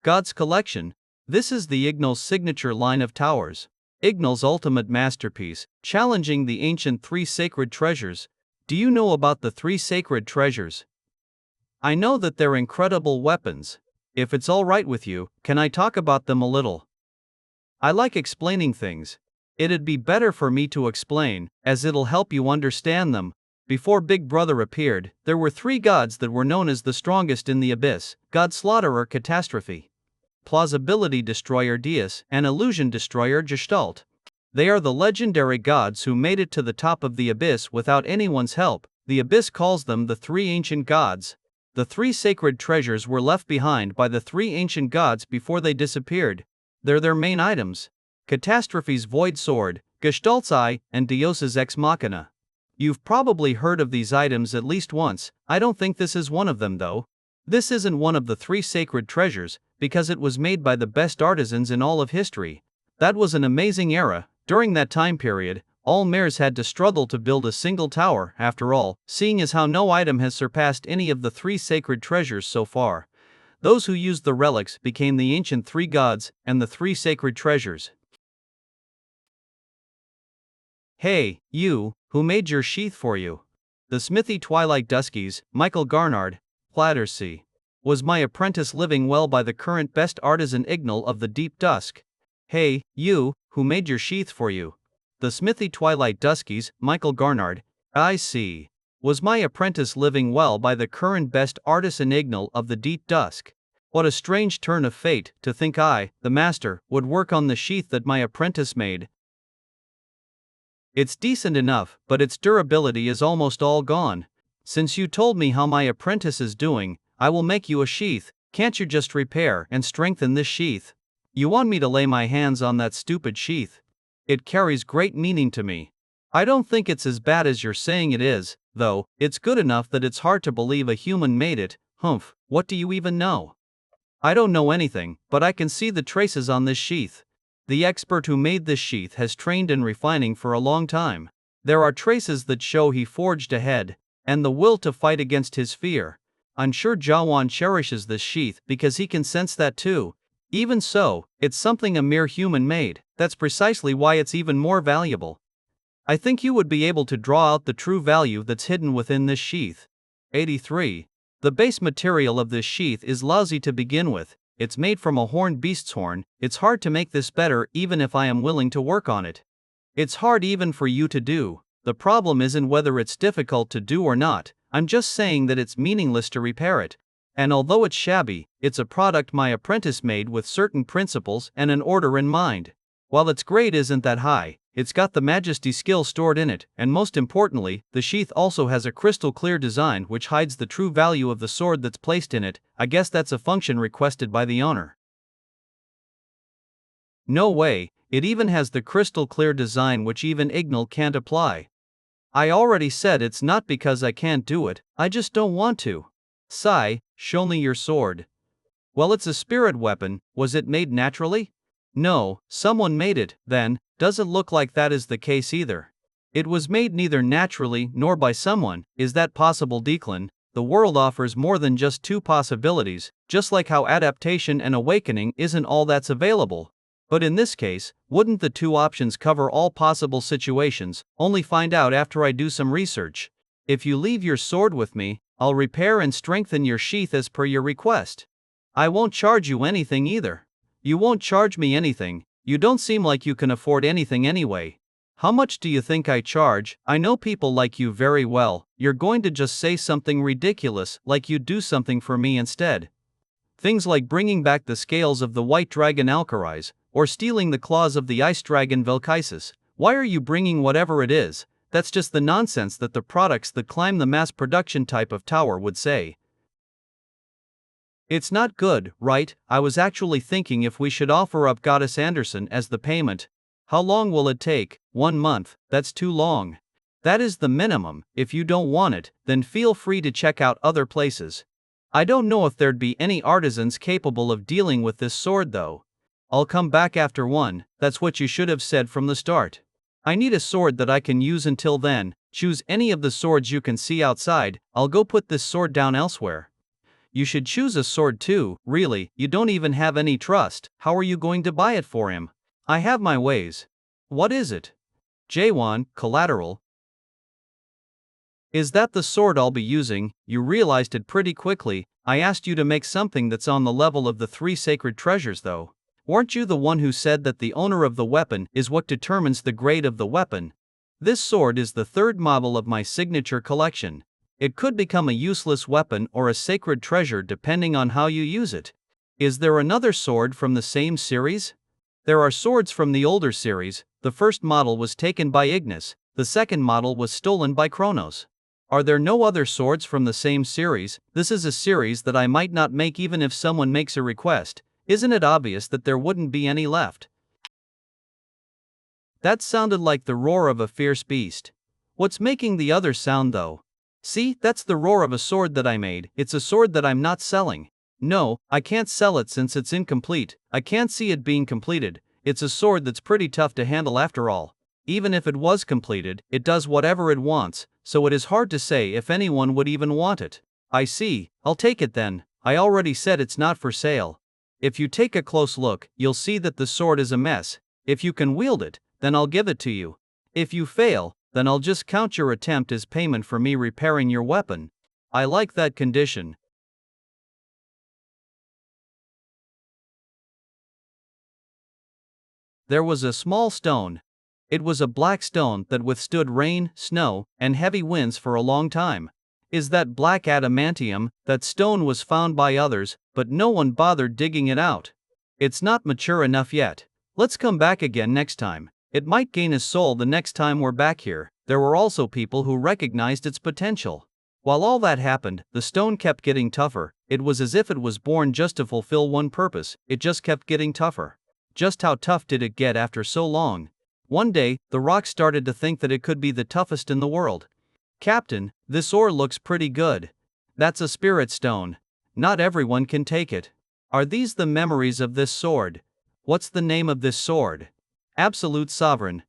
God's collection? This is the Ignal's signature line of towers. Ignal's ultimate masterpiece, challenging the ancient 3 sacred treasures. Do you know about the 3 sacred treasures? I know that they're incredible weapons. If it's alright with you, can I talk about them a little? I like explaining things. It'd be better for me to explain, as it'll help you understand them. Before Big Brother appeared, there were 3 gods that were known as the strongest in the abyss: God Slaughterer Catastrophe, Plausibility Destroyer Deus, and Illusion Destroyer Gestalt. They are the legendary gods who made it to the top of the abyss without anyone's help. The abyss calls them the 3 ancient gods. The 3 sacred treasures were left behind by the 3 ancient gods before they disappeared. They're their main items: Catastrophe's Void Sword, Gestalt's Eye, and Deus's Ex Machina. You've probably heard of these items at least once. I don't think this is one of them though. This isn't one of the 3 sacred treasures, because it was made by the best artisans in all of history. That was an amazing era. During that time period, all mayors had to struggle to build a single tower. After all, seeing as how no item has surpassed any of the 3 sacred treasures so far. Those who used the relics became the ancient 3 gods and the 3 sacred treasures. Hey, you, who made your sheath for you? The smithy Twilight Duskies, Michael Garnard, Plattersea, was my apprentice, living well by the current best artisan Ignal of the Deep Dusk. Hey, you, who made your sheath for you? The smithy Twilight Duskies, Michael Garnard, I see, was my apprentice, living well by the current best artisan Ignal of the Deep Dusk. What a strange turn of fate, to think I, the master, would work on the sheath that my apprentice made. It's decent enough, but its durability is almost all gone. Since you told me how my apprentice is doing, I will make you a sheath. Can't you just repair and strengthen this sheath? You want me to lay my hands on that stupid sheath? It carries great meaning to me. I don't think it's as bad as you're saying it is, though. It's good enough that it's hard to believe a human made it. Humph, what do you even know? I don't know anything, but I can see the traces on this sheath. The expert who made this sheath has trained in refining for a long time. There are traces that show he forged ahead, and the will to fight against his fear. I'm sure Jaehwan cherishes this sheath because he can sense that too. Even so, it's something a mere human made. That's precisely why it's even more valuable. I think you would be able to draw out the true value that's hidden within this sheath. 83. The base material of this sheath is lousy to begin with. It's made from a horned beast's horn. It's hard to make this better, even if I am willing to work on it. It's hard even for you to do. The problem isn't whether it's difficult to do or not. I'm just saying that it's meaningless to repair it. And although it's shabby, it's a product my apprentice made with certain principles and an order in mind. While its grade isn't that high, It's got the majesty skill stored in it, and most importantly, the sheath also has a crystal clear design which hides the true value of the sword that's placed in it. I guess that's a function requested by the owner. No way, it even has the crystal clear design which even Ignal can't apply. I already said it's not because I can't do it, I just don't want to. Sigh, show me your sword. Well, it's a spirit weapon. Was it made naturally? No, someone made it. Then, doesn't look like that is the case either. It was made neither naturally nor by someone. Is that possible, Declan? The world offers more than just two possibilities, just like how adaptation and awakening isn't all that's available. But in this case, wouldn't the two options cover all possible situations? Only find out after I do some research. If you leave your sword with me, I'll repair and strengthen your sheath as per your request. I won't charge you anything either. You won't charge me anything. You don't seem like you can afford anything anyway. How much do you think I charge? I know people like you very well. You're going to just say something ridiculous, like you'd do something for me instead. Things like bringing back the scales of the white dragon Alcaraz, or stealing the claws of the ice dragon Velkaisis. Why are you bringing whatever it is? That's just the nonsense that the products that climb the mass production type of tower would say. It's not good, right? I was actually thinking if we should offer up Goddess Anderson as the payment. How long will it take? 1 month, that's too long. That is the minimum. If you don't want it, then feel free to check out other places. I don't know if there'd be any artisans capable of dealing with this sword though. I'll come back after one. That's what you should have said from the start. I need a sword that I can use until then. Choose any of the swords you can see outside. I'll go put this sword down elsewhere. You should choose a sword too. Really, you don't even have any trust. How are you going to buy it for him? I have my ways. What is it? Jaehwan, collateral. Is that the sword I'll be using? You realized it pretty quickly. I asked you to make something that's on the level of the 3 sacred treasures though. Weren't you the one who said that the owner of the weapon is what determines the grade of the weapon? This sword is the 3rd model of my signature collection. It could become a useless weapon or a sacred treasure depending on how you use it. Is there another sword from the same series? There are swords from the older series. The first model was taken by Ignis, the second model was stolen by Kronos. Are there no other swords from the same series? This is a series that I might not make even if someone makes a request. Isn't it obvious that there wouldn't be any left? That sounded like the roar of a fierce beast. What's making the other sound though? See, that's the roar of a sword that I made. It's a sword that I'm not selling. No, I can't sell it since it's incomplete. I can't see it being completed. It's a sword that's pretty tough to handle after all. Even if it was completed, it does whatever it wants, so it is hard to say if anyone would even want it. I see, I'll take it then. I already said it's not for sale. If you take a close look, you'll see that the sword is a mess. If you can wield it, then I'll give it to you. If you fail, then I'll just count your attempt as payment for me repairing your weapon. I like that condition. There was a small stone. It was a black stone that withstood rain, snow, and heavy winds for a long time. Is that black adamantium? That stone was found by others, but no one bothered digging it out. It's not mature enough yet. Let's come back again next time. It might gain a soul the next time we're back here. There were also people who recognized its potential. While all that happened, the stone kept getting tougher. It was as if it was born just to fulfill one purpose. It just kept getting tougher. Just how tough did it get after so long? One day, the rock started to think that it could be the toughest in the world. Captain, this ore looks pretty good. That's a spirit stone. Not everyone can take it. Are these the memories of this sword? What's the name of this sword? Absolute Sovereign.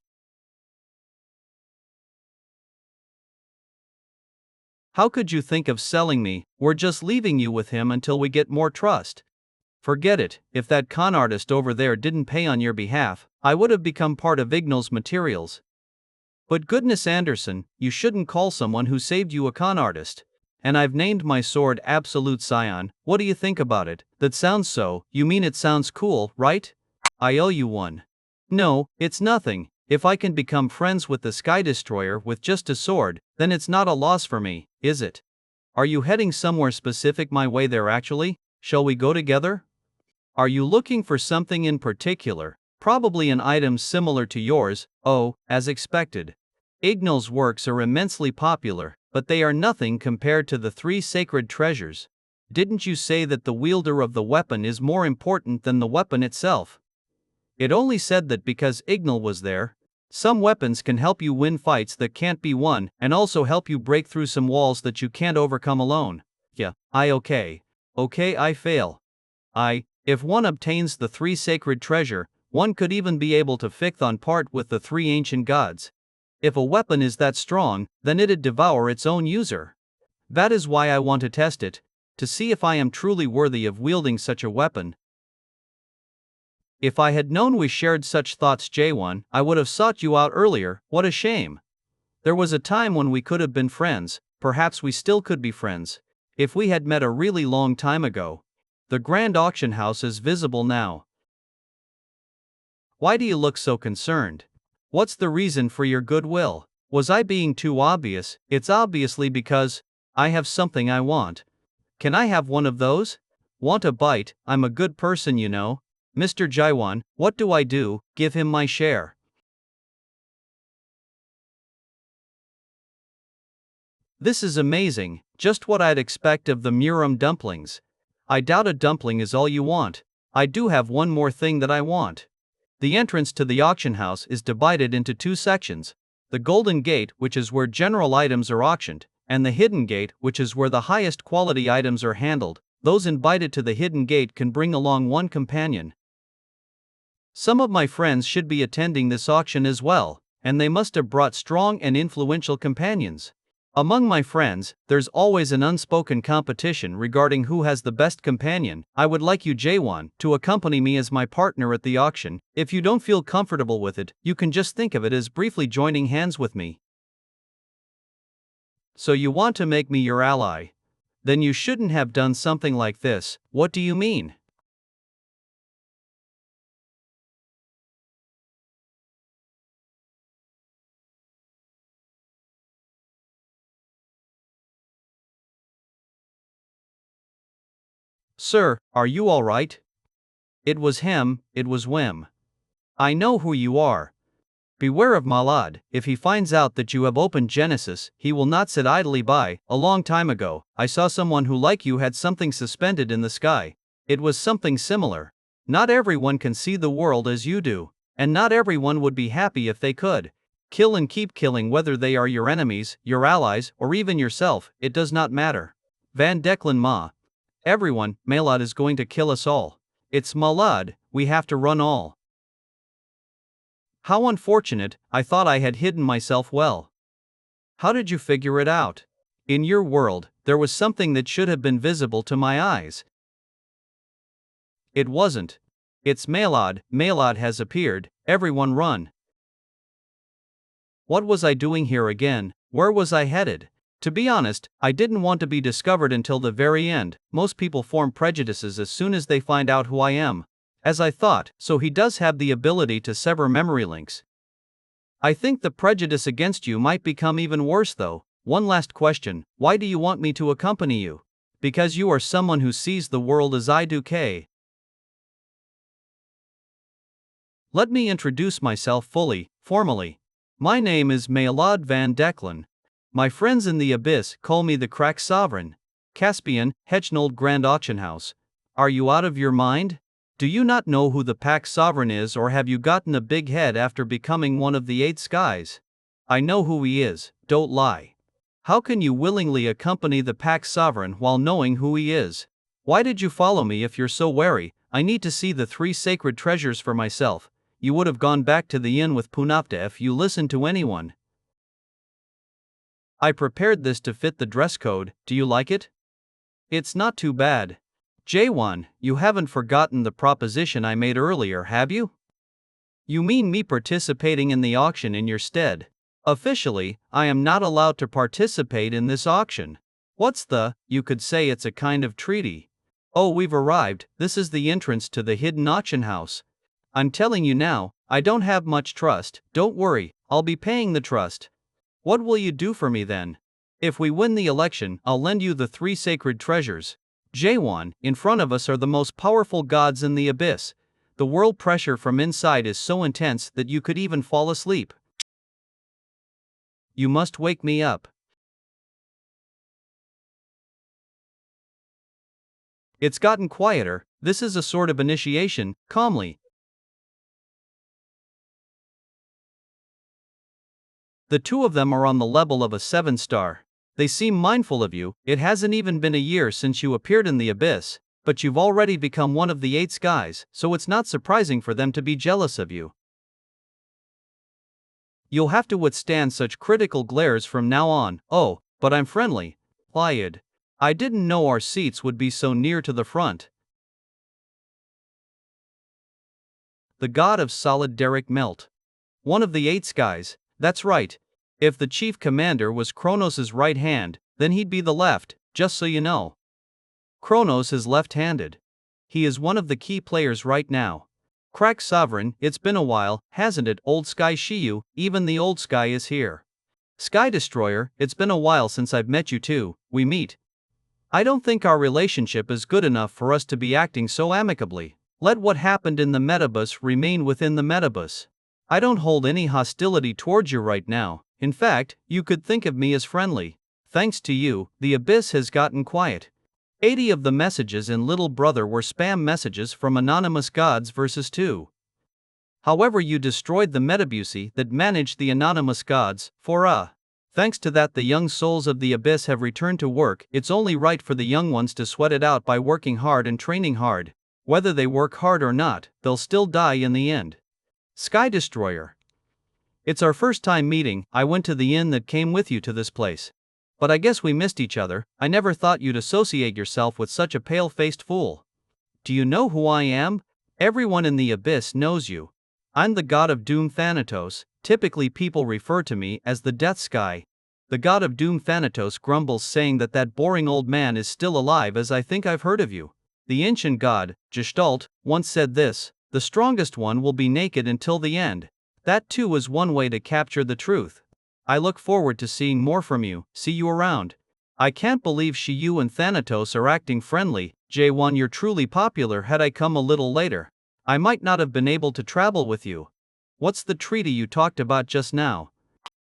How could you think of selling me? We're just leaving you with him until we get more trust. Forget it. If that con artist over there didn't pay on your behalf, I would have become part of Ignal's materials. But goodness Anderson, you shouldn't call someone who saved you a con artist. And I've named my sword Absolute Scion. What do you think about it? That sounds so, you mean it sounds cool, right? I owe you one. No, it's nothing. If I can become friends with the Sky Destroyer with just a sword, then it's not a loss for me, is it? Are you heading somewhere specific my way there actually? Shall we go together? Are you looking for something in particular? Probably an item similar to yours. Oh, as expected. Ignal's works are immensely popular, but they are nothing compared to the three sacred treasures. Didn't you say that the wielder of the weapon is more important than the weapon itself? It only said that because Ignal was there. Some weapons can help you win fights that can't be won, and also help you break through some walls that you can't overcome alone. Yeah, okay, I fail. If one obtains the three sacred treasure, one could even be able to fight on part with the three ancient gods. If a weapon is that strong, then it'd devour its own user. That is why I want to test it, to see if I am truly worthy of wielding such a weapon. If I had known we shared such thoughts, Jaehwan, I would have sought you out earlier. What a shame. There was a time when we could have been friends, perhaps we still could be friends. If we had met a really long time ago. The grand auction house is visible now. Why do you look so concerned? What's the reason for your goodwill? Was I being too obvious? It's obviously because I have something I want. Can I have one of those? Want a bite? I'm a good person, you know. Mr. Jaehwan, what do I do? Give him my share. This is amazing, just what I'd expect of the Murum dumplings. I doubt a dumpling is all you want. I do have one more thing that I want. The entrance to the auction house is divided into two sections. The Golden Gate, which is where general items are auctioned, and the Hidden Gate, which is where the highest quality items are handled. Those invited to the Hidden Gate can bring along one companion. Some of my friends should be attending this auction as well, and they must have brought strong and influential companions. Among my friends, there's always an unspoken competition regarding who has the best companion. I would like you, Jaehwan, to accompany me as my partner at the auction. If you don't feel comfortable with it, you can just think of it as briefly joining hands with me. So you want to make me your ally? Then you shouldn't have done something like this. What do you mean? Sir, are you all right? It was him, it was Wim. I know who you are. Beware of Malad. If he finds out that you have opened Genesis, he will not sit idly by. A long time ago, I saw someone who, like you, had something suspended in the sky. It was something similar. Not everyone can see the world as you do, and not everyone would be happy if they could. Kill and keep killing, whether they are your enemies, your allies, or even yourself, it does not matter. Van Declan Ma. Everyone, Malad is going to kill us all. It's Malad, we have to run all. How unfortunate, I thought I had hidden myself well. How did you figure it out? In your world, there was something that should have been visible to my eyes. It wasn't. It's Malad. Malad has appeared, everyone run. What was I doing here again? Where was I headed? To be honest, I didn't want to be discovered until the very end. Most people form prejudices as soon as they find out who I am. As I thought, so he does have the ability to sever memory links. I think the prejudice against you might become even worse though. One last question, why do you want me to accompany you? Because you are someone who sees the world as I do. Let me introduce myself fully, formally. My name is Malad Van Declan. My friends in the Abyss call me the Crack Sovereign. Caspian, Hechnold Grand Auction House. Are you out of your mind? Do you not know who the Pack Sovereign is, or have you gotten a big head after becoming one of the 8 skies? I know who he is, don't lie. How can you willingly accompany the Pack Sovereign while knowing who he is? Why did you follow me if you're so wary? I need to see the 3 sacred treasures for myself. You would have gone back to the inn with Punapta if you listened to anyone. I prepared this to fit the dress code, do you like it? It's not too bad. Jaehwan, you haven't forgotten the proposition I made earlier, have you? You mean me participating in the auction in your stead? Officially, I am not allowed to participate in this auction. You could say it's a kind of treaty. Oh, we've arrived, this is the entrance to the hidden auction house. I'm telling you now, I don't have much trust. Don't worry, I'll be paying the trust. What will you do for me then? If we win the election, I'll lend you the 3 sacred treasures. Jaehwan, in front of us are the most powerful gods in the Abyss. The whirl pressure from inside is so intense that you could even fall asleep. You must wake me up. It's gotten quieter. This is a sort of initiation, calmly. The two of them are on the level of a 7-star. They seem mindful of you. It hasn't even been a year since you appeared in the abyss, but you've already become one of the 8 skies, so it's not surprising for them to be jealous of you. You'll have to withstand such critical glares from now on. Oh, but I'm friendly. Plied. I didn't know our seats would be so near to the front. The god of solid Derek Melt. One of the 8 skies, that's right. If the chief commander was Kronos' right hand, then he'd be the left, just so you know. Kronos is left-handed. He is one of the key players right now. Crack Sovereign, it's been a while, hasn't it, old Sky Shiyu? Even the old Sky is here. Sky Destroyer, it's been a while since I've met you too. We meet. I don't think our relationship is good enough for us to be acting so amicably. Let what happened in the metabus remain within the metabus. I don't hold any hostility towards you right now. In fact, you could think of me as friendly. Thanks to you, the abyss has gotten quiet. 80 of the messages in Little Brother were spam messages from anonymous gods versus 2. However, you destroyed the metabusi that managed the anonymous gods. Thanks to that, the young souls of the abyss have returned to work. It's only right for the young ones to sweat it out by working hard and training hard. Whether they work hard or not, they'll still die in the end. Sky Destroyer. It's our first time meeting. I went to the inn that came with you to this place. But I guess we missed each other. I never thought you'd associate yourself with such a pale-faced fool. Do you know who I am? Everyone in the abyss knows you. I'm the god of doom Thanatos. Typically people refer to me as the Death Sky. The god of doom Thanatos grumbles, saying that boring old man is still alive, as I think I've heard of you. The ancient god, Gestalt, once said this: the strongest one will be naked until the end. That too is one way to capture the truth. I look forward to seeing more from you. See you around. I can't believe Shiyu and Thanatos are acting friendly. Jaehwan, you're truly popular. Had I come a little later, I might not have been able to travel with you. What's the treaty you talked about just now?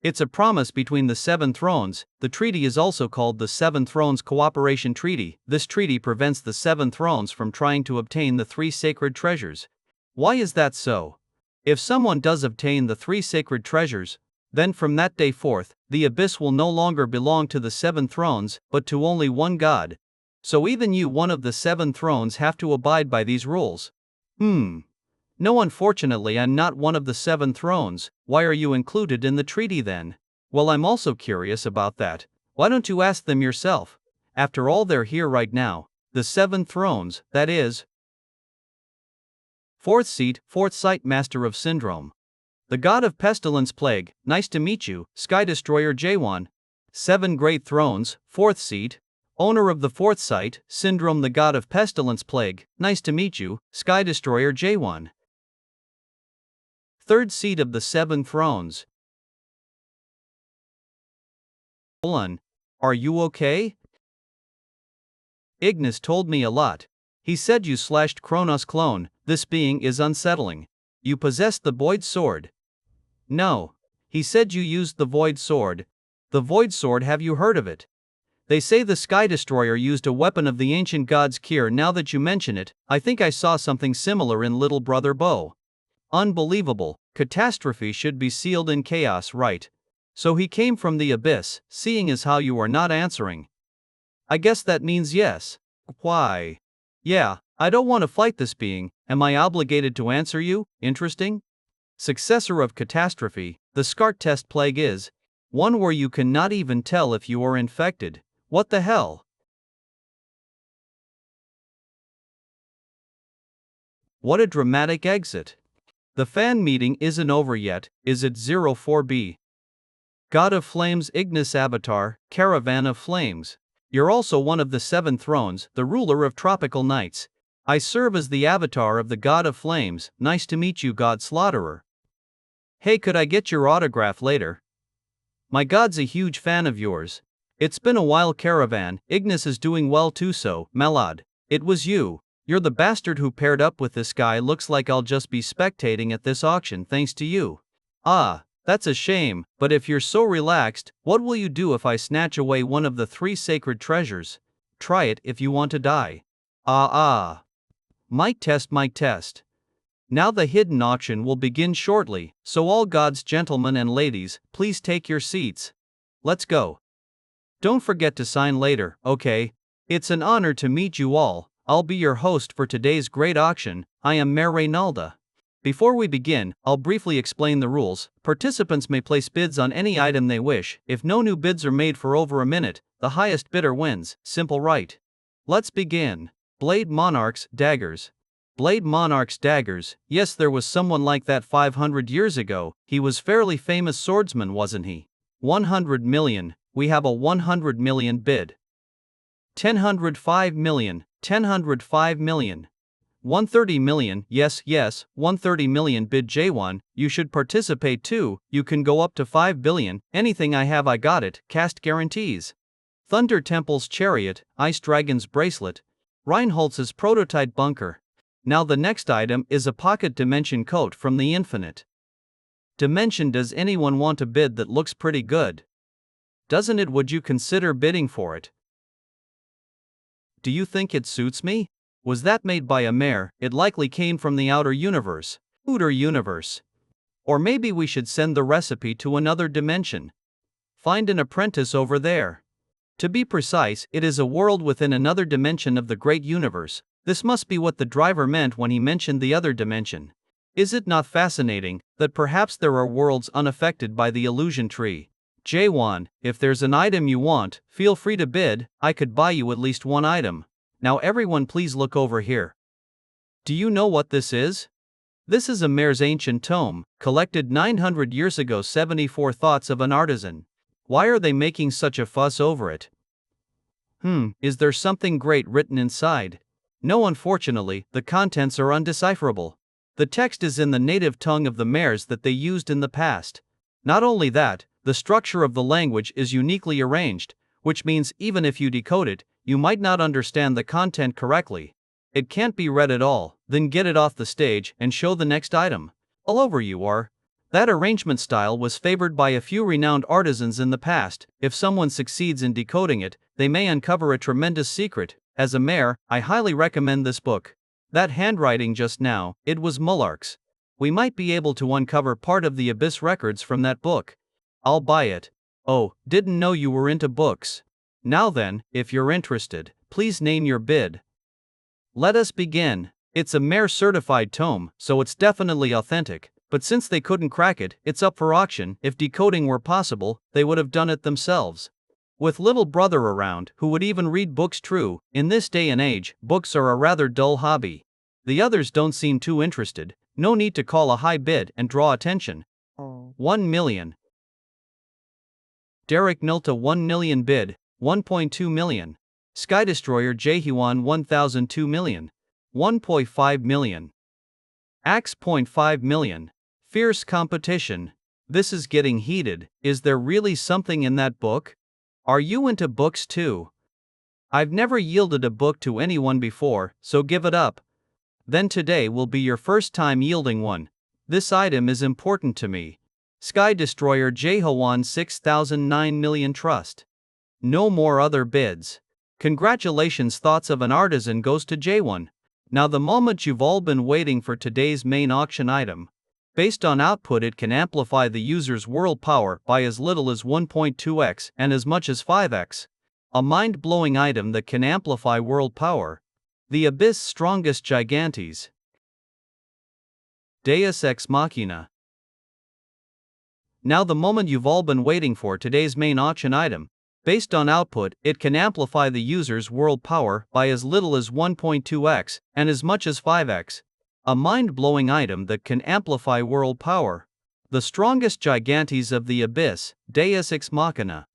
It's a promise between the 7 thrones. The treaty is also called the 7 Thrones Cooperation Treaty. This treaty prevents the 7 thrones from trying to obtain the 3 sacred treasures. Why is that so? If someone does obtain the 3 sacred treasures, then from that day forth, the abyss will no longer belong to the 7 thrones, but to only one god. So even you, one of the 7 thrones, have to abide by these rules. No, unfortunately I'm not one of the 7 thrones. Why are you included in the treaty then? Well, I'm also curious about that. Why don't you ask them yourself? After all, they're here right now. The 7 thrones, that is. 4th seat, 4th sight, master of syndrome. The god of pestilence plague. Nice to meet you, Sky Destroyer Jaehwan. 7 great thrones, 4th seat. Owner of the 4th sight, syndrome, the god of pestilence plague. Nice to meet you, Sky Destroyer Jaehwan. 3rd seat of the 7 thrones. Are you okay? Ignis told me a lot. He said you slashed Kronos' clone. This being is unsettling. You possessed the Void Sword. No. He said you used the Void Sword. The Void Sword, have you heard of it? They say the Sky Destroyer used a weapon of the ancient god's Kyr. Now that you mention it, I think I saw something similar in Little Brother Bo. Unbelievable. Catastrophe should be sealed in chaos, right? So he came from the abyss. Seeing as how you are not answering, I guess that means yes. Why? Yeah, I don't want to fight this being. Am I obligated to answer you? Interesting. Successor of catastrophe, the SCART test plague is one where you cannot even tell if you are infected. What the hell? What a dramatic exit. The fan meeting isn't over yet, is it? 04B. God of Flames, Ignis Avatar, Caravan of Flames. You're also one of the 7 thrones, the ruler of tropical nights. I serve as the avatar of the God of Flames. Nice to meet you, God Slaughterer. Hey, could I get your autograph later? My god's a huge fan of yours. It's been a while, Caravan. Ignis is doing well too, so, Melod. It was you. You're the bastard who paired up with this guy. Looks like I'll just be spectating at this auction thanks to you. Ah, that's a shame, but if you're so relaxed, what will you do if I snatch away one of the 3 sacred treasures? Try it if you want to die. Ah. Mic test, mic test. Now the hidden auction will begin shortly, so all God's gentlemen and ladies, please take your seats. Let's go. Don't forget to sign later, okay? It's an honor to meet you all. I'll be your host for today's great auction. I am Mayor Reynalda. Before we begin, I'll briefly explain the rules. Participants may place bids on any item they wish. If no new bids are made for over a minute, the highest bidder wins. Simple, right? Let's begin. Blade Monarchs, daggers. Blade Monarchs daggers. Yes, there was someone like that 500 years ago. He was fairly famous swordsman, wasn't he? 100 million. We have a 100 million bid. 1005 million. 1005 million. 130 million. Yes, 130 million bid. Jaehwan, you should participate too. You can go up to 5 billion. Anything I have, I got it. Cast guarantees. Thunder Temple's chariot, Ice Dragon's bracelet, Reinhold's prototype bunker. Now the next item is a pocket dimension coat from the infinite dimension. Does anyone want a bid that looks pretty good? Doesn't it? Would you consider bidding for it? Do you think it suits me? Was that made by a mare? It likely came from the outer universe. Outer universe. Or maybe we should send the recipe to another dimension. Find an apprentice over there. To be precise, it is a world within another dimension of the great universe. This must be what the driver meant when he mentioned the other dimension. Is it not fascinating that perhaps there are worlds unaffected by the illusion tree? Jaehwan, if there's an item you want, feel free to bid. I could buy you at least one item. Now everyone please look over here. Do you know what this is? This is a mare's ancient tome, collected 900 years ago. 74 Thoughts of an Artisan. Why are they making such a fuss over it? Is there something great written inside? No, unfortunately, the contents are undecipherable. The text is in the native tongue of the mares that they used in the past. Not only that, the structure of the language is uniquely arranged, which means even if you decode it, you might not understand the content correctly. It can't be read at all. Then get it off the stage and show the next item. All over you are. That arrangement style was favored by a few renowned artisans in the past. If someone succeeds in decoding it, they may uncover a tremendous secret. As a mayor, I highly recommend this book. That handwriting just now, it was Mullark's. We might be able to uncover part of the Abyss records from that book. I'll buy it. Oh, didn't know you were into books. Now then, if you're interested, please name your bid. Let us begin. It's a mayor certified tome, so it's definitely authentic. But since they couldn't crack it, it's up for auction. If decoding were possible, they would have done it themselves. With little brother around, who would even read books? True, in this day and age, books are a rather dull hobby. The others don't seem too interested. No need to call a high bid and draw attention. 1 million. Derek Nilta 1 million bid, 1.2 million. Sky Destroyer Jaehwan 1002 million. 1.5 million. Axe 0.5 million. Fierce competition. This is getting heated. Is there really something in that book? Are you into books too? I've never yielded a book to anyone before, so give it up. Then today will be your first time yielding one. This item is important to me. Sky Destroyer Jaehwan 6009 million trust. No more other bids. Congratulations, Thoughts of an Artisan goes to Jaehwan. Now the moment you've all been waiting for, today's main auction item. Based on output, it can amplify the user's world power by as little as 1.2x and as much as 5x. A mind-blowing item that can amplify world power. The Abyss Strongest Gigantes. Deus Ex Machina. Now the moment you've all been waiting for, today's main auction item. Based on output, it can amplify the user's world power by as little as 1.2x and as much as 5x. A mind-blowing item that can amplify world power. The Strongest Gigantes of the Abyss, Deus Ex Machina.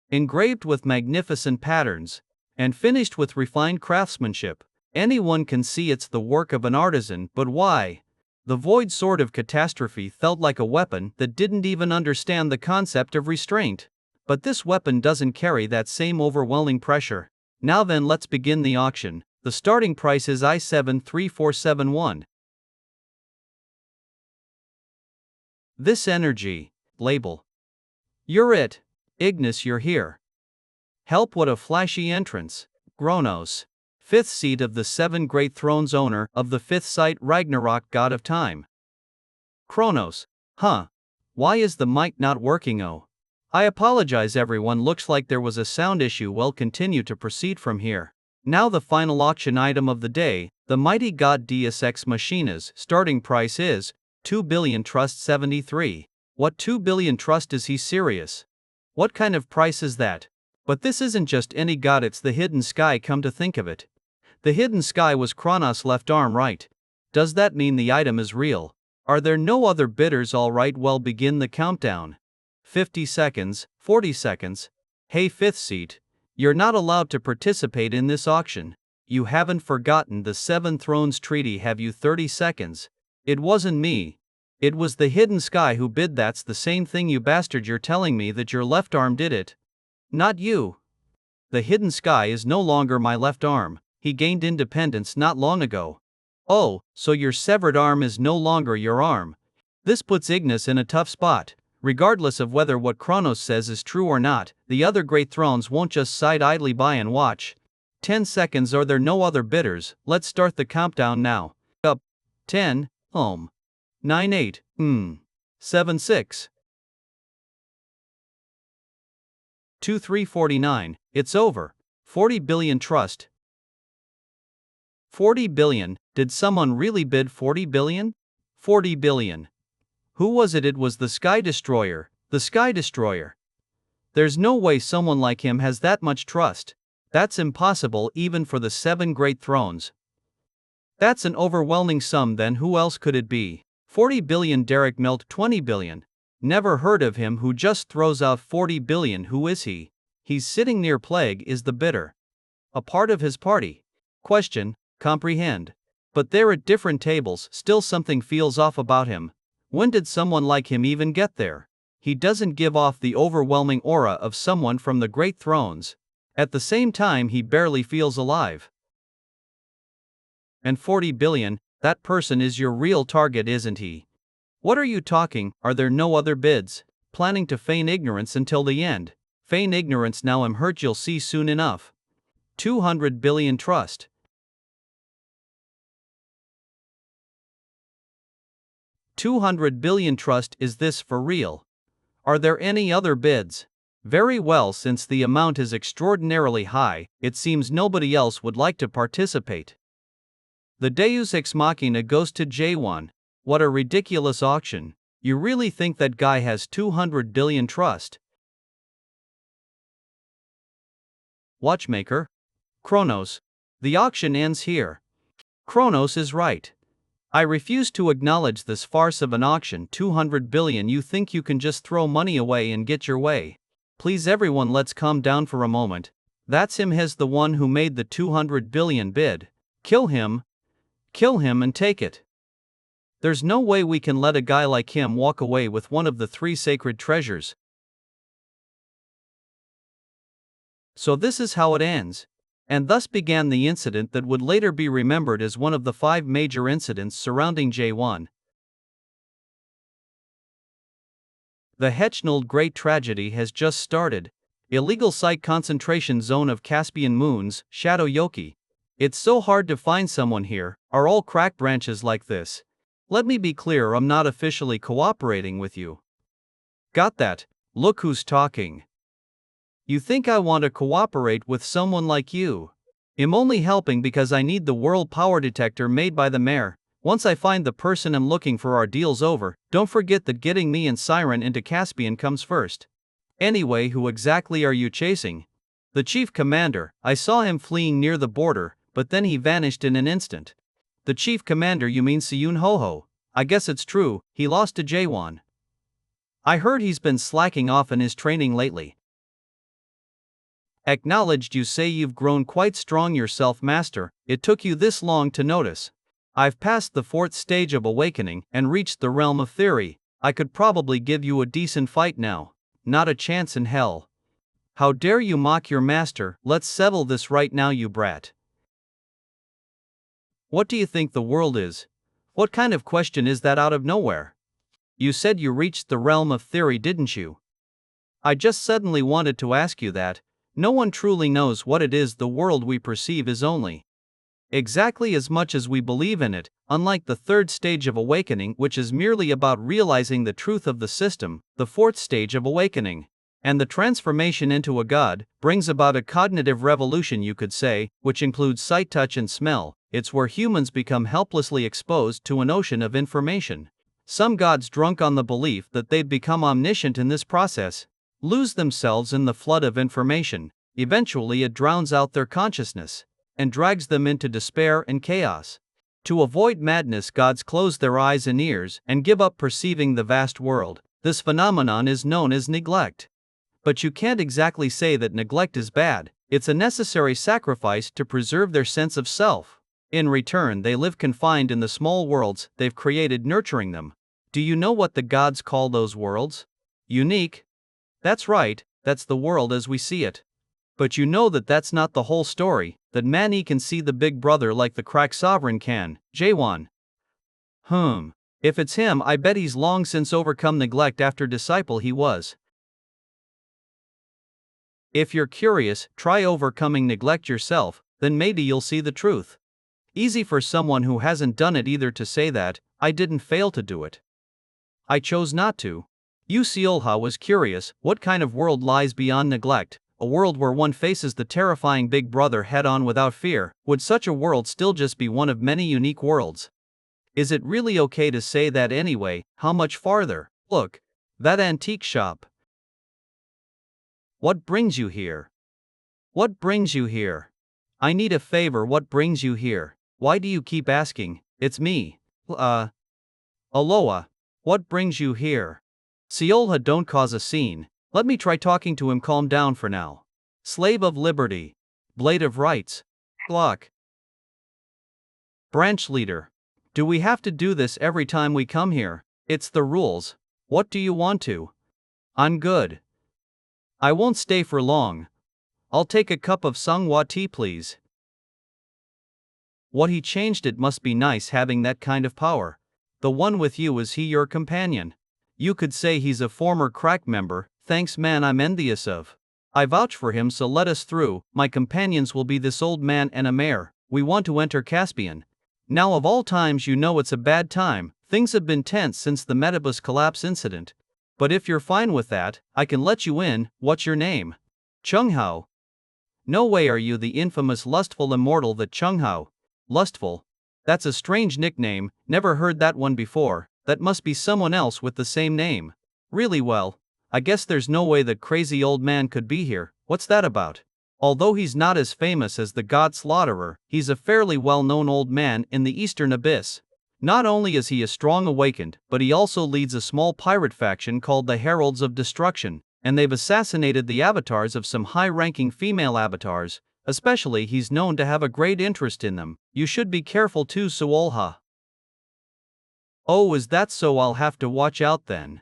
Engraved with magnificent patterns and finished with refined craftsmanship. Anyone can see it's the work of an artisan, but why? The void sword of catastrophe felt like a weapon that didn't even understand the concept of restraint. But this weapon doesn't carry that same overwhelming pressure. Now then, let's begin the auction. The starting price is I73471. This energy. Label. You're it. Ignis, you're here. Help, what a flashy entrance. Kronos. Fifth seat of the 7 great thrones, owner of the 5th sight, Ragnarok, god of time. Kronos. Huh. Why is the mic not working? Oh. I apologize everyone, looks like there was a sound issue. Well, continue to proceed from here. Now the final auction item of the day, the mighty god Deus Ex Machina's starting price is 2 billion trust 73. What, 2 billion trust? Is he serious? What kind of price is that? But this isn't just any god, it's the hidden sky, come to think of it. The hidden sky was Kronos' left arm, right? Does that mean the item is real? Are there no other bidders? Alright, well, begin the countdown. 50 seconds, 40 seconds. Hey, 5th seat, you're not allowed to participate in this auction. You haven't forgotten the 7 Thrones Treaty, have you? 30 seconds. It wasn't me. It was the hidden sky who bid. That's the same thing, you bastard. You're telling me that your left arm did it? Not you. The hidden sky is no longer my left arm. He gained independence not long ago. Oh, so your severed arm is no longer your arm. This puts Ignis in a tough spot. Regardless of whether what Kronos says is true or not, the other great thrones won't just sit idly by and watch. 10 seconds. Are there no other bidders? Let's start the countdown now. Up. 10, 9, 8, 7, 6, 2, 3, 49. It's over. 40 billion trust. 40 billion. Did someone really bid 40 billion? 40 billion. Who was it? It was the Sky Destroyer. The Sky Destroyer. There's no way someone like him has that much trust. That's impossible even for the 7 great thrones. That's an overwhelming sum. Then who else could it be? 40 billion. Derek Melt. 20 billion. Never heard of him. Who just throws out 40 billion? Who is he? He's sitting near Plague. Is the bidder a part of his party? Question. Comprehend. But they're at different tables. Still something feels off about him. When did someone like him even get there? He doesn't give off the overwhelming aura of someone from the great thrones. At the same time, he barely feels alive. And 40 billion, that person is your real target, isn't he? What are you talking? Are there no other bids? Planning to feign ignorance until the end. Feign ignorance now. I'm hurt, you'll see soon enough. 200 billion trust. 200 billion trust. Is this for real? Are there any other bids? Very well, since the amount is extraordinarily high, it seems nobody else would like to participate. The Deus Ex Machina goes to Jaehwan. What a ridiculous auction. You really think that guy has 200 billion trust? Watchmaker? Kronos. The auction ends here. Kronos is right. I refuse to acknowledge this farce of an auction. 200 billion. You think you can just throw money away and get your way? Please everyone, let's calm down for a moment. That's him, has the one who made the 200 billion bid. Kill him. Kill him and take it. There's no way we can let a guy like him walk away with one of the 3 sacred treasures. So this is how it ends. And thus began the incident that would later be remembered as one of the 5 major incidents surrounding Jaehwan. The Hechnald Great Tragedy has just started. Illegal site concentration zone of Caspian Moons, Shadow Yoki. It's so hard to find someone here. Are all crack branches like this? Let me be clear, I'm not officially cooperating with you. Got that? Look who's talking. You think I want to cooperate with someone like you? I'm only helping because I need the world power detector made by the mayor. Once I find the person I'm looking for, our deal's over. Don't forget that getting me and Siren into Caspian comes first. Anyway, who exactly are you chasing? The chief commander. I saw him fleeing near the border, but then he vanished in an instant. The chief commander, you mean Siyun Ho-Ho? I guess it's true, he lost to Jaehwan. I heard he's been slacking off in his training lately. Acknowledged. You say you've grown quite strong yourself, master. It took you this long to notice. I've passed the 4th stage of awakening and reached the realm of theory. I could probably give you a decent fight now. Not a chance in hell. How dare you mock your master? Let's settle this right now, you brat. What do you think the world is? What kind of question is that out of nowhere? You said you reached the realm of theory, didn't you? I just suddenly wanted to ask you that. No one truly knows what it is. The world we perceive is only exactly as much as we believe in it, unlike the third stage of awakening, which is merely about realizing the truth of the system. The fourth stage of awakening, and the transformation into a god, brings about a cognitive revolution, you could say, which includes sight, touch, and smell. It's where humans become helplessly exposed to an ocean of information. Some gods, drunk on the belief that they've become omniscient in this process, lose themselves in the flood of information. Eventually, it drowns out their consciousness and drags them into despair and chaos. To avoid madness, gods close their eyes and ears and give up perceiving the vast world. This phenomenon is known as neglect. But you can't exactly say that neglect is bad. It's a necessary sacrifice to preserve their sense of self. In return, they live confined in the small worlds they've created, nurturing them. Do you know what the gods call those worlds? Unique. That's right, that's the world as we see it. But you know that that's not the whole story, that Mani can see the big brother like the crack sovereign can, Jaehwan. If it's him, I bet he's long since overcome neglect after disciple he was. If you're curious, try overcoming neglect yourself, then maybe you'll see the truth. Easy for someone who hasn't done it either to say that. I didn't fail to do it. I chose not to. Seolha was curious, what kind of world lies beyond neglect? A world where one faces the terrifying big brother head-on without fear. Would such a world still just be one of many unique worlds? Is it really okay to say that anyway? How much farther? Look, that antique shop. What brings you here? What brings you here? I need a favor. What brings you here? Why do you keep asking? It's me. Aloha. What brings you here? Seolha, don't cause a scene. Let me try talking to him. Calm down for now. Slave of liberty. Blade of rights. Glock. Branch leader. Do we have to do this every time we come here? It's the rules. What do you want to? I'm good. I won't stay for long. I'll take a cup of Songhua tea, please. What, he changed? It must be nice having that kind of power. The one with you, is he your companion? You could say he's a former crack member. Thanks, man, I'm envious of. I vouch for him, so let us through. My companions will be this old man and a mare. We want to enter Caspian. Now, of all times, you know it's a bad time. Things have been tense since the Metabus collapse incident. But if you're fine with that, I can let you in. What's your name? Chunghao. No way, are you the infamous lustful immortal? That Chunghao? Lustful? That's a strange nickname, never heard that one before. That must be someone else with the same name. Really? Well, I guess there's no way that crazy old man could be here. What's that about? Although he's not as famous as the God Slaughterer, he's a fairly well-known old man in the Eastern Abyss. Not only is he a strong awakened, but he also leads a small pirate faction called the Heralds of Destruction, and they've assassinated the avatars of some high-ranking female avatars. Especially, he's known to have a great interest in them. You should be careful too, Seolha. Oh, is that so? I'll have to watch out then.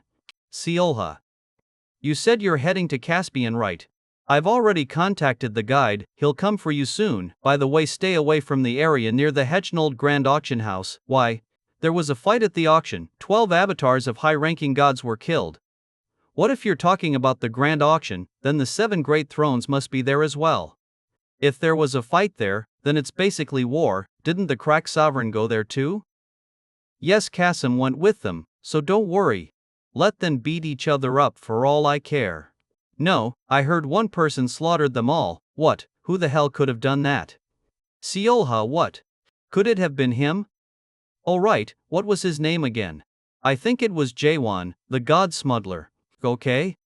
Seolha. You said you're heading to Caspian, right? I've already contacted the guide, he'll come for you soon. By the way, stay away from the area near the Hechnold Grand Auction House. Why? There was a fight at the auction. 12 avatars of high-ranking gods were killed. What if you're talking about the Grand Auction? Then the 7 Great Thrones must be there as well. If there was a fight there, then it's basically war. Didn't the crack sovereign go there too? Yes, Kasim went with them, so don't worry. Let them beat each other up for all I care. No, I heard one person slaughtered them all. What? Who the hell could have done that? Seolha, what? Could it have been him? Oh right, what was his name again? I think it was Jaehwan, the god smuggler. Okay?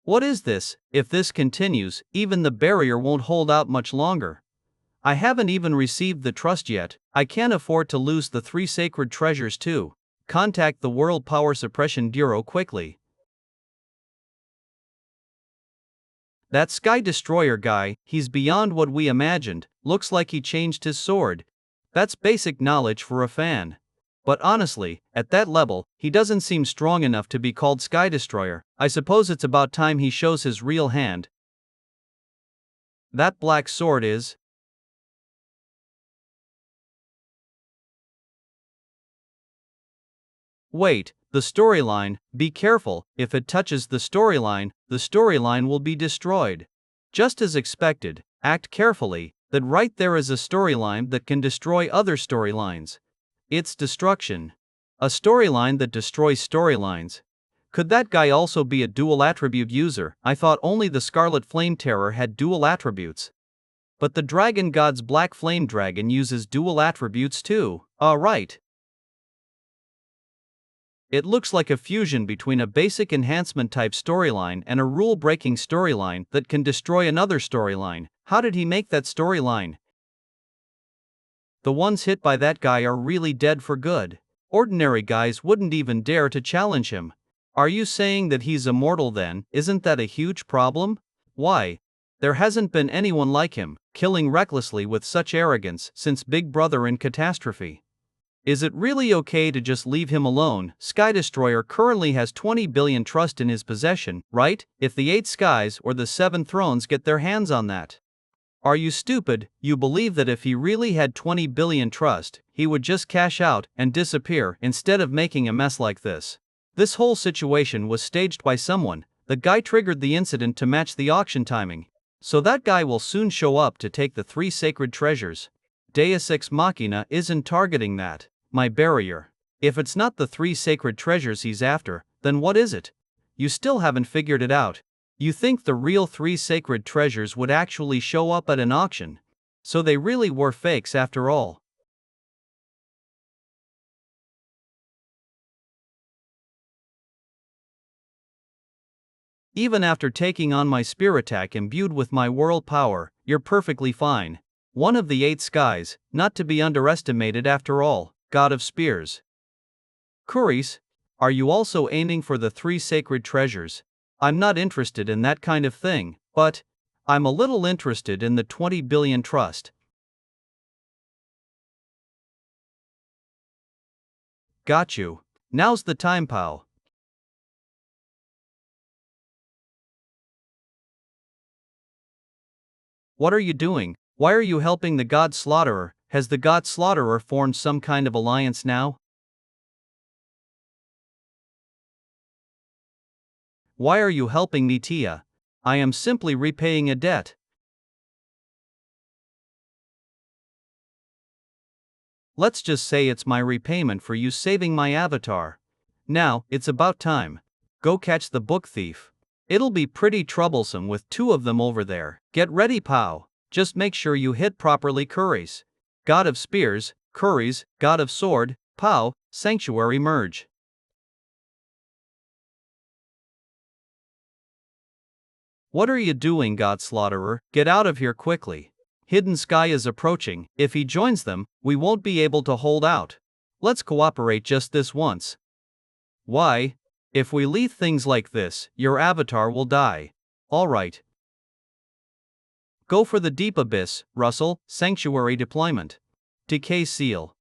What is this? If this continues, even the barrier won't hold out much longer. I haven't even received the trust yet. I can't afford to lose the 3 sacred treasures too. Contact the World Power Suppression Bureau quickly. That Sky Destroyer guy, he's beyond what we imagined. Looks like he changed his sword. That's basic knowledge for a fan. But honestly, at that level, he doesn't seem strong enough to be called Sky Destroyer. I suppose it's about time he shows his real hand. That black sword is Wait, the storyline, be careful, if it touches the storyline will be destroyed. Just as expected, act carefully, that right there is a storyline that can destroy other storylines. It's destruction. A storyline that destroys storylines. Could that guy also be a dual attribute user? I thought only the Scarlet Flame Terror had dual attributes. But the Dragon God's Black Flame Dragon uses dual attributes too. Right. It looks like a fusion between a basic enhancement type storyline and a rule-breaking storyline that can destroy another storyline. How did he make that storyline? The ones hit by that guy are really dead for good. Ordinary guys wouldn't even dare to challenge him. Are you saying that he's immortal then? Isn't that a huge problem? Why? There hasn't been anyone like him, killing recklessly with such arrogance since Big Brother in Catastrophe. Is it really okay to just leave him alone? Sky Destroyer currently has 20 billion trust in his possession, right? If the 8 skies or the 7 thrones get their hands on that. Are you stupid? You believe that if he really had 20 billion trust, he would just cash out and disappear instead of making a mess like this? This whole situation was staged by someone. The guy triggered the incident to match the auction timing. So that guy will soon show up to take the 3 sacred treasures. Deus Ex Machina isn't targeting that. My barrier. If it's not the 3 sacred treasures he's after, then what is it? You still haven't figured it out. You think the real 3 sacred treasures would actually show up at an auction? So they really were fakes after all. Even after taking on my spear attack imbued with my world power, you're perfectly fine. One of the 8 skies, not to be underestimated after all. God of Spears. Curies, are you also aiming for the 3 sacred treasures? I'm not interested in that kind of thing, but I'm a little interested in the 20 billion trust. Got you. Now's the time, pal. What are you doing? Why are you helping the God Slaughterer? Has the God Slaughterer formed some kind of alliance now? Why are you helping me, Tia? I am simply repaying a debt. Let's just say it's my repayment for you saving my avatar. Now, it's about time. Go catch the book thief. It'll be pretty troublesome with 2 of them over there. Get ready, pal. Just make sure you hit properly. Curies. God of Spears, Curies, God of Sword, Pow, Sanctuary merge. What are you doing, God Slaughterer? Get out of here quickly. Hidden Sky is approaching. If he joins them, we won't be able to hold out. Let's cooperate just this once. Why? If we leave things like this, your avatar will die. Alright. Go for the Deep Abyss, Russell, Sanctuary deployment. Decay Seal.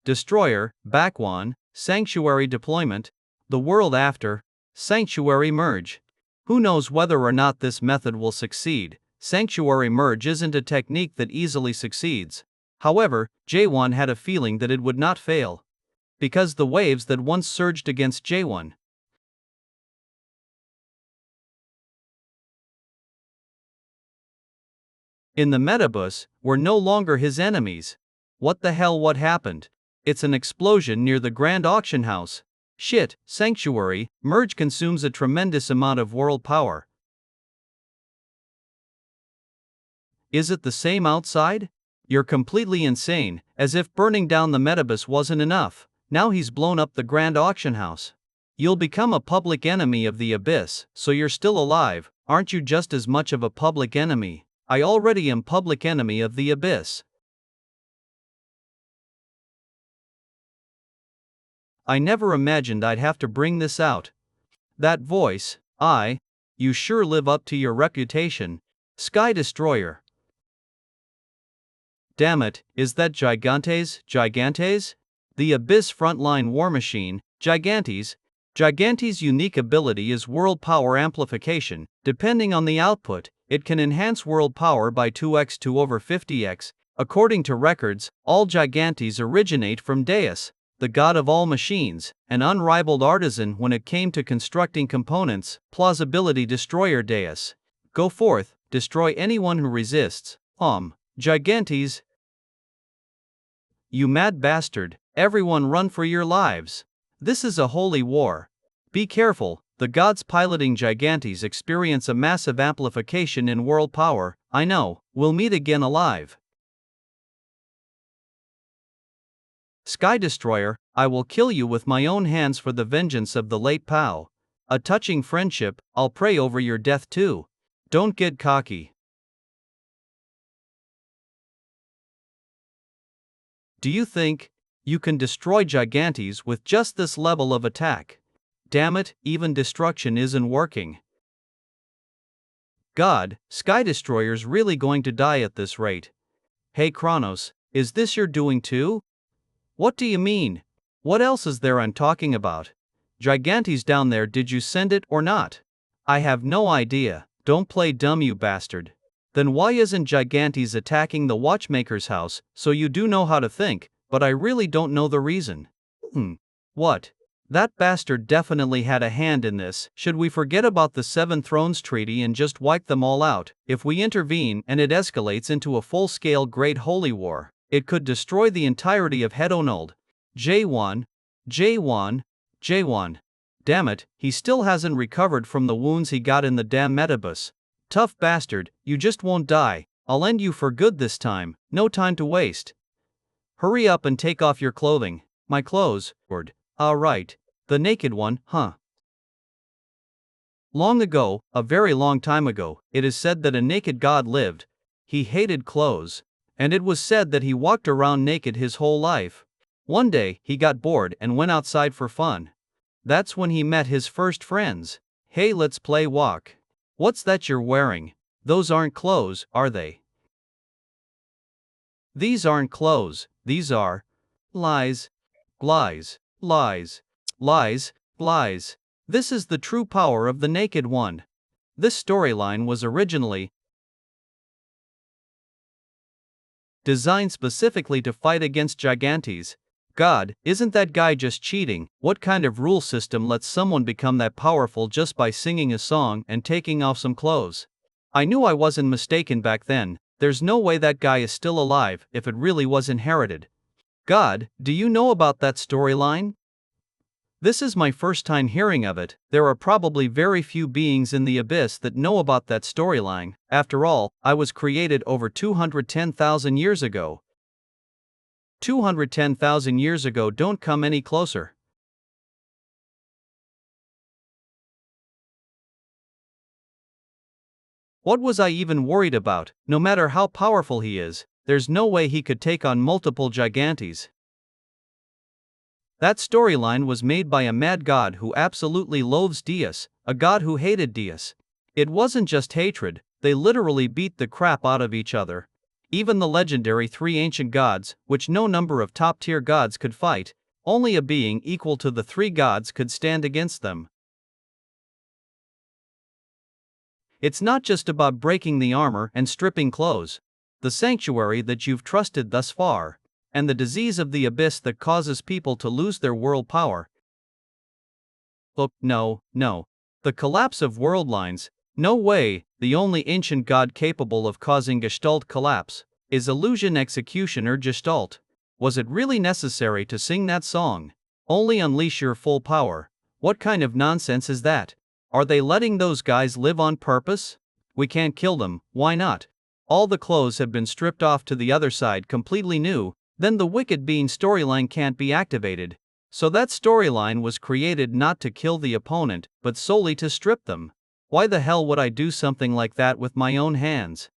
Destroyer, Jaehwan, Sanctuary deployment. The world after, Sanctuary merge. Who knows whether or not this method will succeed? Sanctuary merge isn't a technique that easily succeeds. However, Jaehwan had a feeling that it would not fail. Because the waves that once surged against Jaehwan in the metabus were no longer his enemies. What the hell, what happened? It's an explosion near the Grand Auction House. Shit, Sanctuary merge consumes a tremendous amount of world power. Is it the same outside? You're completely insane, as if burning down the metabus wasn't enough. Now he's blown up the Grand Auction House. You'll become a public enemy of the Abyss, so you're still alive. Aren't you just as much of a public enemy? I already am public enemy of the Abyss. I never imagined I'd have to bring this out. That voice, you sure live up to your reputation. Sky Destroyer. Damn it, is that Gigantes? Gigantes? The Abyss frontline war machine, Gigantes. Gigantes' unique ability is world power amplification. Depending on the output, it can enhance world power by 2x to over 50x. According to records, all Gigantes originate from Deus. the god of all machines, an unrivaled artisan when it came to constructing components, plausibility destroyer deus. Go forth, destroy anyone who resists. Gigantes. You mad bastard, everyone run for your lives. This is a holy war. Be careful, the gods piloting Gigantes experience a massive amplification in world power. I know, we'll meet again alive. Sky Destroyer, I will kill you with my own hands for the vengeance of the late Pao. A touching friendship, I'll pray over your death too. Don't get cocky. Do you think you can destroy Gigantes with just this level of attack? Damn it, even destruction isn't working. God, Sky Destroyer's really going to die at this rate. Hey Kronos, is this your doing too? What do you mean? What else is there I'm talking about? Gigantes down there, did you send it or not? I have no idea. Don't play dumb, you bastard. Then why isn't Gigantes attacking the watchmaker's house? So you do know how to think, but I really don't know the reason. What? That bastard definitely had a hand in this. Should we forget about the Seven Thrones Treaty and just wipe them all out? If we intervene and it escalates into a full-scale Great Holy War, it could destroy the entirety of Hedonald. Jaehwan. Damn it, he still hasn't recovered from the wounds he got in the damn metabus. Tough bastard, you just won't die. I'll end you for good this time, no time to waste. Hurry up and take off your clothing. My clothes, word. Right. The naked one, huh? Long ago, a very long time ago, it is said that a naked god lived. He hated clothes. And it was said that he walked around naked his whole life. One day, he got bored and went outside for fun. That's when he met his first friends. Hey, let's play walk. What's that you're wearing? Those aren't clothes, are they? These aren't clothes, these are lies. Lies. Lies. Lies. Lies. This is the true power of the naked one. This storyline was originally designed specifically to fight against Gigantes. God, isn't that guy just cheating? What kind of rule system lets someone become that powerful just by singing a song and taking off some clothes? I knew I wasn't mistaken back then. There's no way that guy is still alive if it really was inherited. God, do you know about that storyline? This is my first time hearing of it. There are probably very few beings in the abyss that know about that storyline. After all, I was created over 210,000 years ago. 210,000 years ago, don't come any closer. What was I even worried about? No matter how powerful he is, there's no way he could take on multiple Gigantes. That storyline was made by a mad god who absolutely loathes Deus, a god who hated Deus. It wasn't just hatred, they literally beat the crap out of each other. Even the legendary three ancient gods, which no number of top-tier gods could fight, only a being equal to the three gods could stand against them. It's not just about breaking the armor and stripping clothes. The sanctuary that you've trusted thus far, and the disease of the abyss that causes people to lose their world power. Look, no. The collapse of world lines, no way. The only ancient god capable of causing Gestalt collapse is Illusion Executioner Gestalt. Was it really necessary to sing that song? Only unleash your full power. What kind of nonsense is that? Are they letting those guys live on purpose? We can't kill them, why not? All the clothes have been stripped off to the other side completely new, then the Wicked Being storyline can't be activated. So that storyline was created not to kill the opponent, but solely to strip them. Why the hell would I do something like that with my own hands?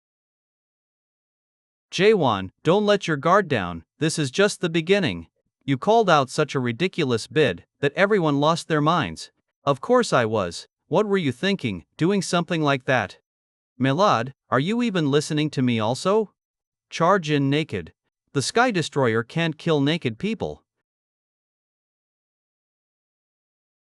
Jaehwan, don't let your guard down, this is just the beginning. You called out such a ridiculous bid that everyone lost their minds. Of course I was. What were you thinking, doing something like that? Milad, are you even listening to me also? Charge in naked. The Sky Destroyer can't kill naked people.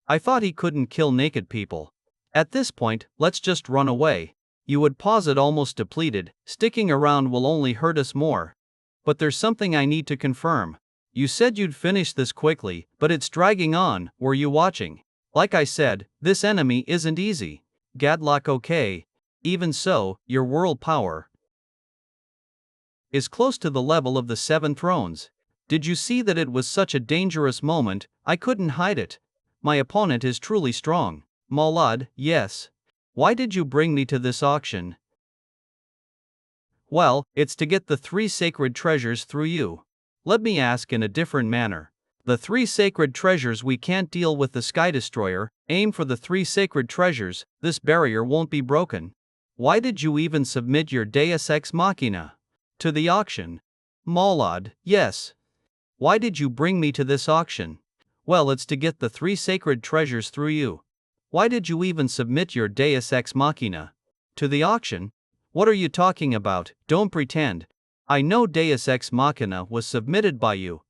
I thought he couldn't kill naked people. At this point, let's just run away. You would pause it almost depleted, sticking around will only hurt us more. But there's something I need to confirm. You said you'd finish this quickly, but it's dragging on. Were you watching? Like I said, this enemy isn't easy. Gadlock okay. Even so, your world power is close to the level of the Seven Thrones. Did you see that it was such a dangerous moment? I couldn't hide it. My opponent is truly strong. Maulad, yes. Why did you bring me to this auction? Well, it's to get the three sacred treasures through you. Let me ask in a different manner. The three sacred treasures, we can't deal with the Sky Destroyer. Aim for the three sacred treasures, this barrier won't be broken. Why did you even submit your Deus Ex Machina to the auction? Maulad, yes. Why did you bring me to this auction? Well, it's to get the three sacred treasures through you. Why did you even submit your Deus Ex Machina to the auction? What are you talking about? Don't pretend. I know Deus Ex Machina was submitted by you.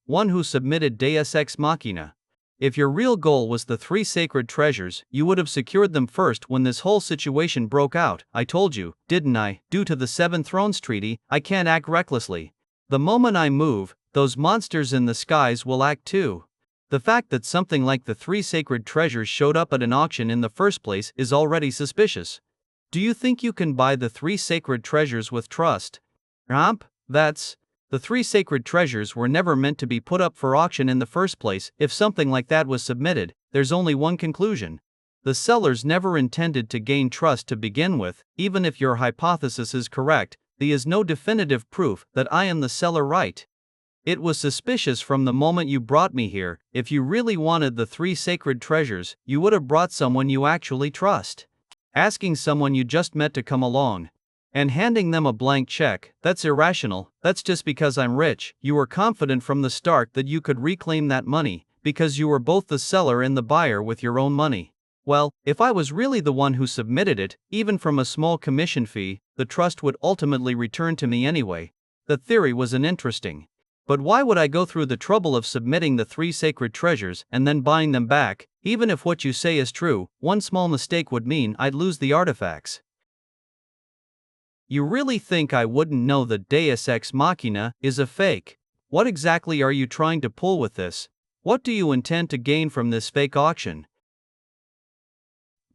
One who submitted Deus Ex Machina. If your real goal was the three sacred treasures, you would have secured them first when this whole situation broke out. I told you, didn't I? Due to the Seven Thrones Treaty, I can't act recklessly. The moment I move, those monsters in the skies will act too. The fact that something like the three sacred treasures showed up at an auction in the first place is already suspicious. Do you think you can buy the three sacred treasures with trust? The three sacred treasures were never meant to be put up for auction in the first place. If something like that was submitted, there's only one conclusion. The sellers never intended to gain trust to begin with. Even if your hypothesis is correct, there is no definitive proof that I am the seller, right? It was suspicious from the moment you brought me here. If you really wanted the three sacred treasures, you would have brought someone you actually trust. Asking someone you just met to come along and handing them a blank check, that's irrational. That's just because I'm rich. You were confident from the start that you could reclaim that money, because you were both the seller and the buyer with your own money. Well, if I was really the one who submitted it, even from a small commission fee, the trust would ultimately return to me anyway. The theory was uninteresting. But why would I go through the trouble of submitting the three sacred treasures and then buying them back? Even if what you say is true, one small mistake would mean I'd lose the artifacts. You really think I wouldn't know that Deus Ex Machina is a fake? What exactly are you trying to pull with this? What do you intend to gain from this fake auction?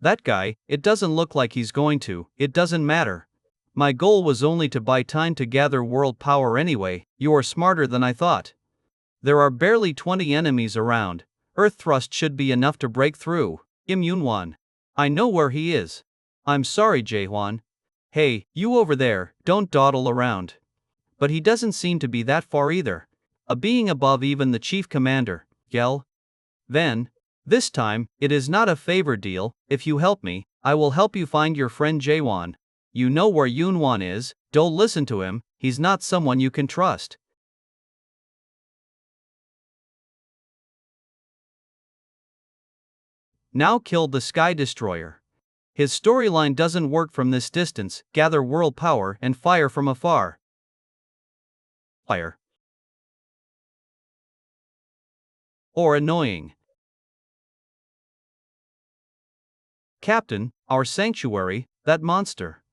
That guy, it doesn't look like he's going to. It doesn't matter. My goal was only to buy time to gather world power anyway. You are smarter than I thought. There are barely 20 enemies around. Earth thrust should be enough to break through. Yunwan. I know where he is. I'm sorry, Jaehwan. Hey, you over there, don't dawdle around. But he doesn't seem to be that far either. A being above even the chief commander. Yell. Then, this time, it is not a favor deal. If you help me, I will help you find your friend Jaehwan. You know where Yunwan is. Don't listen to him. He's not someone you can trust. Now kill the Sky Destroyer. His storyline doesn't work from this distance. Gather world power and fire from afar. Fire. Or annoying. Captain, our sanctuary, that monster.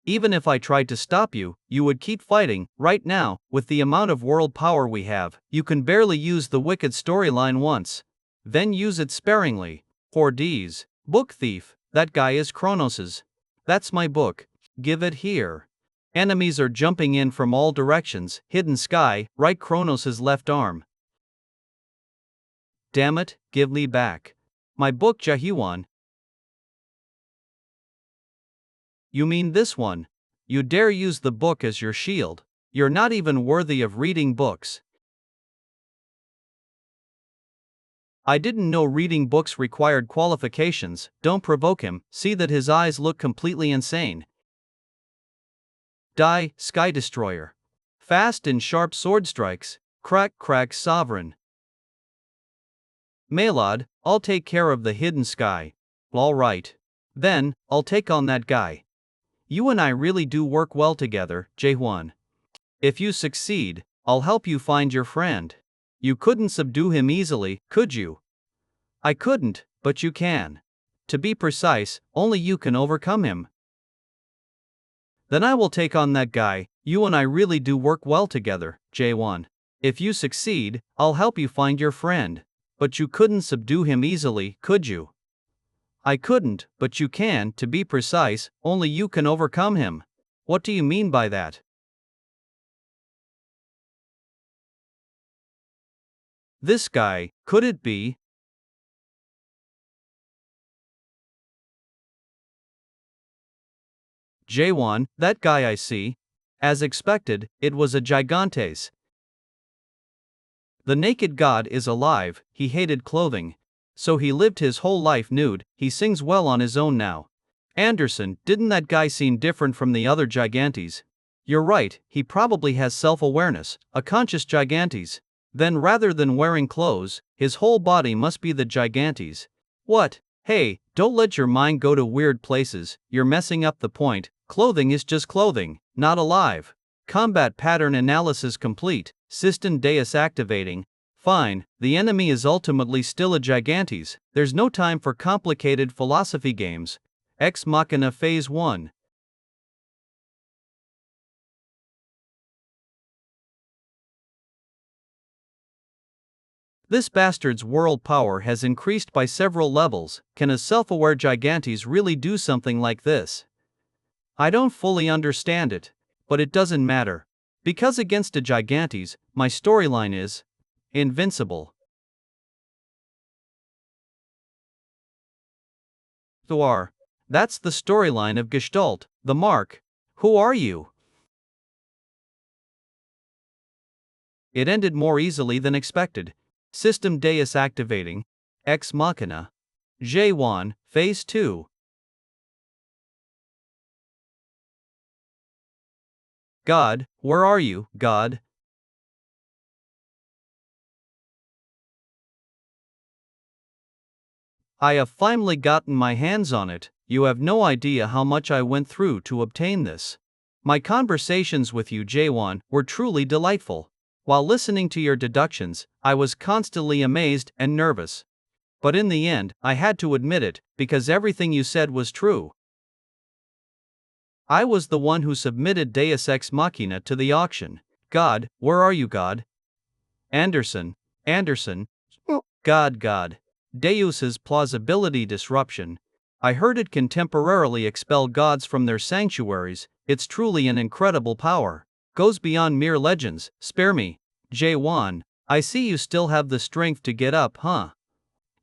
Even if I tried to stop you, you would keep fighting. Right now, with the amount of world power we have, you can barely use the wicked storyline once. Then use it sparingly. Poor D's. Book thief, that guy is Kronos's. That's my book. Give it here. Enemies are jumping in from all directions. Hidden sky, right, Kronos's left arm. Damn it, give me back my book, Jaehwan. You mean this one? You dare use the book as your shield? You're not even worthy of reading books. I didn't know reading books required qualifications. Don't provoke him. See that his eyes look completely insane. Die, Sky Destroyer. Fast and sharp sword strikes. Crack, crack, sovereign. Maylod, I'll take care of the hidden sky. All right. Then, I'll take on that guy. You and I really do work well together, Jaehwan. If you succeed, I'll help you find your friend. You couldn't subdue him easily, could you? I couldn't, but you can. To be precise, only you can overcome him. Then I will take on that guy. You and I really do work well together, Jaehwan. If you succeed, I'll help you find your friend. But you couldn't subdue him easily, could you? I couldn't, but you can, to be precise, only you can overcome him. What do you mean by that? This guy, could it be? Jaehwan, that guy I see. As expected, it was a gigantes. The naked god is alive, he hated clothing. So he lived his whole life nude, he sings well on his own now. Anderson, didn't that guy seem different from the other gigantes? You're right, he probably has self-awareness, a conscious gigantes. Then rather than wearing clothes, his whole body must be the gigantes. What? Hey, don't let your mind go to weird places, you're messing up the point. Clothing is just clothing, not alive. Combat pattern analysis complete, system deus activating. Fine, the enemy is ultimately still a gigantes, there's no time for complicated philosophy games. Ex Machina Phase 1. This bastard's world power has increased by several levels. Can a self-aware gigantes really do something like this? I don't fully understand it, but it doesn't matter. Because against a gigantes, my storyline is invincible. Thor. That's the storyline of Gestalt, the mark. Who are you? It ended more easily than expected. System deus activating. Ex Machina. Jaehwan, Phase 2. God, where are you, God? I have finally gotten my hands on it. You have no idea how much I went through to obtain this. My conversations with you, Jaehwan, were truly delightful. While listening to your deductions, I was constantly amazed and nervous. But in the end, I had to admit it, because everything you said was true. I was the one who submitted Deus Ex Machina to the auction. God, where are you, God? Anderson. Anderson. God. Deus's plausibility disruption. I heard it can temporarily expel gods from their sanctuaries. It's truly an incredible power. Goes beyond mere legends. Spare me. Jaehwan, I see you still have the strength to get up, huh?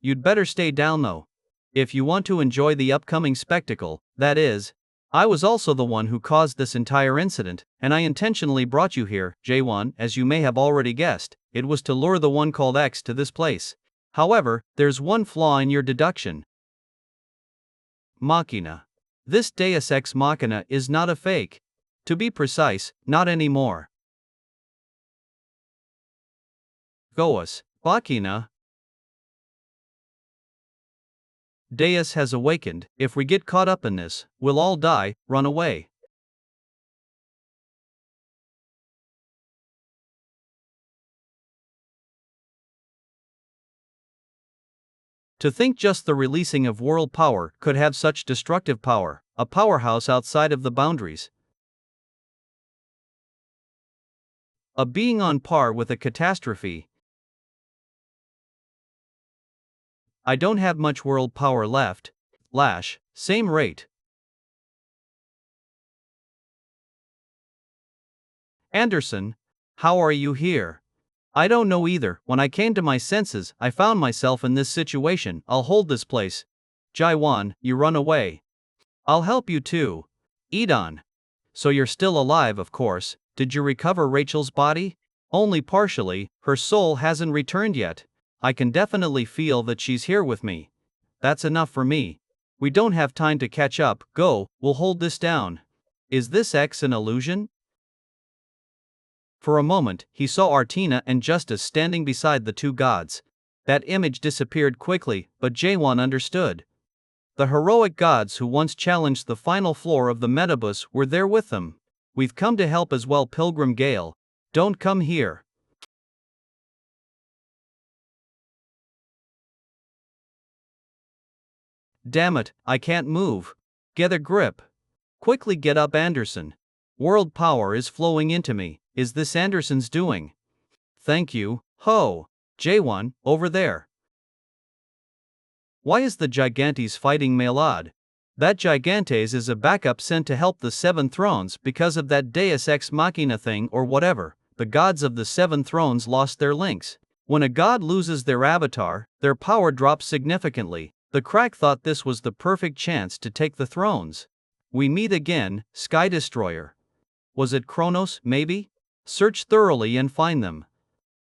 You'd better stay down though. If you want to enjoy the upcoming spectacle, that is. I was also the one who caused this entire incident, and I intentionally brought you here, Jaehwan, as you may have already guessed. It was to lure the one called X to this place. However, there's one flaw in your deduction. Machina. This Deus Ex Machina is not a fake. To be precise, not anymore. Goas, Machina. Deus has awakened. If we get caught up in this, we'll all die. Run away. To think just the releasing of world power could have such destructive power, a powerhouse outside of the boundaries. A being on par with a catastrophe. I don't have much world power left. Lash, same rate. Anderson, how are you here? I don't know either. When I came to my senses, I found myself in this situation. I'll hold this place. Jaehwan, you run away. I'll help you too. Edon. So you're still alive, of course. Did you recover Rachel's body? Only partially, her soul hasn't returned yet. I can definitely feel that she's here with me. That's enough for me. We don't have time to catch up. Go, we'll hold this down. Is this X an illusion? For a moment, he saw Artina and Justice standing beside the two gods. That image disappeared quickly, but Jaehwan understood. The heroic gods who once challenged the final floor of the Metabus were there with them. We've come to help as well, Pilgrim Gale. Don't come here. Damn it, I can't move. Get a grip. Quickly get up, Anderson. World power is flowing into me. Is this Anderson's doing? Thank you. Ho! Jaehwan, over there. Why is the Gigantes fighting Malad? That Gigantes is a backup sent to help the Seven Thrones because of that Deus Ex Machina thing or whatever. The gods of the Seven Thrones lost their links. When a god loses their avatar, their power drops significantly. The crack thought this was the perfect chance to take the thrones. We meet again, Sky Destroyer. Was it Kronos, maybe? Search thoroughly and find them.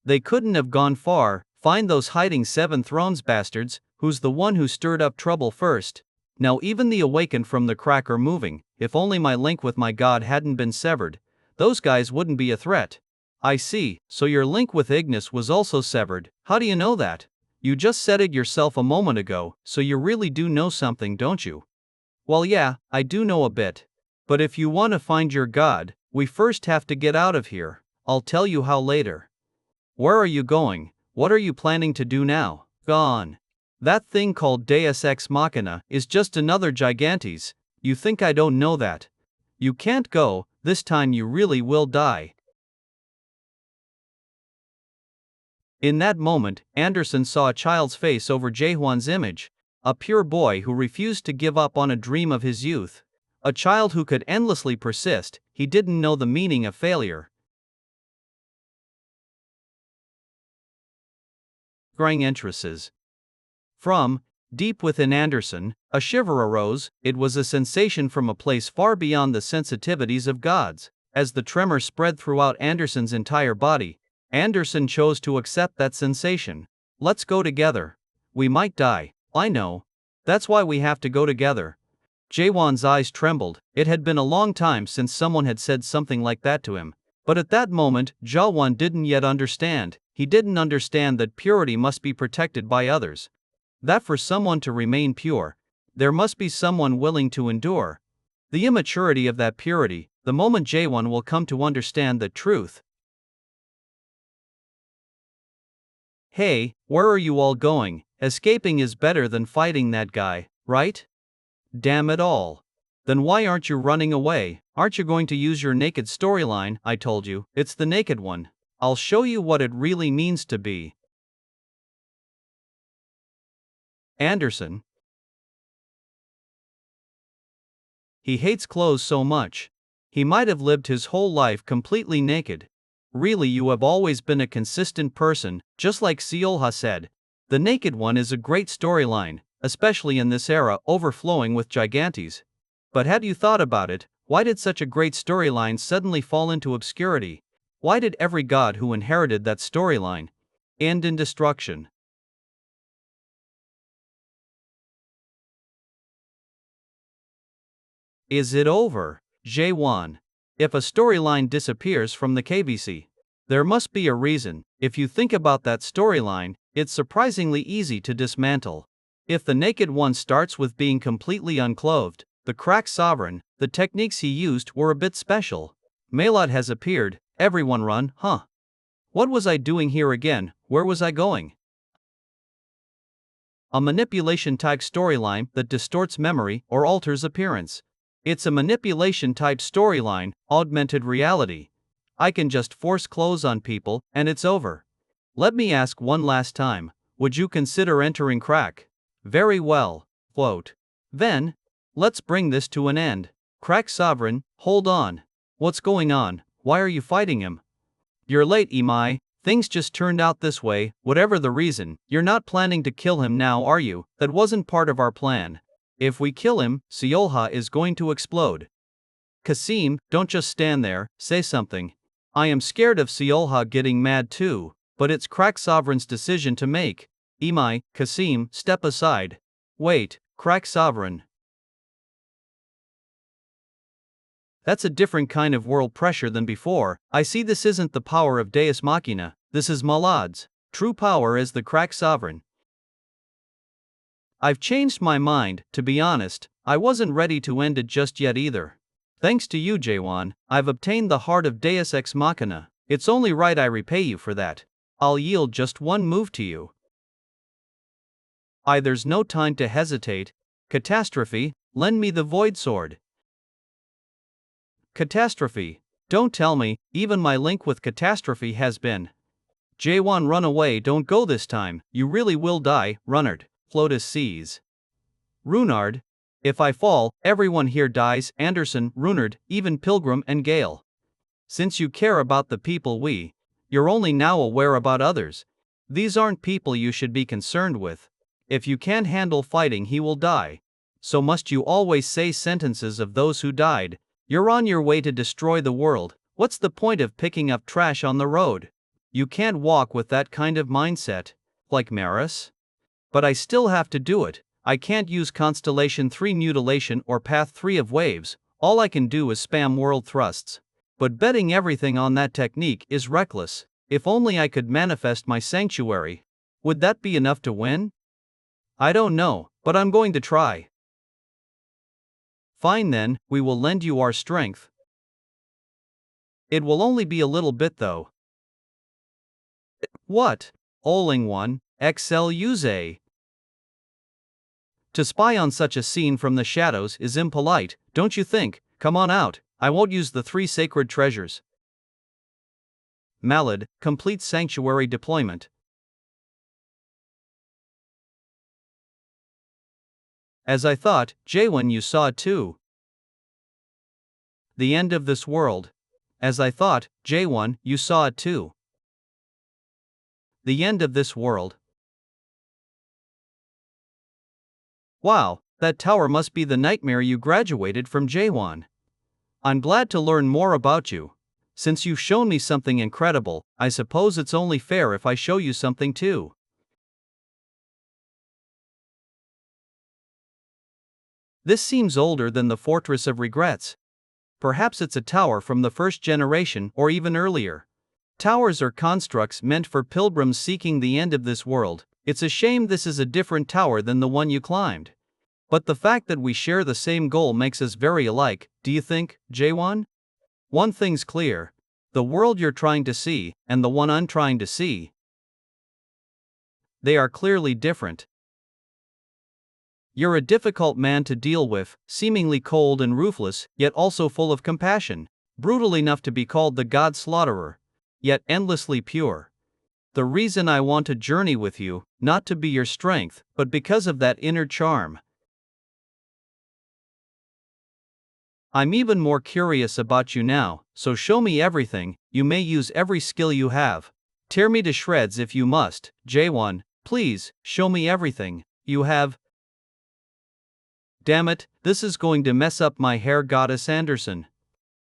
They couldn't have gone far. Find those hiding Seven Thrones bastards. Who's the one who stirred up trouble first? Now even the awakened from the crack are moving. If only my link with my god hadn't been severed, those guys wouldn't be a threat. I see, so your link with Ignis was also severed. How do you know that? You just said it yourself a moment ago, so you really do know something, don't you? Well, yeah, I do know a bit. But if you want to find your god, we first have to get out of here. I'll tell you how later. Where are you going? What are you planning to do now? Gone. That thing called Deus Ex Machina is just another Gigantes. You think I don't know that? You can't go, this time you really will die. In that moment, Anderson saw a child's face over Jaehwan's image, a pure boy who refused to give up on a dream of his youth. A child who could endlessly persist. He didn't know the meaning of failure. Growing entrances. From deep within Anderson, a shiver arose. It was a sensation from a place far beyond the sensitivities of gods. As the tremor spread throughout Anderson's entire body, Anderson chose to accept that sensation. Let's go together. We might die. I know. That's why we have to go together. Jaehwan's eyes trembled. It had been a long time since someone had said something like that to him. But at that moment, Jaehwan didn't yet understand. He didn't understand that purity must be protected by others. That for someone to remain pure, there must be someone willing to endure. The immaturity of that purity, the moment Jaehwan will come to understand the truth. Hey, where are you all going? Escaping is better than fighting that guy, right? Damn it all. Then why aren't you running away? Aren't you going to use your naked storyline? I told you, it's the naked one. I'll show you what it really means to be Anderson. He hates clothes so much. He might have lived his whole life completely naked. Really, you have always been a consistent person, just like Seolha said. The naked one is a great storyline, especially in this era overflowing with Gigantes. But had you thought about it, why did such a great storyline suddenly fall into obscurity? Why did every god who inherited that storyline end in destruction? Is it over? Jaehwan. If a storyline disappears from the KBC, there must be a reason. If you think about that storyline, it's surprisingly easy to dismantle. If the naked one starts with being completely unclothed, the crack sovereign, the techniques he used were a bit special. Malad has appeared, everyone run, huh? What was I doing here again? Where was I going? A manipulation type storyline that distorts memory or alters appearance. It's a manipulation type storyline, augmented reality. I can just force clothes on people, and it's over. Let me ask one last time, would you consider entering crack? Very well. Quote. Then, let's bring this to an end. Crack Sovereign, hold on. What's going on? Why are you fighting him? You're late, Imai. Things just turned out this way. Whatever the reason, you're not planning to kill him now, are you? That wasn't part of our plan. If we kill him, Seolha is going to explode. Kasim, don't just stand there, say something. I am scared of Seolha getting mad too, but it's Crack Sovereign's decision to make. Imai, Kasim, step aside. Wait, Crack Sovereign. That's a different kind of world pressure than before. I see this isn't the power of Deus Machina, this is Malad's true power as the Crack Sovereign. I've changed my mind, to be honest. I wasn't ready to end it just yet either. Thanks to you, Jaehwan, I've obtained the heart of Deus Ex Machina. It's only right I repay you for that. I'll yield just one move to you. There's no time to hesitate. Catastrophe, lend me the Void Sword. Catastrophe. Don't tell me, even my link with catastrophe has been. Jaehwan, run away, don't go this time, you really will die, Runnard. Flotus sees. Runard. If I fall, everyone here dies, Anderson, Runard, even Pilgrim and Gale. Since you care about the people you're only now aware about others. These aren't people you should be concerned with. If you can't handle fighting, he will die. So must you always say sentences of those who died? You're on your way to destroy the world. What's the point of picking up trash on the road? You can't walk with that kind of mindset. Like Maris? But I still have to do it. I can't use Constellation 3 mutilation or Path 3 of waves. All I can do is spam world thrusts. But betting everything on that technique is reckless. If only I could manifest my sanctuary. Would that be enough to win? I don't know, but I'm going to try. Fine then, we will lend you our strength. It will only be a little bit though. What? Oling 1, XLUZA. To spy on such a scene from the shadows is impolite, don't you think? Come on out, I won't use the 3 sacred treasures. Malad, complete sanctuary deployment. As I thought, Jaehwan, you saw it too. The end of this world. As I thought, Jaehwan, you saw it too. The end of this world. Wow, that tower must be the nightmare you graduated from, Jaehwan. I'm glad to learn more about you. Since you've shown me something incredible, I suppose it's only fair if I show you something too. This seems older than the Fortress of Regrets. Perhaps it's a tower from the first generation or even earlier. Towers are constructs meant for pilgrims seeking the end of this world. It's a shame this is a different tower than the one you climbed. But the fact that we share the same goal makes us very alike, do you think, Jaehwan? One thing's clear. The world you're trying to see, and the one I'm trying to see, they are clearly different. You're a difficult man to deal with, seemingly cold and ruthless, yet also full of compassion. Brutal enough to be called the God Slaughterer, yet endlessly pure. The reason I want to journey with you, not to be your strength, but because of that inner charm. I'm even more curious about you now, so show me everything. You may use every skill you have. Tear me to shreds if you must, Jaehwan, please, show me everything you have. Damn it, this is going to mess up my hair, Goddess Anderson.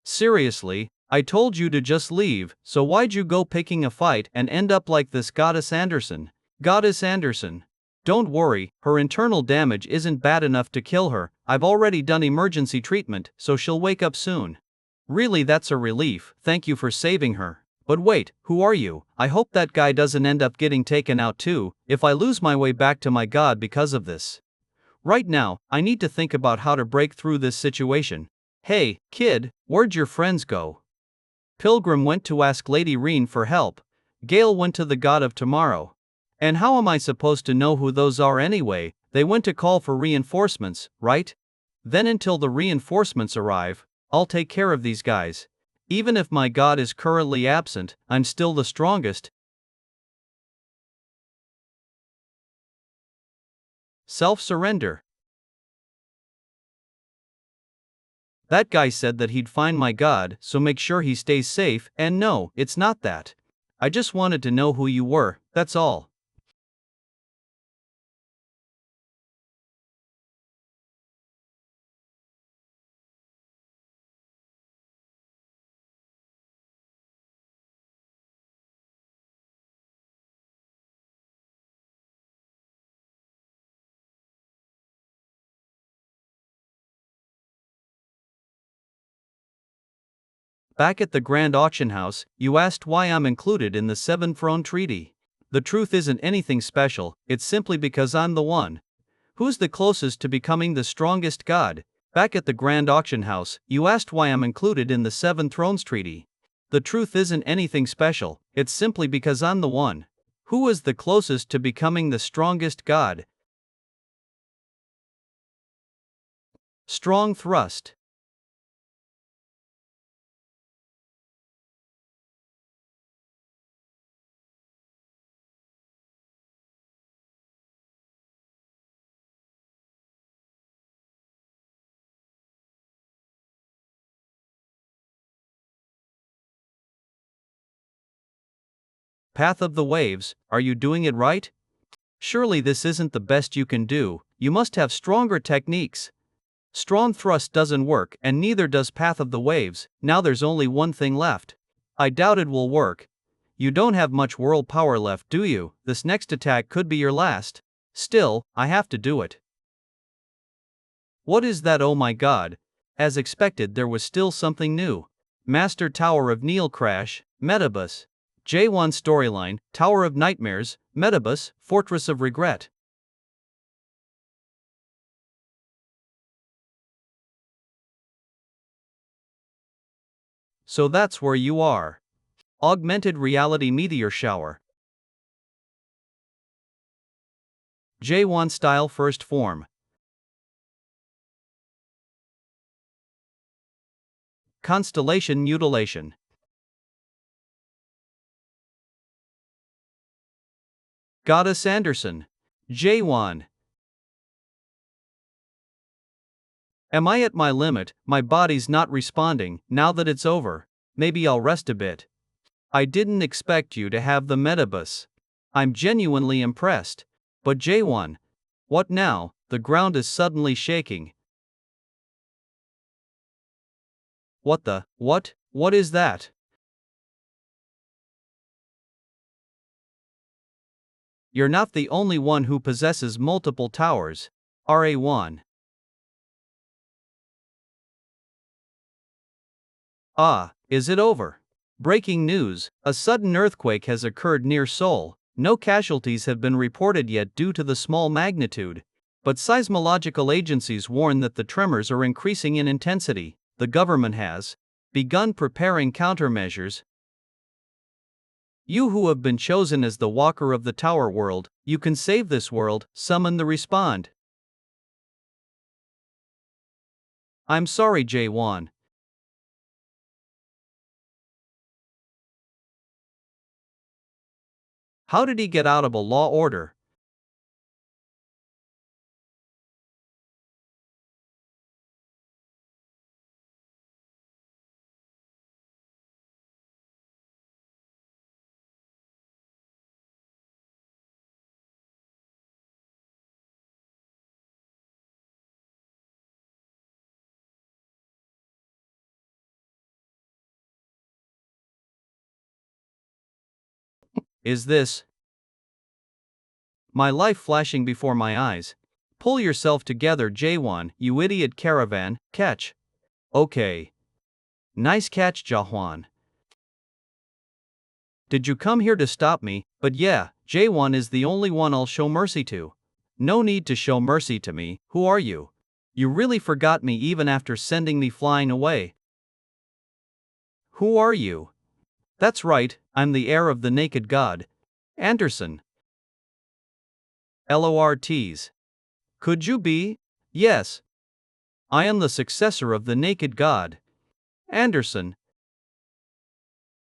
Seriously, I told you to just leave, so why'd you go picking a fight and end up like this, Goddess Anderson? Goddess Anderson. Don't worry, her internal damage isn't bad enough to kill her. I've already done emergency treatment, so she'll wake up soon. Really, that's a relief, thank you for saving her. But wait, who are you? I hope that guy doesn't end up getting taken out too, if I lose my way back to my god because of this. Right now, I need to think about how to break through this situation. Hey, kid, where'd your friends go? Pilgrim went to ask Lady Reen for help. Gale went to the God of Tomorrow. And how am I supposed to know who those are anyway? They went to call for reinforcements, right? Then until the reinforcements arrive, I'll take care of these guys. Even if my god is currently absent, I'm still the strongest. Self-surrender. That guy said that he'd find my god, so make sure he stays safe, and no, it's not that. I just wanted to know who you were, that's all. Back at the Grand Auction House, you asked why I'm included in the Seven Throne Treaty. The truth isn't anything special, it's simply because I'm the one. Who's the closest to becoming the strongest god? Back at the Grand Auction House, you asked why I'm included in the Seven Thrones Treaty. The truth isn't anything special, it's simply because I'm the one. Who is the closest to becoming the strongest god? Strong thrust. Path of the waves, are you doing it right? Surely this isn't the best you can do, you must have stronger techniques. Strong thrust doesn't work, and neither does Path of the Waves. Now there's only one thing left. I doubt it will work. You don't have much world power left, do you? This next attack could be your last. Still, I have to do it. What is that? Oh my god. As expected, there was still something new. Master Tower of Neil Crash, Metabus. Jaehwan storyline, Tower of Nightmares, Metabus, Fortress of Regret. So that's where you are. Augmented reality meteor shower. Jaehwan style first form. Constellation mutilation. Goddess Anderson. Jaehwan. Am I at my limit? My body's not responding. Now that it's over, maybe I'll rest a bit. I didn't expect you to have the Metabus. I'm genuinely impressed. But Jaehwan, what now? The ground is suddenly shaking. What the? What? What is that? You're not the only one who possesses multiple towers. RA1. Ah, is it over? Breaking news, a sudden earthquake has occurred near Seoul. No casualties have been reported yet due to the small magnitude. But seismological agencies warn that the tremors are increasing in intensity. The government has begun preparing countermeasures. You who have been chosen as the walker of the tower world, you can save this world, summon the respond. I'm sorry, Jaehwan. How did he get out of a law order? Is this my life flashing before my eyes? Pull yourself together, Jaehwan, you idiot caravan, catch. Okay. Nice catch, Jaehwan. Did you come here to stop me? But yeah, Jaehwan is the only one I'll show mercy to. No need to show mercy to me, who are you? You really forgot me even after sending me flying away. Who are you? That's right, I'm the heir of the naked god. Anderson. LORTs. Could you be? Yes. I am the successor of the naked god. Anderson.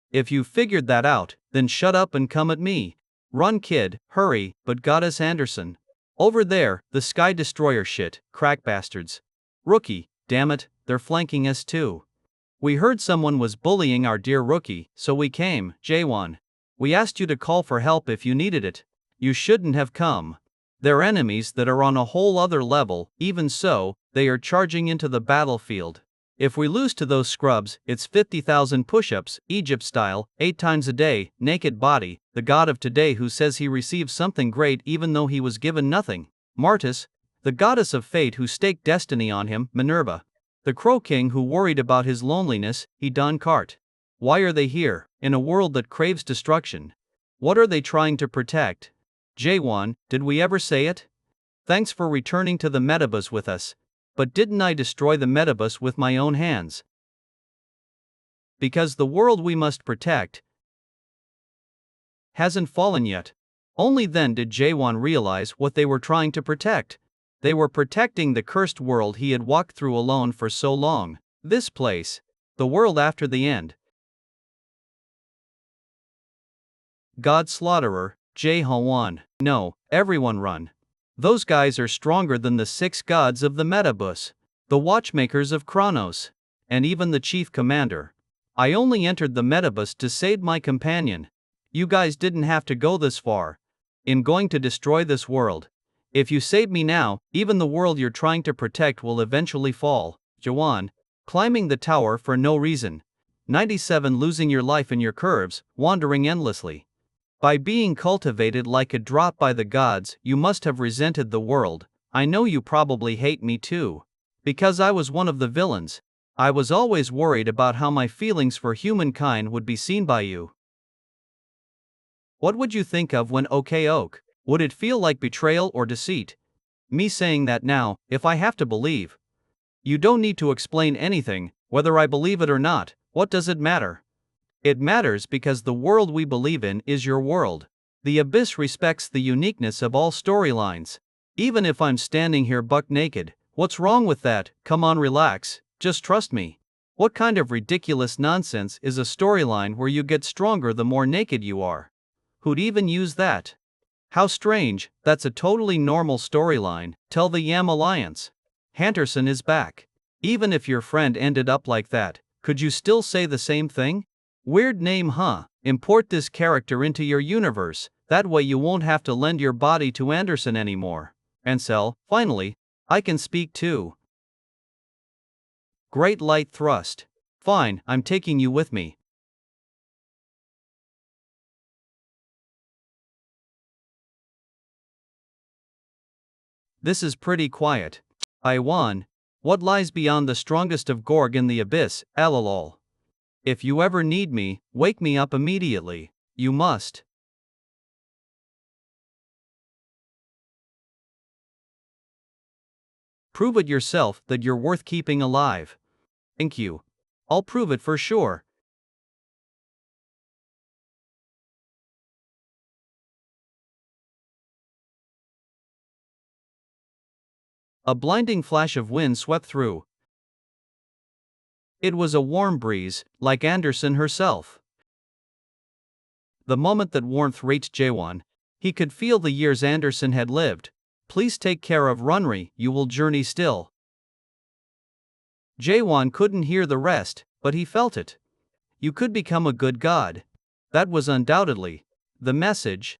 If you figured that out, then shut up and come at me. Run, kid, hurry, but Goddess Anderson. Over there, the Sky Destroyer shit, crack bastards. Rookie, damn it, they're flanking us too. We heard someone was bullying our dear Rookie, so we came, Jaehwan. We asked you to call for help if you needed it. You shouldn't have come. They're enemies that are on a whole other level, even so, they are charging into the battlefield. If we lose to those scrubs, it's 50,000 push-ups, Egypt style, 8 times a day, naked body, the god of today who says he received something great even though he was given nothing. Martis, the goddess of fate who staked destiny on him, Minerva. The Crow King who worried about his loneliness, he Don Cart. Why are they here, in a world that craves destruction? What are they trying to protect? Jaehwan, did we ever say it? Thanks for returning to the Metabus with us. But didn't I destroy the Metabus with my own hands? Because the world we must protect hasn't fallen yet. Only then did Jaehwan realize what they were trying to protect. They were protecting the cursed world he had walked through alone for so long. This place. The world after the end. God Slaughterer, Jaehwan. No, everyone run. Those guys are stronger than the 6 gods of the Metabus, the watchmakers of Kronos, and even the chief commander. I only entered the Metabus to save my companion. You guys didn't have to go this far. In going to destroy this world. If you save me now, even the world you're trying to protect will eventually fall. Jaehwan, climbing the tower for no reason. 97 Losing your life in your curves, wandering endlessly. By being cultivated like a drop by the gods, you must have resented the world. I know you probably hate me too. Because I was one of the villains. I was always worried about how my feelings for humankind would be seen by you. What would you think of when OK Oak? Would it feel like betrayal or deceit? Me saying that now, if I have to believe. You don't need to explain anything, whether I believe it or not, what does it matter? It matters because the world we believe in is your world. The Abyss respects the uniqueness of all storylines. Even if I'm standing here buck naked, what's wrong with that? Come on, relax, just trust me. What kind of ridiculous nonsense is a storyline where you get stronger the more naked you are? Who'd even use that? How strange, that's a totally normal storyline. Tell the Yam Alliance. Handerson is back. Even if your friend ended up like that, could you still say the same thing? Weird name, huh? Import this character into your universe, that way you won't have to lend your body to Anderson anymore. Ansel, finally, I can speak too. Great light thrust. Fine, I'm taking you with me. This is pretty quiet. Jaehwan, what lies beyond the strongest of Gorg in the abyss, alalol. If you ever need me, wake me up immediately. You must. Prove it yourself that you're worth keeping alive. Thank you. I'll prove it for sure. A blinding flash of wind swept through. It was a warm breeze, like Anderson herself. The moment that warmth reached Jaehwan, he could feel the years Anderson had lived. Please take care of Runri, you will journey still. Jaehwan couldn't hear the rest, but he felt it. You could become a good god. That was undoubtedly the message.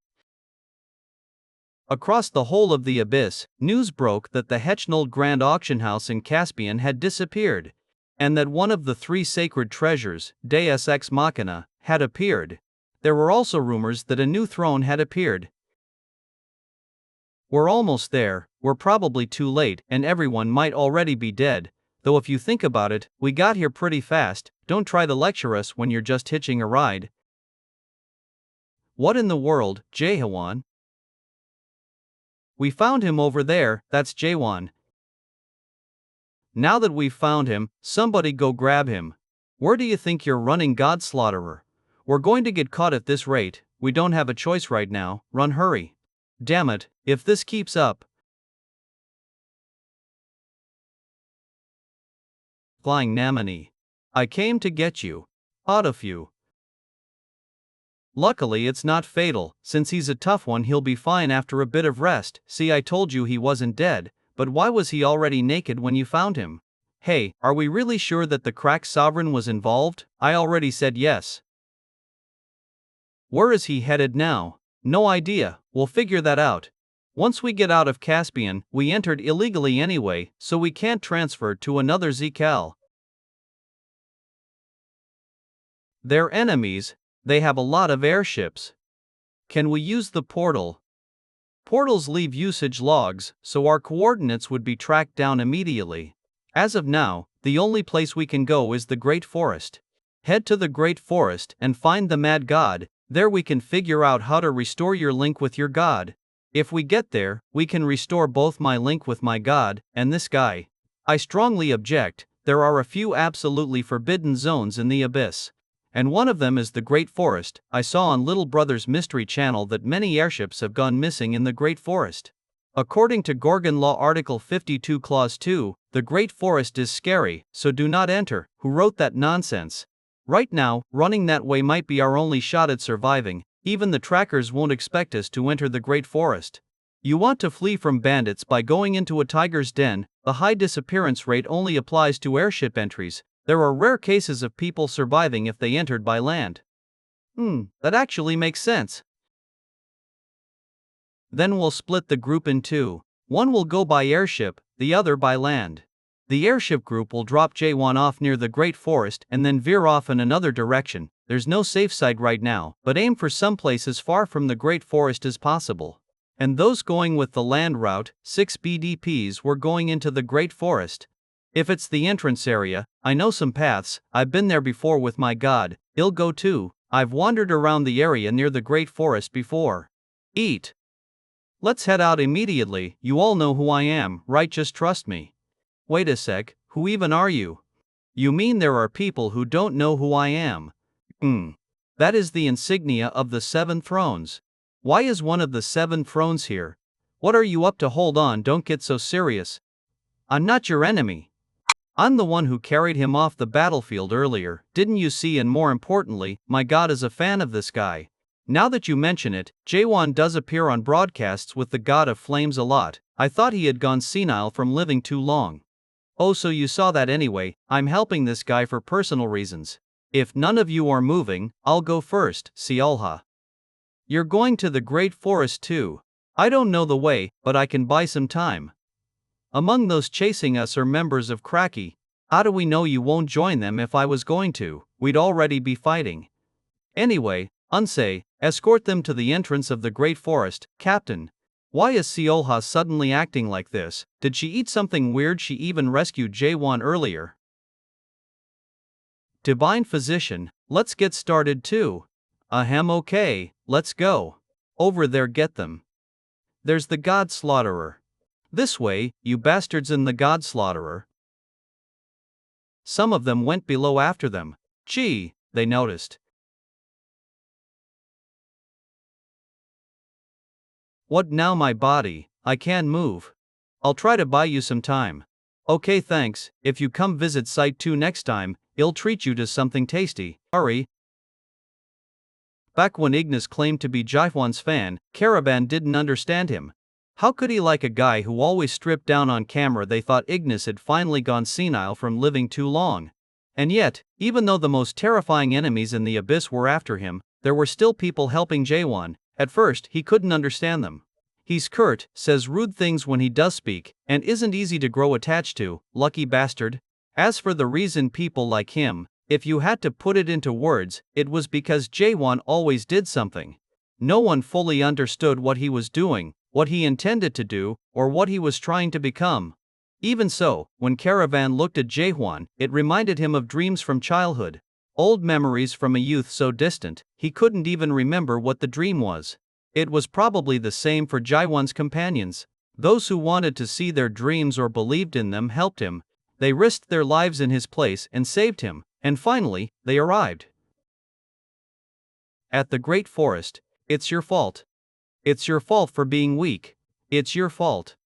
Across the whole of the abyss, news broke that the Hechnold Grand Auction House in Caspian had disappeared, and that one of the three sacred treasures, Deus Ex Machina, had appeared. There were also rumors that a new throne had appeared. We're almost there, we're probably too late, and everyone might already be dead, though if you think about it, we got here pretty fast. Don't try to lecture us when you're just hitching a ride. What in the world, Jaehwan? We found him over there, that's Jaehwan. Now that we've found him, somebody go grab him. Where do you think you're running, God Slaughterer? We're going to get caught at this rate, we don't have a choice right now, run, hurry. Damn it, if this keeps up. Flying Namani. I came to get you. Out of you. Luckily it's not fatal, since he's a tough one, he'll be fine after a bit of rest. See, I told you he wasn't dead, but why was he already naked when you found him? Hey, are we really sure that the crack sovereign was involved? I already said yes. Where is he headed now? No idea, we'll figure that out. Once we get out of Caspian, we entered illegally anyway, so we can't transfer to another Zcal. They're enemies. They have a lot of airships. Can we use the portal? Portals leave usage logs, so our coordinates would be tracked down immediately. As of now, the only place we can go is the Great Forest. Head to the Great Forest and find the Mad God. There we can figure out how to restore your link with your god. If we get there, we can restore both my link with my god and this guy. I strongly object. There are a few absolutely forbidden zones in the abyss. And one of them is the Great Forest. I saw on Little Brother's Mystery Channel that many airships have gone missing in the Great Forest. According to Gorgon Law Article 52 Clause 2, the Great Forest is scary, so do not enter. Who wrote that nonsense? Right now, running that way might be our only shot at surviving. Even the trackers won't expect us to enter the Great Forest. You want to flee from bandits by going into a tiger's den. The high disappearance rate only applies to airship entries. There are rare cases of people surviving if they entered by land. That actually makes sense. Then we'll split the group in two. One will go by airship, the other by land. The airship group will drop Jaehwan off near the Great Forest and then veer off in another direction. There's no safe side right now, but aim for someplace as far from the Great Forest as possible. And those going with the land route, 6 BDPs were going into the Great Forest. If it's the entrance area, I know some paths, I've been there before with my god, he'll go too. I've wandered around the area near the Great Forest before. Eat. Let's head out immediately, you all know who I am, right? Just trust me. Wait a sec, who even are you? You mean there are people who don't know who I am? That is the insignia of the 7 thrones. Why is one of the 7 thrones here? What are you up to? Hold on, don't get so serious. I'm not your enemy. I'm the one who carried him off the battlefield earlier, didn't you see? And more importantly, my god is a fan of this guy. Now that you mention it, Jaehwan does appear on broadcasts with the God of Flames a lot. I thought he had gone senile from living too long. Oh, so you saw that anyway. I'm helping this guy for personal reasons. If none of you are moving, I'll go first, Sialha. You're going to the Great Forest too. I don't know the way, but I can buy some time. Among those chasing us are members of Kraki. How do we know you won't join them? If I was going to, we'd already be fighting. Anyway, Unsay, escort them to the entrance of the Great Forest, Captain. Why is Siolha suddenly acting like this? Did she eat something weird? She even rescued Jaehwan earlier. Divine Physician, let's get started too. Ahem, okay, let's go. Over there, get them. There's the God Slaughterer. This way, you bastards, in the God Slaughterer. Some of them went below after them. Gee, they noticed. What now? My body, I can't move. I'll try to buy you some time. Okay, thanks. If you come visit Site 2 next time, he'll treat you to something tasty. Hurry. Back when Ignis claimed to be Jaehwan's fan, Caravan didn't understand him. How could he like a guy who always stripped down on camera? They thought Ignis had finally gone senile from living too long. And yet, even though the most terrifying enemies in the abyss were after him, there were still people helping Jaehwan. At first, he couldn't understand them. He's curt, says rude things when he does speak, and isn't easy to grow attached to, lucky bastard. As for the reason people like him, if you had to put it into words, it was because Jaehwan always did something. No one fully understood what he was doing, what he intended to do, or what he was trying to become. Even so, when Caravan looked at Jaehwan, it reminded him of dreams from childhood. Old memories from a youth so distant, he couldn't even remember what the dream was. It was probably the same for Jaehwan's companions. Those who wanted to see their dreams or believed in them helped him. They risked their lives in his place and saved him, and finally, they arrived. At the Great Forest. It's your fault. It's your fault for being weak. It's your fault.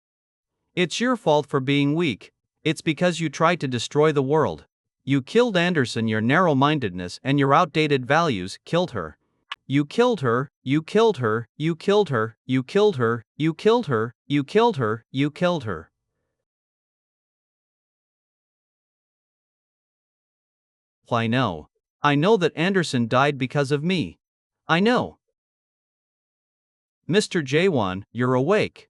It's your fault for being weak. It's because you tried to destroy the world. You killed Anderson. Your narrow-mindedness and your outdated values killed her. You killed her, you killed her, you killed her, you killed her, you killed her, you killed her, you killed her. I know. I know that Anderson died because of me. I know. Mr. Jaehwan, you're awake.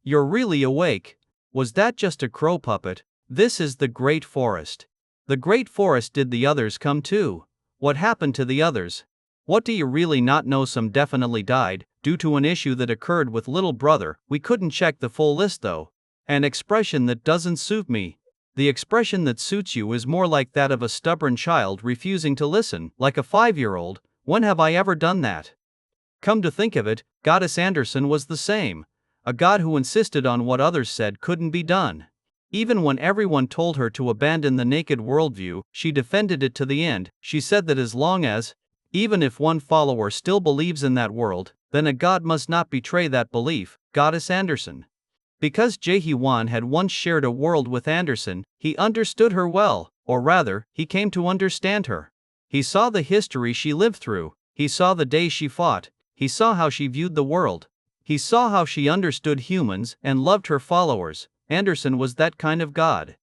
You're really awake. Was that just a crow puppet? This is the Great Forest. The Great Forest. Did the others come too? What happened to the others? What do you really not know? Some definitely died, due to an issue that occurred with little brother. We couldn't check the full list though. An expression that doesn't suit me. The expression that suits you is more like that of a stubborn child refusing to listen, like a 5-year-old. When have I ever done that? Come to think of it, Goddess Anderson was the same. A god who insisted on what others said couldn't be done. Even when everyone told her to abandon the naked worldview, she defended it to the end. She said that as long as, even if one follower still believes in that world, then a god must not betray that belief. Goddess Anderson. Because Jaehwan had once shared a world with Anderson, he understood her well, or rather, he came to understand her. He saw the history she lived through, he saw the days she fought, he saw how she viewed the world. He saw how she understood humans and loved her followers. Anderson was that kind of god.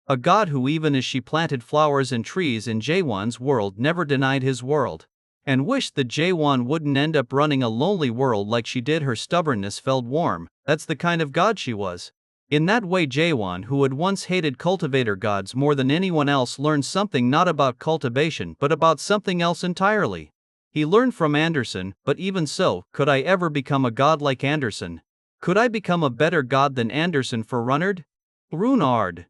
A god who, even as she planted flowers and trees in Jaehwan's world, never denied his world. and wished that Jaehwan wouldn't end up running a lonely world like she did. Her stubbornness felt warm. That's the kind of god she was. In that way, Jaehwan, who had once hated cultivator gods more than anyone else, learned something not about cultivation but about something else entirely. He learned from Anderson, but even so, could I ever become a god like Anderson? Could I become a better god than Anderson for Runnard? Runard.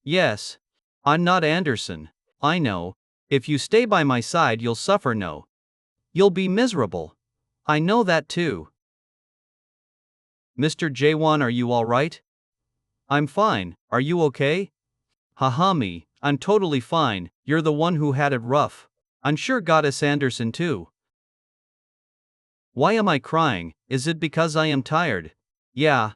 Yes. I'm not Anderson. I know. If you stay by my side, you'll suffer. No. You'll be miserable. I know that too. Mr. Jaehwan, are you alright? I'm fine. Are you okay? Haha, me. I'm totally fine. You're the one who had it rough. I'm sure Goddess Anderson too. Why am I crying? Is it because I am tired? Yeah.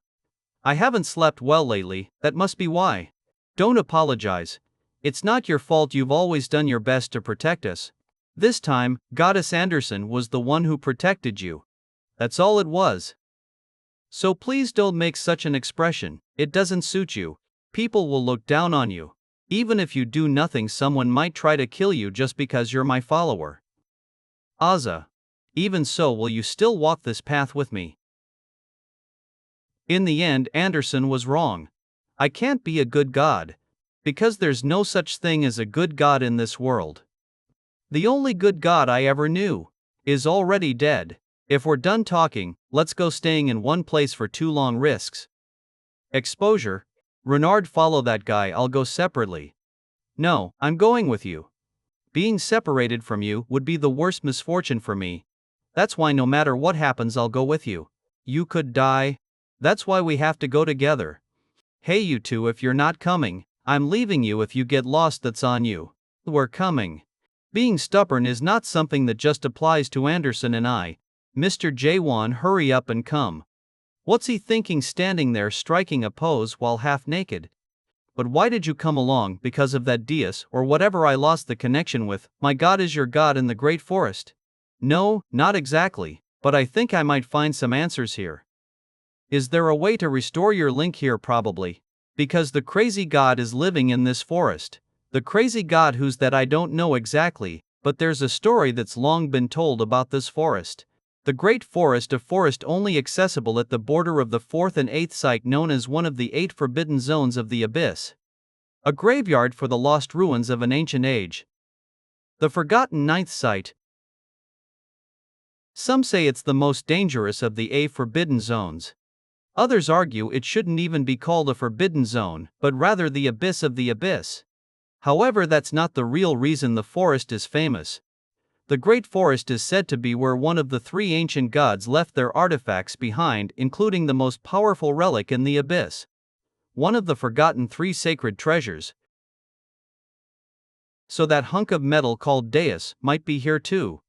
I haven't slept well lately, that must be why. Don't apologize. It's not your fault, you've always done your best to protect us. This time, Goddess Anderson was the one who protected you. That's all it was. So please don't make such an expression, it doesn't suit you. People will look down on you. Even if you do nothing, someone might try to kill you just because you're my follower. Azza. Even so, will you still walk this path with me? In the end, Anderson was wrong. I can't be a good god. Because there's no such thing as a good god in this world. The only good god I ever knew is already dead. If we're done talking, let's go. Staying in one place for too long risks exposure. Renard, follow that guy, I'll go separately. No, I'm going with you. Being separated from you would be the worst misfortune for me. That's why no matter what happens, I'll go with you. You could die. That's why we have to go together. Hey you two, if you're not coming, I'm leaving you. If you get lost, that's on you. We're coming. Being stubborn is not something that just applies to Anderson and I. Mr. Jaehwan, hurry up and come. What's he thinking, standing there striking a pose while half naked? But why did you come along? Because of that Deus or whatever I lost the connection with. My god is your god in the great forest? No, not exactly, but I think I might find some answers here. Is there a way to restore your link here? Probably. Because the crazy god is living in this forest. The crazy god, who's that? I don't know exactly, but there's a story that's long been told about this forest. The Great Forest, a forest only accessible at the border of the 4th and 8th site, known as one of the 8 forbidden zones of the abyss. A graveyard for the lost ruins of an ancient age. The forgotten 9th site. Some say it's the most dangerous of the 8 forbidden zones. Others argue it shouldn't even be called a forbidden zone, but rather the abyss of the abyss. However, that's not the real reason the forest is famous. The Great Forest is said to be where one of the 3 ancient gods left their artifacts behind, including the most powerful relic in the abyss. One of the forgotten 3 sacred treasures. So that hunk of metal called Deus might be here too.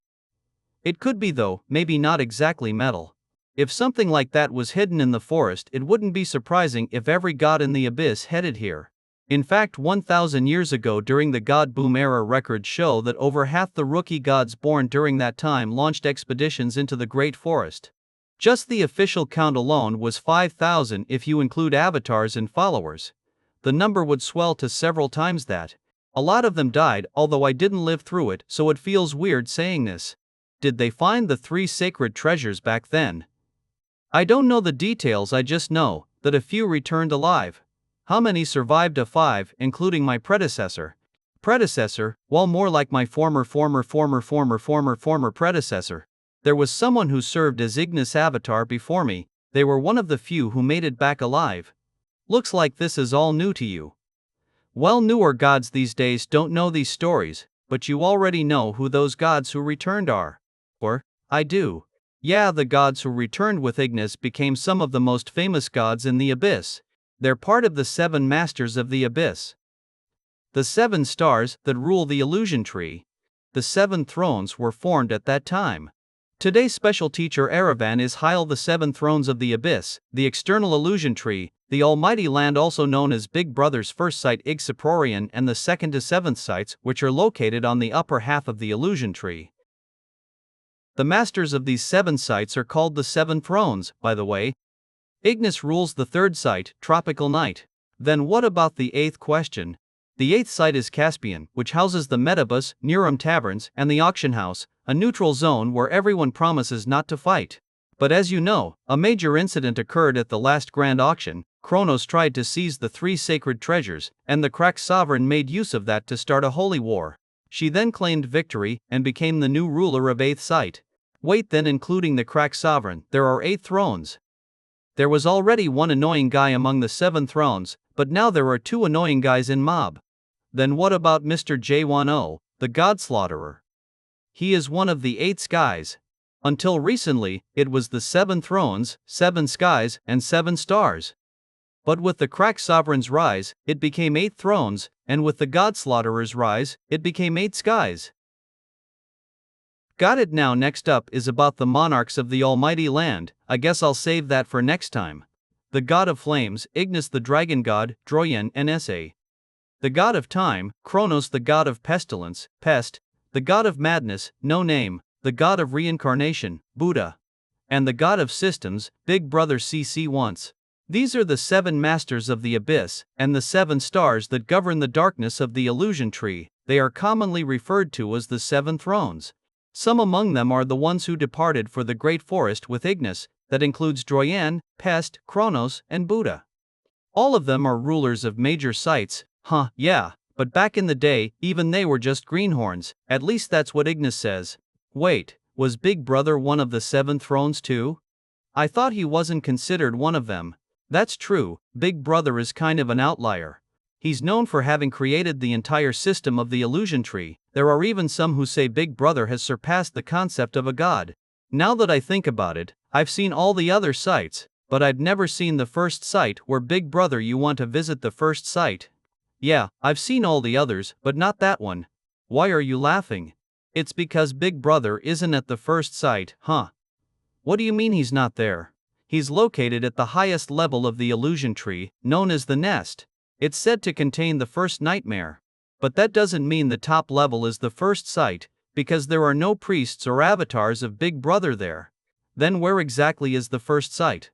It could be, though, maybe not exactly metal. If something like that was hidden in the forest, it wouldn't be surprising if every god in the abyss headed here. In fact, 1,000 years ago, during the God Boom era, records show that over half the rookie gods born during that time launched expeditions into the Great Forest. Just the official count alone was 5,000 if you include avatars and followers. The number would swell to several times that. A lot of them died, although I didn't live through it, so it feels weird saying this. Did they find the 3 sacred treasures back then? I don't know the details, I just know that a few returned alive. How many survived? A 5, including my predecessor. Well, more like my former predecessor. There was someone who served as Ignis Avatar before me. They were one of the few who made it back alive. Looks like this is all new to you. Well, newer gods these days don't know these stories, but you already know who those gods who returned are. Or, I do. Yeah, the gods who returned with Ignis became some of the most famous gods in the abyss. They're part of the 7 masters of the abyss. The 7 stars that rule the illusion tree. The 7 thrones were formed at that time. Today's special teacher Aravan is Heil. The 7 thrones of the abyss, the external illusion tree, the almighty land, also known as Big Brother's first site Ig-Saprorian, and the 2nd to 7th sites, which are located on the upper half of the illusion tree. The masters of these 7 sites are called the 7 thrones, by the way. Ignis rules the 3rd site, Tropical Night. Then what about the 8th question? The eighth site is Caspian, which houses the Metabus, Nurum taverns, and the auction house, a neutral zone where everyone promises not to fight. But as you know, a major incident occurred at the last grand auction. Kronos tried to seize the three sacred treasures, and the crack sovereign made use of that to start a holy war. She then claimed victory and became the new ruler of eighth site. Wait, then including the crack sovereign, there are 8 thrones. There was already one annoying guy among the 7 thrones, but now there are 2 annoying guys in mob. Then what about Mr. Jaehwan, the god slaughterer? He is one of the 8 skies. Until recently, it was the 7 thrones, 7 skies, and 7 stars. But with the crack sovereign's rise, it became 8 thrones, and with the god slaughterer's rise, it became 8 skies. Got it. Now next up is about the monarchs of the almighty land. I guess I'll save that for next time. The god of flames, Ignis the dragon god, Droyen Nsa. The god of time, Kronos the god of pestilence, Pest. The god of madness, No Name. The god of reincarnation, Buddha. And the god of systems, Big Brother CC Once. These are the 7 masters of the abyss, and the 7 stars that govern the darkness of the illusion tree. They are commonly referred to as the 7 thrones. Some among them are the ones who departed for the great forest with Ignis, that includes Droyen, Pest, Kronos, and Buddha. All of them are rulers of major sites. Yeah, but back in the day, even they were just greenhorns, at least that's what Ignis says. Wait, was Big Brother one of the 7 thrones too? I thought he wasn't considered one of them. That's true, Big Brother is kind of an outlier. He's known for having created the entire system of the illusion tree. There are even some who say Big Brother has surpassed the concept of a god. Now that I think about it, I've seen all the other sites, but I'd never seen the first site where Big Brother. You want to visit the first site? Yeah, I've seen all the others, but not that one. Why are you laughing? It's because Big Brother isn't at the first site, huh? What do you mean he's not there? He's located at the highest level of the illusion tree, known as the nest. It's said to contain the first nightmare. But that doesn't mean the top level is the first site, because there are no priests or avatars of Big Brother there. Then where exactly is the first site?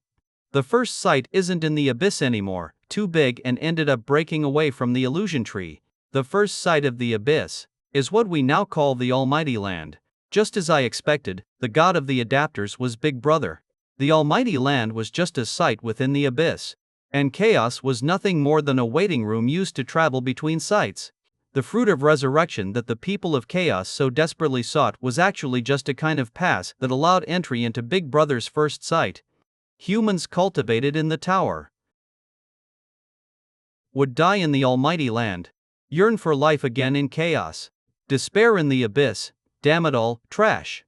The first site isn't in the abyss anymore, too big, and ended up breaking away from the illusion tree. The first site of the abyss is what we now call the Almighty Land. Just as I expected, the god of the adapters was Big Brother. The Almighty Land was just a site within the abyss. And chaos was nothing more than a waiting room used to travel between sites. The fruit of resurrection that the people of chaos so desperately sought was actually just a kind of pass that allowed entry into Big Brother's first site. Humans cultivated in the tower would die in the Almighty Land, yearn for life again in chaos, despair in the abyss, damn it all, trash.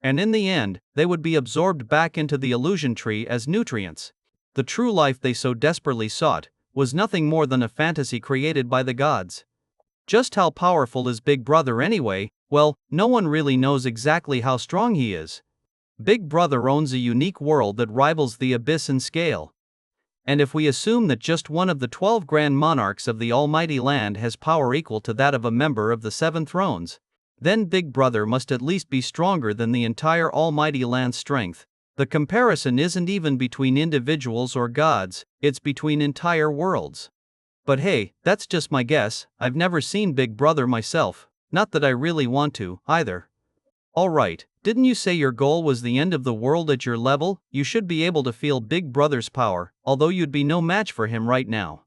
And in the end, they would be absorbed back into the illusion tree as nutrients. The true life they so desperately sought was nothing more than a fantasy created by the gods. Just how powerful is Big Brother anyway? Well, no one really knows exactly how strong he is. Big Brother owns a unique world that rivals the abyss in scale. And if we assume that just one of the 12 grand monarchs of the Almighty Land has power equal to that of a member of the 7 thrones, then Big Brother must at least be stronger than the entire Almighty Land's strength. The comparison isn't even between individuals or gods, it's between entire worlds. But hey, that's just my guess. I've never seen Big Brother myself, not that I really want to, either. Alright, didn't you say your goal was the end of the world at your level? You should be able to feel Big Brother's power, although you'd be no match for him right now.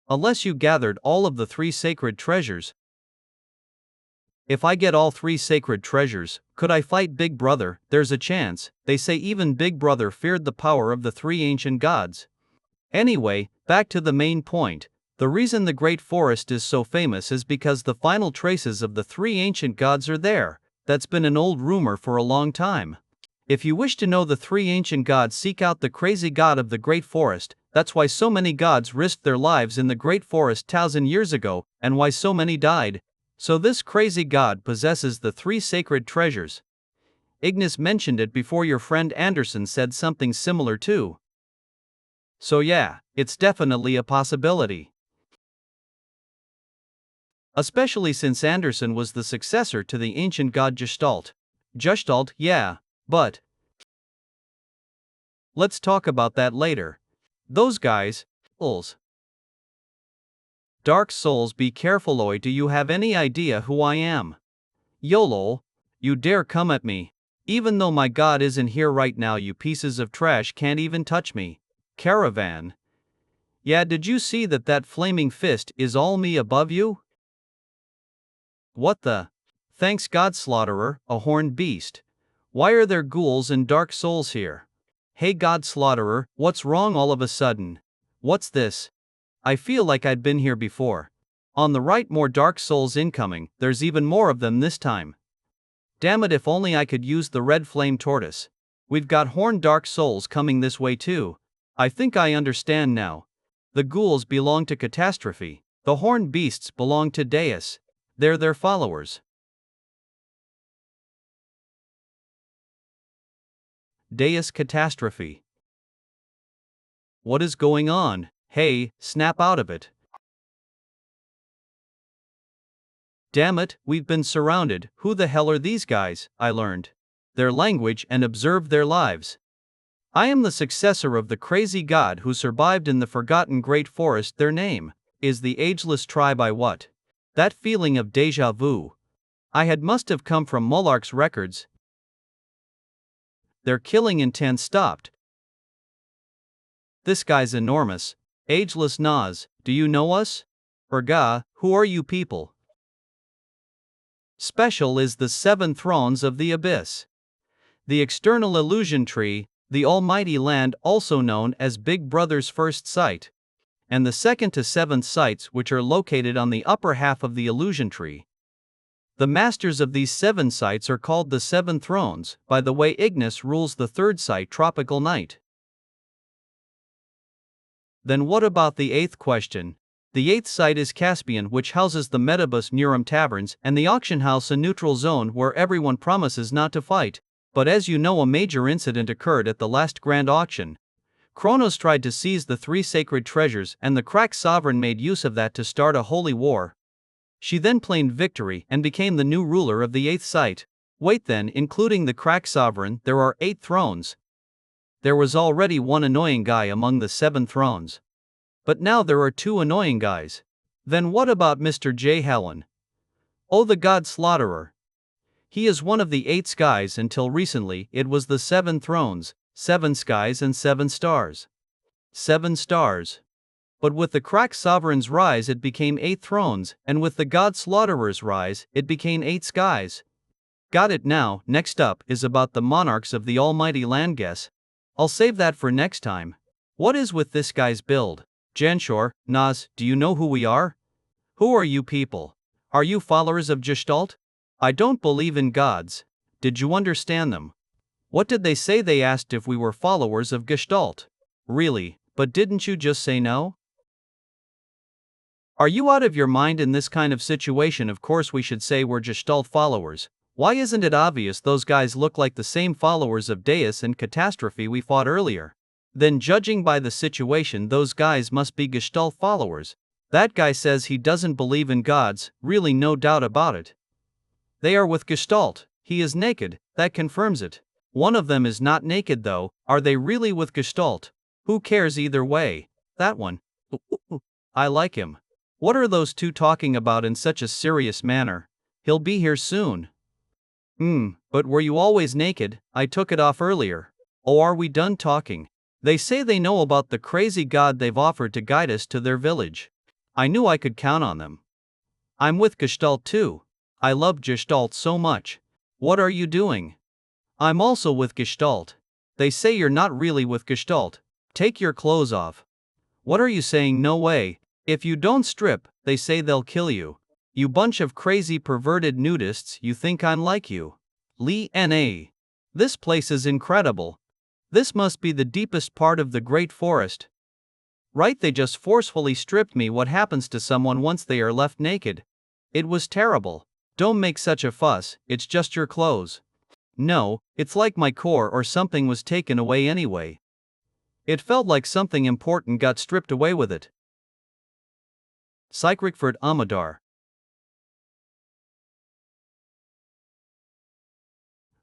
Unless you gathered all of the 3 sacred treasures. If I get all 3 sacred treasures, could I fight Big Brother? There's a chance. They say even Big Brother feared the power of the 3 ancient gods. Anyway, back to the main point. The reason the Great Forest is so famous is because the final traces of the 3 ancient gods are there. That's been an old rumor for a long time. If you wish to know the 3 ancient gods, seek out the crazy god of the Great Forest. That's why so many gods risked their lives in the Great Forest 1,000 years ago, and why so many died. So this crazy god possesses the 3 sacred treasures. Ignis mentioned it before. Your friend Anderson said something similar too. So yeah, it's definitely a possibility. Especially since Anderson was the successor to the ancient god Gestalt. Gestalt, yeah, but let's talk about that later. Those guys, Dark souls, be careful, oi, do you have any idea who I am? YOLO, you dare come at me. Even though my god isn't here right now, you pieces of trash can't even touch me. Caravan. Yeah, did you see that flaming fist is all me above you? What the? Thanks God, Slaughterer, a horned beast. Why are there ghouls and dark souls here? Hey God Slaughterer, what's wrong all of a sudden? What's this? I feel like I'd been here before. On the right, more dark souls incoming, there's even more of them this time. Damn it, if only I could use the red flame tortoise. We've got horned dark souls coming this way too. I think I understand now. The ghouls belong to Catastrophe, the horned beasts belong to Deus. They're their followers. Deus Catastrophe. What is going on? Hey, snap out of it. Damn it, we've been surrounded. Who the hell are these guys? I learned their language and observed their lives. I am the successor of the crazy god who survived in the forgotten great forest. Their name is the Ageless Tribe. What? That feeling of deja vu. Must have come from Mullark's records. Their killing intent stopped. This guy's enormous. Ageless Nas, do you know us? Erga, who are you people? Special is the 7 thrones of the abyss. The external illusion tree, the almighty land, also known as Big Brother's first sight, and the 2nd to 7th sights, which are located on the upper half of the illusion tree. The masters of these 7 sights are called the 7 thrones. By the way, Ignis rules the 3rd sight, Tropical Night. Then what about the 8th question? The 8th site is Caspian, which houses the Metabus Nurum taverns and the auction house, a neutral zone where everyone promises not to fight. But as you know, a major incident occurred at the last grand auction. Kronos tried to seize the 3 sacred treasures, and the crack sovereign made use of that to start a holy war. She then claimed victory and became the new ruler of the 8th site. Wait, then, including the crack sovereign, there are 8 thrones. There was already one annoying guy among the 7 thrones. But now there are 2 annoying guys. Then what about Mr. Jaehwan? Oh, the god slaughterer. He is one of the 8 skies. Until recently, it was the 7 thrones, 7 skies and 7 stars. 7 stars. But with the crack sovereign's rise, it became 8 thrones, and with the god slaughterer's rise, it became 8 skies. Got it now. Next up is about the monarchs of the almighty land. Guess I'll save that for next time. What is with this guy's build? Janshor, Nas, do you know who we are? Who are you people? Are you followers of Gestalt? I don't believe in gods. Did you understand them? What did they say? They asked if we were followers of Gestalt. Really, but didn't you just say no? Are you out of your mind in this kind of situation? Of course we should say we're Gestalt followers. Why isn't it obvious? Those guys look like the same followers of Deus and Catastrophe we fought earlier. Then judging by the situation, those guys must be Gestalt followers. That guy says he doesn't believe in gods, really no doubt about it. They are with Gestalt. He is naked, that confirms it. One of them is not naked though. Are they really with Gestalt? Who cares either way? That one. I like him. What are those 2 talking about in such a serious manner? He'll be here soon. But were you always naked? I took it off earlier. Oh, are we done talking? They say they know about the crazy god they've offered to guide us to their village. I knew I could count on them. I'm with Gestalt too. I love Gestalt so much. What are you doing? I'm also with Gestalt. They say you're not really with Gestalt. Take your clothes off. What are you saying? No way. If you don't strip, they say they'll kill you. You bunch of crazy perverted nudists, you think I'm like you. Lee N.A. This place is incredible. This must be the deepest part of the great forest. Right, they just forcefully stripped me. What happens to someone once they are left naked? It was terrible. Don't make such a fuss, it's just your clothes. No, it's like my core or something was taken away anyway. It felt like something important got stripped away with it. Psychrickford Amadar.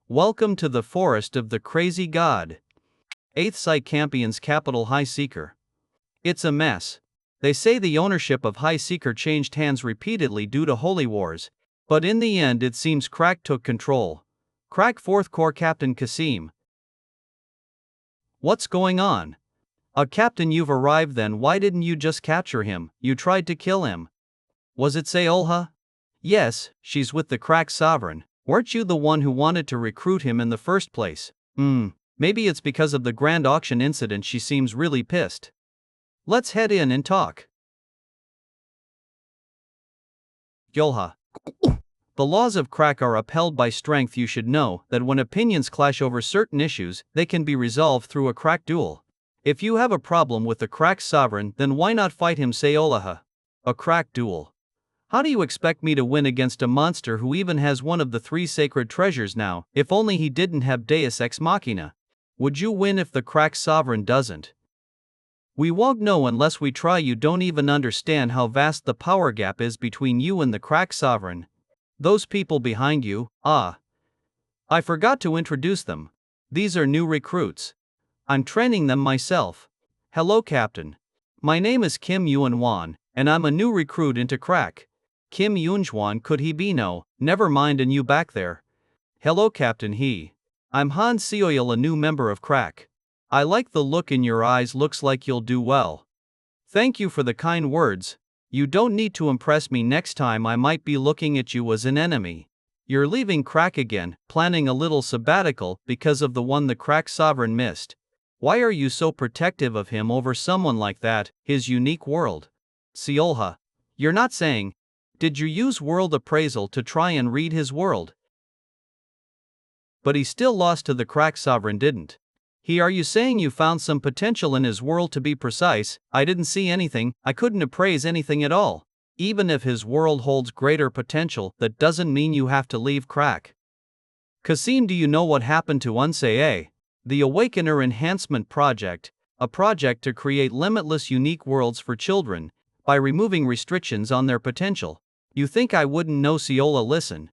Welcome to the forest of the crazy god. 8th Site Campion's capital High Seeker. It's a mess. They say the ownership of High Seeker changed hands repeatedly due to holy wars, but in the end it seems Crack took control. Crack 4th Corps Captain Kasim. What's going on? Captain, you've arrived then. Why didn't you just capture him? You tried to kill him. Was it Sayolha? Yes, she's with the Crack Sovereign. Weren't you the one who wanted to recruit him in the first place? Maybe it's because of the Grand Auction incident she seems really pissed. Let's head in and talk. Yolha. The laws of Crack are upheld by strength. You should know that when opinions clash over certain issues, they can be resolved through a Crack duel. If you have a problem with the Crack Sovereign, then why not fight him, Sayolaha? A Crack duel. How do you expect me to win against a monster who even has one of the 3 sacred treasures now? If only he didn't have Deus Ex Machina. Would you win if the Crack Sovereign doesn't? We won't know unless we try. You don't even understand how vast the power gap is between you and the Crack Sovereign. Those people behind you, I forgot to introduce them. These are new recruits. I'm training them myself. Hello, Captain. My name is Kim Yuan-Wan, and I'm a new recruit into Crack. Kim Yunjuan, could he be? No, never mind. And you back there? Hello, Captain. I'm Han Seoil, a new member of Crack. I like the look in your eyes. Looks like you'll do well. Thank you for the kind words. You don't need to impress me. Next time I might be looking at you as an enemy. You're leaving Crack again, planning a little sabbatical because of the one the Crack Sovereign missed. Why are you so protective of him over someone like that, his unique world? Seolha. You're not saying, did you use world appraisal to try and read his world? But he still lost to the Crack Sovereign, didn't he? Are you saying you found some potential in his world? To be precise, I didn't see anything. I couldn't appraise anything at all. Even if his world holds greater potential, that doesn't mean you have to leave Crack. Kasim, do you know what happened to Unsei? The Awakener Enhancement Project, a project to create limitless unique worlds for children, by removing restrictions on their potential. You think I wouldn't know? Seola, listen.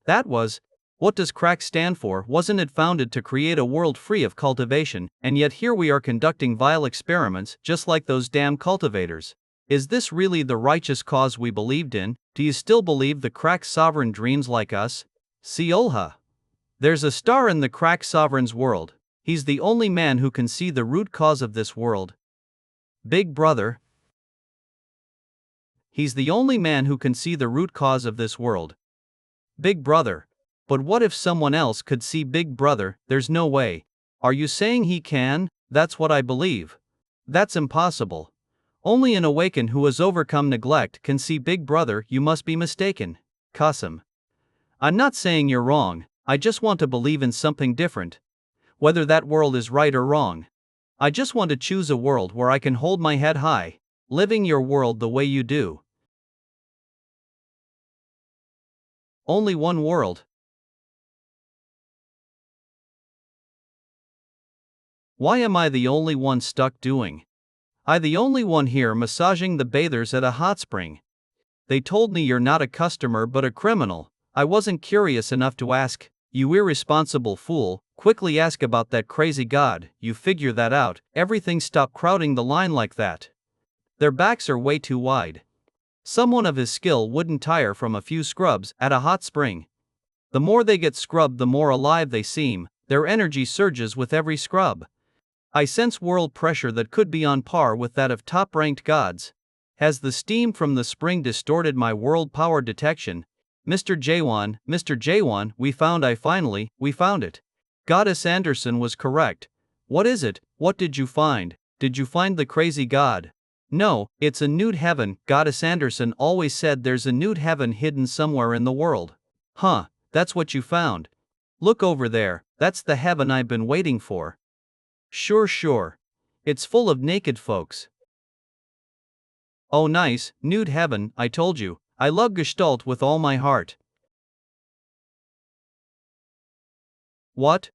That was, what does Crack stand for? Wasn't it founded to create a world free of cultivation, and yet here we are conducting vile experiments just like those damn cultivators. Is this really the righteous cause we believed in? Do you still believe the Crack Sovereign dreams like us? Seolha. There's a star in the Crack Sovereign's world. He's the only man who can see the root cause of this world. Big Brother. He's the only man who can see the root cause of this world. Big Brother. But what if someone else could see Big Brother? There's no way. Are you saying he can? That's what I believe. That's impossible. Only an awakened who has overcome neglect can see Big Brother. You must be mistaken. Qasim. I'm not saying you're wrong, I just want to believe in something different. Whether that world is right or wrong. I just want to choose a world where I can hold my head high, living your world the way you do. Only one world. Why am I the only one stuck doing? I the only one here massaging the bathers at a hot spring. They told me you're not a customer but a criminal. I wasn't curious enough to ask. You irresponsible fool, quickly ask about that crazy god. You figure that out, everything stop crowding the line like that. Their backs are way too wide. Someone of his skill wouldn't tire from a few scrubs at a hot spring. The more they get scrubbed, the more alive they seem. Their energy surges with every scrub. I sense world pressure that could be on par with that of top-ranked gods. Has the steam from the spring distorted my world power detection? Mr. Jaehwan, we found it. Goddess Anderson was correct. What is it? What did you find? Did you find the crazy god? No, it's a nude heaven. Goddess Anderson always said there's a nude heaven hidden somewhere in the world. Huh, that's what you found. Look over there, that's the heaven I've been waiting for. Sure. It's full of naked folks. Oh nice, nude heaven, I told you. I love Gestalt with all my heart. What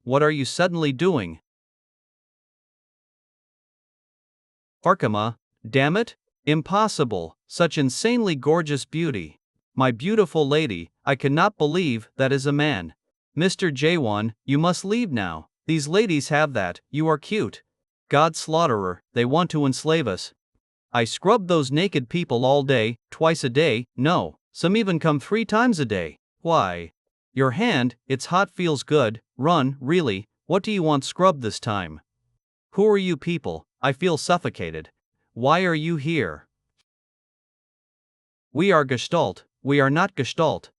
are you suddenly doing? Farkama, damn it? Impossible, such insanely gorgeous beauty. My beautiful lady, I cannot believe that is a man. Mr. Jaehwan, you must leave now. These ladies have that, you are cute. God slaughterer, they want to enslave us. I scrub those naked people all day, twice a day, no, some even come 3 times a day. Why? Your hand, it's hot, feels good, run, really, what do you want scrubbed this time? Who are you people? I feel suffocated. Why are you here? We are Gestalt, we are not Gestalt.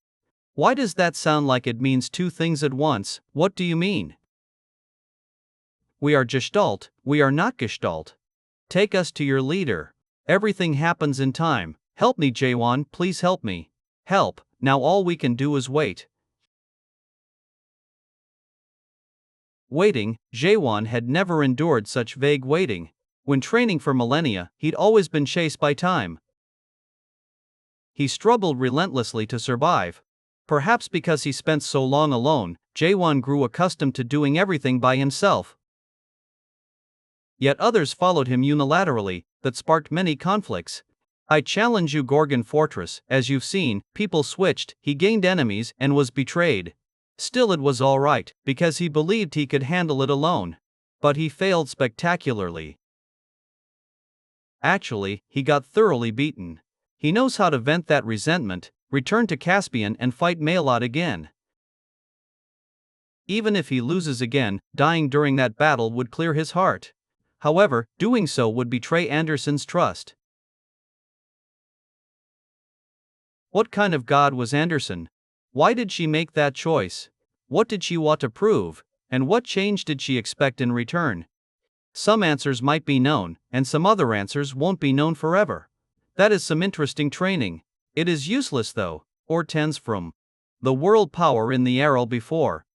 Why does that sound like it means 2 things at once? What do you mean? We are Gestalt, we are not Gestalt. Take us to your leader. Everything happens in time. Help me, Jaehwan, please help me. Help, now all we can do is wait. Waiting, Jaehwan had never endured such vague waiting. When training for millennia, he'd always been chased by time. He struggled relentlessly to survive. Perhaps because he spent so long alone, Jaehwan grew accustomed to doing everything by himself. Yet others followed him unilaterally, that sparked many conflicts. I challenge you, Gorgon Fortress, as you've seen, people switched, he gained enemies and was betrayed. Still it was alright, because he believed he could handle it alone. But he failed spectacularly. Actually, he got thoroughly beaten. He knows how to vent that resentment, return to Caspian and fight Maelot again. Even if he loses again, dying during that battle would clear his heart. However, doing so would betray Anderson's trust. What kind of god was Anderson? Why did she make that choice? What did she want to prove, and what change did she expect in return? Some answers might be known, and some other answers won't be known forever. That is some interesting training. It is useless though, or tends from the world power in the arrow before.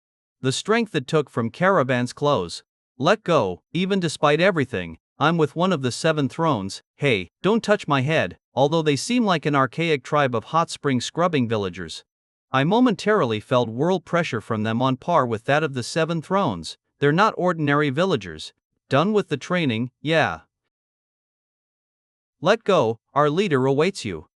The strength it took from Caravan's clothes. Let go, even despite everything, I'm with one of the 7 thrones, hey, don't touch my head, although they seem like an archaic tribe of hot spring scrubbing villagers. I momentarily felt world pressure from them on par with that of the 7 thrones, they're not ordinary villagers. Done with the training, yeah. Let go, our leader awaits you.